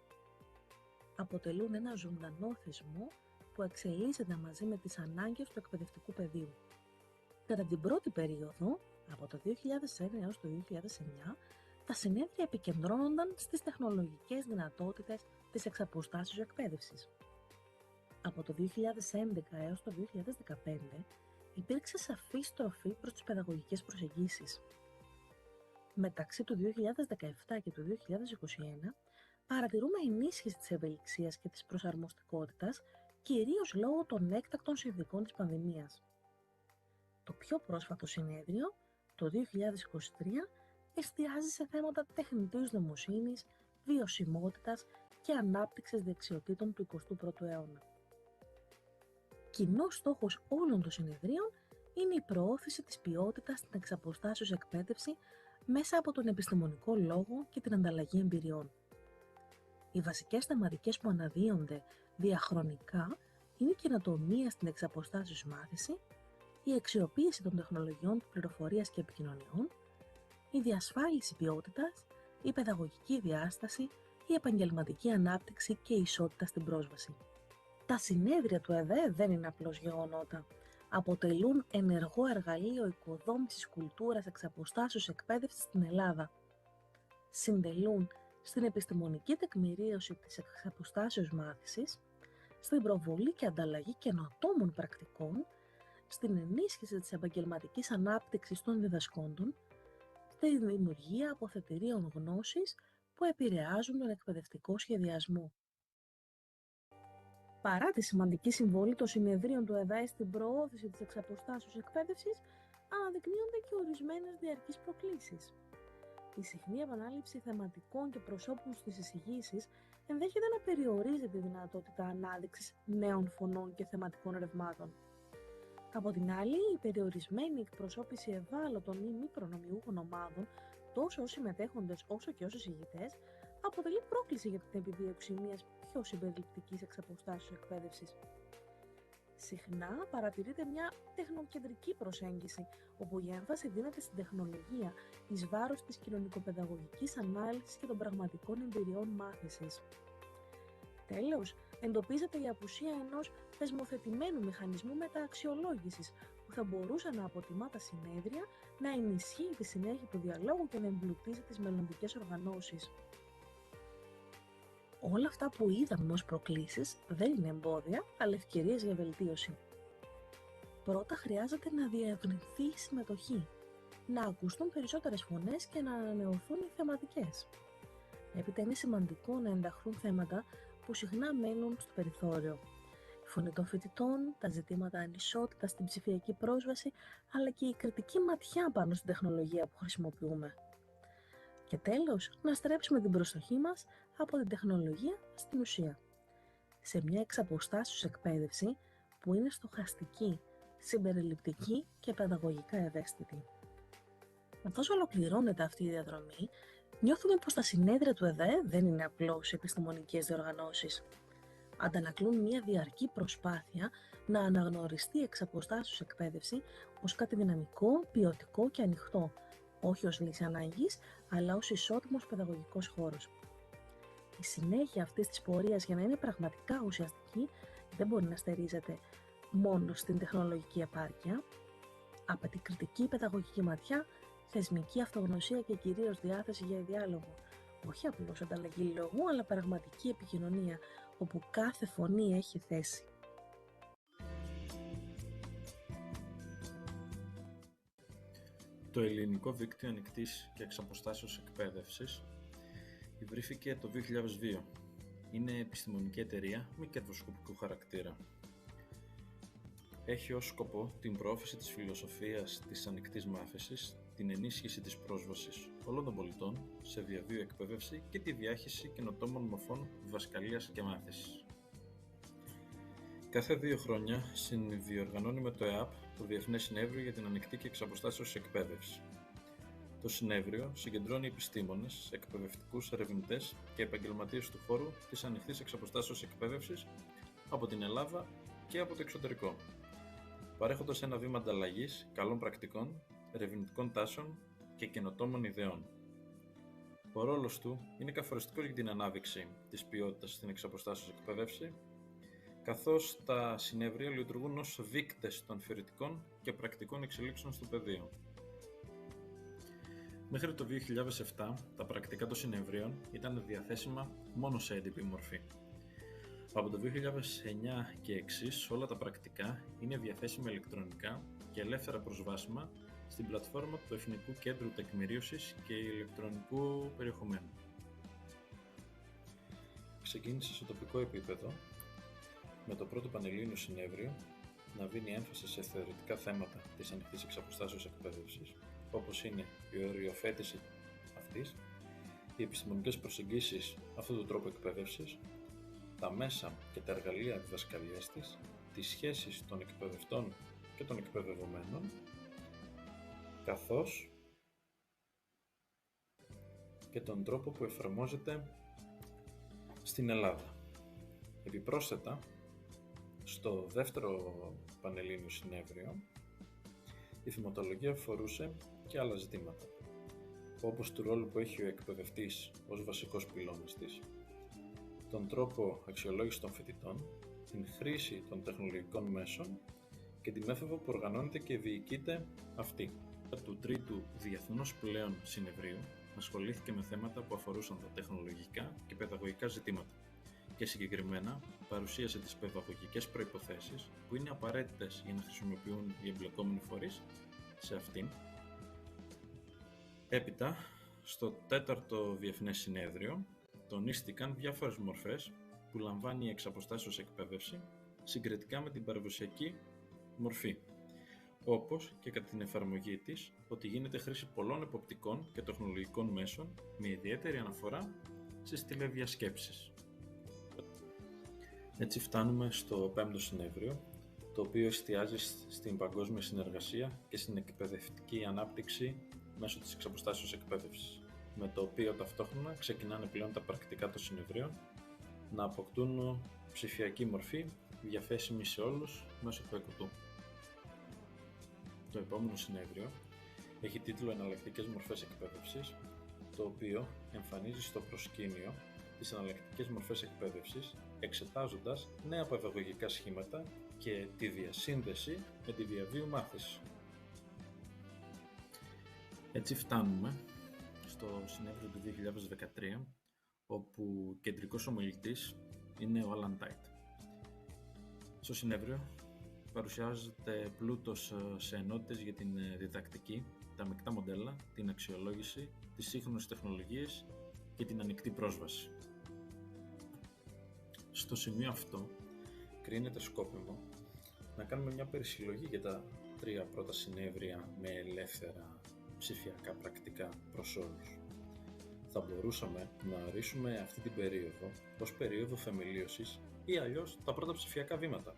Αποτελούν ένα ζωντανό θεσμό που εξελίσσεται μαζί με τις ανάγκες του εκπαιδευτικού πεδίου. Κατά την πρώτη περίοδο, από το 2001 έως το 2009, τα συνέδρια επικεντρώνονταν στις τεχνολογικές δυνατότητες της εξαποστάσεως εκπαίδευσης. Από το 2011 έως το 2015 υπήρξε σαφή στροφή προς τις παιδαγωγικές προσεγγίσεις. Μεταξύ του 2017 και του 2021 παρατηρούμε ενίσχυση της ευελιξίας και της προσαρμοστικότητας, κυρίως λόγω των έκτακτων συνθηκών της πανδημίας. Το πιο πρόσφατο συνέδριο, το 2023, εστιάζει σε θέματα τεχνητής νοημοσύνης, βιωσιμότητας και ανάπτυξης δεξιοτήτων του 21ου αιώνα. Κοινός στόχος όλων των συνεδρίων είναι η προώθηση της ποιότητας στην εξαποστάσεως εκπαίδευση μέσα από τον επιστημονικό λόγο και την ανταλλαγή εμπειριών. Οι βασικές θεματικές που αναδύονται διαχρονικά είναι η καινοτομία στην εξαποστάσεως μάθηση, η αξιοποίηση των τεχνολογιών πληροφορίας και επικοινωνιών, η διασφάλιση ποιότητας, η παιδαγωγική διάσταση, η επαγγελματική ανάπτυξη και η ισότητα στην πρόσβαση. Τα συνέδρια του ΕΔΕ δεν είναι απλώς γεγονότα. Αποτελούν ενεργό εργαλείο οικοδόμησης κουλτούρας εξαποστάσεως εκπαίδευσης στην Ελλάδα. Συντελούν στην επιστημονική τεκμηρίωση της εξαποστάσεως μάθησης, στην προβολή και ανταλλαγή καινοτόμων πρακτικών, στην ενίσχυση της επαγγελματικής ανάπτυξης των διδασκόντων, στη δημιουργία αποθετηρίων γνώσης που επηρεάζουν τον εκπαιδευτικό σχεδιασμό. Παρά τη σημαντική συμβολή των συνεδρίων του ΕΔΑΕ στην προώθηση της εξαποστάσεως εκπαίδευσης, αναδεικνύονται και ορισμένες διαρκείς προκλήσεις. Η συχνή επανάληψη θεματικών και προσώπων στις εισηγήσεις ενδέχεται να περιορίζει τη δυνατότητα ανάδειξης νέων φωνών και θεματικών ρευμάτων. Από την άλλη, η περιορισμένη εκπροσώπηση ευάλωτων ή μη προνομιούχων ομάδων, τόσο ως συμμετέχοντες όσο και ως εισηγητές, αποτελεί πρόκληση για την επιδίωξη μιας πιο συμπεριληπτικής εξαποστάσεως εκπαίδευσης. Συχνά παρατηρείται μια τεχνοκεντρική προσέγγιση, όπου η έμφαση δίνεται στην τεχνολογία εις βάρος της κοινωνικοπαιδαγωγικής ανάλυσης και των πραγματικών εμπειριών μάθησης. Τέλος, εντοπίζεται η απουσία ενός θεσμοθετημένου μηχανισμού μετααξιολόγησης, που θα μπορούσε να αποτιμά τα συνέδρια, να ενισχύει τη συνέχεια του διαλόγου και να εμπλουτίζει τις μελλοντικές οργανώσεις. Όλα αυτά που είδαμε ως προκλήσεις δεν είναι εμπόδια, αλλά ευκαιρίες για βελτίωση. Πρώτα χρειάζεται να διευρυνθεί η συμμετοχή, να ακουστούν περισσότερες φωνές και να ανανεωθούν οι θεματικές. Έπειτα είναι σημαντικό να ενταχθούν θέματα που συχνά μένουν στο περιθώριο. Η φωνή των φοιτητών, τα ζητήματα ανισότητας στην ψηφιακή πρόσβαση, αλλά και η κριτική ματιά πάνω στην τεχνολογία που χρησιμοποιούμε. Και τέλος, να στρέψουμε την προσοχή μας από την τεχνολογία στην ουσία. Σε μια εξαποστάσεως εκπαίδευση που είναι στοχαστική, συμπεριληπτική και παιδαγωγικά ευαίσθητη. Καθώς ολοκληρώνεται αυτή η διαδρομή, νιώθουμε πως τα συνέδρια του ΕΔΕ δεν είναι απλώς επιστημονικές διοργανώσεις. Αντανακλούν μια διαρκή προσπάθεια να αναγνωριστεί η εξαποστάσεως εκπαίδευση ως κάτι δυναμικό, ποιοτικό και ανοιχτό, όχι ως λύση ανάγκης, αλλά ως ισότιμος παιδαγωγικός χώρος. Η συνέχεια αυτής της πορείας, για να είναι πραγματικά ουσιαστική, δεν μπορεί να στερίζεται μόνο στην τεχνολογική επάρκεια. Απαιτεί κριτική παιδαγωγική ματιά, θεσμική αυτογνωσία και κυρίως διάθεση για διάλογο. Όχι απλώς ανταλλαγή λόγου, αλλά πραγματική επικοινωνία, όπου κάθε φωνή έχει θέση. Το ελληνικό δίκτυο ανοικτής και εξαποστάσεως εκπαίδευσης ιδρύθηκε το 2002. Είναι επιστημονική εταιρεία μη κερδοσκοπικού χαρακτήρα. Έχει ως σκοπό την προώθηση της φιλοσοφίας της ανοικτής μάθησης, την ενίσχυση της πρόσβασης όλων των πολιτών σε διαβίου εκπαίδευση και τη διάχυση καινοτόμων μορφών διδασκαλίας και μάθησης. Κάθε 2 χρόνια συνδιοργανώνει με το ΕΑΠ το Διεθνές Συνέδριο για την Ανοικτή και Εξαποστάσεως Εκπαίδευση. Το συνέδριο συγκεντρώνει επιστήμονες, εκπαιδευτικούς ερευνητές και επαγγελματίες του χώρου της ανοιχτής εξαποστάσεως εκπαίδευσης από την Ελλάδα και από το εξωτερικό, παρέχοντας ένα βήμα ανταλλαγής καλών πρακτικών, ερευνητικών τάσεων και καινοτόμων ιδεών. Ο ρόλος του είναι καθοριστικός για την ανάδειξη της ποιότητας στην εξαποστάσεως εκπαίδευση, καθώς τα συνέδρια λειτουργούν ως δείκτες των θεωρητικών και πρακτικών εξελίξεων στο πεδίο. Μέχρι το 2007, τα πρακτικά των συνεδρίων ήταν διαθέσιμα μόνο σε έντυπη μορφή. Από το 2009 και εξής, όλα τα πρακτικά είναι διαθέσιμα ηλεκτρονικά και ελεύθερα προσβάσιμα στην πλατφόρμα του Εθνικού Κέντρου Τεκμηρίωσης και Ηλεκτρονικού Περιεχομένου. Ξεκίνησε σε τοπικό επίπεδο με το πρώτο Πανελλήνιο Συνέδριο να δίνει έμφαση σε θεωρητικά θέματα της ανοιχτής εξαποστάσεως εκπαίδευσης, όπως είναι η οριοθέτηση αυτής, οι επιστημονικές προσεγγίσεις αυτού του τρόπου εκπαίδευσης, τα μέσα και τα εργαλεία διδασκαλίας της, τις σχέσεις των εκπαιδευτών και των εκπαιδευομένων, καθώς και τον τρόπο που εφαρμόζεται στην Ελλάδα. Επιπρόσθετα, στο δεύτερο πανελλήνιο συνέδριο, η θυματολογία αφορούσε και άλλα ζητήματα, όπως του ρόλου που έχει ο εκπαιδευτής ως βασικός πυλώνας της, τον τρόπο αξιολόγησης των φοιτητών, την χρήση των τεχνολογικών μέσων και τη μέθοδο που οργανώνεται και διοικείται αυτή. Του τρίτου διεθνούς πλέον συνεδρίου ασχολήθηκε με θέματα που αφορούσαν τα τεχνολογικά και παιδαγωγικά ζητήματα και συγκεκριμένα παρουσίασε τις παιδαγωγικές προϋποθέσεις που είναι απαραίτητες για να χρησιμοποιούν οι εμπλεκόμενοι φορείς σε αυτήν. Έπειτα, στο τέταρτο Διεθνές Συνέδριο, τονίστηκαν διάφορες μορφές που λαμβάνει η εξαποστάσεως εκπαίδευση συγκριτικά με την παραδοσιακή μορφή, όπως και κατά την εφαρμογή της ότι γίνεται χρήση πολλών εποπτικών και τεχνολογικών μέσων με ιδιαίτερη αναφορά στις τηλεδιασκέψεις. Έτσι φτάνουμε στο πέμπτο συνέδριο, το οποίο εστιάζει στην παγκόσμια συνεργασία και στην εκπαιδευτική ανάπτυξη μέσω της εξαποστάσεως εκπαίδευσης, με το οποίο ταυτόχρονα ξεκινάνε πλέον τα πρακτικά των συνεδρίων να αποκτούν ψηφιακή μορφή διαθέσιμη σε όλους μέσω του ΕΚΟΤΟΥ. Το επόμενο συνέδριο έχει τίτλο «Εναλλακτικές μορφές εκπαίδευσης», το οποίο εμφανίζει στο προσκήνιο τις εναλλακτικές μορφές εκπαίδευσης, εξετάζοντας νέα παιδαγωγικά σχήματα και τη διασύνδεση με τη διαβίου μάθηση. Έτσι φτάνουμε στο συνέδριο του 2013, όπου κεντρικός ομιλητής είναι ο Άλαν Τάιτ. Στο συνέδριο παρουσιάζεται πλούτος σε ενότητες για την διδακτική, τα μεικτά μοντέλα, την αξιολόγηση, τις σύγχρονες τεχνολογίες και την ανοιχτή πρόσβαση. Στο σημείο αυτό κρίνεται σκόπιμο να κάνουμε μια περισυλλογή για τα τρία πρώτα συνέδρια με ελεύθερα ψηφιακά πρακτικά προς όλους. Θα μπορούσαμε να ορίσουμε αυτή την περίοδο ως περίοδο θεμελίωσης ή αλλιώς τα πρώτα ψηφιακά βήματα.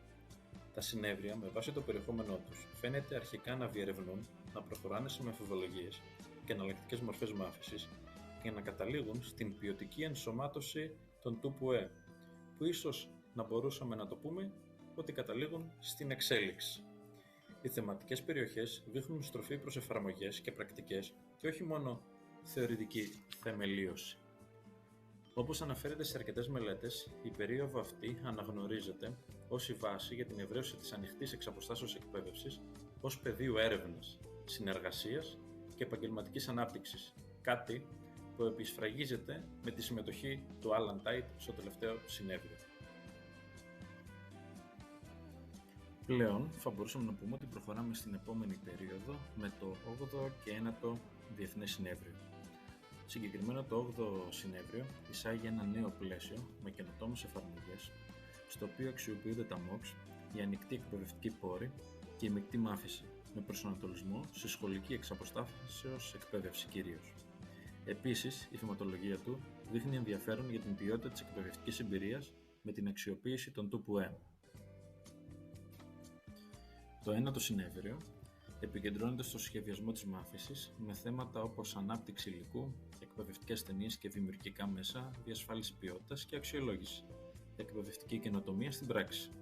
Τα συνέδρια, με βάση το περιεχόμενό τους, φαίνεται αρχικά να διερευνούν, να προχωράνε σε μεθοδολογίες και εναλλακτικές μορφές μάθησης και να καταλήγουν στην ποιοτική ενσωμάτωση των ΤΟΥΠΟΕ, που ίσως να μπορούσαμε να το πούμε ότι καταλήγουν στην εξέλιξη. Οι θεματικές περιοχές δείχνουν στροφή προς εφαρμογές και πρακτικές και όχι μόνο θεωρητική θεμελίωση. Όπως αναφέρεται σε αρκετές μελέτες, η περίοδο αυτή αναγνωρίζεται ως η βάση για την εδραίωση της ανοιχτής εξαποστάσεως εκπαίδευσης ως πεδίου έρευνας, συνεργασίας και επαγγελματικής ανάπτυξης, κάτι που επισφραγίζεται με τη συμμετοχή του Άλαν Τάιτ στο τελευταίο συνέδριο. Πλέον θα μπορούσαμε να πούμε ότι προχωράμε στην επόμενη περίοδο με το 8ο και 9ο Διεθνές Συνέδριο. Συγκεκριμένα το 8ο Συνέδριο εισάγει ένα νέο πλαίσιο με καινοτόμες εφαρμογές, στο οποίο αξιοποιούνται τα MOOCs, η ανοιχτή εκπαιδευτική πόρη και η μεικτή μάθηση, με προσανατολισμό σε σχολική εξαποστάσεως εκπαίδευση κυρίως. Επίσης, η θεματολογία του δείχνει ενδιαφέρον για την ποιότητα της εκπαιδευτικής εμπειρίας με την αξιοποίηση των ΤΟΥΠΟΕ. Το 9ο Συνέδριο επικεντρώνεται στο σχεδιασμό της μάθησης με θέματα όπως ανάπτυξη υλικού, εκπαιδευτικές ταινίες και δημιουργικά μέσα, διασφάλιση ποιότητας και αξιολόγηση, εκπαιδευτική καινοτομία στην πράξη.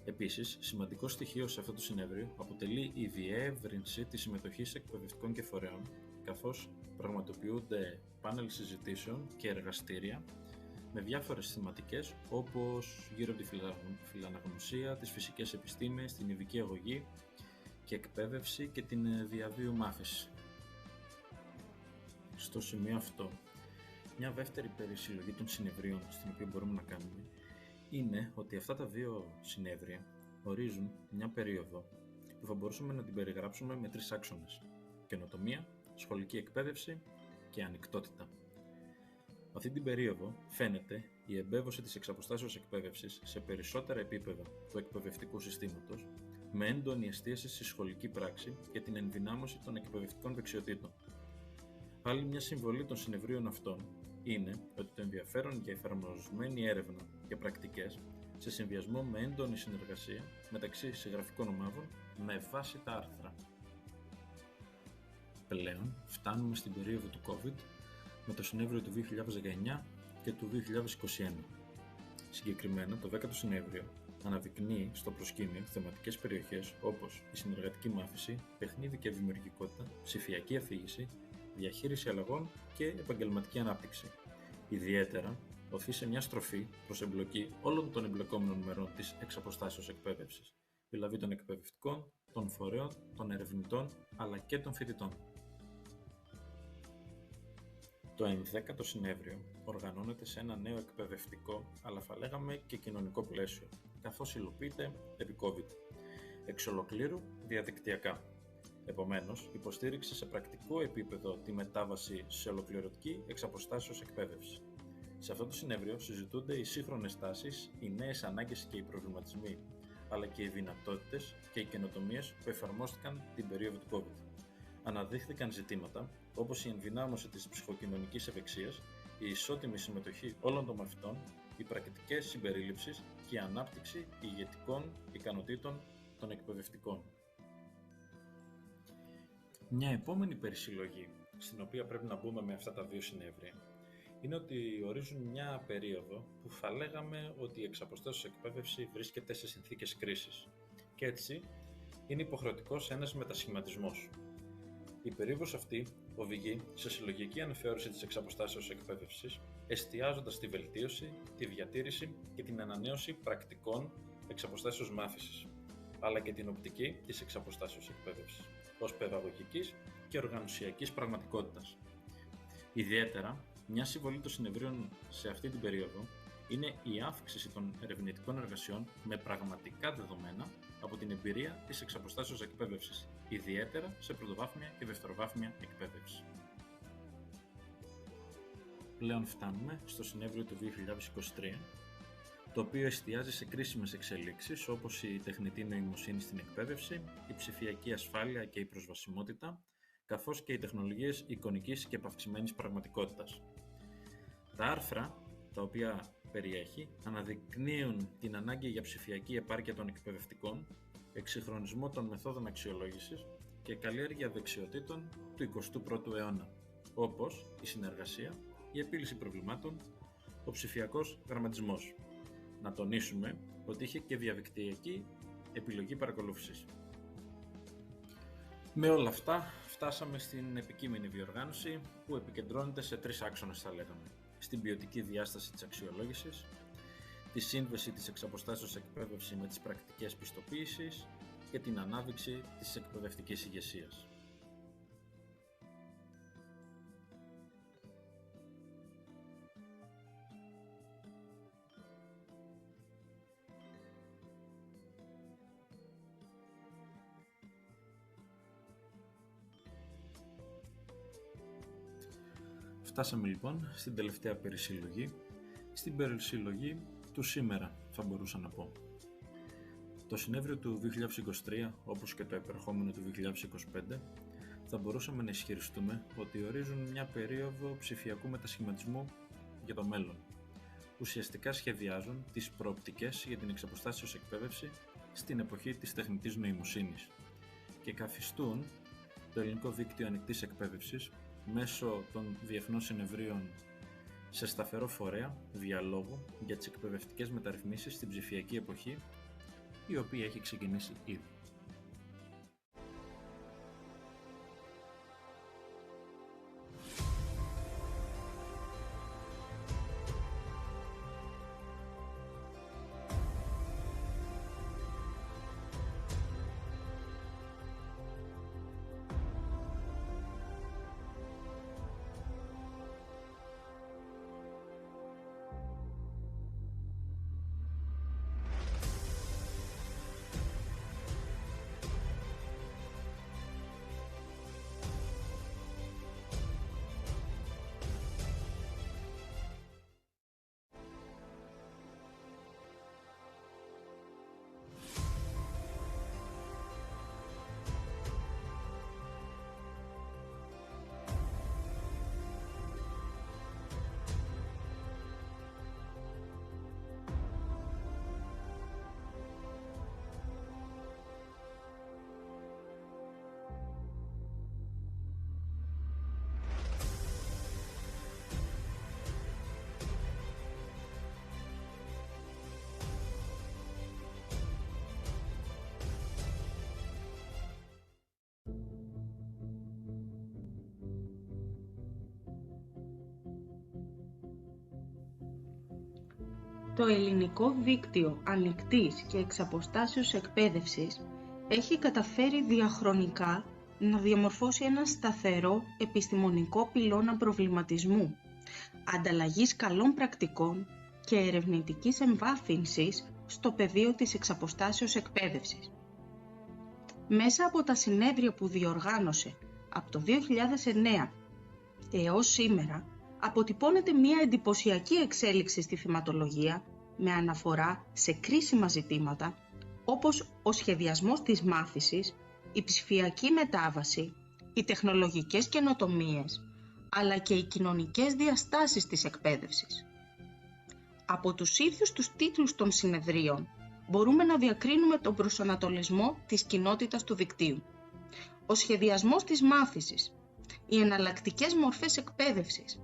Επίσης, σημαντικό στοιχείο σε αυτό το συνέδριο αποτελεί η διεύρυνση της συμμετοχής εκπαιδευτικών και φορέων, καθώς πραγματοποιούνται πάνελ συζητήσεων και εργαστήρια με διάφορες θεματικές όπως γύρω από τη φιλαναγνωσία, τις φυσικές επιστήμες, την ειδική αγωγή και εκπαίδευση και την διαβίου μάθηση. Στο σημείο αυτό, μια δεύτερη περισυλλογή των συνεδρίων στην οποία μπορούμε να κάνουμε είναι ότι αυτά τα δύο συνέδρια ορίζουν μια περίοδο που θα μπορούσαμε να την περιγράψουμε με τρεις άξονες: καινοτομία, σχολική εκπαίδευση και ανοιχτότητα. Αυτή την περίοδο φαίνεται η εμπέβωση της εξαποστάσεως εκπαίδευσης σε περισσότερα επίπεδα του εκπαιδευτικού συστήματος, με έντονη εστίαση στη σχολική πράξη και την ενδυνάμωση των εκπαιδευτικών δεξιοτήτων. Άλλη μια συμβολή των συνεδρίων αυτών είναι ότι το ενδιαφέρον για εφαρμοσμένη έρευνα και πρακτικές σε συνδυασμό με έντονη συνεργασία μεταξύ συγγραφικών ομάδων με βάση τα άρθρα. Πλέον φτάνουμε στην περίοδο του COVID με το συνέδριο του 2019 και του 2021. Συγκεκριμένα, το 10ο συνέδριο αναδεικνύει στο προσκήνιο θεματικές περιοχές όπως η συνεργατική μάθηση, παιχνίδι και δημιουργικότητα, ψηφιακή αφήγηση, διαχείριση αλλαγών και επαγγελματική ανάπτυξη. Ιδιαίτερα οθεί σε μια στροφή προς εμπλοκή όλων των εμπλεκόμενων μερών της εξαποστάσεως εκπαίδευσης, δηλαδή των εκπαιδευτικών, των φορέων, των ερευνητών αλλά και των φοιτητών. Το 11ο συνέδριο οργανώνεται σε ένα νέο εκπαιδευτικό, αλλά θα λέγαμε και κοινωνικό πλαίσιο, καθώς υλοποιείται επί COVID, εξ ολοκλήρου διαδικτυακά. Επομένως, υποστήριξε σε πρακτικό επίπεδο τη μετάβαση σε ολοκληρωτική εξαποστάσεως εκπαίδευση. Σε αυτό το συνέδριο συζητούνται οι σύγχρονες τάσεις, οι νέες ανάγκες και οι προβληματισμοί, αλλά και οι δυνατότητες και οι καινοτομίες που εφαρμόστηκαν την περίοδο του COVID. Αναδείχθηκαν ζητήματα όπως η ενδυνάμωση της ψυχοκοινωνικής ευεξίας, η ισότιμη συμμετοχή όλων των μαθητών, οι πρακτικές συμπερίληψης και η ανάπτυξη ηγετικών ικανοτήτων των εκπαιδευτικών. Μια επόμενη περισυλλογή, στην οποία πρέπει να μπούμε με αυτά τα δύο συνέδρια, είναι ότι ορίζουν μια περίοδο που θα λέγαμε ότι η εξαποστάσεως εκπαίδευση βρίσκεται σε συνθήκες κρίσης και έτσι είναι υποχρεωτικός ένας μετασχηματισμός. Η περίοδος αυτή οδηγεί σε συλλογική αναθεώρηση της εξαποστάσεως εκπαίδευσης, εστιάζοντας στη βελτίωση, τη διατήρηση και την ανανέωση πρακτικών εξαποστάσεως μάθησης, αλλά και την οπτική της εξαποστάσεως εκπαίδευσης, ως παιδαγωγικής και οργανωσιακής πραγματικότητας. Ιδιαίτερα, μια συμβολή των συνεδρίων σε αυτή την περίοδο είναι η αύξηση των ερευνητικών εργασιών με πραγματικά δεδομένα από την εμπειρία της εξαποστάσεως εκπαίδευσης, ιδιαίτερα σε πρωτοβάθμια και δευτεροβάθμια εκπαίδευση. Πλέον φτάνουμε στο συνέδριο του 2023, το οποίο εστιάζει σε κρίσιμες εξελίξεις όπως η τεχνητή νοημοσύνη στην εκπαίδευση, η ψηφιακή ασφάλεια και η προσβασιμότητα, καθώς και οι τεχνολογίες εικονικής και επαυξημένης πραγματικότητας. Τα άρθρα, τα οποία περιέχει, αναδεικνύουν την ανάγκη για ψηφιακή επάρκεια των εκπαιδευτικών, εξυγχρονισμό των μεθόδων αξιολόγησης και καλλιέργεια δεξιοτήτων του 21ου αιώνα, όπως η συνεργασία, η επίλυση προβλημάτων, ο ψηφιακός γραμματισμός. Να τονίσουμε ότι είχε και διαδικτυακή επιλογή παρακολούθησης. Με όλα αυτά, φτάσαμε στην επικείμενη διοργάνωση που επικεντρώνεται σε 3 άξονες, θα λέγαμε. Στην ποιοτική διάσταση της αξιολόγησης, τη σύνδεση της εξαποστάσεως εκπαίδευση με τις πρακτικές πιστοποίησης και την ανάδειξη της εκπαιδευτικής ηγεσίας. Φτάσαμε λοιπόν στην τελευταία περισυλλογή, στην περισυλλογή του σήμερα θα μπορούσα να πω. Το συνέδριο του 2023, όπως και το επερχόμενο του 2025, θα μπορούσαμε να ισχυριστούμε ότι ορίζουν μια περίοδο ψηφιακού μετασχηματισμού για το μέλλον. Ουσιαστικά σχεδιάζουν τις προοπτικές για την εξαποστάσεως εκπαίδευση στην εποχή της τεχνητής νοημοσύνης και καθιστούν το ελληνικό δίκτυο ανοιχτής εκπαίδευσης μέσω των διεθνών συνεδρίων σε σταθερό φορέα διαλόγου για τις εκπαιδευτικές μεταρρυθμίσεις στην ψηφιακή εποχή, η οποία έχει ξεκινήσει ήδη. Το ελληνικό δίκτυο ανοιχτής και εξαποστάσεως εκπαίδευσης έχει καταφέρει διαχρονικά να διαμορφώσει ένα σταθερό επιστημονικό πυλώνα προβληματισμού, ανταλλαγής καλών πρακτικών και ερευνητικής εμβάθυνσης στο πεδίο της εξαποστάσεως εκπαίδευσης. Μέσα από τα συνέδρια που διοργάνωσε από το 2009 έως σήμερα, αποτυπώνεται μια εντυπωσιακή εξέλιξη στη θεματολογία με αναφορά σε κρίσιμα ζητήματα όπως ο σχεδιασμός της μάθησης, η ψηφιακή μετάβαση, οι τεχνολογικές καινοτομίες, αλλά και οι κοινωνικές διαστάσεις της εκπαίδευσης. Από τους ίδιους τους τίτλους των συνεδρίων μπορούμε να διακρίνουμε τον προσανατολισμό της κοινότητας του δικτύου. Ο σχεδιασμός της μάθησης, οι εναλλακτικές μορφές εκπαίδευσης,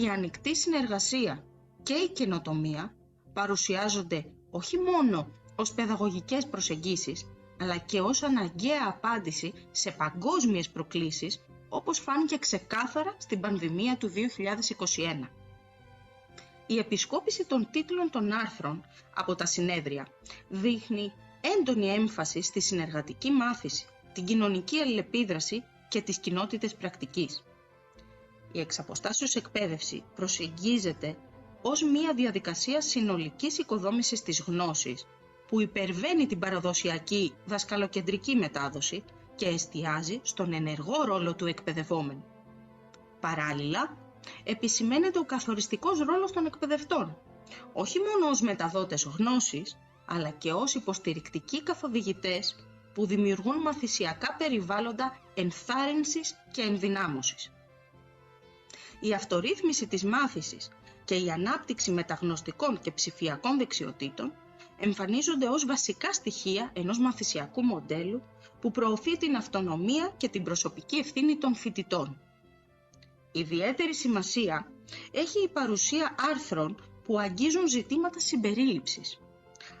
η ανοιχτή συνεργασία και η καινοτομία παρουσιάζονται όχι μόνο ως παιδαγωγικές προσεγγίσεις, αλλά και ως αναγκαία απάντηση σε παγκόσμιες προκλήσεις, όπως φάνηκε ξεκάθαρα στην πανδημία του 2021. Η επισκόπηση των τίτλων των άρθρων από τα συνέδρια δείχνει έντονη έμφαση στη συνεργατική μάθηση, την κοινωνική αλληλεπίδραση και τις κοινότητες πρακτικής. Η εξαποστάσεως εκπαίδευση προσεγγίζεται ως μια διαδικασία συνολικής οικοδόμησης της γνώσης που υπερβαίνει την παραδοσιακή δασκαλοκεντρική μετάδοση και εστιάζει στον ενεργό ρόλο του εκπαιδευόμενου. Παράλληλα, επισημαίνεται ο καθοριστικός ρόλος των εκπαιδευτών, όχι μόνο ως μεταδότες γνώσης, αλλά και ως υποστηρικτικοί καθοδηγητές που δημιουργούν μαθησιακά περιβάλλοντα ενθάρρυνσης και ενδυνάμωσης. Η αυτορύθμιση της μάθησης και η ανάπτυξη μεταγνωστικών και ψηφιακών δεξιοτήτων εμφανίζονται ως βασικά στοιχεία ενός μαθησιακού μοντέλου που προωθεί την αυτονομία και την προσωπική ευθύνη των φοιτητών. Ιδιαίτερη σημασία έχει η παρουσία άρθρων που αγγίζουν ζητήματα συμπερίληψης.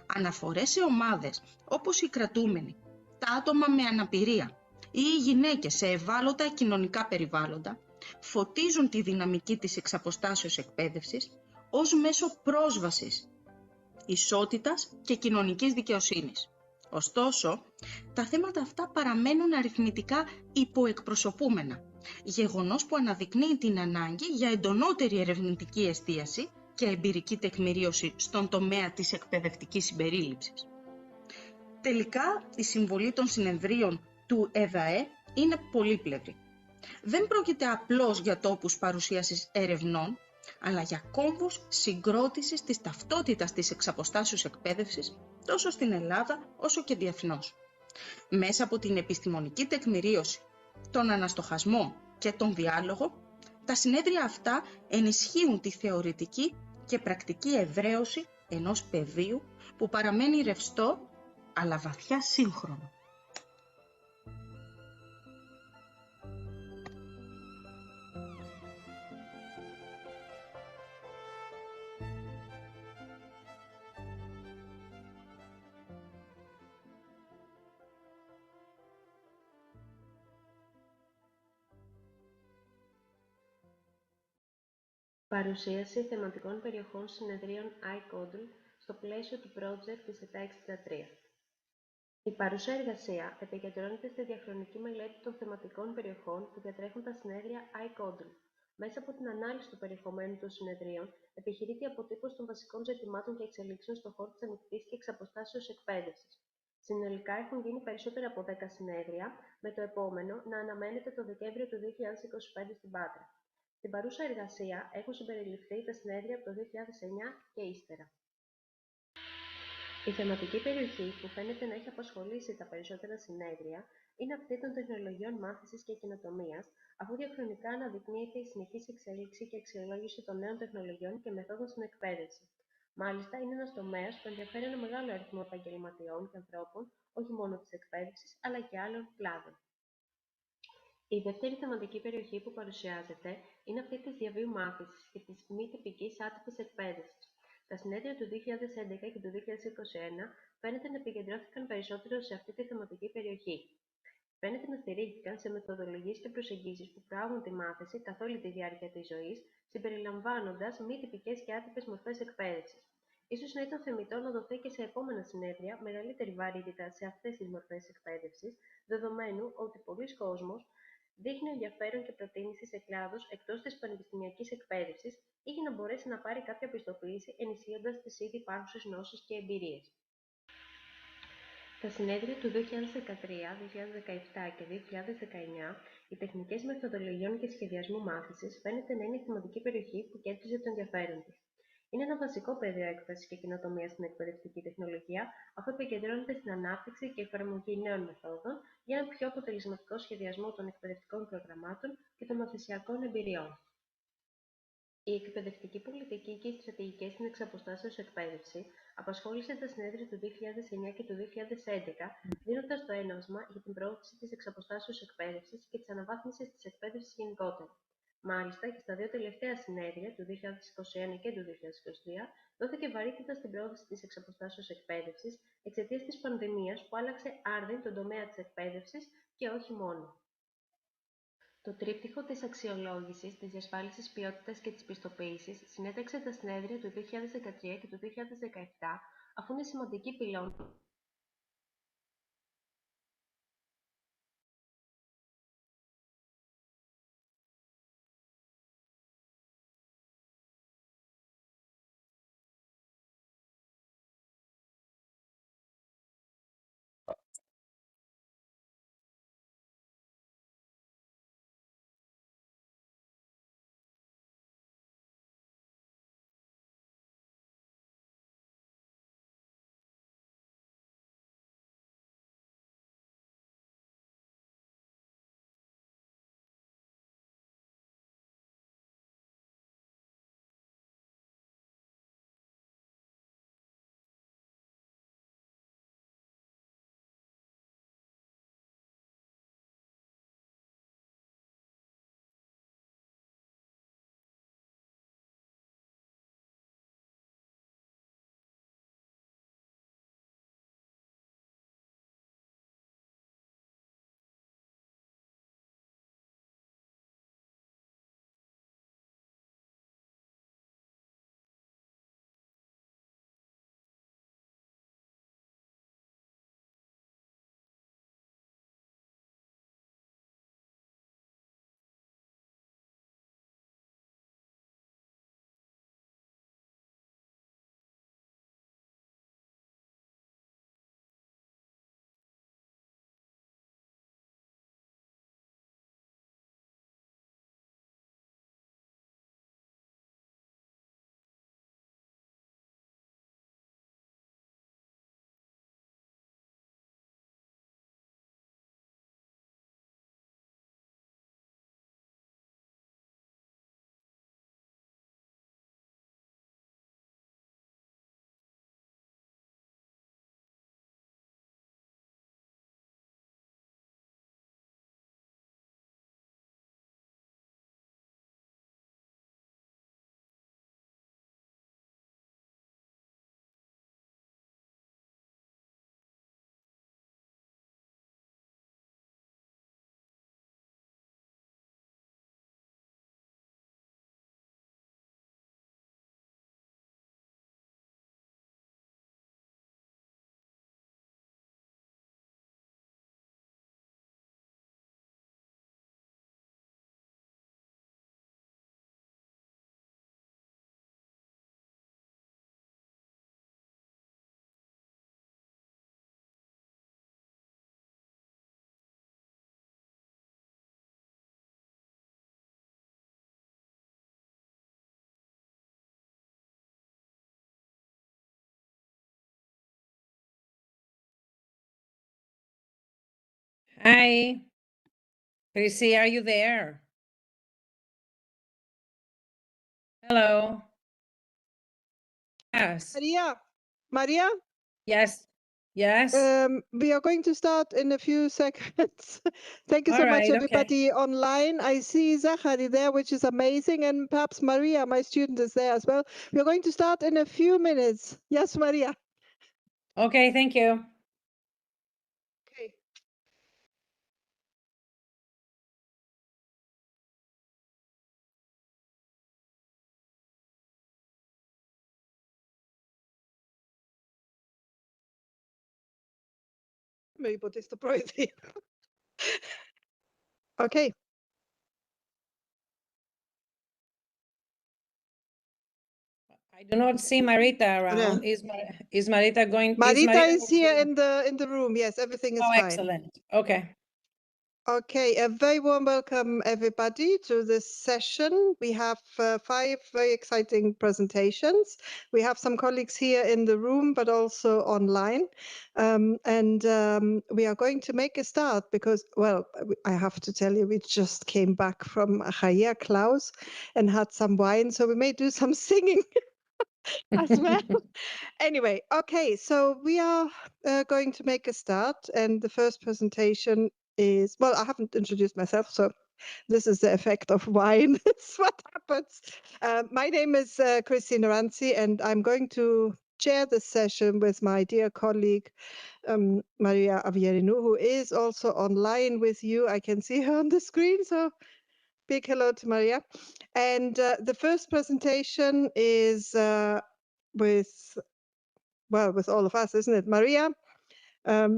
Αναφορές σε ομάδες όπως οι κρατούμενοι, τα άτομα με αναπηρία ή οι γυναίκες σε ευάλωτα κοινωνικά περιβάλλοντα φωτίζουν τη δυναμική της εξαποστάσεως εκπαίδευσης ως μέσο πρόσβασης, ισότητας και κοινωνικής δικαιοσύνης. Ωστόσο, τα θέματα αυτά παραμένουν αριθμητικά υποεκπροσωπούμενα, γεγονός που αναδεικνύει την ανάγκη για εντονότερη ερευνητική εστίαση και εμπειρική τεκμηρίωση στον τομέα της εκπαιδευτικής συμπερίληψης. Τελικά, η συμβολή των συνεδρίων του ΕΔΑΕ είναι πολύπλευρη. Δεν πρόκειται απλώς για τόπους παρουσίασης ερευνών, αλλά για κόμβους συγκρότησης της ταυτότητας της εξαποστάσεως εκπαίδευσης τόσο στην Ελλάδα όσο και διεθνώς. Μέσα από την επιστημονική τεκμηρίωση, τον αναστοχασμό και τον διάλογο, τα συνέδρια αυτά ενισχύουν τη θεωρητική και πρακτική εδραίωση ενός πεδίου που παραμένει ρευστό αλλά βαθιά σύγχρονο. Παρουσίαση θεματικών περιοχών συνεδρίων iCodl στο πλαίσιο του project της ΕΤΑ 63. Η παρούσα εργασία επικεντρώνεται στη διαχρονική μελέτη των θεματικών περιοχών που διατρέχουν τα συνέδρια iCodl. Μέσα από την ανάλυση του περιεχομένου των συνεδρίων, επιχειρείται η αποτύπωση των βασικών ζητημάτων και εξελίξεων στον χώρο της ανοιχτής και εξαποστάσεως εκπαίδευσης. Συνολικά έχουν γίνει περισσότερα από 10 συνέδρια, με το επόμενο να αναμένεται το Δεκεμβρίου του 2025 στην Πάτρα. Στην παρούσα εργασία έχουν συμπεριληφθεί τα συνέδρια από το 2009 και ύστερα. Η θεματική περιοχή που φαίνεται να έχει απασχολήσει τα περισσότερα συνέδρια είναι αυτή των τεχνολογιών μάθησης και καινοτομίας, αφού διαχρονικά αναδεικνύεται η συνεχής εξέλιξη και αξιολόγηση των νέων τεχνολογιών και μεθόδων στην εκπαίδευση. Μάλιστα, είναι ένας τομέας που ενδιαφέρει ένα μεγάλο αριθμό επαγγελματιών και ανθρώπων, όχι μόνο της εκπαίδευσης, αλλά και άλλων κλάδων. Η δεύτερη θεματική περιοχή που παρουσιάζεται είναι αυτή της διαβίου μάθησης και της μη τυπικής άτυπης εκπαίδευσης. Τα συνέδρια του 2011 και του 2021 φαίνεται να επικεντρώθηκαν περισσότερο σε αυτή τη θεματική περιοχή. Φαίνεται να στηρίχθηκαν σε μεθοδολογίες και προσεγγίσεις που προάγουν τη μάθηση καθ' όλη τη διάρκεια της ζωής, συμπεριλαμβάνοντας μη τυπικές και άτυπες μορφές εκπαίδευσης. Ίσως να ήταν θεμιτό να δοθεί και σε επόμενα συνέδρια μεγαλύτερη βαρύτητα σε αυτές τις μορφές εκπαίδευσης, δεδομένου ότι πολλοί κόσμος δείχνει ενδιαφέρον και προτίμηση σε κλάδους εκτός της πανεπιστημιακής εκπαίδευσης ή για να μπορέσει να πάρει κάποια πιστοποίηση ενισχύοντας τις ήδη υπάρχουσες γνώσεις και εμπειρίες. Στα συνέδρια του 2013, 2017 και 2019, οι τεχνικές μεθοδολογιών και σχεδιασμού μάθησης φαίνεται να είναι η θεματική περιοχή που κέρδιζε το ενδιαφέρον της. Είναι ένα βασικό πεδίο έκφρασης και καινοτομίας στην εκπαιδευτική τεχνολογία, αφού επικεντρώνεται στην ανάπτυξη και εφαρμογή νέων μεθόδων για ένα πιο αποτελεσματικό σχεδιασμό των εκπαιδευτικών προγραμμάτων και των μαθησιακών εμπειριών. Η εκπαιδευτική πολιτική και οι στρατηγικές στην εξαποστάσεως εκπαίδευση απασχόλησε τα συνέδρια του 2009 και του 2011, δίνοντας το έναυσμα για την προώθηση της εξαποστάσεως εκπαίδευσης και της αναβάθμισης της εκπαίδευσης γενικότερα. Μάλιστα, και στα δύο τελευταία συνέδρια, του 2021 και του 2023, δόθηκε βαρύτητα στην προώθηση της εξαποστάσεως εκπαίδευσης εξαιτίας της πανδημίας που άλλαξε άρδιν τον τομέα της εκπαίδευσης και όχι μόνο. Το τρίπτυχο της αξιολόγησης, της διασφάλισης ποιότητας και της πιστοποίησης συνέταξε τα συνέδρια του 2013 και του 2017, αφού είναι σημαντική πυλώνη Hi, Chrissy, are you there? Hello. Yes. Maria? Yes. Yes. We are going to start in a few seconds. Thank you All so much, right. Okay. everybody online. I see Zachary there, which is amazing, and perhaps Maria, my student, is there as well. We are going to start in a few minutes. Yes, Maria. Okay. Thank you. Okay. με υποτίθεται στο Προεδρείο. Okay. I do not see Marita around. Is Marita going? Marita is here in the room. Yes, everything is fine. Excellent. Okay. Okay, a very warm welcome, everybody, to this session. We have 5 very exciting presentations. We have some colleagues here in the room, but also online. We are going to make a start because, well, I have to tell you, we just came back from Chaya Klaus and had some wine, so we may do some singing as well. Anyway, okay, so we are going to make a start, and the first presentation is, well, I haven't introduced myself, so this is the effect of wine. It's what happens. My name is Christine Ranzi, and I'm going to chair this session with my dear colleague, Maria Avierinu, who is also online with you. I can see her on the screen, so big hello to Maria. And the first presentation is with all of us, isn't it? Maria,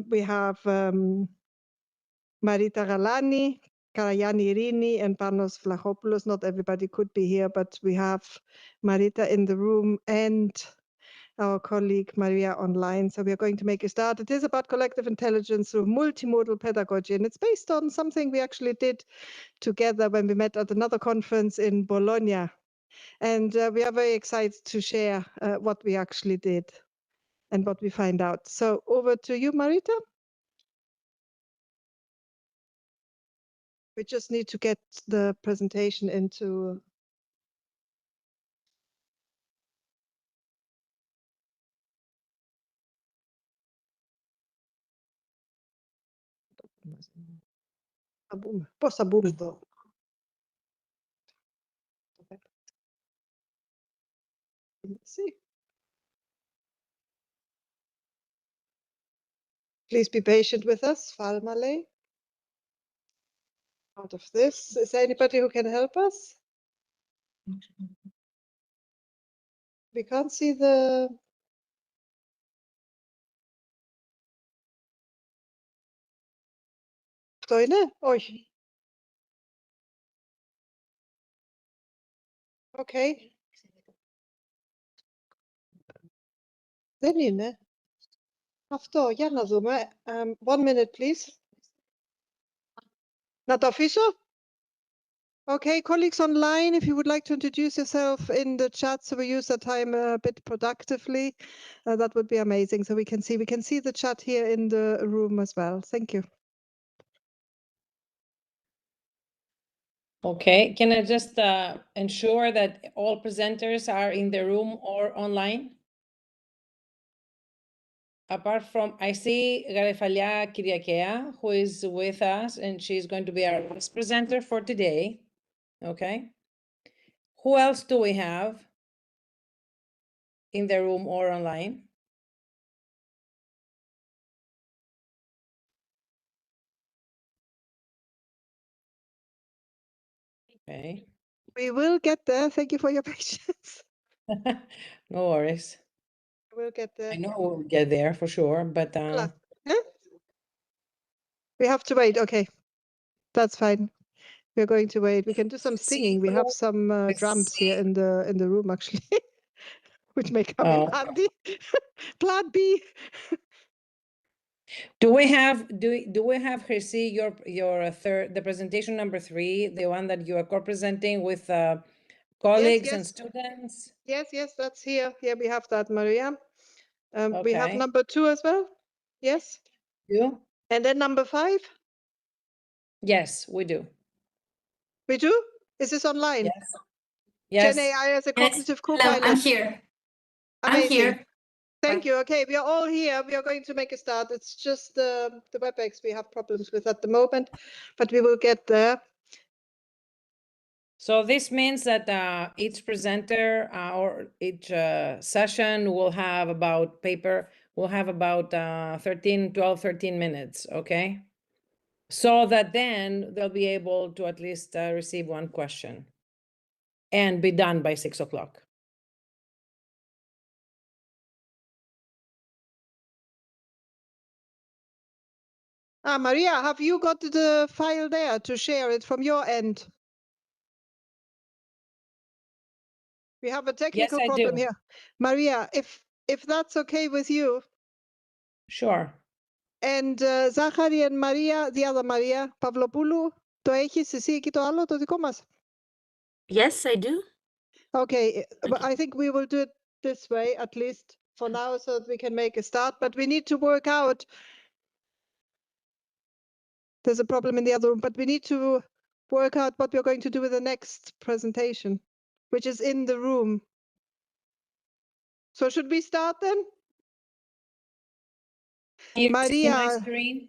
we have Marita Galani, Karayani Irini, and Panos Vlachopoulos. Not everybody could be here, but we have Marita in the room and our colleague Maria online. So we are going to make a start. It is about collective intelligence through multimodal pedagogy, and it's based on something we actually did together when we met at another conference in Bologna. And we are very excited to share what we actually did and what we find out. So over to you, Marita. We just need to get the presentation into. Πώς θα μπούμε εδώ. See. Please be patient with us, Falmale. Out of this, is there anybody who can help us? We can't see the. Αυτό είναι? Όχι. Okay. Δεν είναι. Αυτό, για να δούμε. 1 minute, please. Να το αφήσω? Okay, colleagues online, if you would like to introduce yourself in the chat so we use the time a bit productively, that would be amazing. So we can see the chat here in the room as well. Thank you. Okay, can I just ensure that all presenters are in the room or online? Apart from, I see Garefalia Kyriakea, who is with us, and she's going to be our guest presenter for today. Okay. Who else do we have in the room or online? Okay. We will get there. Thank you for your patience. No worries. We'll get there. I know we'll get there for sure, but we have to wait. Okay, that's fine. We're going to wait. We can do some singing. We have some drums here in the room actually, which may come in handy. Plan B. Do we have Hirsi, the presentation number 3, the one that you are co-presenting with colleagues and students? Yes, that's here. Yeah, we have that, Maria. We have Okay. number 2 as well. Yes. You? And then number 5? Yes, we do. We do? Is this online? Yes. Yes. Gen AI as a cognitive co-pilot. Hello, I'm here. Amazing. I'm here. Thank you. Okay, we are all here. We are going to make a start. It's just the WebEx we have problems with at the moment, but we will get there. So this means that each presenter or each session will have about 12, 13 minutes, okay? So that then they'll be able to at least receive 1 question and be done by 6 o'clock. Maria, have you got the file there to share it from your end? We have a technical Yes, I problem do. here. Maria, if that's okay with you. Sure. And Zachary and Maria, the other Maria, Pavlopoulou, το έχεις εσύ εκεί το άλλο, το δικό μας? Yes, I do. Okay, but I think we will do it this way, at least for now, so that we can make a start. But we need to work out. There's a problem in the other room, but we need to work out what we're going to do with the next presentation, which is in the room. So should we start then? Can you see my Maria. screen?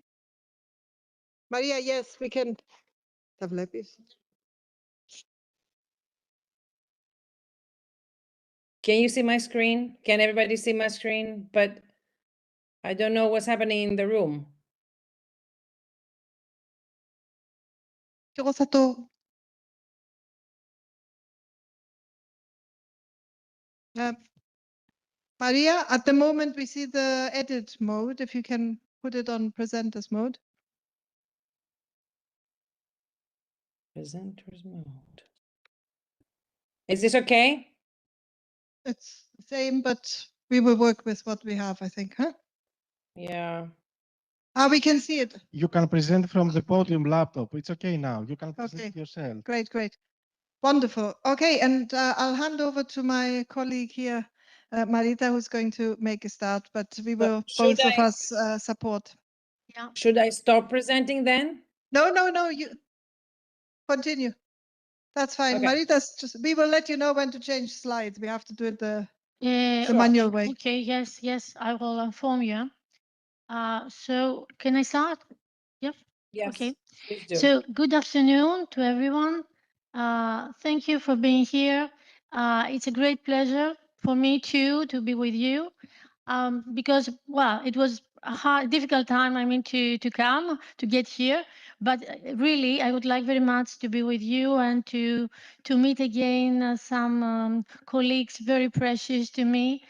Maria, yes, we can. Can you see my screen? Can everybody see my screen? But I don't know what's happening in the room. Εγώ θα το... Maria, at the moment we see the edit mode. If you can put it on presenters mode. Presenters mode. Is this okay? It's the same, but we will work with what we have, I think, huh? Yeah. We can see it. You can present from the podium laptop. It's okay now. You can present yourself. Great, great. Wonderful. Okay, and I'll hand over to my colleague here, Marita, who's going to make a start, but we will both of us support. Yeah. Should I stop presenting then? No, you continue. That's fine. Okay. Marita's just, we will let you know when to change slides. We have to do it the manual way. Okay, yes, I will inform you. So can I start? Yep. Yes, okay. please do. So good afternoon to everyone. Thank you for being here. It's a great pleasure for me too to be with you. Because, well, it was a difficult time, to come, to get here. But really, I would like very much to be with you and to meet again some colleagues very precious to me,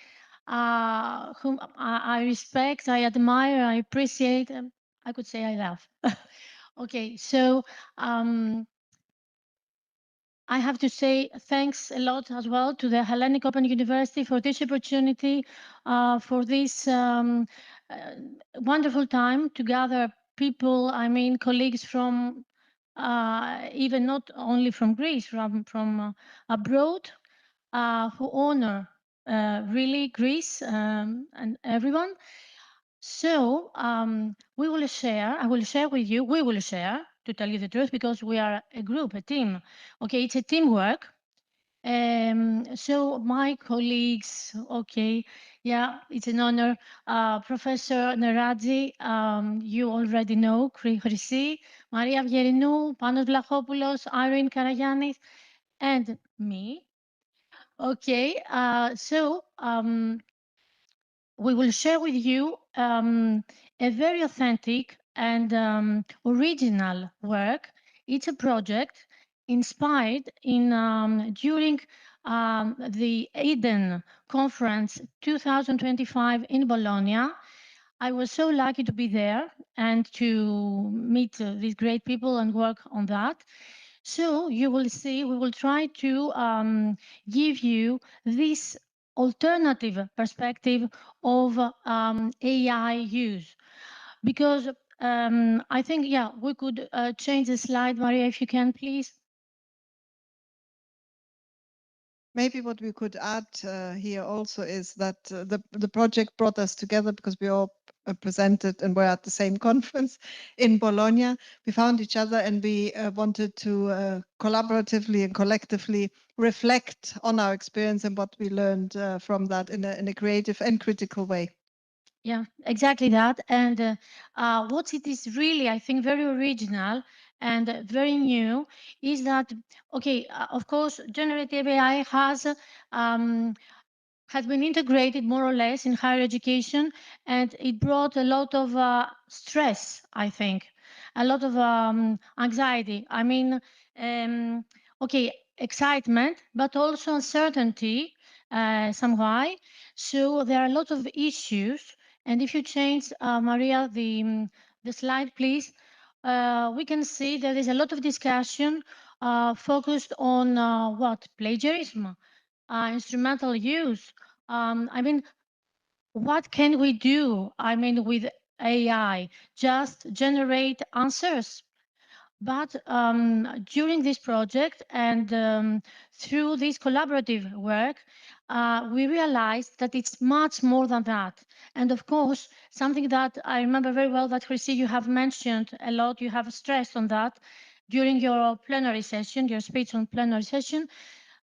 whom I respect, I admire, I appreciate, I could say I love. Okay, so I have to say thanks a lot as well to the Hellenic Open University for this opportunity, for this wonderful time to gather people, colleagues from even not only from Greece, from abroad, who honor really Greece and everyone. So we will share, I will share with you, we will share, to tell you the truth, because we are a group, a team. Okay, it's a teamwork. So my colleagues, okay, yeah, it's an honor. Professor Neradzi, you already know, Chrissy, Maria Vierinou, Panos Vlachopoulos, Irene Karagiannis, and me. Okay, so we will share with you a very authentic and original work. It's a project inspired during the Eden Conference 2025 in Bologna. I was so lucky to be there and to meet these great people and work on that. So you will see, we will try to give you this alternative perspective of AI use. Because I think, yeah, we could change the slide, Maria, if you can, please. Maybe what we could add here also is that the project brought us together because we all presented and were at the same conference in Bologna. We found each other and we wanted to collaboratively and collectively reflect on our experience and what we learned from that in a creative and critical way. Yeah, exactly that. And what it is really, I think, very original and very new is that, okay, of course, generative AI has been integrated more or less in higher education, and it brought a lot of stress, I think, a lot of anxiety. Okay, excitement, but also uncertainty somehow. So there are a lot of issues. And if you change, Maria, the the slide, please, we can see there is a lot of discussion focused on what? Plagiarism, instrumental use. I mean, what can we do? I mean, with AI, just generate answers. But during this project and through this collaborative work, we realized that it's much more than that. And of course, something that I remember very well that Chrissy, you have mentioned a lot, you have stressed on that during your plenary session, your speech on plenary session,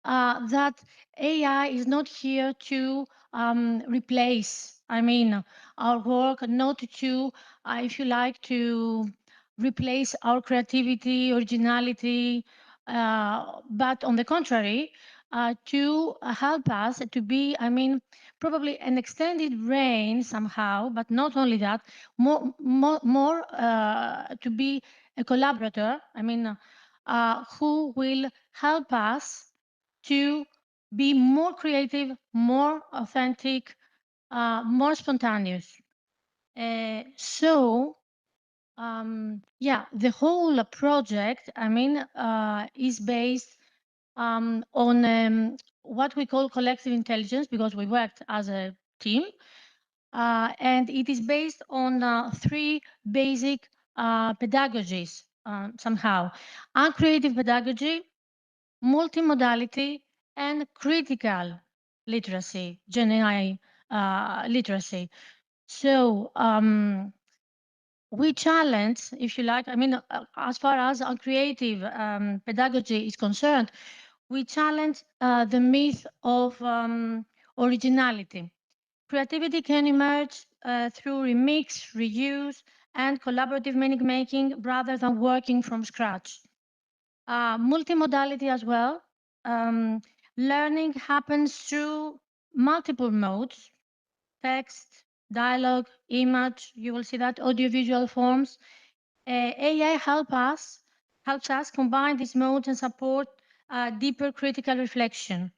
that AI is not here to replace, I mean, our work, not to, if you like, to replace our creativity, originality, but on the contrary, to help us to be, I mean, probably an extended brain somehow, but not only that, more to be a collaborator, I mean, who will help us to be more creative, more authentic, more spontaneous. Yeah, the whole project, I mean, is based on what we call collective intelligence because we worked as a team. And it is based on 3 basic pedagogies somehow. Uncreative pedagogy, multimodality, and critical literacy, GenAI literacy. So we challenge, if you like, I mean, as far as our creative pedagogy is concerned, we challenge the myth of originality. Creativity can emerge through remix, reuse, and collaborative meaning making rather than working from scratch. Multimodality as well. Learning happens through multiple modes, text, dialogue, image, you will see that, audiovisual forms. AI helps us combine these modes and support deeper critical reflection.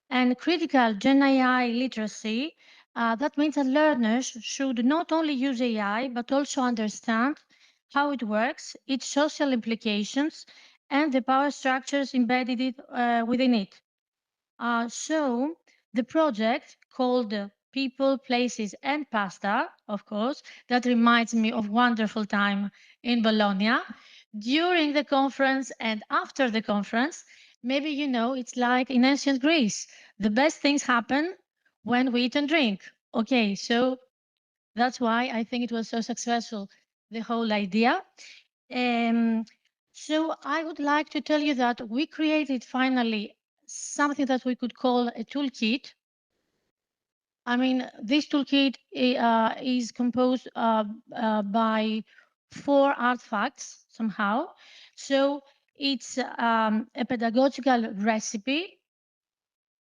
And critical Gen AI literacy, that means that learners should not only use AI, but also understand how it works, its social implications, and the power structures embedded within it. So the project called People, Places, and Pasta, of course, that reminds me of wonderful time in Bologna. During the conference and after the conference, maybe you know, it's like in ancient Greece. The best things happen when we eat and drink. Okay, so that's why I think it was so successful, the whole idea. So I would like to tell you that we created finally something that we could call a toolkit. I mean, this toolkit is composed by 4 artifacts somehow. So it's a pedagogical recipe.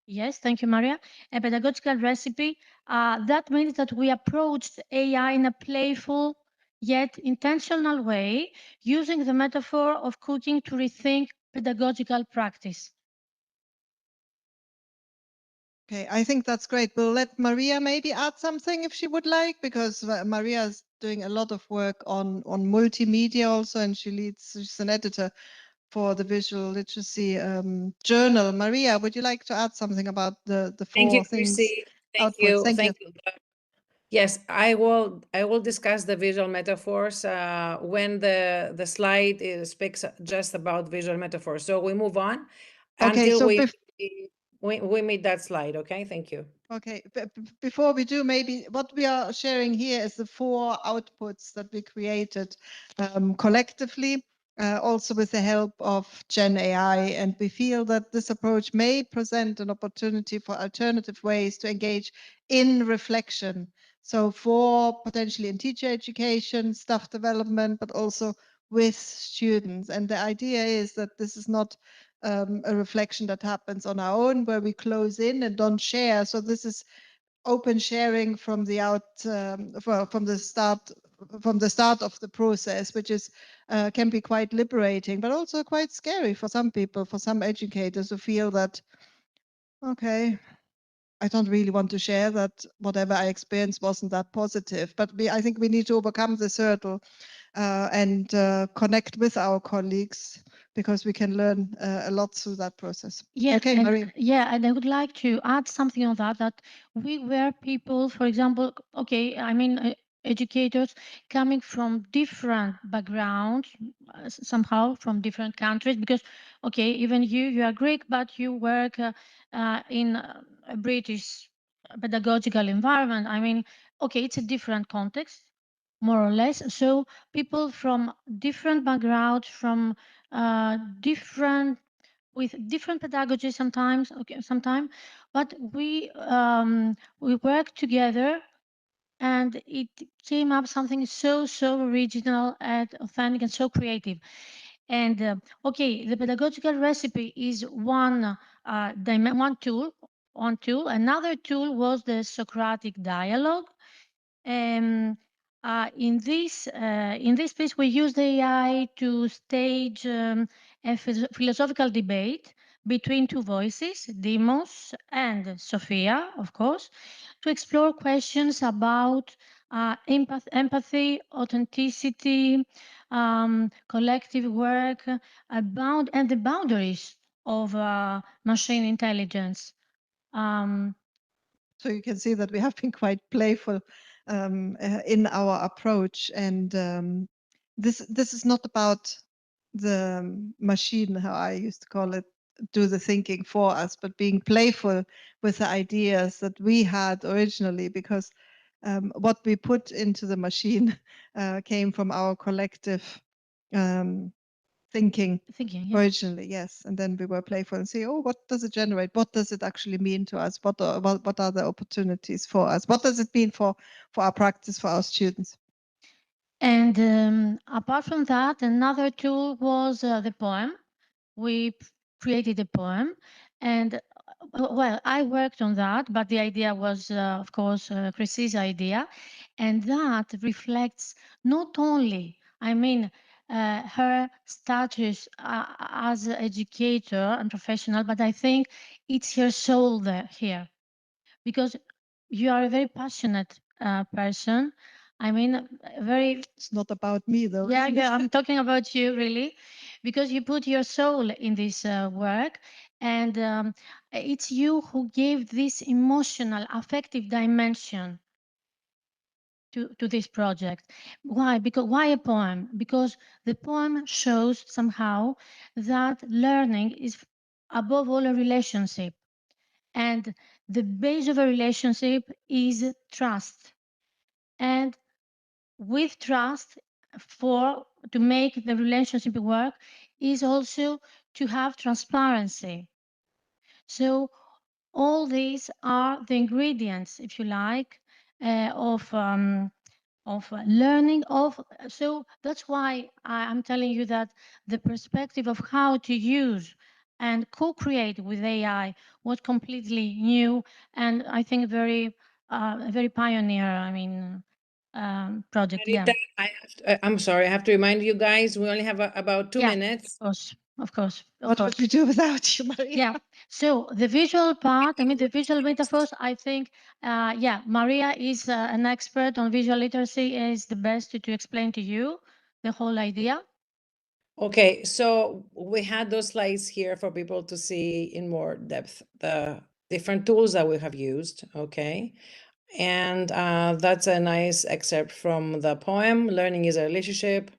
Yes, thank you, Maria. A pedagogical recipe. That means that we approached AI in a playful yet intentional way, using the metaphor of cooking to rethink pedagogical practice. Okay, I think that's great. We'll let Maria maybe add something if she would like, because Maria is doing a lot of work on multimedia also, and she's an editor for the Visual Literacy Journal. Maria, would you like to add something about the Thank you, 4 things? Chrissy. Thank Outputs? you. Thank Thank you. Yes, I will discuss the visual metaphors when the slide speaks just about visual metaphors. So we move on until so we meet that slide. Okay, thank you. Okay, before we do, maybe what we are sharing here is the 4 outputs that we created collectively, also with the help of Gen AI. And we feel that this approach may present an opportunity for alternative ways to engage in reflection. So for potentially in teacher education, staff development, but also with students. And the idea is that this is not a reflection that happens on our own, where we close in and don't share. So this is open sharing from the from the start of the process, which is can be quite liberating, but also quite scary for some people, for some educators who feel that, okay, I don't really want to share that whatever I experienced wasn't that positive. But I think we need to overcome this hurdle. and connect with our colleagues, because we can learn a lot through that process. Yeah, Okay, Maria. yeah, and I would like to add something on that, that we were people, for example, okay, I mean, educators coming from different backgrounds, somehow from different countries, because, okay, even you are Greek, but you work in a British pedagogical environment. I mean, okay, it's a different context, more or less. So people from different backgrounds, from with different pedagogy sometimes, okay, but we work together, and it came up something so original and authentic and so creative. And okay, the pedagogical recipe is one tool. Another tool was the Socratic dialogue. In this piece, we used AI to stage a philosophical debate between two voices, Demos and Sophia, of course, to explore questions about empathy, authenticity, collective work, and the boundaries of machine intelligence. So you can see that we have been quite playful in our approach, and this is not about the machine, how I used to call it, do the thinking for us, but being playful with the ideas that we had originally, because what we put into the machine came from our collective thinking yeah. originally, yes. And then we were playful and say, oh, what does it generate? What does it actually mean to us? What are the opportunities for us? What does it mean for our practice, for our students? And apart from that, another tool was the poem. We created a poem, and well, I worked on that, but the idea was, of course, Chrissy's idea, and that reflects not only, I mean, her status as an educator and professional, but I think it's her soul here, because you are a very passionate person. I mean, very. It's not about me, though. Yeah, isn't it? yeah, I'm talking about you, really, because you put your soul in this work, and it's you who gave this emotional, affective dimension to this project. Why? Why a poem? Because the poem shows somehow that learning is above all a relationship, and the base of a relationship is trust. And with trust, to make the relationship work, is also to have transparency. So all these are the ingredients, if you like, of learning. So that's why I'm telling you that the perspective of how to use and co-create with AI was completely new, and I think very pioneer. I mean, project. Yeah. I'm sorry, I have to remind you guys, we only have about 2 minutes. Of course. What would we do without you, Maria? Yeah. So the visual part, I mean, the visual metaphors, I think, yeah, Maria is an expert on visual literacy, is the best to explain to you the whole idea. Okay, so we had those slides here for people to see in more depth the different tools that we have used, okay? And that's a nice excerpt from the poem, Learning is a Relationship,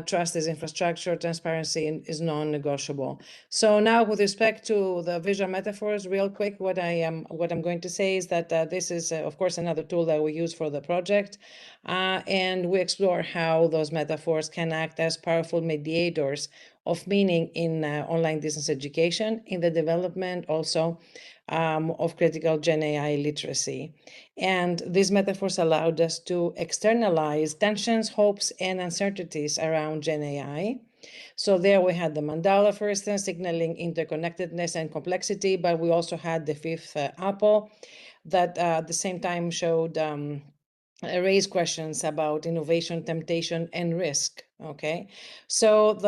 Trust is Infrastructure, Transparency is Non-Negotiable. So now with respect to the visual metaphors, real quick, what I'm going to say is that this is, of course, another tool that we use for the project. And we explore how those metaphors can act as powerful mediators of meaning in online distance education, in the development also of critical Gen AI literacy. And these metaphors allowed us to externalize tensions, hopes, and uncertainties around Gen AI. So there we had the mandala, for instance, signaling interconnectedness and complexity, but we also had the fifth apple that at the same time showed raised questions about innovation, temptation, and risk. Okay, so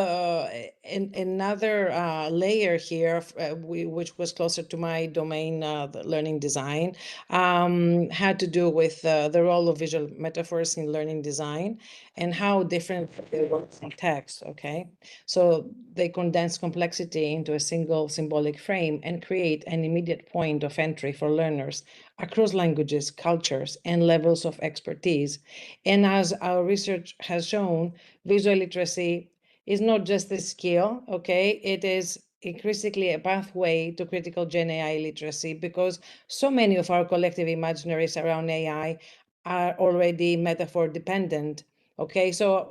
another layer here, which was closer to my domain, the learning design, had to do with the role of visual metaphors in learning design and how different they work from text. Okay, so they condense complexity into a single symbolic frame and create an immediate point of entry for learners across languages, cultures, and levels of expertise. And as our research has shown, visual literacy is not just a skill, okay? It is increasingly a pathway to critical Gen AI literacy because so many of our collective imaginaries around AI are already metaphor dependent. Okay, so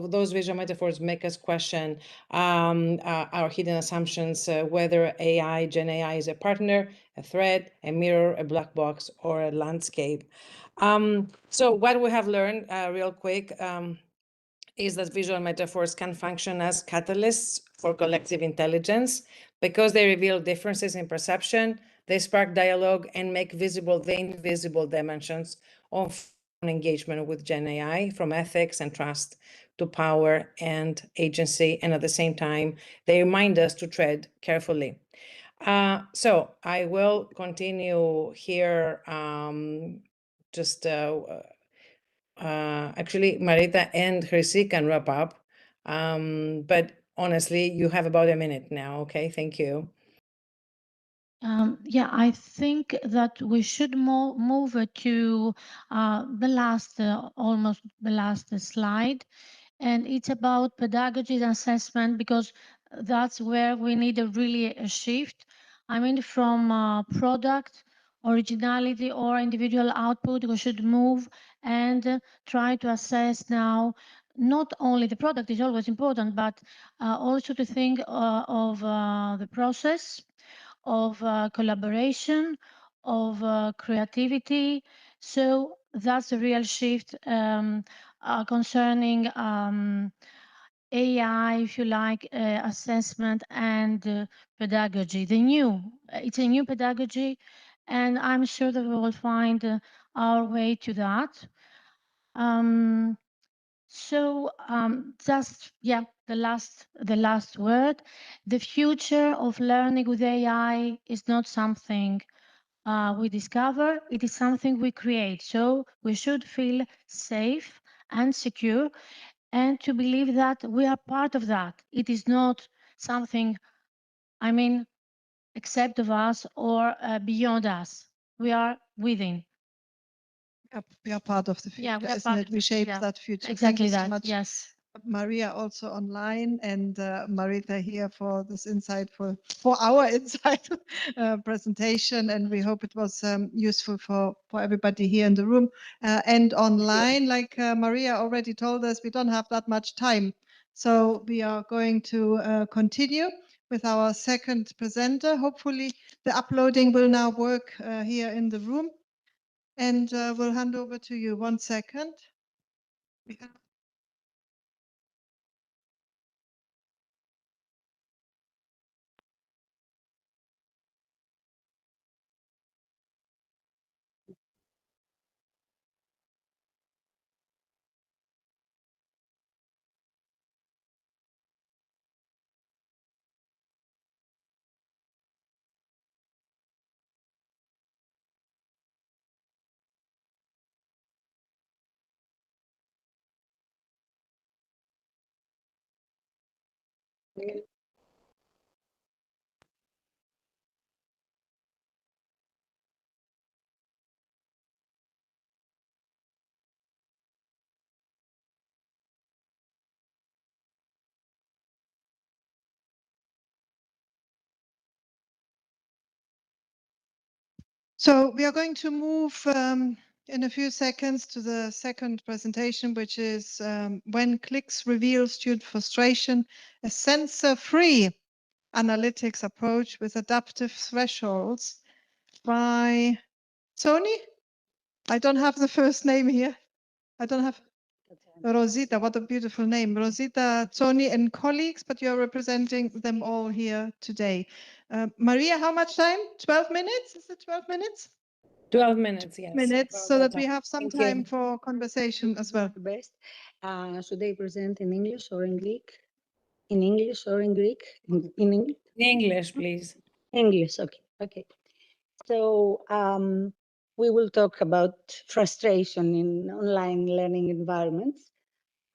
those visual metaphors make us question our hidden assumptions, whether AI, Gen AI is a partner, a threat, a mirror, a black box, or a landscape. So what we have learned real quick is that visual metaphors can function as catalysts for collective intelligence because they reveal differences in perception, they spark dialogue and make visible the invisible dimensions of engagement with Gen AI, from ethics and trust to power and agency. And at the same time, they remind us to tread carefully. So I will continue here. Actually, Marita and Chrissy can wrap up. But honestly, you have about a minute now. Okay, thank you. Yeah, I think that we should move to the last, almost the last slide. And it's about pedagogy and assessment because that's where we need really a shift. I mean, from product, originality or individual output, we should move and try to assess now not only the product is always important, but also to think of the process, of collaboration, of creativity. So that's a real shift concerning AI, if you like, assessment and pedagogy. It's a new pedagogy, and I'm sure that we will find our way to that. Just the last word. The future of learning with AI is not something we discover, it is something we create. So we should feel safe and secure and to believe that we are part of that. It is not something, I mean, except of us or beyond us. We are within. We are part of the future, Yeah, isn't it? We shape that future. Exactly Thank you that. so much. Yes. Maria also online and Marita here for this insightful, for our insightful presentation. And we hope it was useful for everybody here in the room and online. Like Maria already told us, we don't have that much time. So we are going to continue with our second presenter. Hopefully the uploading will now work here in the room. And we'll hand over to you. 1 second. So we are going to move in a few seconds to the second presentation, which is when clicks reveal student frustration, a sensor-free analytics approach with adaptive thresholds by Tony. I don't have the first name here. I don't have Rosita. What a beautiful name. Rosita, Tony and colleagues, but you're representing them all here today. Maria, how much time? 12 minutes? Is it 12 minutes? 12 minutes, yes. Minutes, so that we have some Thank you. time for conversation as well. The best. Should I present in English or in Greek? In English or in Greek? In English? In English, please. English, okay. Okay. So we will talk about frustration in online learning environments.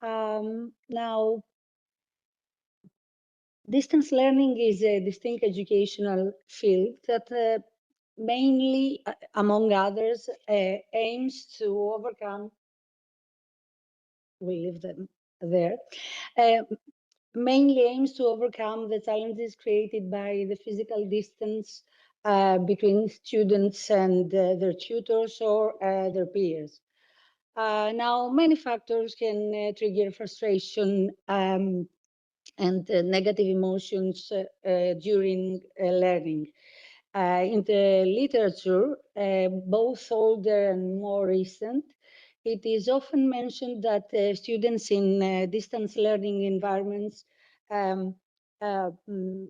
Now, distance learning is a distinct educational field that mainly, among others, aims to overcome, we leave them there, mainly aims to overcome the challenges created by the physical distance between students and their tutors or their peers. Now, many factors can trigger frustration and negative emotions during learning. In the literature, both older and more recent, it is often mentioned that students in distance learning environments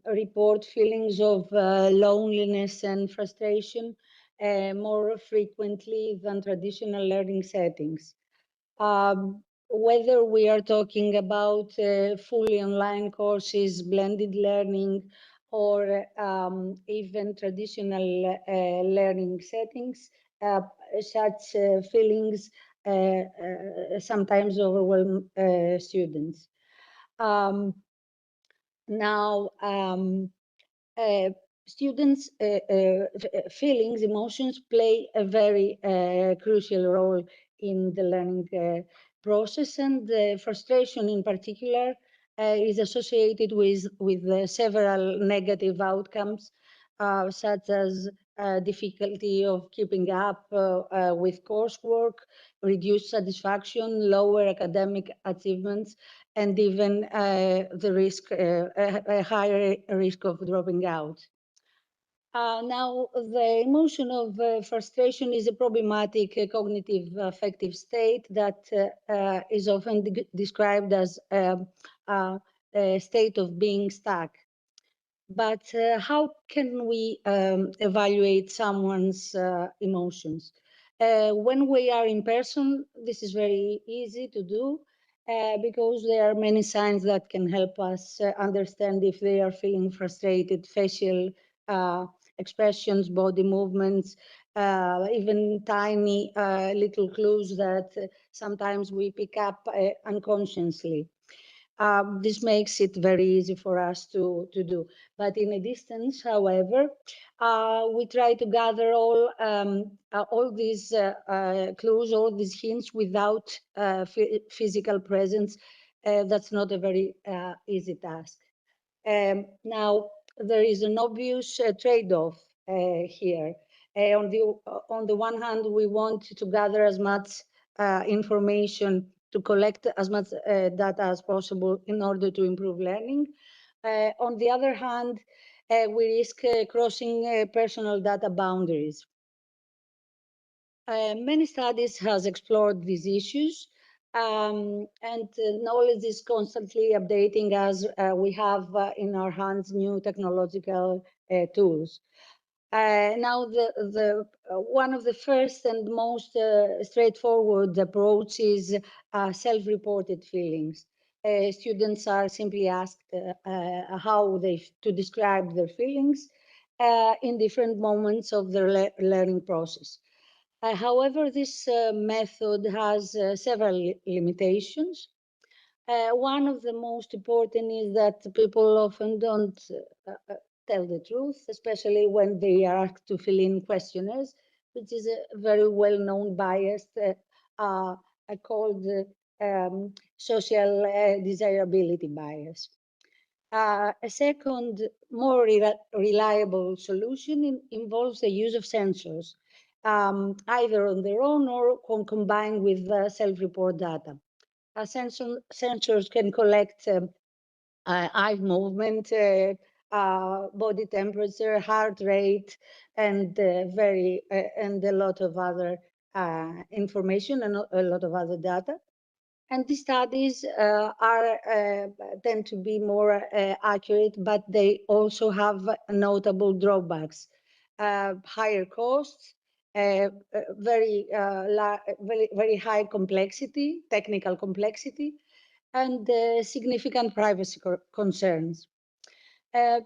report feelings of loneliness and frustration more frequently than traditional learning settings. Whether we are talking about fully online courses, blended learning, or even traditional learning settings, such feelings sometimes overwhelm students. Now, students' feelings, emotions play a very crucial role in the learning process, and frustration in particular is associated with several negative outcomes, such as difficulty of keeping up with coursework, reduced satisfaction, lower academic achievements, and even a higher risk of dropping out. Now, the emotion of frustration is a problematic cognitive affective state that is often described as a state of being stuck. But how can we evaluate someone's emotions? When we are in person, this is very easy to do because there are many signs that can help us understand if they are feeling frustrated, facial expressions, body movements, even tiny little clues that sometimes we pick up unconsciously. This makes it very easy for us to do. But in a distance, however, we try to gather all these clues, all these hints without physical presence. That's not a very easy task. Now, there is an obvious trade-off here. On the one hand, we want to gather as much information, to collect as much data as possible in order to improve learning. On the other hand, we risk crossing personal data boundaries. Many studies has explored these issues, and knowledge is constantly updating as we have in our hands new technological tools. Now, one of the first and most straightforward approach is self-reported feelings. Students are simply asked how to describe their feelings in different moments of their learning process. However, this method has several limitations. One of the most important is that people often don't tell the truth, especially when they are asked to fill in questionnaires, which is a very well-known bias called social desirability bias. A second, more reliable solution involves the use of sensors, either on their own or combined with self-report data. Sensors can collect eye movement, body temperature, heart rate, and and a lot of other information and a lot of other data. And these studies tend to be more accurate, but they also have notable drawbacks, higher costs, very high complexity, technical complexity, and significant privacy concerns. A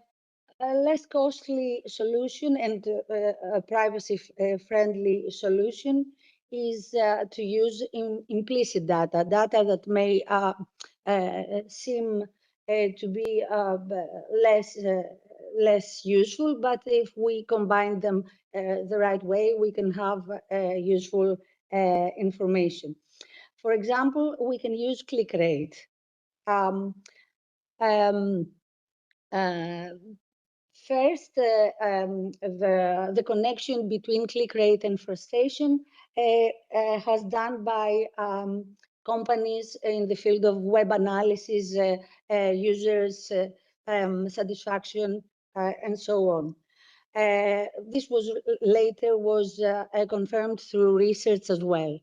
less costly solution and a privacy-friendly solution is to use implicit data that may seem to be less useful, but if we combine them the right way, we can have useful information. For example, we can use click rate. First, the connection between click rate and frustration has done by companies in the field of web analysis, users satisfaction, and so on. This was later confirmed through research as well.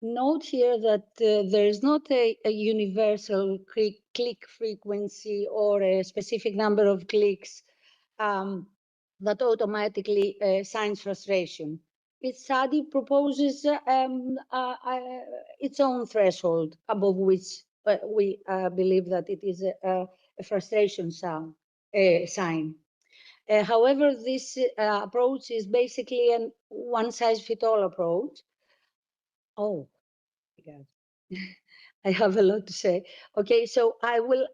Note here that there is not a universal click frequency or a specific number of clicks that automatically signs frustration. Each study proposes its own threshold above which we believe that it is a frustration sign. However, this approach is basically a one-size-fits-all approach. Oh, God. I have a lot to say. Okay, so I will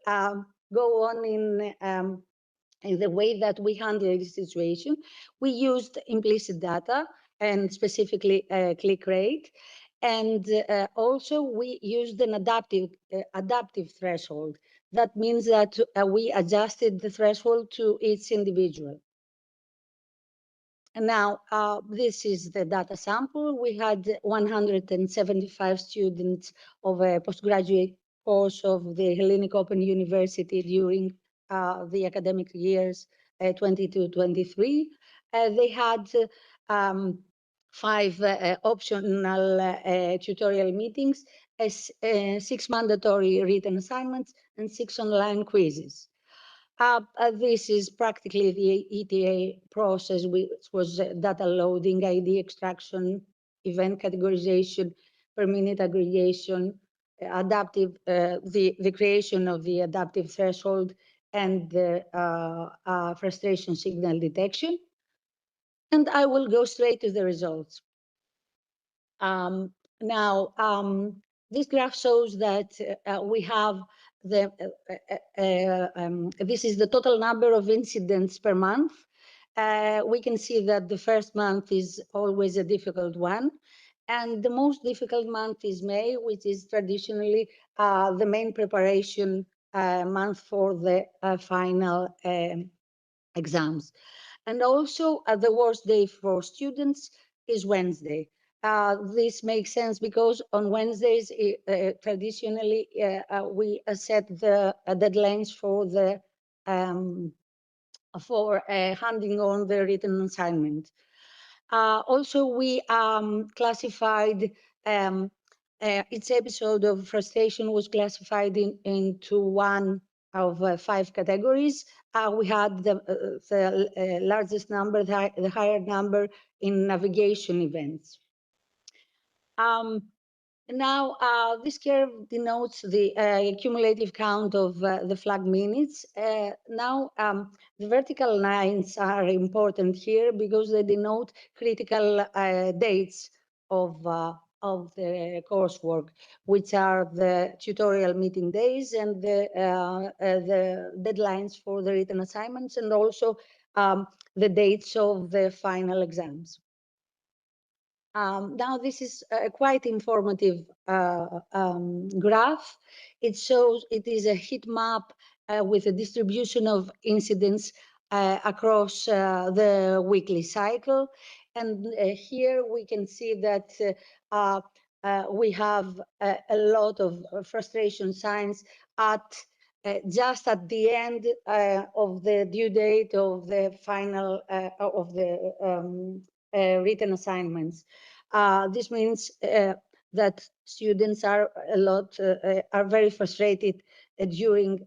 go on in the way that we handle this situation. We used implicit data and specifically click rate. And also we used an adaptive threshold. That means that we adjusted the threshold to each individual. And now, this is the data sample. We had 175 students of a postgraduate course of the Hellenic Open University during the academic years 22-23. They had 5 optional tutorial meetings, 6 mandatory written assignments, and 6 online quizzes. This is practically the ETA process, which was data loading, ID extraction, event categorization, per minute aggregation, adaptive, the creation of the adaptive threshold, and frustration signal detection. And I will go straight to the results. Now, this graph shows that we have this is the total number of incidents per month. We can see that the first month is always a difficult one. And the most difficult month is May, which is traditionally the main preparation month for the final exams. And also the worst day for students is Wednesday. This makes sense because on Wednesdays, traditionally, we set the deadlines for the handing on the written assignment. Also, we classified each episode of frustration was classified into one of 5 categories. We had the largest number, the higher number in navigation events. Now, this curve denotes the cumulative count of the flag minutes. Now, the vertical lines are important here because they denote critical dates of the coursework, which are the tutorial meeting days and the deadlines for the written assignments, and also the dates of the final exams. Now, this is a quite informative graph. It shows it is a heat map with a distribution of incidents across the weekly cycle. And here we can see that we have a lot of frustration signs at just at the end of the due date of the final of the written assignments. This means that students are very frustrated during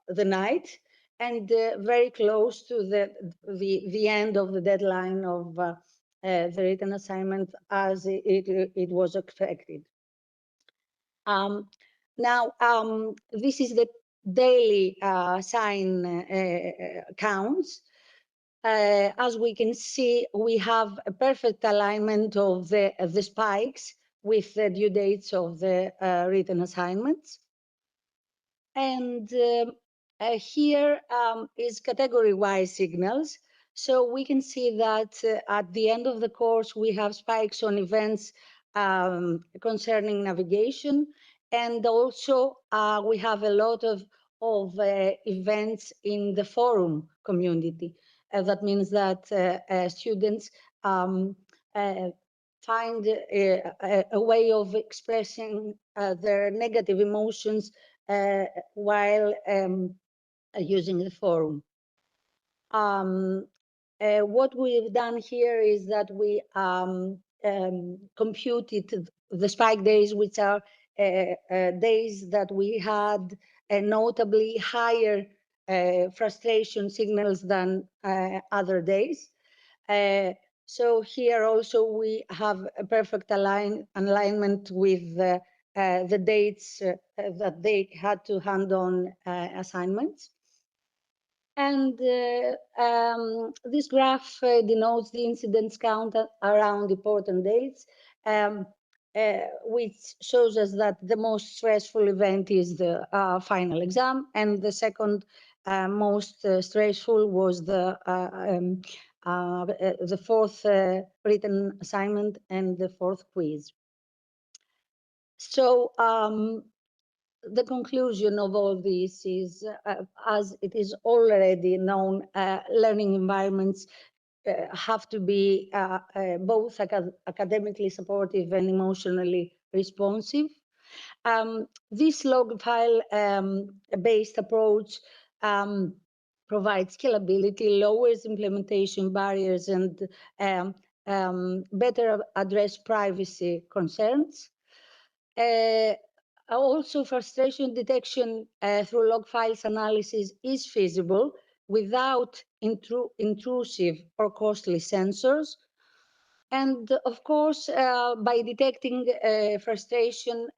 the night and very close to the end of the deadline of the written assignment as it was expected. Now, this is the daily sign counts. As we can see, we have a perfect alignment of the spikes with the due dates of the written assignments. And here is category-wise signals. So we can see that at the end of the course, we have spikes on events concerning navigation. And also we have a lot of events in the forum community. That means that students find a way of expressing their negative emotions while using the forum. What we've done here is that we computed the spike days, which are days that we had notably higher frustration signals than other days. So here also we have a perfect alignment with the dates that they had to hand on assignments. And this graph denotes the incidence count around important dates, which shows us that the most stressful event is the final exam, and the second most stressful was the fourth written assignment and the fourth quiz. So the conclusion of all this is, as it is already known, learning environments have to be both academically supportive and emotionally responsive. This log file based approach provides scalability, lowers implementation barriers, and better address privacy concerns. Also, frustration detection through log files analysis is feasible without intrusive or costly sensors. And of course, by detecting frustration,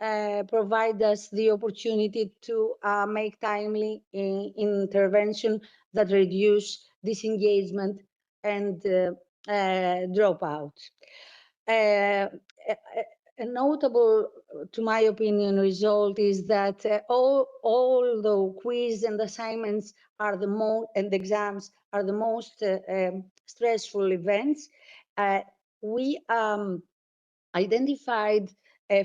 provide us the opportunity to make timely intervention that reduce disengagement and dropout. A notable, to my opinion, result is that although quiz and assignments are the most, and exams are the most stressful events, we identified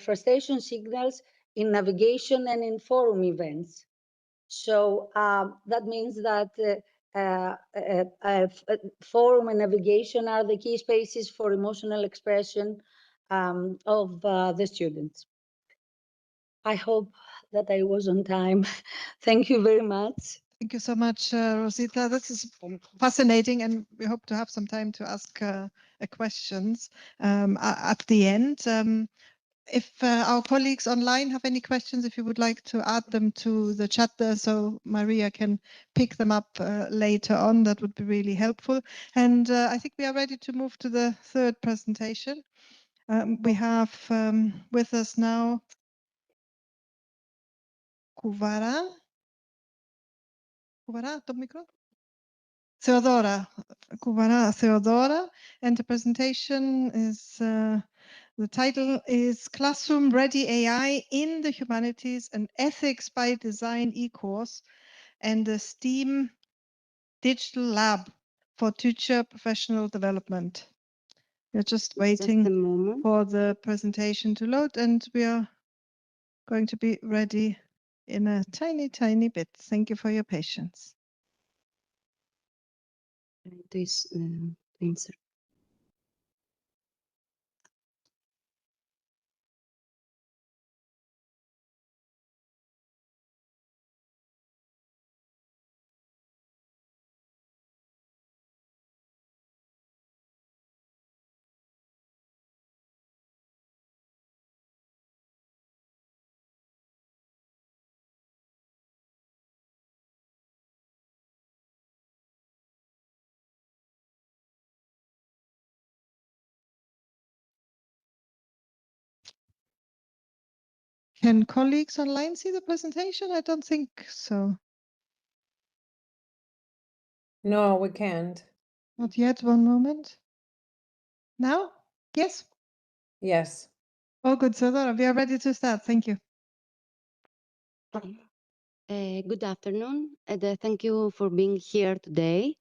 frustration signals in navigation and in forum events. So that means that forum and navigation are the key spaces for emotional expression of the students. I hope that I was on time. Thank you very much. Thank you so much, Rosita. This is fascinating, and we hope to have some time to ask questions at the end. If our colleagues online have any questions, if you would like to add them to the chat there so Maria can pick them up later on, that would be really helpful. And I think we are ready to move to the third presentation. We have with us now Theodora, and the presentation is, the title is Classroom Ready AI in the Humanities and Ethics by Design e-course and the STEAM Digital Lab for Teacher Professional Development. We're just waiting for the presentation to load, and we are going to be ready in a tiny bit. Thank you for your patience. This insert. Can colleagues online see the presentation? I don't think so. No, we can't. Not yet. One moment. Now? Yes? Yes. Oh, good. So Nora, we are ready to start. Thank you. Good afternoon, and thank you for being here today.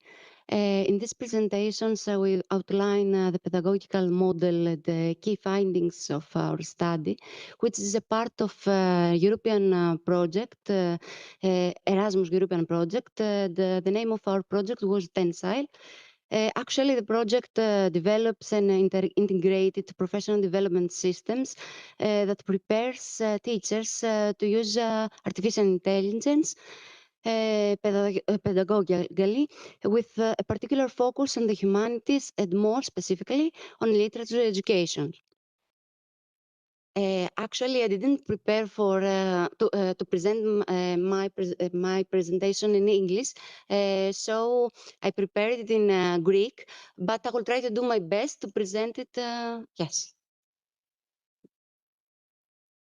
In this presentation, we outline the pedagogical model and the key findings of our study, which is a part of European project, Erasmus European project. The name of our project was Tensile. Actually, the project develops an integrated professional development systems that prepares teachers to use artificial intelligence pedagogically, with a particular focus on the humanities and more specifically on literature education. Actually, I didn't prepare for to present my presentation in English, so I prepared it in Greek. But I will try to do my best to present it. Yes.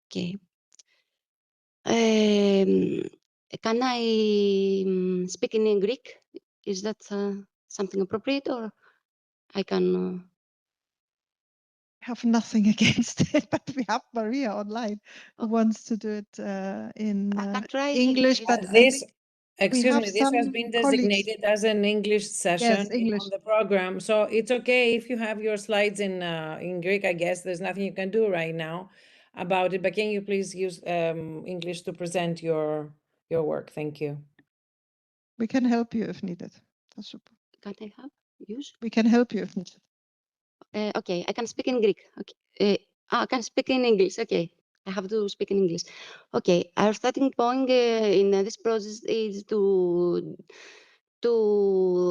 Okay. Can I speak in Greek? Is that something appropriate, or I can? Have nothing against it, but we have Maria online who wants to do it in English. But This, we excuse have me, this has some been colleagues. designated as an English session English. on the program. So it's okay if you have your slides in Greek, I guess. There's nothing you can do right now about it. But can you please use English to present your work? Thank you. We can help you if needed. Can I help? Use? We can help you if needed. Okay, I can speak in Greek. Okay. I can speak in English. Okay, I have to speak in English. Okay, our starting point in this process is the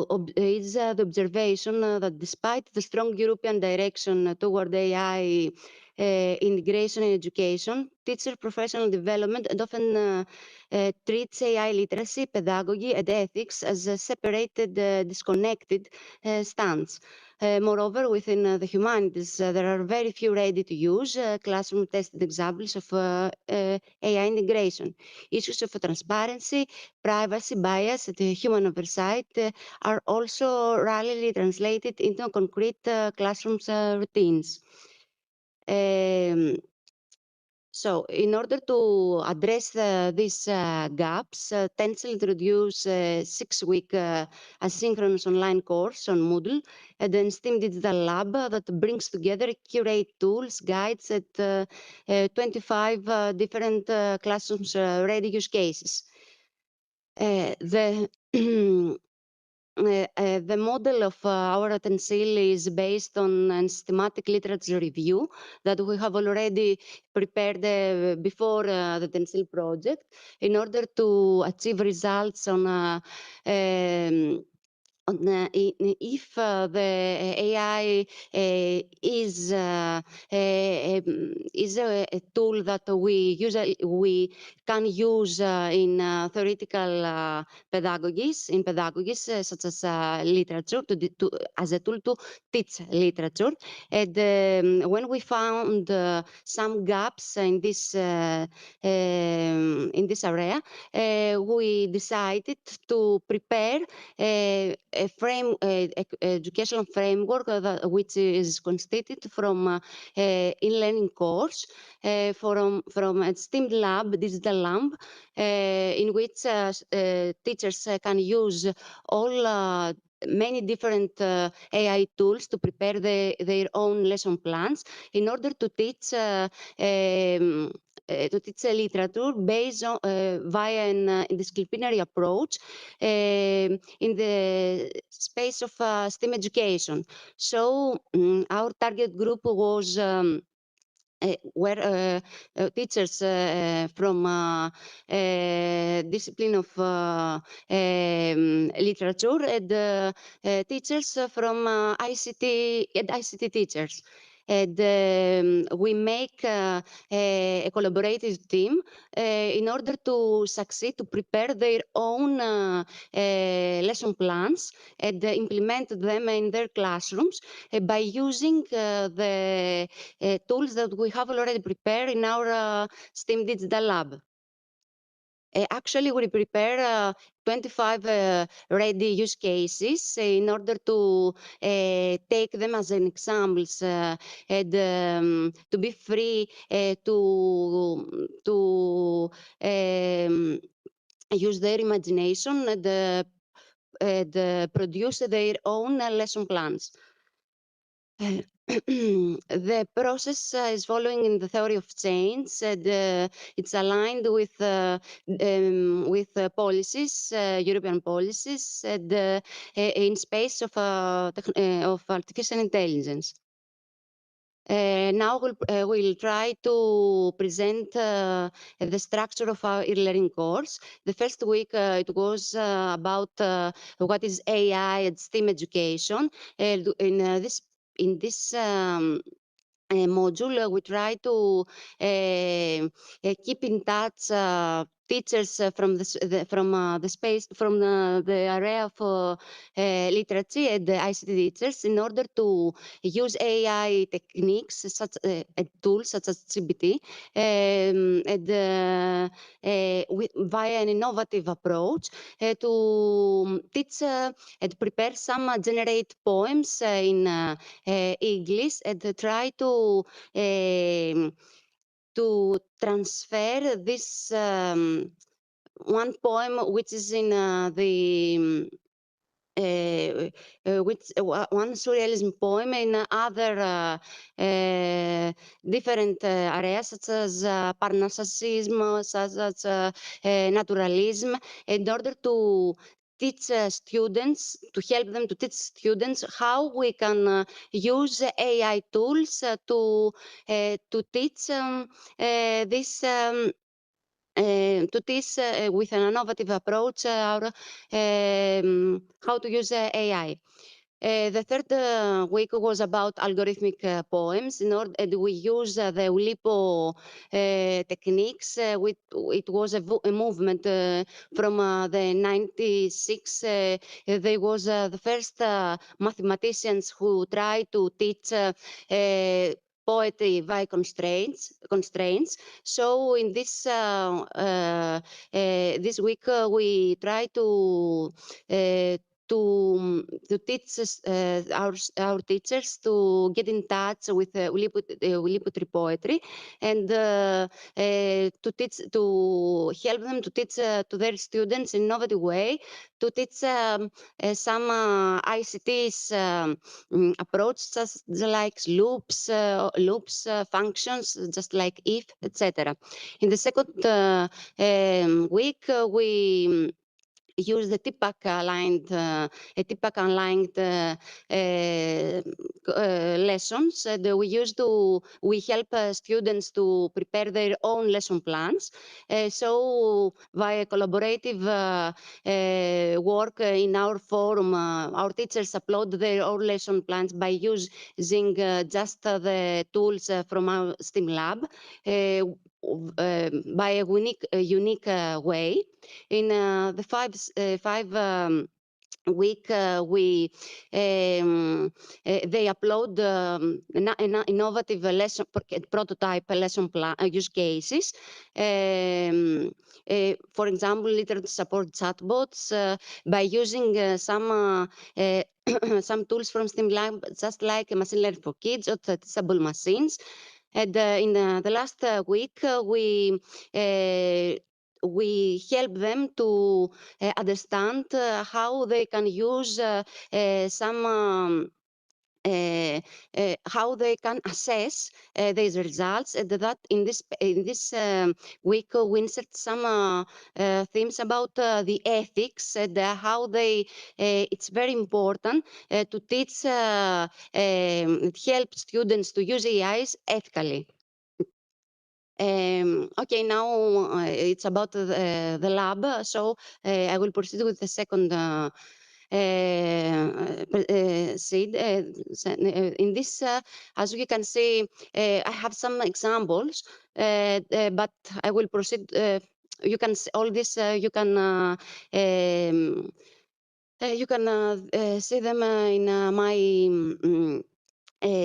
observation that despite the strong European direction toward AI integration in education, teacher professional development and often treats AI literacy, pedagogy, and ethics as a separated, disconnected stance. Moreover, within the humanities, there are very few ready-to-use classroom-tested examples of AI integration. Issues of transparency, privacy, bias, and human oversight are also rarely translated into concrete classroom routines. So, in order to address these gaps, Tensile introduced a 6-week asynchronous online course on Moodle and then STEAM Digital Lab that brings together curate tools, guides, and 25 different classrooms ready use cases. The model of our Tensile is based on a systematic literature review that we have already prepared before the Tensile project in order to achieve results on if the AI is a tool that we can use in theoretical pedagogies such as literature as a tool to teach literature. And when we found some gaps in this area, we decided to prepare educational framework which is constituted from e-learning course from a STEAM lab, digital lab, in which teachers can use all many different AI tools to prepare their own lesson plans in order to teach literature based on via an interdisciplinary approach in the space of STEM education. So our target group was were teachers from discipline of literature and teachers from ICT and ICT teachers. and we make a collaborative team in order to succeed, to prepare their own lesson plans and implement them in their classrooms by using the tools that we have already prepared in our STEAM Digital Lab. Actually, we prepare 25 ready use cases in order to take them as an examples and to be free to use their imagination and produce their own lesson plans. The process is following in the theory of change, and it's aligned with policies, European policies, and in space of artificial intelligence. Now we'll try to present the structure of our e-learning course. The first week it was about what is AI and STEAM education. In this module, we try to keep in touch teachers from the area of literacy and ICT teachers in order to use AI techniques such and tools such as GPT via an innovative approach to teach and prepare some generate poems in English and try to transfer this one poem which is in one surrealism poem in other different areas such as Parnassism, such as naturalism, in order to teach students, to help them to teach students how we can use AI tools to teach this to teach with an innovative approach how to use AI. The third week was about algorithmic poems. And we use the Oulipo techniques. It was a movement from the 96. There was the first mathematicians who tried to teach poetry by constraints. So in this this week we try to teach our teachers to get in touch with Oulipo poetry and to help them to teach to their students in an innovative way, to teach some ICT's approach, just like loops, functions, just like if, etc. In the second week, we use the TPAC-aligned lessons. We help students to prepare their own lesson plans. So via collaborative work in our forum, our teachers upload their own lesson plans by using just the tools from our STEAM lab by a unique way. In the five week, they upload innovative lesson prototype lesson plan use cases. For example, literacy support chatbots by using some tools from STEAM Lab, just like machine learning for kids or teachable machines. And in the last week, we help them to understand how they can use how they can assess these results, and that in this week we insert some themes about the ethics and how they it's very important to teach help students to use AIs ethically. Okay, now it's about the lab, so I will proceed with the second said. In this, as you can see, I have some examples, but I will proceed. You can see all this. You can see them in my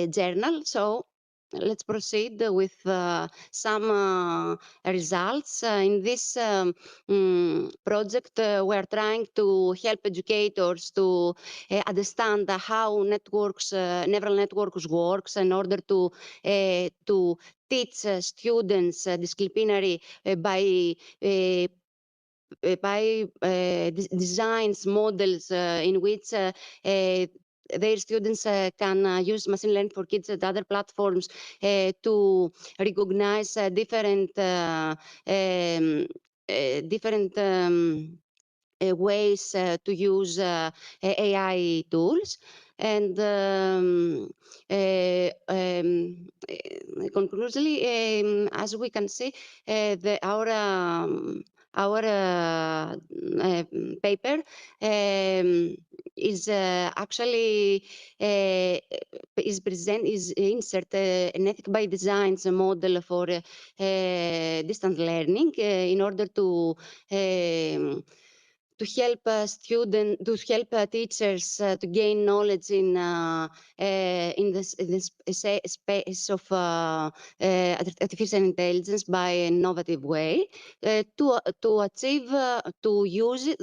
journal. So let's proceed with some results. In this project, we are trying to help educators to understand how networks, neural networks works in order to teach students disciplinary by designs, models in which their students can use machine learning for kids and other platforms to recognize different ways to use AI tools. And conclusively, as we can see, our paper is actually is insert an ethic by design model for distant learning in order to help teachers to gain knowledge in the space of artificial intelligence by an innovative way to achieve to use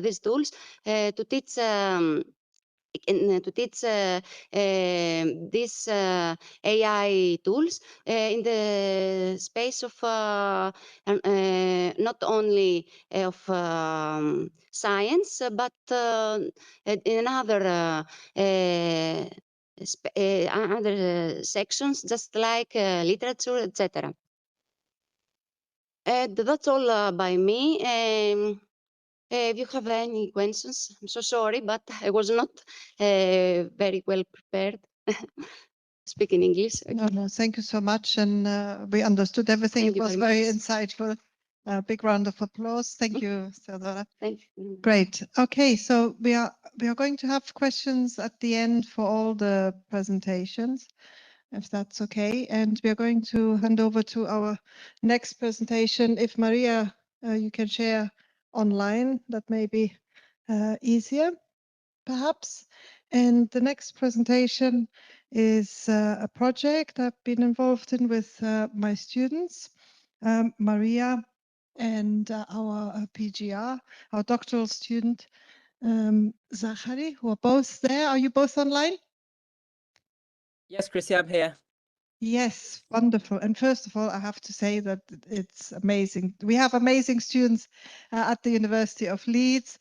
these tools to teach. These AI tools in the space of not only of science, but in other sections, just like literature, etc. And that's all by me. If you have any questions, I'm so sorry, but I was not very well prepared. Speaking English. Okay. No, thank you so much. And we understood everything. Thank It was you very much. insightful. A big round of applause. Thank you, Theodora. Thank you. Great. Okay, so we are going to have questions at the end for all the presentations, if that's okay. And we are going to hand over to our next presentation. If Maria, you can share online, that may be easier, perhaps. And the next presentation is a project I've been involved in with my students, Maria and our PGR, our doctoral student, Zachary, who are both there. Are you both online? Yes, Chrissy, I'm here. Yes, wonderful. And first of all, I have to say that it's amazing. We have amazing students at the University of Leeds.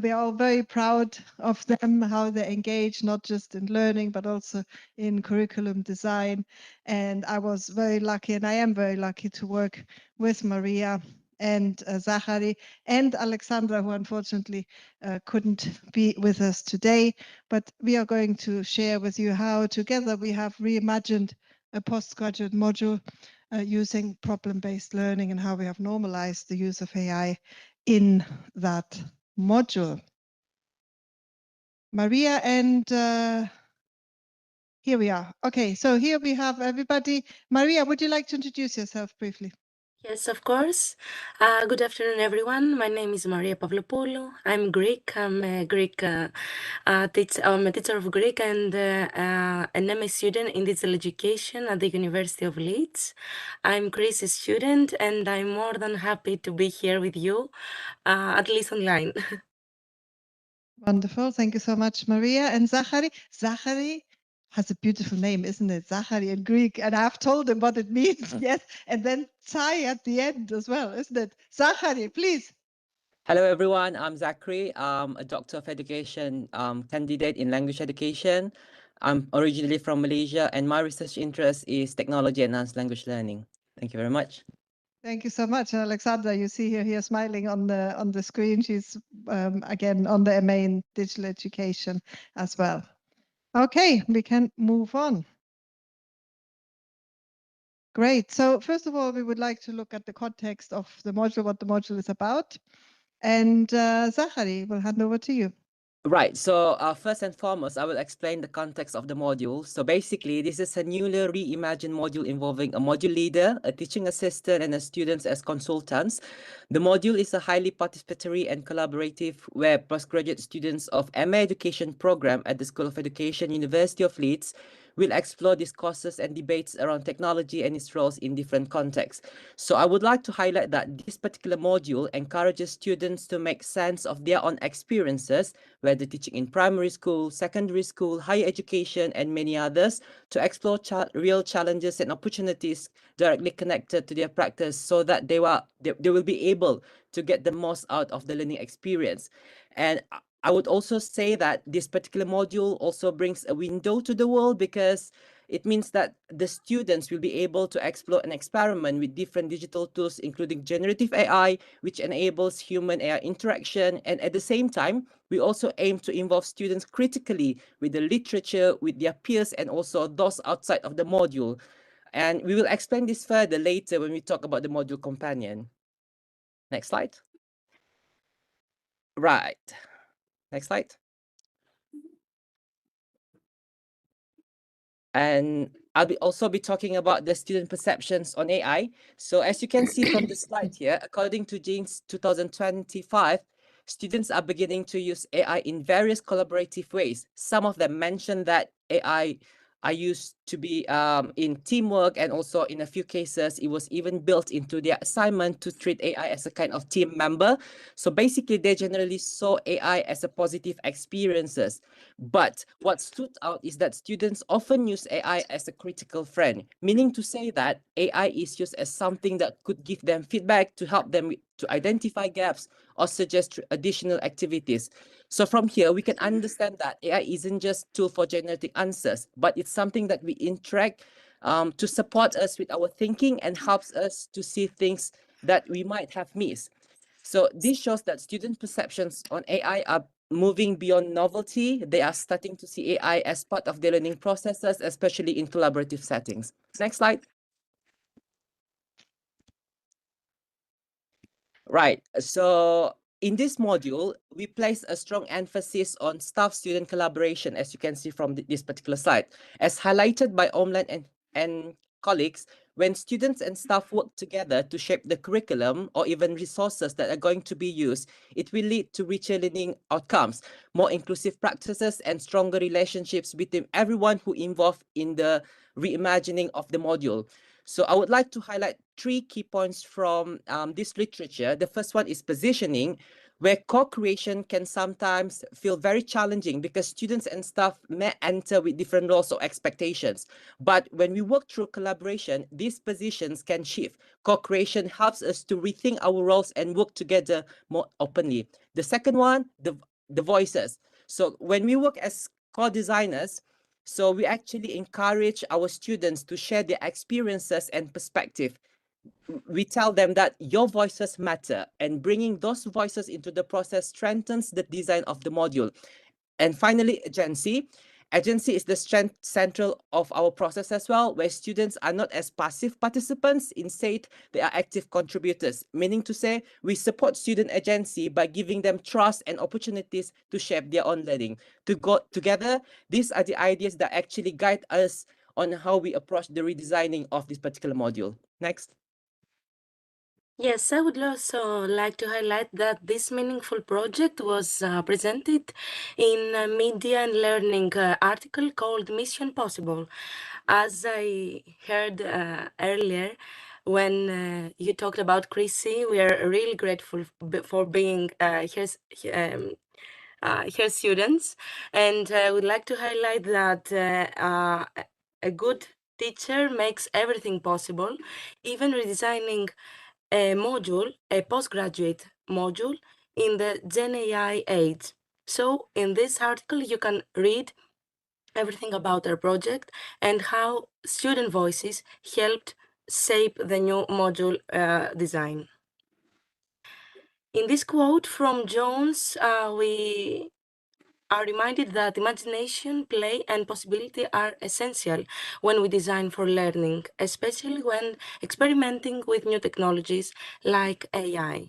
We are all very proud of them, how they engage, not just in learning, but also in curriculum design. And I was very lucky, and I am very lucky to work with Maria and Zachary and Alexandra, who unfortunately couldn't be with us today. But we are going to share with you how together we have reimagined a postgraduate module using problem-based learning and how we have normalized the use of AI in that module. Maria, and here we are. Okay, so here we have everybody. Maria, would you like to introduce yourself briefly? Yes, of course. Good afternoon, everyone. My name is Maria Pavlopoulou. I'm Greek. I'm a Greek teacher. I'm a teacher of Greek and an MA student in digital education at the University of Leeds. I'm Chris's student, and I'm more than happy to be here with you, at least online. Wonderful. Thank you so much, Maria. And Zachary? Zachary has a beautiful name, isn't it? Zachary in Greek. And I've told him what it means. Yes. And then Tsai at the end as well, isn't it? Zachary, please. Hello, everyone. I'm Zachary. I'm a Doctor of Education candidate in language education. I'm originally from Malaysia, and my research interest is technology enhanced language learning. Thank you very much. Thank you so much. And Alexandra, you see her here smiling on the screen. She's again on the MA in digital education as well. Okay, we can move on. Great. So first of all, we would like to look at the context of the module, what the module is about. And Zachary, we'll hand over to you. Right. So first and foremost, I will explain the context of the module. So basically, this is a newly reimagined module involving a module leader, a teaching assistant, and a students as consultants. The module is a highly participatory and collaborative where postgraduate students of MA Education program at the School of Education, University of Leeds will explore discourses and debates around technology and its roles in different contexts. So I would like to highlight that this particular module encourages students to make sense of their own experiences, whether teaching in primary school, secondary school, higher education, and many others, to explore real challenges and opportunities directly connected to their practice so that they will be able to get the most out of the learning experience. And I would also say that this particular module also brings a window to the world because it means that the students will be able to explore and experiment with different digital tools, including generative AI, which enables human-AI interaction. And at the same time, we also aim to involve students critically with the literature, with their peers, and also those outside of the module. And we will explain this further later when we talk about the module companion. Next slide. Right. Next slide. And I'll also be talking about the student perceptions on AI. So as you can see from the slide here, according to Jane's 2025, students are beginning to use AI in various collaborative ways. Some of them mention that AI are used to be in teamwork, and also in a few cases, it was even built into their assignment to treat AI as a kind of team member. So basically, they generally saw AI as a positive experiences. But what stood out is that students often use AI as a critical friend, meaning to say that AI is used as something that could give them feedback to help them to identify gaps or suggest additional activities. So from here, we can understand that AI isn't just a tool for generating answers, but it's something that we interact to support us with our thinking and helps us to see things that we might have missed. So this shows that student perceptions on AI are moving beyond novelty. They are starting to see AI as part of their learning processes, especially in collaborative settings. Next slide. Right. So in this module, we place a strong emphasis on staff-student collaboration, as you can see from this particular slide. As highlighted by Omlan and colleagues, when students and staff work together to shape the curriculum or even resources that are going to be used, it will lead to richer learning outcomes, more inclusive practices, and stronger relationships between everyone who involved in the reimagining of the module. So I would like to highlight 3 key points from this literature. The first one is positioning, where co-creation can sometimes feel very challenging because students and staff may enter with different roles or expectations. But when we work through collaboration, these positions can shift. Co-creation helps us to rethink our roles and work together more openly. The second one, the voices. So when we work as co-designers, so we actually encourage our students to share their experiences and perspective. We tell them that your voices matter, and bringing those voices into the process strengthens the design of the module. And finally, agency. Agency is the strength central of our process as well, where students are not as passive participants, instead they are active contributors, meaning to say we support student agency by giving them trust and opportunities to shape their own learning. Together, these are the ideas that actually guide us on how we approach the redesigning of this particular module. Next. Yes, I would also like to highlight that this meaningful project was presented in a Media and Learning article called Mission Possible. As I heard earlier, when you talked about Chrissy, we are really grateful for being her students. And I would like to highlight that a good teacher makes everything possible, even redesigning a module, a postgraduate module in the Gen AI age. So in this article, you can read everything about our project and how student voices helped shape the new module design. In this quote from Jones, we are reminded that imagination, play, and possibility are essential when we design for learning, especially when experimenting with new technologies like AI.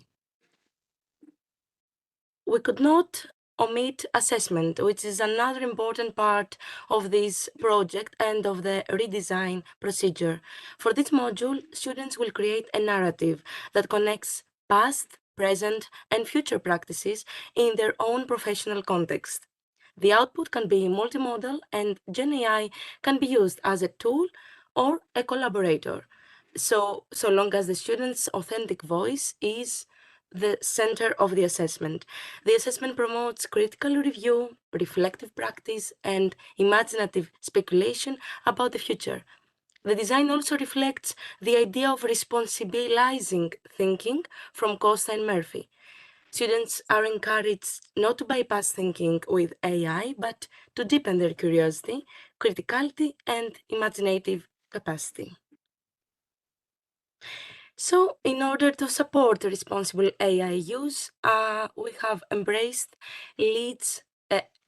We could not omit assessment, which is another important part of this project and of the redesign procedure. For this module, students will create a narrative that connects past, present, and future practices in their own professional context. The output can be multimodal, and GenAI can be used as a tool or a collaborator, so long as the student's authentic voice is the center of the assessment. The assessment promotes critical review, reflective practice, and imaginative speculation about the future. The design also reflects the idea of responsibilizing thinking from Costa and Murphy. Students are encouraged not to bypass thinking with AI, but to deepen their curiosity, criticality, and imaginative capacity. So, in order to support responsible AI use, we have embraced LEED's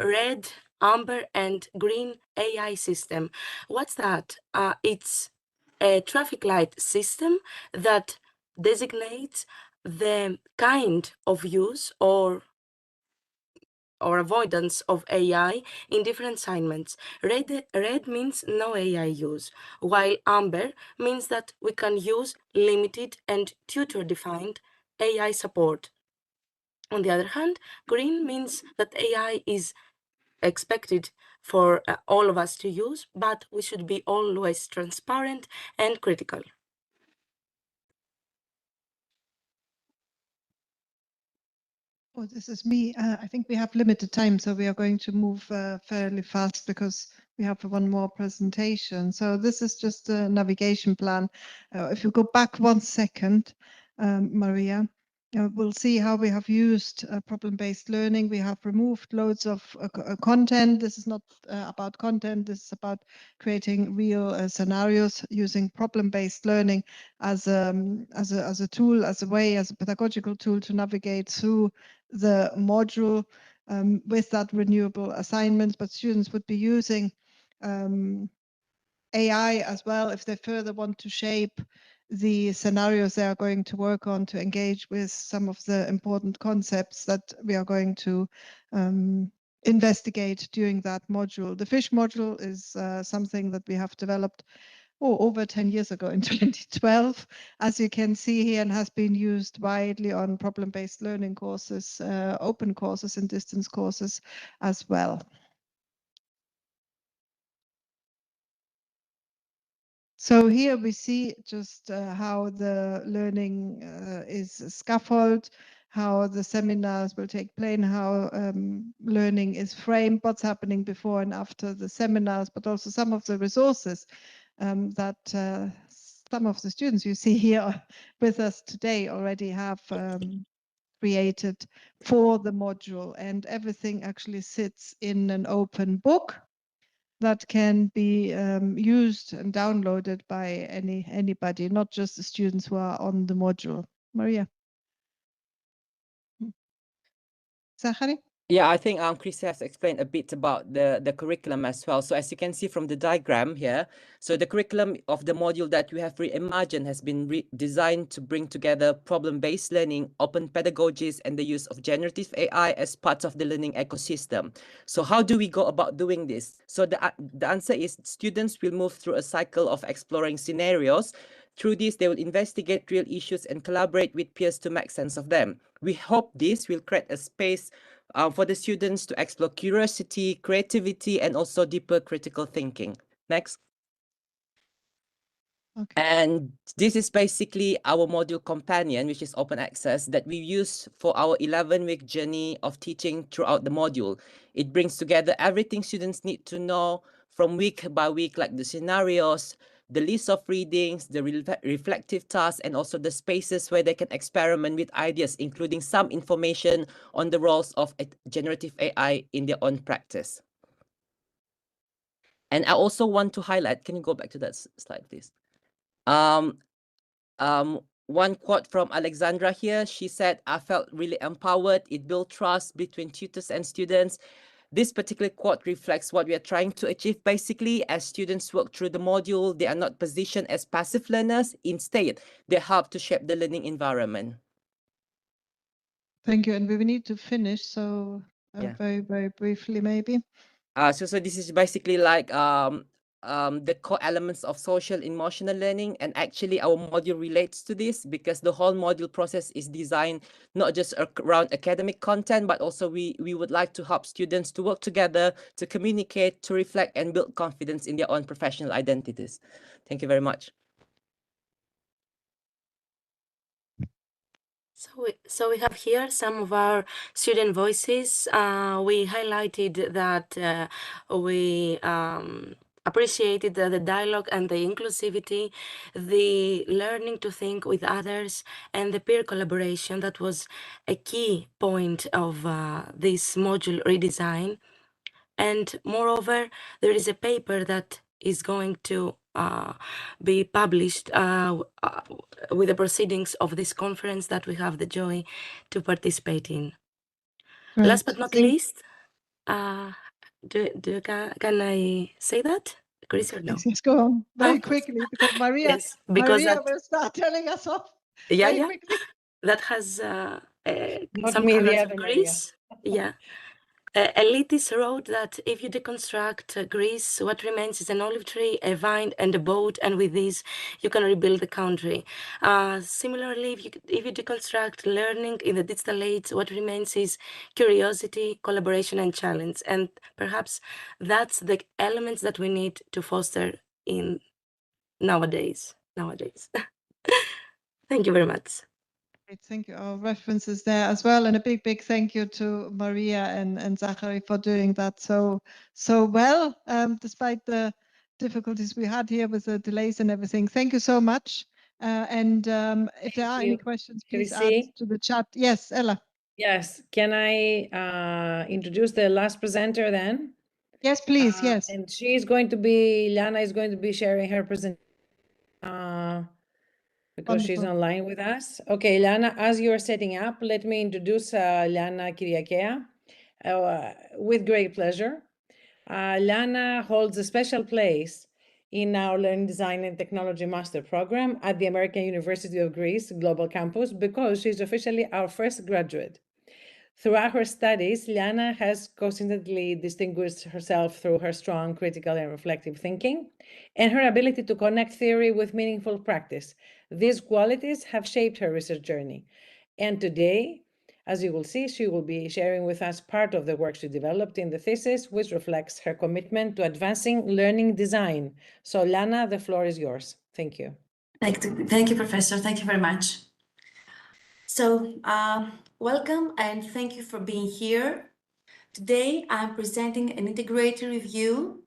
red, amber, and green AI system. What's that? It's a traffic light system that designates the kind of use or avoidance of AI in different assignments. Red means no AI use, while amber means that we can use limited and tutor-defined AI support. On the other hand, green means that AI is expected for all of us to use, but we should be always transparent and critical. Oh, this is me. I think we have limited time, so we are going to move fairly fast because we have one more presentation. So this is just a navigation plan. If you go back 1 second, Maria, we'll see how we have used problem-based learning. We have removed loads of content. This is not about content. This is about creating real scenarios using problem-based learning as a tool, as a way, as a pedagogical tool to navigate through the module with that renewable assignments, but students would be using AI as well if they further want to shape the scenarios they are going to work on to engage with some of the important concepts that we are going to investigate during that module. The FISH module is something that we have developed over 10 years ago in 2012, as you can see here, and has been used widely on problem-based learning courses, open courses and distance courses as well. So here we see just how the learning is scaffolded, how the seminars will take place, how learning is framed, what's happening before and after the seminars, but also some of the resources that some of the students you see here with us today already have created for the module, and everything actually sits in an open book that can be used and downloaded by anybody, not just the students who are on the module. Maria. Zachary? Yeah, I think Chris has explained a bit about the curriculum as well. So as you can see from the diagram here, so the curriculum of the module that we have reimagined has been designed to bring together problem-based learning, open pedagogies, and the use of generative AI as parts of the learning ecosystem. So how do we go about doing this? So the answer is students will move through a cycle of exploring scenarios. Through this, they will investigate real issues and collaborate with peers to make sense of them. We hope this will create a space for the students to explore curiosity, creativity, and also deeper critical thinking. Next. Okay. And this is basically our module companion, which is open access, that we use for our 11-week journey of teaching throughout the module. It brings together everything students need to know from week by week, like the scenarios, the list of readings, the reflective tasks, and also the spaces where they can experiment with ideas, including some information on the roles of generative AI in their own practice. And I also want to highlight, can you go back to that slide, please? One quote from Alexandra here. She said, "I felt really empowered. It built trust between tutors and students." This particular quote reflects what we are trying to achieve. Basically, as students work through the module, they are not positioned as passive learners. Instead, they help to shape the learning environment. Thank you. And we need to finish. So very, very briefly, maybe. So this is basically like the core elements of social emotional learning, and actually our module relates to this because the whole module process is designed not just around academic content, but also we would like to help students to work together, to communicate, to reflect, and build confidence in their own professional identities. Thank you very much. So we have here some of our student voices. We highlighted that we appreciated the dialogue and the inclusivity, the learning to think with others, and the peer collaboration. That was a key point of this module redesign. And moreover, there is a paper that is going to be published with the proceedings of this conference that we have the joy to participate in. Great. Last but not least, can I say that, Chris, or no? Yes, go on very quickly because Maria, Yes, because Maria that, will start telling us off yeah, very yeah, quickly. that has Not some me, the colors other of Maria. Greece. Yeah. Elitis wrote that if you deconstruct Greece, what remains is an olive tree, a vine, and a boat, and with this, you can rebuild the country. Similarly, if you deconstruct learning in the digital age, what remains is curiosity, collaboration, and challenge. And perhaps that's the elements that we need to foster in nowadays. Thank you very much. Great, thank you. Our references there as well, and a big, big thank you to Maria and Zachary for doing that so well, despite the difficulties we had here with the delays and everything. Thank you so much. And if there are any questions, please add to the chat. Yes, Ella. Yes, can I introduce the last presenter then? Yes, please. Yes. And Liana is going to be sharing her presentation because she's Wonderful. online with us. Okay, Liana, as you're setting up, let me introduce Liana Kyriakea with great pleasure. Liana holds a special place in our Learning Design and Technology Master Program at the American University of Greece Global Campus because she's officially our first graduate. Throughout her studies, Liana has consistently distinguished herself through her strong critical and reflective thinking and her ability to connect theory with meaningful practice. These qualities have shaped her research journey. And today, as you will see, she will be sharing with us part of the work she developed in the thesis, which reflects her commitment to advancing learning design. So, Liana, the floor is yours. Thank you. Thank you, Professor. Thank you very much. So, welcome and thank you for being here. Today, I'm presenting an integrated review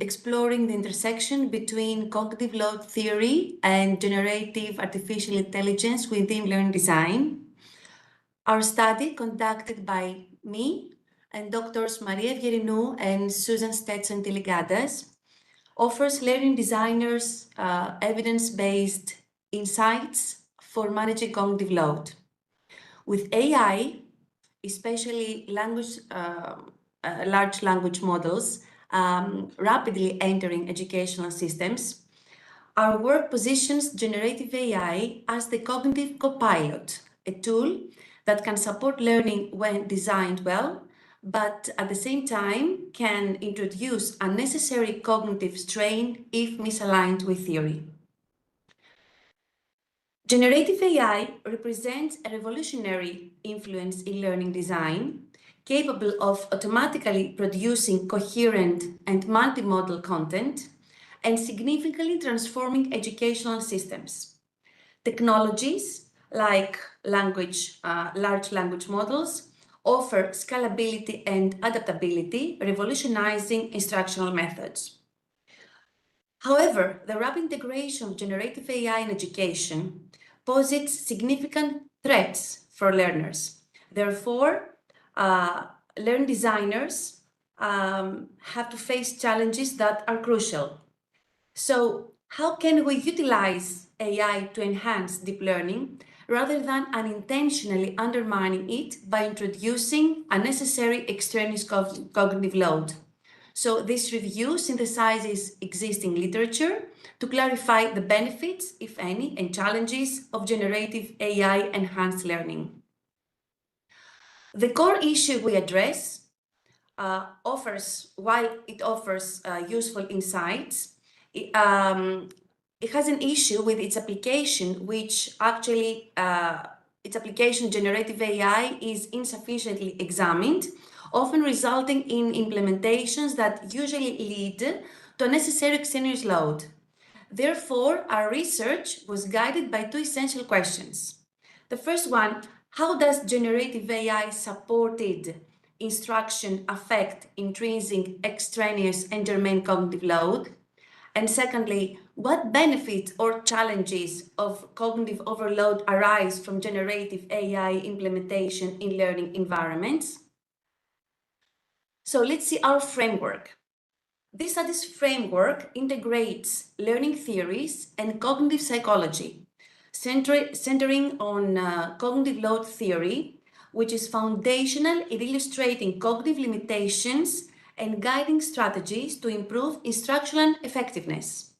exploring the intersection between cognitive load theory and generative artificial intelligence within learning design. Our study, conducted by me and Drs. Maria Evgerinou and Susan Stetson-Tiligadas, offers learning designers evidence-based insights for managing cognitive load. With AI, especially large language models, rapidly entering educational systems, our work positions generative AI as the cognitive co-pilot, a tool that can support learning when designed well, but at the same time can introduce unnecessary cognitive strain if misaligned with theory. Generative AI represents a revolutionary influence in learning design, capable of automatically producing coherent and multimodal content and significantly transforming educational systems. Technologies like large language models offer scalability and adaptability, revolutionizing instructional methods. However, the rapid integration of generative AI in education posits significant threats for learners. Therefore, learning designers have to face challenges that are crucial. So, how can we utilize AI to enhance deep learning rather than unintentionally undermining it by introducing unnecessary extraneous cognitive load? So this review synthesizes existing literature to clarify the benefits, if any, and challenges of generative AI-enhanced learning. The core issue we address while it offers useful insights, it has an issue with its application, which actually its application, generative AI, is insufficiently examined, often resulting in implementations that usually lead to unnecessary extraneous load. Therefore, our research was guided by two essential questions. The first one, how does generative AI supported instruction affect intrinsic, extraneous, and germane cognitive load? And secondly, what benefits or challenges of cognitive overload arise from generative AI implementation in learning environments? So let's see our framework. This study's framework integrates learning theories and cognitive psychology, centering on cognitive load theory, which is foundational in illustrating cognitive limitations and guiding strategies to improve instructional effectiveness.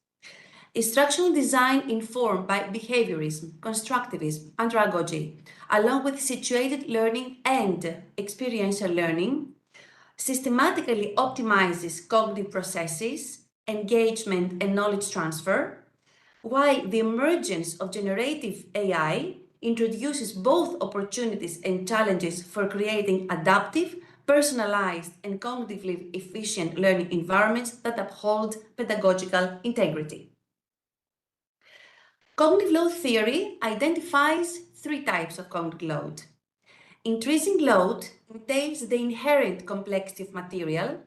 Instructional design informed by behaviorism, constructivism, andragogy, along with situated learning and experiential learning, systematically optimizes cognitive processes, engagement, and knowledge transfer, while the emergence of generative AI introduces both opportunities and challenges for creating adaptive, personalized, and cognitively efficient learning environments that uphold pedagogical integrity. Cognitive load theory identifies three types of cognitive load. Intrinsic load entails the inherent complexity of material,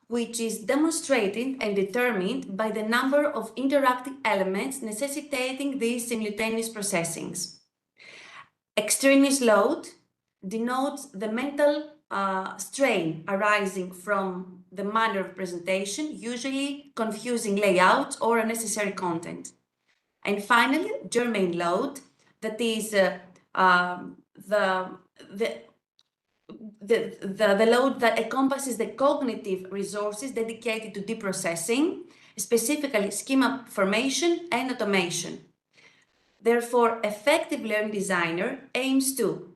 which is demonstrated and determined by the number of interacting elements necessitating these simultaneous processings. Extraneous load denotes the mental strain arising from the manner of presentation, usually confusing layouts or unnecessary content. And finally, germane load, that is the load that encompasses the cognitive resources dedicated to deep processing, specifically schema formation and automation. Therefore, effective learning designer aims to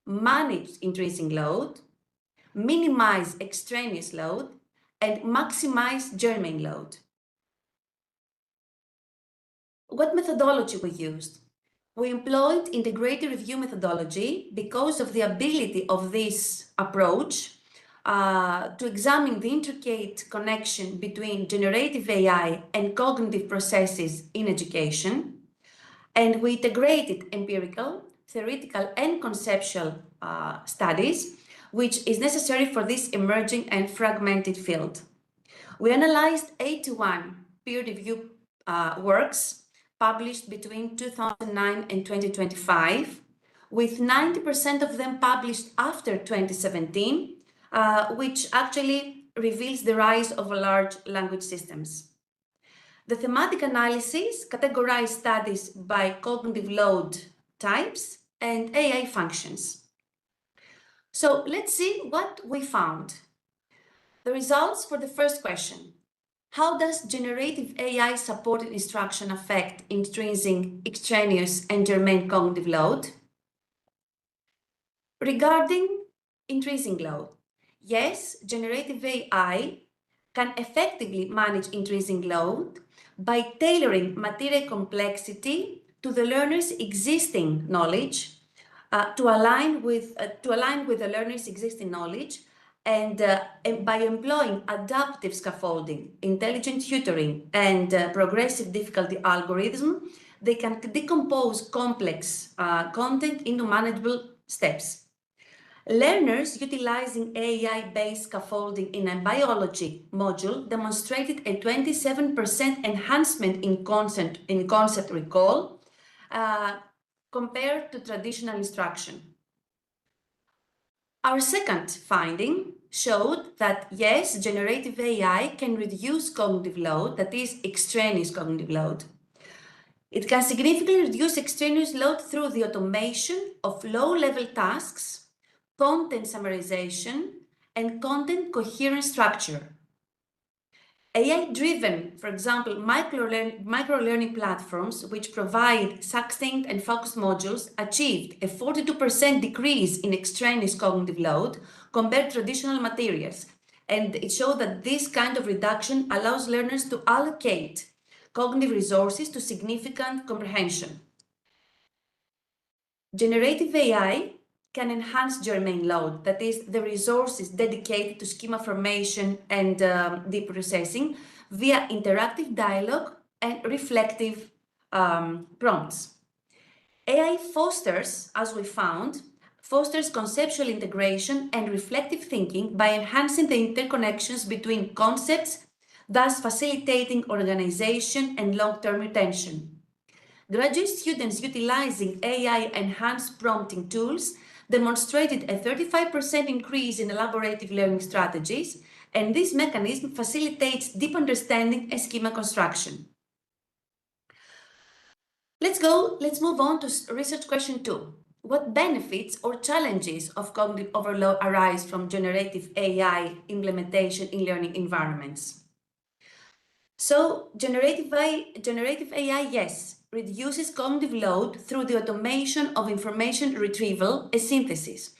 manage intrinsic load, minimize extraneous load, and maximize germane load. What methodology we used? We employed integrated review methodology because of the ability of this approach to examine the intricate connection between generative AI and cognitive processes in education. And we integrated empirical, theoretical, and conceptual studies, which is necessary for this emerging and fragmented field. We analyzed 81 peer-reviewed works published between 2009 and 2025, with 90% of them published after 2017, which actually reveals the rise of large language systems. The thematic analysis categorized studies by cognitive load types and AI functions. So let's see what we found. The results for the first question. How does generative AI-supported instruction affect intrinsic, extraneous, and germane cognitive load? Regarding intrinsic load, yes, generative AI can effectively manage intrinsic load by tailoring material complexity to the learner's existing knowledge, to align with the learner's existing knowledge, and by employing adaptive scaffolding, intelligent tutoring, and progressive difficulty algorithm, they can decompose complex content into manageable steps. Learners utilizing AI-based scaffolding in a biology module demonstrated a 27% enhancement in concept recall compared to traditional instruction. Our second finding showed that yes, generative AI can reduce cognitive load, that is extraneous cognitive load. It can significantly reduce extraneous load through the automation of low-level tasks, content summarization, and content coherent structure. AI-driven, for example, micro-learning platforms which provide succinct and focused modules achieved a 42% decrease in extraneous cognitive load compared to traditional materials. And it showed that this kind of reduction allows learners to allocate cognitive resources to significant comprehension. Generative AI can enhance germane load, that is, the resources dedicated to schema formation and deep processing via interactive dialogue and reflective prompts. AI fosters, as we found, conceptual integration and reflective thinking by enhancing the interconnections between concepts, thus facilitating organization and long-term retention. Graduate students utilizing AI-enhanced prompting tools demonstrated a 35% increase in elaborative learning strategies, and this mechanism facilitates deep understanding and schema construction. Let's move on to research question 2. What benefits or challenges of cognitive overload arise from generative AI implementation in learning environments? So, generative AI, yes, reduces cognitive load through the automation of information retrieval and synthesis,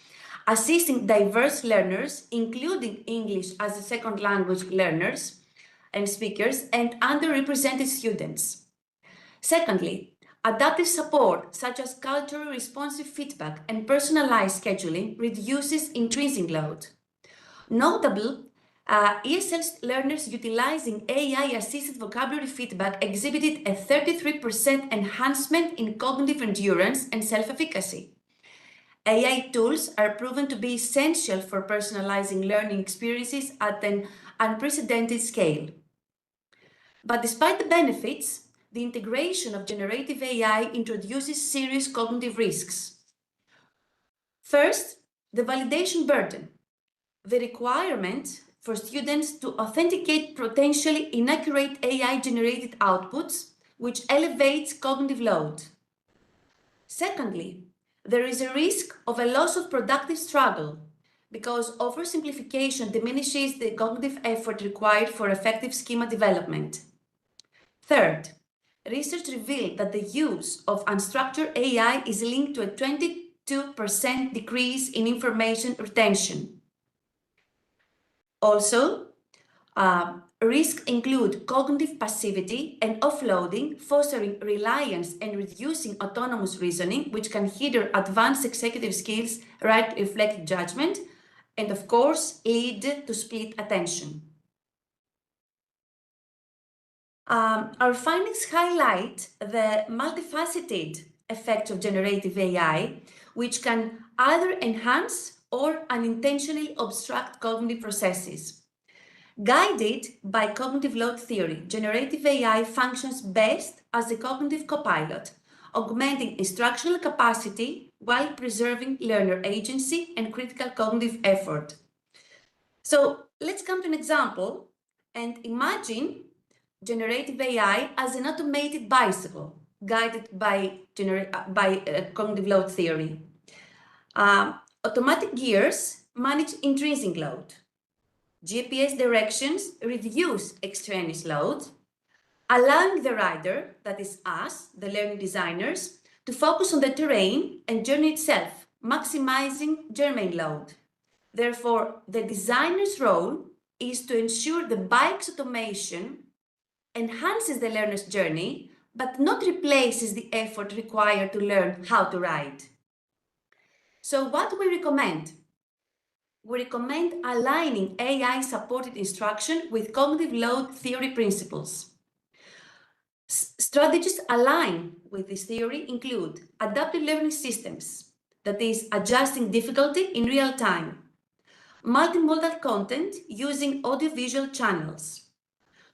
assisting diverse learners, including English as a second language learners and speakers, and underrepresented students. Secondly, adaptive support, such as culturally responsive feedback and personalized scheduling, reduces intrinsic load. Notable, ESL learners utilizing AI-assisted vocabulary feedback exhibited a 33% enhancement in cognitive endurance and self-efficacy. AI tools are proven to be essential for personalizing learning experiences at an unprecedented scale. But despite the benefits, the integration of generative AI introduces serious cognitive risks. First, the validation burden. The requirement for students to authenticate potentially inaccurate AI-generated outputs, which elevates cognitive load. Secondly, there is a risk of a loss of productive struggle because oversimplification diminishes the cognitive effort required for effective schema development. Third, research revealed that the use of unstructured AI is linked to a 22% decrease in information retention. Also, risks include cognitive passivity and offloading, fostering reliance and reducing autonomous reasoning, which can hinder advanced executive skills, right reflective judgment, and of course, lead to split attention. Our findings highlight the multifaceted effects of generative AI, which can either enhance or unintentionally obstruct cognitive processes. Guided by cognitive load theory, generative AI functions best as a cognitive copilot, augmenting instructional capacity while preserving learner agency and critical cognitive effort. So let's come to an example and imagine generative AI as an automated bicycle guided by cognitive load theory. Automatic gears manage intrinsic load. GPS directions reduce extraneous load, allowing the rider, that is us, the learning designers, to focus on the terrain and journey itself, maximizing germane load. Therefore, the designer's role is to ensure the bike's automation enhances the learner's journey, but not replaces the effort required to learn how to ride. So what do we recommend? We recommend aligning AI-supported instruction with cognitive load theory principles. Strategies aligned with this theory include adaptive learning systems, that is, adjusting difficulty in real time, multimodal content using audiovisual channels.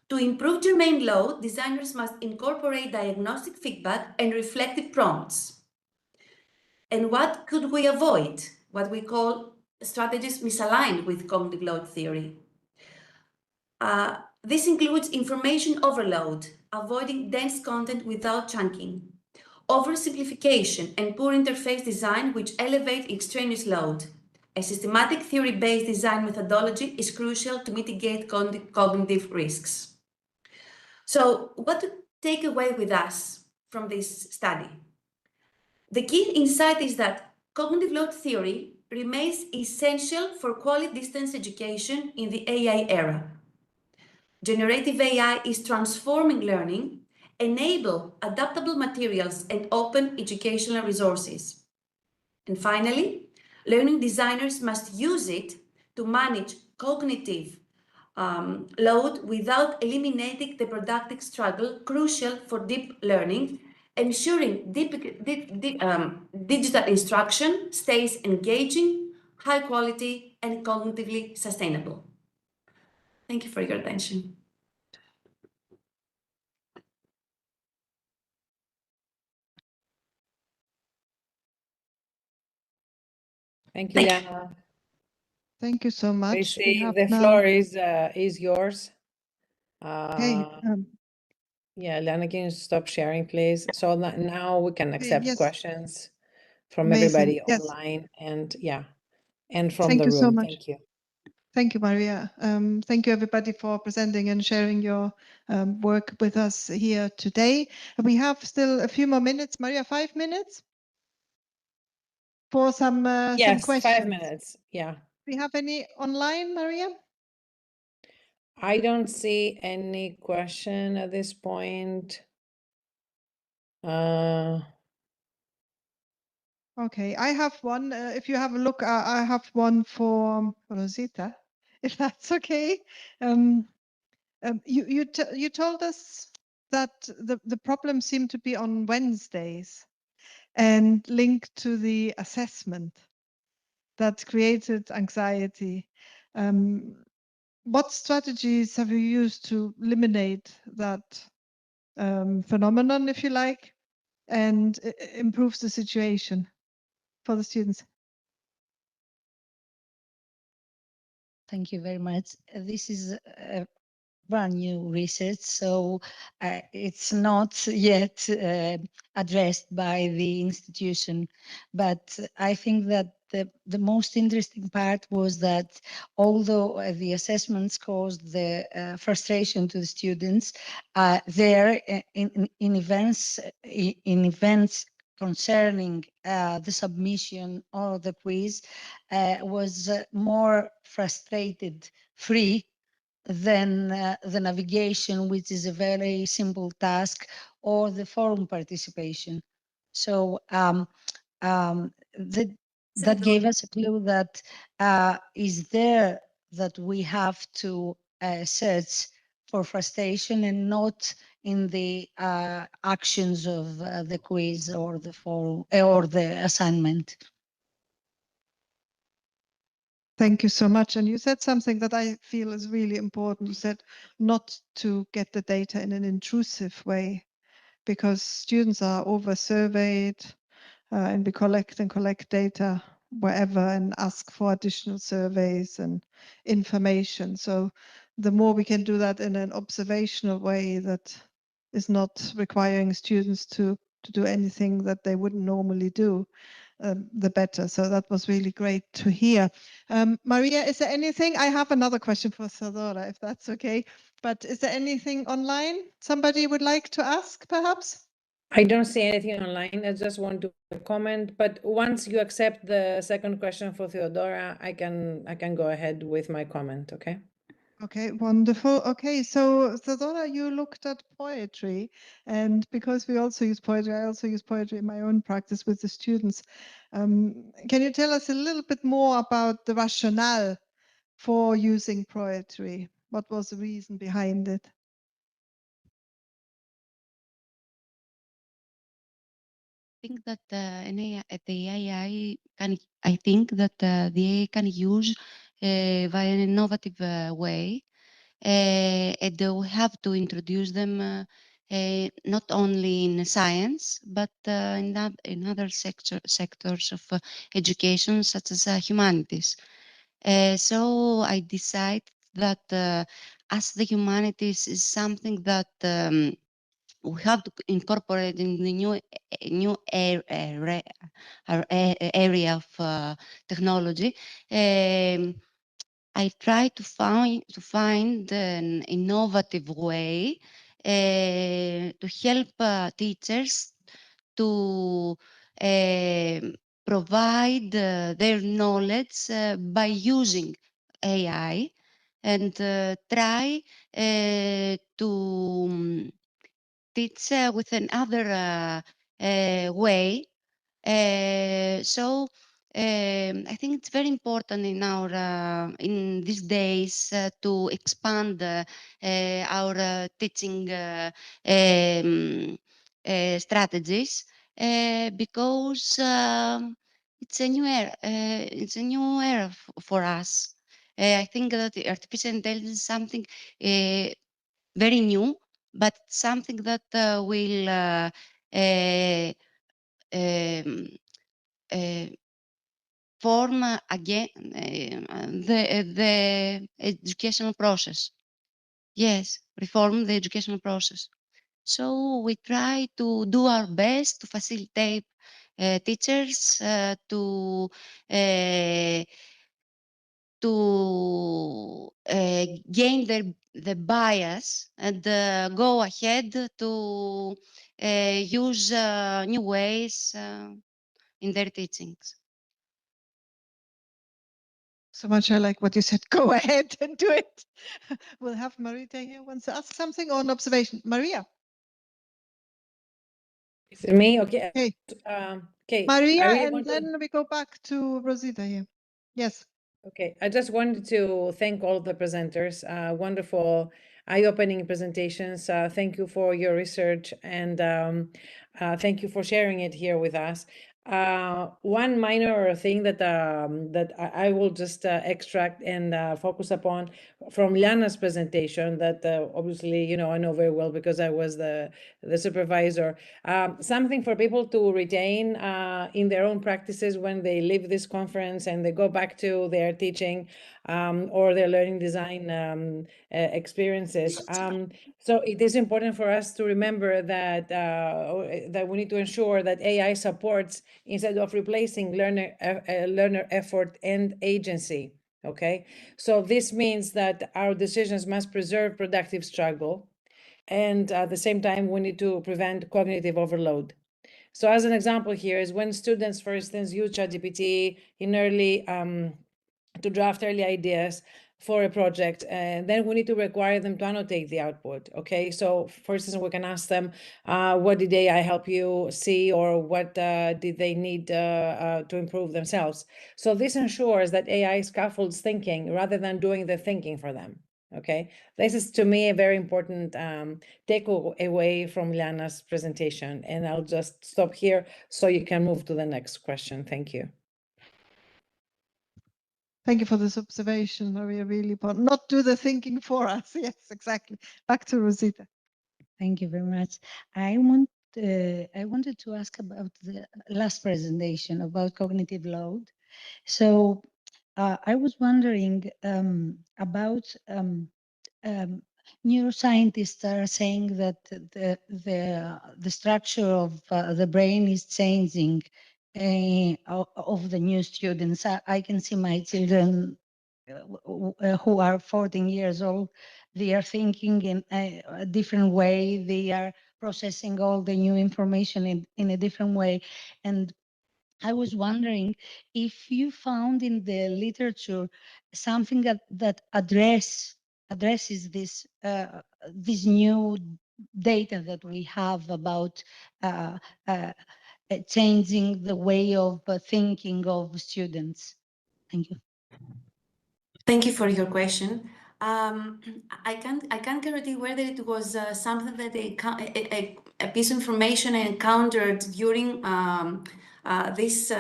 To improve germane load, designers must incorporate diagnostic feedback and reflective prompts. And what could we avoid? What we call strategies misaligned with cognitive load theory. This includes information overload, avoiding dense content without chunking, oversimplification and poor interface design which elevate extraneous load, A systematic theory-based design methodology is crucial to mitigate cognitive risks. So, what to take away with us from this study? The key insight is that cognitive load theory remains essential for quality distance education in the AI era. Generative AI is transforming learning, enable adaptable materials and open educational resources. And finally, learning designers must use it to manage cognitive load without eliminating the productive struggle crucial for deep learning, ensuring digital instruction stays engaging, high quality, and cognitively sustainable. Thank you for your attention. Thank you, Lana. Thank you so much. I We see have the now- floor is yours. Okay. Yeah, Lana, can you stop sharing, please? So now we can accept yes. questions from Amazing. everybody Yes. online and and from Thank the you room. so much. Thank you. Thank you, Maria. Thank you, everybody, for presenting and sharing your work with us here today. We have still a few more minutes. Maria, 5 minutes for some questions. 5 minutes. Yeah. Do we have any online, Maria? I don't see any question at this point. Okay, I have one. If you have a look, I have one for Rosita, if that's okay. You told us that the problem seemed to be on Wednesdays and linked to the assessment that created anxiety. What strategies have you used to eliminate that phenomenon, if you like, and improve the situation for the students? Thank you very much. This is brand new research, so it's not yet addressed by the institution. But I think that the most interesting part was that although the assessments caused the frustration to the students, there in events concerning the submission or the quiz was more frustrated free than the navigation, which is a very simple task, or the forum participation. So that gave us a clue that is there that we have to search for frustration and not in the actions of the quiz or the forum or the assignment. Thank you so much. And you said something that I feel is really important. You said not to get the data in an intrusive way, because students are over-surveyed and we collect data wherever and ask for additional surveys and information. So the more we can do that in an observational way that is not requiring students to do anything that they wouldn't normally do, the better. So that was really great to hear. Maria, is there anything? I have another question for Theodora, if that's okay. But is there anything online somebody would like to ask, perhaps? I don't see anything online. I just want to comment. But once you accept the second question for Theodora, I can go ahead with my comment. Okay. Okay, wonderful. Okay, so Theodora, you looked at poetry, and because we also use poetry, I also use poetry in my own practice with the students. Can you tell us a little bit more about the rationale for using poetry? What was the reason behind it? I think that the AI can. I think that the AI can use via an innovative way, and we have to introduce them not only in science but in other sectors of education, such as humanities. So I decided that as the humanities is something that we have to incorporate in the new area of technology. I try to find an innovative way to help teachers to provide their knowledge by using AI, and try to teach with another way. So I think it's very important in our in these days to expand our teaching strategies, because it's a new era. It's a new era for us. I think that the artificial intelligence is something very new, but something that will form again the educational process. Yes, reform the educational process. So we try to do our best to facilitate teachers to gain the bias and go ahead to use new ways in their teachings. So much I like what you said. Go ahead and do it. We'll have Marita here wants to ask something or an observation. Maria. Is it me? Okay. Okay. Okay. Maria, I really and want to... then we go back to Rosita here. Yes. Okay, I just wanted to thank all the presenters. Wonderful, eye-opening presentations. Thank you for your research, and thank you for sharing it here with us. One minor thing that I will just extract and focus upon from Liana's presentation that obviously I know very well because I was the supervisor. Something for people to retain in their own practices when they leave this conference and they go back to their teaching or their learning design experiences. So it is important for us to remember that that we need to ensure that AI supports instead of replacing learner effort and agency. Okay, so this means that our decisions must preserve productive struggle, and at the same time we need to prevent cognitive overload. So as an example here is when students, for instance, use ChatGPT in early to draft early ideas for a project, and then we need to require them to annotate the output. Okay, so for instance, we can ask them, what did AI help you see, or what did they need to improve themselves? So this ensures that AI scaffolds thinking rather than doing the thinking for them. Okay, this is to me a very important takeaway from Liana's presentation, and I'll just stop here so you can move to the next question. Thank you. Thank you for this observation, Maria. Really important. Not do the thinking for us. Yes, exactly. Back to Rosita. Thank you very much. I wanted to ask about the last presentation about cognitive load. So I was wondering about neuroscientists are saying that the structure of the brain is changing of the new students. I can see my children who are 14 years old. They are thinking in a different way. They are processing all the new information in a different way. And I was wondering if you found in the literature something that addresses this new data that we have about changing the way of thinking of students. Thank you. Thank you for your question. I can't guarantee whether it was something that a piece of information I encountered during this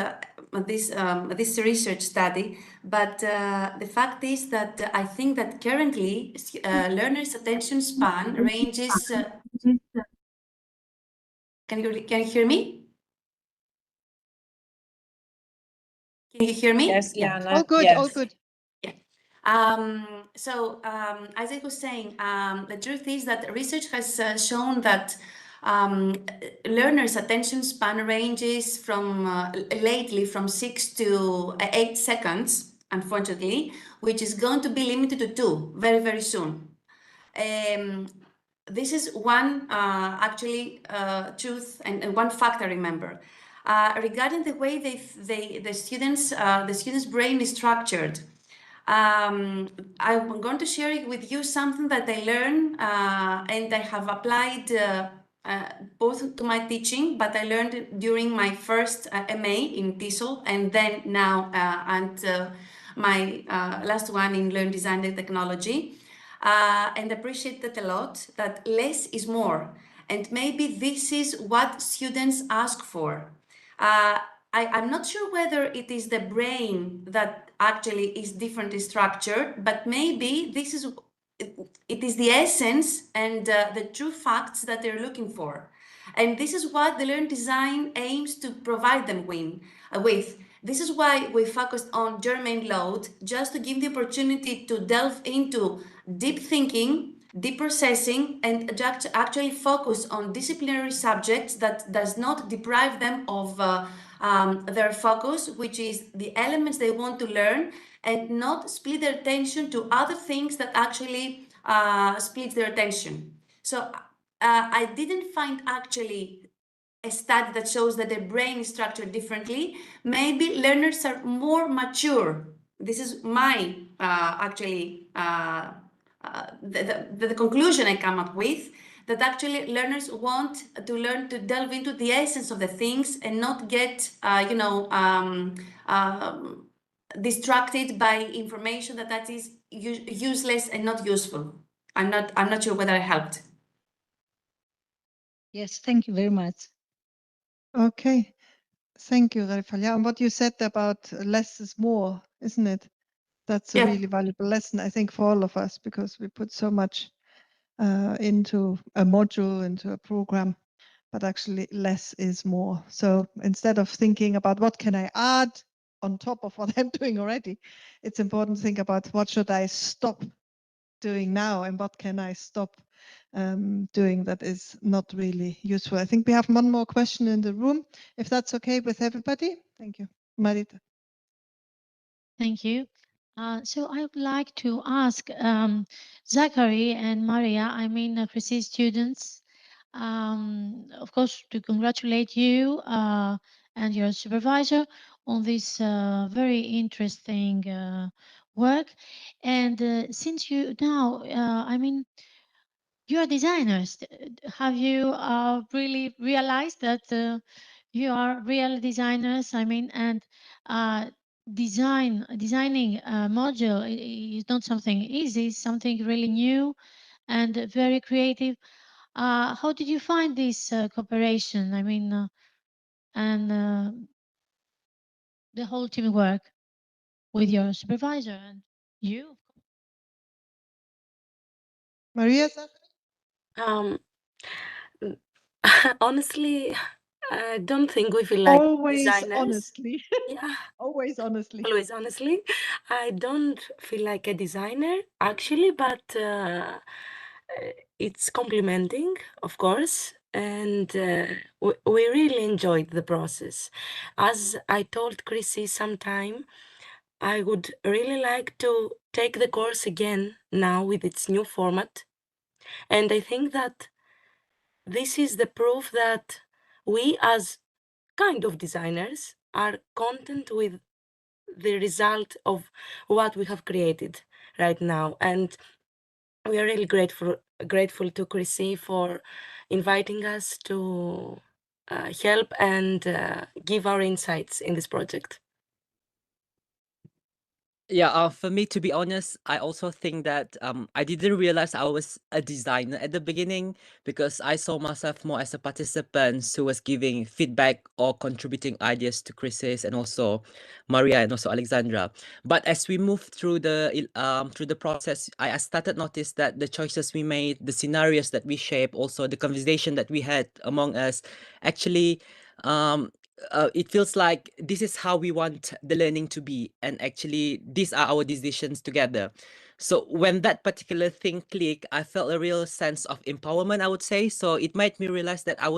research study, but the fact is that I think that currently learners' attention span ranges. Can you hear me? Can you hear me? Yes, Liana. All good. Yes. All good. Yeah. As I was saying, the truth is that research has shown that learners' attention span ranges from lately from 6 to 8 seconds, unfortunately, which is going to be limited to 2 very, very soon. This is one truth and one fact I remember. Regarding the way the students' brain is structured, I'm going to share it with you something that I learned and I have applied both to my teaching, but I learned during my first MA in TESOL and then now and my last one in Learn Design and Technology. And appreciate that a lot, that less is more. And maybe this is what students ask for. I'm not sure whether it is the brain that actually is differently structured, but maybe this is it is the essence and the true facts that they're looking for. And this is what the Learn Design aims to provide them with. This is why we focused on germane load, just to give the opportunity to delve into deep thinking, deep processing, and actually focus on disciplinary subjects that does not deprive them of their focus, which is the elements they want to learn, and not split their attention to other things that actually split their attention. So I didn't find actually a study that shows that the brain is structured differently. Maybe learners are more mature. This is my the conclusion I come up with, that actually learners want to learn to delve into the essence of the things and not get distracted by information that is useless and not useful. I'm not sure whether I helped. Yes, thank you very much. Okay, thank you, Refalia. And what you said about less is more, isn't it? That's a really valuable lesson, I think, for all of us, because we put so much into a module, into a program, but actually less is more. So instead of thinking about what can I add on top of what I'm doing already, it's important to think about what should I stop doing now and what can I stop doing that is not really useful. I think we have one more question in the room, if that's okay with everybody. Thank you. Marita. Thank you. So I would like to ask Zachary and Maria, I mean Prestige students, of course, to congratulate you and your supervisor on this very interesting work. And since you now, I mean, you are designers. Have you really realized that you are real designers? I mean, and designing a module is not something easy, it's something really new and very creative. How did you find this cooperation? I mean, and the whole teamwork with your supervisor and you? Maria? Honestly, I don't think we feel like designers. Honestly. Yeah. Always honestly. Always honestly. I don't feel like a designer actually, but it's complimenting, of course, and we really enjoyed the process. As I told Chrissy sometime, I would really like to take the course again now with its new format. And I think that this is the proof that we as kind of designers are content with the result of what we have created right now. And we are really grateful to Chrissy for inviting us to help and give our insights in this project. Yeah, for me, to be honest, I also think that I didn't realize I was a designer at the beginning because I saw myself more as a participant who was giving feedback or contributing ideas to Chris's and also Maria and also Alexandra. But as we moved through the process, I started notice that the choices we made, the scenarios that we shaped, also the conversation that we had among us, actually it feels like this is how we want the learning to be, and actually these are our decisions together. So when that particular thing clicked, I felt a real sense of empowerment, I would say. So it made me realize that I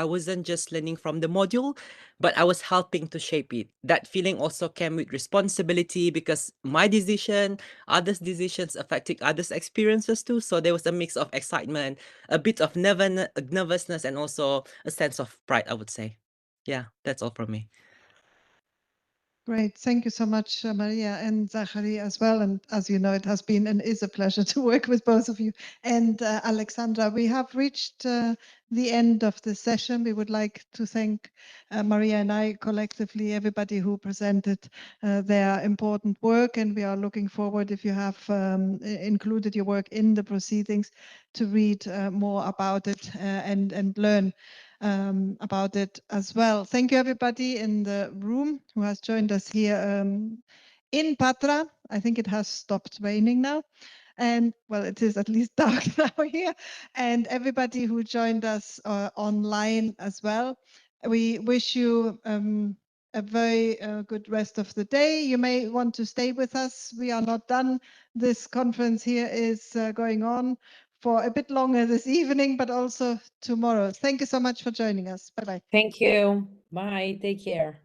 wasn't just learning from the module, but I was helping to shape it. That feeling also came with responsibility because my decision, others' decisions affecting others' experiences too. So there was a mix of excitement, a bit of nervousness, and also a sense of pride, I would say. Yeah, that's all from me. Great. Thank you so much, Maria and Zachary as well. And as you know, it has been and is a pleasure to work with both of you. And Alexandra, we have reached the end of the session. We would like to thank Maria and I collectively, everybody who presented their important work. And we are looking forward, if you have included your work in the proceedings, to read more about it and learn about it as well. Thank you everybody in the room who has joined us here in Patra. I think it has stopped raining now. And well, it is at least dark now here. And everybody who joined us online as well. We wish you a very good rest of the day. You may want to stay with us. We are not done. This conference here is going on for a bit longer this evening, but also tomorrow. Thank you so much for joining us. Bye-bye. Thank you. Bye. Take care.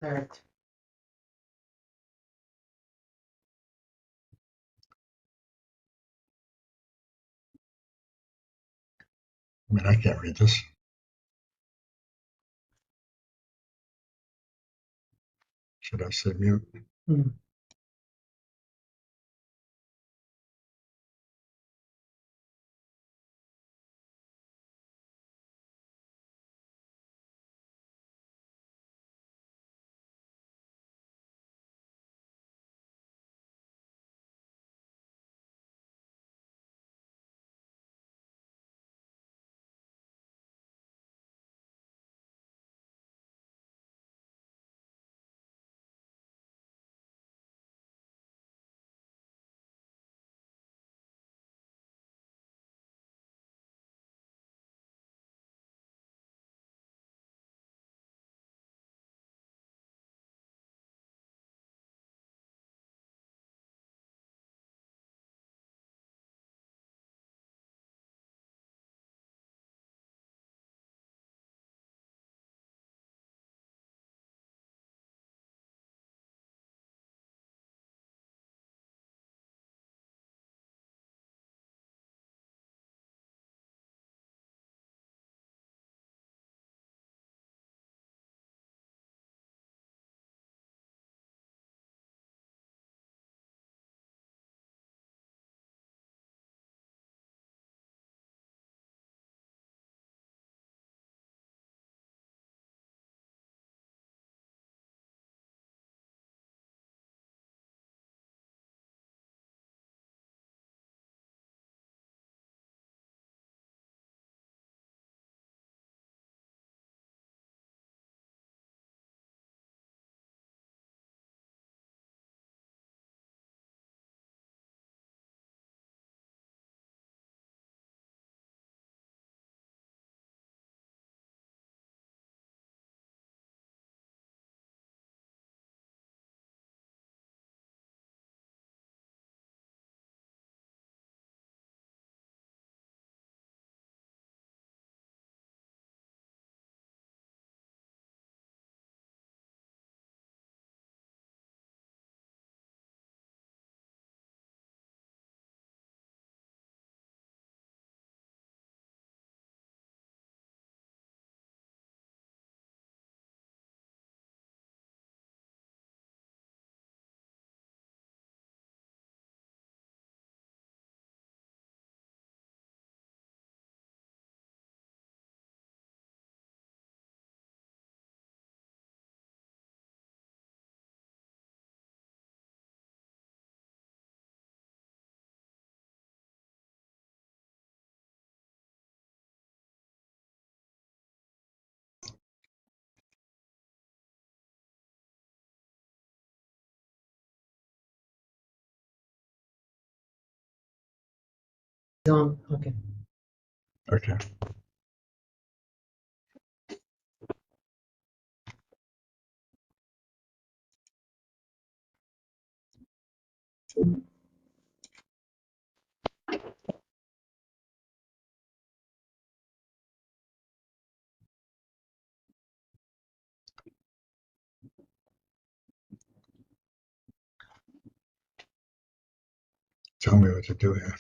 Earth. I mean, I can't read this. Should I say mute? Mm. On. Okay. Okay. Tell me what to do here.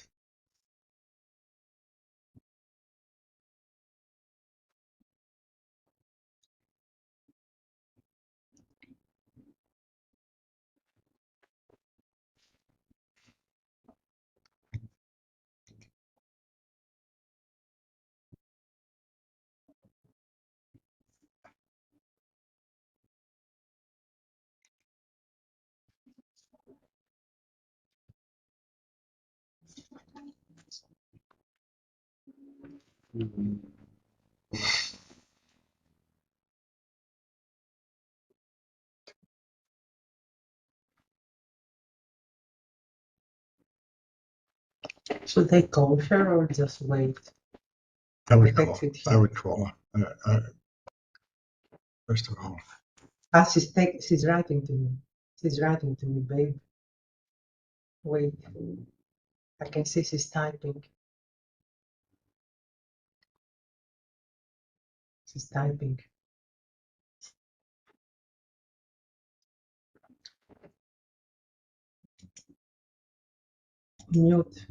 Should they call her or just wait? I would call. Text it I here. would call her. First of all, Ah, she's writing to me. She's writing to me, babe. Wait. I can see she's typing. She's typing. Mute.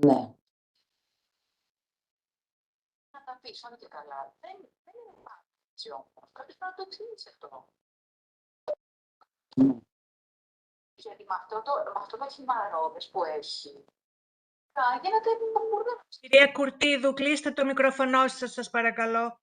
Ναι. Να τα πεις όλα και καλά. Δεν είναι έτσι όμως. Κάποιος πρέπει να το εξηγήσει αυτό. Γιατί με αυτό το χυμαρόδες που έχει, γίνεται το μπουρδέλο. Κυρία Κουρτίδου, κλείστε το μικρόφωνο σας, σας παρακαλώ.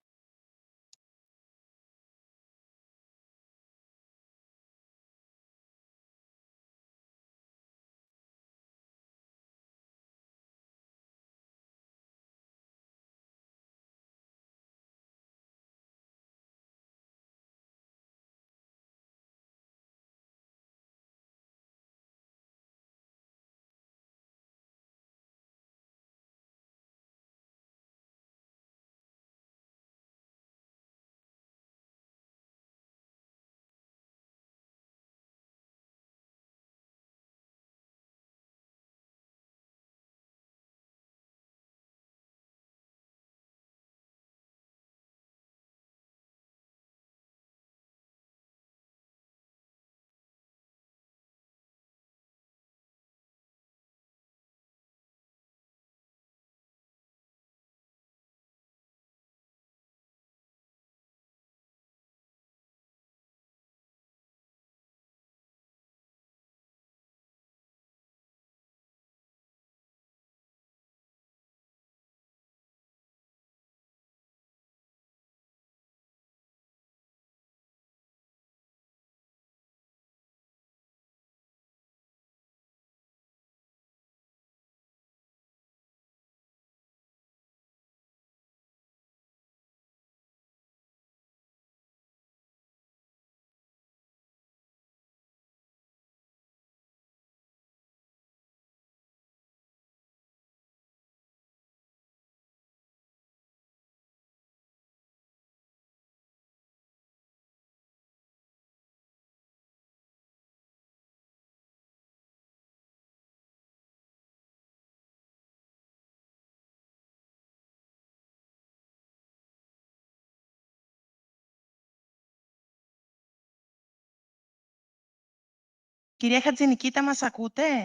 Κυρία Χατζηνικήτα, μας ακούτε?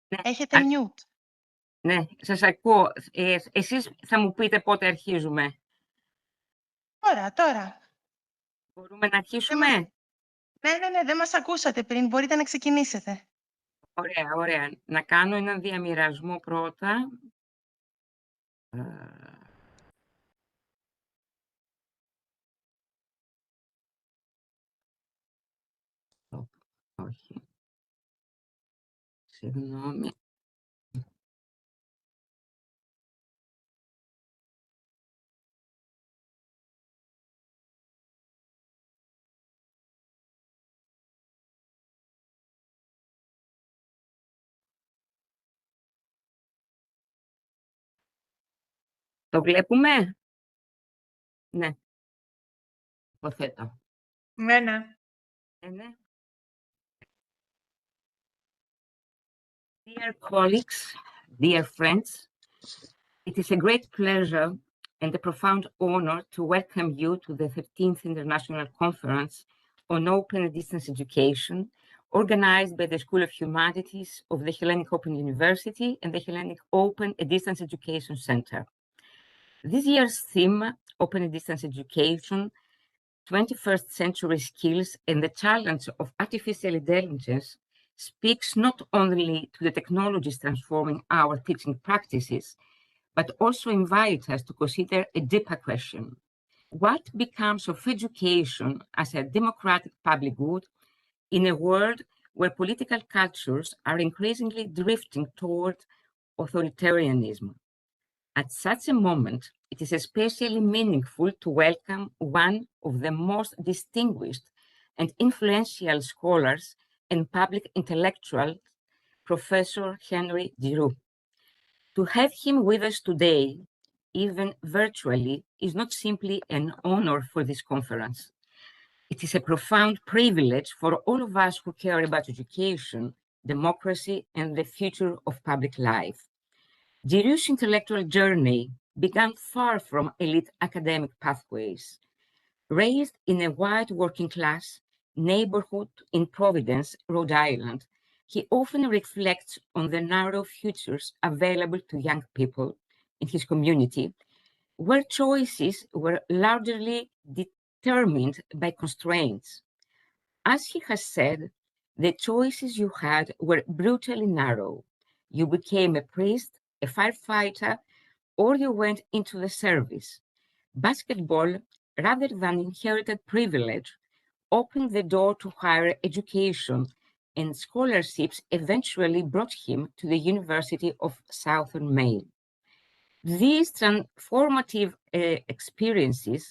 Ναι. Έχετε mute. Ναι, σας ακούω. Εσείς θα μου πείτε πότε αρχίζουμε. Τώρα. Μπορούμε να αρχίσουμε? Ναι, δεν μας ακούσατε πριν. Μπορείτε να ξεκινήσετε. Ωραία. Να κάνω έναν διαμοιρασμό πρώτα. Όχι. Συγγνώμη. Το βλέπουμε? Ναι. Υποθέτω. Ναι. Dear colleagues, dear friends, it is a great pleasure and a profound honor to welcome you to the 13th International Conference on Open and Distance Education, organized by the School of Humanities of the Hellenic Open University and the Hellenic Open and Distance Education Center. This year's theme, Open and Distance Education, 21st Century Skills and the Challenge of Artificial Intelligence, speaks not only to the technologies transforming our teaching practices, but also invites us to consider a deeper question. What becomes of education as a democratic public good in a world where political cultures are increasingly drifting toward authoritarianism? At such a moment, it is especially meaningful to welcome one of the most distinguished and influential scholars and public intellectuals, Professor Henry Giroux. To have him with us today, even virtually, is not simply an honor for this conference. It is a profound privilege for all of us who care about education, democracy, and the future of public life. Giroux's intellectual journey began far from elite academic pathways. Raised in a white working class neighborhood in Providence, Rhode Island, he often reflects on the narrow futures available to young people in his community, where choices were largely determined by constraints. As he has said, the choices you had were brutally narrow. You became a priest, a firefighter, or you went into the service. Basketball, rather than inherited privilege, opened the door to higher education, and scholarships eventually brought him to the University of Southern Maine. These transformative experiences,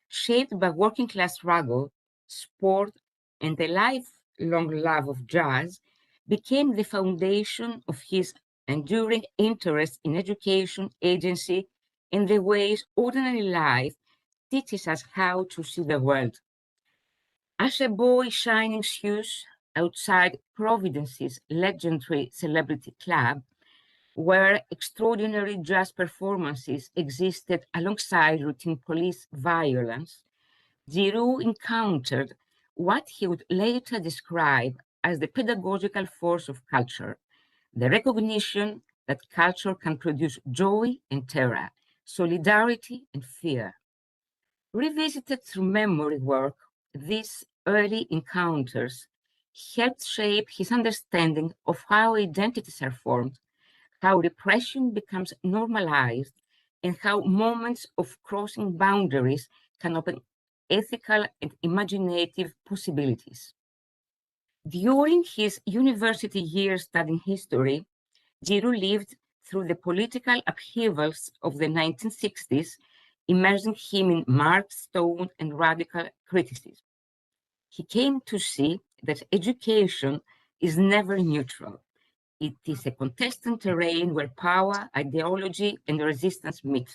shaped by working class struggle, sport, and a lifelong love of jazz, became the foundation of his enduring interest in education, agency, and the ways ordinary life teaches us how to see the world. As a boy shining shoes outside Providence's legendary celebrity club, where extraordinary jazz performances existed alongside routine police violence, Giroux encountered what he would later describe as the pedagogical force of culture, the recognition that culture can produce joy and terror, solidarity and fear. Revisited through memory work, these early encounters helped shape his understanding of how identities are formed, how repression becomes normalized, and how moments of crossing boundaries can open ethical and imaginative possibilities. During his university years studying history, Giroux lived through the political upheavals of the 1960s, immersing him in Marx, Stone, and radical criticism. He came to see that education is never neutral. It is a contested terrain where power, ideology, and resistance meet.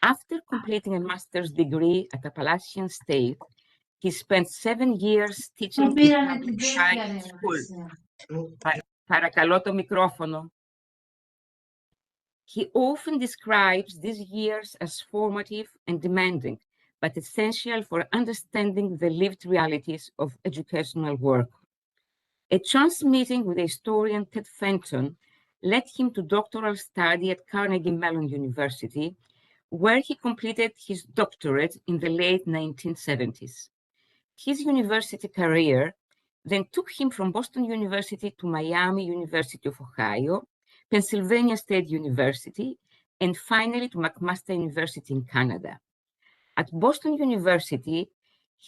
After completing a master's degree at Appalachian State, he spent 7 years teaching in public high school. Παρακαλώ το μικρόφωνο. He often describes these years as formative and demanding, but essential for understanding the lived realities of educational work. A chance meeting with the historian Ted Fenton led him to doctoral study at Carnegie Mellon University, where he completed his doctorate in the late 1970s. His university career then took him from Boston University to Miami University of Ohio, Pennsylvania State University, and finally to McMaster University in Canada. At Boston University,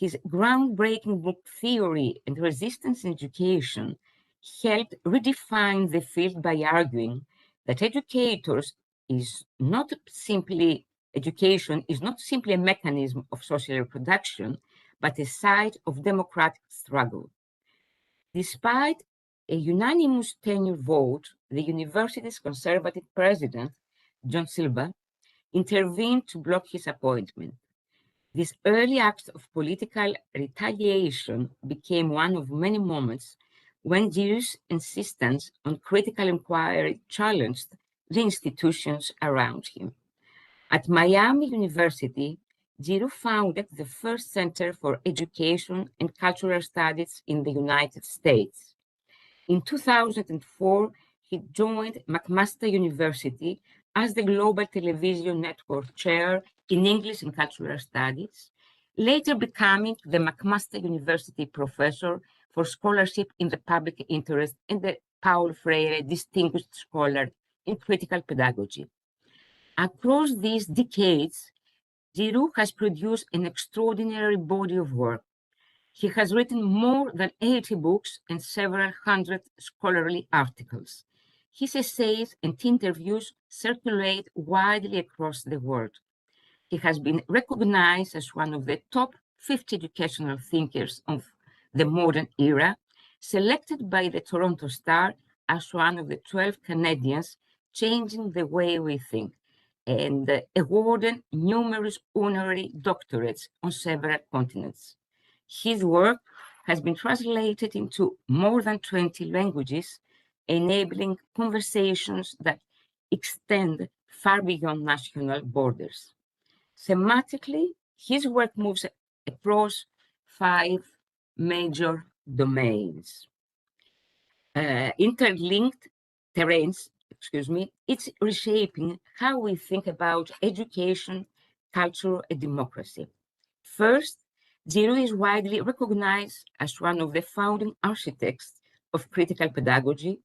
his groundbreaking book Theory and Resistance in Education helped redefine the field by arguing that education is not simply a mechanism of social reproduction, but a site of democratic struggle. Despite a unanimous tenure vote, the university's conservative president, John Silber, intervened to block his appointment. This early act of political retaliation became one of many moments when Giroux's insistence on critical inquiry challenged the institutions around him. At Miami University, Giroux founded the first Center for Education and Cultural Studies in the United States. In 2004, he joined McMaster University as the Global Television Network Chair in English and Cultural Studies, later becoming the McMaster University Professor for Scholarship in the Public Interest and the Paulo Freire Distinguished Scholar in Critical Pedagogy. Across these decades, Giroux has produced an extraordinary body of work. He has written more than 80 books and several hundred scholarly articles. His essays and interviews circulate widely across the world. He has been recognized as one of the top 50 educational thinkers of the modern era, selected by the Toronto Star as one of the 12 Canadians changing the way we think, and awarded numerous honorary doctorates on several continents. His work has been translated into more than 20 languages, enabling conversations that extend far beyond national borders. Thematically, his work moves across 5 major domains. interlinked terrains, it's reshaping how we think about education, culture, and democracy. First, Giroux is widely recognized as one of the founding architects of critical pedagogy,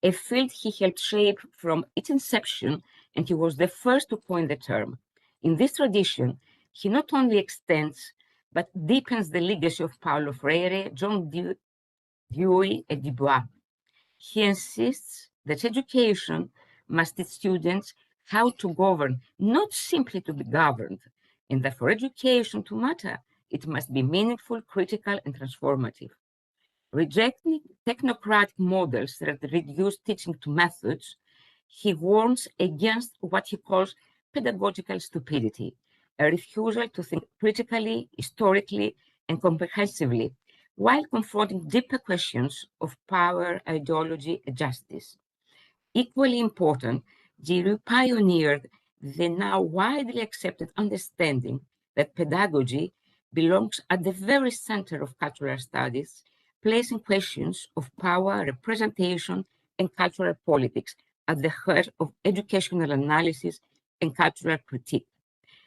a field he helped shape from its inception, and he was the first to coin the term. In this tradition, he not only extends, but deepens the legacy of Paulo Freire, John Dewey, and Dubois. He insists that education must teach students how to govern, not simply to be governed, and that for education to matter, it must be meaningful, critical, and transformative. Rejecting technocratic models that reduce teaching to methods, he warns against what he calls pedagogical stupidity, a refusal to think critically, historically, and comprehensively, while confronting deeper questions of power, ideology, and justice. Equally important, Giroux pioneered the now widely accepted understanding that pedagogy belongs at the very center of cultural studies, placing questions of power, representation, and cultural politics at the heart of educational analysis and cultural critique.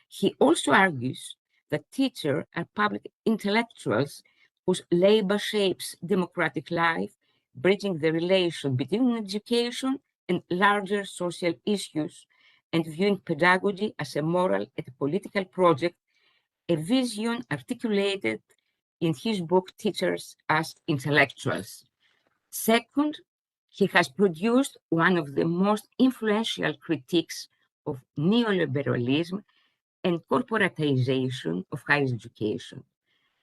He also argues that teachers are public intellectuals whose labor shapes democratic life, bridging the relation between education and larger social issues, and viewing pedagogy as a moral and political project, a vision articulated in his book, Teachers as Intellectuals. Second, he has produced one of the most influential critiques of neoliberalism and corporatization of higher education.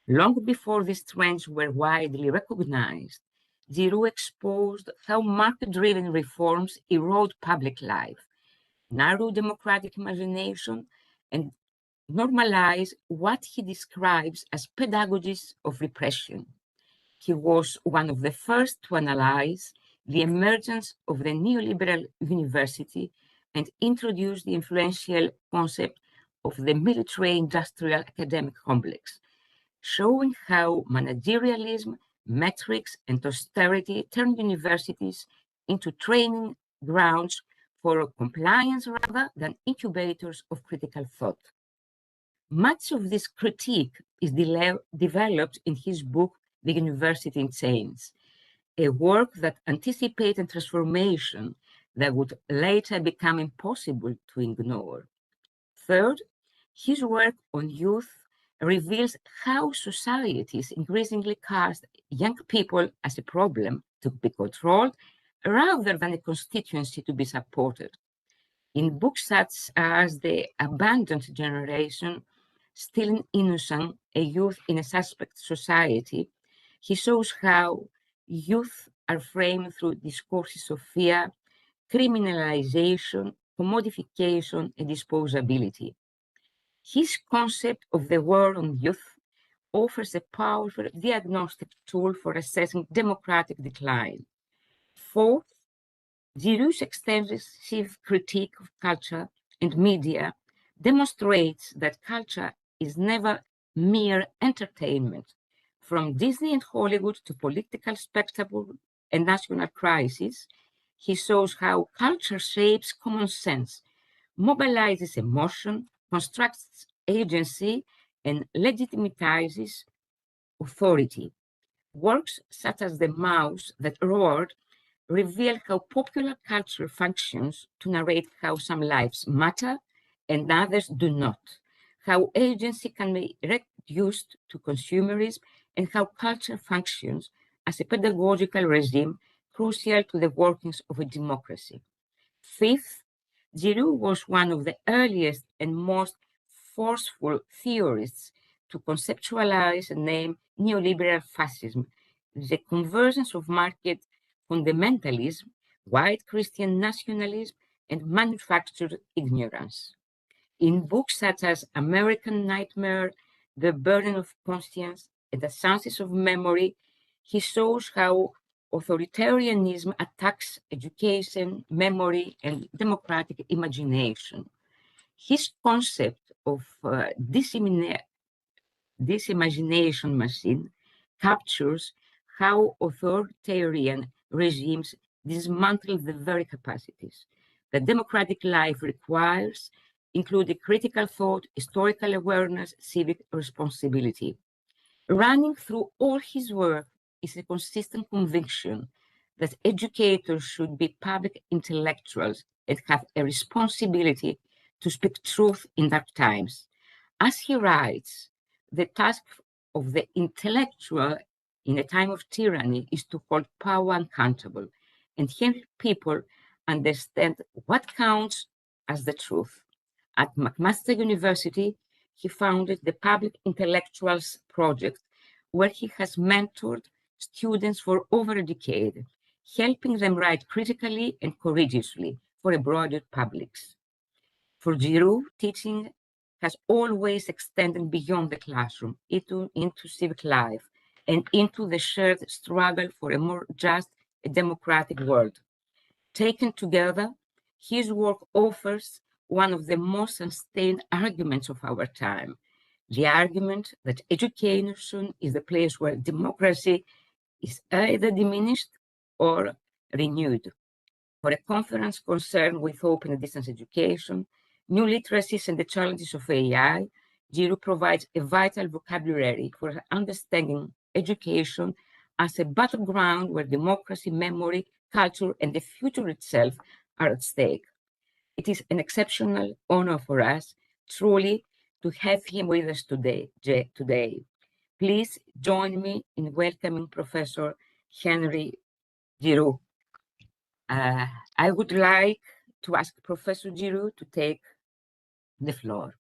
Long before these trends were widely recognized, Giroux exposed how market-driven reforms erode public life, narrow democratic imagination, and normalize what he describes as pedagogies of repression. He was one of the first to analyze the emergence of the neoliberal university and introduce the influential concept of the military-industrial academic complex, showing how managerialism, metrics, and austerity turn universities into training grounds for compliance rather than incubators of critical thought. Much of this critique is developed in his book, The University in Chains, a work that anticipated transformation that would later become impossible to ignore. Third, his work on youth reveals how societies increasingly cast young people as a problem to be controlled rather than a constituency to be supported. In books such as The Abandoned Generation, Still Innocent, a Youth in a Suspect Society, he shows how youth are framed through discourses of fear, criminalization, commodification, and disposability. His concept of the war on youth offers a powerful diagnostic tool for assessing democratic decline. Fourth, Giroux's extensive critique of culture and media demonstrates that culture is never mere entertainment. From Disney and Hollywood to political spectacle and national crisis, he shows how culture shapes common sense, mobilizes emotion, constructs agency, and legitimizes authority. Works such as The Mouse That Roared reveal how popular culture functions to narrate how some lives matter and others do not, how agency can be reduced to consumerism, and how culture functions as a pedagogical regime crucial to the workings of a democracy. Fifth, Giroux was one of the earliest and most forceful theorists to conceptualize and name neoliberal fascism, the convergence of market fundamentalism, white Christian nationalism, and manufactured ignorance. In books such as American Nightmare, The Burden of Conscience, and The Sciences of Memory, he shows how authoritarianism attacks education, memory, and democratic imagination. His concept of this imagination machine captures how authoritarian regimes dismantle the very capacities that democratic life requires, including critical thought, historical awareness, civic responsibility. Running through all his work is a consistent conviction that educators should be public intellectuals and have a responsibility to speak truth in dark times. As he writes, the task of the intellectual in a time of tyranny is to hold power accountable and help people understand what counts as the truth. At McMaster University, he founded the Public Intellectuals Project, where he has mentored students for over a decade, helping them write critically and courageously for a broader public. For Giroux, teaching has always extended beyond the classroom into civic life and into the shared struggle for a more just and democratic world. Taken together, his work offers one of the most sustained arguments of our time, the argument that education is the place where democracy is either diminished or renewed. For a conference concerned with open and distance education, new literacies and the challenges of AI, Giroux provides a vital vocabulary for understanding education as a battleground where democracy, memory, culture, and the future itself are at stake. It is an exceptional honor for us, truly, to have him with us today. Please join me in welcoming Professor Henry Giroux. I would like to ask Professor Giroux to take the floor.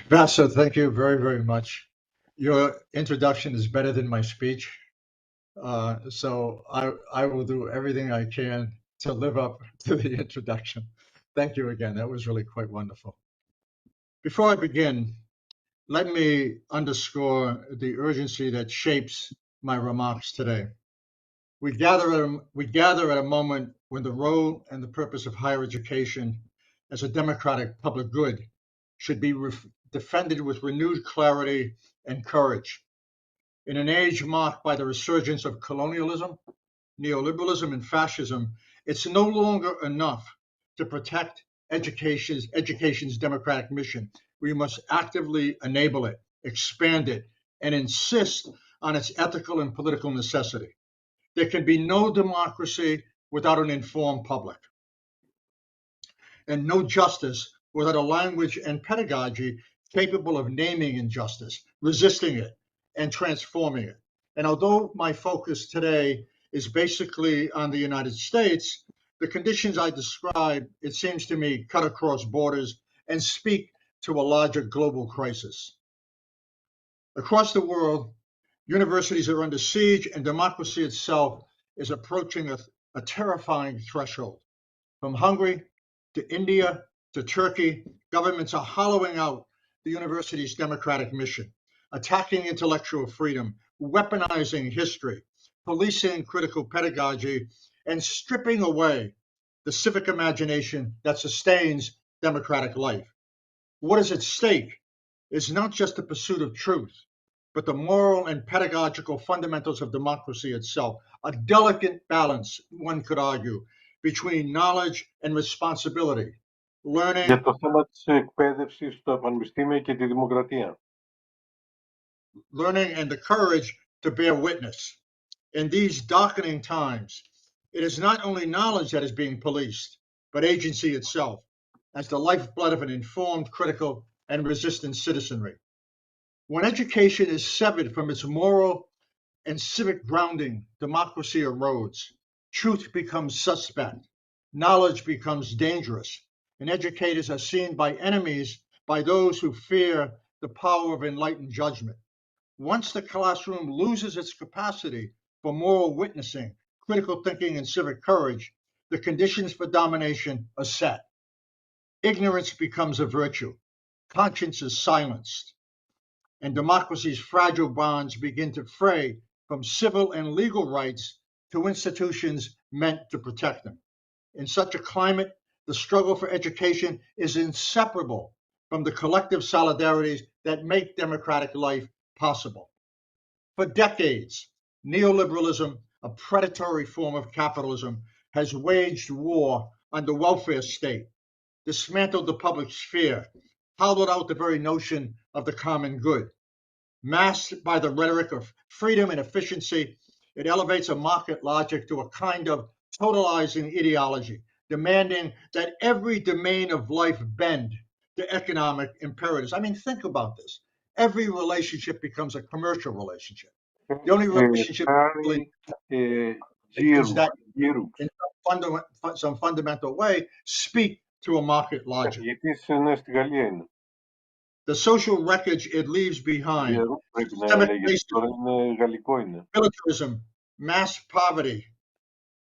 Vasa, thank you very, very much. Your introduction is better than my speech. So I will do everything I can to live up to the introduction. Thank you again. That was really quite wonderful. Before I begin, let me underscore the urgency that shapes my remarks today. We gather at a moment when the role and the purpose of higher education as a democratic public good should be defended with renewed clarity and courage. In an age marked by the resurgence of colonialism, neoliberalism, and fascism, it's no longer enough to protect education's democratic mission. We must actively enable it, expand it, and insist on its ethical and political necessity. There can be no democracy without an informed public, and no justice without a language and pedagogy capable of naming injustice, resisting it, and transforming it. And although my focus today is basically on the United States, the conditions I describe, it seems to me, cut across borders and speak to a larger global crisis. Across the world, universities are under siege, and democracy itself is approaching a terrifying threshold. From Hungary to India to Turkey, governments are hollowing out the university's democratic mission, attacking intellectual freedom, weaponizing history, policing critical pedagogy, and stripping away the civic imagination that sustains democratic life. What is at stake is not just the pursuit of truth, but the moral and pedagogical fundamentals of democracy itself, a delicate balance, one could argue, between knowledge and responsibility, learning. Για το θέμα της εκπαίδευσης στο πανεπιστήμιο και τη δημοκρατία. Learning and the courage to bear witness. In these darkening times, it is not only knowledge that is being policed, but agency itself, as the lifeblood of an informed, critical, and resistant citizenry. When education is severed from its moral and civic grounding, democracy erodes. Truth becomes suspect. Knowledge becomes dangerous. And educators are seen by enemies, by those who fear the power of enlightened judgment. Once the classroom loses its capacity for moral witnessing, critical thinking, and civic courage, the conditions for domination are set. Ignorance becomes a virtue. Conscience is silenced. And democracy's fragile bonds begin to fray from civil and legal rights to institutions meant to protect them. In such a climate, the struggle for education is inseparable from the collective solidarities that make democratic life possible. For decades, neoliberalism a predatory form of capitalism, has waged war on the welfare state, dismantled the public sphere, hollowed out the very notion of the common good. Masked by the rhetoric of freedom and efficiency, it elevates a market logic to a kind of totalizing ideology, demanding that every domain of life bend to economic imperatives. I mean, think about this. Every relationship becomes a commercial relationship. The only relationship is that in some fundamental way speak to a market logic. The social wreckage it leaves behind, systemic racism, militarism, mass poverty,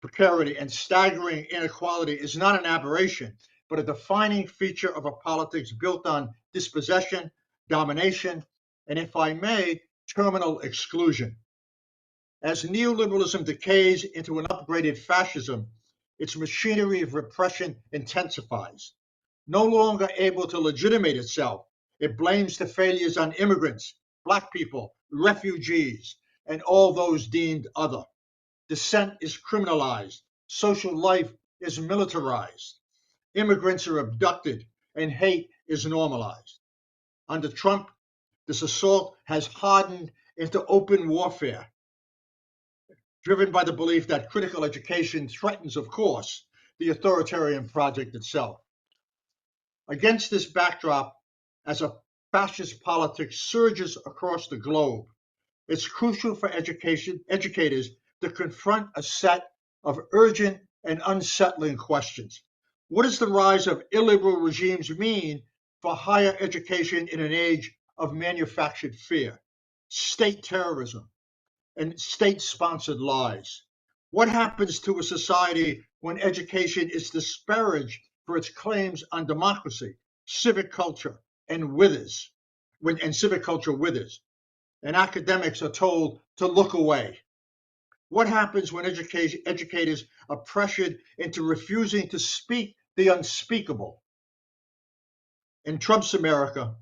precarity, and staggering inequality is not an aberration, but a defining feature of a politics built on dispossession, domination, and, if I may, terminal exclusion. As neoliberalism decays into an upgraded fascism, its machinery of repression intensifies. No longer able to legitimate itself, it blames the failures on immigrants, Black people, refugees, and all those deemed other. Dissent is criminalized. Social life is militarized. Immigrants are abducted, and hate is normalized. Under Trump, this assault has hardened into open warfare, driven by the belief that critical education threatens, of course, the authoritarian project itself. Against this backdrop, as a fascist politics surges across the globe, it's crucial for educators to confront a set of urgent and unsettling questions. What does the rise of illiberal regimes mean for higher education in an age of manufactured fear, state terrorism, and state-sponsored lies? What happens to a society when education is disparaged for its claims on democracy, civic culture, and withers, and academics are told to look away? What happens when educators are pressured into refusing to speak the unspeakable? In Trump's America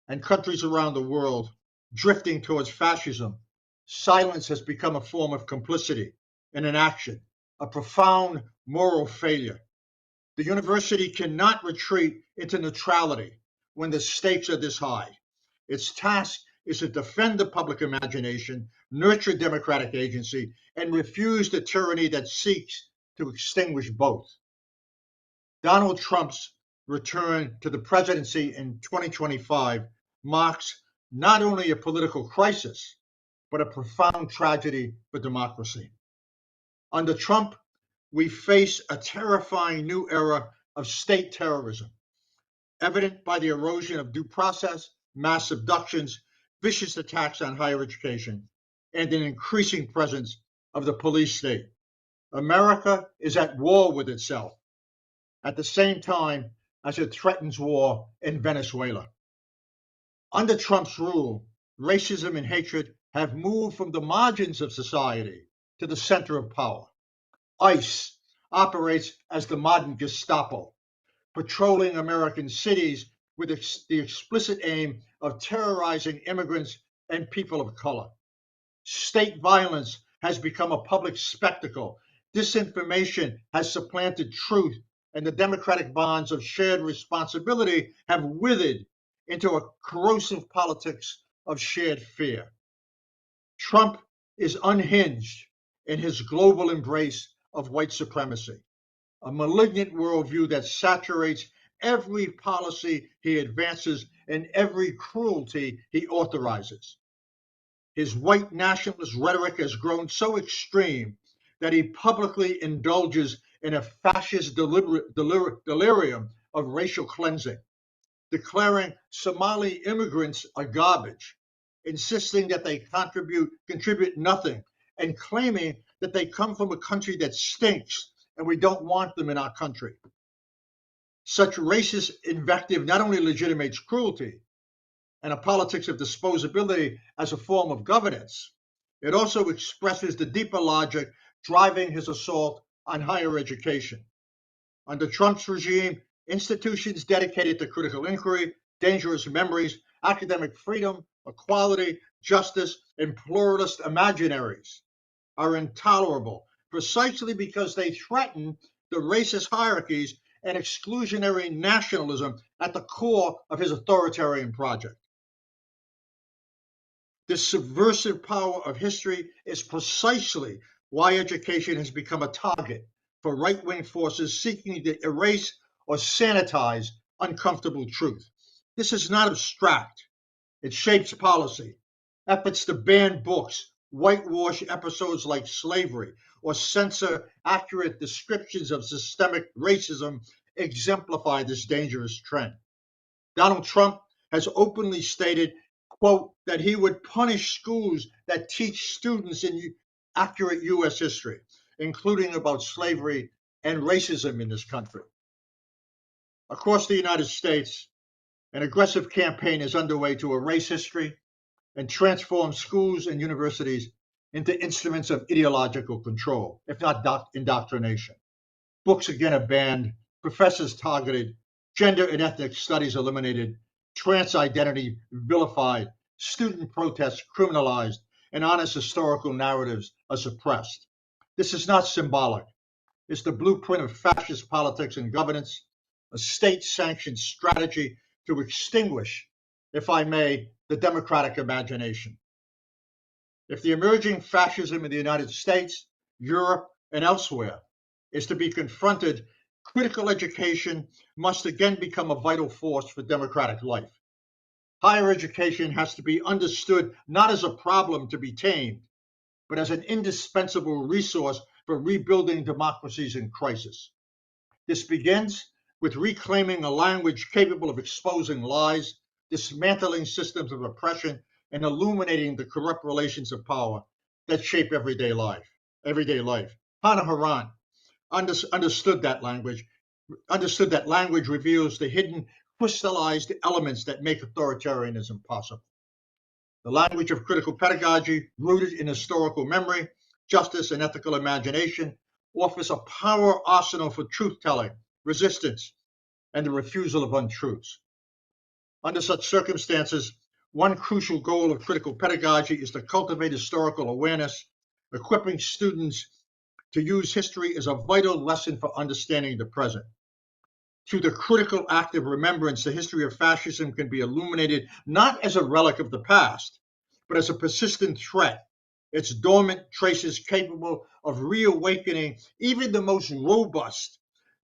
and countries around the world drifting towards fascism, silence has become a form of complicity and inaction, a profound moral failure. The university cannot retreat into neutrality when the stakes are this high. Its task is to defend the public imagination, nurture democratic agency, and refuse the tyranny that seeks to extinguish both. Donald Trump's return to the presidency in 2025 marks not only a political crisis, but a profound tragedy for democracy. Under Trump, we face a terrifying new era of state terrorism, evident by the erosion of due process, mass abductions, vicious attacks on higher education, and an increasing presence of the police state. America is at war with itself at the same time as it threatens war in Venezuela. Under Trump's rule, racism and hatred have moved from the margins of society to the center of power. ICE operates as the modern Gestapo, patrolling American cities with the explicit aim of terrorizing immigrants and people of color. State violence has become a public spectacle. Disinformation has supplanted truth, and the democratic bonds of shared responsibility have withered into a corrosive politics of shared fear. Trump is unhinged in his global embrace of white supremacy, a malignant worldview that saturates every policy he advances and every cruelty he authorizes. His white nationalist rhetoric has grown so extreme that he publicly indulges in a fascist delirium of racial cleansing, declaring Somali immigrants are garbage, insisting that they contribute nothing, and claiming that they come from a country that stinks and we don't want them in our country. Such racist invective not only legitimates cruelty and a politics of disposability as a form of governance, it also expresses the deeper logic driving his assault on higher education. Under Trump's regime, institutions dedicated to critical inquiry, dangerous memories, academic freedom, equality, justice, and pluralist imaginaries are intolerable precisely because they threaten the racist hierarchies and exclusionary nationalism at the core of his authoritarian project. This subversive power of history is precisely why education has become a target for right-wing forces seeking to erase or sanitize uncomfortable truth. This is not abstract. It shapes policy. Efforts to ban books, whitewash episodes like slavery, or censor accurate descriptions of systemic racism exemplify this dangerous trend. Donald Trump has openly stated, quote, that he would punish schools that teach students in accurate U.S. history, including about slavery and racism in this country. Across the United States, an aggressive campaign is underway to erase history and transform schools and universities into instruments of ideological control, if not indoctrination. Books again are banned, professors targeted, gender and ethnic studies eliminated, trans identity vilified, student protests criminalized, and honest historical narratives are suppressed. This is not symbolic. It's the blueprint of fascist politics and governance, a state-sanctioned strategy to extinguish, if I may, the democratic imagination. If the emerging fascism in the United States, Europe, and elsewhere is to be confronted, critical education must again become a vital force for democratic life. Higher education has to be understood not as a problem to be tamed, but as an indispensable resource for rebuilding democracies in crisis. This begins with reclaiming a language capable of exposing lies, dismantling systems of oppression, and illuminating the corrupt relations of power that shape everyday life. Hannah Arendt understood that language reveals the hidden, crystallized elements that make authoritarianism possible. The language of critical pedagogy, rooted in historical memory, justice, and ethical imagination, offers a power arsenal for truth-telling, resistance, and the refusal of untruths. Under such circumstances, one crucial goal of critical pedagogy is to cultivate historical awareness, equipping students to use history as a vital lesson for understanding the present. Through the critical act of remembrance, the history of fascism can be illuminated not as a relic of the past, but as a persistent threat, its dormant traces capable of reawakening even the most robust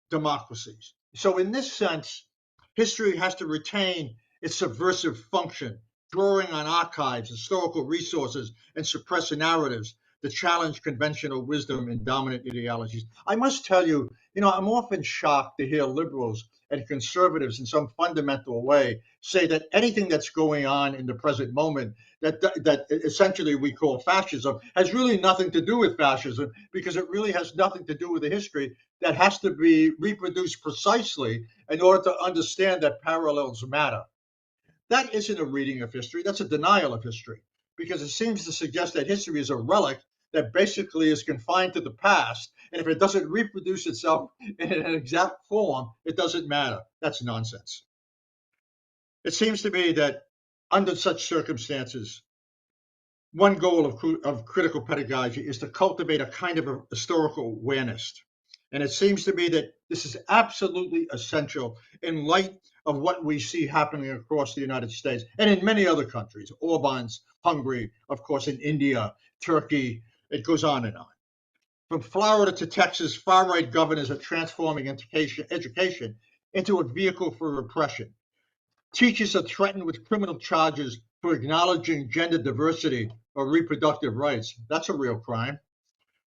democracies. So in this sense, history has to retain its subversive function, drawing on archives, historical resources, and suppressed narratives to challenge conventional wisdom and dominant ideologies. I must tell you, I'm often shocked to hear liberals and conservatives in some fundamental way say that anything that's going on in the present moment that essentially we call fascism has really nothing to do with fascism, because it really has nothing to do with the history that has to be reproduced precisely in order to understand that parallels matter. That isn't a reading of history, that's a denial of history, because it seems to suggest that history is a relic that basically is confined to the past, and if it doesn't reproduce itself in an exact form, it doesn't matter. That's nonsense. It seems to me that under such circumstances, one goal of critical pedagogy is to cultivate a kind of a historical awareness. And it seems to me that this is absolutely essential in light of what we see happening across the United States and in many other countries, Orban's Hungary, of course, in India, Turkey, it goes on and on. From Florida to Texas, far-right governors are transforming education into a vehicle for repression. Teachers are threatened with criminal charges for acknowledging gender diversity or reproductive rights. That's a real crime.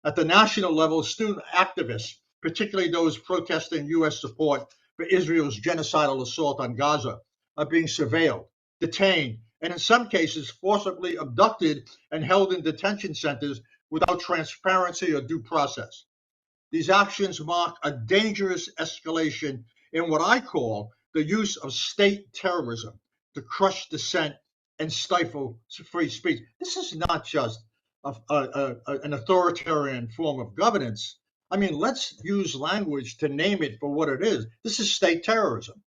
At the national level, student activists, particularly those protesting U.S. support for Israel's genocidal assault on Gaza, are being surveilled, detained, and in some cases forcibly abducted and held in detention centers without transparency or due process. These actions mark a dangerous escalation in what I call the use of state terrorism to crush dissent and stifle free speech. This is not just an authoritarian form of governance. I mean, let's use language to name it for what it is. This is state terrorism.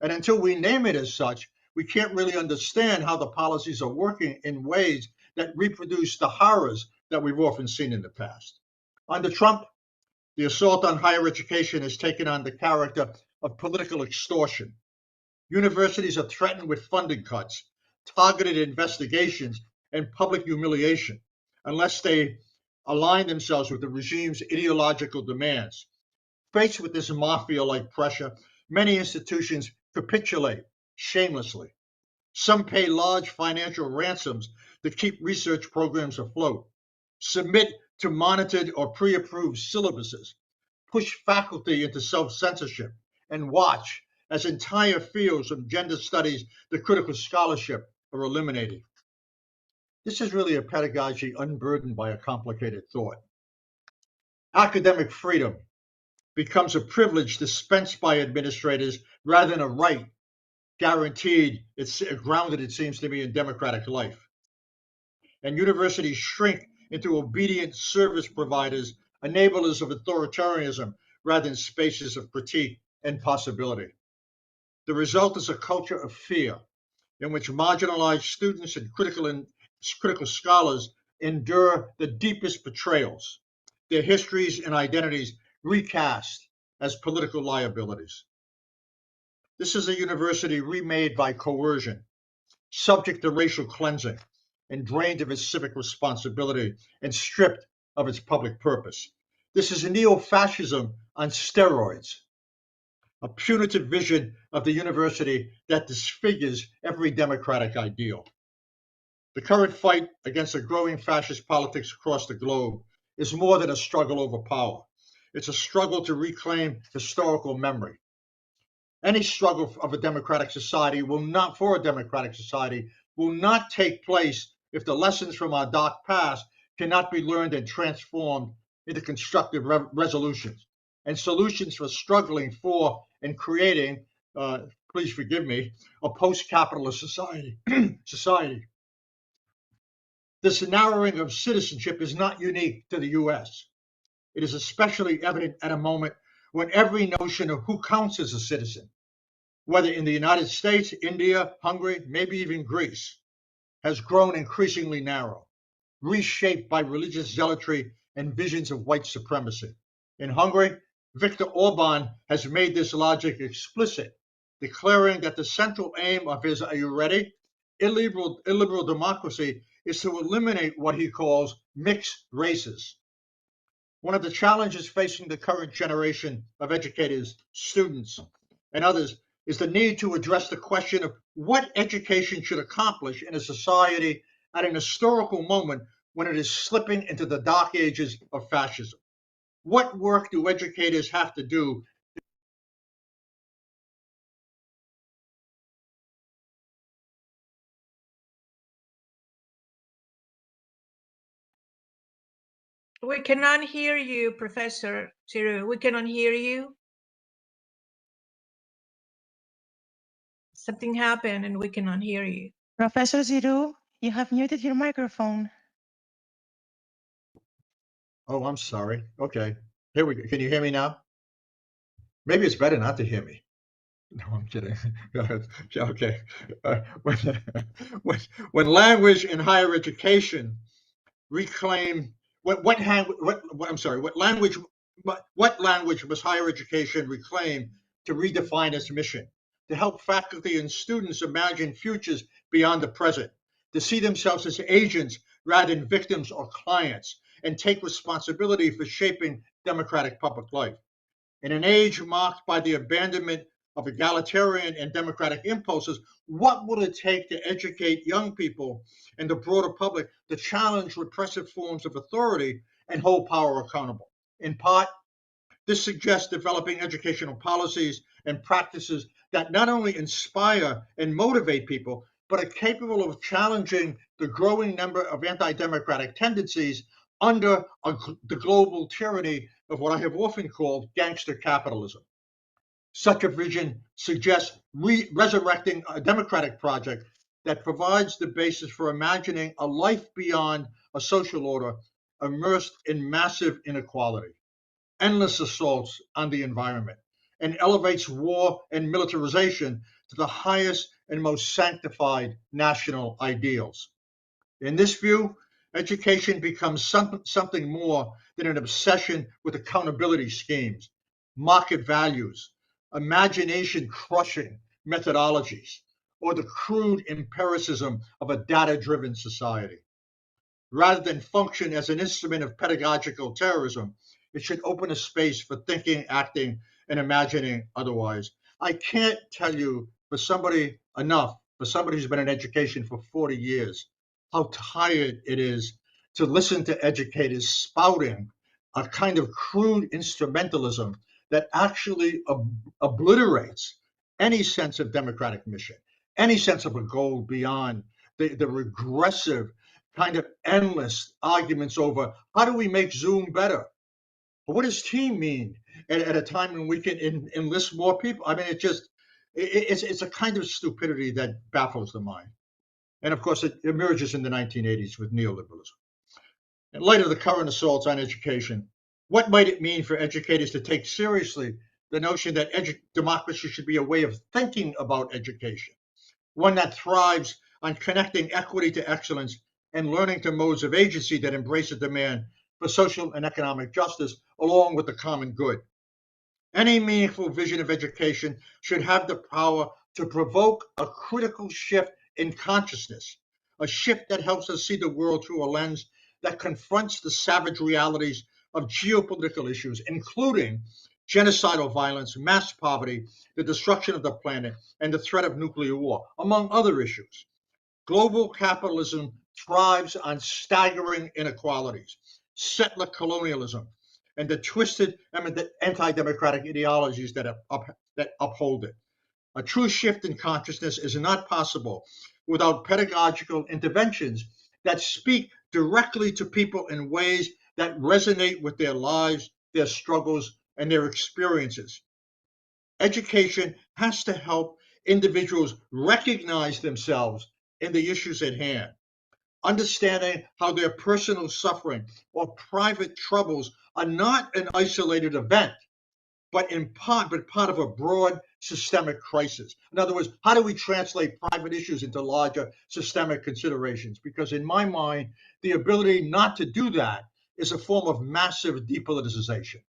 And until we name it as such, we can't really understand how the policies are working in ways that reproduce the horrors that we've often seen in the past. Under Trump, the assault on higher education has taken on the character of political extortion. Universities are threatened with funding cuts, targeted investigations, and public humiliation unless they align themselves with the regime's ideological demands. Faced with this mafia-like pressure, many institutions capitulate shamelessly. Some pay large financial ransoms to keep research programs afloat, submit to monitored or pre-approved syllabuses, push faculty into self-censorship, and watch as entire fields from gender studies to critical scholarship are eliminated. This is really a pedagogy unburdened by a complicated thought. Academic freedom becomes a privilege dispensed by administrators rather than a right guaranteed, it's grounded, it seems to me, in democratic life. And universities shrink into obedient service providers, enablers of authoritarianism, rather than spaces of critique and possibility. The result is a culture of fear in which marginalized students and critical scholars endure the deepest betrayals, their histories and identities recast as political liabilities. This is a university remade by coercion, subject to racial cleansing, and drained of its civic responsibility and stripped of its public purpose. This is a neo-fascism on steroids, a punitive vision of the university that disfigures every democratic ideal. The current fight against the growing fascist politics across the globe is more than a struggle over power. It's a struggle to reclaim historical memory. Any struggle of a democratic society will not take place if the lessons from our dark past cannot be learned and transformed into constructive resolutions and solutions for struggling for and creating, please forgive me, a post-capitalist society. This narrowing of citizenship is not unique to the US. It is especially evident at a moment when every notion of who counts as a citizen, whether in the United States, India, Hungary, maybe even Greece, has grown increasingly narrow, reshaped by religious zealotry and visions of white supremacy. In Hungary, Viktor Orban has made this logic explicit, declaring that the central aim of his, are you ready, illiberal democracy is to eliminate what he calls mixed races. One of the challenges facing the current generation of educators, students, and others is the need to address the question of what education should accomplish in a society at an historical moment when it is slipping into the dark ages of fascism. What work do educators have to do? We cannot hear you, Professor Giroux. We cannot hear you. Something happened and we cannot hear you. Professor Giroux, you have muted your microphone. Oh, I'm sorry. Okay, here we go. Can you hear me now? Maybe it's better not to hear me. No, I'm kidding. Go ahead. Okay. When language in higher education reclaim what language must higher education reclaim to redefine its mission, to help faculty and students imagine futures beyond the present, to see themselves as agents rather than victims or clients, and take responsibility for shaping democratic public life. In an age marked by the abandonment of egalitarian and democratic impulses, what will it take to educate young people and the broader public to challenge repressive forms of authority and hold power accountable? In part, this suggests developing educational policies and practices that not only inspire and motivate people, but are capable of challenging the growing number of anti-democratic tendencies under the global tyranny of what I have often called gangster capitalism. Such a vision suggests resurrecting a democratic project that provides the basis for imagining a life beyond a social order immersed in massive inequality, endless assaults on the environment, and elevates war and militarization to the highest and most sanctified national ideals. In this view, Education becomes something more than an obsession with accountability schemes, market values, imagination-crushing methodologies, or the crude empiricism of a data-driven society. Rather than function as an instrument of pedagogical terrorism, it should open a space for thinking, acting, and imagining otherwise. I can't tell you for somebody who's been in education for 40 years, how tired it is to listen to educators spouting a kind of crude instrumentalism that actually obliterates any sense of democratic mission, any sense of a goal beyond the regressive kind of endless arguments over how do we make Zoom better? But what does team mean at a time when we can enlist more people? I mean, it's a kind of stupidity that baffles the mind. And of course, it emerges in the 1980s with neoliberalism. In light of the current assaults on education, what might it mean for educators to take seriously the notion that democracy should be a way of thinking about education, one that thrives on connecting equity to excellence and learning to modes of agency that embrace a demand for social and economic justice along with the common good. Any meaningful vision of education should have the power to provoke a critical shift in consciousness, a shift that helps us see the world through a lens that confronts the savage realities of geopolitical issues, including genocidal violence, mass poverty, the destruction of the planet, and the threat of nuclear war, among other issues. Global capitalism thrives on staggering inequalities, settler colonialism, and the twisted anti-democratic ideologies that uphold it. A true shift in consciousness is not possible without pedagogical interventions that speak directly to people in ways that resonate with their lives, their struggles, and their experiences. Education has to help individuals recognize themselves in the issues at hand, understanding how their personal suffering or private troubles are not an isolated event, but part of a broad systemic crisis. In other words, how do we translate private issues into larger systemic considerations? Because in my mind, the ability not to do that is a form of massive depoliticization.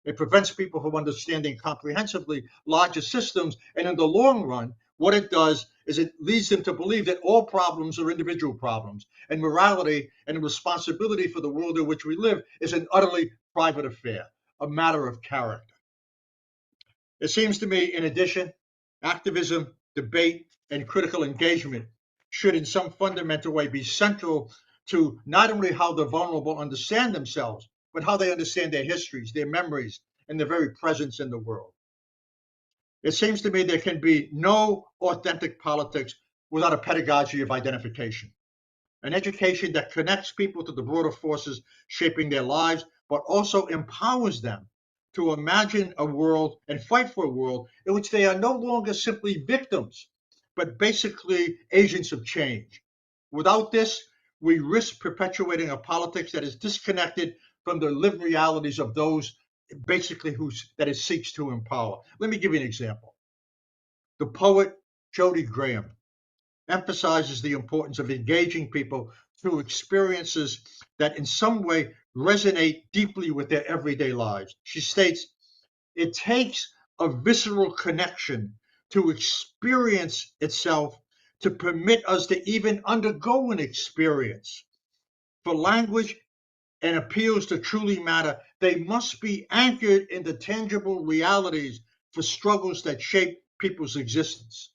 It prevents people from understanding comprehensively larger systems, and in the long run, what it does is it leads them to believe that all problems are individual problems, and morality and responsibility for the world in which we live is an utterly private affair, a matter of character. It seems to me, in addition, activism, debate, and critical engagement should in some fundamental way be central to not only how the vulnerable understand themselves, but how they understand their histories, their memories, and their very presence in the world. It seems to me there can be no authentic politics without a pedagogy of identification, an education that connects people to the broader forces shaping their lives, but also empowers them to imagine a world and fight for a world in which they are no longer simply victims, but basically agents of change. Without this, we risk perpetuating a politics that is disconnected from the lived realities of those basically that it seeks to empower. Let me give you an example. The poet Jody Graham emphasizes the importance of engaging people through experiences that in some way resonate deeply with their everyday lives. She states, it takes a visceral connection to experience itself to permit us to even undergo an experience. For language and appeals to truly matter, they must be anchored in the tangible realities for struggles that shape people's existence.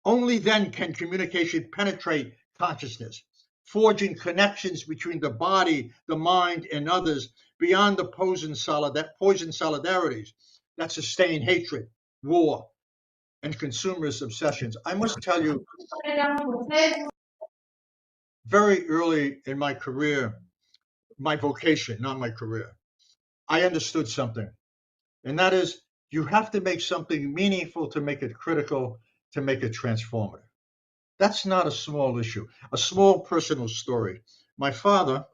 Only then can communication penetrate consciousness, forging connections between the body, the mind, and others beyond the poison solidarities that sustain hatred, war, and consumerist obsessions. I must tell you, very early in my career, my vocation, not my career, I understood something, and that is you have to make something meaningful to make it critical, to make it transformative. That's not a small issue, a small personal story. My father,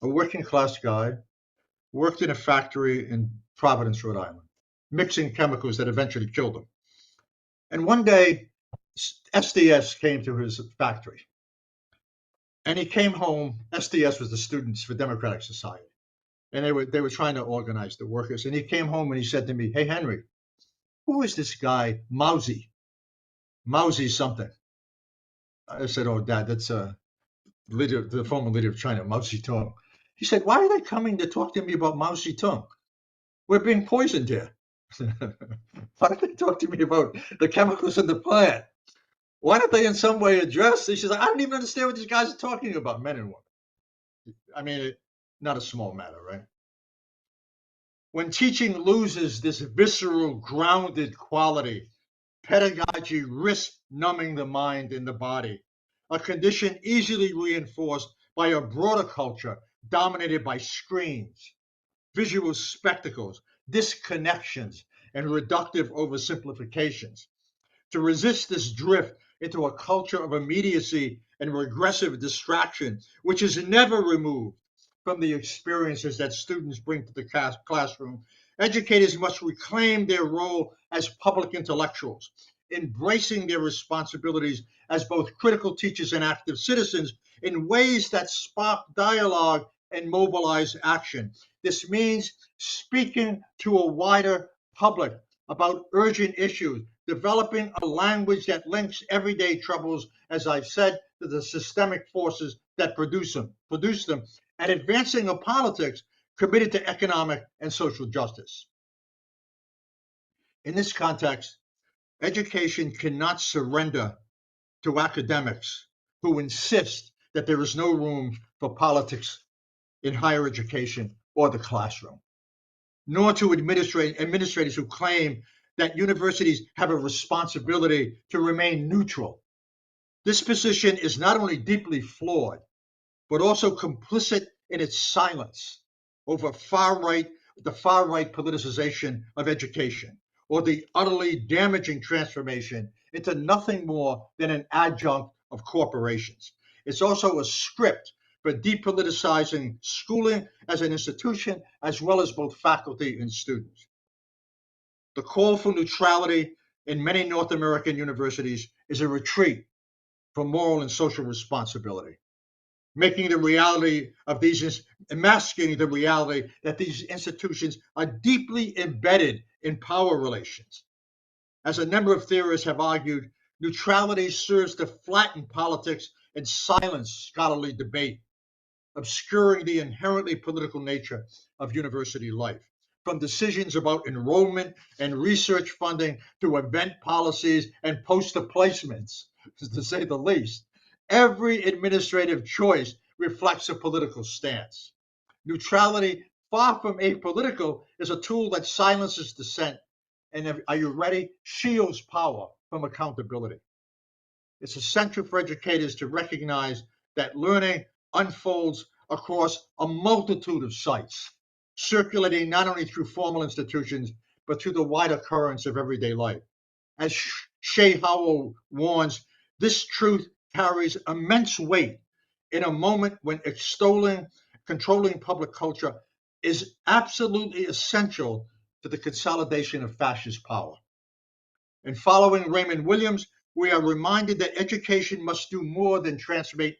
a working class guy, worked in a factory in Providence, Rhode Island, mixing chemicals that eventually killed him. And one day, SDS came to his factory. And he came home. SDS was the Students for Democratic Society, and they were trying to organize the workers. And he came home and he said to me, "Hey Henry, who is this guy Mousy something?" I said, "Oh, Dad, that's the former leader of China, Mao Zedong." He said, "Why are they coming to talk to me about Mao Zedong? We're being poisoned here. Why don't they talk to me about the chemicals in the plant? Why don't they in some way address?" He says, "I don't even understand what these guys are talking about, men and women." I mean, not a small matter, right? When teaching loses this visceral, grounded quality, pedagogy risks numbing the mind and the body, a condition easily reinforced by a broader culture dominated by screens, visual spectacles, disconnections, and reductive oversimplifications. To resist this drift into a culture of immediacy and regressive distraction, which is never removed from the experiences that students bring to the classroom, educators must reclaim their role as public intellectuals, embracing their responsibilities as both critical teachers and active citizens in ways that spark dialogue and mobilize action. This means speaking to a wider public about urgent issues, developing a language that links everyday troubles, as I've said, to the systemic forces that produce them, and advancing a politics committed to economic and social justice. In this context, education cannot surrender to academics who insist that there is no room for politics in higher education or the classroom, nor to administrators who claim that universities have a responsibility to remain neutral. This position is not only deeply flawed, but also complicit in its silence over the far-right politicization of education, or the utterly damaging transformation into nothing more than an adjunct of corporations. It's also a script for depoliticizing schooling as an institution, as well as both faculty and students. The call for neutrality in many North American universities is a retreat from moral and social responsibility, masking the reality that these institutions are deeply embedded in power relations. As a number of theorists have argued, neutrality serves to flatten politics and silence scholarly debate, obscuring the inherently political nature of university life. From decisions about enrollment and research funding to event policies and poster placements, to say the least, every administrative choice reflects a political stance. Neutrality, far from apolitical, is a tool that silences dissent and, are you ready, shields power from accountability. It's essential for educators to recognize that learning unfolds across a multitude of sites, circulating not only through formal institutions, but through the wider currents of everyday life. As Shea Howell warns, this truth carries immense weight in a moment when controlling public culture is absolutely essential to the consolidation of fascist power. And following Raymond Williams, we are reminded that education must do more than transmit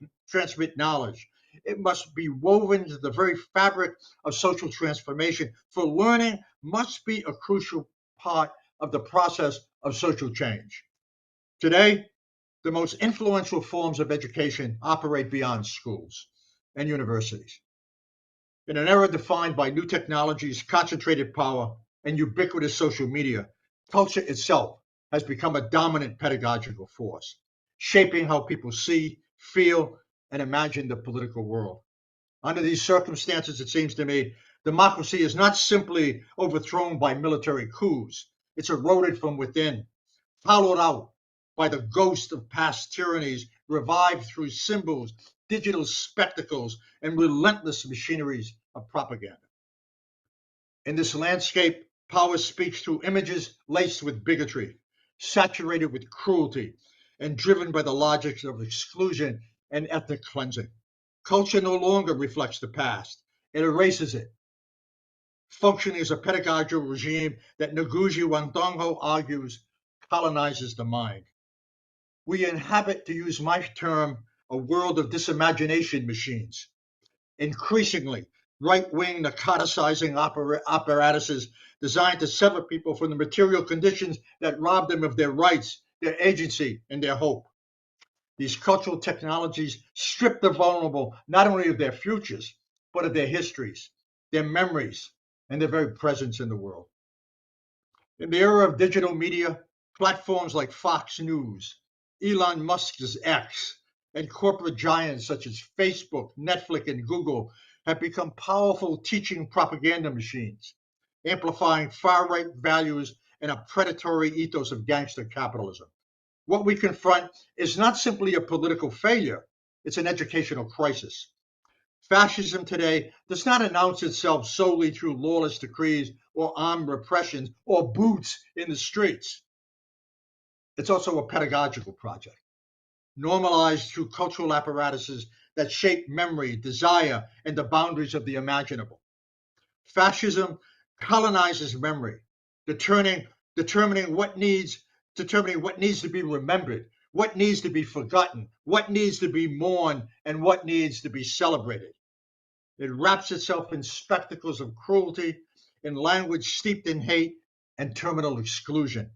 knowledge. It must be woven into the very fabric of social transformation, for learning must be a crucial part of the process of social change. Today, the most influential forms of education operate beyond schools and universities. In an era defined by new technologies, concentrated power, and ubiquitous social media, culture itself has become a dominant pedagogical force, shaping how people see, feel, and imagine the political world. Under these circumstances, it seems to me, democracy is not simply overthrown by military coups. It's eroded from within, hollowed out by the ghost of past tyrannies, revived through symbols, digital spectacles, and relentless machineries of propaganda. In this landscape, power speaks through images laced with bigotry, saturated with cruelty, and driven by the logics of exclusion and ethnic cleansing. Culture no longer reflects the past, it erases it, functioning as a pedagogical regime that Ngugi wa Thiong'o argues colonizes the mind. We inhabit, to use my term, a world of disimagination machines. Increasingly, right-wing narcoticizing apparatuses designed to sever people from the material conditions that rob them of their rights, their agency, and their hope. These cultural technologies strip the vulnerable not only of their futures, but of their histories, their memories, and their very presence in the world. In the era of digital media, platforms like Fox News, Elon Musk's X, and corporate giants such as Facebook, Netflix, and Google have become powerful teaching propaganda machines, amplifying far-right values and a predatory ethos of gangster capitalism. What we confront is not simply a political failure, it's an educational crisis. Fascism today does not announce itself solely through lawless decrees or armed repressions or boots in the streets. It's also a pedagogical project, normalized through cultural apparatuses that shape memory, desire, and the boundaries of the imaginable. Fascism colonizes memory, determining what needs to be remembered, what needs to be forgotten, what needs to be mourned, and what needs to be celebrated. It wraps itself in spectacles of cruelty, in language steeped in hate and terminal exclusion.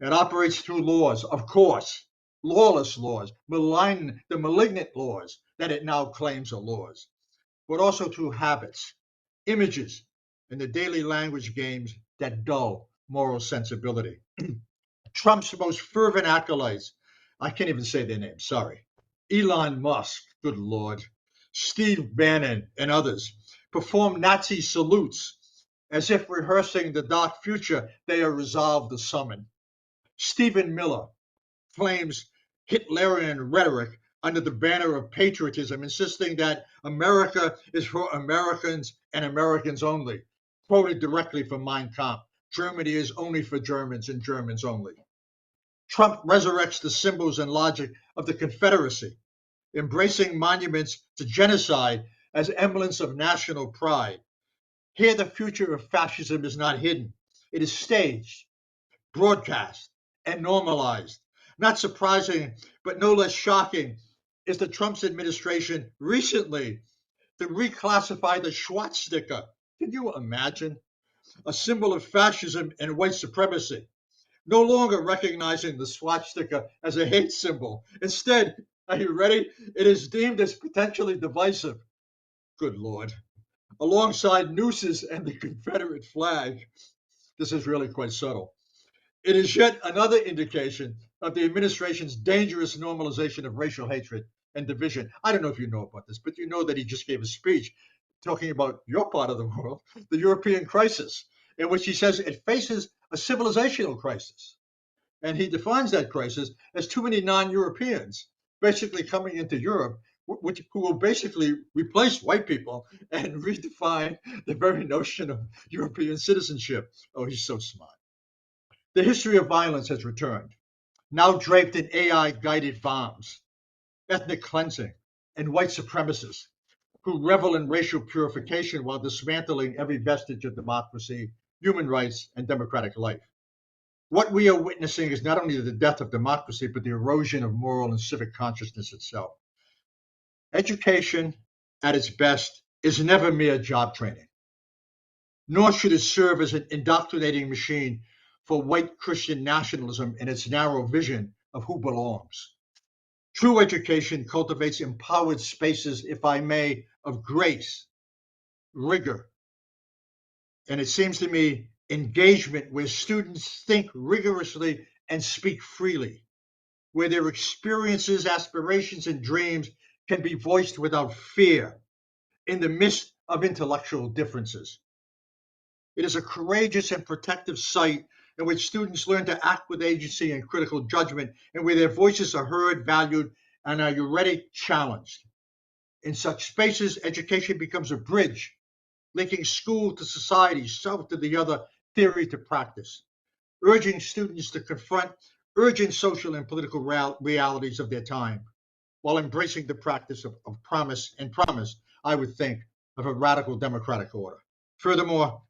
It operates through laws, of course, lawless laws, the malignant laws that it now claims are laws, but also through habits, images, and the daily language games that dull moral sensibility. Trump's most fervent acolytes, I can't even say their names, sorry. Elon Musk, good Lord, Steve Bannon, and others perform Nazi salutes as if rehearsing the dark future they are resolved to summon. Stephen Miller flames Hitlerian rhetoric under the banner of patriotism, insisting that America is for Americans and Americans only, quoted directly from Mein Kampf. Germany is only for Germans and Germans only. Trump resurrects the symbols and logic of the Confederacy, embracing monuments to genocide as emblems of national pride. Here, the future of fascism is not hidden. It is staged, broadcast, and normalized. Not surprising, but no less shocking, is the Trump administration recently to reclassify the swastika. Can you imagine? A symbol of fascism and white supremacy, no longer recognizing the swastika as a hate symbol. Instead, are you ready? It is deemed as potentially divisive. Good Lord. Alongside nooses and the Confederate flag. This is really quite subtle. It is yet another indication of the administration's dangerous normalization of racial hatred and division. I don't know if you know about this, but you know that he just gave a speech talking about your part of the world, the European crisis, in which he says it faces a civilizational crisis. And he defines that crisis as too many non-Europeans basically coming into Europe, who will basically replace white people and redefine the very notion of European citizenship. Oh, he's so smart. The history of violence has returned, now draped in AI-guided bombs, ethnic cleansing, and white supremacists who revel in racial purification while dismantling every vestige of democracy, human rights, and democratic life. What we are witnessing is not only the death of democracy, but the erosion of moral and civic consciousness itself. Education, at its best, is never mere job training, nor should it serve as an indoctrinating machine for white Christian nationalism and its narrow vision of who belongs. True education cultivates empowered spaces, if I may, of grace, rigor, and it seems to me engagement where students think rigorously and speak freely, where their experiences, aspirations, and dreams can be voiced without fear in the midst of intellectual differences. It is a courageous and protective site in which students learn to act with agency and critical judgment, and where their voices are heard, valued, and are you ready, challenged. In such spaces, education becomes a bridge, linking school to society, self to the other, theory to practice, urging students to confront urgent social and political realities of their time, while embracing the practice of promise, I would think, of a radical democratic order. Furthermore,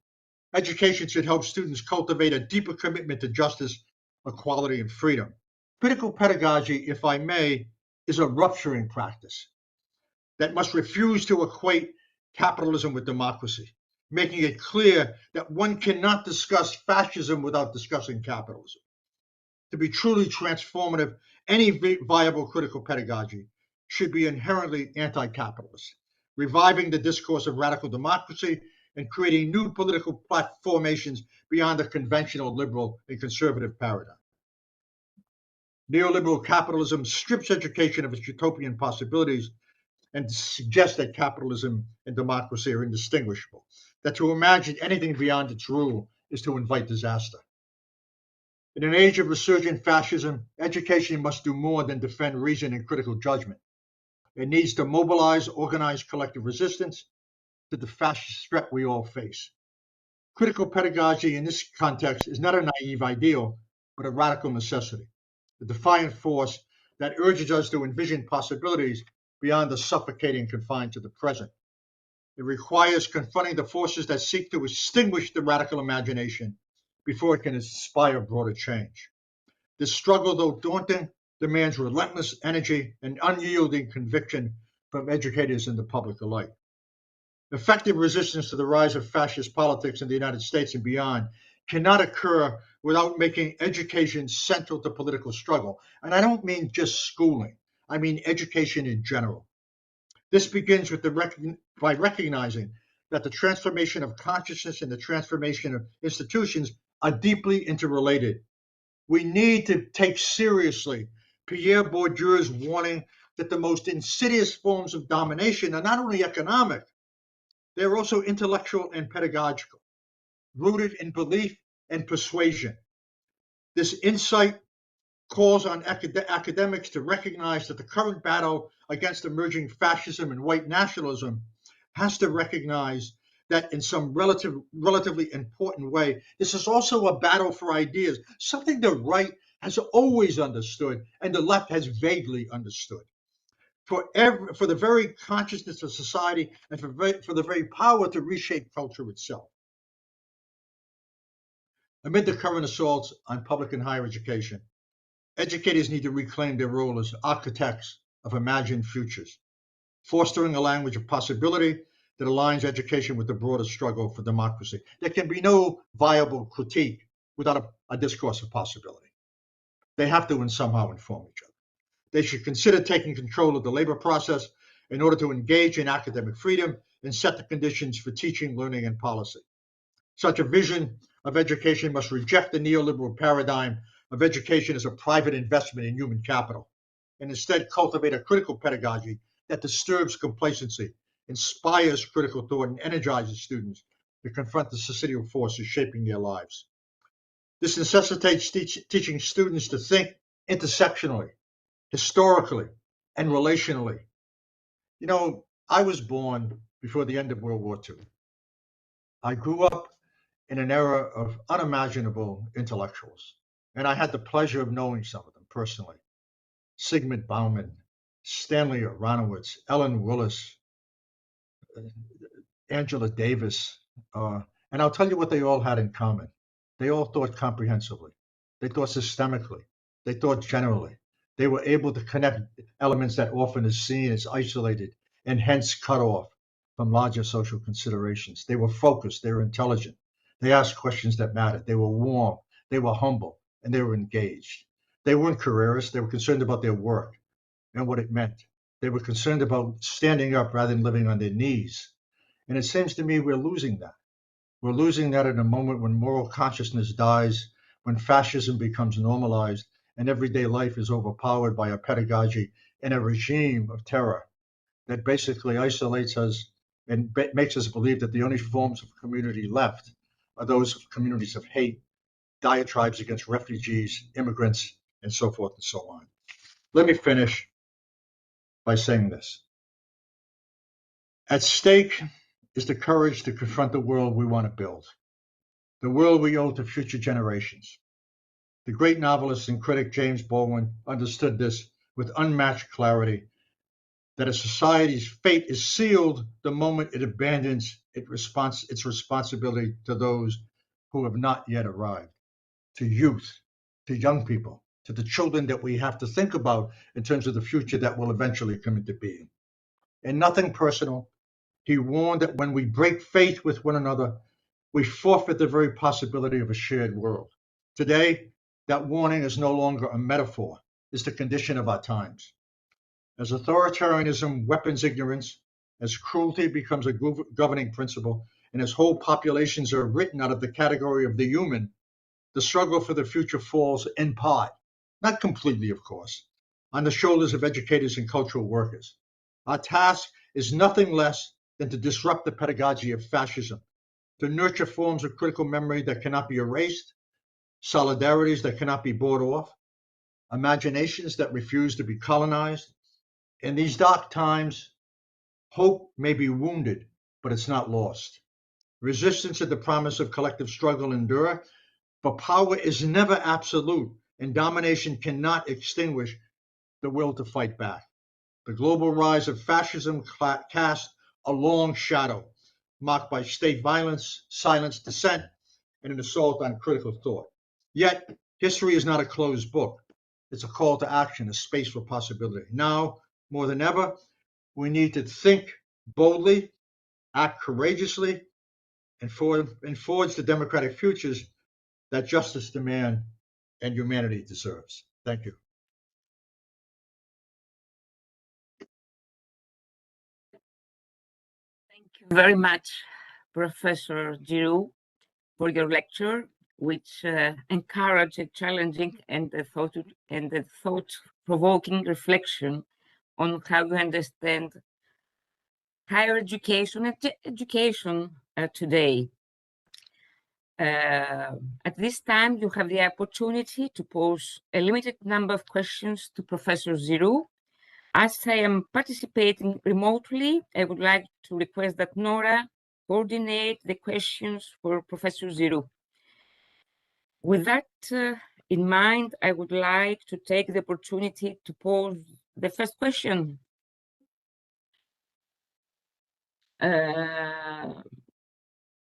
education should help students cultivate a deeper commitment to justice, equality, and freedom. Critical pedagogy, if I may, is a rupturing practice that must refuse to equate capitalism with democracy, making it clear that one cannot discuss fascism without discussing capitalism. To be truly transformative, any viable critical pedagogy should be inherently anti-capitalist, reviving the discourse of radical democracy and creating new political platformations beyond the conventional liberal and conservative paradigm. Neoliberal capitalism strips education of its utopian possibilities and suggests that capitalism and democracy are indistinguishable, that to imagine anything beyond its rule is to invite disaster. In an age of resurgent fascism, education must do more than defend reason and critical judgment. It needs to mobilize organized collective resistance to the fascist threat we all face. Critical pedagogy in this context is not a naive ideal, but a radical necessity, a defiant force that urges us to envision possibilities beyond the suffocating confined to the present. It requires confronting the forces that seek to extinguish the radical imagination before it can inspire broader change. This struggle, though daunting, demands relentless energy and unyielding conviction from educators and the public alike. Effective resistance to the rise of fascist politics in the United States and beyond cannot occur without making education central to political struggle. And I don't mean just schooling, I mean education in general. This begins with by recognizing that the transformation of consciousness and the transformation of institutions are deeply interrelated. We need to take seriously Pierre Bourdieu's warning that the most insidious forms of domination are not only economic, they're also intellectual and pedagogical, rooted in belief and persuasion. This insight calls on academics to recognize that the current battle against emerging fascism and white nationalism has to recognize that in some relatively important way, this is also a battle for ideas, something the right has always understood and the left has vaguely understood. For the very consciousness of society and for the very power to reshape culture itself. Amid the current assaults on public and higher education, educators need to reclaim their role as architects of imagined futures, fostering a language of possibility that aligns education with the broader struggle for democracy. There can be no viable critique without a discourse of possibility. They have to somehow inform each other. They should consider taking control of the labor process in order to engage in academic freedom and set the conditions for teaching, learning, and policy. Such a vision of education must reject the neoliberal paradigm of education as a private investment in human capital, and instead cultivate a critical pedagogy that disturbs complacency, inspires critical thought, and energizes students to confront the societal forces shaping their lives. This necessitates teaching students to think intersectionally, historically, and relationally. You know, I was born before the end of World War II. I grew up in an era of unimaginable intellectuals, and I had the pleasure of knowing some of them personally. Zygmunt Bauman, Stanley Aronowitz, Ellen Willis, Angela Davis, and I'll tell you what they all had in common. They all thought comprehensively. They thought systemically. They thought generally. They were able to connect elements that often is seen as isolated and hence cut off from larger social considerations. They were focused. They were intelligent. They asked questions that mattered. They were warm. They were humble, and they were engaged. They weren't careerists. They were concerned about their work and what it meant. They were concerned about standing up rather than living on their knees. And it seems to me we're losing that. We're losing that at a moment when moral consciousness dies, when fascism becomes normalized, and everyday life is overpowered by a pedagogy and a regime of terror that basically isolates us and makes us believe that the only forms of community left are those of communities of hate, diatribes against refugees, immigrants, and so forth and so on. Let me finish by saying this. At stake is the courage to confront the world we want to build, the world we owe to future generations. The great novelist and critic James Baldwin understood this with unmatched clarity, that a society's fate is sealed the moment it abandons its responsibility to those who have not yet arrived, to youth, to young people, to the children that we have to think about in terms of the future that will eventually come into being. And nothing personal, he warned that when we break faith with one another, we forfeit the very possibility of a shared world. Today, that warning is no longer a metaphor, it's the condition of our times. As authoritarianism weapons ignorance, as cruelty becomes a governing principle, and as whole populations are written out of the category of the human, the struggle for the future falls in part, not completely, of course, on the shoulders of educators and cultural workers. Our task is nothing less than to disrupt the pedagogy of fascism, to nurture forms of critical memory that cannot be erased, solidarities that cannot be bought off, imaginations that refuse to be colonized. In these dark times, hope may be wounded, but it's not lost. Resistance to the promise of collective struggle endure, but power is never absolute, and domination cannot extinguish the will to fight back. The global rise of fascism cast a long shadow, marked by state violence, silenced dissent, and an assault on critical thought. Yet, history is not a closed book. It's a call to action, a space for possibility. Now, more than ever, we need to think boldly, act courageously, and forge the democratic futures that justice demands and humanity deserves. Thank you. Thank you very much, Professor Giroux, for your lecture, which encouraged a challenging and a thought-provoking reflection on how we understand higher education and education today. At this time, you have the opportunity to pose a limited number of questions to Professor Giroux. As I am participating remotely, I would like to request that Nora coordinate the questions for Professor Giroux. With that in mind, I would like to take the opportunity to pose the first question.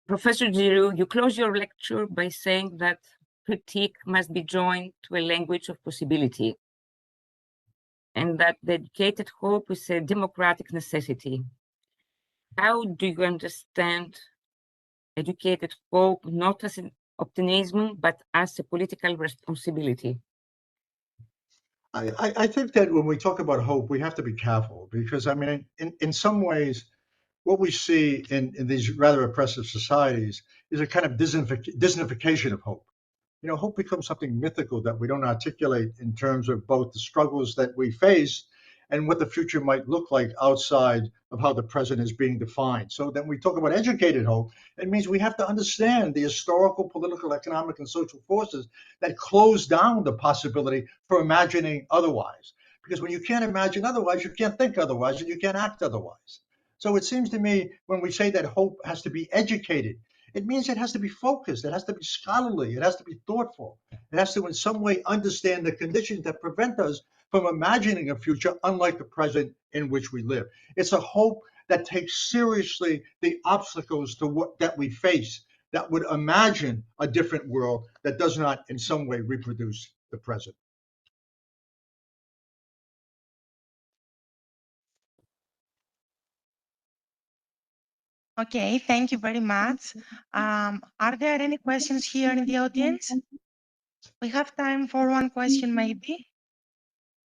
Professor Giroux, you close your lecture by saying that critique must be joined to a language of possibility, and that the educated hope is a democratic necessity. How do you understand educated hope not as an optimism, but as a political responsibility? I think that when we talk about hope, we have to be careful because, I mean, in some ways, what we see in these rather oppressive societies is a kind of Disneyfication of hope. You know, hope becomes something mythical that we don't articulate in terms of both the struggles that we face and what the future might look like outside of how the present is being defined. So then we talk about educated hope, it means we have to understand the historical, political, economic, and social forces that close down the possibility for imagining otherwise. Because when you can't imagine otherwise, you can't think otherwise, and you can't act otherwise. So it seems to me when we say that hope has to be educated, it means it has to be focused, it has to be scholarly, it has to be thoughtful. It has to in some way understand the conditions that prevent us from imagining a future unlike the present in which we live. It's a hope that takes seriously the obstacles that we face, that would imagine a different world that does not in some way reproduce the present. Okay, thank you very much. Are there any questions here in the audience? We have time for one question, maybe.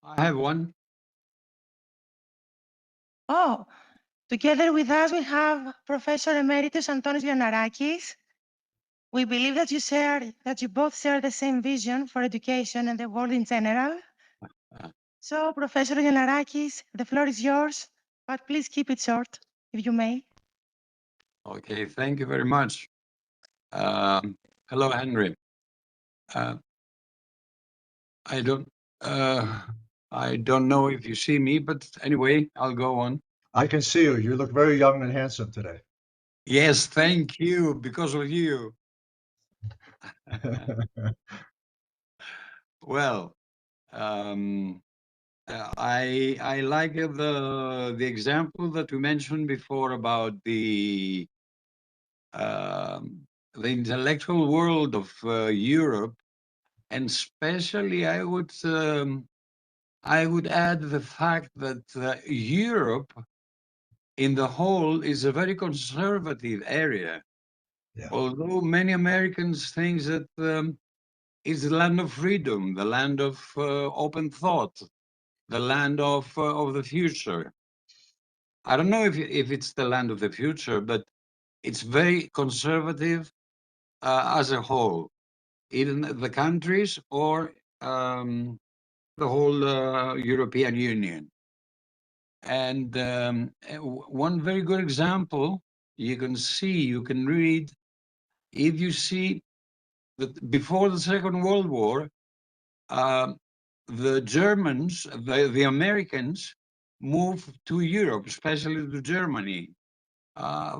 I have one. Oh, together with us, we have Professor Emeritus Antonis Lionarakis. We believe that you both share the same vision for education and the world in general. So, Professor Lionarakis, the floor is yours, but please keep it short, if you may. Okay, thank you very much. Hello, Henry. I don't know if you see me, but anyway, I'll go on. I can see you. You look very young and handsome today. Yes, thank you, because of you. Well, I like the example that you mentioned before about the intellectual world of Europe And especially I would add the fact that Europe in the whole is a very conservative area. Yeah. Although many Americans think that it's the land of freedom, the land of open thought, the land of the future. I don't know if it's the land of the future, but it's very conservative as a whole, even the countries or the whole European Union. And one very good example you can read, if you see that before the Second World War, the Germans, the Americans moved to Europe, especially to Germany,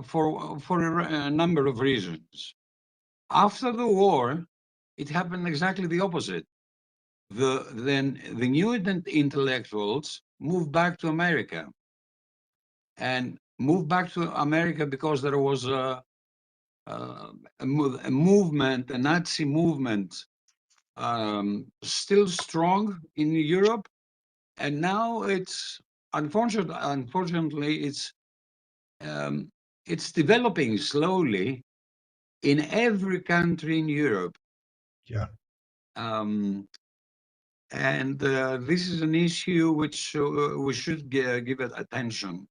for a number of reasons. After the war, it happened exactly the opposite. Then the new intellectuals moved back to America, and moved back to America because there was a movement, a Nazi movement, still strong in Europe, and now it's unfortunately it's developing slowly in every country in Europe. Yeah. And this is an issue which we should give it attention,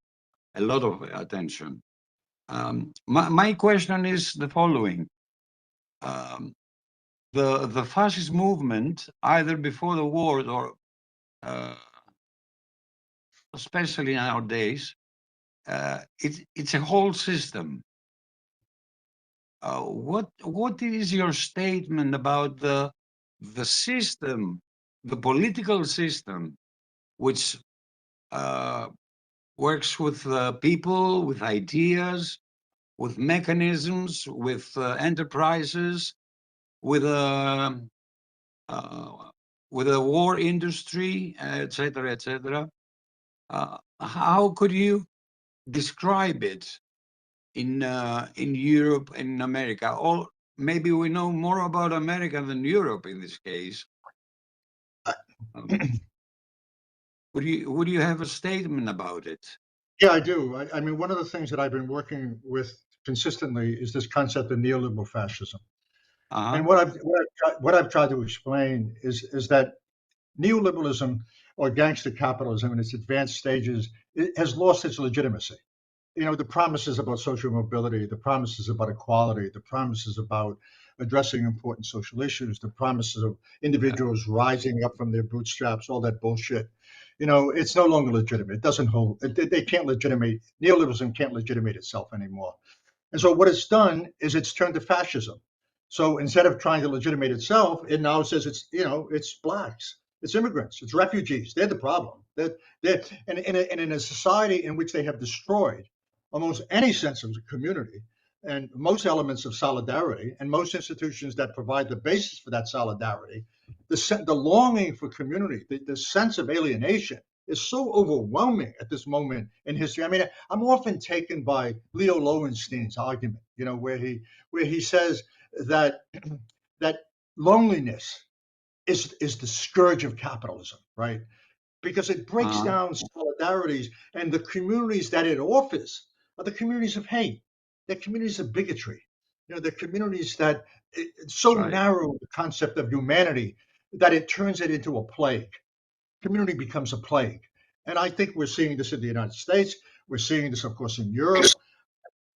a lot of attention. My question is the following. The fascist movement, either before the war or especially nowadays, it's a whole system. What is your statement about the system, the political system, which works with people, with ideas, with mechanisms, with enterprises, with a war industry, etc., etc. How could you describe it in Europe and in America? Or maybe we know more about America than Europe in this case. Would you have a statement about it? Yeah, I do. I mean, one of the things that I've been working with consistently is this concept of neoliberal fascism. And what I've tried to explain is that neoliberalism or gangster capitalism in its advanced stages has lost its legitimacy. You know, the promises about social mobility, the promises about equality, the promises about addressing important social issues, the promises of individuals rising up from their bootstraps, all that bullshit. You know, it's no longer legitimate. It doesn't hold. They can't legitimate. Neoliberalism can't legitimate itself anymore. And so what it's done is it's turned to fascism. So instead of trying to legitimate itself, it now says it's blacks, it's immigrants, it's refugees. They're the problem. And in a society in which they have destroyed almost any sense of community and most elements of solidarity and most institutions that provide the basis for that solidarity, the longing for community, the sense of alienation is so overwhelming at this moment in history. I mean, I'm often taken by Leo Lowenstein's argument, you know, where he says that loneliness is the scourge of capitalism, right? Because it breaks down solidarities, and the communities that it offers are the communities of hate, they're communities of bigotry. You know, they're communities that so narrow the concept of humanity that it turns it into a plague. Community becomes a plague. And I think we're seeing this in the United States. We're seeing this, of course, in Europe.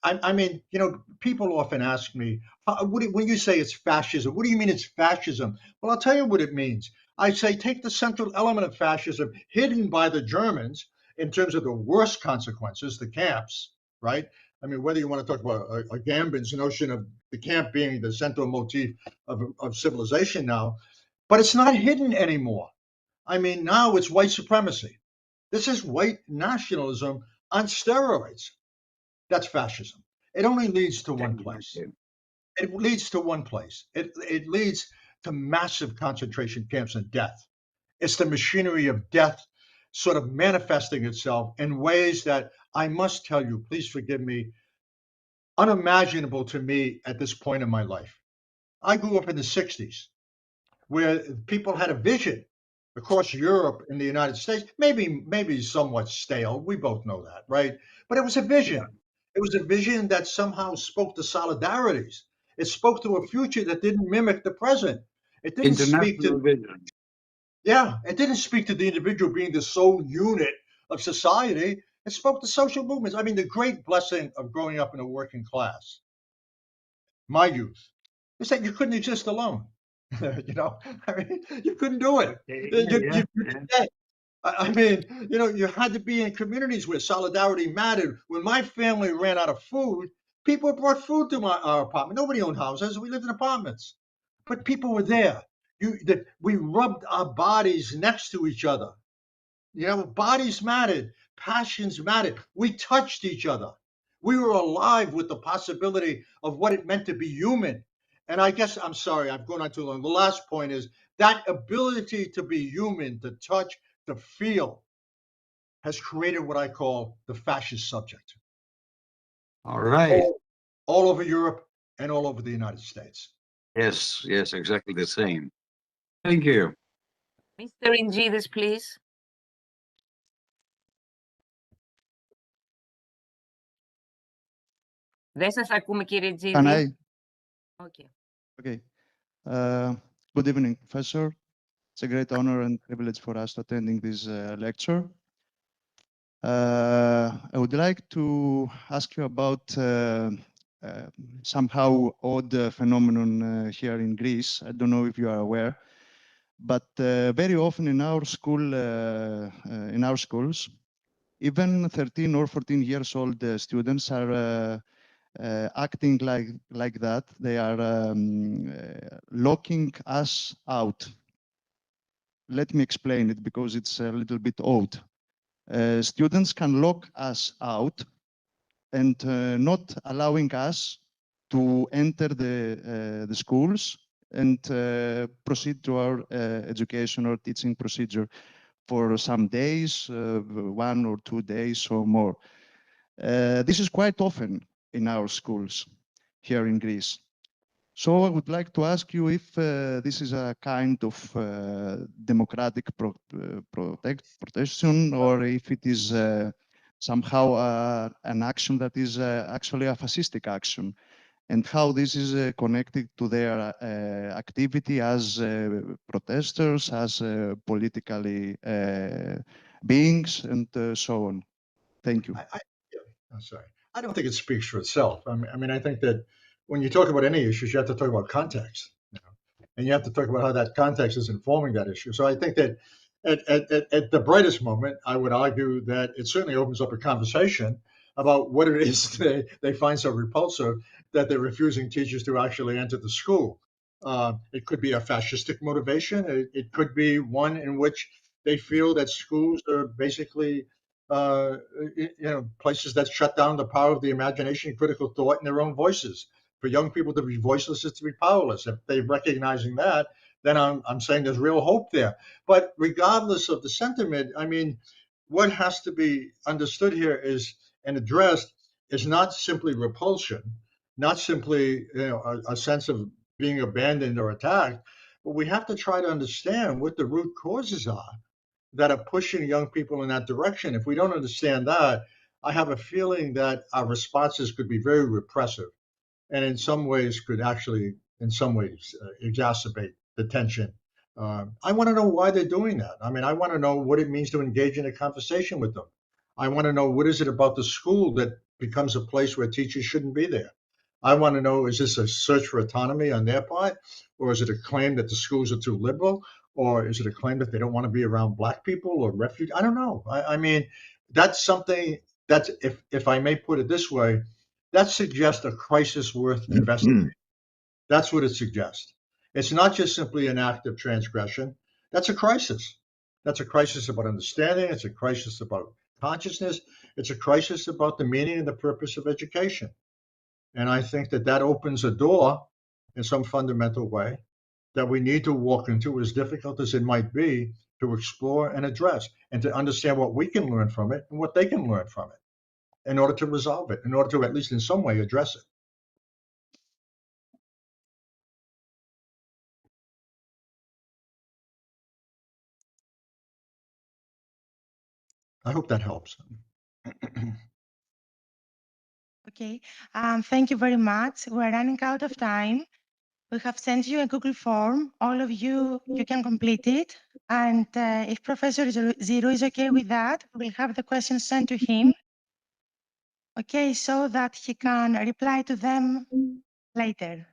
I mean, you know, people often ask me, when you say it's fascism, what do you mean it's fascism? Well, I'll tell you what it means. I say take the central element of fascism hidden by the Germans in terms of the worst consequences, the camps, right? I mean, whether you want to talk about Gambin's notion of the camp being the central motif of civilization now, but it's not hidden anymore. I mean, now it's white supremacy. This is white nationalism on steroids. That's fascism. It only leads to one place. It leads to one place. It leads to massive concentration camps and death. It's the machinery of death sort of manifesting itself in ways that I must tell you, please forgive me, unimaginable to me at this point in my life. I grew up in the 60s where people had a vision across Europe and the United States, maybe somewhat stale. We both know that, right? But it was a vision. It was a vision that somehow spoke to solidarities. It spoke to a future that didn't mimic the present. It didn't speak to vision. Yeah, it didn't speak to the individual being the sole unit of society. It spoke to social movements. I mean, the great blessing of growing up in a working class, my youth, is that you couldn't exist alone. You know, I mean, you couldn't do it. I mean, you know, you had to be in communities where solidarity mattered. When my family ran out of food, people brought food to our apartment. Nobody owned houses. We lived in apartments. But people were there. We rubbed our bodies next to each other. You know, bodies mattered. Passions mattered. We touched each other. We were alive with the possibility of what it meant to be human. And I guess, I'm sorry, I've gone on too long. The last point is that ability to be human, to touch, to feel, has created what I call the fascist subject. All right. All over Europe and all over the United States. Yes, yes, exactly the same. Thank you. Mr. Ingidis, please. Δεν σας ακούμε, κύριε Τζίδη. Can I? Okay. Okay. Good evening, Professor. It's a great honor and privilege for us to attending this lecture. I would like to ask you about somehow odd phenomenon here in Greece. I don't know if you are aware, but very often in our schools, even 13 or 14 years old students are acting like that. They are locking us out. Let me explain it because it's a little bit odd. Students can lock us out and not allowing us to enter the schools and proceed to our education or teaching procedure for some days, 1 or 2 days or more. This is quite often in our schools here in Greece. So I would like to ask you if this is a kind of democratic protection, or if it is somehow an action that is actually a fascistic action, and how this is connected to their activity as protesters, as politically beings, and so on. Thank you. I'm sorry. I don't think it speaks for itself. I mean, I think that when you talk about any issues, you have to talk about context, you know, and you have to talk about how that context is informing that issue. So I think that at the brightest moment, I would argue that it certainly opens up a conversation about what it is they find so repulsive that they're refusing teachers to actually enter the school. It could be a fascistic motivation. It could be one in which they feel that schools are basically places that shut down the power of the imagination, critical thought, and their own voices. For young people to be voiceless is to be powerless. If they're recognizing that, then I'm saying there's real hope there. But regardless of the sentiment, I mean, what has to be understood here is and addressed is not simply repulsion, not simply a sense of being abandoned or attacked, but we have to try to understand what the root causes are that are pushing young people in that direction. If we don't understand that, I have a feeling that our responses could be very repressive and in some ways could actually, exacerbate the tension. I want to know why they're doing that. I mean, I want to know what it means to engage in a conversation with them. I want to know what is it about the school that becomes a place where teachers shouldn't be there. I want to know, is this a search for autonomy on their part? Or is it a claim that the schools are too liberal? Or is it a claim that they don't want to be around Black people or refugees? I don't know. I mean, that's something that's, if I may put it this way, that suggests a crisis worth investigating. That's what it suggests. It's not just simply an act of transgression. That's a crisis. That's a crisis about understanding. It's a crisis about consciousness. It's a crisis about the meaning and the purpose of education. And I think that that opens a door in some fundamental way that we need to walk into, as difficult as it might be, to explore and address, and to understand what we can learn from it and what they can learn from it in order to resolve it, in order to at least in some way address it. I hope that helps. Okay, thank you very much. We're running out of time. We have sent you a Google form. All of you can complete it. And if Professor Zero is okay with that, we'll have the questions sent to him. Okay, so that he can reply to them later.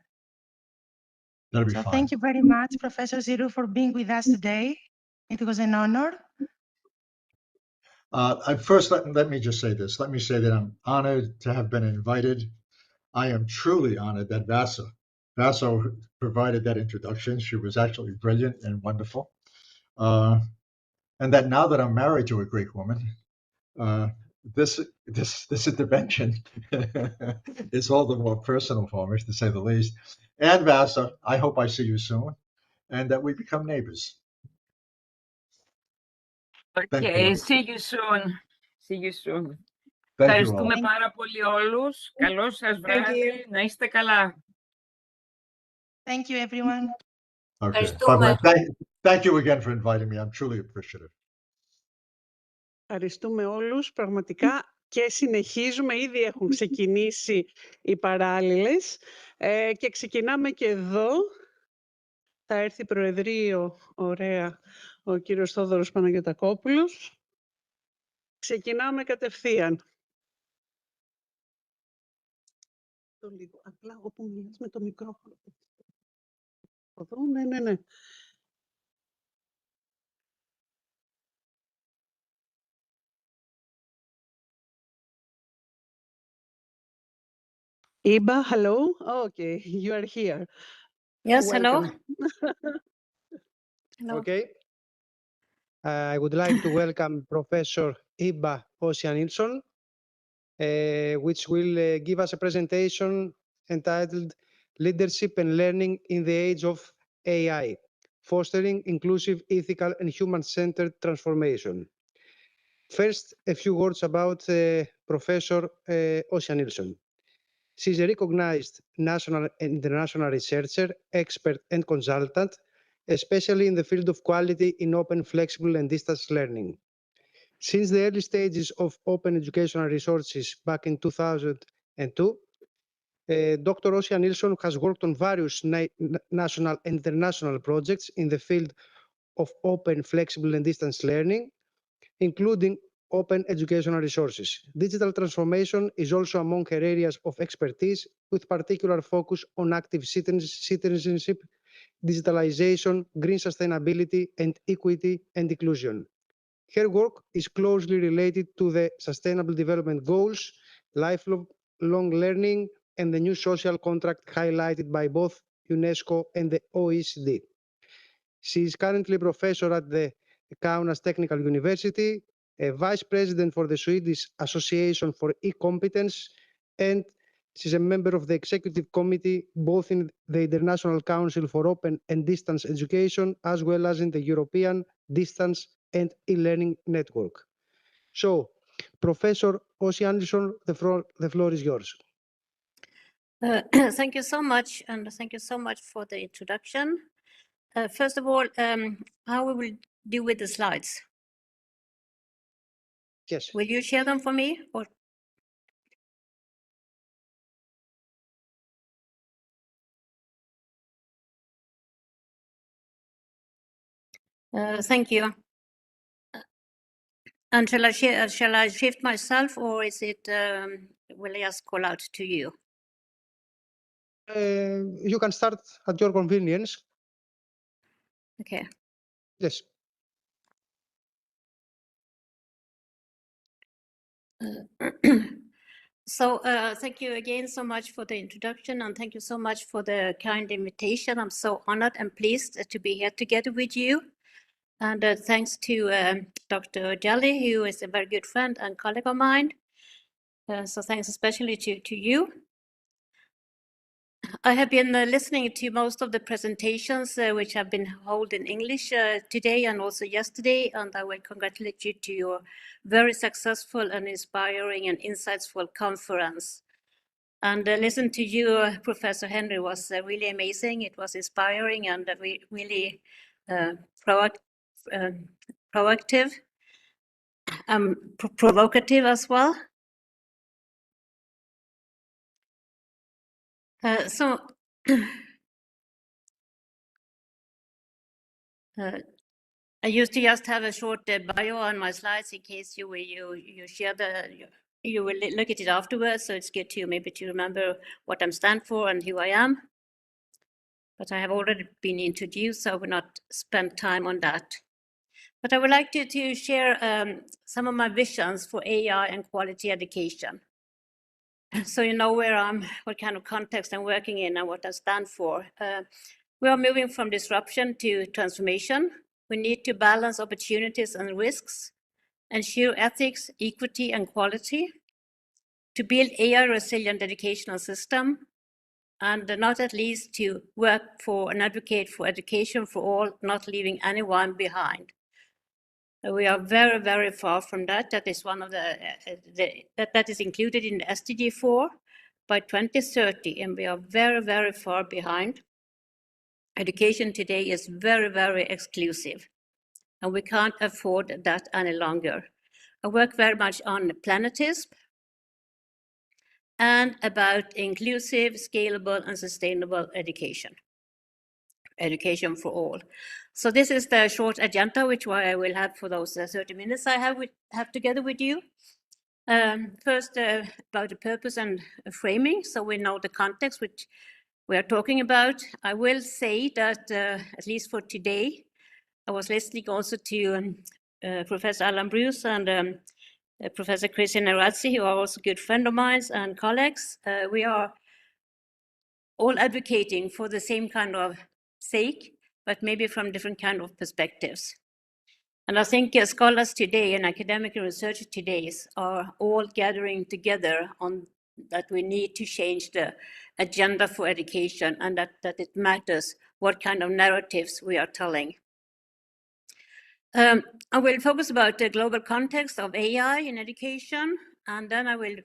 That'll be So fine. thank you very much, Professor Zero, for being with us today. It was an honor. First, let me just say this. Let me say that I'm honored to have been invited. I am truly honored that Vasa provided that introduction. She was actually brilliant and wonderful. And that now that I'm married to a Greek woman, this intervention is all the more personal for me, to say the least. And Vasa, I hope I see you soon, and that we become neighbors. Thank Okay, you. see you soon. See you soon. Thank you all. Ευχαριστούμε πάρα πολύ όλους. Καλό σας Thank βράδυ. Να είστε καλά. Thank you, everyone. Okay. Bye-bye. Thank you again for inviting me. I'm truly appreciative. Ευχαριστούμε όλους. Πραγματικά και συνεχίζουμε. Ήδη έχουν ξεκινήσει οι παράλληλες και ξεκινάμε και εδώ. Θα έρθει Προεδρείο, ωραία, ο κύριος Θόδωρος Παναγιωτακόπουλος. Ξεκινάμε κατευθείαν. Το λίγο, απλά όπου μιλάς με το μικρόφωνο. Εδώ, ναι. Iba, hello. Okay, you are here. Yes, Welcome. hello. Okay. I would like to welcome Professor Iba Ossianilson, which will give us a presentation entitled Leadership and Learning in the Age of AI, Fostering Inclusive, Ethical and Human-Centered Transformation. First, a few words about Professor Ossianilson. She's a recognized national and international researcher, expert and consultant, especially in the field of quality in open, flexible and distance learning. Since the early stages of open educational resources back in 2002, Dr. Ossianilson has worked on various national and international projects in the field of open, flexible and distance learning, including open educational resources. Digital transformation is also among her areas of expertise, with particular focus on active citizenship, digitalization, green sustainability, and equity and inclusion. Her work is closely related to the Sustainable Development Goals, lifelong learning, and the new social contract highlighted by both UNESCO and the OECD. She is currently a professor at the Kaunas Technical University, a vice president for the Swedish Association for E-Competence, and she's a member of the executive committee both in the International Council for Open and Distance Education as well as in the European Distance and E-Learning Network. So, Professor Ossianilson, the floor is yours. Thank you so much, and thank you so much for the introduction. First of all, how we will do with the slides? Yes. Will you share them for me? Or? Thank you. And shall I shift myself, or is it? Will I just call out to you? You can start at your convenience. Okay. Yes. So thank you again so much for the introduction, and thank you so much for the kind invitation. I'm so honored and pleased to be here together with you. And thanks to Dr. Jelly, who is a very good friend and colleague of mine. So thanks especially to you. I have been listening to most of the presentations which have been held in English today and also yesterday, and I will congratulate you to your very successful and inspiring and insightful conference. And listen to you, Professor Henry, was really amazing. It was inspiring and really proactive. provocative as well. So I used to just have a short bio on my slides in case you share you will look at it afterwards. So it's good to maybe to remember what I'm stand for and who I am. But I have already been introduced, so I will not spend time on that. But I would like to share some of my visions for AI and quality education. So you know what kind of context I'm working in and what I stand for. We are moving from disruption to transformation. We need to balance opportunities and risks, ensure ethics, equity, and quality, to build AI resilient educational system, and not at least to work for and advocate for education for all, not leaving anyone behind. We are very, very far from that. That is one of that is included in the SDG 4 by 2030, and we are very, very far behind. Education today is very, very exclusive, and we can't afford that any longer. I work very much on planetism and about inclusive, scalable, and sustainable education. Education for all. So this is the short agenda, which I will have for those 30 minutes I have together with you. First, about the purpose and framing, so we know the context which we are talking about. I will say that, at least for today, I was listening also to Professor Alan Bruce and Professor Christian Arazzi, who are also good friends of mine and colleagues. We are all advocating for the same kind of sake, but maybe from different kind of perspectives. And I think scholars today and academic researchers today are all gathering together on that we need to change the agenda for education, and that it matters what kind of narratives we are telling. I will focus about the global context of AI in education, and then I will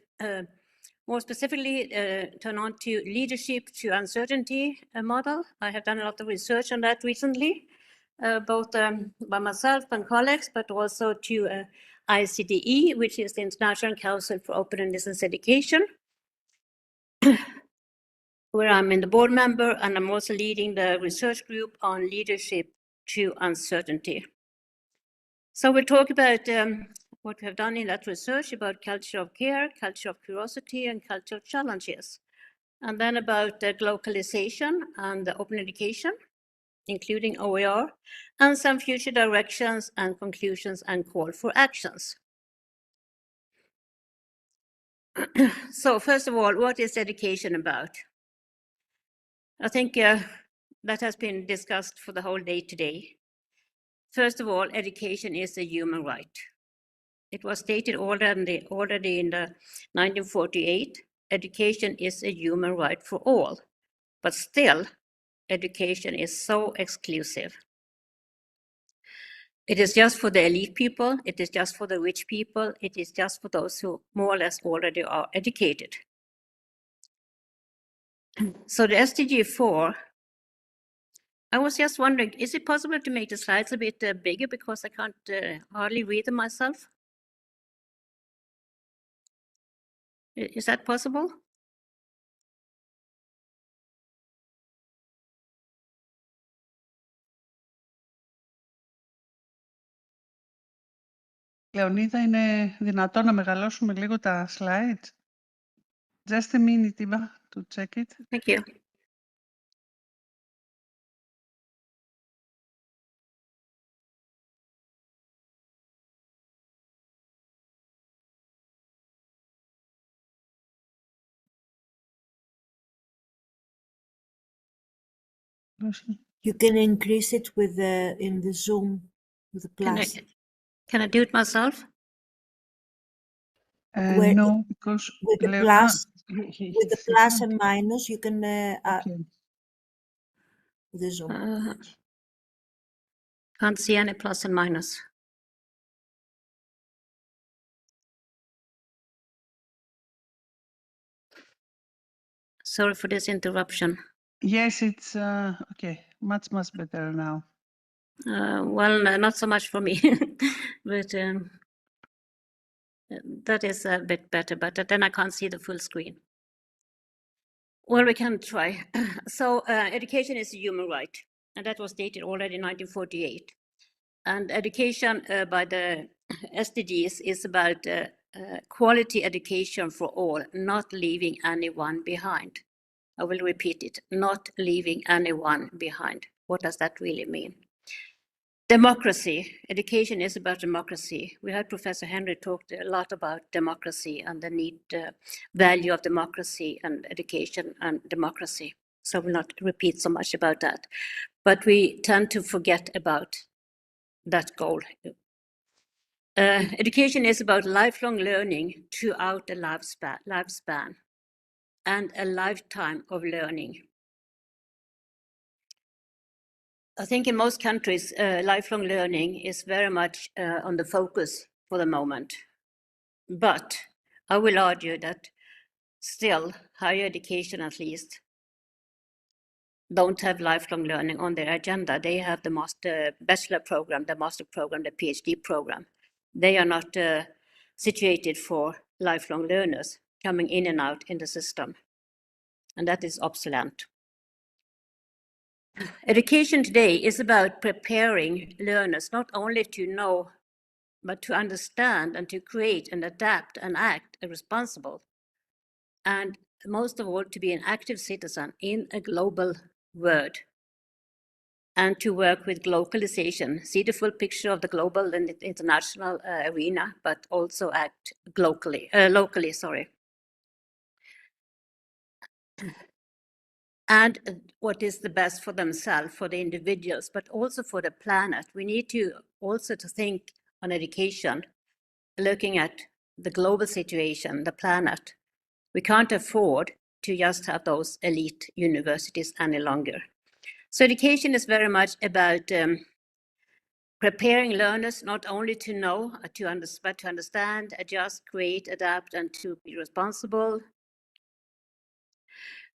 more specifically turn on to leadership to uncertainty model. I have done a lot of research on that recently, both by myself and colleagues, but also to ICDE, which is the International Council for Open and Distance Education, where I'm in the board member, and I'm also leading the research group on leadership to uncertainty. So we'll talk about what we have done in that research about culture of care, culture of curiosity, and culture of challenges. And then about globalization and open education, including OER, and some future directions and conclusions and call for actions. So first of all, what is education about? I think that has been discussed for the whole day today. First of all, education is a human right. It was stated already in the 1948, education is a human right for all, but still, education is so exclusive. It is just for the elite people, it is just for the rich people, it is just for those who more or less already are educated. So the SDG 4, I was just wondering, is it possible to make the slides a bit bigger because I can't hardly read them myself? Is that possible? Λεωνίδα, είναι δυνατόν να μεγαλώσουμε λίγο τα slides? Just a minute, Iba, to check it. Thank you. You can increase it with in the Zoom with the plus. Can I do it myself? No, because with the plus and minus, you can okay. The Zoom. Can't see any plus and minus. Sorry for this interruption. Yes, it's okay. Much better now. Well, not so much for me, but That is a bit better, but then I can't see the full screen. Well, we can try. So education is a human right, and that was stated already in 1948. And education by the SDGs is about quality education for all, not leaving anyone behind. I will repeat it, not leaving anyone behind. What does that really mean? Democracy. Education is about democracy. We heard Professor Henry talk a lot about democracy and the need, value of democracy and education and democracy. So I will not repeat so much about that. But we tend to forget about that goal. Education is about lifelong learning throughout the lifespan and a lifetime of learning. I think in most countries, lifelong learning is very much on the focus for the moment. But I will argue that still higher education, at least, don't have lifelong learning on their agenda. They have the bachelor program, the master program, the PhD program. They are not situated for lifelong learners coming in and out in the system. And that is obsolete. Education today is about preparing learners not only to know, but to understand and to create and adapt and act responsible. And most of all, to be an active citizen in a global world and to work with globalization, see the full picture of the global and international arena, but also act locally. And what is the best for themselves, for the individuals, but also for the planet. We need to also to think on education, looking at the global situation, the planet. We can't afford to just have those elite universities any longer. So education is very much about preparing learners not only to know, but to understand, adjust, create, adapt, and to be responsible.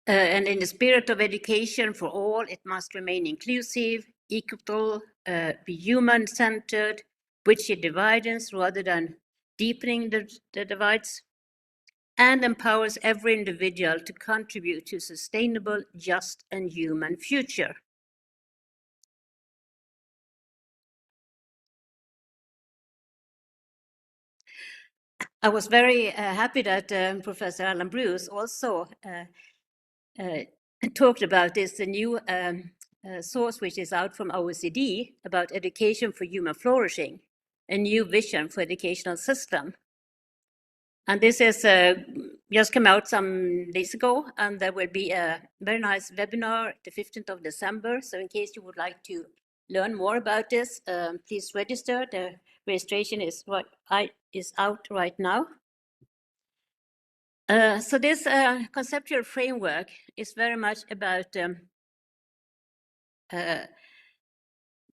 And in the spirit of education for all, it must remain inclusive, equitable, be human-centered, bridge divides rather than deepening the divides, and empowers every individual to contribute to a sustainable, just, and human future. I was very happy that Professor Alan Bruce also talked about this, the new source which is out from OECD about education for human flourishing, a new vision for educational system. And this is just come out some days ago, and there will be a very nice webinar the 15th of December. So in case you would like to learn more about this, please register. The registration is out right now. So this conceptual framework is very much about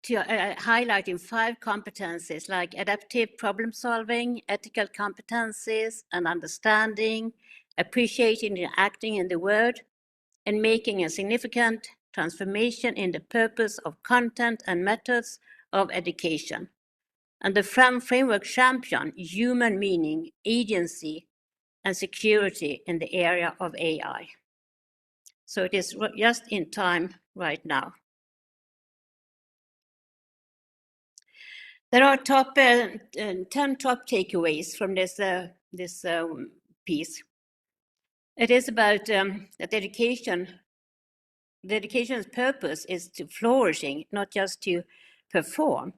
highlighting 5 competencies like adaptive problem solving, ethical competencies, and understanding, appreciating and acting in the world, and making a significant transformation in the purpose of content and methods of education. And the framework champion human meaning, agency, and security in the area of AI. So it is just in time right now. There are 10 top takeaways from this piece. It is about that the education's purpose is to flourishing, not just to perform.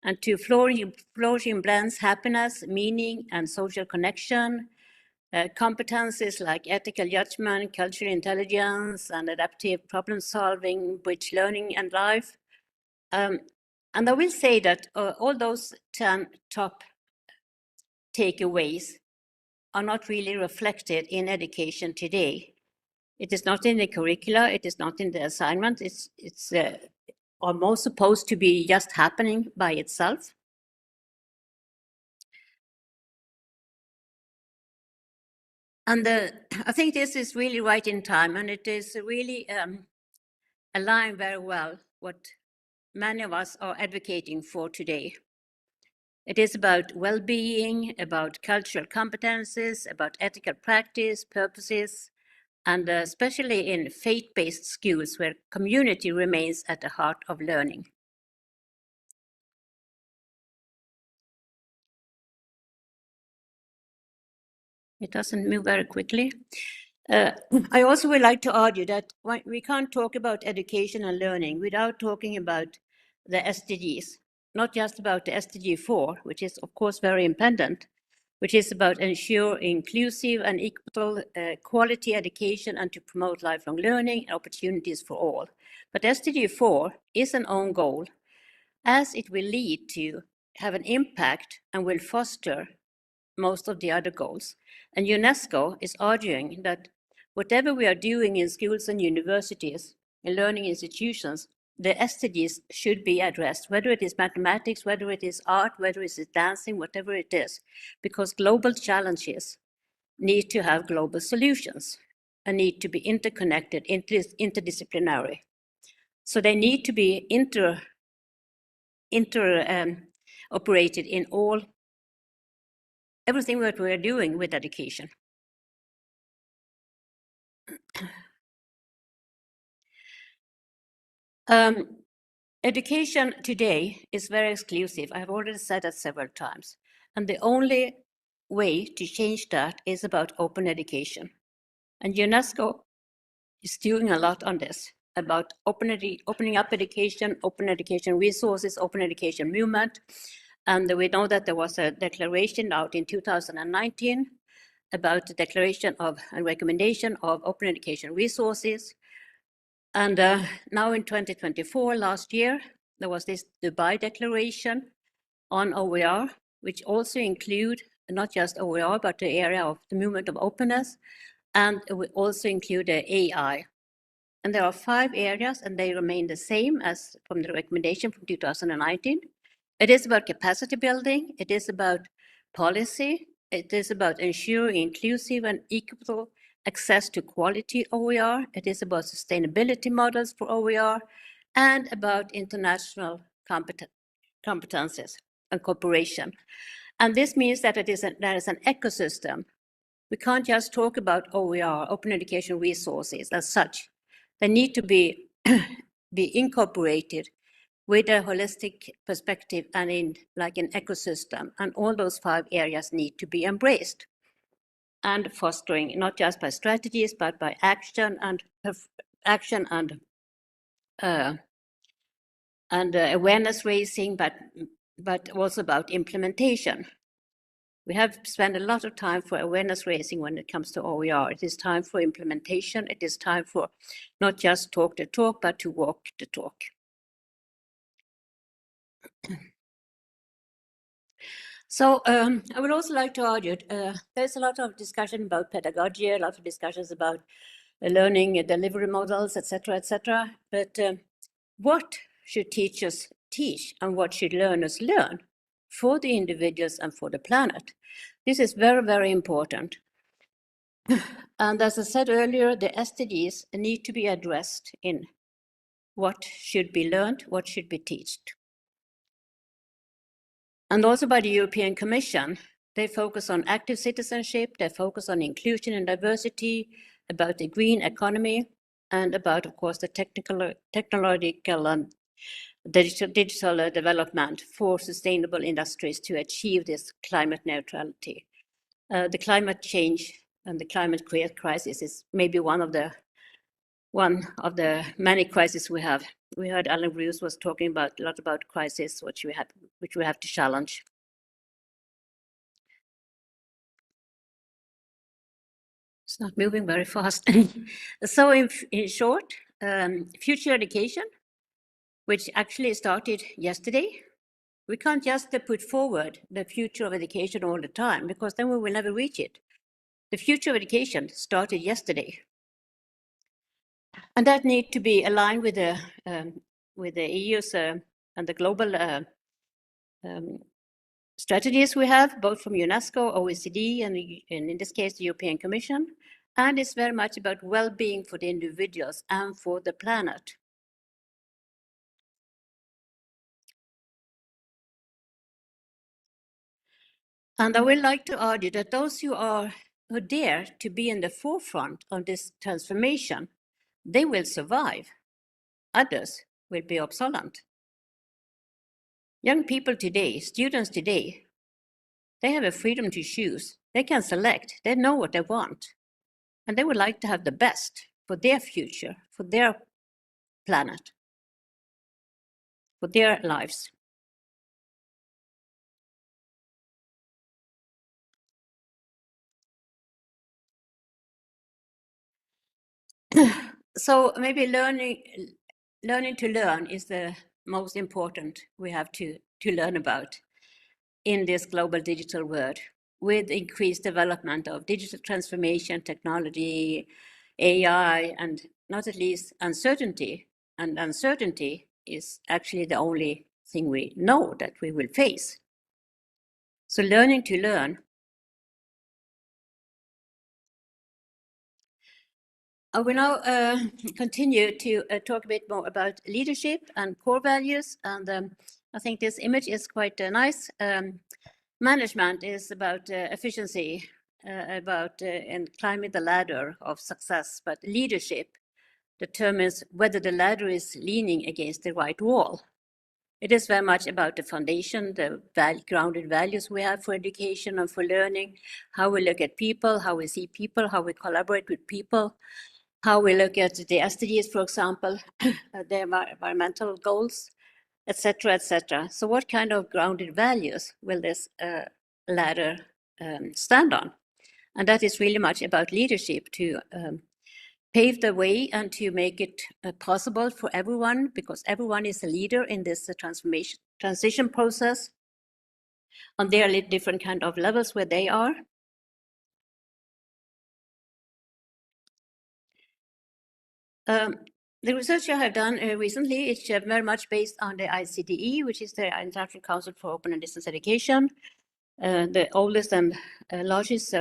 And to flourishing blends happiness, meaning, and social connection, competencies like ethical judgment, cultural intelligence, and adaptive problem solving, bridge learning and life. And I will say that all those 10 top takeaways are not really reflected in education today. It is not in the curricula, it is not in the assignment, it's almost supposed to be just happening by itself. And I think this is really right in time, and it is really aligned very well what many of us are advocating for today. It is about well-being, about cultural competences, about ethical practice, purposes, and especially in faith-based schools where community remains at the heart of learning. It doesn't move very quickly. I also would like to argue that we can't talk about education and learning without talking about the SDGs, not just about the SDG 4, which is of course very important, which is about ensure inclusive and equitable quality education and to promote lifelong learning and opportunities for all. But SDG 4 is an own goal, as it will lead to have an impact and will foster most of the other goals. And UNESCO is arguing that whatever we are doing in schools and universities, in learning institutions, the SDGs should be addressed, whether it is mathematics, whether it is art, whether it is dancing, whatever it is, because global challenges need to have global solutions and need to be interconnected, interdisciplinary. So they need to be operated in everything that we are doing with education. Education today is very exclusive. I've already said that several times. And the only way to change that is about open education. And UNESCO is doing a lot on this, about opening up education, open education resources, open education movement. And we know that there was a declaration out in 2019 about the declaration of and recommendation of open education resources. And now in 2024, last year, there was this Dubai declaration on OER, which also include not just OER, but the area of the movement of openness, and it will also include the AI. And there are 5 areas, and they remain the same as from the recommendation from 2019. It is about capacity building, it is about policy, it is about ensuring inclusive and equitable access to quality OER, it is about sustainability models for OER, and about international competences and cooperation. And this means that there is an ecosystem. We can't just talk about OER, open education resources, as such. They need to be incorporated with a holistic perspective and in like an ecosystem. And all those 5 areas need to be embraced and fostering, not just by strategies, but by action and awareness raising, but also about implementation. We have spent a lot of time for awareness raising when it comes to OER. It is time for implementation. It is time for not just talk the talk, but to walk the talk. So I would also like to argue, there's a lot of discussion about pedagogy, a lot of discussions about learning delivery models, etc., etc. But what should teachers teach and what should learners learn for the individuals and for the planet? This is very, very important. And as I said earlier, the SDGs need to be addressed in what should be learned, what should be taught. And also by the European Commission, they focus on active citizenship, they focus on inclusion and diversity, about the green economy, and about, of course, the technological and digital development for sustainable industries to achieve this climate neutrality. The climate change and the climate crisis is maybe one of the many crises we have. We heard Alan Bruce was talking a lot about crisis, which we have to challenge. It's not moving very fast. So in short, future education, which actually started yesterday. We can't just put forward the future of education all the time, because then we will never reach it. The future of education started yesterday. And that needs to be aligned with the EU's and the global strategies we have, both from UNESCO, OECD, and in this case, the European Commission. And it's very much about well-being for the individuals and for the planet. And I would like to argue that those who dare to be in the forefront of this transformation, they will survive. Others will be obsolete. Young people today, students today, they have a freedom to choose. They can select. They know what they want. And they would like to have the best for their future, for their planet, for their lives. So maybe learning to learn is the most important we have to learn about in this global digital world, with increased development of digital transformation, technology, AI, and not at least uncertainty. And uncertainty is actually the only thing we know that we will face. So learning to learn. I will now continue to talk a bit more about leadership and core values. And I think this image is quite nice. Management is about efficiency, and climbing the ladder of success, but leadership determines whether the ladder is leaning against the right wall. It is very much about the foundation, the grounded values we have for education and for learning, how we look at people, how we see people, how we collaborate with people, how we look at the SDGs, for example, the environmental goals, etc., etc. So what kind of grounded values will this ladder stand on? And that is really much about leadership, to pave the way and to make it possible for everyone, because everyone is a leader in this transition process on their different kind of levels where they are. The research I have done recently is very much based on the ICDE, which is the International Council for Open and Distance Education, the oldest and largest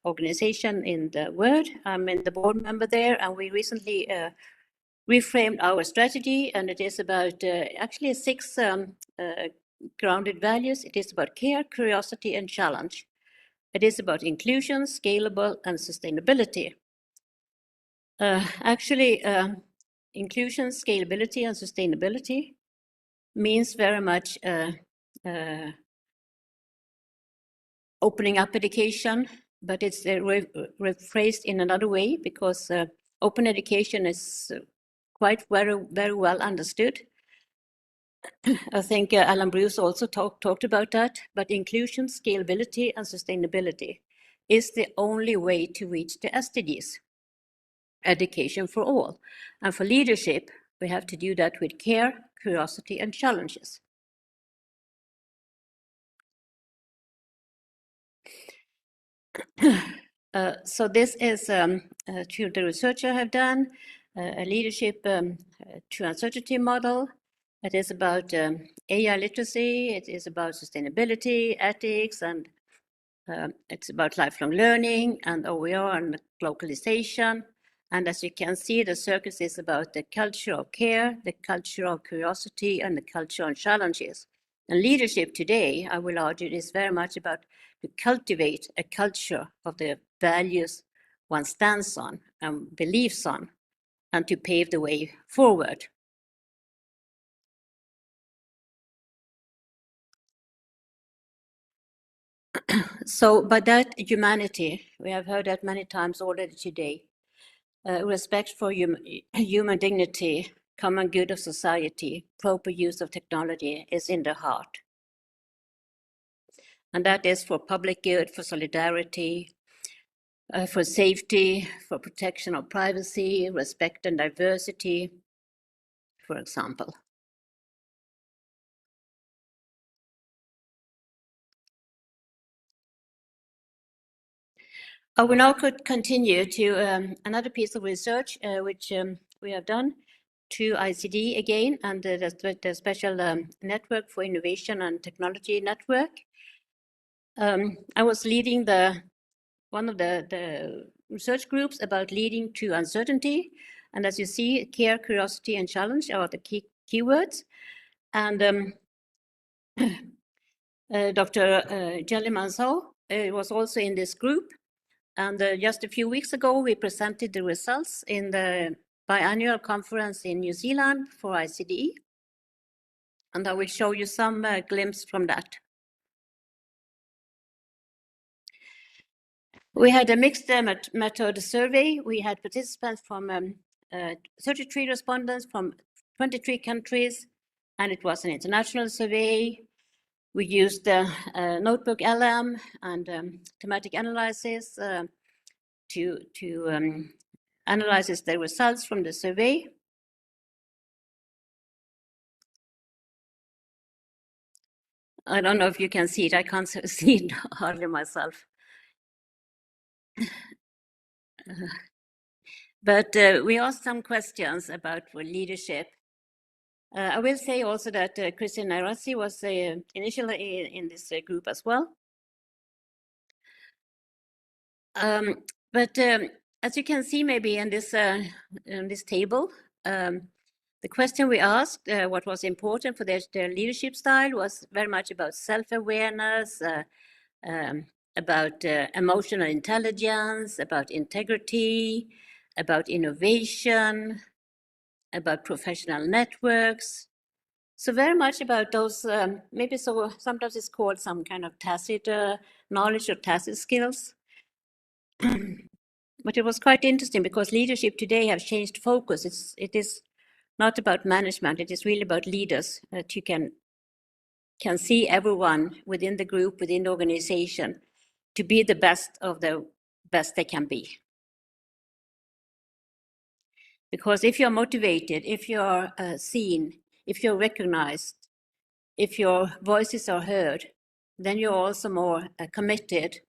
organization in the world. I'm the board member there, and we recently reframed our strategy, and it is about actually 6 grounded values. It is about care, curiosity, and challenge. It is about inclusion, scalable, and sustainability. Inclusion, scalability, and sustainability means very much opening up education, but it's rephrased in another way, because open education is quite very well understood. I think Alan Bruce also talked about that, but inclusion, scalability, and sustainability is the only way to reach the SDGs. Education for all. And for leadership, we have to do that with care, curiosity, and challenges. So this is through the research I have done, a leadership to uncertainty model. It is about AI literacy, it is about sustainability, ethics, and it's about lifelong learning and OER and localization. And as you can see, the circus is about the culture of care, the culture of curiosity, and the culture of challenges. And leadership today, I will argue, is very much about to cultivate a culture of the values one stands on and believes on, and to pave the way forward. So by that, humanity, we have heard that many times already today. Respect for human dignity, common good of society, proper use of technology is in the heart. And that is for public good, for solidarity, for safety, for protection of privacy, respect and diversity, for example. I will now continue to another piece of research which we have done to ICD again, and the special network for innovation and technology network. I was leading one of the research groups about leading to uncertainty, and as you see, care, curiosity, and challenge are the keywords. And Dr. Jelly Manso was also in this group. And just a few weeks ago, we presented the results in the biannual conference in New Zealand for ICDE. And I will show you some glimpse from that. We had a mixed method survey. We had participants from 33 respondents from 23 countries, and it was an international survey. We used Notebook LM and thematic analysis to analyze the results from the survey. I don't know if you can see it. I can't see it hardly myself. But we asked some questions about leadership. I will say also that Christian Nairasi was initially in this group as well. But as you can see, maybe in this table, the question we asked, what was important for their leadership style, was very much about self-awareness, about emotional intelligence, about integrity, about innovation, about professional networks. So very much about those, maybe so sometimes it's called some kind of tacit knowledge or tacit skills. But it was quite interesting because leadership today have changed focus. It is not about management. It is really about leaders that you can see everyone within the group, within the organization, to be the best of the best they can be. Because if you're motivated, if you're seen, if you're recognized, if your voices are heard, then you're also more committed,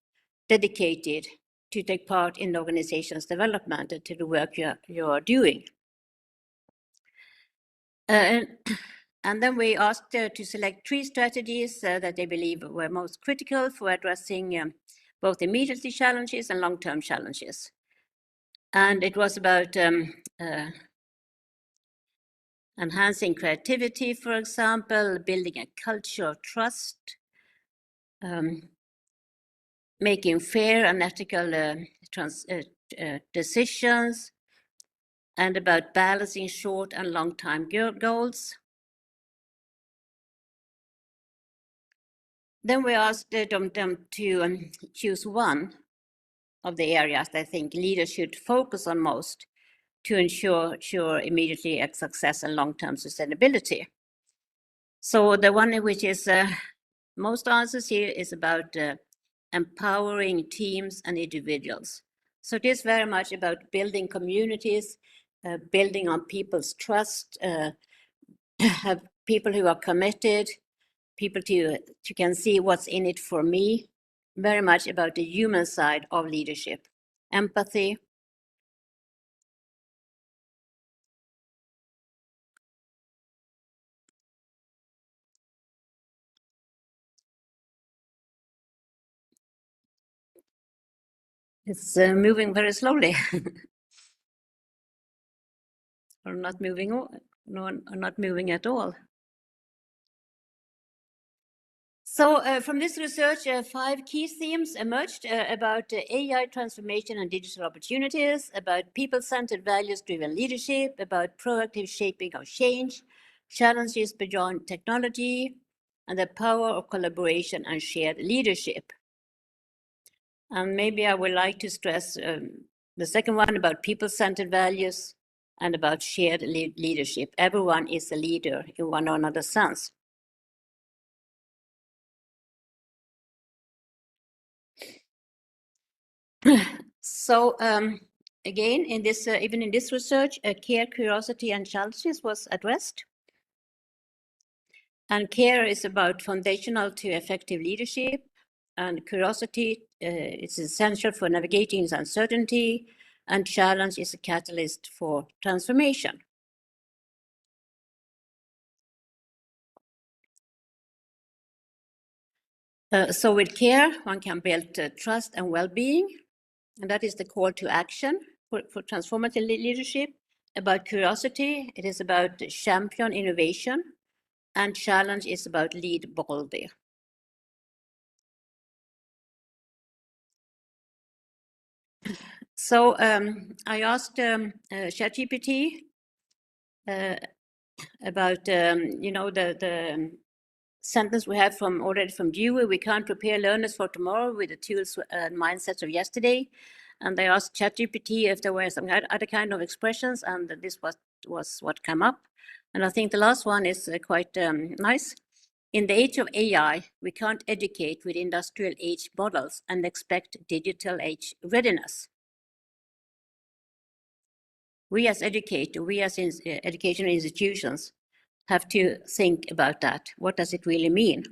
dedicated to take part in the organization's development and to the work you're doing. And then we asked to select 3 strategies that they believe were most critical for addressing both immediate challenges and long-term challenges. And it was about enhancing creativity, for example, building a culture of trust, making fair and ethical decisions, and about balancing short and long-term goals. Then we asked them to choose one of the areas they think leaders should focus on most to ensure immediately success and long-term sustainability. So the one which is most answers here is about empowering teams and individuals. So it is very much about building communities, building on people's trust, have people who are committed, people to can see what's in it for me, very much about the human side of leadership, empathy. It's moving very slowly. Or not moving, not moving at all. So from this research, 5 key themes emerged about AI transformation and digital opportunities, about people-centered values-driven leadership, about proactive shaping of change, challenges beyond technology, and the power of collaboration and shared leadership. And maybe I would like to stress the second one about people-centered values and about shared leadership. Everyone is a leader in one or another sense. So again, in this, even in this research, care, curiosity, and challenges was addressed. And care is about foundational to effective leadership, and curiosity is essential for navigating uncertainty, and challenge is a catalyst for transformation. So with care, one can build trust and well-being, and that is the call to action for transformative leadership. About curiosity, it is about champion innovation, and challenge is about lead boldly. So I asked ChatGPT about, you know, the sentence we have already from Dewey: we can't prepare learners for tomorrow with the tools and mindsets of yesterday. And I asked ChatGPT if there were some other kind of expressions, and this was what came up. And I think the last one is quite nice. In the age of AI, we can't educate with industrial age models and expect digital age readiness. We as educators, we as educational institutions have to think about that. What does it really mean?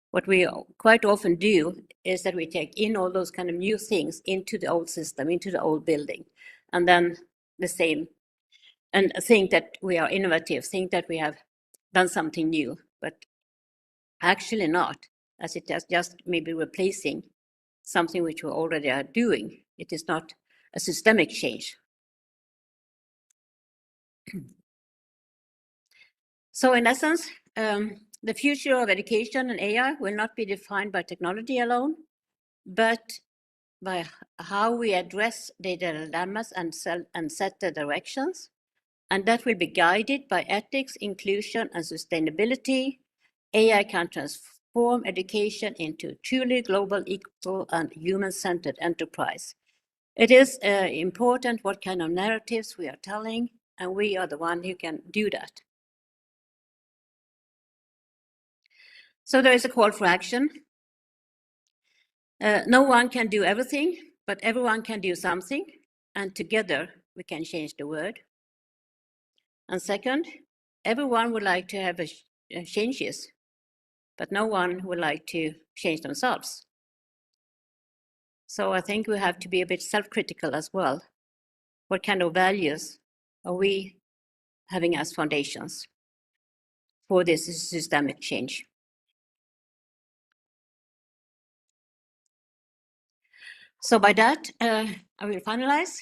What we quite often do is that we take in all those kind of new things into the old system, into the old building, and then the same, and think that we are innovative, think that we have done something new, but actually not, as it is just maybe replacing something which we already are doing. It is not a systemic change. So in essence, the future of education and AI will not be defined by technology alone, but by how we address the dilemmas and set the directions. And that will be guided by ethics, inclusion, and sustainability. AI can transform education into a truly global, equal, and human-centered enterprise. It is important what kind of narratives we are telling, and we are the one who can do that. So there is a call for action. No one can do everything, but everyone can do something, and together we can change the world. And second, everyone would like to have changes, but no one would like to change themselves. So I think we have to be a bit self-critical as well. What kind of values are we having as foundations for this systemic change? So by that, I will finalize.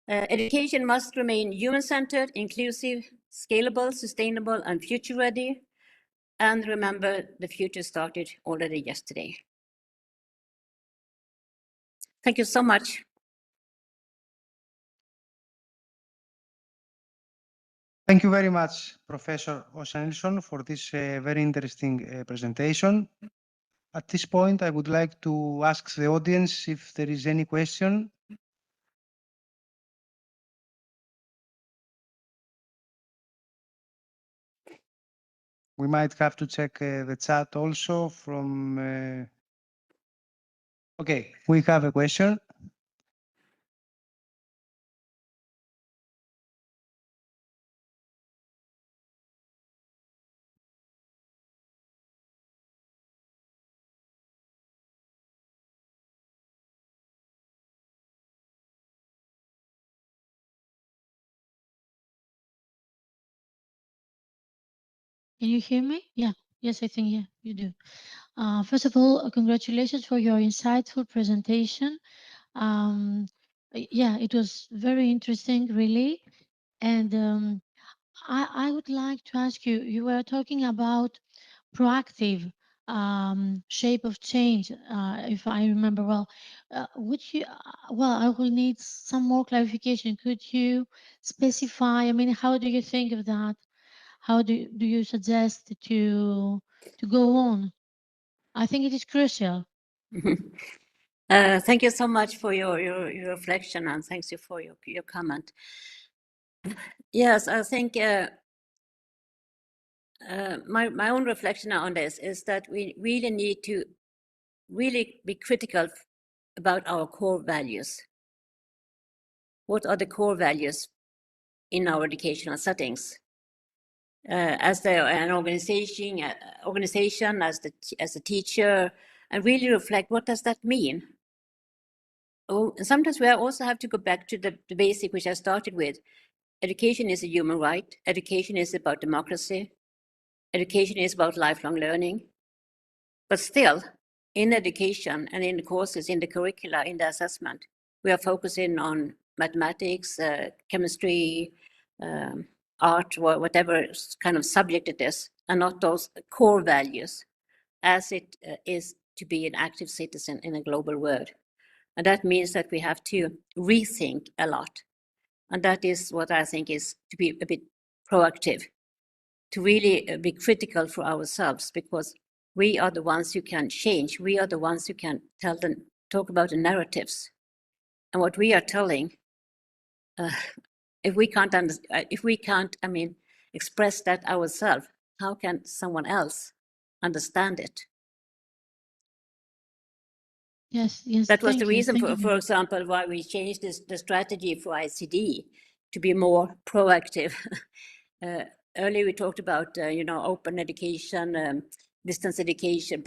Education must remain human-centered, inclusive, scalable, sustainable, and future-ready. And remember, the future started already yesterday. Thank you so much. Thank you very much, Professor Åsa-Nilsson, for this very interesting presentation. At this point, I would like to ask the audience if there is any question. We might have to check the chat also from... Okay, we have a question. Can you hear me? Yeah. Yes, I think, yeah, you do. First of all, congratulations for your insightful presentation. Yeah, it was very interesting, really. And I would like to ask you, you were talking about proactive shape of change, if I remember well. Would you, well, I will need some more clarification. Could you specify, I mean, how do you think of that? How do you suggest to go on? I think it is crucial. Thank you so much for your reflection, and thanks you for your comment. Yes, I think my own reflection on this is that we really need to really be critical about our core values. What are the core values in our educational settings? As an organization, as a teacher, and really reflect, what does that mean? Oh, sometimes we also have to go back to the basic which I started with. Education is a human right. Education is about democracy. Education is about lifelong learning. But still, in education and in the courses, in the curricula, in the assessment, we are focusing on mathematics, chemistry, art, whatever kind of subject it is, and not those core values, as it is to be an active citizen in a global world. And that means that we have to rethink a lot. And that is what I think is to be a bit proactive, to really be critical for ourselves, because we are the ones who can change. We are the ones who can talk about the narratives. And what we are telling, if we can't, express that ourselves, how can someone else understand it? Yes, That was thank the you. reason, Thank you. for example, why we changed the strategy for ICD to be more proactive. Earlier we talked about, open education, distance education,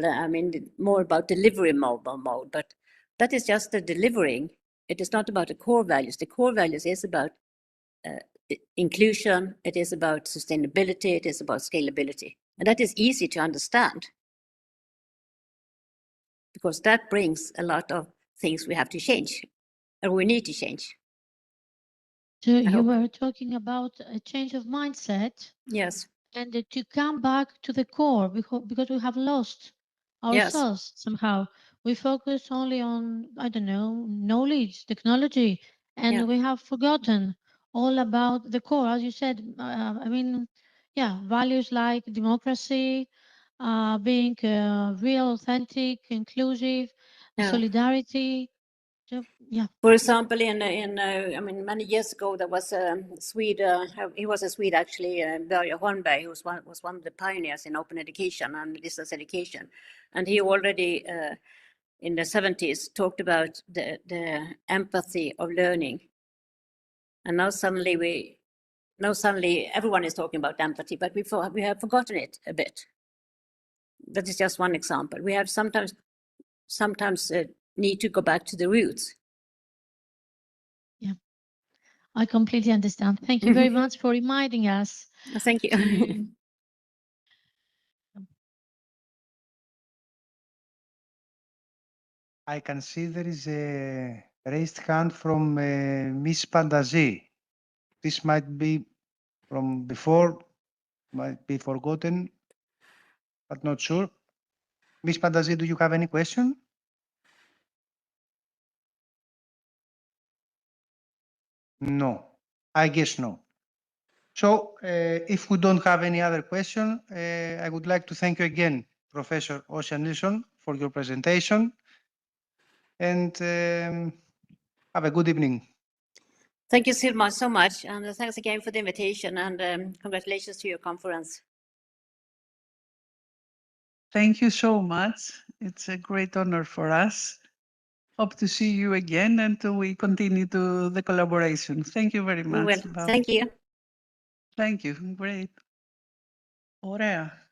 more about delivery mode, but that is just the delivering. It is not about the core values. The core values is about inclusion, it is about sustainability, it is about scalability. And that is easy to understand, because that brings a lot of things we have to change, and we need to change. So you were talking about a change of mindset. Yes. And to come back to the core, because we have lost ourselves somehow. We focus only on, I don't know, knowledge, technology, and we have forgotten all about the core. As you said, values like democracy, being real, authentic, inclusive, solidarity. So, yeah. For example, many years ago, there was a Swede, he was a Swede actually, Börje Holmberg, who was one of the pioneers in open education and distance education. And he already, in the 70s, talked about the empathy of learning. And now suddenly everyone is talking about empathy, but we have forgotten it a bit. That is just one example. We have sometimes need to go back to the roots. Yeah, I completely understand. Thank you very much for reminding us. Thank you. I can see there is a raised hand from Miss Pandazi. This might be from before, might be forgotten, but not sure. Miss Pandazi, do you have any question? No, I guess no. So if we don't have any other question, I would like to thank you again, Professor Ocean Nilsson, for your presentation, and have a good evening. Thank you so much, and thanks again for the invitation, and congratulations to your conference. Thank you so much. It's a great honor for us. Hope to see you again, and we continue to the collaboration. Thank you very much. We will. Thank you. Thank you. Great. Ωραία.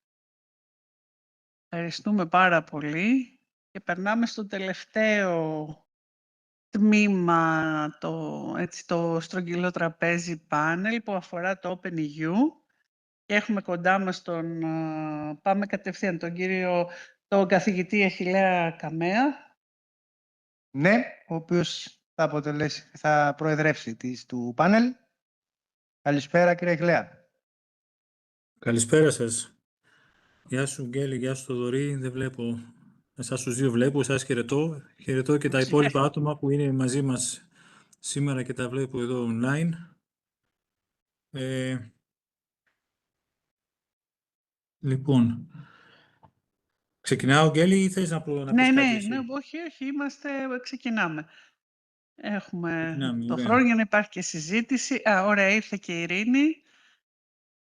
Ευχαριστούμε πάρα πολύ και περνάμε στο τελευταίο τμήμα, το στρογγυλό τραπέζι πάνελ που αφορά το OpenEU. Και έχουμε κοντά μας πάμε κατευθείαν τον καθηγητή Αχιλλέα Καμέα. Ναι, ο οποίος θα προεδρεύσει του πάνελ. Καλησπέρα κύριε Αχιλλέα. Καλησπέρα σας. Γεια σου Γκέλη, γεια σου Θοδωρή. Δεν βλέπω, εσάς τους δύο βλέπω, εσάς χαιρετώ. Χαιρετώ και τα υπόλοιπα άτομα που είναι μαζί μας σήμερα και τα βλέπω εδώ online. Λοιπόν, ξεκινάω Γκέλη ή θες να πεις κάτι εσύ? Ναι, όχι, ξεκινάμε. Έχουμε το ωραία. χρόνο για να υπάρχει και συζήτηση. Ωραία, ήρθε και η Ειρήνη.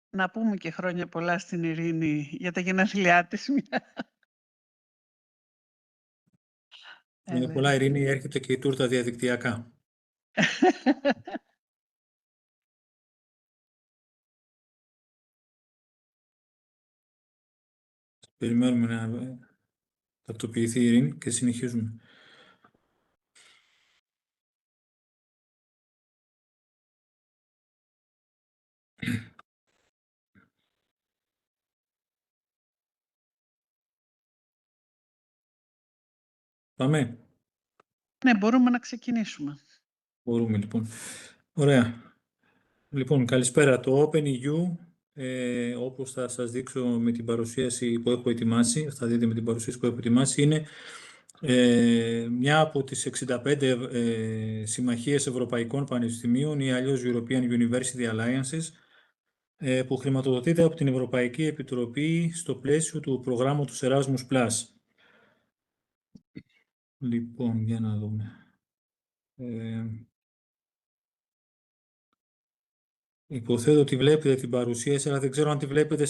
Να πούμε και χρόνια πολλά στην Ειρήνη για τα γενέθλιά της. Πολλά Ειρήνη, έρχεται και η τούρτα διαδικτυακά. Περιμένουμε να τακτοποιηθεί η Ειρήνη και συνεχίζουμε. Πάμε. Ναι, μπορούμε να ξεκινήσουμε. Μπορούμε λοιπόν. Ωραία. Λοιπόν, καλησπέρα. Το OpenEU, όπως θα σας δείξω με την παρουσίαση που έχω ετοιμάσει, θα δείτε με την παρουσίαση που έχω ετοιμάσει, είναι μια από τις 65 συμμαχίες ευρωπαϊκών πανεπιστημίων ή αλλιώς European University Alliances, που χρηματοδοτείται από την Ευρωπαϊκή Επιτροπή στο πλαίσιο του προγράμματος Erasmus+. Λοιπόν, για να δούμε. Υποθέτω ότι βλέπετε την παρουσίαση, αλλά δεν ξέρω αν τη βλέπετε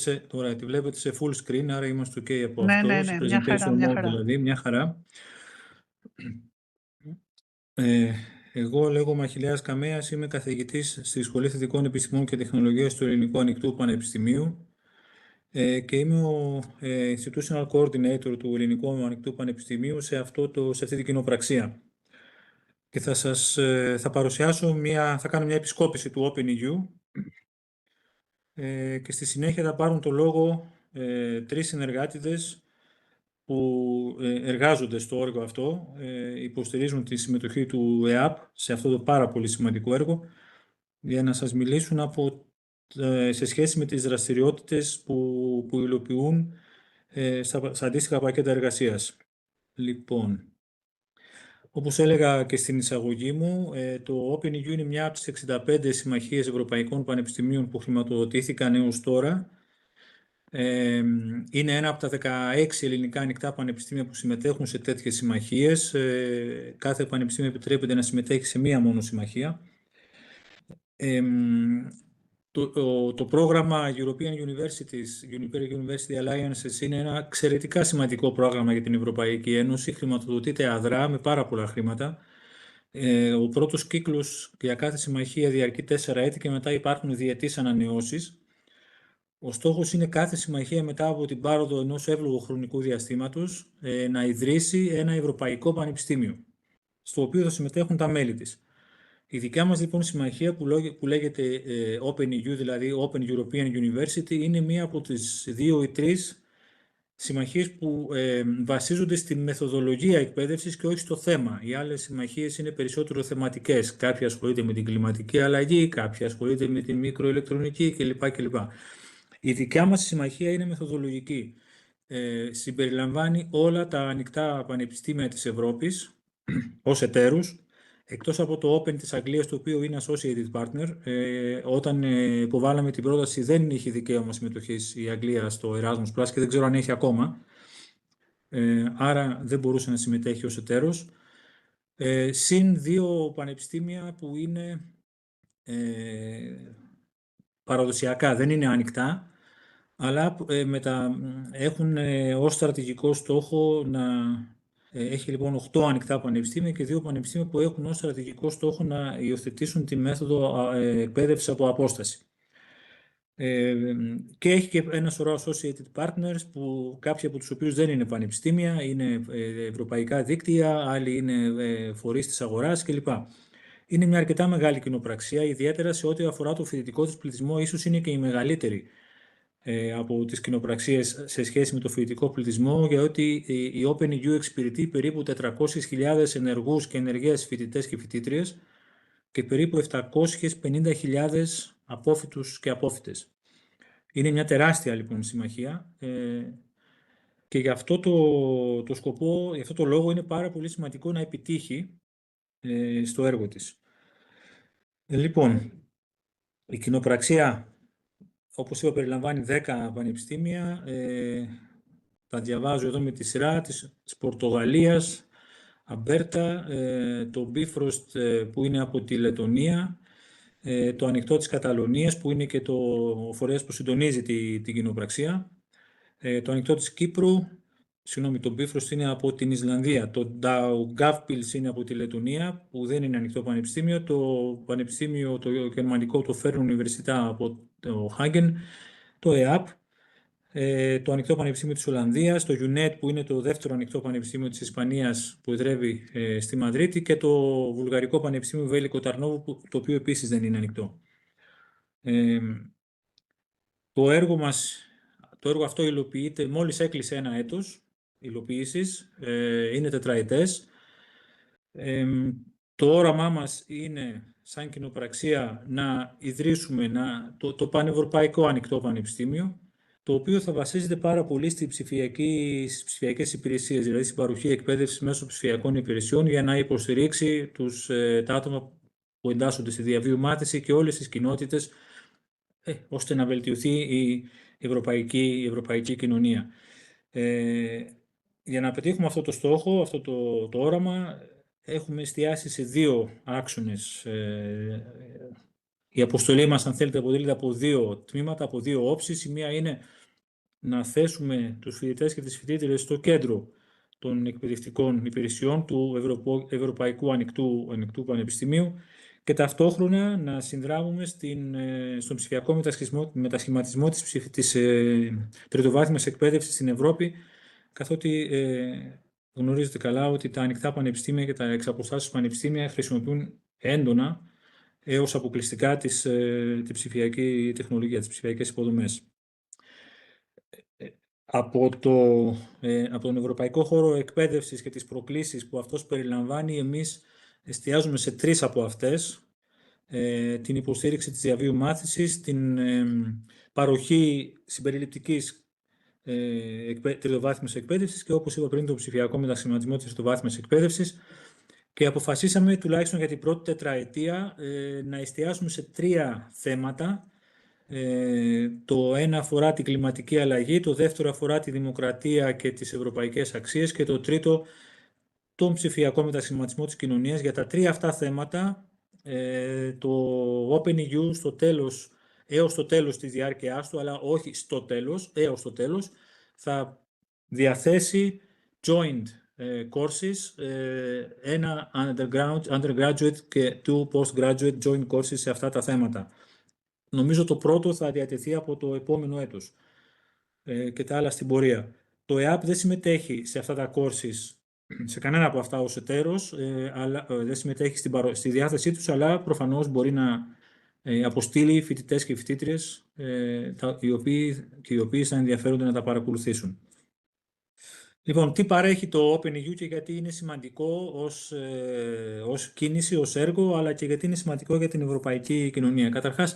τη βλέπετε σε full screen, άρα είμαστε OK από αυτό. Ναι, σε μια χαρά, μια presentation mode χαρά. δηλαδή, μια χαρά. Εγώ λέγομαι Αχιλλέας Καμέας, είμαι καθηγητής στη Σχολή Θετικών Επιστημών και Τεχνολογίας του Ελληνικού Ανοικτού Πανεπιστημίου και είμαι ο Institutional Coordinator του Ελληνικού Ανοικτού Πανεπιστημίου σε αυτή την κοινοπραξία. Και θα παρουσιάσω θα κάνω μια επισκόπηση του OpenEU και στη συνέχεια θα πάρουν το λόγο 3 συνεργάτηδες που εργάζονται στο έργο αυτό, υποστηρίζουν τη συμμετοχή του ΕΑΠ σε αυτό το πάρα πολύ σημαντικό έργο, για να σας μιλήσουν σε σχέση με τις δραστηριότητες που υλοποιούν στα αντίστοιχα πακέτα εργασίας. Λοιπόν, όπως έλεγα και στην εισαγωγή μου, το OpenEU είναι μια από τις 65 συμμαχίες ευρωπαϊκών πανεπιστημίων που χρηματοδοτήθηκαν έως τώρα. Είναι ένα από τα 16 ελληνικά ανοιχτά πανεπιστήμια που συμμετέχουν σε τέτοιες συμμαχίες. Κάθε πανεπιστήμιο επιτρέπεται να συμμετέχει σε μία μόνο συμμαχία. Το πρόγραμμα European University Alliances είναι ένα εξαιρετικά σημαντικό πρόγραμμα για την Ευρωπαϊκή Ένωση. Χρηματοδοτείται αδρά με πάρα πολλά χρήματα. Ο πρώτος κύκλος για κάθε συμμαχία διαρκεί 4 έτη και μετά υπάρχουν διετής ανανεώσεις. Ο στόχος είναι κάθε συμμαχία μετά από την πάροδο ενός εύλογου χρονικού διαστήματος να ιδρύσει ένα ευρωπαϊκό πανεπιστήμιο, στο οποίο θα συμμετέχουν τα μέλη της. Η δικιά μας λοιπόν συμμαχία που λέγεται OpenEU, δηλαδή Open European University, είναι μία από τις 2 ή 3 συμμαχίες που βασίζονται στη μεθοδολογία εκπαίδευσης και όχι στο θέμα. Οι άλλες συμμαχίες είναι περισσότερο θεματικές. Κάποια ασχολείται με την κλιματική αλλαγή, κάποια ασχολείται με τη μικροηλεκτρονική κλπ. Η δικιά μας συμμαχία είναι μεθοδολογική. Συμπεριλαμβάνει όλα τα ανοιχτά πανεπιστήμια της Ευρώπης ως εταίρους, εκτός από το Open της Αγγλίας, το οποίο είναι associated partner. Όταν υποβάλαμε την πρόταση δεν είχε δικαίωμα συμμετοχής η Αγγλία στο Erasmus+ και δεν ξέρω αν έχει ακόμα. Άρα δεν μπορούσε να συμμετέχει ως εταίρος. Συν 2 πανεπιστήμια που είναι παραδοσιακά, δεν είναι ανοιχτά, αλλά έχουν ως στρατηγικό στόχο έχει λοιπόν 8 ανοιχτά πανεπιστήμια και 2 πανεπιστήμια που έχουν ως στρατηγικό στόχο να υιοθετήσουν τη μέθοδο εκπαίδευσης από απόσταση. Και έχει και ένα σωρό associated partners, κάποιοι από τους οποίους δεν είναι πανεπιστήμια, είναι ευρωπαϊκά δίκτυα, άλλοι είναι φορείς της αγοράς κλπ. Είναι μια αρκετά μεγάλη κοινοπραξία, ιδιαίτερα σε ό,τι αφορά το φοιτητικό της πληθυσμό, ίσως είναι και η μεγαλύτερη από τις κοινοπραξίες σε σχέση με το φοιτητικό πληθυσμό, γιατί η OpenEU εξυπηρετεί περίπου 400.000 ενεργούς και ενεργές φοιτητές και φοιτήτριες και περίπου 750.000 απόφοιτους και απόφοιτες. Είναι μια τεράστια λοιπόν συμμαχία και γι' αυτό το σκοπό, γι' αυτό το λόγο είναι πάρα πολύ σημαντικό να επιτύχει στο έργο της. Λοιπόν, η κοινοπραξία, όπως είπα, περιλαμβάνει 10 πανεπιστήμια. Τα διαβάζω εδώ με τη σειρά της Πορτογαλίας, Αμπέρτα, το Bifrost που είναι από τη Λετονία, το Ανοικτό της Καταλωνίας που είναι και το φορέας που συντονίζει την κοινοπραξία, το Ανοικτό της Κύπρου, το Bifrost είναι από την Ισλανδία, το Daugavpils είναι από τη Λετονία που δεν είναι ανοιχτό πανεπιστήμιο, το πανεπιστήμιο το γερμανικό το Fern Universität από το Hagen, το ΕΑΠ, το Ανοιχτό Πανεπιστήμιο της Ολλανδίας, το UNED που είναι το δεύτερο ανοιχτό πανεπιστήμιο της Ισπανίας που εδρεύει στη Μαδρίτη και το Βουλγαρικό Πανεπιστήμιο Βέλικο Ταρνόβου, το οποίο επίσης δεν είναι ανοιχτό. Το έργο αυτό υλοποιείται, μόλις έκλεισε 1 έτος υλοποίησης, είναι τετραετές. Το όραμά μας είναι, σαν κοινοπραξία, να ιδρύσουμε το Πανευρωπαϊκό Ανοιχτό Πανεπιστήμιο, το οποίο θα βασίζεται πάρα πολύ στις ψηφιακές υπηρεσίες, δηλαδή στην παροχή εκπαίδευσης μέσω ψηφιακών υπηρεσιών για να υποστηρίξει τα άτομα που εντάσσονται στη διαβίου μάθηση και όλες τις κοινότητες, ώστε να βελτιωθεί η ευρωπαϊκή κοινωνία. Για να πετύχουμε αυτό το στόχο, αυτό το όραμα, έχουμε εστιάσει σε 2 άξονες. Η αποστολή μας, αν θέλετε, αποτελείται από 2 τμήματα, από 2 όψεις. Η μία είναι να θέσουμε τους φοιτητές και τις φοιτήτριες στο κέντρο των εκπαιδευτικών υπηρεσιών του Ευρωπαϊκού Ανοικτού Πανεπιστημίου και ταυτόχρονα να συνδράμουμε στον ψηφιακό μετασχηματισμό της τριτοβάθμιας εκπαίδευσης στην Ευρώπη, καθότι γνωρίζετε καλά ότι τα ανοιχτά πανεπιστήμια και τα εξαποστάσεως πανεπιστήμια χρησιμοποιούν έντονα έως αποκλειστικά τη ψηφιακή τεχνολογία, τις ψηφιακές υποδομές. Από τον Ευρωπαϊκό Χώρο Εκπαίδευσης και τις προκλήσεις που αυτός περιλαμβάνει, εμείς εστιάζουμε σε 3 από αυτές: την υποστήριξη της διαβίου μάθησης, την παροχή συμπεριληπτικής τριτοβάθμιας εκπαίδευσης και, όπως είπα πριν, τον ψηφιακό μετασχηματισμό της τριτοβάθμιας εκπαίδευσης. Και αποφασίσαμε, τουλάχιστον για την πρώτη τετραετία, να εστιάσουμε σε 3 θέματα. Το ένα αφορά την κλιματική αλλαγή, το δεύτερο αφορά τη δημοκρατία και τις ευρωπαϊκές αξίες και το τρίτο τον ψηφιακό μετασχηματισμό της κοινωνίας. Για τα 3 αυτά θέματα, το OpenEU έως το τέλος της διάρκειάς του, αλλά όχι στο τέλος, έως το τέλος, θα διαθέσει joint courses, ένα undergraduate και 2 postgraduate joint courses σε αυτά τα θέματα. Νομίζω το πρώτο θα διατεθεί από το επόμενο έτος και τα άλλα στην πορεία. Το ΕΑΠ δεν συμμετέχει σε αυτά τα courses, σε κανένα από αυτά ως εταίρος, αλλά δεν συμμετέχει στη διάθεσή τους, αλλά προφανώς μπορεί να αποστείλει φοιτητές και φοιτήτριες οι οποίοι θα ενδιαφέρονται να τα παρακολουθήσουν. Λοιπόν, τι παρέχει το OpenEU και γιατί είναι σημαντικό ως κίνηση, ως έργο, αλλά και γιατί είναι σημαντικό για την ευρωπαϊκή κοινωνία. Καταρχάς,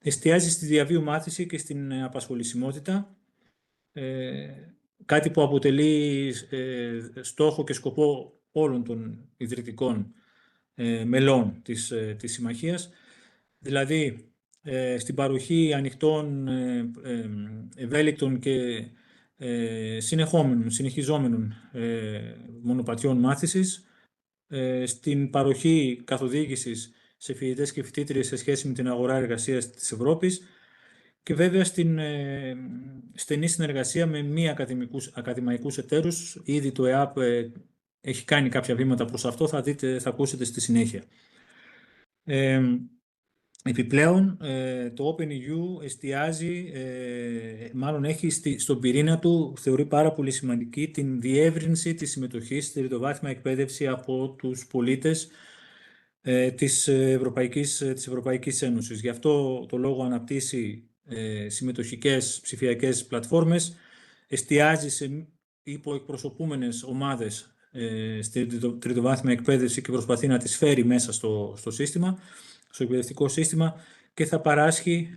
εστιάζει στη διαβίου μάθηση και στην απασχολησιμότητα, κάτι που αποτελεί στόχο και σκοπό όλων των ιδρυτικών μελών της Συμμαχίας, δηλαδή στην παροχή ανοιχτών, ευέλικτων και συνεχιζόμενων μονοπατιών μάθησης, στην παροχή καθοδήγησης σε φοιτητές και φοιτήτριες σε σχέση με την αγορά εργασίας της Ευρώπης και βέβαια στην στενή συνεργασία με μη ακαδημαϊκούς εταίρους. Ήδη το ΕΑΠ έχει κάνει κάποια βήματα προς αυτό, θα ακούσετε στη συνέχεια. Επιπλέον, το OpenEU εστιάζει, μάλλον έχει στον πυρήνα του, θεωρεί πάρα πολύ σημαντική την διεύρυνση της συμμετοχής στη τριτοβάθμια εκπαίδευση από τους πολίτες της Ευρωπαϊκής Ένωσης. Γι' αυτό το λόγο αναπτύσσει συμμετοχικές ψηφιακές πλατφόρμες, εστιάζει σε υποεκπροσωπούμενες ομάδες στη τριτοβάθμια εκπαίδευση και προσπαθεί να τις φέρει μέσα στο σύστημα, στο εκπαιδευτικό σύστημα, και θα παράσχει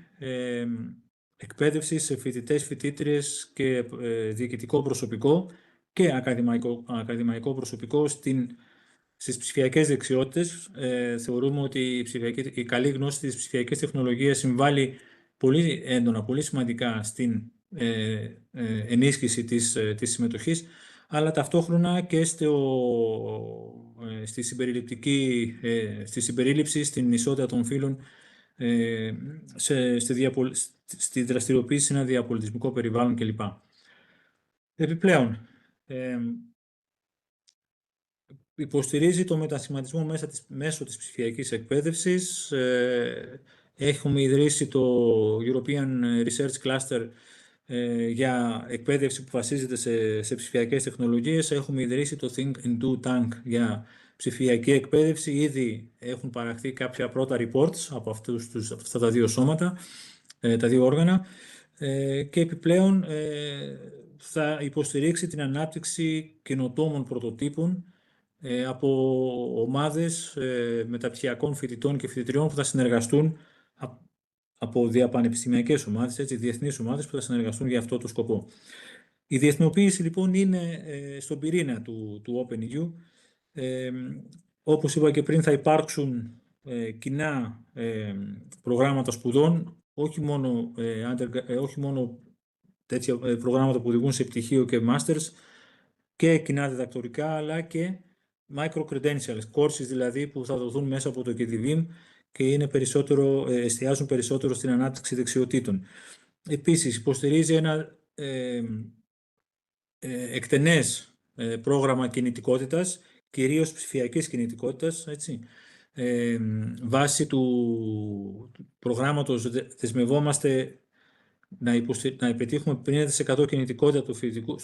εκπαίδευση σε φοιτητές, φοιτήτριες και διοικητικό προσωπικό και ακαδημαϊκό προσωπικό στις ψηφιακές δεξιότητες. Θεωρούμε ότι η καλή γνώση της ψηφιακής τεχνολογίας συμβάλλει πολύ έντονα, πολύ σημαντικά στην ενίσχυση της συμμετοχής, αλλά ταυτόχρονα και στη συμπερίληψη, στην ισότητα των φύλων, στη δραστηριοποίηση σε ένα διαπολιτισμικό περιβάλλον κλπ. Επιπλέον, υποστηρίζει το μετασχηματισμό μέσω της ψηφιακής εκπαίδευσης. Έχουμε ιδρύσει το European Research Cluster για εκπαίδευση που βασίζεται σε ψηφιακές τεχνολογίες. Έχουμε ιδρύσει το Think and Do Tank για ψηφιακή εκπαίδευση. Ήδη έχουν παραχθεί κάποια πρώτα reports από αυτά τα 2 σώματα, τα 2 όργανα, και επιπλέον θα υποστηρίξει την ανάπτυξη καινοτόμων πρωτοτύπων από ομάδες μεταπτυχιακών φοιτητών και φοιτητριών που θα συνεργαστούν από διαπανεπιστημιακές ομάδες, έτσι, διεθνείς ομάδες που θα συνεργαστούν για αυτό το σκοπό. Η διεθνοποίηση λοιπόν είναι στον πυρήνα του OpenEU. Όπως είπα και πριν, θα υπάρξουν κοινά προγράμματα σπουδών, όχι μόνο τέτοια προγράμματα που οδηγούν σε πτυχίο και masters, και κοινά διδακτορικά, αλλά και micro-credentials, courses δηλαδή που θα δοθούν μέσα από το KDVIM και είναι εστιάζουν περισσότερο στην ανάπτυξη δεξιοτήτων. Επίσης, υποστηρίζει ένα εκτενές πρόγραμμα κινητικότητας, κυρίως ψηφιακής κινητικότητας, έτσι. Βάσει του προγράμματος δεσμευόμαστε να πετύχουμε 50% κινητικότητα του φοιτητικού,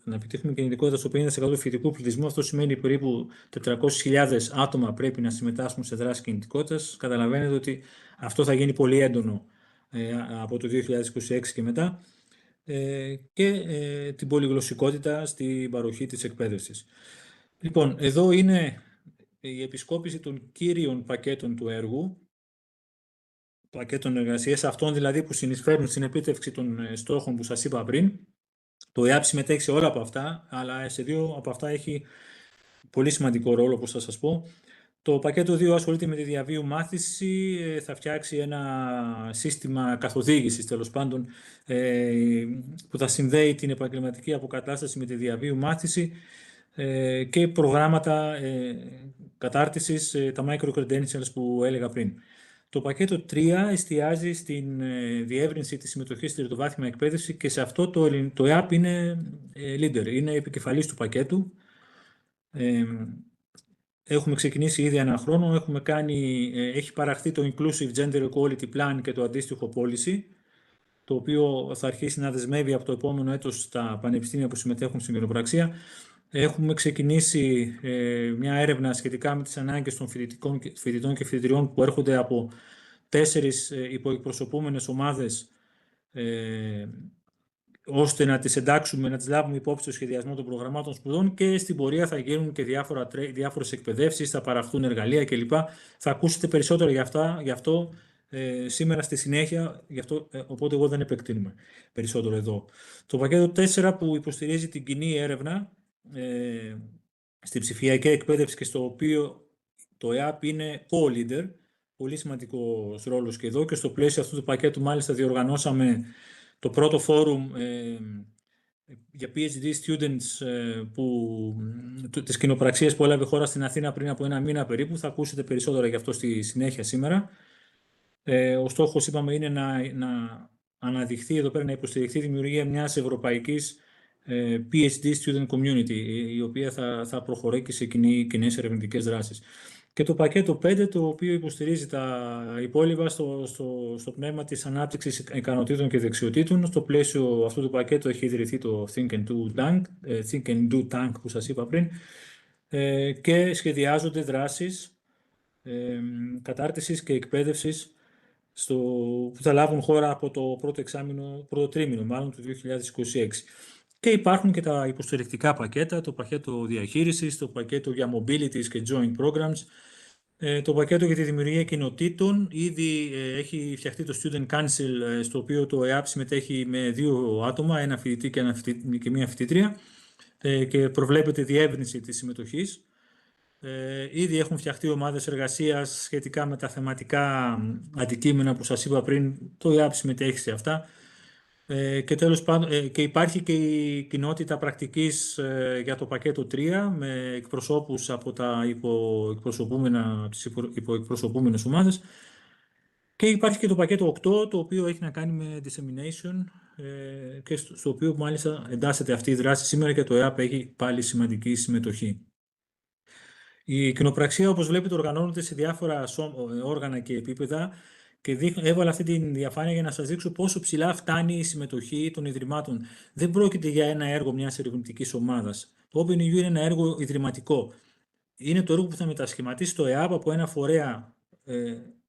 να πετύχουμε κινητικότητα στο 50% του φοιτητικού πληθυσμού. Αυτό σημαίνει περίπου 400.000 άτομα πρέπει να συμμετάσχουν σε δράση κινητικότητας. Καταλαβαίνετε ότι αυτό θα γίνει πολύ έντονο από το 2026 και μετά. Και την πολυγλωσσικότητα στην παροχή της εκπαίδευσης. Λοιπόν, εδώ είναι η επισκόπηση των κύριων πακέτων του έργου, πακέτων εργασίας, αυτών δηλαδή που συνεισφέρουν στην επίτευξη των στόχων που σας είπα πριν. Το ΕΑΠ συμμετέχει σε όλα από αυτά, αλλά σε δύο από αυτά έχει πολύ σημαντικό ρόλο, όπως θα σας πω. Το πακέτο 2 ασχολείται με τη διαβίου μάθηση, θα φτιάξει ένα σύστημα καθοδήγησης, τέλος πάντων, που θα συνδέει την επαγγελματική αποκατάσταση με τη διαβίου μάθηση και προγράμματα κατάρτισης, τα micro-credentials που έλεγα πριν. Το πακέτο 3 εστιάζει στην διεύρυνση της συμμετοχής στη τριτοβάθμια εκπαίδευση και σε αυτό το ΕΑΠ είναι leader, είναι επικεφαλής του πακέτου. Έχουμε ξεκινήσει ήδη ένα χρόνο, έχει παραχθεί το Inclusive Gender Equality Plan και το αντίστοιχο policy, το οποίο θα αρχίσει να δεσμεύει από το επόμενο έτος τα πανεπιστήμια που συμμετέχουν στην κοινοπραξία. Έχουμε ξεκινήσει μια έρευνα σχετικά με τις ανάγκες των φοιτητών και φοιτητριών που έρχονται από 4 υποεκπροσωπούμενες ομάδες, ώστε να τις εντάξουμε, να τις λάβουμε υπόψη στο σχεδιασμό των προγραμμάτων σπουδών, και στην πορεία θα γίνουν και διάφορες εκπαιδεύσεις, θα παραχθούν εργαλεία κλπ. Θα ακούσετε περισσότερο γι' αυτό σήμερα στη συνέχεια, οπότε εγώ δεν επεκτείνουμε περισσότερο εδώ. Το πακέτο 4 που υποστηρίζει την κοινή έρευνα στη ψηφιακή εκπαίδευση και στο οποίο το ΕΑΠ είναι co-leader, πολύ σημαντικός ρόλος και εδώ, και στο πλαίσιο αυτού του πακέτου μάλιστα διοργανώσαμε το πρώτο φόρουμ για PhD students της κοινοπραξίας που έλαβε χώρα στην Αθήνα πριν από ένα μήνα περίπου. Θα ακούσετε περισσότερα γι' αυτό στη συνέχεια σήμερα. Ο στόχος, είπαμε, είναι να αναδειχθεί εδώ πέρα, να υποστηριχθεί η δημιουργία μιας ευρωπαϊκής PhD student community, η οποία θα προχωρεί και σε κοινές ερευνητικές δράσεις. Και το πακέτο 5, το οποίο υποστηρίζει τα υπόλοιπα στο πνεύμα της ανάπτυξης ικανοτήτων και δεξιοτήτων. Στο πλαίσιο αυτού του πακέτου έχει ιδρυθεί το Think and Do Tank που σας είπα πριν, και σχεδιάζονται δράσεις κατάρτισης και εκπαίδευσης που θα λάβουν χώρα από το πρώτο τρίμηνο μάλλον του 2026. Και υπάρχουν και τα υποστηρικτικά πακέτα, το πακέτο διαχείρισης, το πακέτο για mobilities και joint programs, το πακέτο για τη δημιουργία κοινοτήτων. Ήδη έχει φτιαχτεί το Student Council, στο οποίο το ΕΑΠ συμμετέχει με 2 άτομα, ένα φοιτητή και μία φοιτήτρια, και προβλέπεται διεύρυνση της συμμετοχής. Ήδη έχουν φτιαχτεί ομάδες εργασίας σχετικά με τα θεματικά αντικείμενα που σας είπα πριν, το ΕΑΠ συμμετέχει σε αυτά. Και τέλος πάντων, και υπάρχει και η κοινότητα πρακτικής για το πακέτο 3 με εκπροσώπους από τις υποεκπροσωπούμενες ομάδες, και υπάρχει και το πακέτο 8, το οποίο έχει να κάνει με dissemination, και στο οποίο μάλιστα εντάσσεται αυτή η δράση σήμερα και το ΕΑΠ έχει πάλι σημαντική συμμετοχή. Η κοινοπραξία, όπως βλέπετε, οργανώνεται σε διάφορα όργανα και επίπεδα, και έβαλα αυτή τη διαφάνεια για να σας δείξω πόσο ψηλά φτάνει η συμμετοχή των ιδρυμάτων. Δεν πρόκειται για ένα έργο μιας ερευνητικής ομάδας. Το OpenEU είναι ένα έργο ιδρυματικό. Είναι το έργο που θα μετασχηματίσει το ΕΑΠ από ένα φορέα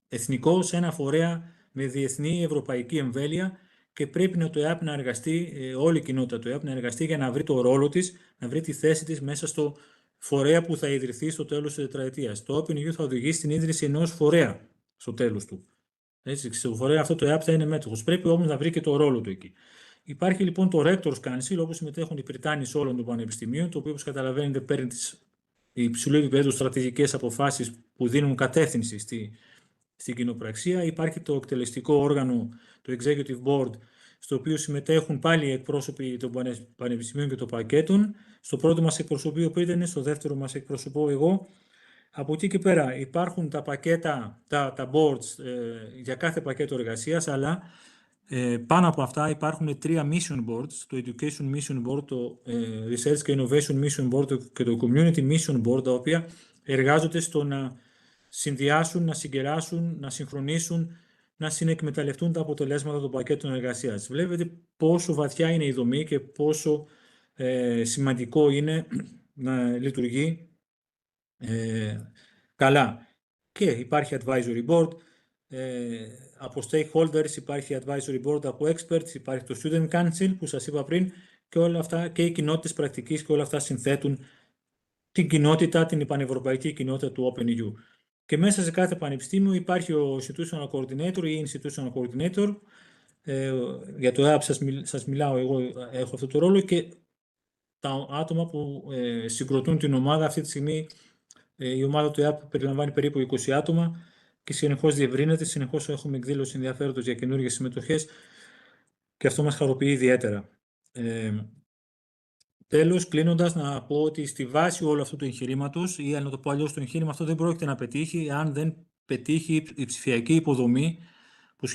εθνικό σε ένα φορέα με διεθνή ευρωπαϊκή εμβέλεια, και πρέπει το ΕΑΠ να εργαστεί, όλη η κοινότητα του ΕΑΠ να εργαστεί για να βρει το ρόλο της, να βρει τη θέση της μέσα στο φορέα που θα ιδρυθεί στο τέλος της τετραετίας. Το OpenEU θα οδηγήσει στην ίδρυση ενός φορέα στο τέλος του. Έτσι, στο φορέα αυτό το ΕΑΠ θα είναι μέτοχος. Πρέπει όμως να βρει και το ρόλο του εκεί. Υπάρχει λοιπόν το Rectors Council, όπου συμμετέχουν οι πριτάνεις όλων των πανεπιστημίων, το οποίο, όπως καταλαβαίνετε, παίρνει τις υψηλού επίπεδου στρατηγικές αποφάσεις που δίνουν κατεύθυνση στην κοινοπραξία. Υπάρχει το εκτελεστικό όργανο, το Executive Board, στο οποίο συμμετέχουν πάλι οι εκπρόσωποι των πανεπιστημίων και των πακέτων. Στο πρώτο μας εκπροσωπεί ο Πρίτανης, στο δεύτερο μας εκπροσωπώ εγώ. Από εκεί και πέρα υπάρχουν τα πακέτα, τα boards για κάθε πακέτο εργασίας, αλλά πάνω από αυτά υπάρχουν 3 mission boards, το Education Mission Board, το Research και Innovation Mission Board και το Community Mission Board, τα οποία εργάζονται στο να συνδυάσουν, να συγκεράσουν, να συγχρονίσουν, να συνεκμεταλλευτούν τα αποτελέσματα των πακέτων εργασίας. Βλέπετε πόσο βαθιά είναι η δομή και πόσο σημαντικό είναι να λειτουργεί καλά. Και υπάρχει Advisory Board από stakeholders, υπάρχει Advisory Board από experts, υπάρχει το Student Council που σας είπα πριν, και όλα αυτά, και οι κοινότητες πρακτικής, και όλα αυτά συνθέτουν την κοινότητα, την πανευρωπαϊκή κοινότητα του OpenEU. Και μέσα σε κάθε πανεπιστήμιο υπάρχει ο Institutional Coordinator ή Institutional Coordinator. Για το ΕΑΠ σας μιλάω, εγώ έχω αυτό το ρόλο, και τα άτομα που συγκροτούν την ομάδα. Αυτή τη στιγμή η ομάδα του ΕΑΠ περιλαμβάνει περίπου 20 άτομα και συνεχώς διευρύνεται, συνεχώς έχουμε εκδήλωση ενδιαφέροντος για καινούργιες συμμετοχές και αυτό μας χαροποιεί ιδιαίτερα. Τέλος, κλείνοντας, να πω ότι στη βάση όλου αυτού του εγχειρήματος, ή να το πω αλλιώς, το εγχείρημα αυτό δεν πρόκειται να πετύχει αν δεν πετύχει η ψηφιακή υποδομή που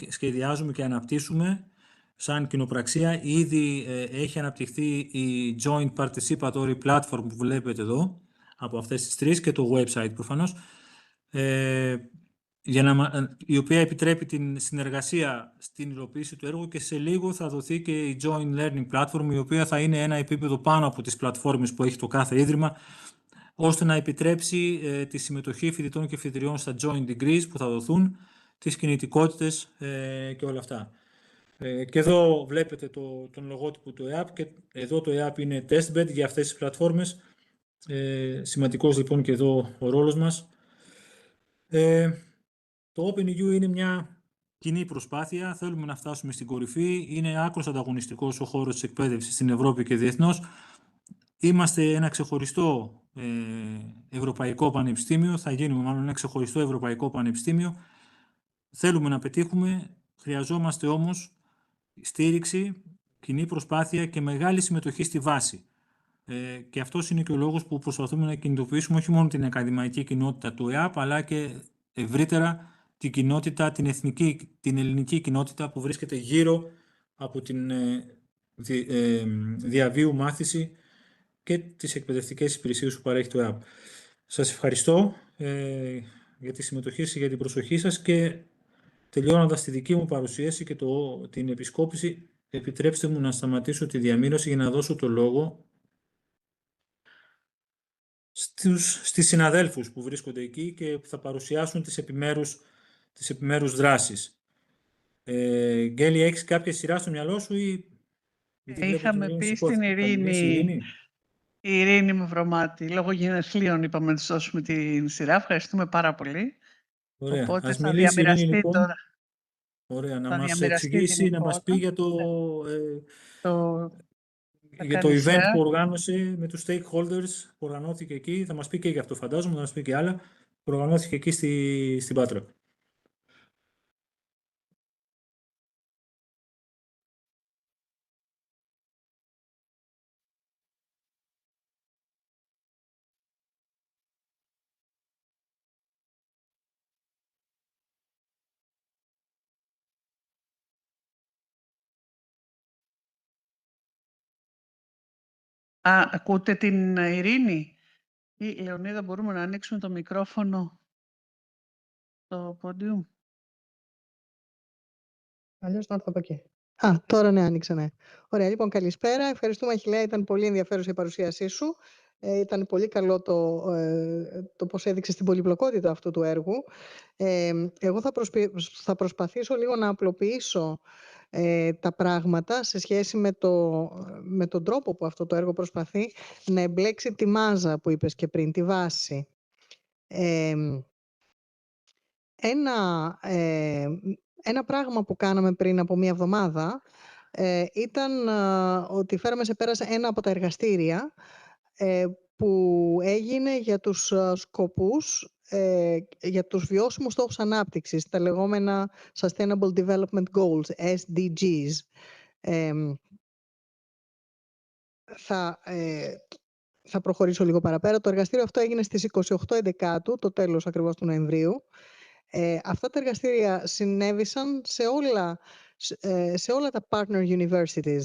σχεδιάζουμε και αναπτύσσουμε σαν κοινοπραξία. Ήδη έχει αναπτυχθεί η Joint Participatory Platform που βλέπετε εδώ, από αυτές τις τρεις, και το website προφανώς, η οποία επιτρέπει την συνεργασία στην υλοποίηση του έργου, και σε λίγο θα δοθεί και η Joint Learning Platform, η οποία θα είναι ένα επίπεδο πάνω από τις πλατφόρμες που έχει το κάθε ίδρυμα, ώστε να επιτρέψει τη συμμετοχή φοιτητών και φοιτητριών στα Joint Degrees που θα δοθούν, τις κινητικότητες και όλα αυτά. Και εδώ βλέπετε τον λογότυπο του ΕΑΠ, και εδώ το ΕΑΠ είναι testbed για αυτές τις πλατφόρμες. Σημαντικός λοιπόν και εδώ ο ρόλος μας. Το OpenEU είναι μια κοινή προσπάθεια. Θέλουμε να φτάσουμε στην κορυφή. Είναι άκρως ανταγωνιστικός ο χώρος της εκπαίδευσης στην Ευρώπη και διεθνώς. Είμαστε ένα ξεχωριστό ευρωπαϊκό πανεπιστήμιο. Θα γίνουμε μάλλον ένα ξεχωριστό ευρωπαϊκό πανεπιστήμιο. Θέλουμε να πετύχουμε. Χρειαζόμαστε όμως στήριξη, κοινή προσπάθεια και μεγάλη συμμετοχή στη βάση. Και αυτός είναι και ο λόγος που προσπαθούμε να κινητοποιήσουμε όχι μόνο την ακαδημαϊκή κοινότητα του ΕΑΠ, αλλά και ευρύτερα την κοινότητα, την ελληνική κοινότητα που βρίσκεται γύρω από την διαβίου μάθηση και τις εκπαιδευτικές υπηρεσίες που παρέχει το ΕΑΠ. Σας ευχαριστώ για τη συμμετοχή σας, για την προσοχή σας, και τελειώνοντας τη δική μου παρουσίαση και την επισκόπηση, επιτρέψτε μου να σταματήσω τη διαμήρωση για να δώσω το λόγο στις συναδέλφους που βρίσκονται εκεί και θα παρουσιάσουν τις επιμέρους δράσεις. Γκέλη, έχεις κάποια σειρά στο μυαλό σου ή... Είχαμε πει στην Ειρήνη, η Ειρήνη Μαυρομάτη, λόγω γενεθλίων είπαμε να της δώσουμε την σειρά. Ευχαριστούμε πάρα πολύ. Ωραία. Οπότε Ας θα μιλήσει διαμοιραστεί Ειρήνη, λοιπόν. τώρα. Ωραία, να μας εξηγήσει, να μας πει για για το event που οργάνωσε με τους stakeholders που οργανώθηκε εκεί. Θα μας πει και για αυτό, φαντάζομαι, θα μας πει και άλλα που οργανώθηκε εκεί στην Πάτρα. Ακούτε την Ειρήνη? Ή Λεωνίδα, μπορούμε να ανοίξουμε το μικρόφωνο στο πόντιουμ? Αλλιώς να έρθω από εκεί. Τώρα ναι, άνοιξε, ναι. Ωραία, λοιπόν, καλησπέρα. Ευχαριστούμε, Αχιλλέα. Ήταν πολύ ενδιαφέρουσα η παρουσίασή σου. Ήταν πολύ καλό το πώς έδειξες την πολυπλοκότητα αυτού του έργου. Εγώ θα προσπαθήσω λίγο να απλοποιήσω τα πράγματα σε σχέση με τον τρόπο που αυτό το έργο προσπαθεί να εμπλέξει τη μάζα που είπες και πριν, τη βάση. Ένα πράγμα που κάναμε πριν από μία εβδομάδα ήταν ότι φέραμε σε πέρας ένα από τα εργαστήρια που έγινε για τους σκοπούς, για τους βιώσιμους στόχους ανάπτυξης, τα λεγόμενα Sustainable Development Goals, SDGs. Θα προχωρήσω λίγο παραπέρα. Το εργαστήριο αυτό έγινε στις 28 Εντεκάτου, το τέλος ακριβώς του Νοεμβρίου. Αυτά τα εργαστήρια συνέβησαν σε όλα τα partner universities.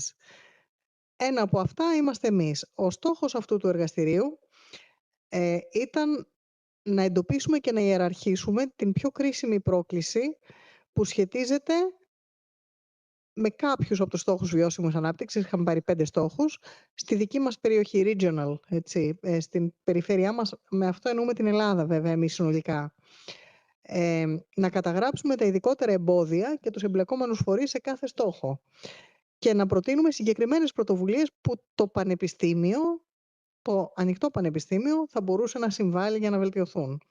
Ένα από αυτά είμαστε εμείς. Ο στόχος αυτού του εργαστηρίου ήταν να εντοπίσουμε και να ιεραρχήσουμε την πιο κρίσιμη πρόκληση που σχετίζεται με κάποιους από τους στόχους βιώσιμης ανάπτυξης. Είχαμε πάρει 5 στόχους. Στη δική μας περιοχή, regional, έτσι, στην περιφέρειά μας, με αυτό εννοούμε την Ελλάδα βέβαια εμείς συνολικά. Να καταγράψουμε τα ειδικότερα εμπόδια και τους εμπλεκόμενους φορείς σε κάθε στόχο και να προτείνουμε συγκεκριμένες πρωτοβουλίες που το πανεπιστήμιο, το ανοιχτό πανεπιστήμιο, θα μπορούσε να συμβάλλει για να βελτιωθούν.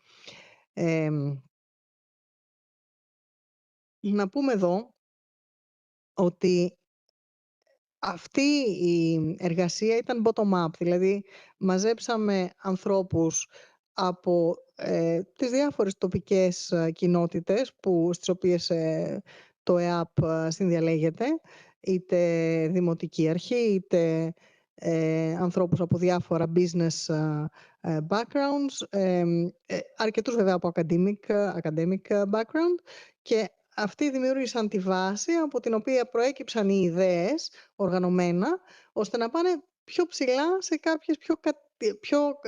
Να πούμε εδώ ότι αυτή η εργασία ήταν bottom-up, δηλαδή μαζέψαμε ανθρώπους από τις διάφορες τοπικές κοινότητες στις οποίες το ΕΑΠ συνδιαλέγεται, είτε δημοτική αρχή, είτε ανθρώπους από διάφορα business backgrounds, αρκετούς βέβαια από academic background, και αυτοί δημιούργησαν τη βάση από την οποία προέκυψαν οι ιδέες οργανωμένα, ώστε να πάνε πιο ψηλά σε κάποιες πιο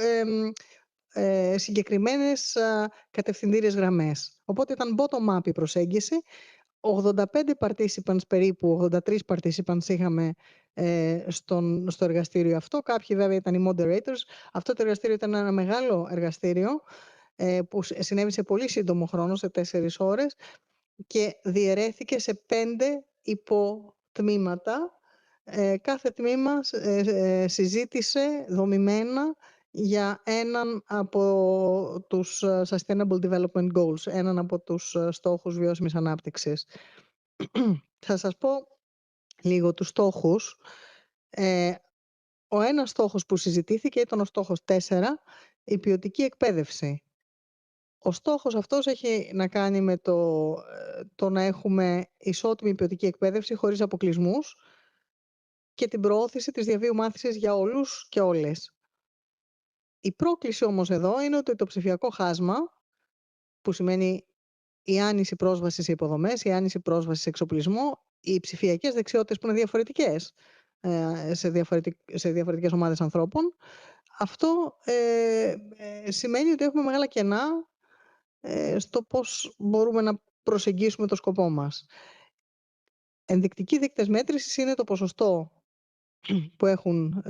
συγκεκριμένες κατευθυντήριες γραμμές. Οπότε ήταν bottom-up η προσέγγιση. 85 participants περίπου, 83 participants είχαμε στο εργαστήριο αυτό. Κάποιοι βέβαια ήταν οι moderators. Αυτό το εργαστήριο ήταν ένα μεγάλο εργαστήριο που συνέβη σε πολύ σύντομο χρόνο, σε 4 ώρες, και διαιρέθηκε σε 5 υποτμήματα. Κάθε τμήμα συζήτησε δομημένα για έναν από τους Sustainable Development Goals, έναν από τους στόχους βιώσιμης ανάπτυξης. Θα σας πω λίγο τους στόχους. Ο ένας στόχος που συζητήθηκε ήταν ο στόχος 4, η ποιοτική εκπαίδευση. Ο στόχος αυτός έχει να κάνει με το να έχουμε ισότιμη ποιοτική εκπαίδευση χωρίς αποκλεισμούς και την προώθηση της διαβίου μάθησης για όλους και όλες. Η πρόκληση όμως εδώ είναι ότι το ψηφιακό χάσμα, που σημαίνει η άνηση πρόσβαση σε υποδομές, η άνηση πρόσβαση σε εξοπλισμό, οι ψηφιακές δεξιότητες που είναι διαφορετικές σε διαφορετικές ομάδες ανθρώπων, αυτό σημαίνει ότι έχουμε μεγάλα κενά στο πώς μπορούμε να προσεγγίσουμε το σκοπό μας. Ενδεικτικοί δείκτες μέτρησης είναι το ποσοστό που έχουν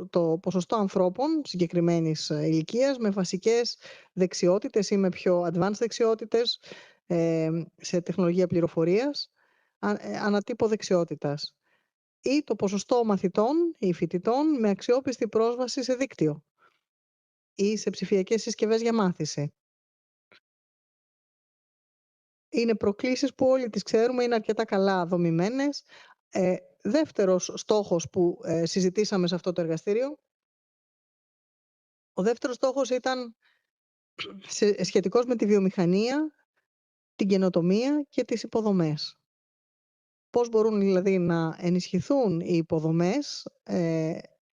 το ποσοστό ανθρώπων συγκεκριμένης ηλικίας με βασικές δεξιότητες ή με πιο advanced δεξιότητες σε τεχνολογία πληροφορίας, ανατύπω δεξιότητας, ή το ποσοστό μαθητών ή φοιτητών με αξιόπιστη πρόσβαση σε δίκτυο ή σε ψηφιακές συσκευές για μάθηση. Είναι προκλήσεις που όλοι τις ξέρουμε, είναι αρκετά καλά δομημένες. Δεύτερος στόχος που συζητήσαμε σε αυτό το εργαστήριο, ο δεύτερος στόχος ήταν σχετικός με τη βιομηχανία, την καινοτομία και τις υποδομές. Πώς μπορούν δηλαδή να ενισχυθούν οι υποδομές,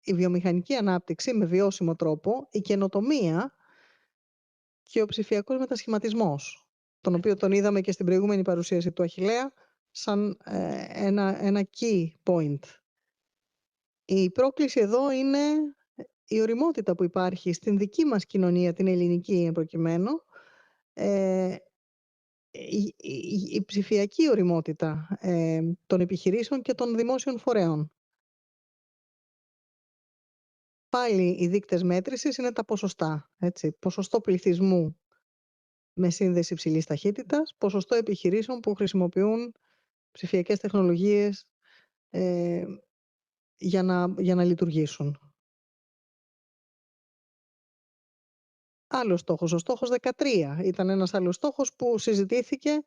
η βιομηχανική ανάπτυξη με βιώσιμο τρόπο, η καινοτομία και ο ψηφιακός μετασχηματισμός, τον οποίο τον είδαμε και στην προηγούμενη παρουσίαση του Αχιλλέα σαν ένα key point. Η πρόκληση εδώ είναι η ωριμότητα που υπάρχει στην δική μας κοινωνία, την ελληνική προκειμένου, η ψηφιακή ωριμότητα των επιχειρήσεων και των δημόσιων φορέων. Πάλι οι δείκτες μέτρησης είναι τα ποσοστά. Έτσι. Ποσοστό πληθυσμού με σύνδεση υψηλής ταχύτητας, ποσοστό επιχειρήσεων που χρησιμοποιούν ψηφιακές τεχνολογίες για να λειτουργήσουν. άλλος στόχος. Ο στόχος 13 ήταν ένας άλλος στόχος που συζητήθηκε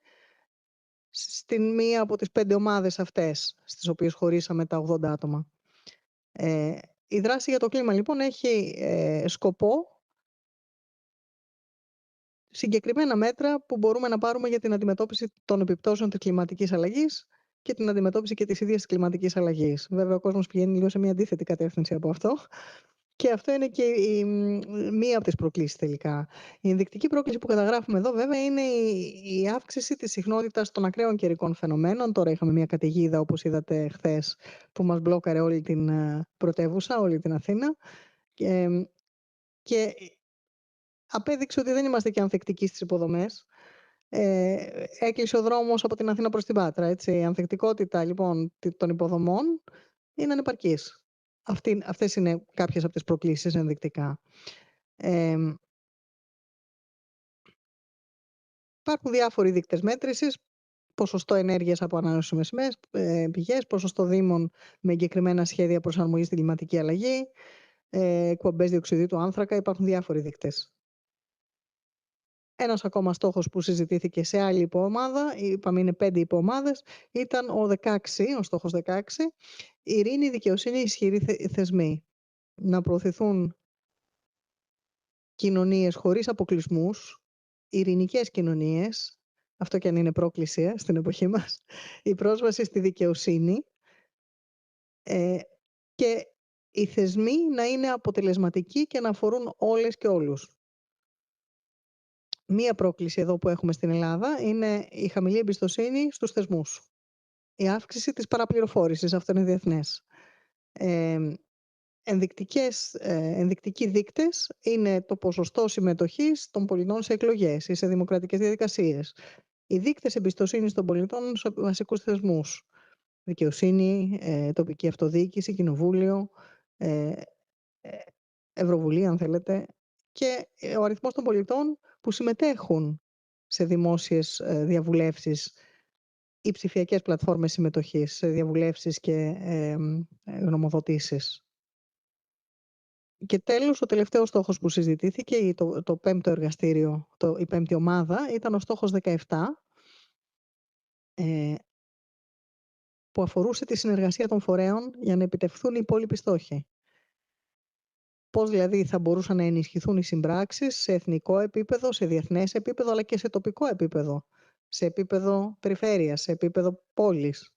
στην μία από τις 5 ομάδες αυτές, στις οποίες χωρίσαμε τα 80 άτομα. Η δράση για το κλίμα, λοιπόν, έχει σκοπό συγκεκριμένα μέτρα που μπορούμε να πάρουμε για την αντιμετώπιση των επιπτώσεων της κλιματικής αλλαγής και την αντιμετώπιση και της ίδιας της κλιματικής αλλαγής. Βέβαια, ο κόσμος πηγαίνει λίγο σε μια αντίθετη κατεύθυνση από αυτό. Και αυτό είναι και μία από τις προκλήσεις τελικά. Η ενδεικτική πρόκληση που καταγράφουμε εδώ, βέβαια, είναι η αύξηση της συχνότητας των ακραίων καιρικών φαινομένων. Τώρα είχαμε μια καταιγίδα, όπως είδατε χθες, που μας μπλόκαρε όλη την πρωτεύουσα, όλη την Αθήνα. Και απέδειξε ότι δεν είμαστε και ανθεκτικοί στις υποδομές. Έκλεισε ο δρόμος από την Αθήνα προς την Πάτρα. Έτσι. Η ανθεκτικότητα, λοιπόν, των υποδομών είναι ανεπαρκής. Αυτές είναι κάποιες από τις προκλήσεις ενδεικτικά. Υπάρχουν διάφοροι δείκτες μέτρησης, ποσοστό ενέργειας από ανανεώσιμες πηγές, ποσοστό δήμων με εγκεκριμένα σχέδια προσαρμογής στην κλιματική αλλαγή, εκπομπές διοξιδίου του άνθρακα, υπάρχουν διάφοροι δείκτες. Ένας ακόμα στόχος που συζητήθηκε σε άλλη υποομάδα, είπαμε είναι 5 υποομάδες, ήταν ο 16, ο στόχος 16, ειρήνη, δικαιοσύνη, ισχυροί θεσμοί. Να προωθηθούν κοινωνίες χωρίς αποκλεισμούς, ειρηνικές κοινωνίες, αυτό και αν είναι πρόκληση στην εποχή μας, η πρόσβαση στη δικαιοσύνη και οι θεσμοί να είναι αποτελεσματικοί και να αφορούν όλες και όλους. Μία πρόκληση εδώ που έχουμε στην Ελλάδα είναι η χαμηλή εμπιστοσύνη στους θεσμούς. Η αύξηση της παραπληροφόρησης, αυτό είναι διεθνές. Ενδεικτικοί δείκτες είναι το ποσοστό συμμετοχής των πολιτών σε εκλογές ή σε δημοκρατικές διαδικασίες. Οι δείκτες εμπιστοσύνης των πολιτών σε βασικούς θεσμούς. Δικαιοσύνη, τοπική αυτοδιοίκηση, κοινοβούλιο, ευρωβουλή αν θέλετε, και ο αριθμός των πολιτών που συμμετέχουν σε δημόσιες διαβουλεύσεις ή ψηφιακές πλατφόρμες συμμετοχής σε διαβουλεύσεις και γνωμοδοτήσεις. Και τέλος, ο τελευταίος στόχος που συζητήθηκε, το πέμπτο εργαστήριο, η πέμπτη ομάδα, ήταν ο στόχος 17, που αφορούσε τη συνεργασία των φορέων για να επιτευχθούν οι υπόλοιποι στόχοι. Πώς δηλαδή θα μπορούσαν να ενισχυθούν οι συμπράξεις σε εθνικό επίπεδο, σε διεθνές επίπεδο, αλλά και σε τοπικό επίπεδο, σε επίπεδο περιφέρειας, σε επίπεδο πόλης,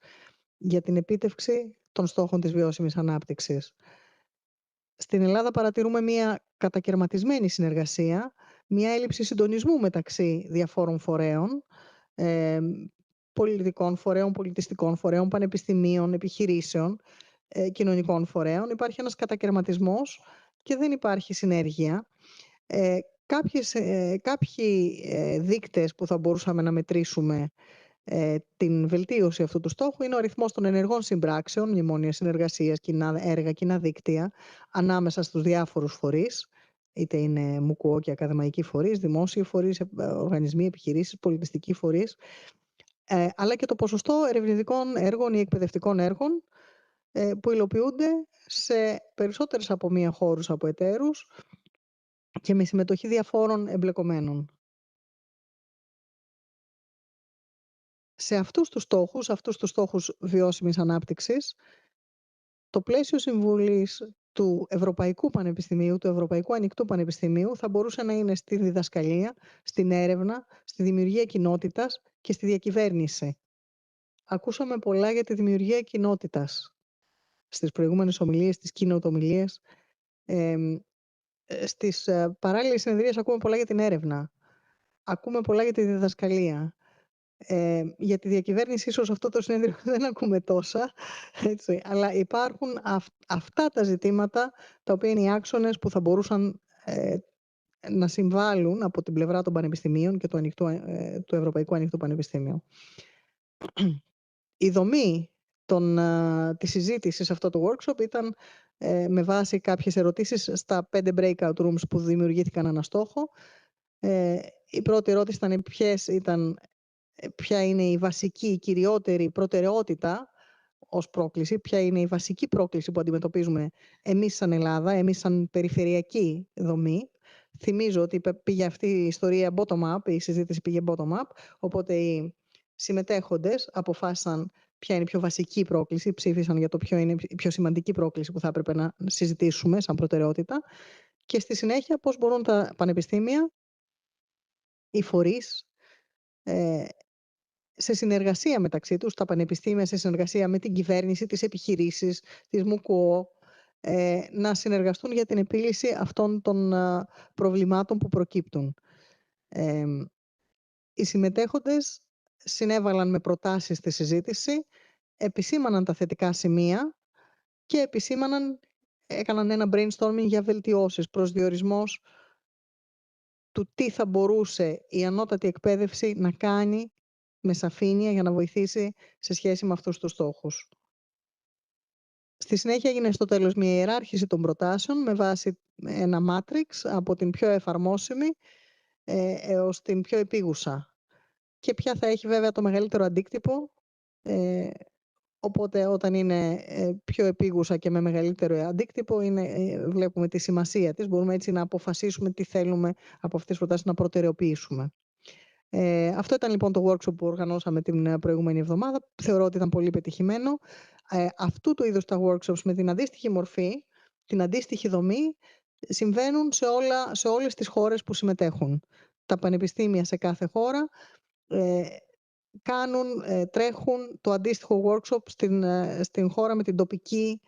για την επίτευξη των στόχων της βιώσιμης ανάπτυξης. Στην Ελλάδα παρατηρούμε μια κατακαιρματισμένη συνεργασία, μια έλλειψη συντονισμού μεταξύ διαφόρων φορέων, πολιτικών φορέων, πολιτιστικών φορέων, πανεπιστημίων, επιχειρήσεων, κοινωνικών φορέων. Υπάρχει ένας κατακαιρματισμός και δεν υπάρχει συνέργεια. Κάποιοι δείκτες που θα μπορούσαμε να μετρήσουμε την βελτίωση αυτού του στόχου είναι ο αριθμός των ενεργών συμπράξεων, μνημόνια συνεργασίας, κοινά έργα, κοινά δίκτυα ανάμεσα στους διάφορους φορείς, είτε είναι ΜΚΟ και ακαδημαϊκοί φορείς, δημόσιοι φορείς, οργανισμοί, επιχειρήσεις, πολιτιστικοί φορείς, αλλά και το ποσοστό ερευνητικών έργων ή εκπαιδευτικών έργων που υλοποιούνται σε περισσότερες από μία χώρους από εταίρους και με συμμετοχή διαφόρων εμπλεκομένων. Σε αυτούς τους στόχους βιώσιμης ανάπτυξης, το πλαίσιο συμβουλής του Ευρωπαϊκού Πανεπιστημίου, του Ευρωπαϊκού Ανοικτού Πανεπιστημίου, θα μπορούσε να είναι στη διδασκαλία, στην έρευνα, στη δημιουργία κοινότητας και στη διακυβέρνηση. Ακούσαμε πολλά για τη δημιουργία κοινότητας στις προηγούμενες ομιλίες, στις Keynote ομιλίες. Στις παράλληλες συνεδρίες ακούμε πολλά για την έρευνα. Ακούμε πολλά για τη διδασκαλία. Για τη διακυβέρνηση ίσως αυτό το συνέδριο δεν ακούμε τόσα, έτσι, αλλά υπάρχουν αυτά τα ζητήματα τα οποία είναι οι άξονες που θα μπορούσαν να συμβάλλουν από την πλευρά των πανεπιστημίων και του Ευρωπαϊκού Ανοικτού Πανεπιστημίου. Η δομή της συζήτησης σε αυτό το workshop ήταν με βάση κάποιες ερωτήσεις στα 5 breakout rooms που δημιουργήθηκαν ανά στόχο. Η πρώτη ερώτηση ήταν ποια είναι η βασική, η κυριότερη προτεραιότητα ως πρόκληση, ποια είναι η βασική πρόκληση που αντιμετωπίζουμε εμείς σαν Ελλάδα, εμείς σαν περιφερειακή δομή Θυμίζω ότι πήγε αυτή η ιστορία bottom-up, η συζήτηση πήγε bottom-up, οπότε οι συμμετέχοντες αποφάσισαν ποια είναι η πιο βασική πρόκληση, ψήφισαν για το ποιο είναι η πιο σημαντική πρόκληση που θα έπρεπε να συζητήσουμε σαν προτεραιότητα και στη συνέχεια πώς μπορούν τα πανεπιστήμια, οι φορείς, σε συνεργασία μεταξύ τους, τα πανεπιστήμια σε συνεργασία με την κυβέρνηση, τις επιχειρήσεις, τις ΜΚΟ, να συνεργαστούν για την επίλυση αυτών των προβλημάτων που προκύπτουν. Οι συμμετέχοντες συνέβαλαν με προτάσεις στη συζήτηση, επισήμαναν τα θετικά σημεία και έκαναν ένα brainstorming για βελτιώσεις, προσδιορισμός του τι θα μπορούσε η ανώτατη εκπαίδευση να κάνει με σαφήνεια για να βοηθήσει σε σχέση με αυτούς τους στόχους. Στη συνέχεια έγινε στο τέλος μια ιεράρχηση των προτάσεων με βάση ένα matrix από την πιο εφαρμόσιμη έως την πιο επίγουσα. Και ποια θα έχει βέβαια το μεγαλύτερο αντίκτυπο, οπότε όταν είναι πιο επίγουσα και με μεγαλύτερο αντίκτυπο βλέπουμε τη σημασία της, μπορούμε έτσι να αποφασίσουμε τι θέλουμε από αυτές τις προτάσεις να προτεραιοποιήσουμε. Αυτό ήταν λοιπόν το workshop που οργανώσαμε την προηγούμενη εβδομάδα. Θεωρώ ότι ήταν πολύ πετυχημένο. Αυτού του είδους τα workshops με την αντίστοιχη μορφή, την αντίστοιχη δομή, συμβαίνουν σε όλες τις χώρες που συμμετέχουν. Τα πανεπιστήμια σε κάθε χώρα τρέχουν το αντίστοιχο workshop στην χώρα με την τοπική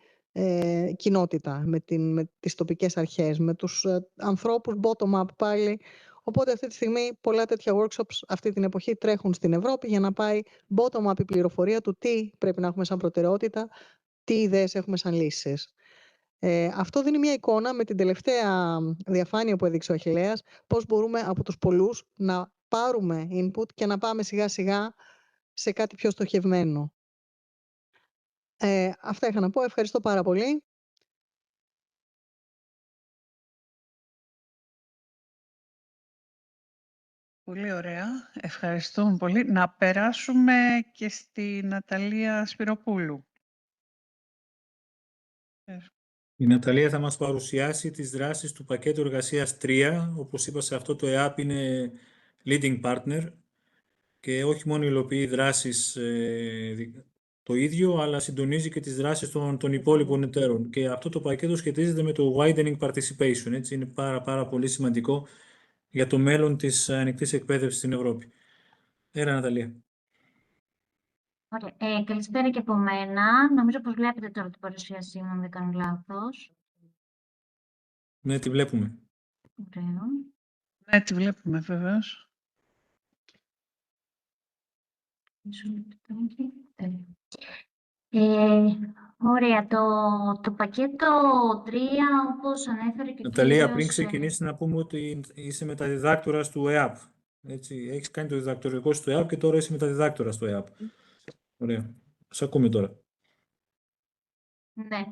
κοινότητα, με τις τοπικές αρχές, με τους ανθρώπους bottom-up πάλι. Οπότε αυτή τη στιγμή πολλά τέτοια workshops αυτή την εποχή τρέχουν στην Ευρώπη για να πάει bottom-up η πληροφορία του τι πρέπει να έχουμε σαν προτεραιότητα, τι ιδέες έχουμε σαν λύσεις. Αυτό δίνει μια εικόνα με την τελευταία διαφάνεια που έδειξε ο Αχιλλέας, πώς μπορούμε από τους πολλούς να πάρουμε input και να πάμε σιγά σιγά σε κάτι πιο στοχευμένο. Αυτά είχα να πω. Ευχαριστώ πάρα πολύ. Πολύ ωραία. Ευχαριστούμε πολύ. Να περάσουμε και στη Ναταλία Σπυροπούλου. Η Ναταλία θα μας παρουσιάσει τις δράσεις του πακέτου εργασίας 3. Όπως είπα, σε αυτό το ΕΑΠ είναι leading partner και όχι μόνο υλοποιεί δράσεις το ίδιο, αλλά συντονίζει και τις δράσεις των υπόλοιπων εταίρων. Και αυτό το πακέτο σχετίζεται με το widening participation. Έτσι, είναι πάρα πολύ σημαντικό για το μέλλον της ανοιχτής εκπαίδευσης στην Ευρώπη. Έλα, Ναταλία. Ωραία. Καλησπέρα και από μένα. Νομίζω πως βλέπετε τώρα την παρουσίασή μου, αν δεν κάνω λάθος. Ναι, τη βλέπουμε. Ωραία. Ναι, τη βλέπουμε βεβαίως. Ωραία. Το πακέτο 3, όπως ανέφερε και ο Ναταλία, πριν κύριος... ξεκινήσεις να πούμε ότι είσαι μεταδιδάκτορας του ΕΑΠ. Έτσι, έχεις κάνει το διδακτορικό στο ΕΑΠ και τώρα είσαι μεταδιδάκτορας στο ΕΑΠ. Ωραία. Σας ακούμε τώρα. Ναι.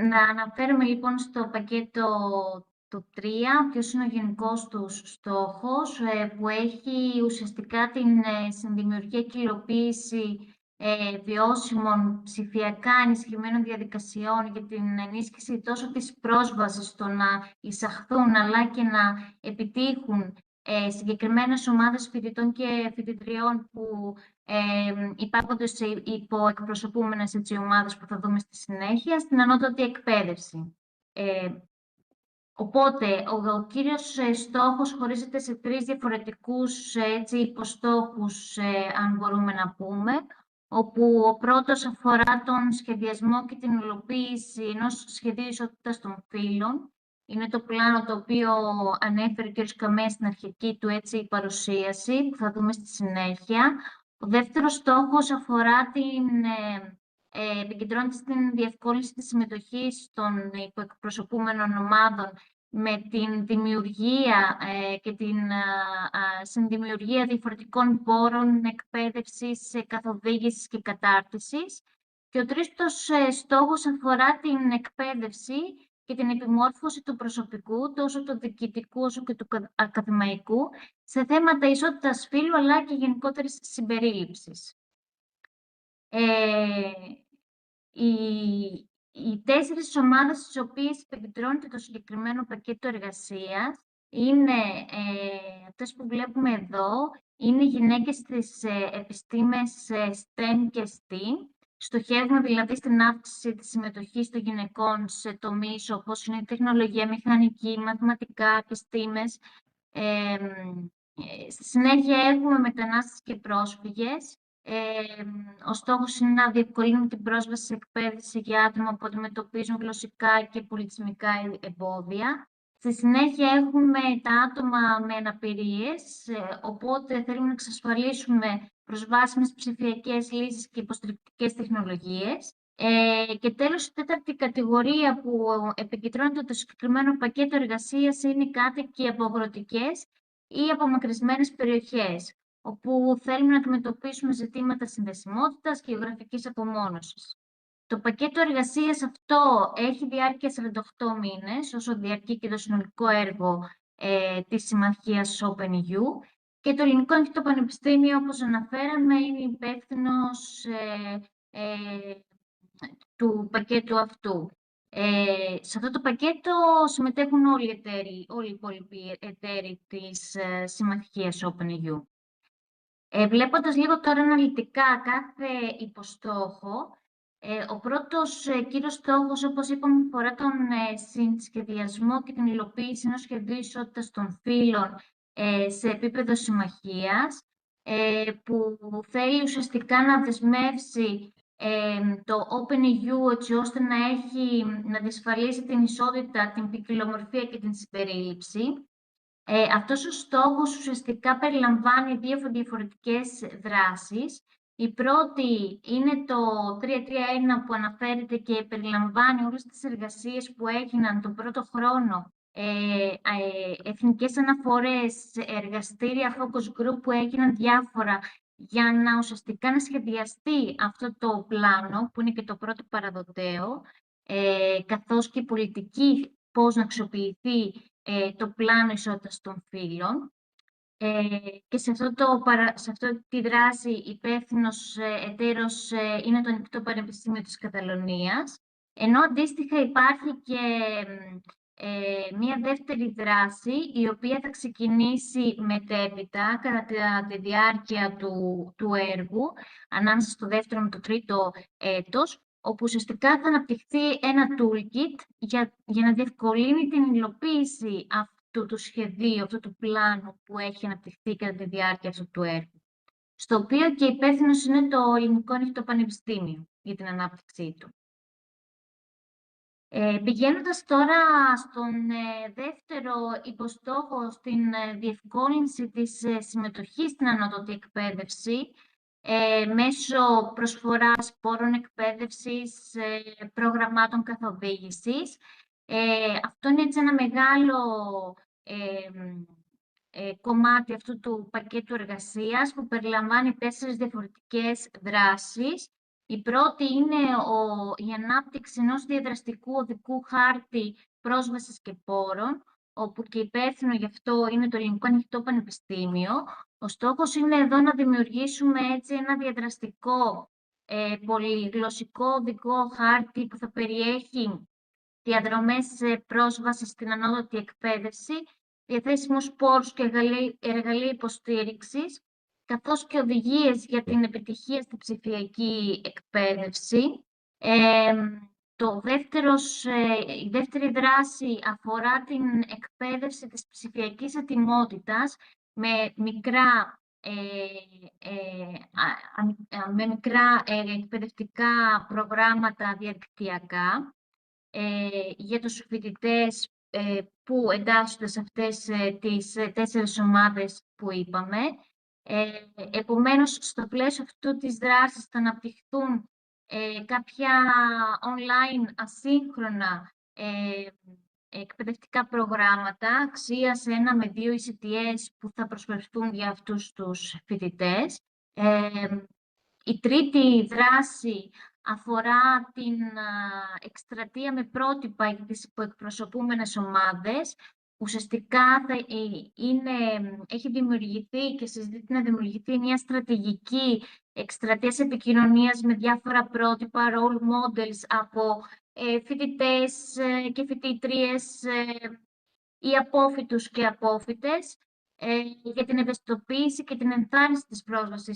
Να αναφέρουμε λοιπόν στο πακέτο το 3, ποιος είναι ο γενικός τους στόχος, που έχει ουσιαστικά την συνδημιουργία και υλοποίηση βιώσιμων ψηφιακά ενισχυμένων διαδικασιών για την ενίσχυση τόσο της πρόσβασης στο να εισαχθούν αλλά και να επιτύχουν συγκεκριμένες ομάδες φοιτητών και φοιτητριών που υπάρχονται σε υποεκπροσωπούμενες ομάδες που θα δούμε στη συνέχεια, στην ανώτατη εκπαίδευση. Οπότε, ο κύριος στόχος χωρίζεται σε 3 διαφορετικούς υποστόχους, αν μπορούμε να πούμε, όπου ο πρώτος αφορά τον σχεδιασμό και την υλοποίηση ενός σχεδίου ισότητας των φύλων. Είναι το πλάνο το οποίο ανέφερε ο κ. Καμέας στην αρχική του παρουσίαση, που θα δούμε στη συνέχεια. Ο δεύτερος στόχος αφορά επικεντρώνεται στην διευκόλυνση της συμμετοχής των υποεκπροσωπούμενων ομάδων με την δημιουργία και την συνδημιουργία διαφορετικών πόρων εκπαίδευσης, καθοδήγησης και κατάρτισης. Και ο τρίτος στόχος αφορά την εκπαίδευση και την επιμόρφωση του προσωπικού, τόσο του διοικητικού όσο και του ακαδημαϊκού, σε θέματα ισότητας φύλου αλλά και γενικότερης συμπερίληψης. Οι 4 ομάδες στις οποίες επικεντρώνεται το συγκεκριμένο πακέτο εργασίας είναι αυτές που βλέπουμε εδώ, είναι γυναίκες στις επιστήμες STEM και STEAM. Στοχεύουμε δηλαδή στην αύξηση της συμμετοχής των γυναικών σε τομείς όπως είναι η τεχνολογία, μηχανική, μαθηματικά, επιστήμες. Στη συνέχεια έχουμε μετανάστες και πρόσφυγες. Ο στόχος είναι να διευκολύνουν την πρόσβαση σε εκπαίδευση για άτομα που αντιμετωπίζουν γλωσσικά και πολιτισμικά εμπόδια. Στη συνέχεια έχουμε τα άτομα με αναπηρίες, οπότε θέλουμε να εξασφαλίσουμε προσβάσιμες ψηφιακές λύσεις και υποστηρικτικές τεχνολογίες. Και τέλος, η 4η κατηγορία που επικεντρώνεται το συγκεκριμένο πακέτο εργασίας είναι οι κάτοικοι από αγροτικές ή απομακρυσμένες περιοχές, όπου θέλουμε να αντιμετωπίσουμε ζητήματα συνδεσιμότητας και γεωγραφικής απομόνωσης. Το πακέτο εργασίας αυτό έχει διάρκεια 48 μήνες, όσο διαρκεί και το συνολικό έργο της Συμμαχίας OpenEU, και το Ελληνικό Ανοιχτό Πανεπιστήμιο, όπως αναφέραμε, είναι υπεύθυνος του πακέτου αυτού. Σε αυτό το πακέτο συμμετέχουν όλοι οι υπόλοιποι εταίροι της Συμμαχίας OpenEU. Βλέποντας λίγο τώρα αναλυτικά κάθε υποστόχο, ο πρώτος κύριος στόχος, όπως είπαμε, αφορά τον συνσχεδιασμό και την υλοποίηση ενός σχεδίου ισότητας των φύλων σε επίπεδο συμμαχίας, που θέλει ουσιαστικά να δεσμεύσει το OpenEU έτσι ώστε να διασφαλίσει την ισότητα, την ποικιλομορφία και την συμπερίληψη. Αυτός ο στόχος ουσιαστικά περιλαμβάνει 2 διαφορετικές δράσεις. Η πρώτη είναι το 331 που αναφέρεται και περιλαμβάνει όλες τις εργασίες που έγιναν τον πρώτο χρόνο, εθνικές αναφορές, εργαστήρια, focus group που έγιναν διάφορα για να ουσιαστικά να σχεδιαστεί αυτό το πλάνο, που είναι και το πρώτο παραδοτέο, καθώς και η πολιτική πώς να αξιοποιηθεί το πλάνο ισότητας των φύλων. Και σε αυτή τη δράση υπεύθυνος εταίρος είναι το Ανοιχτό Πανεπιστήμιο της Καταλωνίας, ενώ αντίστοιχα υπάρχει και μία δεύτερη δράση, η οποία θα ξεκινήσει μετέπειτα κατά τη διάρκεια του έργου, ανάμεσα στο δεύτερο με το τρίτο έτος, όπου ουσιαστικά θα αναπτυχθεί ένα toolkit για να διευκολύνει την υλοποίηση αυτού του σχεδίου, αυτού του πλάνου που έχει αναπτυχθεί κατά τη διάρκεια αυτού του έργου, στο οποίο και υπεύθυνος είναι το Ελληνικό Ανοιχτό Πανεπιστήμιο για την ανάπτυξή του. Πηγαίνοντας τώρα στον δεύτερο υποστόχο, στην διευκόλυνση της συμμετοχής στην ανώτατη εκπαίδευση, μέσω προσφοράς πόρων εκπαίδευσης, προγραμμάτων καθοδήγησης. Αυτό είναι έτσι ένα μεγάλο κομμάτι αυτού του πακέτου εργασίας, που περιλαμβάνει 4 διαφορετικές δράσεις. Η πρώτη είναι η ανάπτυξη ενός διαδραστικού οδικού χάρτη πρόσβασης και πόρων, όπου και υπεύθυνο γι' αυτό είναι το Ελληνικό Ανοιχτό Πανεπιστήμιο. Ο στόχος είναι εδώ να δημιουργήσουμε έτσι ένα διαδραστικό πολυγλωσσικό οδικό χάρτη που θα περιέχει διαδρομές πρόσβασης στην ανώτατη εκπαίδευση, διαθέσιμους πόρους και εργαλεία υποστήριξης, καθώς και οδηγίες για την επιτυχία στη ψηφιακή εκπαίδευση. Η δεύτερη δράση αφορά την εκπαίδευση της ψηφιακής ετοιμότητας με μικρά εκπαιδευτικά προγράμματα διαδικτυακά για τους φοιτητές που εντάσσονται σε αυτές τις 4 ομάδες που είπαμε. Επομένως, στο πλαίσιο αυτού της δράσης θα αναπτυχθούν κάποια online ασύγχρονα εκπαιδευτικά προγράμματα αξίας 1 με 2 ECTS που θα προσφερθούν για αυτούς τους φοιτητές. Η τρίτη δράση αφορά την εκστρατεία με πρότυπα για τις υποεκπροσωπούμενες ομάδες. Ουσιαστικά έχει δημιουργηθεί και συζητείται να δημιουργηθεί μια στρατηγική εκστρατεία επικοινωνίας με διάφορα πρότυπα, role models από φοιτητές και φοιτήτριες ή απόφοιτους και απόφοιτες για την ευαισθητοποίηση και την ενθάρρυνση της πρόσβασης